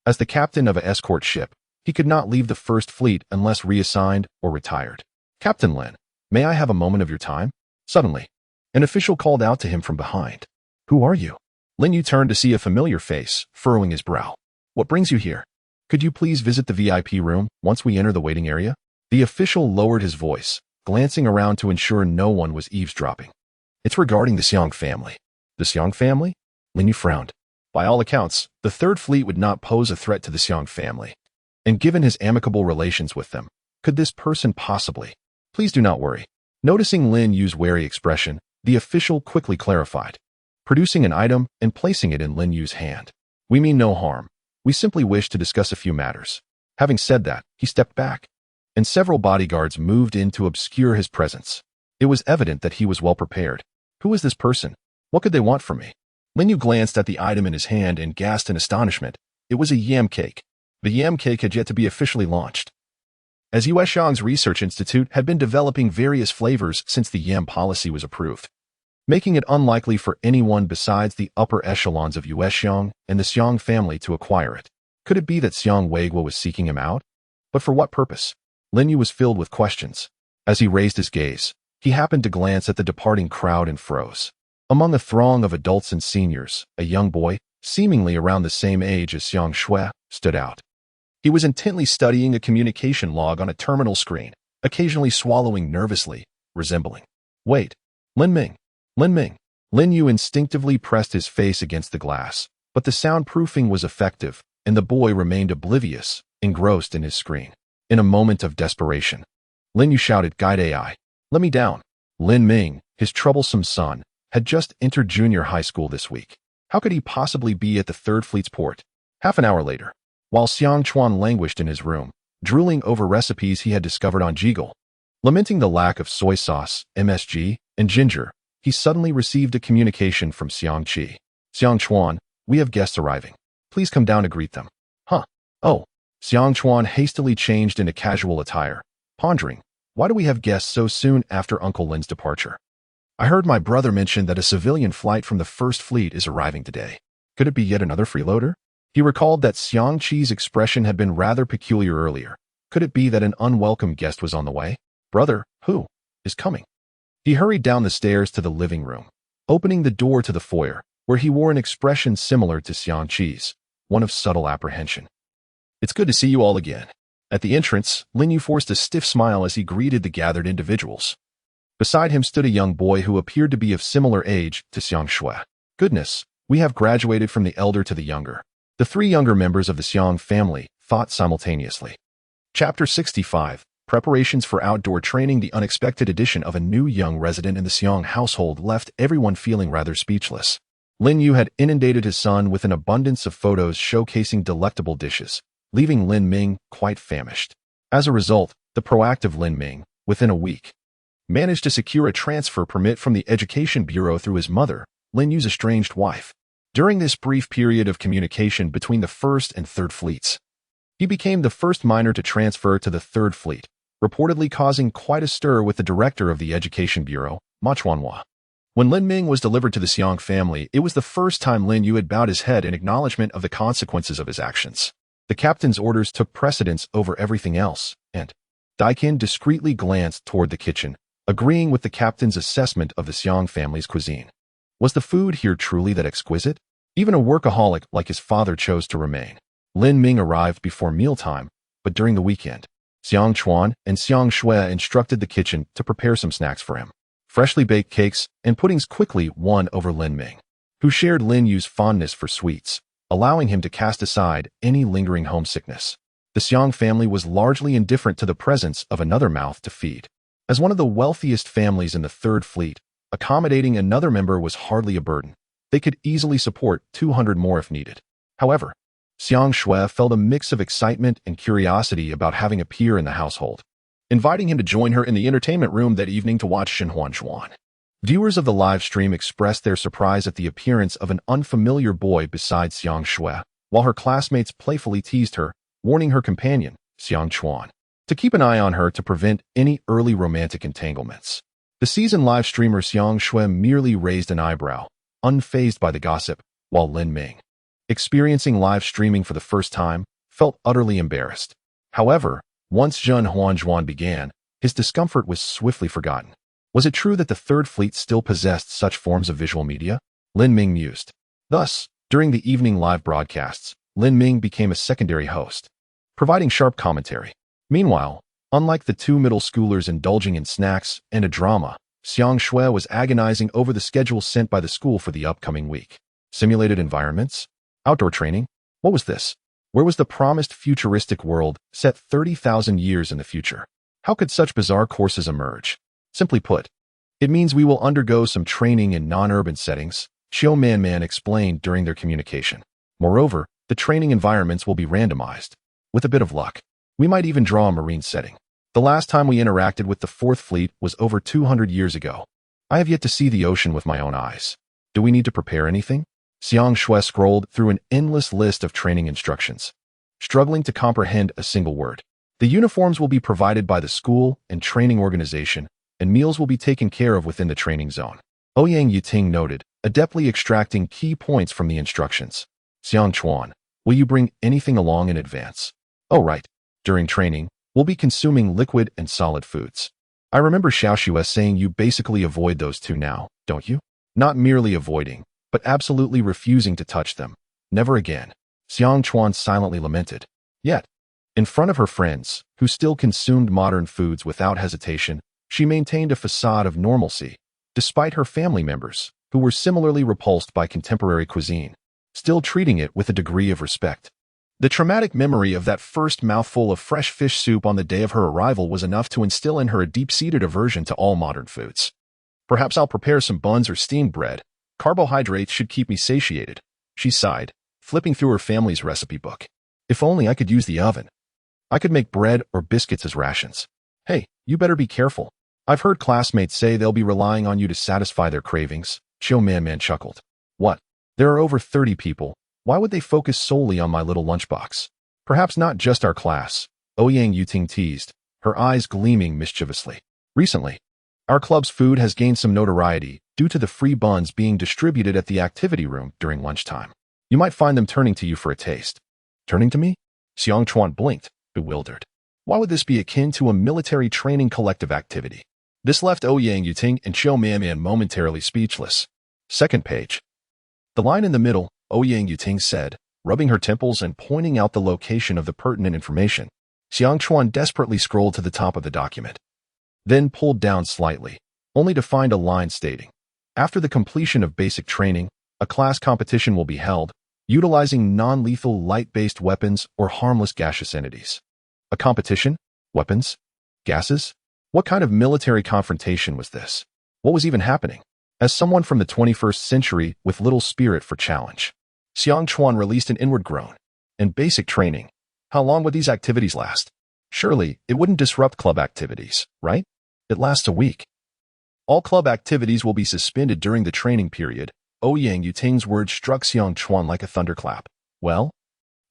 As the captain of an escort ship, he could not leave the First Fleet unless reassigned or retired. "Captain Lin, may I have a moment of your time?" Suddenly, an official called out to him from behind. "Who are you?" Lin Yu turned to see a familiar face, furrowing his brow. "What brings you here? Could you please visit the VIP room once we enter the waiting area?" The official lowered his voice, glancing around to ensure no one was eavesdropping. "It's regarding the Xiong family." "The Xiong family?" Lin Yu frowned. By all accounts, the Third Fleet would not pose a threat to the Xiong family. And given his amicable relations with them, could this person possibly? "Please do not worry." Noticing Lin Yu's wary expression, the official quickly clarified, producing an item and placing it in Lin Yu's hand. "We mean no harm. We simply wish to discuss a few matters." Having said that, he stepped back, and several bodyguards moved in to obscure his presence. It was evident that he was well prepared. Who is this person? What could they want from me? Lin Yu glanced at the item in his hand and gasped in astonishment. It was a yam cake. The yam cake had yet to be officially launched, as US Xiong's Research Institute had been developing various flavors since the yam policy was approved, making it unlikely for anyone besides the upper echelons of US Xiong and the Xiong family to acquire it. Could it be that Xiong Weiguo was seeking him out? But for what purpose? Lin Yu was filled with questions. As he raised his gaze, he happened to glance at the departing crowd and froze. Among a throng of adults and seniors, a young boy, seemingly around the same age as Xiong Shui, stood out. He was intently studying a communication log on a terminal screen, occasionally swallowing nervously, resembling. "Wait, Lin Ming, Lin Ming." Lin Yu instinctively pressed his face against the glass, but the soundproofing was effective, and the boy remained oblivious, engrossed in his screen. In a moment of desperation, Lin Yu shouted, "Guide AI, let me down." Lin Ming, his troublesome son, had just entered junior high school this week. How could he possibly be at the Third Fleet's port? Half an hour later, while Xiang Chuan languished in his room, drooling over recipes he had discovered on Jiggle, lamenting the lack of soy sauce, MSG, and ginger, he suddenly received a communication from Xiang Qi. "Xiang Chuan, we have guests arriving. Please come down to greet them." "Huh? Oh." Xiang Chuan hastily changed into casual attire, pondering, why do we have guests so soon after Uncle Lin's departure? "I heard my brother mention that a civilian flight from the First Fleet is arriving today. Could it be yet another freeloader?" He recalled that Xiang Qi's expression had been rather peculiar earlier. Could it be that an unwelcome guest was on the way? "Brother, who is coming?" He hurried down the stairs to the living room, opening the door to the foyer, where he wore an expression similar to Xiang Qi's, one of subtle apprehension. "It's good to see you all again." At the entrance, Lin Yu forced a stiff smile as he greeted the gathered individuals. Beside him stood a young boy who appeared to be of similar age to Xiang Shui. "Goodness, we have graduated from the elder to the younger." The three younger members of the Xiong family thought simultaneously. Chapter 65, Preparations for Outdoor Training. The unexpected addition of a new young resident in the Xiong household left everyone feeling rather speechless. Lin Yu had inundated his son with an abundance of photos showcasing delectable dishes, leaving Lin Ming quite famished. As a result, the proactive Lin Ming, within a week, managed to secure a transfer permit from the Education Bureau through his mother, Lin Yu's estranged wife. During this brief period of communication between the First and Third Fleets, he became the first minor to transfer to the Third Fleet, reportedly causing quite a stir with the director of the Education Bureau, SUSI-MANHUA. When Lin Ming was delivered to the Xiang family, it was the first time Lin Yu had bowed his head in acknowledgement of the consequences of his actions. The captain's orders took precedence over everything else, and Daikin discreetly glanced toward the kitchen, agreeing with the captain's assessment of the Xiang family's cuisine. Was the food here truly that exquisite? Even a workaholic like his father chose to remain. Lin Ming arrived before mealtime, but during the weekend, Xiang Chuan and Xiang Shui instructed the kitchen to prepare some snacks for him. Freshly baked cakes and puddings quickly won over Lin Ming, who shared Lin Yu's fondness for sweets, allowing him to cast aside any lingering homesickness. The Xiang family was largely indifferent to the presence of another mouth to feed. As one of the wealthiest families in the Third Fleet, accommodating another member was hardly a burden. They could easily support 200 more if needed. However, Xiang Shui felt a mix of excitement and curiosity about having a peer in the household, inviting him to join her in the entertainment room that evening to watch Shenhuan Zhuan. Viewers of the live stream expressed their surprise at the appearance of an unfamiliar boy beside Xiang Shui, while her classmates playfully teased her, warning her companion, Xiang Chuan, to keep an eye on her to prevent any early romantic entanglements. The seasoned live streamer Xiang Shui merely raised an eyebrow, unfazed by the gossip, while Lin Ming, experiencing live streaming for the first time, felt utterly embarrassed. However, once Shenhuan Zhuan began, his discomfort was swiftly forgotten. Was it true that the Third Fleet still possessed such forms of visual media? Lin Ming mused. Thus, during the evening live broadcasts, Lin Ming became a secondary host, providing sharp commentary. Meanwhile, unlike the two middle schoolers indulging in snacks and a drama, Xiang Shui was agonizing over the schedule sent by the school for the upcoming week. Simulated environments? Outdoor training? What was this? Where was the promised futuristic world set 30,000 years in the future? How could such bizarre courses emerge? Simply put, it means we will undergo some training in non-urban settings, Xiao Man explained during their communication. Moreover, the training environments will be randomized. With a bit of luck, we might even draw a marine setting. The last time we interacted with the Fourth Fleet was over 200 years ago. I have yet to see the ocean with my own eyes. Do we need to prepare anything? Xiang Shui scrolled through an endless list of training instructions, struggling to comprehend a single word. The uniforms will be provided by the school and training organization, and meals will be taken care of within the training zone. Ouyang Yiting noted, adeptly extracting key points from the instructions. Xiang Chuan, will you bring anything along in advance? Oh right. During training, we'll be consuming liquid and solid foods. I remember Xiaoxue saying you basically avoid those two now, don't you? Not merely avoiding, but absolutely refusing to touch them. Never again. Xiang Chuan silently lamented. Yet, in front of her friends, who still consumed modern foods without hesitation, she maintained a facade of normalcy, despite her family members, who were similarly repulsed by contemporary cuisine, still treating it with a degree of respect. The traumatic memory of that first mouthful of fresh fish soup on the day of her arrival was enough to instill in her a deep-seated aversion to all modern foods. Perhaps I'll prepare some buns or steamed bread. Carbohydrates should keep me satiated, she sighed, flipping through her family's recipe book. If only I could use the oven. I could make bread or biscuits as rations. Hey, you better be careful. I've heard classmates say they'll be relying on you to satisfy their cravings, Qiu Man chuckled. What? There are over 30 people. Why would they focus solely on my little lunchbox? Perhaps not just our class, Ouyang Yiting teased, her eyes gleaming mischievously. Recently, our club's food has gained some notoriety due to the free buns being distributed at the activity room during lunchtime. You might find them turning to you for a taste. Turning to me? Xiang Chuan blinked, bewildered. Why would this be akin to a military training collective activity? This left Ouyang Yiting and Qiu Man momentarily speechless. Second page. The line in the middle, Ouyang Yiting said, rubbing her temples and pointing out the location of the pertinent information. Xiang Chuan desperately scrolled to the top of the document, then pulled down slightly, only to find a line stating, after the completion of basic training, a class competition will be held, utilizing non-lethal light-based weapons or harmless gaseous entities. A competition? Weapons? Gases? What kind of military confrontation was this? What was even happening? As someone from the 21st century with little spirit for challenge, Xiang Chuan released an inward groan. And basic training. How long would these activities last? Surely, it wouldn't disrupt club activities, right? It lasts a week. All club activities will be suspended during the training period. Ouyang Yuting's words struck Xiang Chuan like a thunderclap. Well,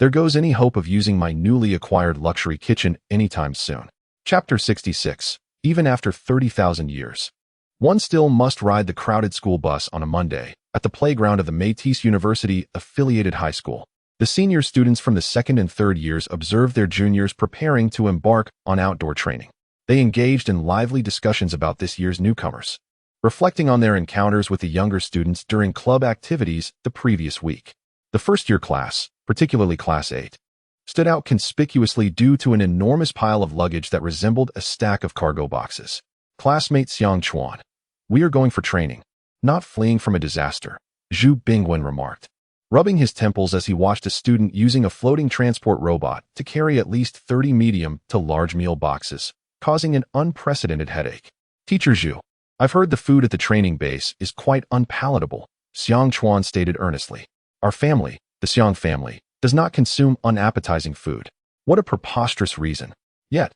there goes any hope of using my newly acquired luxury kitchen anytime soon. Chapter 66. Even after 30,000 years. One still must ride the crowded school bus on a Monday at the playground of the Métis University-affiliated high school. The senior students from the second and third years observed their juniors preparing to embark on outdoor training. They engaged in lively discussions about this year's newcomers, reflecting on their encounters with the younger students during club activities the previous week. The first-year class, particularly Class 8, stood out conspicuously due to an enormous pile of luggage that resembled a stack of cargo boxes. Classmate Xiang Chuan, we are going for training, not fleeing from a disaster, Zhu Bingwen remarked, rubbing his temples as he watched a student using a floating transport robot to carry at least 30 medium to large meal boxes, causing an unprecedented headache. Teacher Zhu, I've heard the food at the training base is quite unpalatable, Xiang Chuan stated earnestly. Our family, the Xiang family, does not consume unappetizing food. What a preposterous reason. Yet,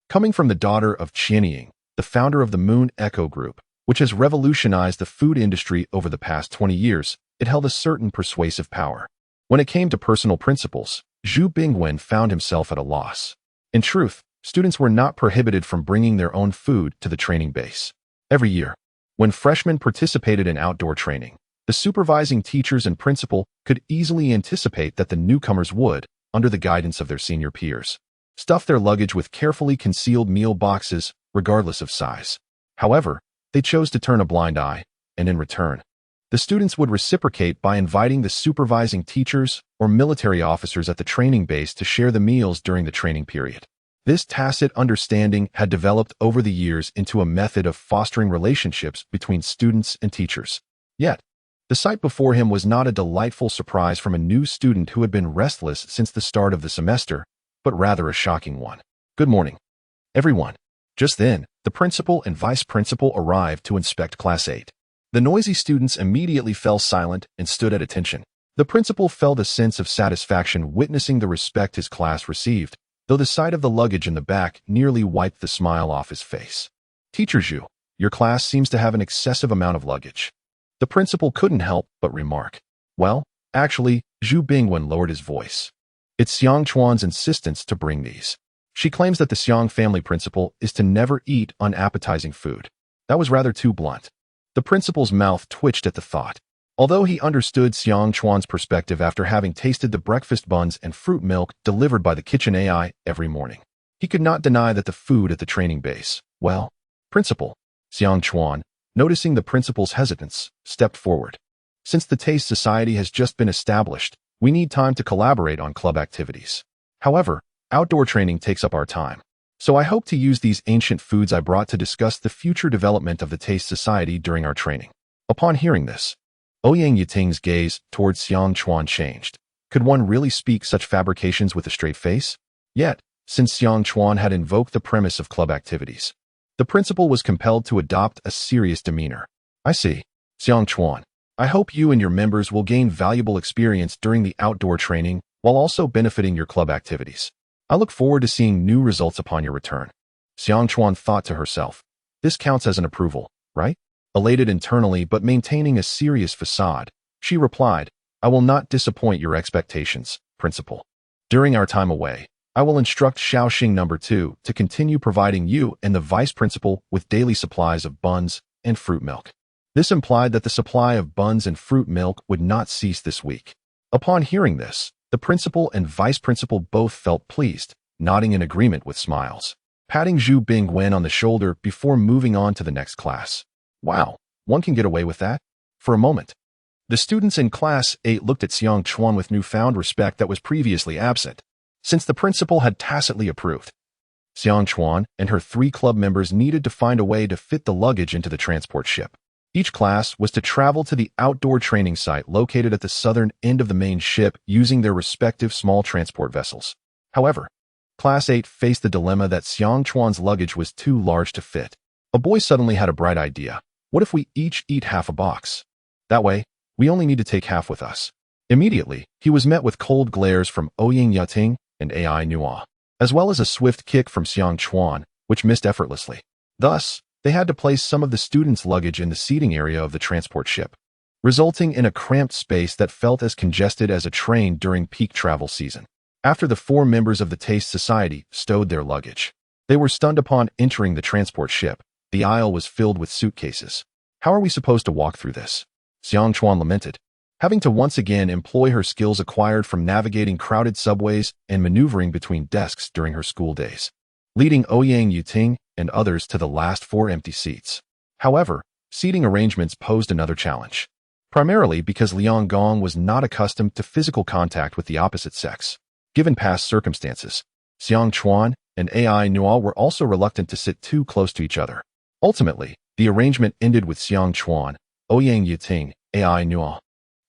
coming from the daughter of Qianying, the founder of the Moon Echo Group, which has revolutionized the food industry over the past 20 years, it held a certain persuasive power. When it came to personal principles, Zhu Bingwen found himself at a loss. In truth, students were not prohibited from bringing their own food to the training base. Every year, when freshmen participated in outdoor training, the supervising teachers and principal could easily anticipate that the newcomers would, under the guidance of their senior peers, stuff their luggage with carefully concealed meal boxes, regardless of size. However, they chose to turn a blind eye, and in return, the students would reciprocate by inviting the supervising teachers or military officers at the training base to share the meals during the training period. This tacit understanding had developed over the years into a method of fostering relationships between students and teachers. Yet, the sight before him was not a delightful surprise from a new student who had been restless since the start of the semester, but rather a shocking one. Good morning, everyone. Just then, the principal and vice principal arrived to inspect Class 8. The noisy students immediately fell silent and stood at attention. The principal felt a sense of satisfaction witnessing the respect his class received, though the sight of the luggage in the back nearly wiped the smile off his face. Teacher Zhu, your class seems to have an excessive amount of luggage. The principal couldn't help but remark. Well, actually, Zhu Bingwen lowered his voice. It's Xiang Chuan's insistence to bring these. She claims that the Xiang family principle is to never eat unappetizing food. That was rather too blunt. The principal's mouth twitched at the thought. Although he understood Xiang Chuan's perspective after having tasted the breakfast buns and fruit milk delivered by the kitchen AI every morning, he could not deny that the food at the training base, well, principal, Xiang Chuan, noticing the principal's hesitance, stepped forward. Since the Taste Society has just been established, we need time to collaborate on club activities. However, outdoor training takes up our time. So I hope to use these ancient foods I brought to discuss the future development of the Taste Society during our training. Upon hearing this, Ouyang Yuting's gaze towards Xiang Chuan changed. Could one really speak such fabrications with a straight face? Yet, since Xiang Chuan had invoked the premise of club activities, the principal was compelled to adopt a serious demeanor. I see. Xiang Chuan, I hope you and your members will gain valuable experience during the outdoor training while also benefiting your club activities. I look forward to seeing new results upon your return. Xiang Chuan thought to herself. This counts as an approval, right? Elated internally but maintaining a serious facade, she replied, I will not disappoint your expectations, principal. During our time away, I will instruct Shaoxing No. 2 to continue providing you and the vice principal with daily supplies of buns and fruit milk. This implied that the supply of buns and fruit milk would not cease this week. Upon hearing this, the principal and vice principal both felt pleased, nodding in agreement with smiles, patting Zhu Bingwen on the shoulder before moving on to the next class. Wow, one can get away with that? For a moment, the students in Class 8 looked at Xiang Chuan with newfound respect that was previously absent, since the principal had tacitly approved. Xiang Chuan and her 3 club members needed to find a way to fit the luggage into the transport ship. Each class was to travel to the outdoor training site located at the southern end of the main ship using their respective small transport vessels. However, Class 8 faced the dilemma that Xiang Chuan's luggage was too large to fit. A boy suddenly had a bright idea. What if we each eat half a box? That way, we only need to take half with us. Immediately, he was met with cold glares from Ouyang Yuting and AI Nua, as well as a swift kick from Xiang Chuan, which missed effortlessly. Thus, They had to place some of the students' luggage in the seating area of the transport ship, resulting in a cramped space that felt as congested as a train during peak travel season. After the 4 members of the Taste Society stowed their luggage, they were stunned upon entering the transport ship. The aisle was filled with suitcases. "How are we supposed to walk through this?" Xiang Chuan lamented, having to once again employ her skills acquired from navigating crowded subways and maneuvering between desks during her school days, leading Ouyang Yuting and others to the last 4 empty seats. However, seating arrangements posed another challenge, primarily because Liang Gong was not accustomed to physical contact with the opposite sex. Given past circumstances, Xiang Chuan and Ai Nua were also reluctant to sit too close to each other. Ultimately, the arrangement ended with Xiang Chuan, Ouyang Yuting, Ai Nua,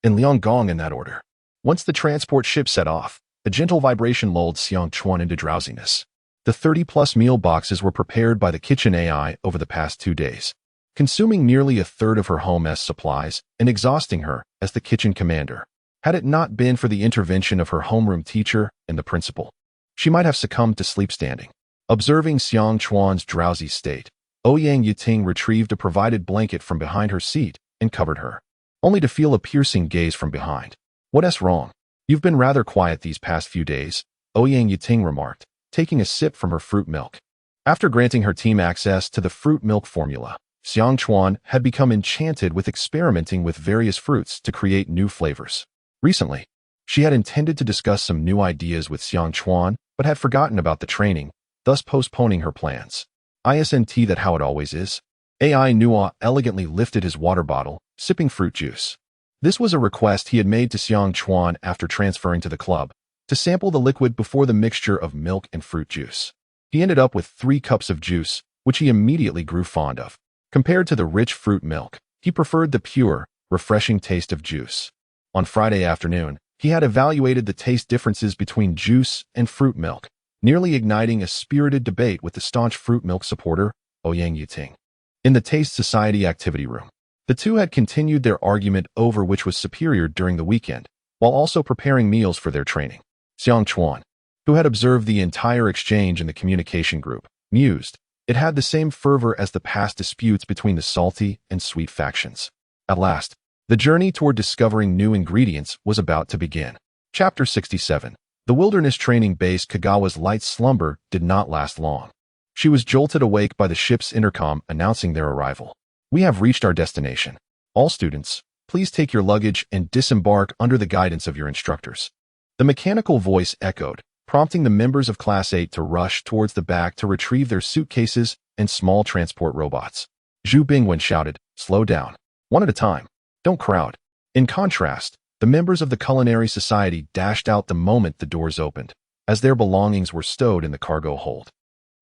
and Liang Gong in that order. Once the transport ship set off, a gentle vibration lulled Xiang Chuan into drowsiness. The 30-plus meal boxes were prepared by the kitchen AI over the past 2 days, consuming nearly a third of her home mess supplies and exhausting her as the kitchen commander. Had it not been for the intervention of her homeroom teacher and the principal, she might have succumbed to sleep standing. Observing Xiang Chuan's drowsy state, Ouyang Yuting retrieved a provided blanket from behind her seat and covered her, only to feel a piercing gaze from behind. "What's wrong? You've been rather quiet these past few days," Ouyang Yuting remarked, taking a sip from her fruit milk. After granting her team access to the fruit milk formula, Xiang Chuan had become enchanted with experimenting with various fruits to create new flavors. Recently, she had intended to discuss some new ideas with Xiang Chuan, but had forgotten about the training, thus postponing her plans. "Isn't that how it always is?" Ai Nua elegantly lifted his water bottle, sipping fruit juice. This was a request he had made to Xiang Chuan after transferring to the club, to sample the liquid before the mixture of milk and fruit juice. He ended up with 3 cups of juice, which he immediately grew fond of. Compared to the rich fruit milk, he preferred the pure, refreshing taste of juice. On Friday afternoon, he had evaluated the taste differences between juice and fruit milk, nearly igniting a spirited debate with the staunch fruit milk supporter, Ouyang Yuting. In the Taste Society activity room, the two had continued their argument over which was superior during the weekend, while also preparing meals for their training. Xiang Chuan, who had observed the entire exchange in the communication group, mused, "It had the same fervor as the past disputes between the salty and sweet factions." At last, the journey toward discovering new ingredients was about to begin. Chapter 67. The wilderness training base. Kagawa's light slumber did not last long. She was jolted awake by the ship's intercom announcing their arrival. "We have reached our destination. All students, please take your luggage and disembark under the guidance of your instructors." The mechanical voice echoed, prompting the members of Class 8 to rush towards the back to retrieve their suitcases and small transport robots. Zhu Bingwen shouted, "Slow down. One at a time. Don't crowd." In contrast, the members of the Culinary Society dashed out the moment the doors opened, as their belongings were stowed in the cargo hold,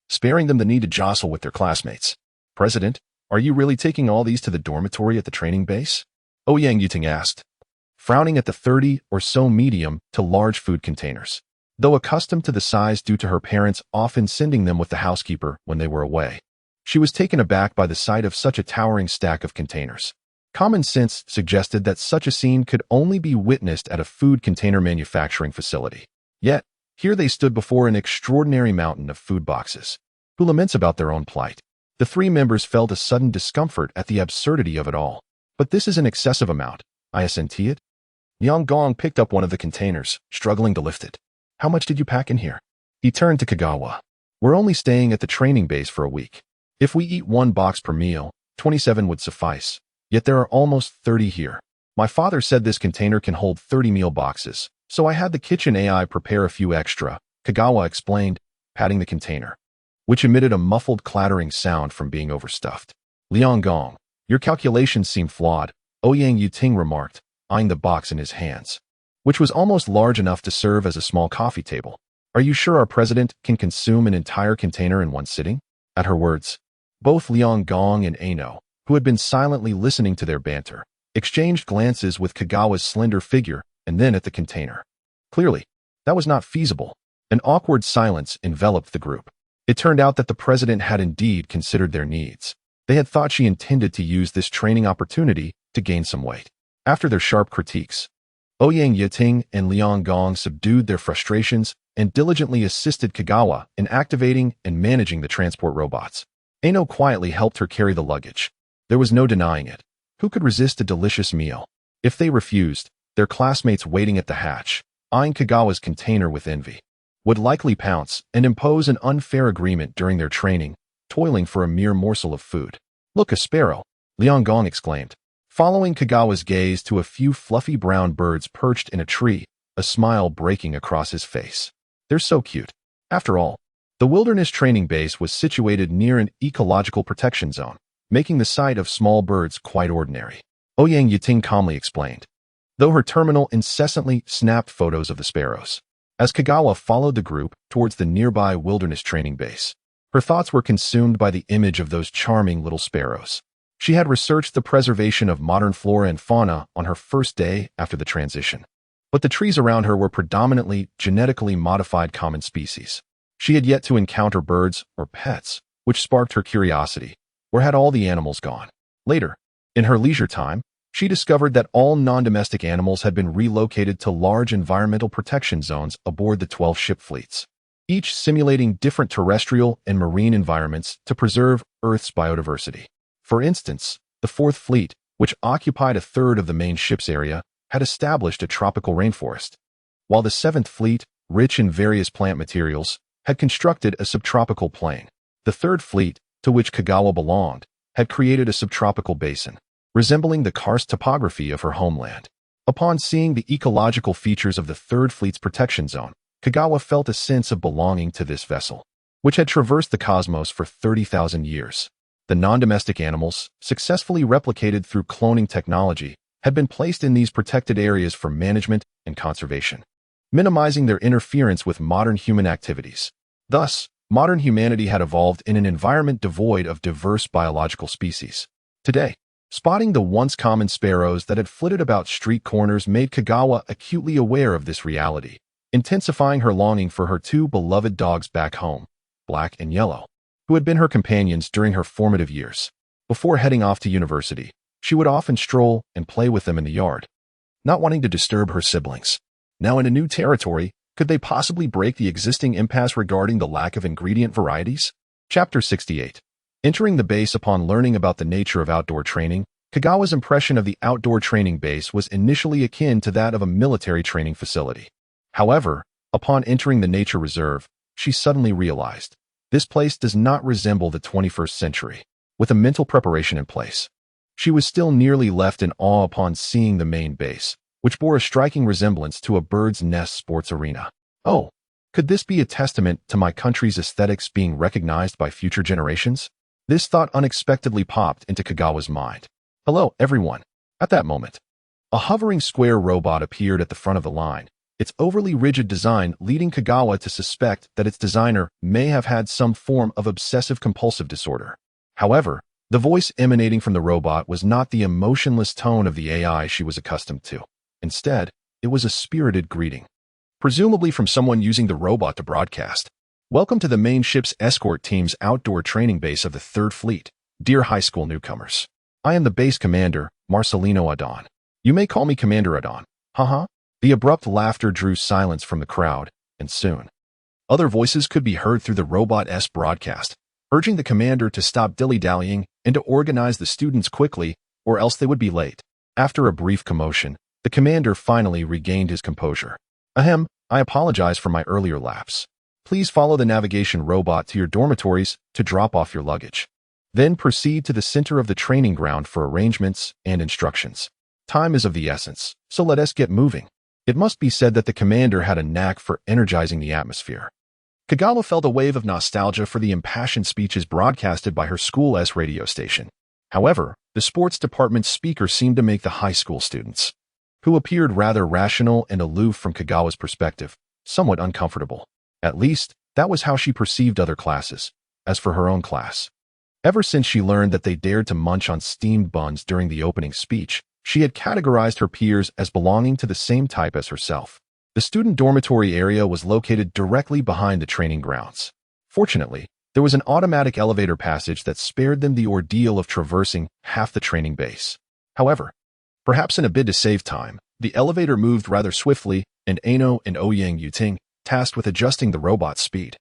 sparing them the need to jostle with their classmates. "President, are you really taking all these to the dormitory at the training base?" Ouyang Yuting asked, frowning at the 30 or so medium to large food containers, though accustomed to the size due to her parents often sending them with the housekeeper when they were away. She was taken aback by the sight of such a towering stack of containers. Common sense suggested that such a scene could only be witnessed at a food container manufacturing facility. Yet, here they stood before an extraordinary mountain of food boxes. Who laments about their own plight? The 3 members felt a sudden discomfort at the absurdity of it all. "But this is an excessive amount, isn't it?" Liang Gong picked up one of the containers, struggling to lift it. "How much did you pack in here?" He turned to Kagawa. "We're only staying at the training base for a week. If we eat 1 box per meal, 27 would suffice. Yet there are almost 30 here. My father said this container can hold 30 meal boxes, so I had the kitchen AI prepare a few extra," Kagawa explained, patting the container, which emitted a muffled clattering sound from being overstuffed. "Liang Gong, your calculations seem flawed," Ouyang Yuting remarked, eyeing the box in his hands, which was almost large enough to serve as a small coffee table. "Are you sure our president can consume an entire container in one sitting?" At her words, both Liang Gong and Ano, who had been silently listening to their banter, exchanged glances with Kagawa's slender figure and then at the container. Clearly, that was not feasible. An awkward silence enveloped the group. It turned out that the president had indeed considered their needs. They had thought she intended to use this training opportunity to gain some weight. After their sharp critiques, Ouyang Yuting and Liang Gong subdued their frustrations and diligently assisted Kagawa in activating and managing the transport robots. Ano quietly helped her carry the luggage. There was no denying it. Who could resist a delicious meal? If they refused, their classmates waiting at the hatch, eyeing Kagawa's container with envy, would likely pounce and impose an unfair agreement during their training, toiling for a mere morsel of food. "Look, a sparrow," Liang Gong exclaimed, following Kagawa's gaze to a few fluffy brown birds perched in a tree, a smile breaking across his face. "They're so cute." After all, the wilderness training base was situated near an ecological protection zone, making the sight of small birds quite ordinary. Ouyang Yiting calmly explained, though her terminal incessantly snapped photos of the sparrows. As Kagawa followed the group towards the nearby wilderness training base, her thoughts were consumed by the image of those charming little sparrows. She had researched the preservation of modern flora and fauna on her first day after the transition. But the trees around her were predominantly genetically modified common species. She had yet to encounter birds or pets, which sparked her curiosity. Where had all the animals gone? Later, in her leisure time, she discovered that all non-domestic animals had been relocated to large environmental protection zones aboard the 12 ship fleets, each simulating different terrestrial and marine environments to preserve Earth's biodiversity. For instance, the 4th Fleet, which occupied a third of the main ship's area, had established a tropical rainforest, while the 7th Fleet, rich in various plant materials, had constructed a subtropical plain. The 3rd Fleet, to which Kagawa belonged, had created a subtropical basin, resembling the karst topography of her homeland. Upon seeing the ecological features of the 3rd Fleet's protection zone, Kagawa felt a sense of belonging to this vessel, which had traversed the cosmos for 30,000 years. The non-domestic animals, successfully replicated through cloning technology, had been placed in these protected areas for management and conservation, minimizing their interference with modern human activities. Thus, modern humanity had evolved in an environment devoid of diverse biological species. Today, spotting the once common sparrows that had flitted about street corners made Kagawa acutely aware of this reality, intensifying her longing for her 2 beloved dogs back home, Black and Yellow, who had been her companions during her formative years. Before heading off to university, she would often stroll and play with them in the yard, not wanting to disturb her siblings. Now in a new territory, could they possibly break the existing impasse regarding the lack of ingredient varieties? Chapter 68. Entering the base upon learning about the nature of outdoor training, Kagawa's impression of the outdoor training base was initially akin to that of a military training facility. However, upon entering the nature reserve, she suddenly realized, this place does not resemble the 21st century. With a mental preparation in place, she was still nearly left in awe upon seeing the main base, which bore a striking resemblance to a bird's nest sports arena. Oh, could this be a testament to my country's aesthetics being recognized by future generations? This thought unexpectedly popped into Kagawa's mind. Hello, everyone. At that moment, a hovering square robot appeared at the front of the line, its overly rigid design leading Kagawa to suspect that its designer may have had some form of obsessive-compulsive disorder. However, the voice emanating from the robot was not the emotionless tone of the AI she was accustomed to. Instead, it was a spirited greeting, presumably from someone using the robot to broadcast. Welcome to the main ship's escort team's outdoor training base of the 3rd Fleet, dear high school newcomers. I am the base commander, Marcelino Adon. You may call me Commander Adon. Haha. The abrupt laughter drew silence from the crowd, and soon, other voices could be heard through the robot's broadcast, urging the commander to stop dilly-dallying and to organize the students quickly, or else they would be late. After a brief commotion, the commander finally regained his composure. Ahem, I apologize for my earlier lapse. Please follow the navigation robot to your dormitories to drop off your luggage. Then proceed to the center of the training ground for arrangements and instructions. Time is of the essence, so let us get moving. It must be said that the commander had a knack for energizing the atmosphere. Kagawa felt a wave of nostalgia for the impassioned speeches broadcasted by her school's radio station. However, the sports department's speaker seemed to make the high school students, who appeared rather rational and aloof from Kagawa's perspective, somewhat uncomfortable. At least, that was how she perceived other classes. As for her own class, ever since she learned that they dared to munch on steamed buns during the opening speech, she had categorized her peers as belonging to the same type as herself. The student dormitory area was located directly behind the training grounds. Fortunately, there was an automatic elevator passage that spared them the ordeal of traversing half the training base. However, perhaps in a bid to save time, the elevator moved rather swiftly, and Ano and Ouyang Yuting, tasked with adjusting the robot's speed,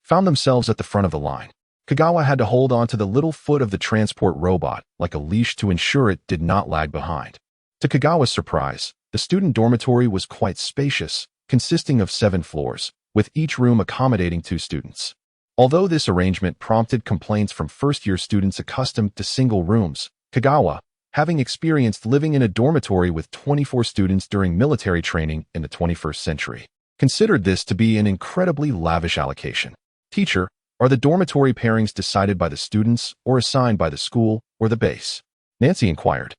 found themselves at the front of the line. Kagawa had to hold on to the little foot of the transport robot like a leash to ensure it did not lag behind. To Kagawa's surprise, the student dormitory was quite spacious, consisting of 7 floors, with each room accommodating 2 students. Although this arrangement prompted complaints from first-year students accustomed to single rooms, Kagawa, having experienced living in a dormitory with 24 students during military training in the 21st century, considered this to be an incredibly lavish allocation. Teacher, are the dormitory pairings decided by the students or assigned by the school or the base? Nancy inquired,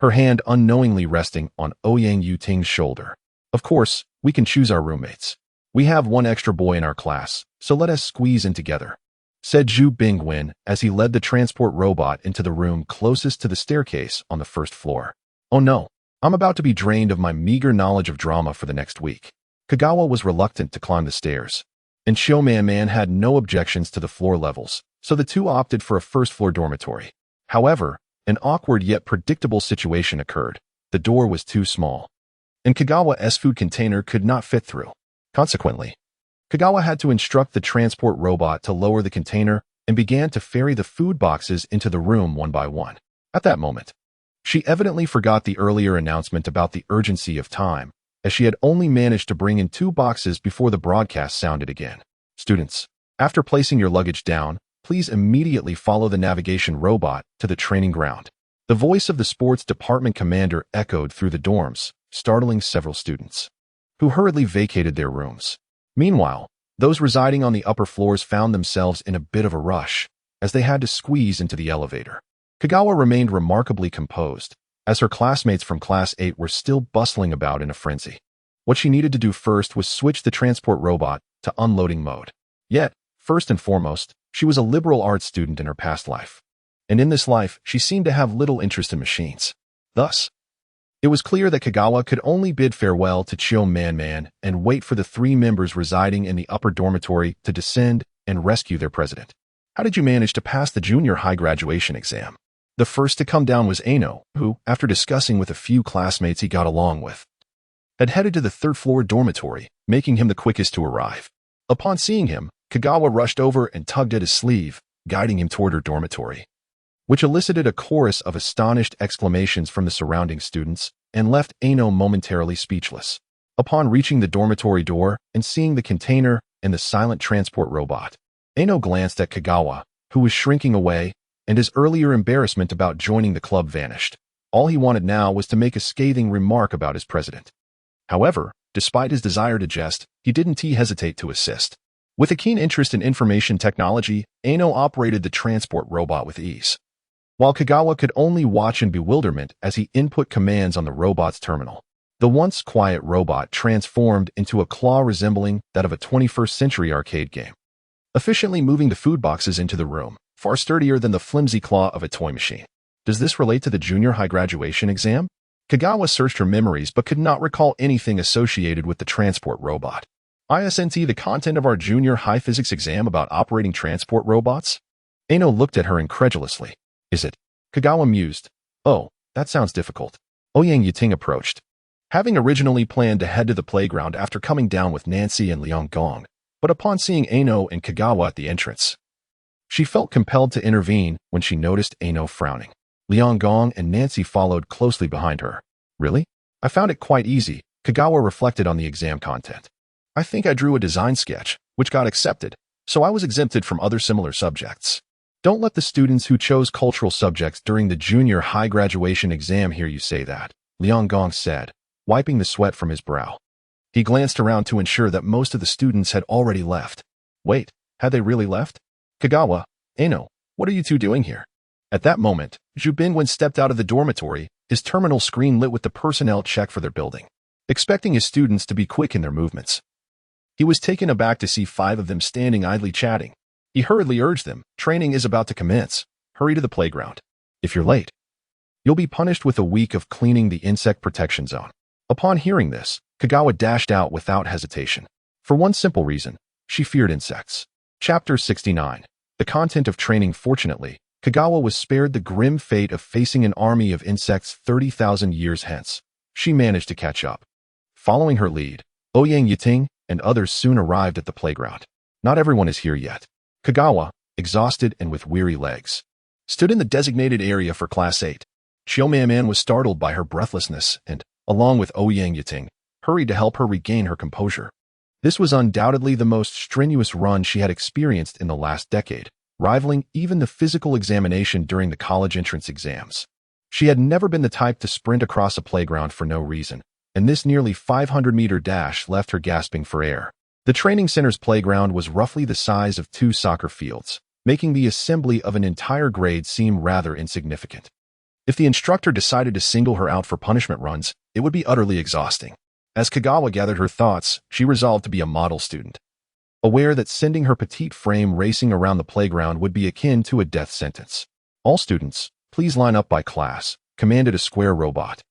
her hand unknowingly resting on Ouyang Yuting's shoulder. Of course, we can choose our roommates. We have 1 extra boy in our class, so let us squeeze in together, said Zhu Bingwen as he led the transport robot into the room closest to the staircase on the 1st floor. Oh no, I'm about to be drained of my meager knowledge of drama for the next week. Kagawa was reluctant to climb the stairs, and Showman had no objections to the floor levels, so the two opted for a 1st-floor dormitory. However, an awkward yet predictable situation occurred. The door was too small, and Kagawa's food container could not fit through. Consequently, Kagawa had to instruct the transport robot to lower the container and began to ferry the food boxes into the room one by one. At that moment, she evidently forgot the earlier announcement about the urgency of time, as she had only managed to bring in 2 boxes before the broadcast sounded again. Students, after placing your luggage down, please immediately follow the navigation robot to the training ground. The voice of the sports department commander echoed through the dorms, startling several students, who hurriedly vacated their rooms. Meanwhile, those residing on the upper floors found themselves in a bit of a rush, as they had to squeeze into the elevator. Kagawa remained remarkably composed, as her classmates from Class 8 were still bustling about in a frenzy. What she needed to do first was switch the transport robot to unloading mode. Yet, first and foremost, she was a liberal arts student in her past life, and in this life she seemed to have little interest in machines. Thus, it was clear that Kagawa could only bid farewell to Chio Man and wait for the 3 members residing in the upper dormitory to descend and rescue their president. How did you manage to pass the junior high graduation exam? The first to come down was Ano, who, after discussing with a few classmates he got along with, had headed to the 3rd-floor dormitory, making him the quickest to arrive. Upon seeing him, Kagawa rushed over and tugged at his sleeve, guiding him toward her dormitory, which elicited a chorus of astonished exclamations from the surrounding students and left Ano momentarily speechless. Upon reaching the dormitory door and seeing the container and the silent transport robot, Ano glanced at Kagawa, who was shrinking away, and his earlier embarrassment about joining the club vanished. All he wanted now was to make a scathing remark about his president. However, despite his desire to jest, he didn't hesitate to assist. With a keen interest in information technology, Ano operated the transport robot with ease, while Kagawa could only watch in bewilderment as he input commands on the robot's terminal. The once quiet robot transformed into a claw resembling that of a 21st-century arcade game, efficiently moving the food boxes into the room, far sturdier than the flimsy claw of a toy machine. Does this relate to the junior high graduation exam? Kagawa searched her memories but could not recall anything associated with the transport robot. Isn't the content of our junior high physics exam about operating transport robots? Ano looked at her incredulously. Is it? Kagawa mused. Oh, that sounds difficult. Ouyang Yuting approached, having originally planned to head to the playground after coming down with Nancy and Liang Gong, but upon seeing Ano and Kagawa at the entrance, she felt compelled to intervene when she noticed Ano frowning. Liang Gong and Nancy followed closely behind her. Really? I found it quite easy. Kagawa reflected on the exam content. I think I drew a design sketch, which got accepted, so I was exempted from other similar subjects. Don't let the students who chose cultural subjects during the junior high graduation exam hear you say that, Liang Gong said, wiping the sweat from his brow. He glanced around to ensure that most of the students had already left. Wait, had they really left? Kagawa, Ano, what are you two doing here? At that moment, Zhu Bingwen stepped out of the dormitory, his terminal screen lit with the personnel check for their building, expecting his students to be quick in their movements. He was taken aback to see 5 of them standing idly chatting. He hurriedly urged them, training is about to commence. Hurry to the playground. If you're late, you'll be punished with a week of cleaning the insect protection zone. Upon hearing this, Kagawa dashed out without hesitation. For one simple reason, she feared insects. Chapter 69. The content of training. Fortunately, Kagawa was spared the grim fate of facing an army of insects 30,000 years hence. She managed to catch up. Following her lead, Ouyang Yuting and others soon arrived at the playground. Not everyone is here yet. Kagawa, exhausted and with weary legs, stood in the designated area for Class 8. Xiaoman was startled by her breathlessness and, along with Ouyang Yiting, hurried to help her regain her composure. This was undoubtedly the most strenuous run she had experienced in the last decade, rivaling even the physical examination during the college entrance exams. She had never been the type to sprint across a playground for no reason, and this nearly 500-meter dash left her gasping for air. The training center's playground was roughly the size of 2 soccer fields, making the assembly of an entire grade seem rather insignificant. If the instructor decided to single her out for punishment runs, it would be utterly exhausting. As Kagawa gathered her thoughts, she resolved to be a model student. Aware that sending her petite frame racing around the playground would be akin to a death sentence. "All students, please line up by class," commanded a square robot,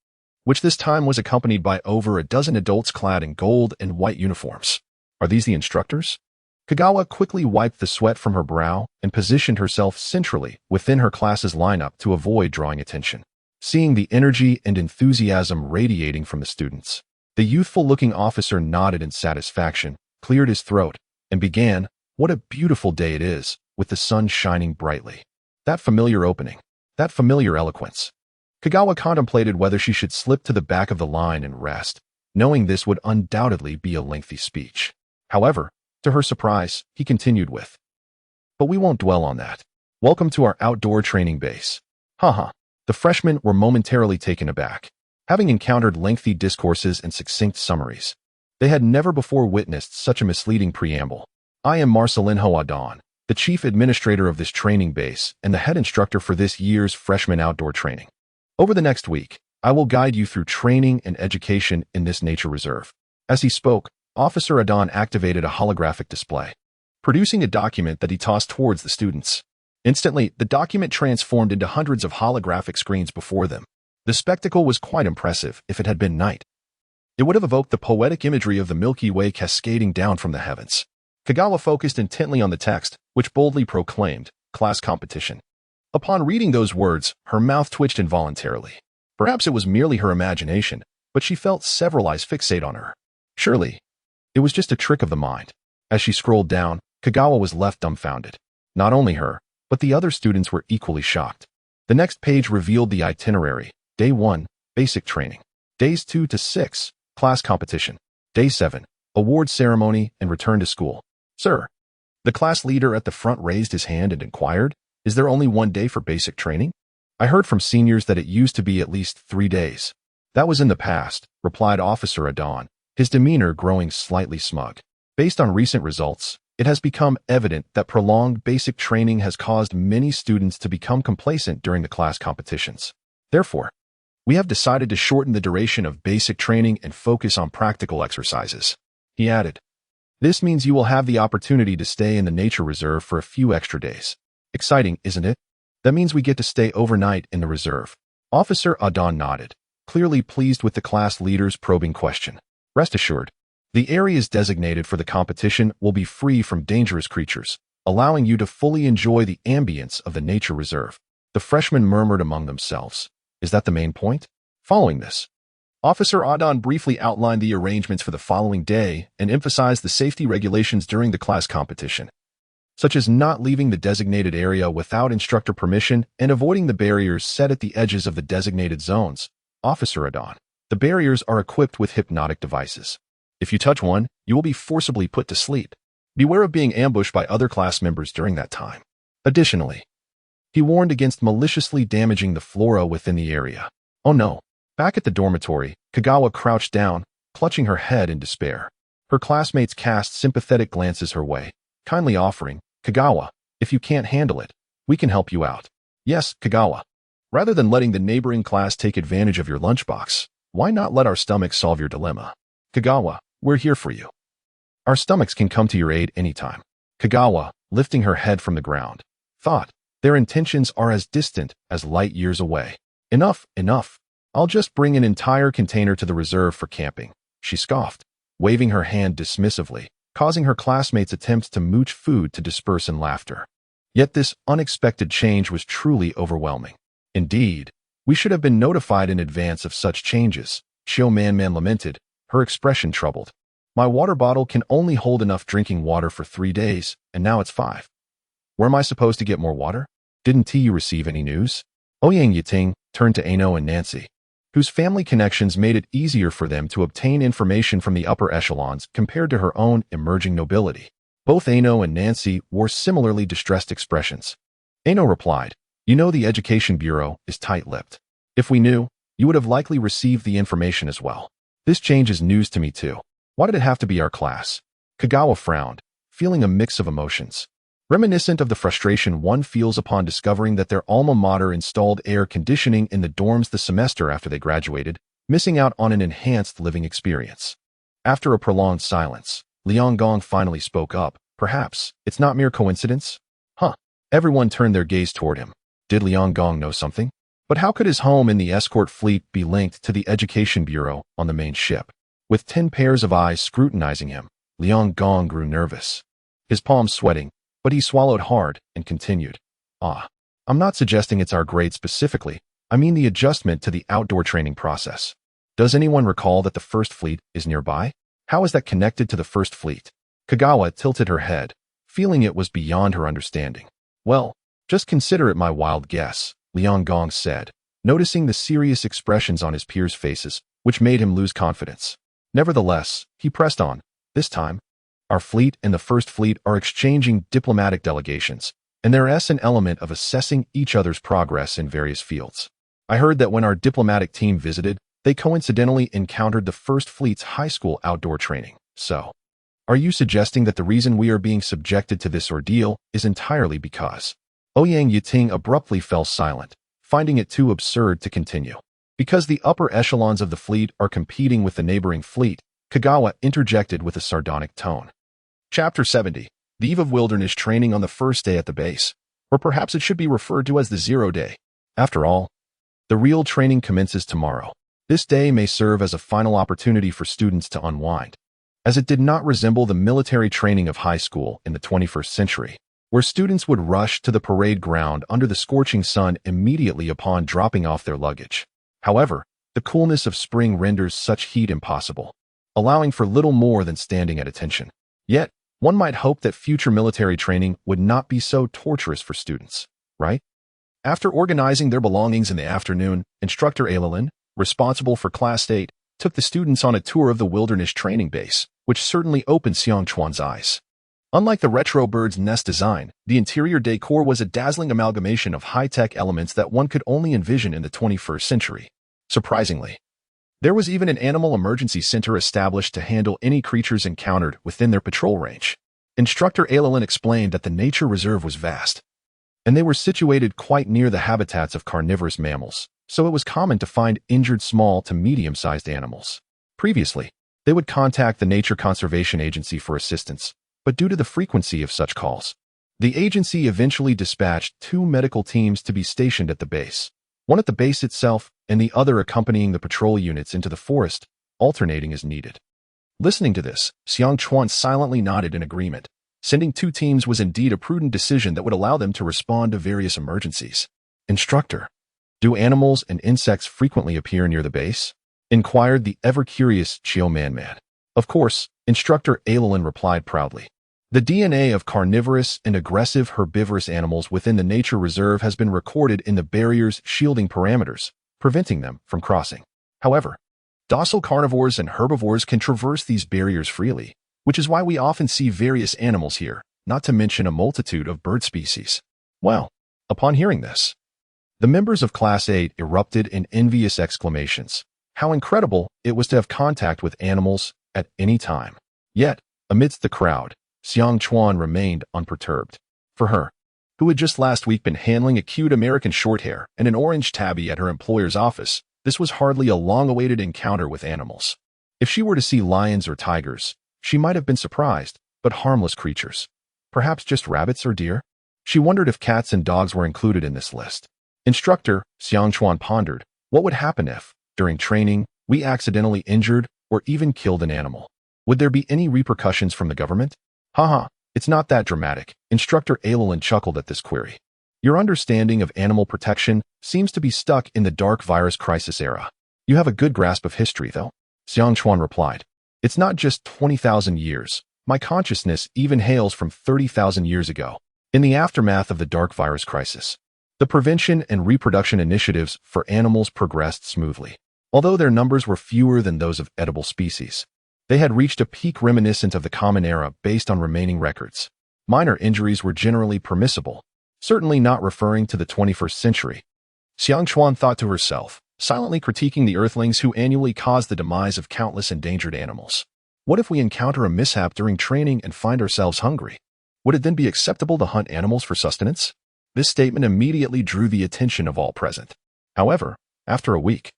which this time was accompanied by over a dozen adults clad in gold and white uniforms. "Are these the instructors?" Kagawa quickly wiped the sweat from her brow and positioned herself centrally within her class's lineup to avoid drawing attention. Seeing the energy and enthusiasm radiating from the students, the youthful-looking officer nodded in satisfaction, cleared his throat, and began, "What a beautiful day it is, with the sun shining brightly. That familiar opening, that familiar eloquence." Kagawa contemplated whether she should slip to the back of the line and rest, knowing this would undoubtedly be a lengthy speech. However, to her surprise, he continued with, "But we won't dwell on that. Welcome to our outdoor training base." Haha. The freshmen were momentarily taken aback. Having encountered lengthy discourses and succinct summaries, they had never before witnessed such a misleading preamble. "I am Marcelinho Adon, the chief administrator of this training base and the head instructor for this year's freshman outdoor training. Over the next week, I will guide you through training and education in this nature reserve." As he spoke, Officer Adon activated a holographic display, producing a document that he tossed towards the students. Instantly, the document transformed into hundreds of holographic screens before them. The spectacle was quite impressive if it had been night. It would have evoked the poetic imagery of the Milky Way cascading down from the heavens. Kagawa focused intently on the text, which boldly proclaimed, "Class competition." Upon reading those words, her mouth twitched involuntarily. Perhaps it was merely her imagination, but she felt several eyes fixate on her. Surely, it was just a trick of the mind. As she scrolled down, Kagawa was left dumbfounded. Not only her, but the other students were equally shocked. The next page revealed the itinerary. Day 1, basic training. Days 2 to 6, class competition. Day 7, award ceremony and return to school. "Sir," the class leader at the front raised his hand and inquired, "Is there only one day for basic training? I heard from seniors that it used to be at least 3 days. "That was in the past," replied Officer Adon, his demeanor growing slightly smug. "Based on recent results, it has become evident that prolonged basic training has caused many students to become complacent during the class competitions. Therefore, we have decided to shorten the duration of basic training and focus on practical exercises." He added, "This means you will have the opportunity to stay in the nature reserve for a few extra days. Exciting, isn't it? That means we get to stay overnight in the reserve." Officer Adon nodded, clearly pleased with the class leader's probing question. "Rest assured, the areas designated for the competition will be free from dangerous creatures, allowing you to fully enjoy the ambience of the nature reserve." The freshmen murmured among themselves, "Is that the main point?" Following this, Officer Adon briefly outlined the arrangements for the following day and emphasized the safety regulations during the class competition, such as not leaving the designated area without instructor permission and avoiding the barriers set at the edges of the designated zones. Officer Adon, the barriers are equipped with hypnotic devices. If you touch one, you will be forcibly put to sleep. Beware of being ambushed by other class members during that time. Additionally, he warned against maliciously damaging the flora within the area. Oh no. Back at the dormitory, Kagawa crouched down, clutching her head in despair. Her classmates cast sympathetic glances her way, kindly offering, "Kagawa, if you can't handle it, we can help you out." "Yes, Kagawa. Rather than letting the neighboring class take advantage of your lunchbox, why not let our stomachs solve your dilemma? Kagawa, we're here for you. Our stomachs can come to your aid anytime." Kagawa, lifting her head from the ground, thought, "Their intentions are as distant as light years away. Enough, enough. I'll just bring an entire container to the reserve for camping," she scoffed, waving her hand dismissively, causing her classmates' attempts to mooch food to disperse in laughter. Yet this unexpected change was truly overwhelming. "Indeed, we should have been notified in advance of such changes," Xiao Man lamented, her expression troubled. "My water bottle can only hold enough drinking water for 3 days, and now it's 5. Where am I supposed to get more water? Didn't you receive any news? Ouyang Yiting turned to Ano and Nancy, whose family connections made it easier for them to obtain information from the upper echelons compared to her own emerging nobility. Both Ano and Nancy wore similarly distressed expressions. Ano replied, "You know the Education Bureau is tight-lipped. If we knew, you would have likely received the information as well. This change is news to me too. Why did it have to be our class?" Kagawa frowned, feeling a mix of emotions. Reminiscent of the frustration one feels upon discovering that their alma mater installed air conditioning in the dorms the semester after they graduated, missing out on an enhanced living experience. After a prolonged silence, Liang Gong finally spoke up. "Perhaps it's not mere coincidence?" "Huh." Everyone turned their gaze toward him. Did Liang Gong know something? But how could his home in the escort fleet be linked to the Education Bureau on the main ship? With 10 pairs of eyes scrutinizing him, Liang Gong grew nervous. His palms sweating, but he swallowed hard and continued. I'm not suggesting it's our grade specifically. I mean the adjustment to the outdoor training process. Does anyone recall that the First Fleet is nearby? How is that connected to the First Fleet?" Kagawa tilted her head, feeling it was beyond her understanding. "Well, just consider it my wild guess," Liang Gong said, noticing the serious expressions on his peers' faces, which made him lose confidence. Nevertheless, he pressed on. "This time, our fleet and the First Fleet are exchanging diplomatic delegations, and there is an element of assessing each other's progress in various fields. I heard that when our diplomatic team visited, they coincidentally encountered the First Fleet's high school outdoor training. So, are you suggesting that the reason we are being subjected to this ordeal is entirely because—" Ouyang Yiting abruptly fell silent, finding it too absurd to continue. "Because the upper echelons of the fleet are competing with the neighboring fleet," Kagawa interjected with a sardonic tone. Chapter 70. The eve of wilderness training on the first day at the base, or perhaps it should be referred to as the 0 day. After all, the real training commences tomorrow. This day may serve as a final opportunity for students to unwind, as it did not resemble the military training of high school in the 21st century, where students would rush to the parade ground under the scorching sun immediately upon dropping off their luggage. However, the coolness of spring renders such heat impossible, allowing for little more than standing at attention. Yet, one might hope that future military training would not be so torturous for students, right? After organizing their belongings in the afternoon, Instructor Mei Lin, responsible for Class 8, took the students on a tour of the wilderness training base, which certainly opened Xiang Chuan's eyes. Unlike the retro bird's nest design, the interior decor was a dazzling amalgamation of high-tech elements that one could only envision in the 21st century. Surprisingly, there was even an animal emergency center established to handle any creatures encountered within their patrol range. Instructor Mei Lin explained that the nature reserve was vast, and they were situated quite near the habitats of carnivorous mammals, so it was common to find injured small to medium-sized animals. Previously, they would contact the Nature Conservation Agency for assistance, but due to the frequency of such calls, the agency eventually dispatched 2 medical teams to be stationed at the base, one at the base itself and the other accompanying the patrol units into the forest, alternating as needed. Listening to this, Xiang Chuan silently nodded in agreement. Sending 2 teams was indeed a prudent decision that would allow them to respond to various emergencies. "Instructor, do animals and insects frequently appear near the base?" inquired the ever-curious Chiu Man. "Of course," Instructor Mei Lin replied proudly. "The DNA of carnivorous and aggressive herbivorous animals within the nature reserve has been recorded in the barrier's shielding parameters, preventing them from crossing. However, docile carnivores and herbivores can traverse these barriers freely, which is why we often see various animals here, not to mention a multitude of bird species." Well, upon hearing this, the members of Class 8 erupted in envious exclamations. How incredible it was to have contact with animals at any time. Yet, amidst the crowd, Xiang Chuan remained unperturbed. For her, who had just last week been handling a cute American shorthair and an orange tabby at her employer's office, this was hardly a long-awaited encounter with animals. If she were to see lions or tigers, she might have been surprised, but harmless creatures. Perhaps just rabbits or deer? She wondered if cats and dogs were included in this list. Instructor, Xiang Chuan pondered, what would happen if, during training, we accidentally injured or even killed an animal? Would there be any repercussions from the government? Haha, it's not that dramatic. Instructor Mei Lin chuckled at this query. Your understanding of animal protection seems to be stuck in the dark virus crisis era. You have a good grasp of history, though. Xiang Chuan replied. It's not just 20,000 years. My consciousness even hails from 30,000 years ago. In the aftermath of the dark virus crisis, the prevention and reproduction initiatives for animals progressed smoothly. Although their numbers were fewer than those of edible species, they had reached a peak reminiscent of the Common Era based on remaining records. Minor injuries were generally permissible, certainly not referring to the 21st century. Xiang Chuan thought to herself, silently critiquing the Earthlings who annually caused the demise of countless endangered animals. What if we encounter a mishap during training and find ourselves hungry? Would it then be acceptable to hunt animals for sustenance? This statement immediately drew the attention of all present. However, after a week,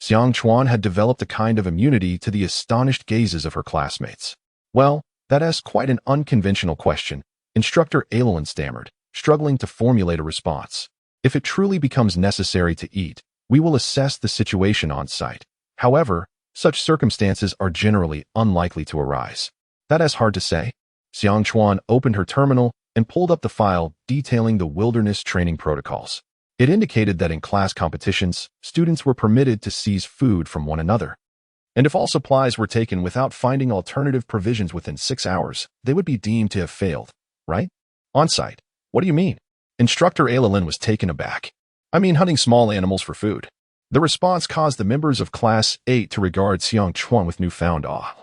Xiang Chuan had developed a kind of immunity to the astonished gazes of her classmates. Well, that is quite an unconventional question, Instructor Ailin stammered, struggling to formulate a response. If it truly becomes necessary to eat, we will assess the situation on site. However, such circumstances are generally unlikely to arise. That is hard to say. Xiang Chuan opened her terminal and pulled up the file detailing the wilderness training protocols. It indicated that in class competitions, students were permitted to seize food from one another. And if all supplies were taken without finding alternative provisions within 6 hours, they would be deemed to have failed, right? On-site. What do you mean? Instructor Ailin was taken aback. I mean hunting small animals for food. The response caused the members of Class 8 to regard Xiang Chuan with newfound awe.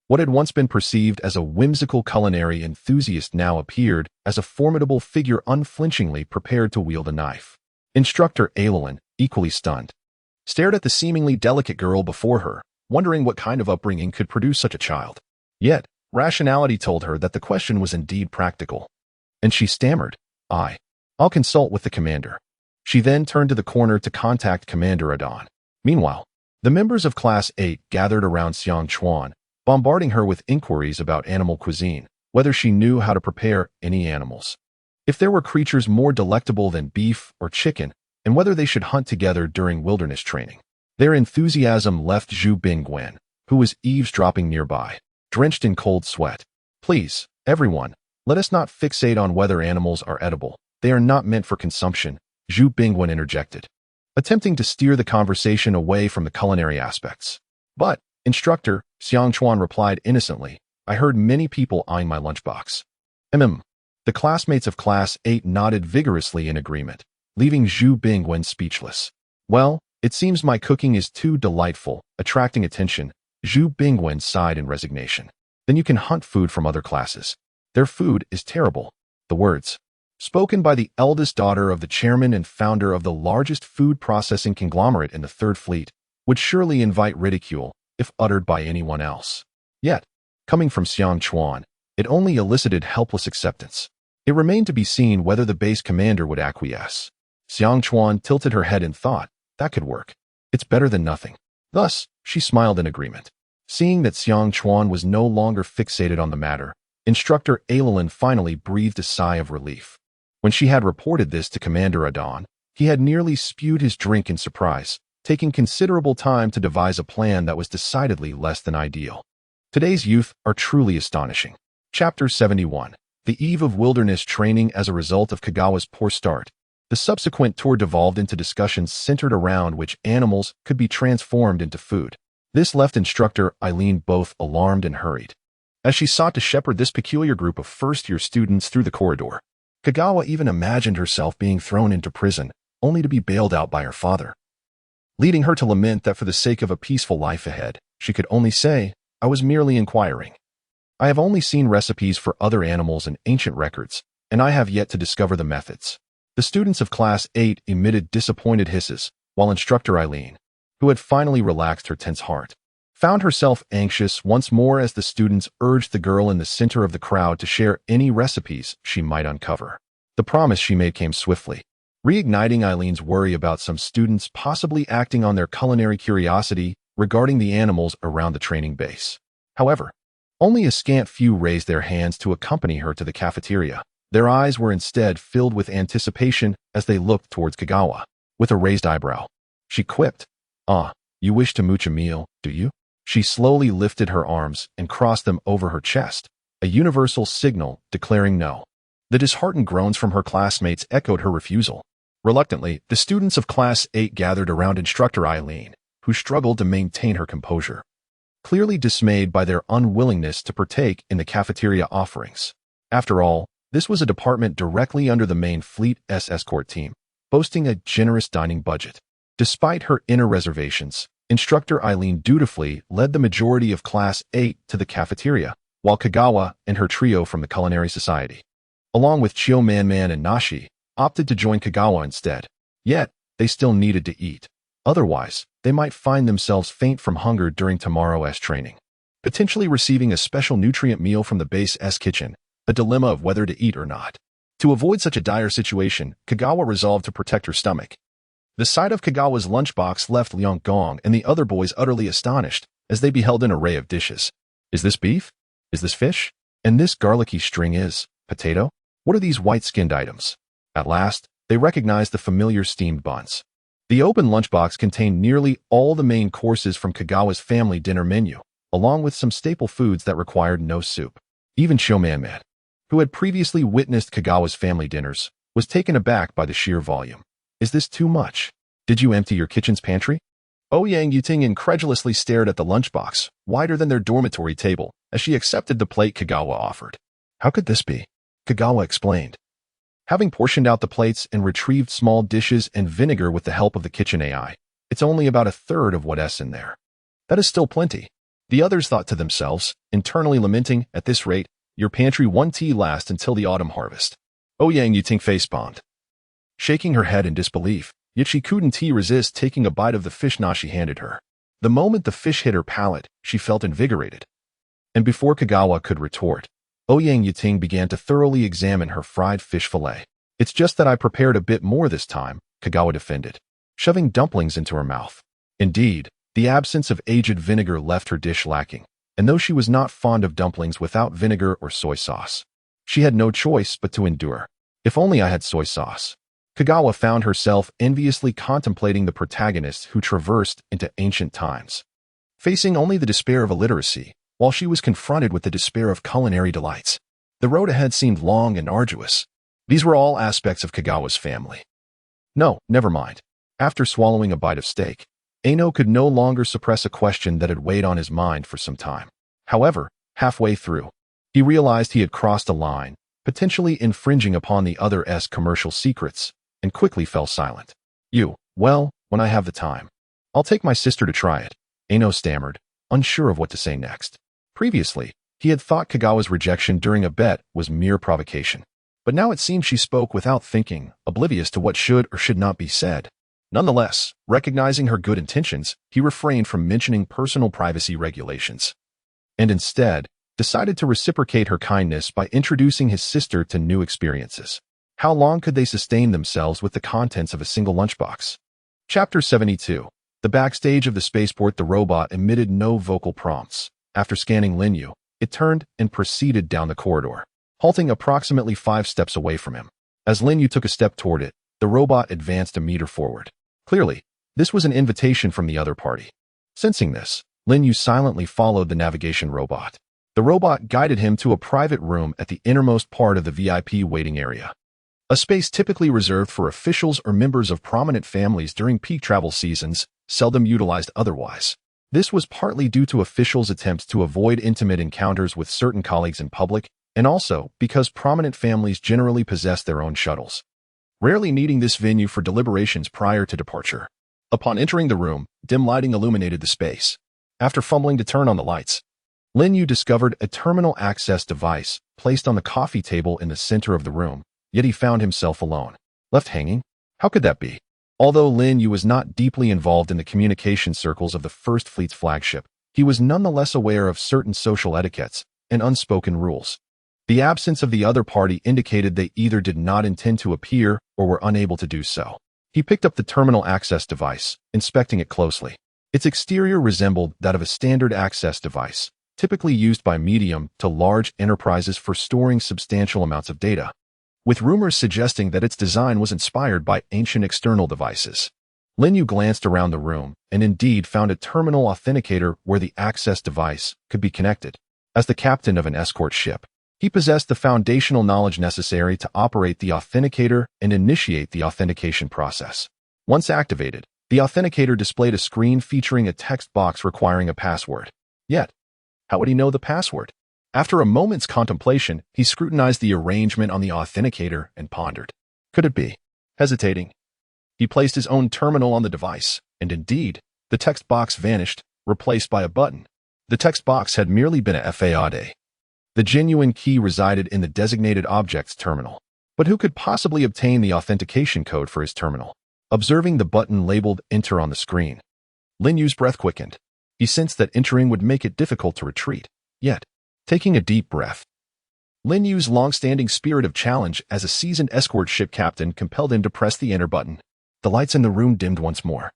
What had once been perceived as a whimsical culinary enthusiast now appeared as a formidable figure unflinchingly prepared to wield a knife. Instructor Ailin, equally stunned, stared at the seemingly delicate girl before her, wondering what kind of upbringing could produce such a child. Yet, rationality told her that the question was indeed practical. And she stammered, I'll consult with the commander. She then turned to the corner to contact Commander Adon. Meanwhile, the members of Class 8 gathered around Xiang Chuan, bombarding her with inquiries about animal cuisine, whether she knew how to prepare any animals, if there were creatures more delectable than beef or chicken, and whether they should hunt together during wilderness training. Their enthusiasm left Zhu Bingwen, who was eavesdropping nearby, drenched in cold sweat. Please, everyone, let us not fixate on whether animals are edible. They are not meant for consumption, Zhu Bingwen interjected, attempting to steer the conversation away from the culinary aspects. But, Instructor, Xiang Chuan replied innocently, I heard many people eyeing my lunchbox. The classmates of Class 8 nodded vigorously in agreement, leaving Zhu Bingwen speechless. Well, it seems my cooking is too delightful, attracting attention, Zhu Bingwen sighed in resignation. Then you can hunt food from other classes. Their food is terrible. The words, spoken by the eldest daughter of the chairman and founder of the largest food processing conglomerate in the Third Fleet, would surely invite ridicule if uttered by anyone else. Yet, coming from Xiang Chuan, it only elicited helpless acceptance. It remained to be seen whether the base commander would acquiesce. Xiang Chuan tilted her head in thought, that could work. It's better than nothing. Thus, she smiled in agreement. Seeing that Xiang Chuan was no longer fixated on the matter, Instructor Ailin finally breathed a sigh of relief. When she had reported this to Commander Adon, he had nearly spewed his drink in surprise, taking considerable time to devise a plan that was decidedly less than ideal. Today's youth are truly astonishing. Chapter 71. The eve of wilderness training as a result of Kagawa's poor start. The subsequent tour devolved into discussions centered around which animals could be transformed into food. This left Instructor Ailin both alarmed and hurried, as she sought to shepherd this peculiar group of first-year students through the corridor. Kagawa even imagined herself being thrown into prison, only to be bailed out by her father, leading her to lament that for the sake of a peaceful life ahead, she could only say, I was merely inquiring. I have only seen recipes for other animals in ancient records, and I have yet to discover the methods. The students of Class 8 emitted disappointed hisses, while Instructor Ailin, who had finally relaxed her tense heart, found herself anxious once more as the students urged the girl in the center of the crowd to share any recipes she might uncover. The promise she made came swiftly, reigniting Eileen's worry about some students possibly acting on their culinary curiosity regarding the animals around the training base. However, only a scant few raised their hands to accompany her to the cafeteria. Their eyes were instead filled with anticipation as they looked towards Kagawa. With a raised eyebrow, she quipped, you wish to mooch a meal, do you? She slowly lifted her arms and crossed them over her chest, a universal signal declaring no. The disheartened groans from her classmates echoed her refusal. Reluctantly, the students of Class 8 gathered around Instructor Ailin, who struggled to maintain her composure, clearly dismayed by their unwillingness to partake in the cafeteria offerings. After all, This was a department directly under the main fleet's escort team, boasting a generous dining budget. Despite her inner reservations, Instructor Eileen dutifully led the majority of Class 8 to the cafeteria, while Kagawa and her trio from the Culinary Society, along with Chio Man and Nashi, opted to join Kagawa instead. Yet, they still needed to eat. Otherwise, they might find themselves faint from hunger during tomorrow's training. Potentially receiving a special nutrient meal from the base's kitchen, a dilemma of whether to eat or not. To avoid such a dire situation, Kagawa resolved to protect her stomach. The sight of Kagawa's lunchbox left Liang Gong and the other boys utterly astonished as they beheld an array of dishes. Is this beef? Is this fish? And this garlicky string is potato? What are these white-skinned items? At last, they recognized the familiar steamed buns. The open lunchbox contained nearly all the main courses from Kagawa's family dinner menu, along with some staple foods that required no soup. Even Shioman, who had previously witnessed Kagawa's family dinners, was taken aback by the sheer volume. Is this too much? Did you empty your kitchen's pantry? Ouyang Yuting incredulously stared at the lunchbox, wider than their dormitory table, as she accepted the plate Kagawa offered. How could this be? Kagawa explained. Having portioned out the plates and retrieved small dishes and vinegar with the help of the kitchen AI, it's only about a third of what's in there. That is still plenty. The others thought to themselves, internally lamenting, at this rate, your pantry won't tea last until the autumn harvest. Ouyang Yuting facepalmed, shaking her head in disbelief, yet she couldn't resist taking a bite of the fish Nashi handed her. The moment the fish hit her palate, she felt invigorated. And before Kagawa could retort, Ouyang Yuting began to thoroughly examine her fried fish fillet. It's just that I prepared a bit more this time, Kagawa defended, shoving dumplings into her mouth. Indeed, the absence of aged vinegar left her dish lacking, and though she was not fond of dumplings without vinegar or soy sauce, she had no choice but to endure. If only I had soy sauce. Kagawa found herself enviously contemplating the protagonists who traversed into ancient times, facing only the despair of illiteracy, while she was confronted with the despair of culinary delights. The road ahead seemed long and arduous. These were all aspects of Kagawa's family. No, never mind. After swallowing a bite of steak, Aino could no longer suppress a question that had weighed on his mind for some time. However, halfway through, he realized he had crossed a line, potentially infringing upon the other's commercial secrets, and quickly fell silent. Well, when I have the time, I'll take my sister to try it, Aino stammered, unsure of what to say next. Previously, he had thought Kagawa's rejection during a bet was mere provocation. But now it seemed she spoke without thinking, oblivious to what should or should not be said. Nonetheless, recognizing her good intentions, he refrained from mentioning personal privacy regulations, and instead decided to reciprocate her kindness by introducing his sister to new experiences. How long could they sustain themselves with the contents of a single lunchbox? Chapter 72. The backstage of the spaceport. The robot emitted no vocal prompts. After scanning Lin Yu, it turned and proceeded down the corridor, halting approximately 5 steps away from him. As Lin Yu took a step toward it, the robot advanced a meter forward. Clearly, this was an invitation from the other party. Sensing this, Lin Yu silently followed the navigation robot. The robot guided him to a private room at the innermost part of the VIP waiting area, a space typically reserved for officials or members of prominent families during peak travel seasons, seldom utilized otherwise. This was partly due to officials' attempts to avoid intimate encounters with certain colleagues in public, and also because prominent families generally possess their own shuttles, rarely needing this venue for deliberations prior to departure. Upon entering the room, dim lighting illuminated the space. After fumbling to turn on the lights, Lin Yu discovered a terminal access device placed on the coffee table in the center of the room, yet he found himself alone. Left hanging? How could that be? Although Lin Yu was not deeply involved in the communication circles of the First Fleet's flagship, he was nonetheless aware of certain social etiquettes and unspoken rules. The absence of the other party indicated they either did not intend to appear or were unable to do so. He picked up the terminal access device, inspecting it closely. Its exterior resembled that of a standard access device, typically used by medium to large enterprises for storing substantial amounts of data, with rumors suggesting that its design was inspired by ancient external devices. Lin Yu glanced around the room and indeed found a terminal authenticator where the access device could be connected. As the captain of an escort ship, he possessed the foundational knowledge necessary to operate the authenticator and initiate the authentication process. Once activated, the authenticator displayed a screen featuring a text box requiring a password. Yet, how would he know the password? After a moment's contemplation, he scrutinized the arrangement on the authenticator and pondered. Could it be? Hesitating, he placed his own terminal on the device, and indeed, the text box vanished, replaced by a button. The text box had merely been a FAAD. The genuine key resided in the designated object's terminal. But who could possibly obtain the authentication code for his terminal? Observing the button labeled Enter on the screen, Lin Yu's breath quickened. He sensed that entering would make it difficult to retreat. Yet, taking a deep breath, Lin Yu's long-standing spirit of challenge as a seasoned escort ship captain compelled him to press the Enter button. The lights in the room dimmed once more,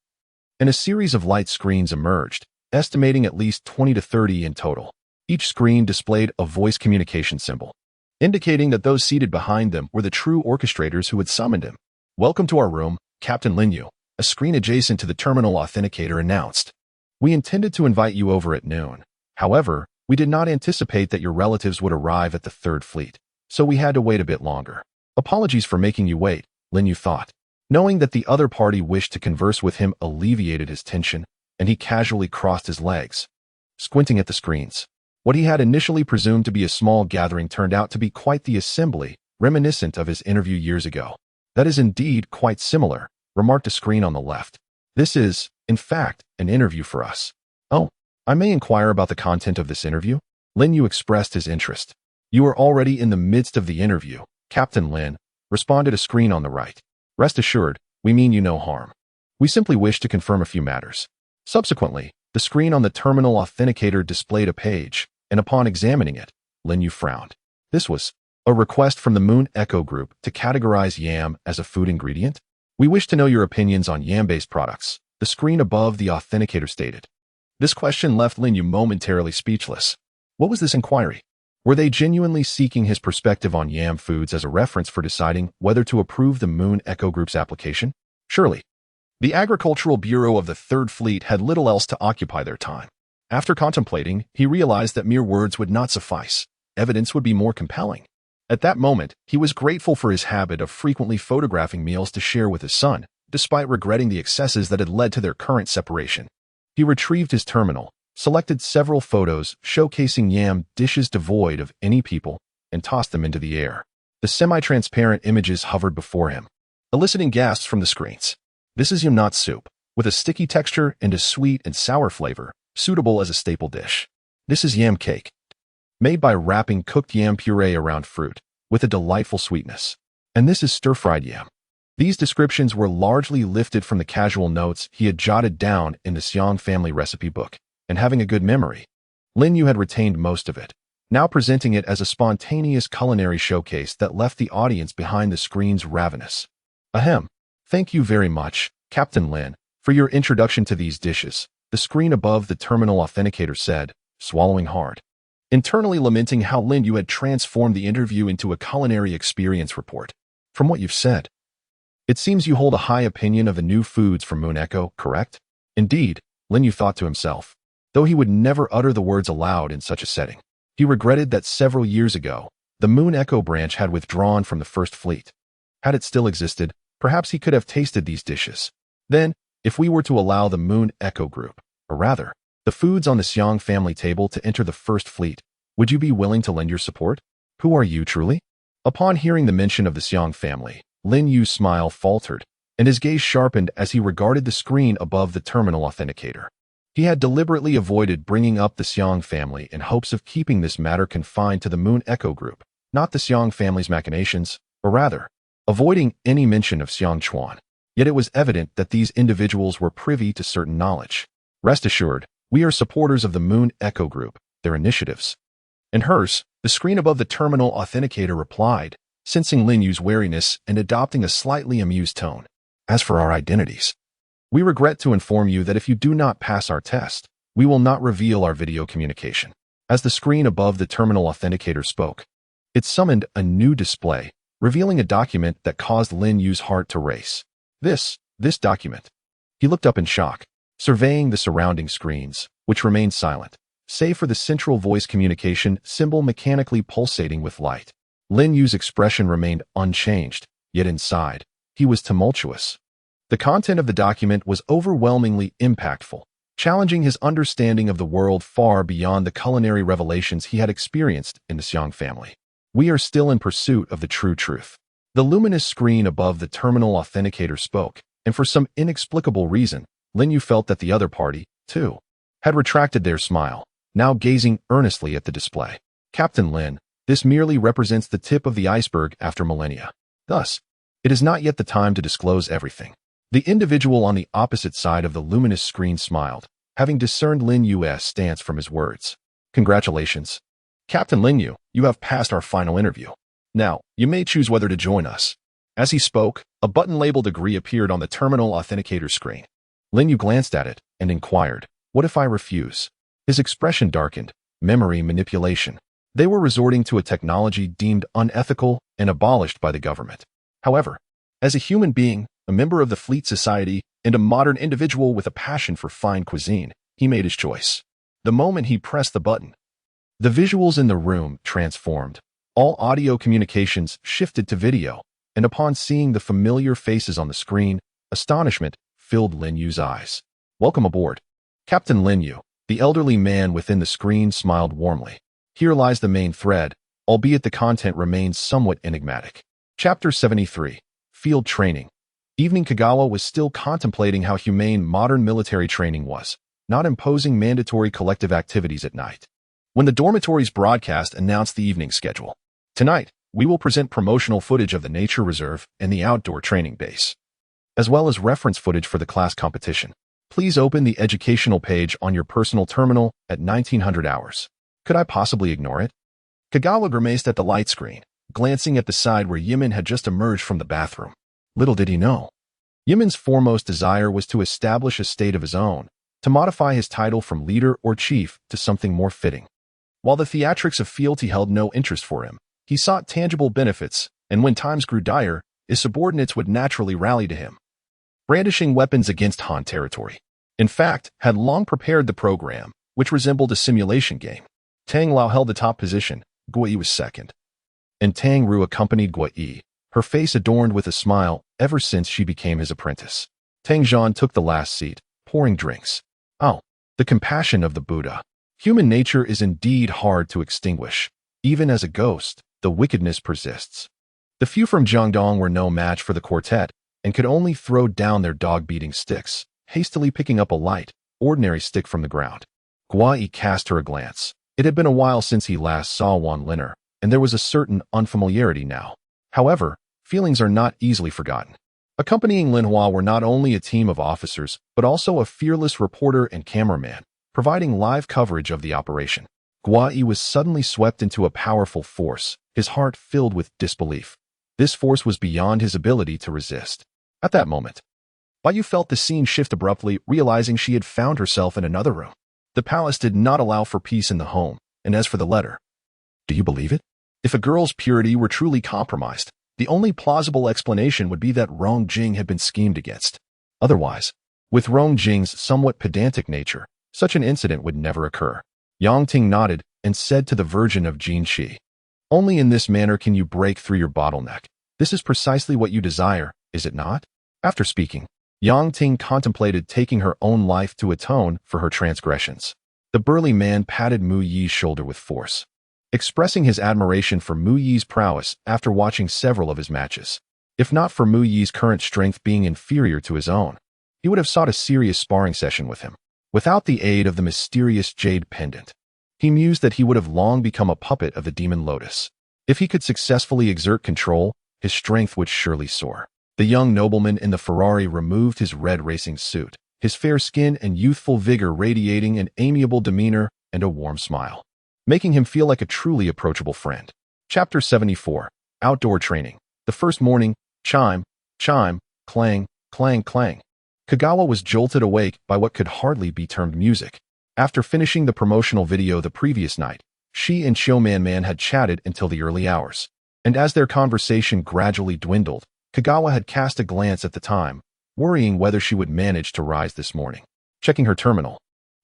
and a series of light screens emerged, estimating at least 20 to 30 in total. Each screen displayed a voice communication symbol, indicating that those seated behind them were the true orchestrators who had summoned him. Welcome to our room, Captain Lin Yu, a screen adjacent to the terminal authenticator announced. We intended to invite you over at noon. However, we did not anticipate that your relatives would arrive at the Third Fleet, so we had to wait a bit longer. Apologies for making you wait, Lin Yu thought. Knowing that the other party wished to converse with him alleviated his tension, and he casually crossed his legs, squinting at the screens. What he had initially presumed to be a small gathering turned out to be quite the assembly, reminiscent of his interview years ago. That is indeed quite similar, remarked a screen on the left. This is, in fact, an interview for us. Oh, I may inquire about the content of this interview? Lin Yu expressed his interest. You are already in the midst of the interview, Captain Lin, responded a screen on the right. Rest assured, we mean you no harm. We simply wish to confirm a few matters. Subsequently, the screen on the terminal authenticator displayed a page, and upon examining it, Lin Yu frowned. This was a request from the Moon Echo Group to categorize yam as a food ingredient. We wish to know your opinions on yam-based products, the screen above the authenticator stated. This question left Lin Yu momentarily speechless. What was this inquiry? Were they genuinely seeking his perspective on yam foods as a reference for deciding whether to approve the Moon Echo Group's application? Surely. The Agricultural Bureau of the Third Fleet had little else to occupy their time. After contemplating, he realized that mere words would not suffice. Evidence would be more compelling. At that moment, he was grateful for his habit of frequently photographing meals to share with his son, despite regretting the excesses that had led to their current separation. He retrieved his terminal, selected several photos showcasing yam dishes devoid of any people, and tossed them into the air. The semi-transparent images hovered before him, eliciting gasps from the screens. This is yam nut soup, with a sticky texture and a sweet and sour flavor, suitable as a staple dish. This is yam cake, made by wrapping cooked yam puree around fruit, with a delightful sweetness. And this is stir-fried yam. These descriptions were largely lifted from the casual notes he had jotted down in the Xiang family recipe book. And having a good memory, Lin Yu had retained most of it, now presenting it as a spontaneous culinary showcase that left the audience behind the screens ravenous. Ahem. Thank you very much, Captain Lin, for your introduction to these dishes, the screen above the terminal authenticator said, swallowing hard, internally lamenting how Lin Yu had transformed the interview into a culinary experience report. From what you've said, it seems you hold a high opinion of the new foods from Moon Echo, correct? Indeed, Lin Yu thought to himself. Though he would never utter the words aloud in such a setting. He regretted that several years ago, the Moon Echo branch had withdrawn from the First Fleet. Had it still existed, perhaps he could have tasted these dishes. Then, if we were to allow the Moon Echo Group, or rather, the foods on the Xiang family table to enter the First Fleet, would you be willing to lend your support? Who are you truly? Upon hearing the mention of the Xiang family, Lin Yu's smile faltered, and his gaze sharpened as he regarded the screen above the terminal authenticator. He had deliberately avoided bringing up the Xiang family in hopes of keeping this matter confined to the Moon Echo Group, not the Xiang family's machinations, or rather, avoiding any mention of Xiang Chuan. Yet it was evident that these individuals were privy to certain knowledge. Rest assured, we are supporters of the Moon Echo Group, their initiatives. And hers, the screen above the terminal authenticator replied, sensing Lin Yu's wariness and adopting a slightly amused tone. As for our identities, we regret to inform you that if you do not pass our test, we will not reveal our video communication. As the screen above the terminal authenticator spoke, it summoned a new display, revealing a document that caused Lin Yu's heart to race. This document. He looked up in shock, surveying the surrounding screens, which remained silent, save for the central voice communication symbol mechanically pulsating with light. Lin Yu's expression remained unchanged, yet inside, he was tumultuous. The content of the document was overwhelmingly impactful, challenging his understanding of the world far beyond the culinary revelations he had experienced in the Xiang family. We are still in pursuit of the true truth. The luminous screen above the terminal authenticator spoke, and for some inexplicable reason, Lin Yu felt that the other party, too, had retracted their smile, now gazing earnestly at the display. Captain Lin, this merely represents the tip of the iceberg after millennia. Thus, it is not yet the time to disclose everything. The individual on the opposite side of the luminous screen smiled, having discerned Lin Yu's stance from his words. Congratulations. Captain Lin Yu, you have passed our final interview. Now, you may choose whether to join us. As he spoke, a button labeled Agree appeared on the terminal authenticator screen. Lin Yu glanced at it and inquired, what if I refuse? His expression darkened. Memory manipulation. They were resorting to a technology deemed unethical and abolished by the government. However, as a human being, a member of the Fleet Society, and a modern individual with a passion for fine cuisine, he made his choice. The moment he pressed the button, the visuals in the room transformed. All audio communications shifted to video, and upon seeing the familiar faces on the screen, astonishment filled Lin Yu's eyes. Welcome aboard. Captain Lin Yu, the elderly man within the screen, smiled warmly. Here lies the main thread, albeit the content remains somewhat enigmatic. Chapter 73. Field Training. Evening. Kagawa was still contemplating how humane modern military training was, not imposing mandatory collective activities at night, when the dormitory's broadcast announced the evening schedule. Tonight, we will present promotional footage of the nature reserve and the outdoor training base, as well as reference footage for the class competition. Please open the educational page on your personal terminal at 1900 hours. Could I possibly ignore it? Kagawa grimaced at the light screen, glancing at the side where Yimin had just emerged from the bathroom. Little did he know, Yimin's foremost desire was to establish a state of his own, to modify his title from leader or chief to something more fitting. While the theatrics of fealty held no interest for him, he sought tangible benefits, and when times grew dire, his subordinates would naturally rally to him, brandishing weapons against Han territory. In fact, had long prepared the program, which resembled a simulation game. Tang Lao held the top position, Guo Yi was second, and Tang Ru accompanied Guo Yi, her face adorned with a smile ever since she became his apprentice. Tang Zhan took the last seat, pouring drinks. Oh, the compassion of the Buddha. Human nature is indeed hard to extinguish. Even as a ghost, the wickedness persists. The few from Jiangdong were no match for the quartet and could only throw down their dog-beating sticks, hastily picking up a light, ordinary stick from the ground. Guo Yi cast her a glance. It had been a while since he last saw Wan Liner, and there was a certain unfamiliarity now. However, feelings are not easily forgotten. Accompanying Linhua were not only a team of officers, but also a fearless reporter and cameraman, providing live coverage of the operation. Guo Yi was suddenly swept into a powerful force, his heart filled with disbelief. This force was beyond his ability to resist. At that moment, Bai felt the scene shift abruptly, realizing she had found herself in another room. The palace did not allow for peace in the home, and as for the letter, do you believe it? If a girl's purity were truly compromised, the only plausible explanation would be that Rong Jing had been schemed against. Otherwise, with Rong Jing's somewhat pedantic nature, such an incident would never occur. Yang Ting nodded and said to the Virgin of Jinshi, only in this manner can you break through your bottleneck. This is precisely what you desire, is it not? After speaking, Yang Ting contemplated taking her own life to atone for her transgressions. The burly man patted Mu Yi's shoulder with force, expressing his admiration for Mu Yi's prowess after watching several of his matches. If not for Mu Yi's current strength being inferior to his own, he would have sought a serious sparring session with him. Without the aid of the mysterious jade pendant, he mused that he would have long become a puppet of the demon lotus. If he could successfully exert control, his strength would surely soar. The young nobleman in the Ferrari removed his red racing suit, his fair skin and youthful vigor radiating an amiable demeanor and a warm smile, making him feel like a truly approachable friend. Chapter 74. Outdoor Training. The first morning, chime, chime, clang, clang, clang. Kagawa was jolted awake by what could hardly be termed music. After finishing the promotional video the previous night, she and Showman had chatted until the early hours, and as their conversation gradually dwindled, Kagawa had cast a glance at the time, worrying whether she would manage to rise this morning. Checking her terminal,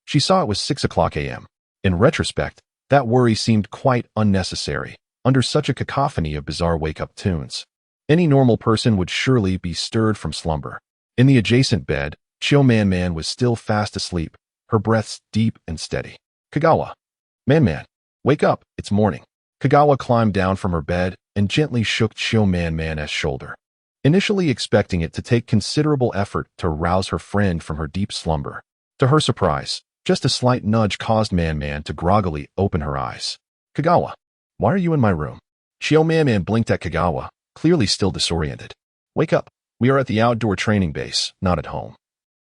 she saw it was 6 o'clock a.m. In retrospect, that worry seemed quite unnecessary, under such a cacophony of bizarre wake-up tunes. Any normal person would surely be stirred from slumber. In the adjacent bed, Showman was still fast asleep, her breaths deep and steady. Kagawa. Man, wake up, it's morning. Kagawa climbed down from her bed and gently shook Chio-Man-Man's shoulder, initially expecting it to take considerable effort to rouse her friend from her deep slumber. To her surprise, just a slight nudge caused Man to groggily open her eyes. Kagawa, why are you in my room? Chio-Man blinked at Kagawa, clearly still disoriented. Wake up, we are at the outdoor training base, not at home.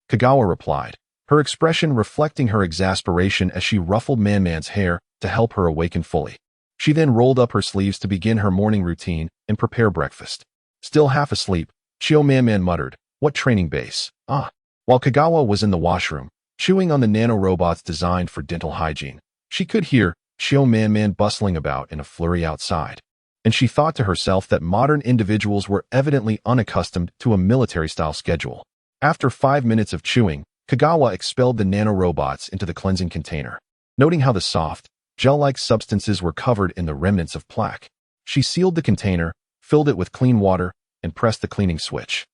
Kagawa replied, her expression reflecting her exasperation as she ruffled Man's hair to help her awaken fully. She then rolled up her sleeves to begin her morning routine and prepare breakfast. Still half asleep, Chio-Man muttered, what training base? Ah. While Kagawa was in the washroom, chewing on the nanorobots designed for dental hygiene, she could hear Chio-Man bustling about in a flurry outside. And she thought to herself that modern individuals were evidently unaccustomed to a military-style schedule. After 5 minutes of chewing, Kagawa expelled the nanorobots into the cleansing container. Noting how the soft, gel-like substances were covered in the remnants of plaque, she sealed the container, filled it with clean water, and pressed the cleaning switch,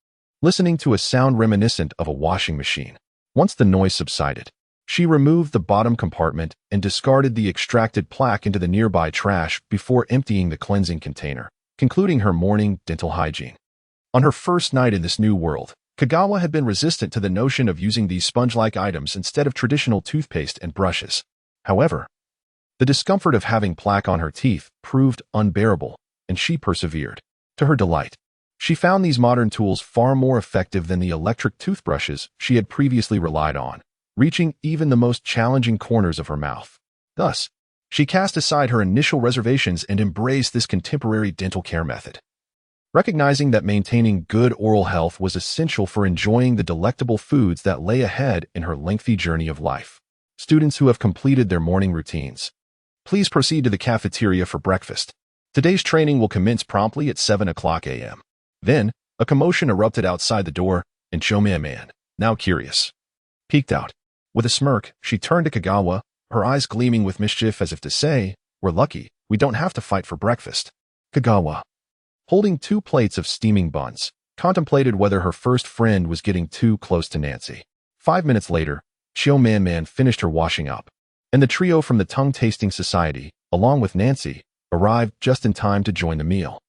listening to a sound reminiscent of a washing machine. Once the noise subsided, she removed the bottom compartment and discarded the extracted plaque into the nearby trash before emptying the cleansing container, concluding her morning dental hygiene. On her first night in this new world, Kagawa had been resistant to the notion of using these sponge-like items instead of traditional toothpaste and brushes. However, the discomfort of having plaque on her teeth proved unbearable, and she persevered. To her delight, she found these modern tools far more effective than the electric toothbrushes she had previously relied on, reaching even the most challenging corners of her mouth. Thus, she cast aside her initial reservations and embraced this contemporary dental care method. Recognizing that maintaining good oral health was essential for enjoying the delectable foods that lay ahead in her lengthy journey of life. Students who have completed their morning routines, please proceed to the cafeteria for breakfast. Today's training will commence promptly at 7 o'clock a.m. Then, a commotion erupted outside the door, and Chio-Man, now curious, peeked out. With a smirk, she turned to Kagawa, her eyes gleaming with mischief as if to say, we're lucky, we don't have to fight for breakfast. Kagawa, holding 2 plates of steaming buns, contemplated whether her first friend was getting too close to Nancy. 5 minutes later, Chio-Man finished her washing up, and the trio from the tongue-tasting society, along with Nancy, arrived just in time to join the meal.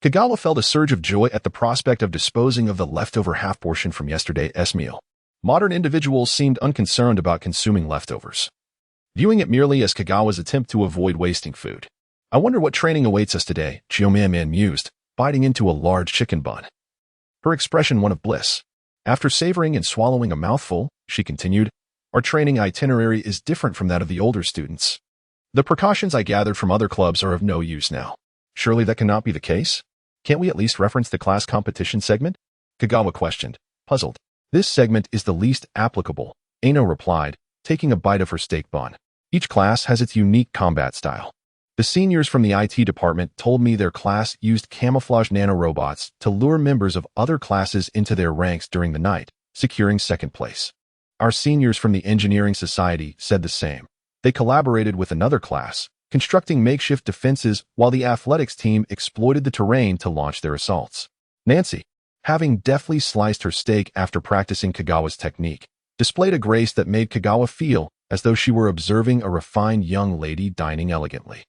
Kagawa felt a surge of joy at the prospect of disposing of the leftover half-portion from yesterday's meal. Modern individuals seemed unconcerned about consuming leftovers, viewing it merely as Kagawa's attempt to avoid wasting food. I wonder what training awaits us today, Chio-Man mused, biting into a large chicken bun, her expression one of bliss. After savoring and swallowing a mouthful, she continued, our training itinerary is different from that of the older students. The precautions I gathered from other clubs are of no use now. Surely that cannot be the case? Can't we at least reference the class competition segment? Kagawa questioned, puzzled. This segment is the least applicable, Aino replied, taking a bite of her steak bun. Each class has its unique combat style. The seniors from the IT department told me their class used camouflage nanorobots to lure members of other classes into their ranks during the night, securing second place. Our seniors from the engineering society said the same. They collaborated with another class, constructing makeshift defenses while the athletics team exploited the terrain to launch their assaults. Nancy, having deftly sliced her steak after practicing Kagawa's technique, displayed a grace that made Kagawa feel as though she were observing a refined young lady dining elegantly.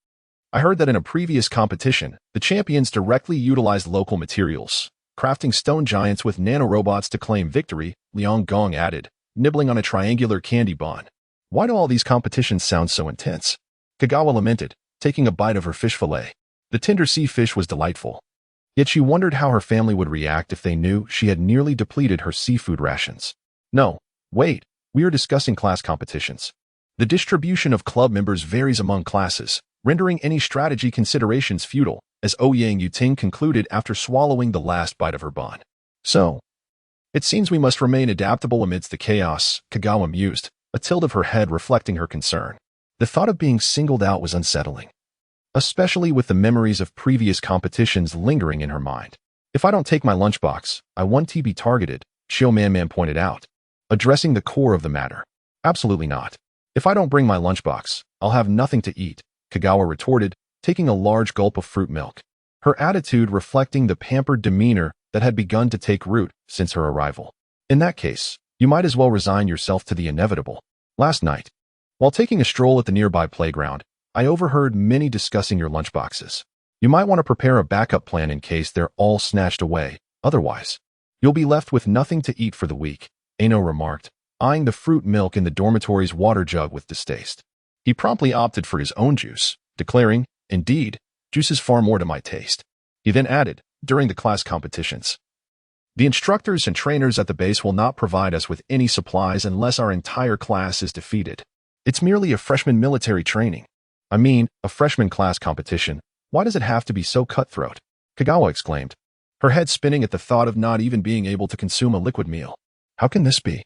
I heard that in a previous competition, the champions directly utilized local materials, crafting stone giants with nanorobots to claim victory, Liang Gong added, nibbling on a triangular candy bun. Why do all these competitions sound so intense? Kagawa lamented, taking a bite of her fish fillet. The tender sea fish was delightful. Yet she wondered how her family would react if they knew she had nearly depleted her seafood rations. No, wait, we are discussing class competitions. The distribution of club members varies among classes, rendering any strategy considerations futile, as Ouyang Yuting concluded after swallowing the last bite of her bun. So, it seems we must remain adaptable amidst the chaos, Kagawa mused, a tilt of her head reflecting her concern. The thought of being singled out was unsettling, especially with the memories of previous competitions lingering in her mind. If I don't take my lunchbox, I want to be targeted, Chio-Man pointed out, addressing the core of the matter. Absolutely not. If I don't bring my lunchbox, I'll have nothing to eat, Kagawa retorted, taking a large gulp of fruit milk, her attitude reflecting the pampered demeanor that had begun to take root since her arrival. In that case, you might as well resign yourself to the inevitable. Last night, while taking a stroll at the nearby playground, I overheard many discussing your lunchboxes. You might want to prepare a backup plan in case they're all snatched away. Otherwise, you'll be left with nothing to eat for the week, Ano remarked, eyeing the fruit milk in the dormitory's water jug with distaste. He promptly opted for his own juice, declaring, "Indeed, juice is far more to my taste." He then added, "During the class competitions, the instructors and trainers at the base will not provide us with any supplies unless our entire class is defeated. It's merely a freshman military training. I mean, a freshman class competition. Why does it have to be so cutthroat?" Kagawa exclaimed, her head spinning at the thought of not even being able to consume a liquid meal. How can this be?